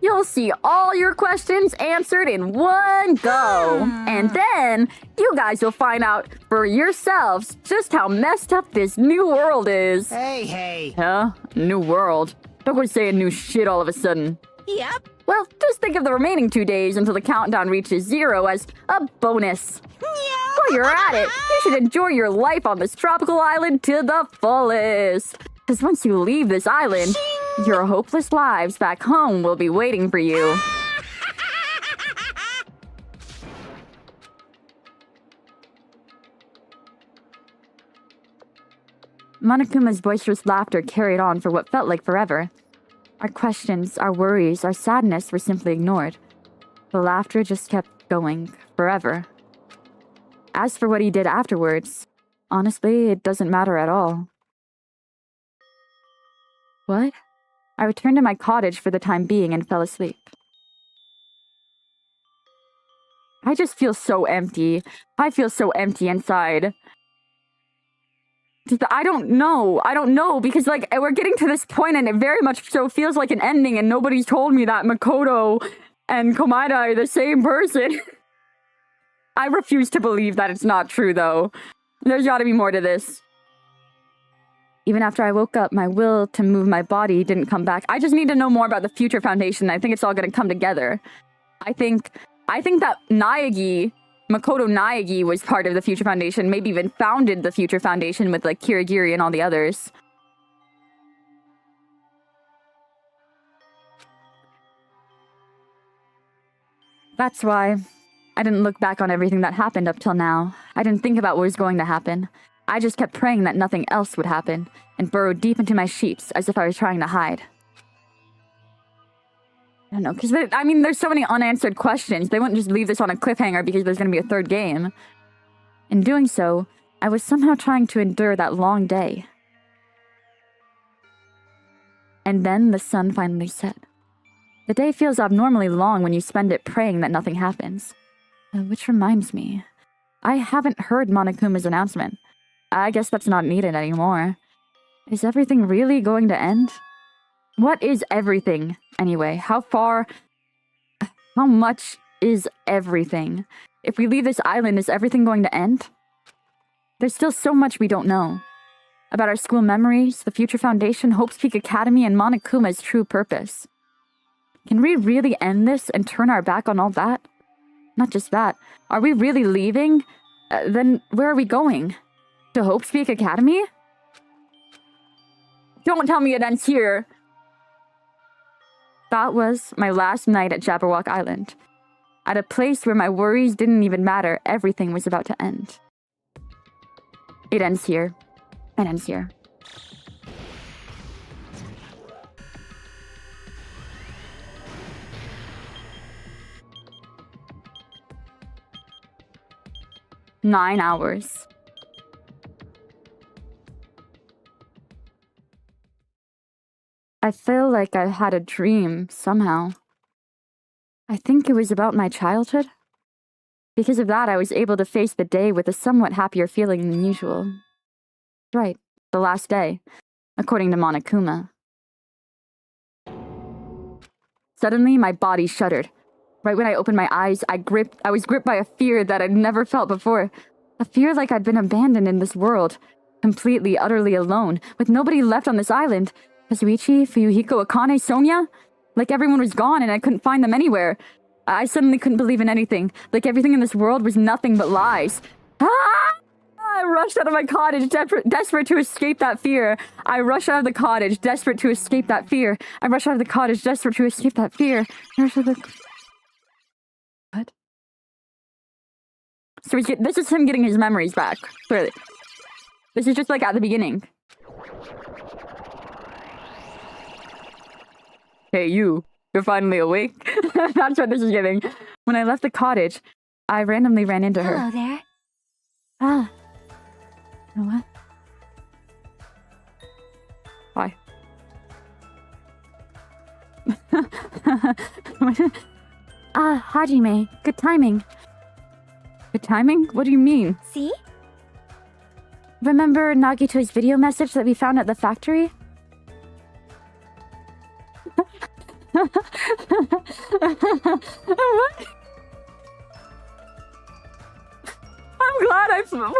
You'll see all your questions answered in one go. And then you guys will find out for yourselves just how messed up this new world is. Hey. Huh? New world? Don't go saying new shit all of a sudden. Yep. Well, just think of the remaining 2 days until the countdown reaches 0 as a bonus. While you're at it, you should enjoy your life on this tropical island to the fullest. Because once you leave this island, your hopeless lives back home will be waiting for you. Monokuma's boisterous laughter carried on for what felt like forever. Our questions, our worries, our sadness were simply ignored. The laughter just kept going forever. As for what he did afterwards, honestly, it doesn't matter at all. What? I returned to my cottage for the time being and fell asleep. I just feel so empty. I feel so empty inside. I don't know, because, like, we're getting to this point and it very much so feels like an ending and nobody's told me that Makoto and Komaeda are the same person. I refuse to believe that it's not true, though. There's gotta be more to this. Even after I woke up, my will to move my body didn't come back. I just need to know more about the Future Foundation. I think it's all gonna come together. I think that Makoto Naegi was part of the Future Foundation, maybe even founded the Future Foundation with, like, Kirigiri and all the others. That's why I didn't look back on everything that happened up till now. I didn't think about what was going to happen. I just kept praying that nothing else would happen, and burrowed deep into my sheets as if I was trying to hide. I don't know, because, I mean, there's so many unanswered questions. They wouldn't just leave this on a cliffhanger because there's going to be a 3rd game. In doing so, I was somehow trying to endure that long day. And then the sun finally set. The day feels abnormally long when you spend it praying that nothing happens. Which reminds me, I haven't heard Monokuma's announcement. I guess that's not needed anymore. Is everything really going to end? What is everything, anyway? How much is everything? If we leave this island, is everything going to end? There's still so much we don't know. About our school memories, the Future Foundation, Hope's Peak Academy, and Monokuma's true purpose. Can we really end this and turn our back on all that? Not just that. Are we really leaving? Then where are we going? To Hope's Peak Academy? Don't tell me it ends here. That was my last night at Jabberwock Island. At a place where my worries didn't even matter, everything was about to end. It ends here. It ends here. Nine hours. I feel like I had a dream, somehow. I think it was about my childhood. Because of that, I was able to face the day with a somewhat happier feeling than usual. Right, the last day, according to Monokuma. Suddenly, my body shuddered. Right when I opened my eyes, I was gripped by a fear that I'd never felt before. A fear like I'd been abandoned in this world. Completely, utterly alone, with nobody left on this island. Kazuichi, Fuyuhiko, Akane, Sonia? Like everyone was gone and I couldn't find them anywhere. I suddenly couldn't believe in anything. Like everything in this world was nothing but lies. Ah! I rushed out of my cottage, desperate to escape that fear. I rushed out of the cottage, desperate to escape that fear. I rushed out of the cottage, desperate to escape that fear. What? So this is him getting his memories back, clearly. This is just like at the beginning. Hey, you're finally awake? That's what this is giving. When I left the cottage, I randomly ran into her. Hello there. Ah. You know what? Why? Ah, Hajime. Good timing. Good timing? What do you mean? See? Remember Nagito's video message that we found at the factory? What? I'm glad what?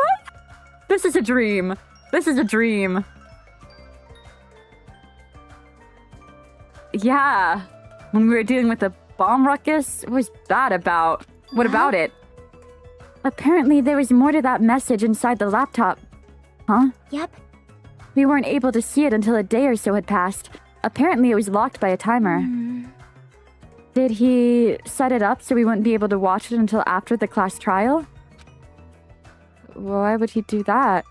This is a dream. This is a dream. Yeah. When we were dealing with the bomb ruckus, what was that about? What about it? Apparently there was more to that message inside the laptop. Huh? Yep. We weren't able to see it until a day or so had passed. Apparently it was locked by a timer. Did he set it up so we wouldn't be able to watch it until after the class trial? Why would he do that?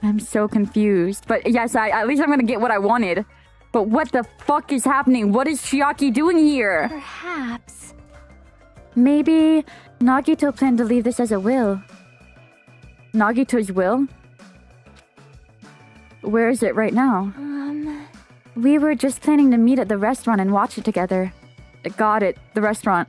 I'm so confused. But yes, at least I'm gonna get what I wanted. But what the fuck is happening? What is Chiaki doing here? Perhaps. Maybe Nagito planned to leave this as a will. Nagito's will? Where is it right now? We were just planning to meet at the restaurant and watch it together. Got it. The restaurant.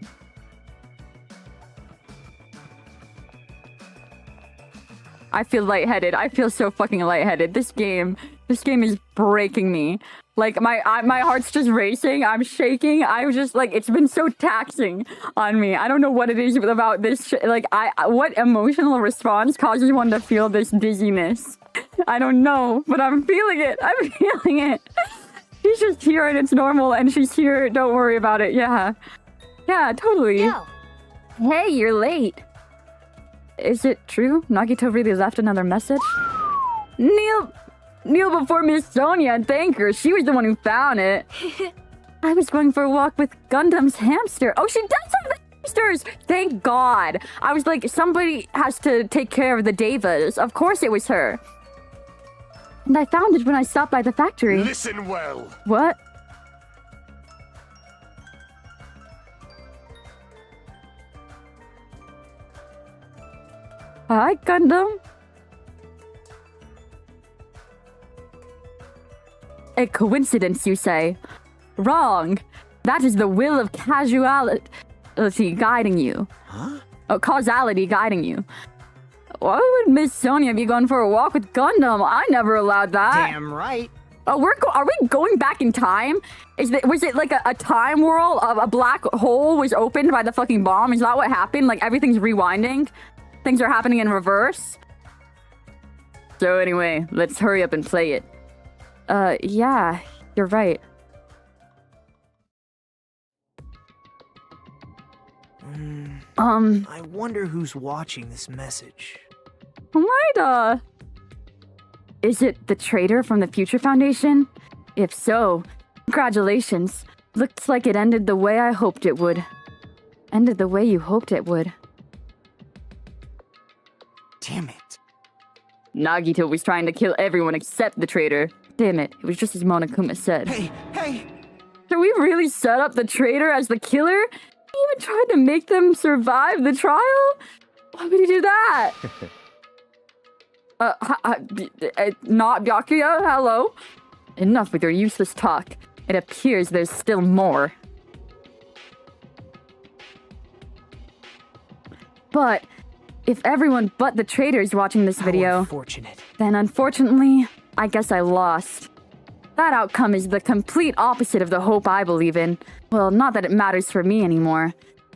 I feel lightheaded. I feel so fucking lightheaded. This game is breaking me. Like my heart's just racing. I'm shaking. I was just like, it's been so taxing on me. I don't know what it is about this. Like what emotional response causes one to feel this dizziness? I don't know, but I'm feeling it. I'm feeling it. She's just here and it's normal, and she's here. Don't worry about it. Yeah, totally. Yo. Hey, you're late. Is it true? Nagito really left another message? Kneel before Miss Sonia and thank her. She was the one who found it. I was going for a walk with Gundam's hamster. Oh, she does have the hamsters! Thank God. I was like, somebody has to take care of the Devas. Of course it was her. And I found it when I stopped by the factory. Listen well. What? Hi, Gundam. A coincidence, you say? Wrong. That is the will of causality guiding you. Huh? Oh, causality guiding you. Why would Miss Sonia be going for a walk with Gundam? I never allowed that. Damn right. Oh, are we going back in time? Was it like a time whirl? A black hole was opened by the fucking bomb? Is that what happened? Like everything's rewinding? Things are happening in reverse? So anyway, let's hurry up and play it. Yeah, you're right. I wonder who's watching this message. Komaeda! Is it the traitor from the Future Foundation? If so, congratulations. Looks like it ended the way I hoped it would. Ended the way you hoped it would. Damn it. Nagito was trying to kill everyone except the traitor. Damn it, it was just as Monokuma said. Hey! Did we really set up the traitor as the killer? He even tried to make them survive the trial? Why would he do that? Not Byakuya, hello? Enough with your useless talk. It appears there's still more. But if everyone but the traitor is watching this video, unfortunate. then unfortunately, I guess I lost. That outcome is the complete opposite of the hope I believe in. Well, not that it matters for me anymore.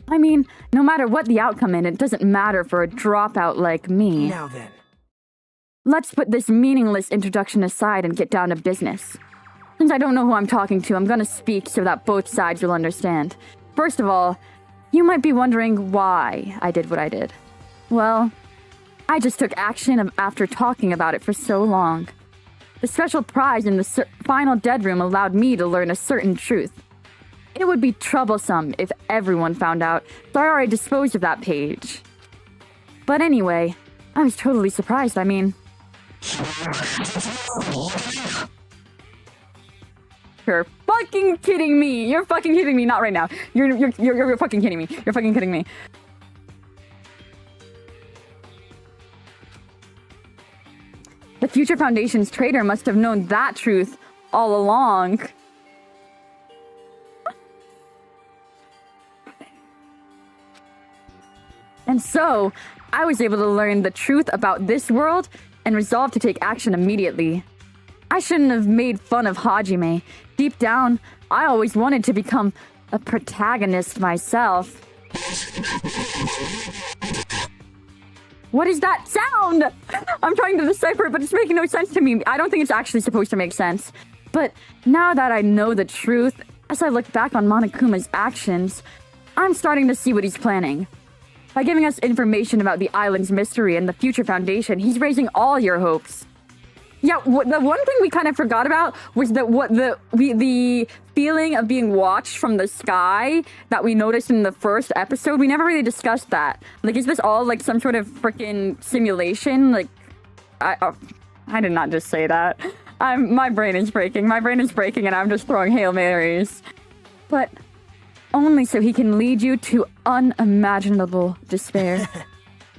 I mean, no matter what the outcome in, it doesn't matter for a dropout like me. Now then. Let's put this meaningless introduction aside and get down to business. Since I don't know who I'm talking to, I'm gonna speak so that both sides will understand. First of all, you might be wondering why I did what I did. Well, I just took action after talking about it for so long. The special prize in the final dead room allowed me to learn a certain truth. It would be troublesome if everyone found out, so I already disposed of that page. But anyway, I was totally surprised, I mean... You're fucking kidding me! You're fucking kidding me, not right now. You're fucking kidding me. You're fucking kidding me. The Future Foundation's traitor must have known that truth all along. And so, I was able to learn the truth about this world and resolved to take action immediately. I shouldn't have made fun of Hajime. Deep down, I always wanted to become a protagonist myself. What is that sound? I'm trying to decipher it, but it's making no sense to me. I don't think it's actually supposed to make sense. But now that I know the truth, as I look back on Monokuma's actions, I'm starting to see what he's planning. By giving us information about the island's mystery and the Future Foundation, he's raising all your hopes. Yeah, the one thing we kind of forgot about was that the feeling of being watched from the sky that we noticed in the first episode. We never really discussed that. Like, is this all like some sort of freaking simulation? Like, I did not just say that. My brain is breaking. My brain is breaking, and I'm just throwing Hail Marys. But only so he can lead you to unimaginable despair.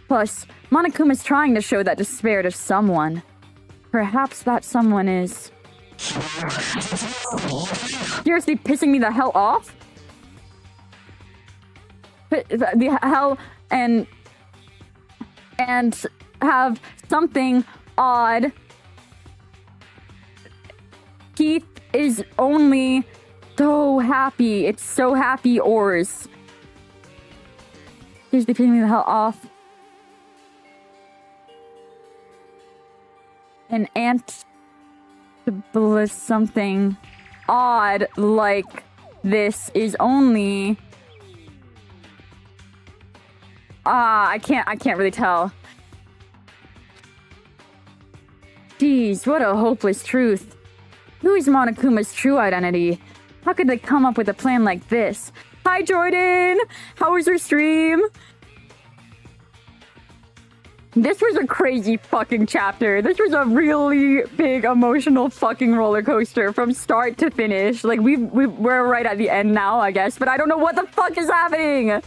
Plus, Monokuma's trying to show that despair to someone. Perhaps that someone is... seriously pissing me the hell off? The hell and have something odd. Keith is only so happy. It's so happy, Oars. Seriously pissing me the hell off. An ant something odd like this is only I can't really tell. Jeez, what a hopeless truth. Who is Monokuma's true identity? How could they come up with a plan like this? Hi Jordan! How was your stream? This was a crazy fucking chapter. This was a really big emotional fucking roller coaster from start to finish. Like, we're right at the end now, I guess, but I don't know what the fuck is happening.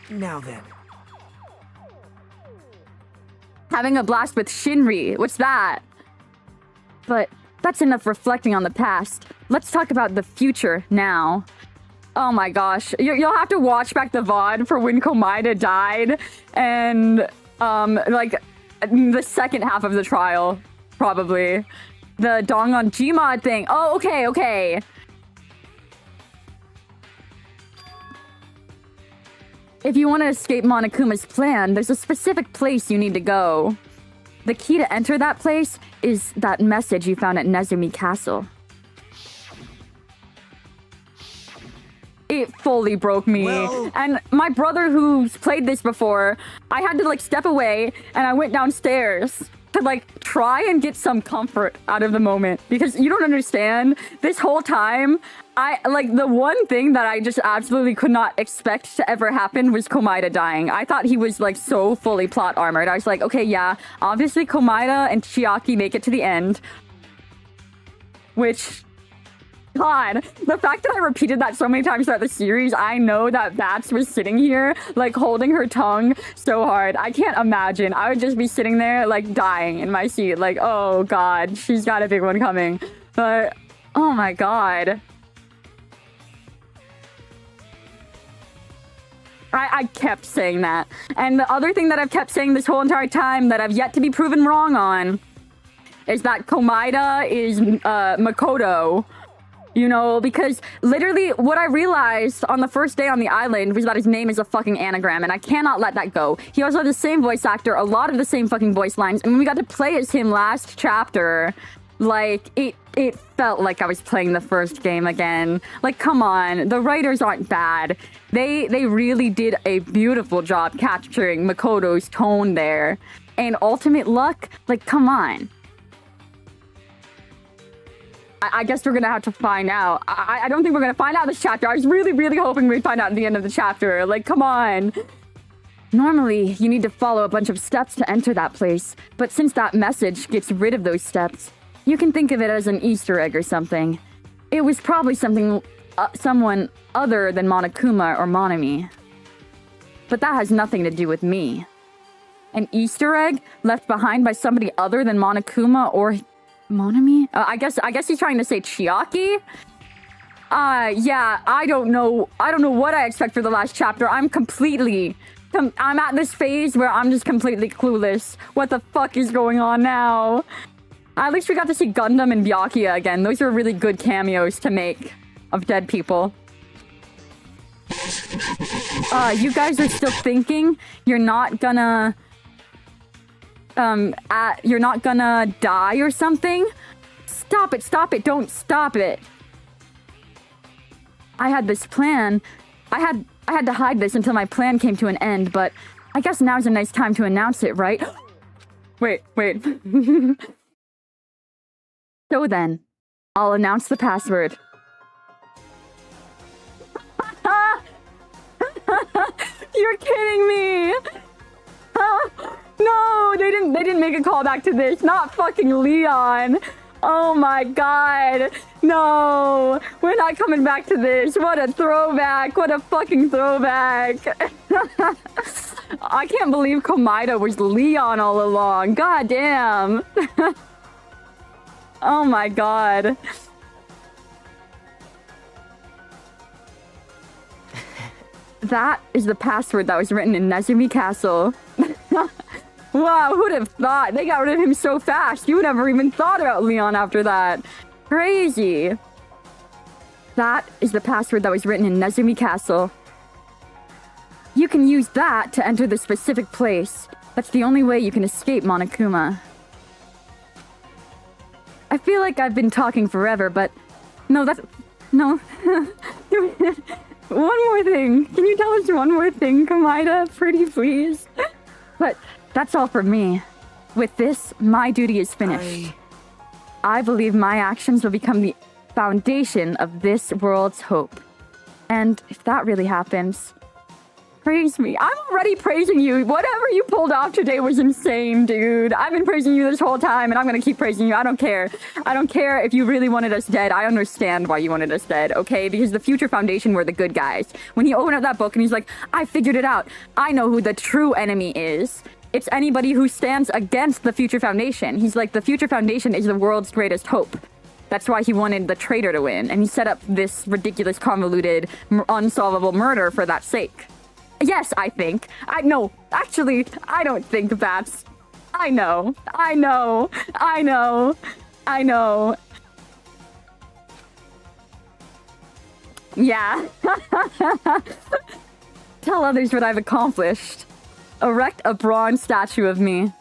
Now then. Having a blast with Shinri. What's that? But that's enough reflecting on the past. Let's talk about the future now. Oh my gosh. You'll have to watch back the VOD for when Komaeda died and... like, the second half of the trial, probably. The Dongon Gmod thing. Oh, okay. If you want to escape Monokuma's plan, there's a specific place you need to go. The key to enter that place is that message you found at Nezumi Castle. It fully broke me. Well... And my brother who's played this before, I had to like step away and I went downstairs to like try and get some comfort out of the moment. Because you don't understand, this whole time, the one thing that I just absolutely could not expect to ever happen was Komaeda dying. I thought he was like so fully plot armored. I was like, okay, yeah, obviously Komaeda and Chiaki make it to the end. Which... God, the fact that I repeated that so many times throughout the series, I know that Bats was sitting here, like, holding her tongue so hard. I can't imagine. I would just be sitting there, like, dying in my seat. Like, oh, God, she's got a big one coming. But, oh, my God. I kept saying that. And the other thing that I've kept saying this whole entire time that I've yet to be proven wrong on is that Komaeda is Makoto. You know, because literally what I realized on the first day on the island was that his name is a fucking anagram, and I cannot let that go. He also has the same voice actor, a lot of the same fucking voice lines, and when we got to play as him last chapter, like, it felt like I was playing the first game again. Like, come on, the writers aren't bad. They really did a beautiful job capturing Makoto's tone there. And ultimate luck, like, come on. I guess we're gonna have to find out. I don't think we're gonna find out this chapter. I was really hoping we'd find out at the end of the chapter. Like, come on. Normally, you need to follow a bunch of steps to enter that place. But since that message gets rid of those steps, you can think of it as an Easter egg or something. It was probably someone other than Monokuma or Monami. But that has nothing to do with me. An Easter egg left behind by somebody other than Monokuma or Monami? I guess he's trying to say Chiaki? Yeah, I don't know what I expect for the last chapter. I'm at this phase where I'm just completely clueless. What the fuck is going on now? At least we got to see Gundam and Byakuya again. Those were really good cameos to make of dead people. You guys are still thinking you're not gonna die or something? Stop it, don't stop it. I had this plan. I had to hide this until my plan came to an end, but I guess now's a nice time to announce it, right? Wait. So then, I'll announce the password. You're kidding me! No, they didn't make a callback to this. Not fucking Leon. Oh my god. No, we're not coming back to this. What a throwback. What a fucking throwback. I can't believe Komaeda was Leon all along. God damn. Oh my god. That is the password that was written in Nezumi Castle. Wow, who'd have thought? They got rid of him so fast. You never even thought about Leon after that. Crazy. That is the password that was written in Nezumi Castle. You can use that to enter the specific place. That's the only way you can escape Monokuma. I feel like I've been talking forever, but... No. One more thing. Can you tell us one more thing, Komaeda? Pretty please? But that's all for me. With this, my duty is finished. I believe my actions will become the foundation of this world's hope. And if that really happens, praise me. I'm already praising you. Whatever you pulled off today was insane, dude. I've been praising you this whole time, and I'm gonna keep praising you. I don't care. I don't care if you really wanted us dead. I understand why you wanted us dead, okay? Because the Future Foundation were the good guys. When he opened up that book and he's like, I figured it out. I know who the true enemy is. It's anybody who stands against the Future Foundation. He's like, the Future Foundation is the world's greatest hope. That's why he wanted the traitor to win, and he set up this ridiculous, convoluted, unsolvable murder for that sake. Yes, I think. Actually, I don't think that's... I know. Yeah. Tell others what I've accomplished. Erect a bronze statue of me.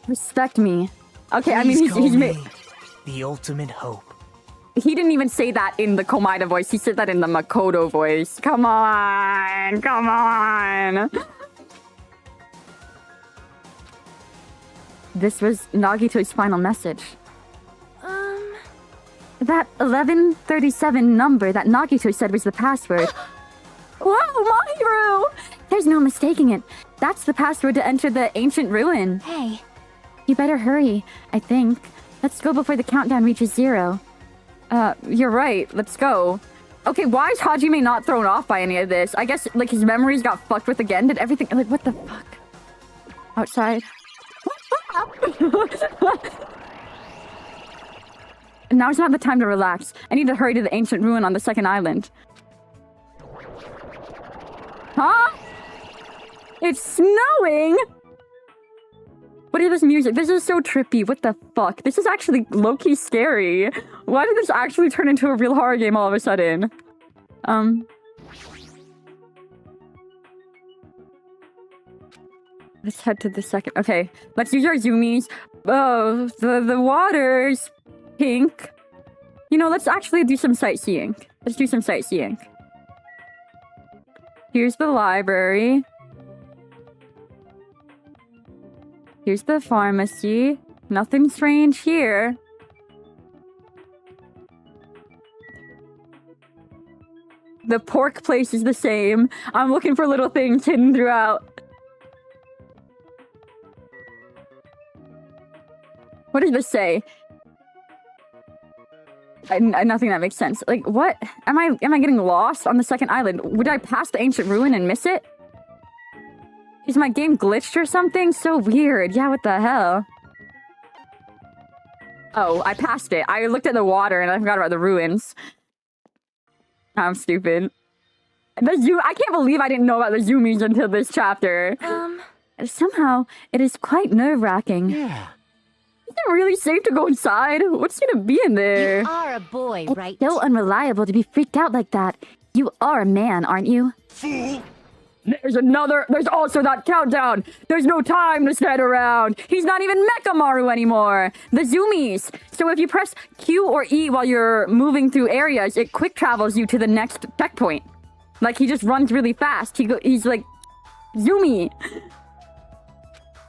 Respect me. Okay, I mean, he's made... the ultimate hope. He didn't even say that in the Komaeda voice. He said that in the Makoto voice. Come on. This was Nagito's final message. That 1137 number that Nagito said was the password. Whoa, Mahiru! There's no mistaking it. That's the password to enter the ancient ruin. Hey. You better hurry, I think. Let's go before the countdown reaches 0. You're right. Let's go. Okay, why is Hajime not thrown off by any of this? I guess, like, his memories got fucked with again. Did everything... Like, what the fuck? Outside. Now's not the time to relax. I need to hurry to the ancient ruin on the second island. Huh? It's snowing? What is this music? This is so trippy. What the fuck? This is actually low-key scary. Why did this actually turn into a real horror game all of a sudden? Let's head to the second. Okay, let's use our zoomies. Oh, the water's pink. You know, let's actually do some sightseeing. Let's do some sightseeing. Here's the library. Here's the pharmacy. Nothing strange here. The pork place is the same. I'm looking for little things hidden throughout. What does this say? Nothing that makes sense. Like, what? Am I getting lost on the second island? Would I pass the ancient ruin and miss it? Is my game glitched or something? So weird. Yeah, what the hell? Oh, I passed it. I looked at the water and I forgot about the ruins. I'm stupid. I can't believe I didn't know about the zoomies until this chapter. Somehow, it is quite nerve-wracking. Yeah. Is it really safe to go inside? What's gonna be in there? You are a boy, right? It's so unreliable to be freaked out like that. You are a man, aren't you? Fool! There's also that countdown. There's no time to stand around. He's not even Mechamaru anymore. The zoomies. So if you press Q or E while you're moving through areas, it quick travels you to the next checkpoint. Like, he just runs really fast. He's like, zoomie.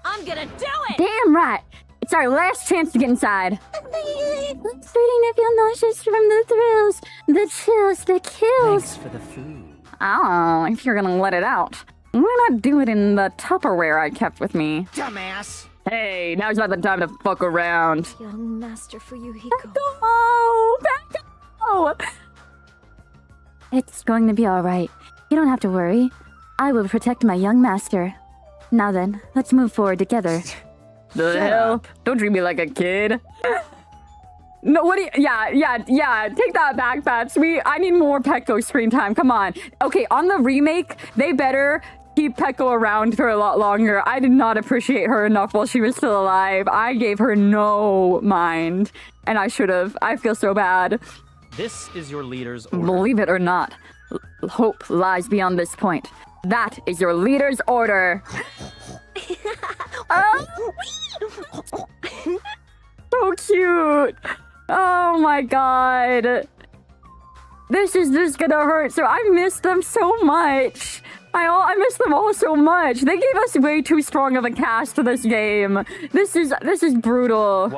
I'm gonna do it! Damn right. It's our last chance to get inside. I'm starting to feel nauseous from the thrills, the chills, the kills. Thanks for the food. Oh, if you're gonna let it out. Why not do it in the Tupperware I kept with me? Dumbass. Hey, now's not the time to fuck around. Young master Fuyuhiko. Back off! It's going to be all right. You don't have to worry. I will protect my young master. Now then, let's move forward together. The hell? Don't treat me like a kid. No, what do you... Yeah. Take that back, Paps. I need more Pecco screen time. Come on. Okay, on the remake, they better keep Pecco around for a lot longer. I did not appreciate her enough while she was still alive. I gave her no mind. And I should have. I feel so bad. This is your leader's order. Believe it or not, hope lies beyond this point. That is your leader's order. So cute. Oh my god. This is just gonna hurt. So I miss them so much. I miss them all so much. They gave us way too strong of a cast to this game. This is brutal.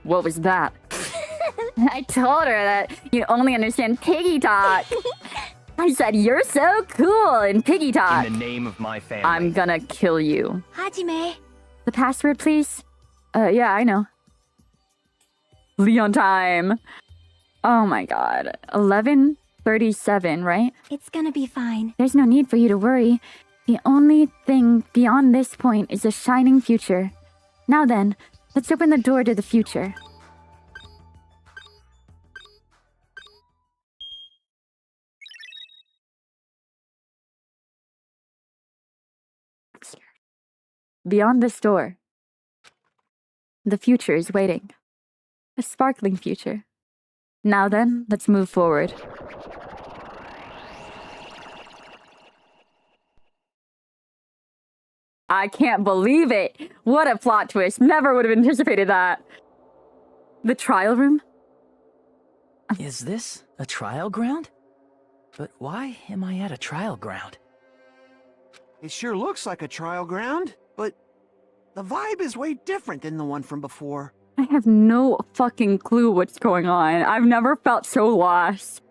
What was that? I told her that you only understand piggy talk. I said, you're so cool in piggy talk. In the name of my family. I'm gonna kill you. Hajime. The password, please? Yeah, I know. Leon time. Oh my god. 11:37, right? It's gonna be fine. There's no need for you to worry. The only thing beyond this point is a shining future. Now then, let's open the door to the future. Beyond this door, the future is waiting. A sparkling future. Now then, let's move forward. I can't believe it! What a plot twist! Never would have anticipated that. The trial room? Is this a trial ground? But why am I at a trial ground? It sure looks like a trial ground, but the vibe is way different than the one from before. I have no fucking clue what's going on. I've never felt so lost.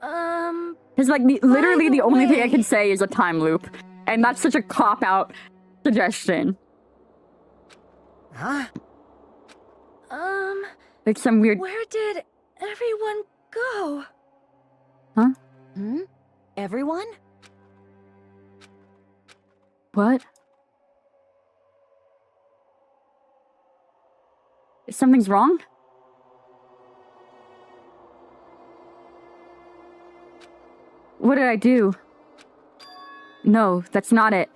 Because, like, literally the only thing I can say is a time loop. And that's such a cop-out suggestion. Huh? Like some weird... Where did everyone go? Huh? Everyone? What? Something's wrong? What did I do? No, that's not it.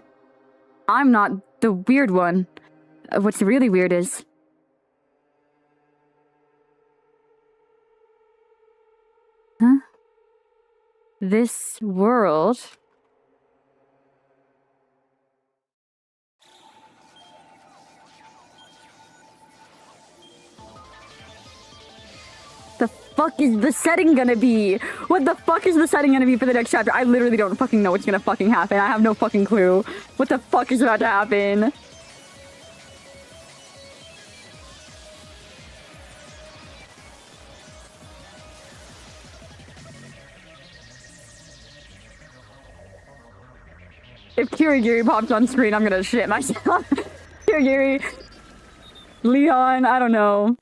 I'm not the weird one. what's really weird is... Huh? This world... The fuck is the setting gonna be? What the fuck is the setting gonna be for the next chapter? I literally don't fucking know what's gonna fucking happen. I have no fucking clue. What the fuck is about to happen? If Kirigiri pops on screen, I'm gonna shit myself. Kirigiri. Leon, I don't know.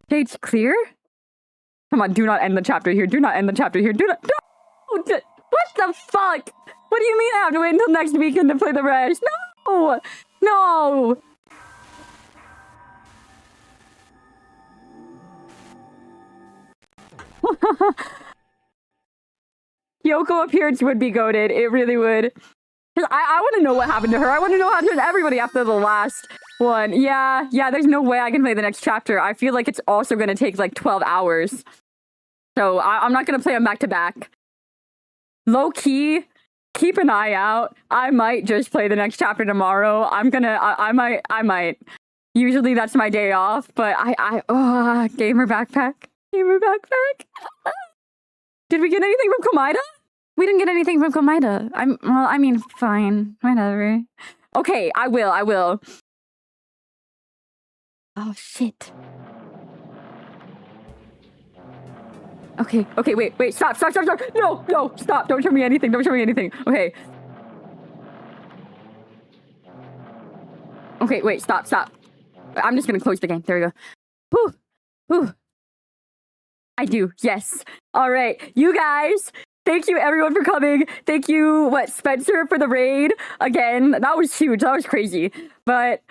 State's clear? Come on, do not end the chapter here. Do not end the chapter here. Do not. No! What the fuck? What do you mean I have to wait until next weekend to play the rest? No! No! Yoko appearance would be goated. It really would. Cause I want to know what happened to her. I want to know what happened to everybody after the last one. Yeah, there's no way I can play the next chapter. I feel like it's also going to take like 12 hours. So I'm not going to play them back to back. Low key, keep an eye out. I might just play the next chapter tomorrow. I might. Usually that's my day off, but gamer backpack. Gamer backpack. Did we get anything from Komaeda? We didn't get anything from Komaeda. I mean, fine. Whatever. Okay, I will. Oh, shit. Okay, wait, stop. No, stop. Don't show me anything. Okay. Okay, wait, stop. I'm just gonna close the game. There we go. Whew. I do, yes. All right, you guys. Thank you, everyone, for coming. Thank you, Spencer, for the raid. Again, that was huge. That was crazy. But,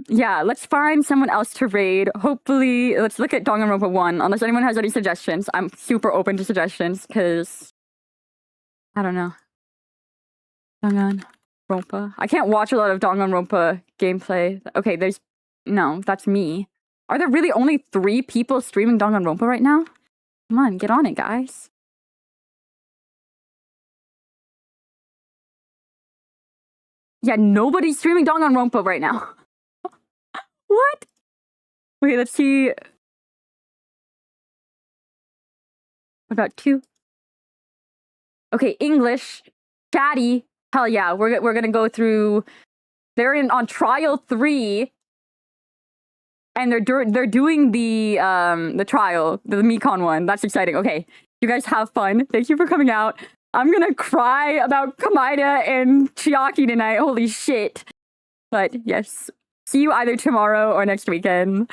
yeah, let's find someone else to raid. Hopefully, let's look at Danganronpa 1. Unless anyone has any suggestions. I'm super open to suggestions, because... I don't know. Danganronpa. I can't watch a lot of Danganronpa gameplay. Okay, there's... No, that's me. Are there really only 3 people streaming Danganronpa right now? Come on, get on it, guys. Yeah, nobody's streaming Danganronpa right now. What? Okay, let's see. About 2. Okay, English. Chatty. Hell yeah, we're gonna go through. They're on trial 3. And they're doing the trial, the Mekon one. That's exciting. Okay, you guys have fun. Thank you for coming out. I'm gonna cry about Komaeda and Chiaki tonight. Holy shit. But yes, see you either tomorrow or next weekend.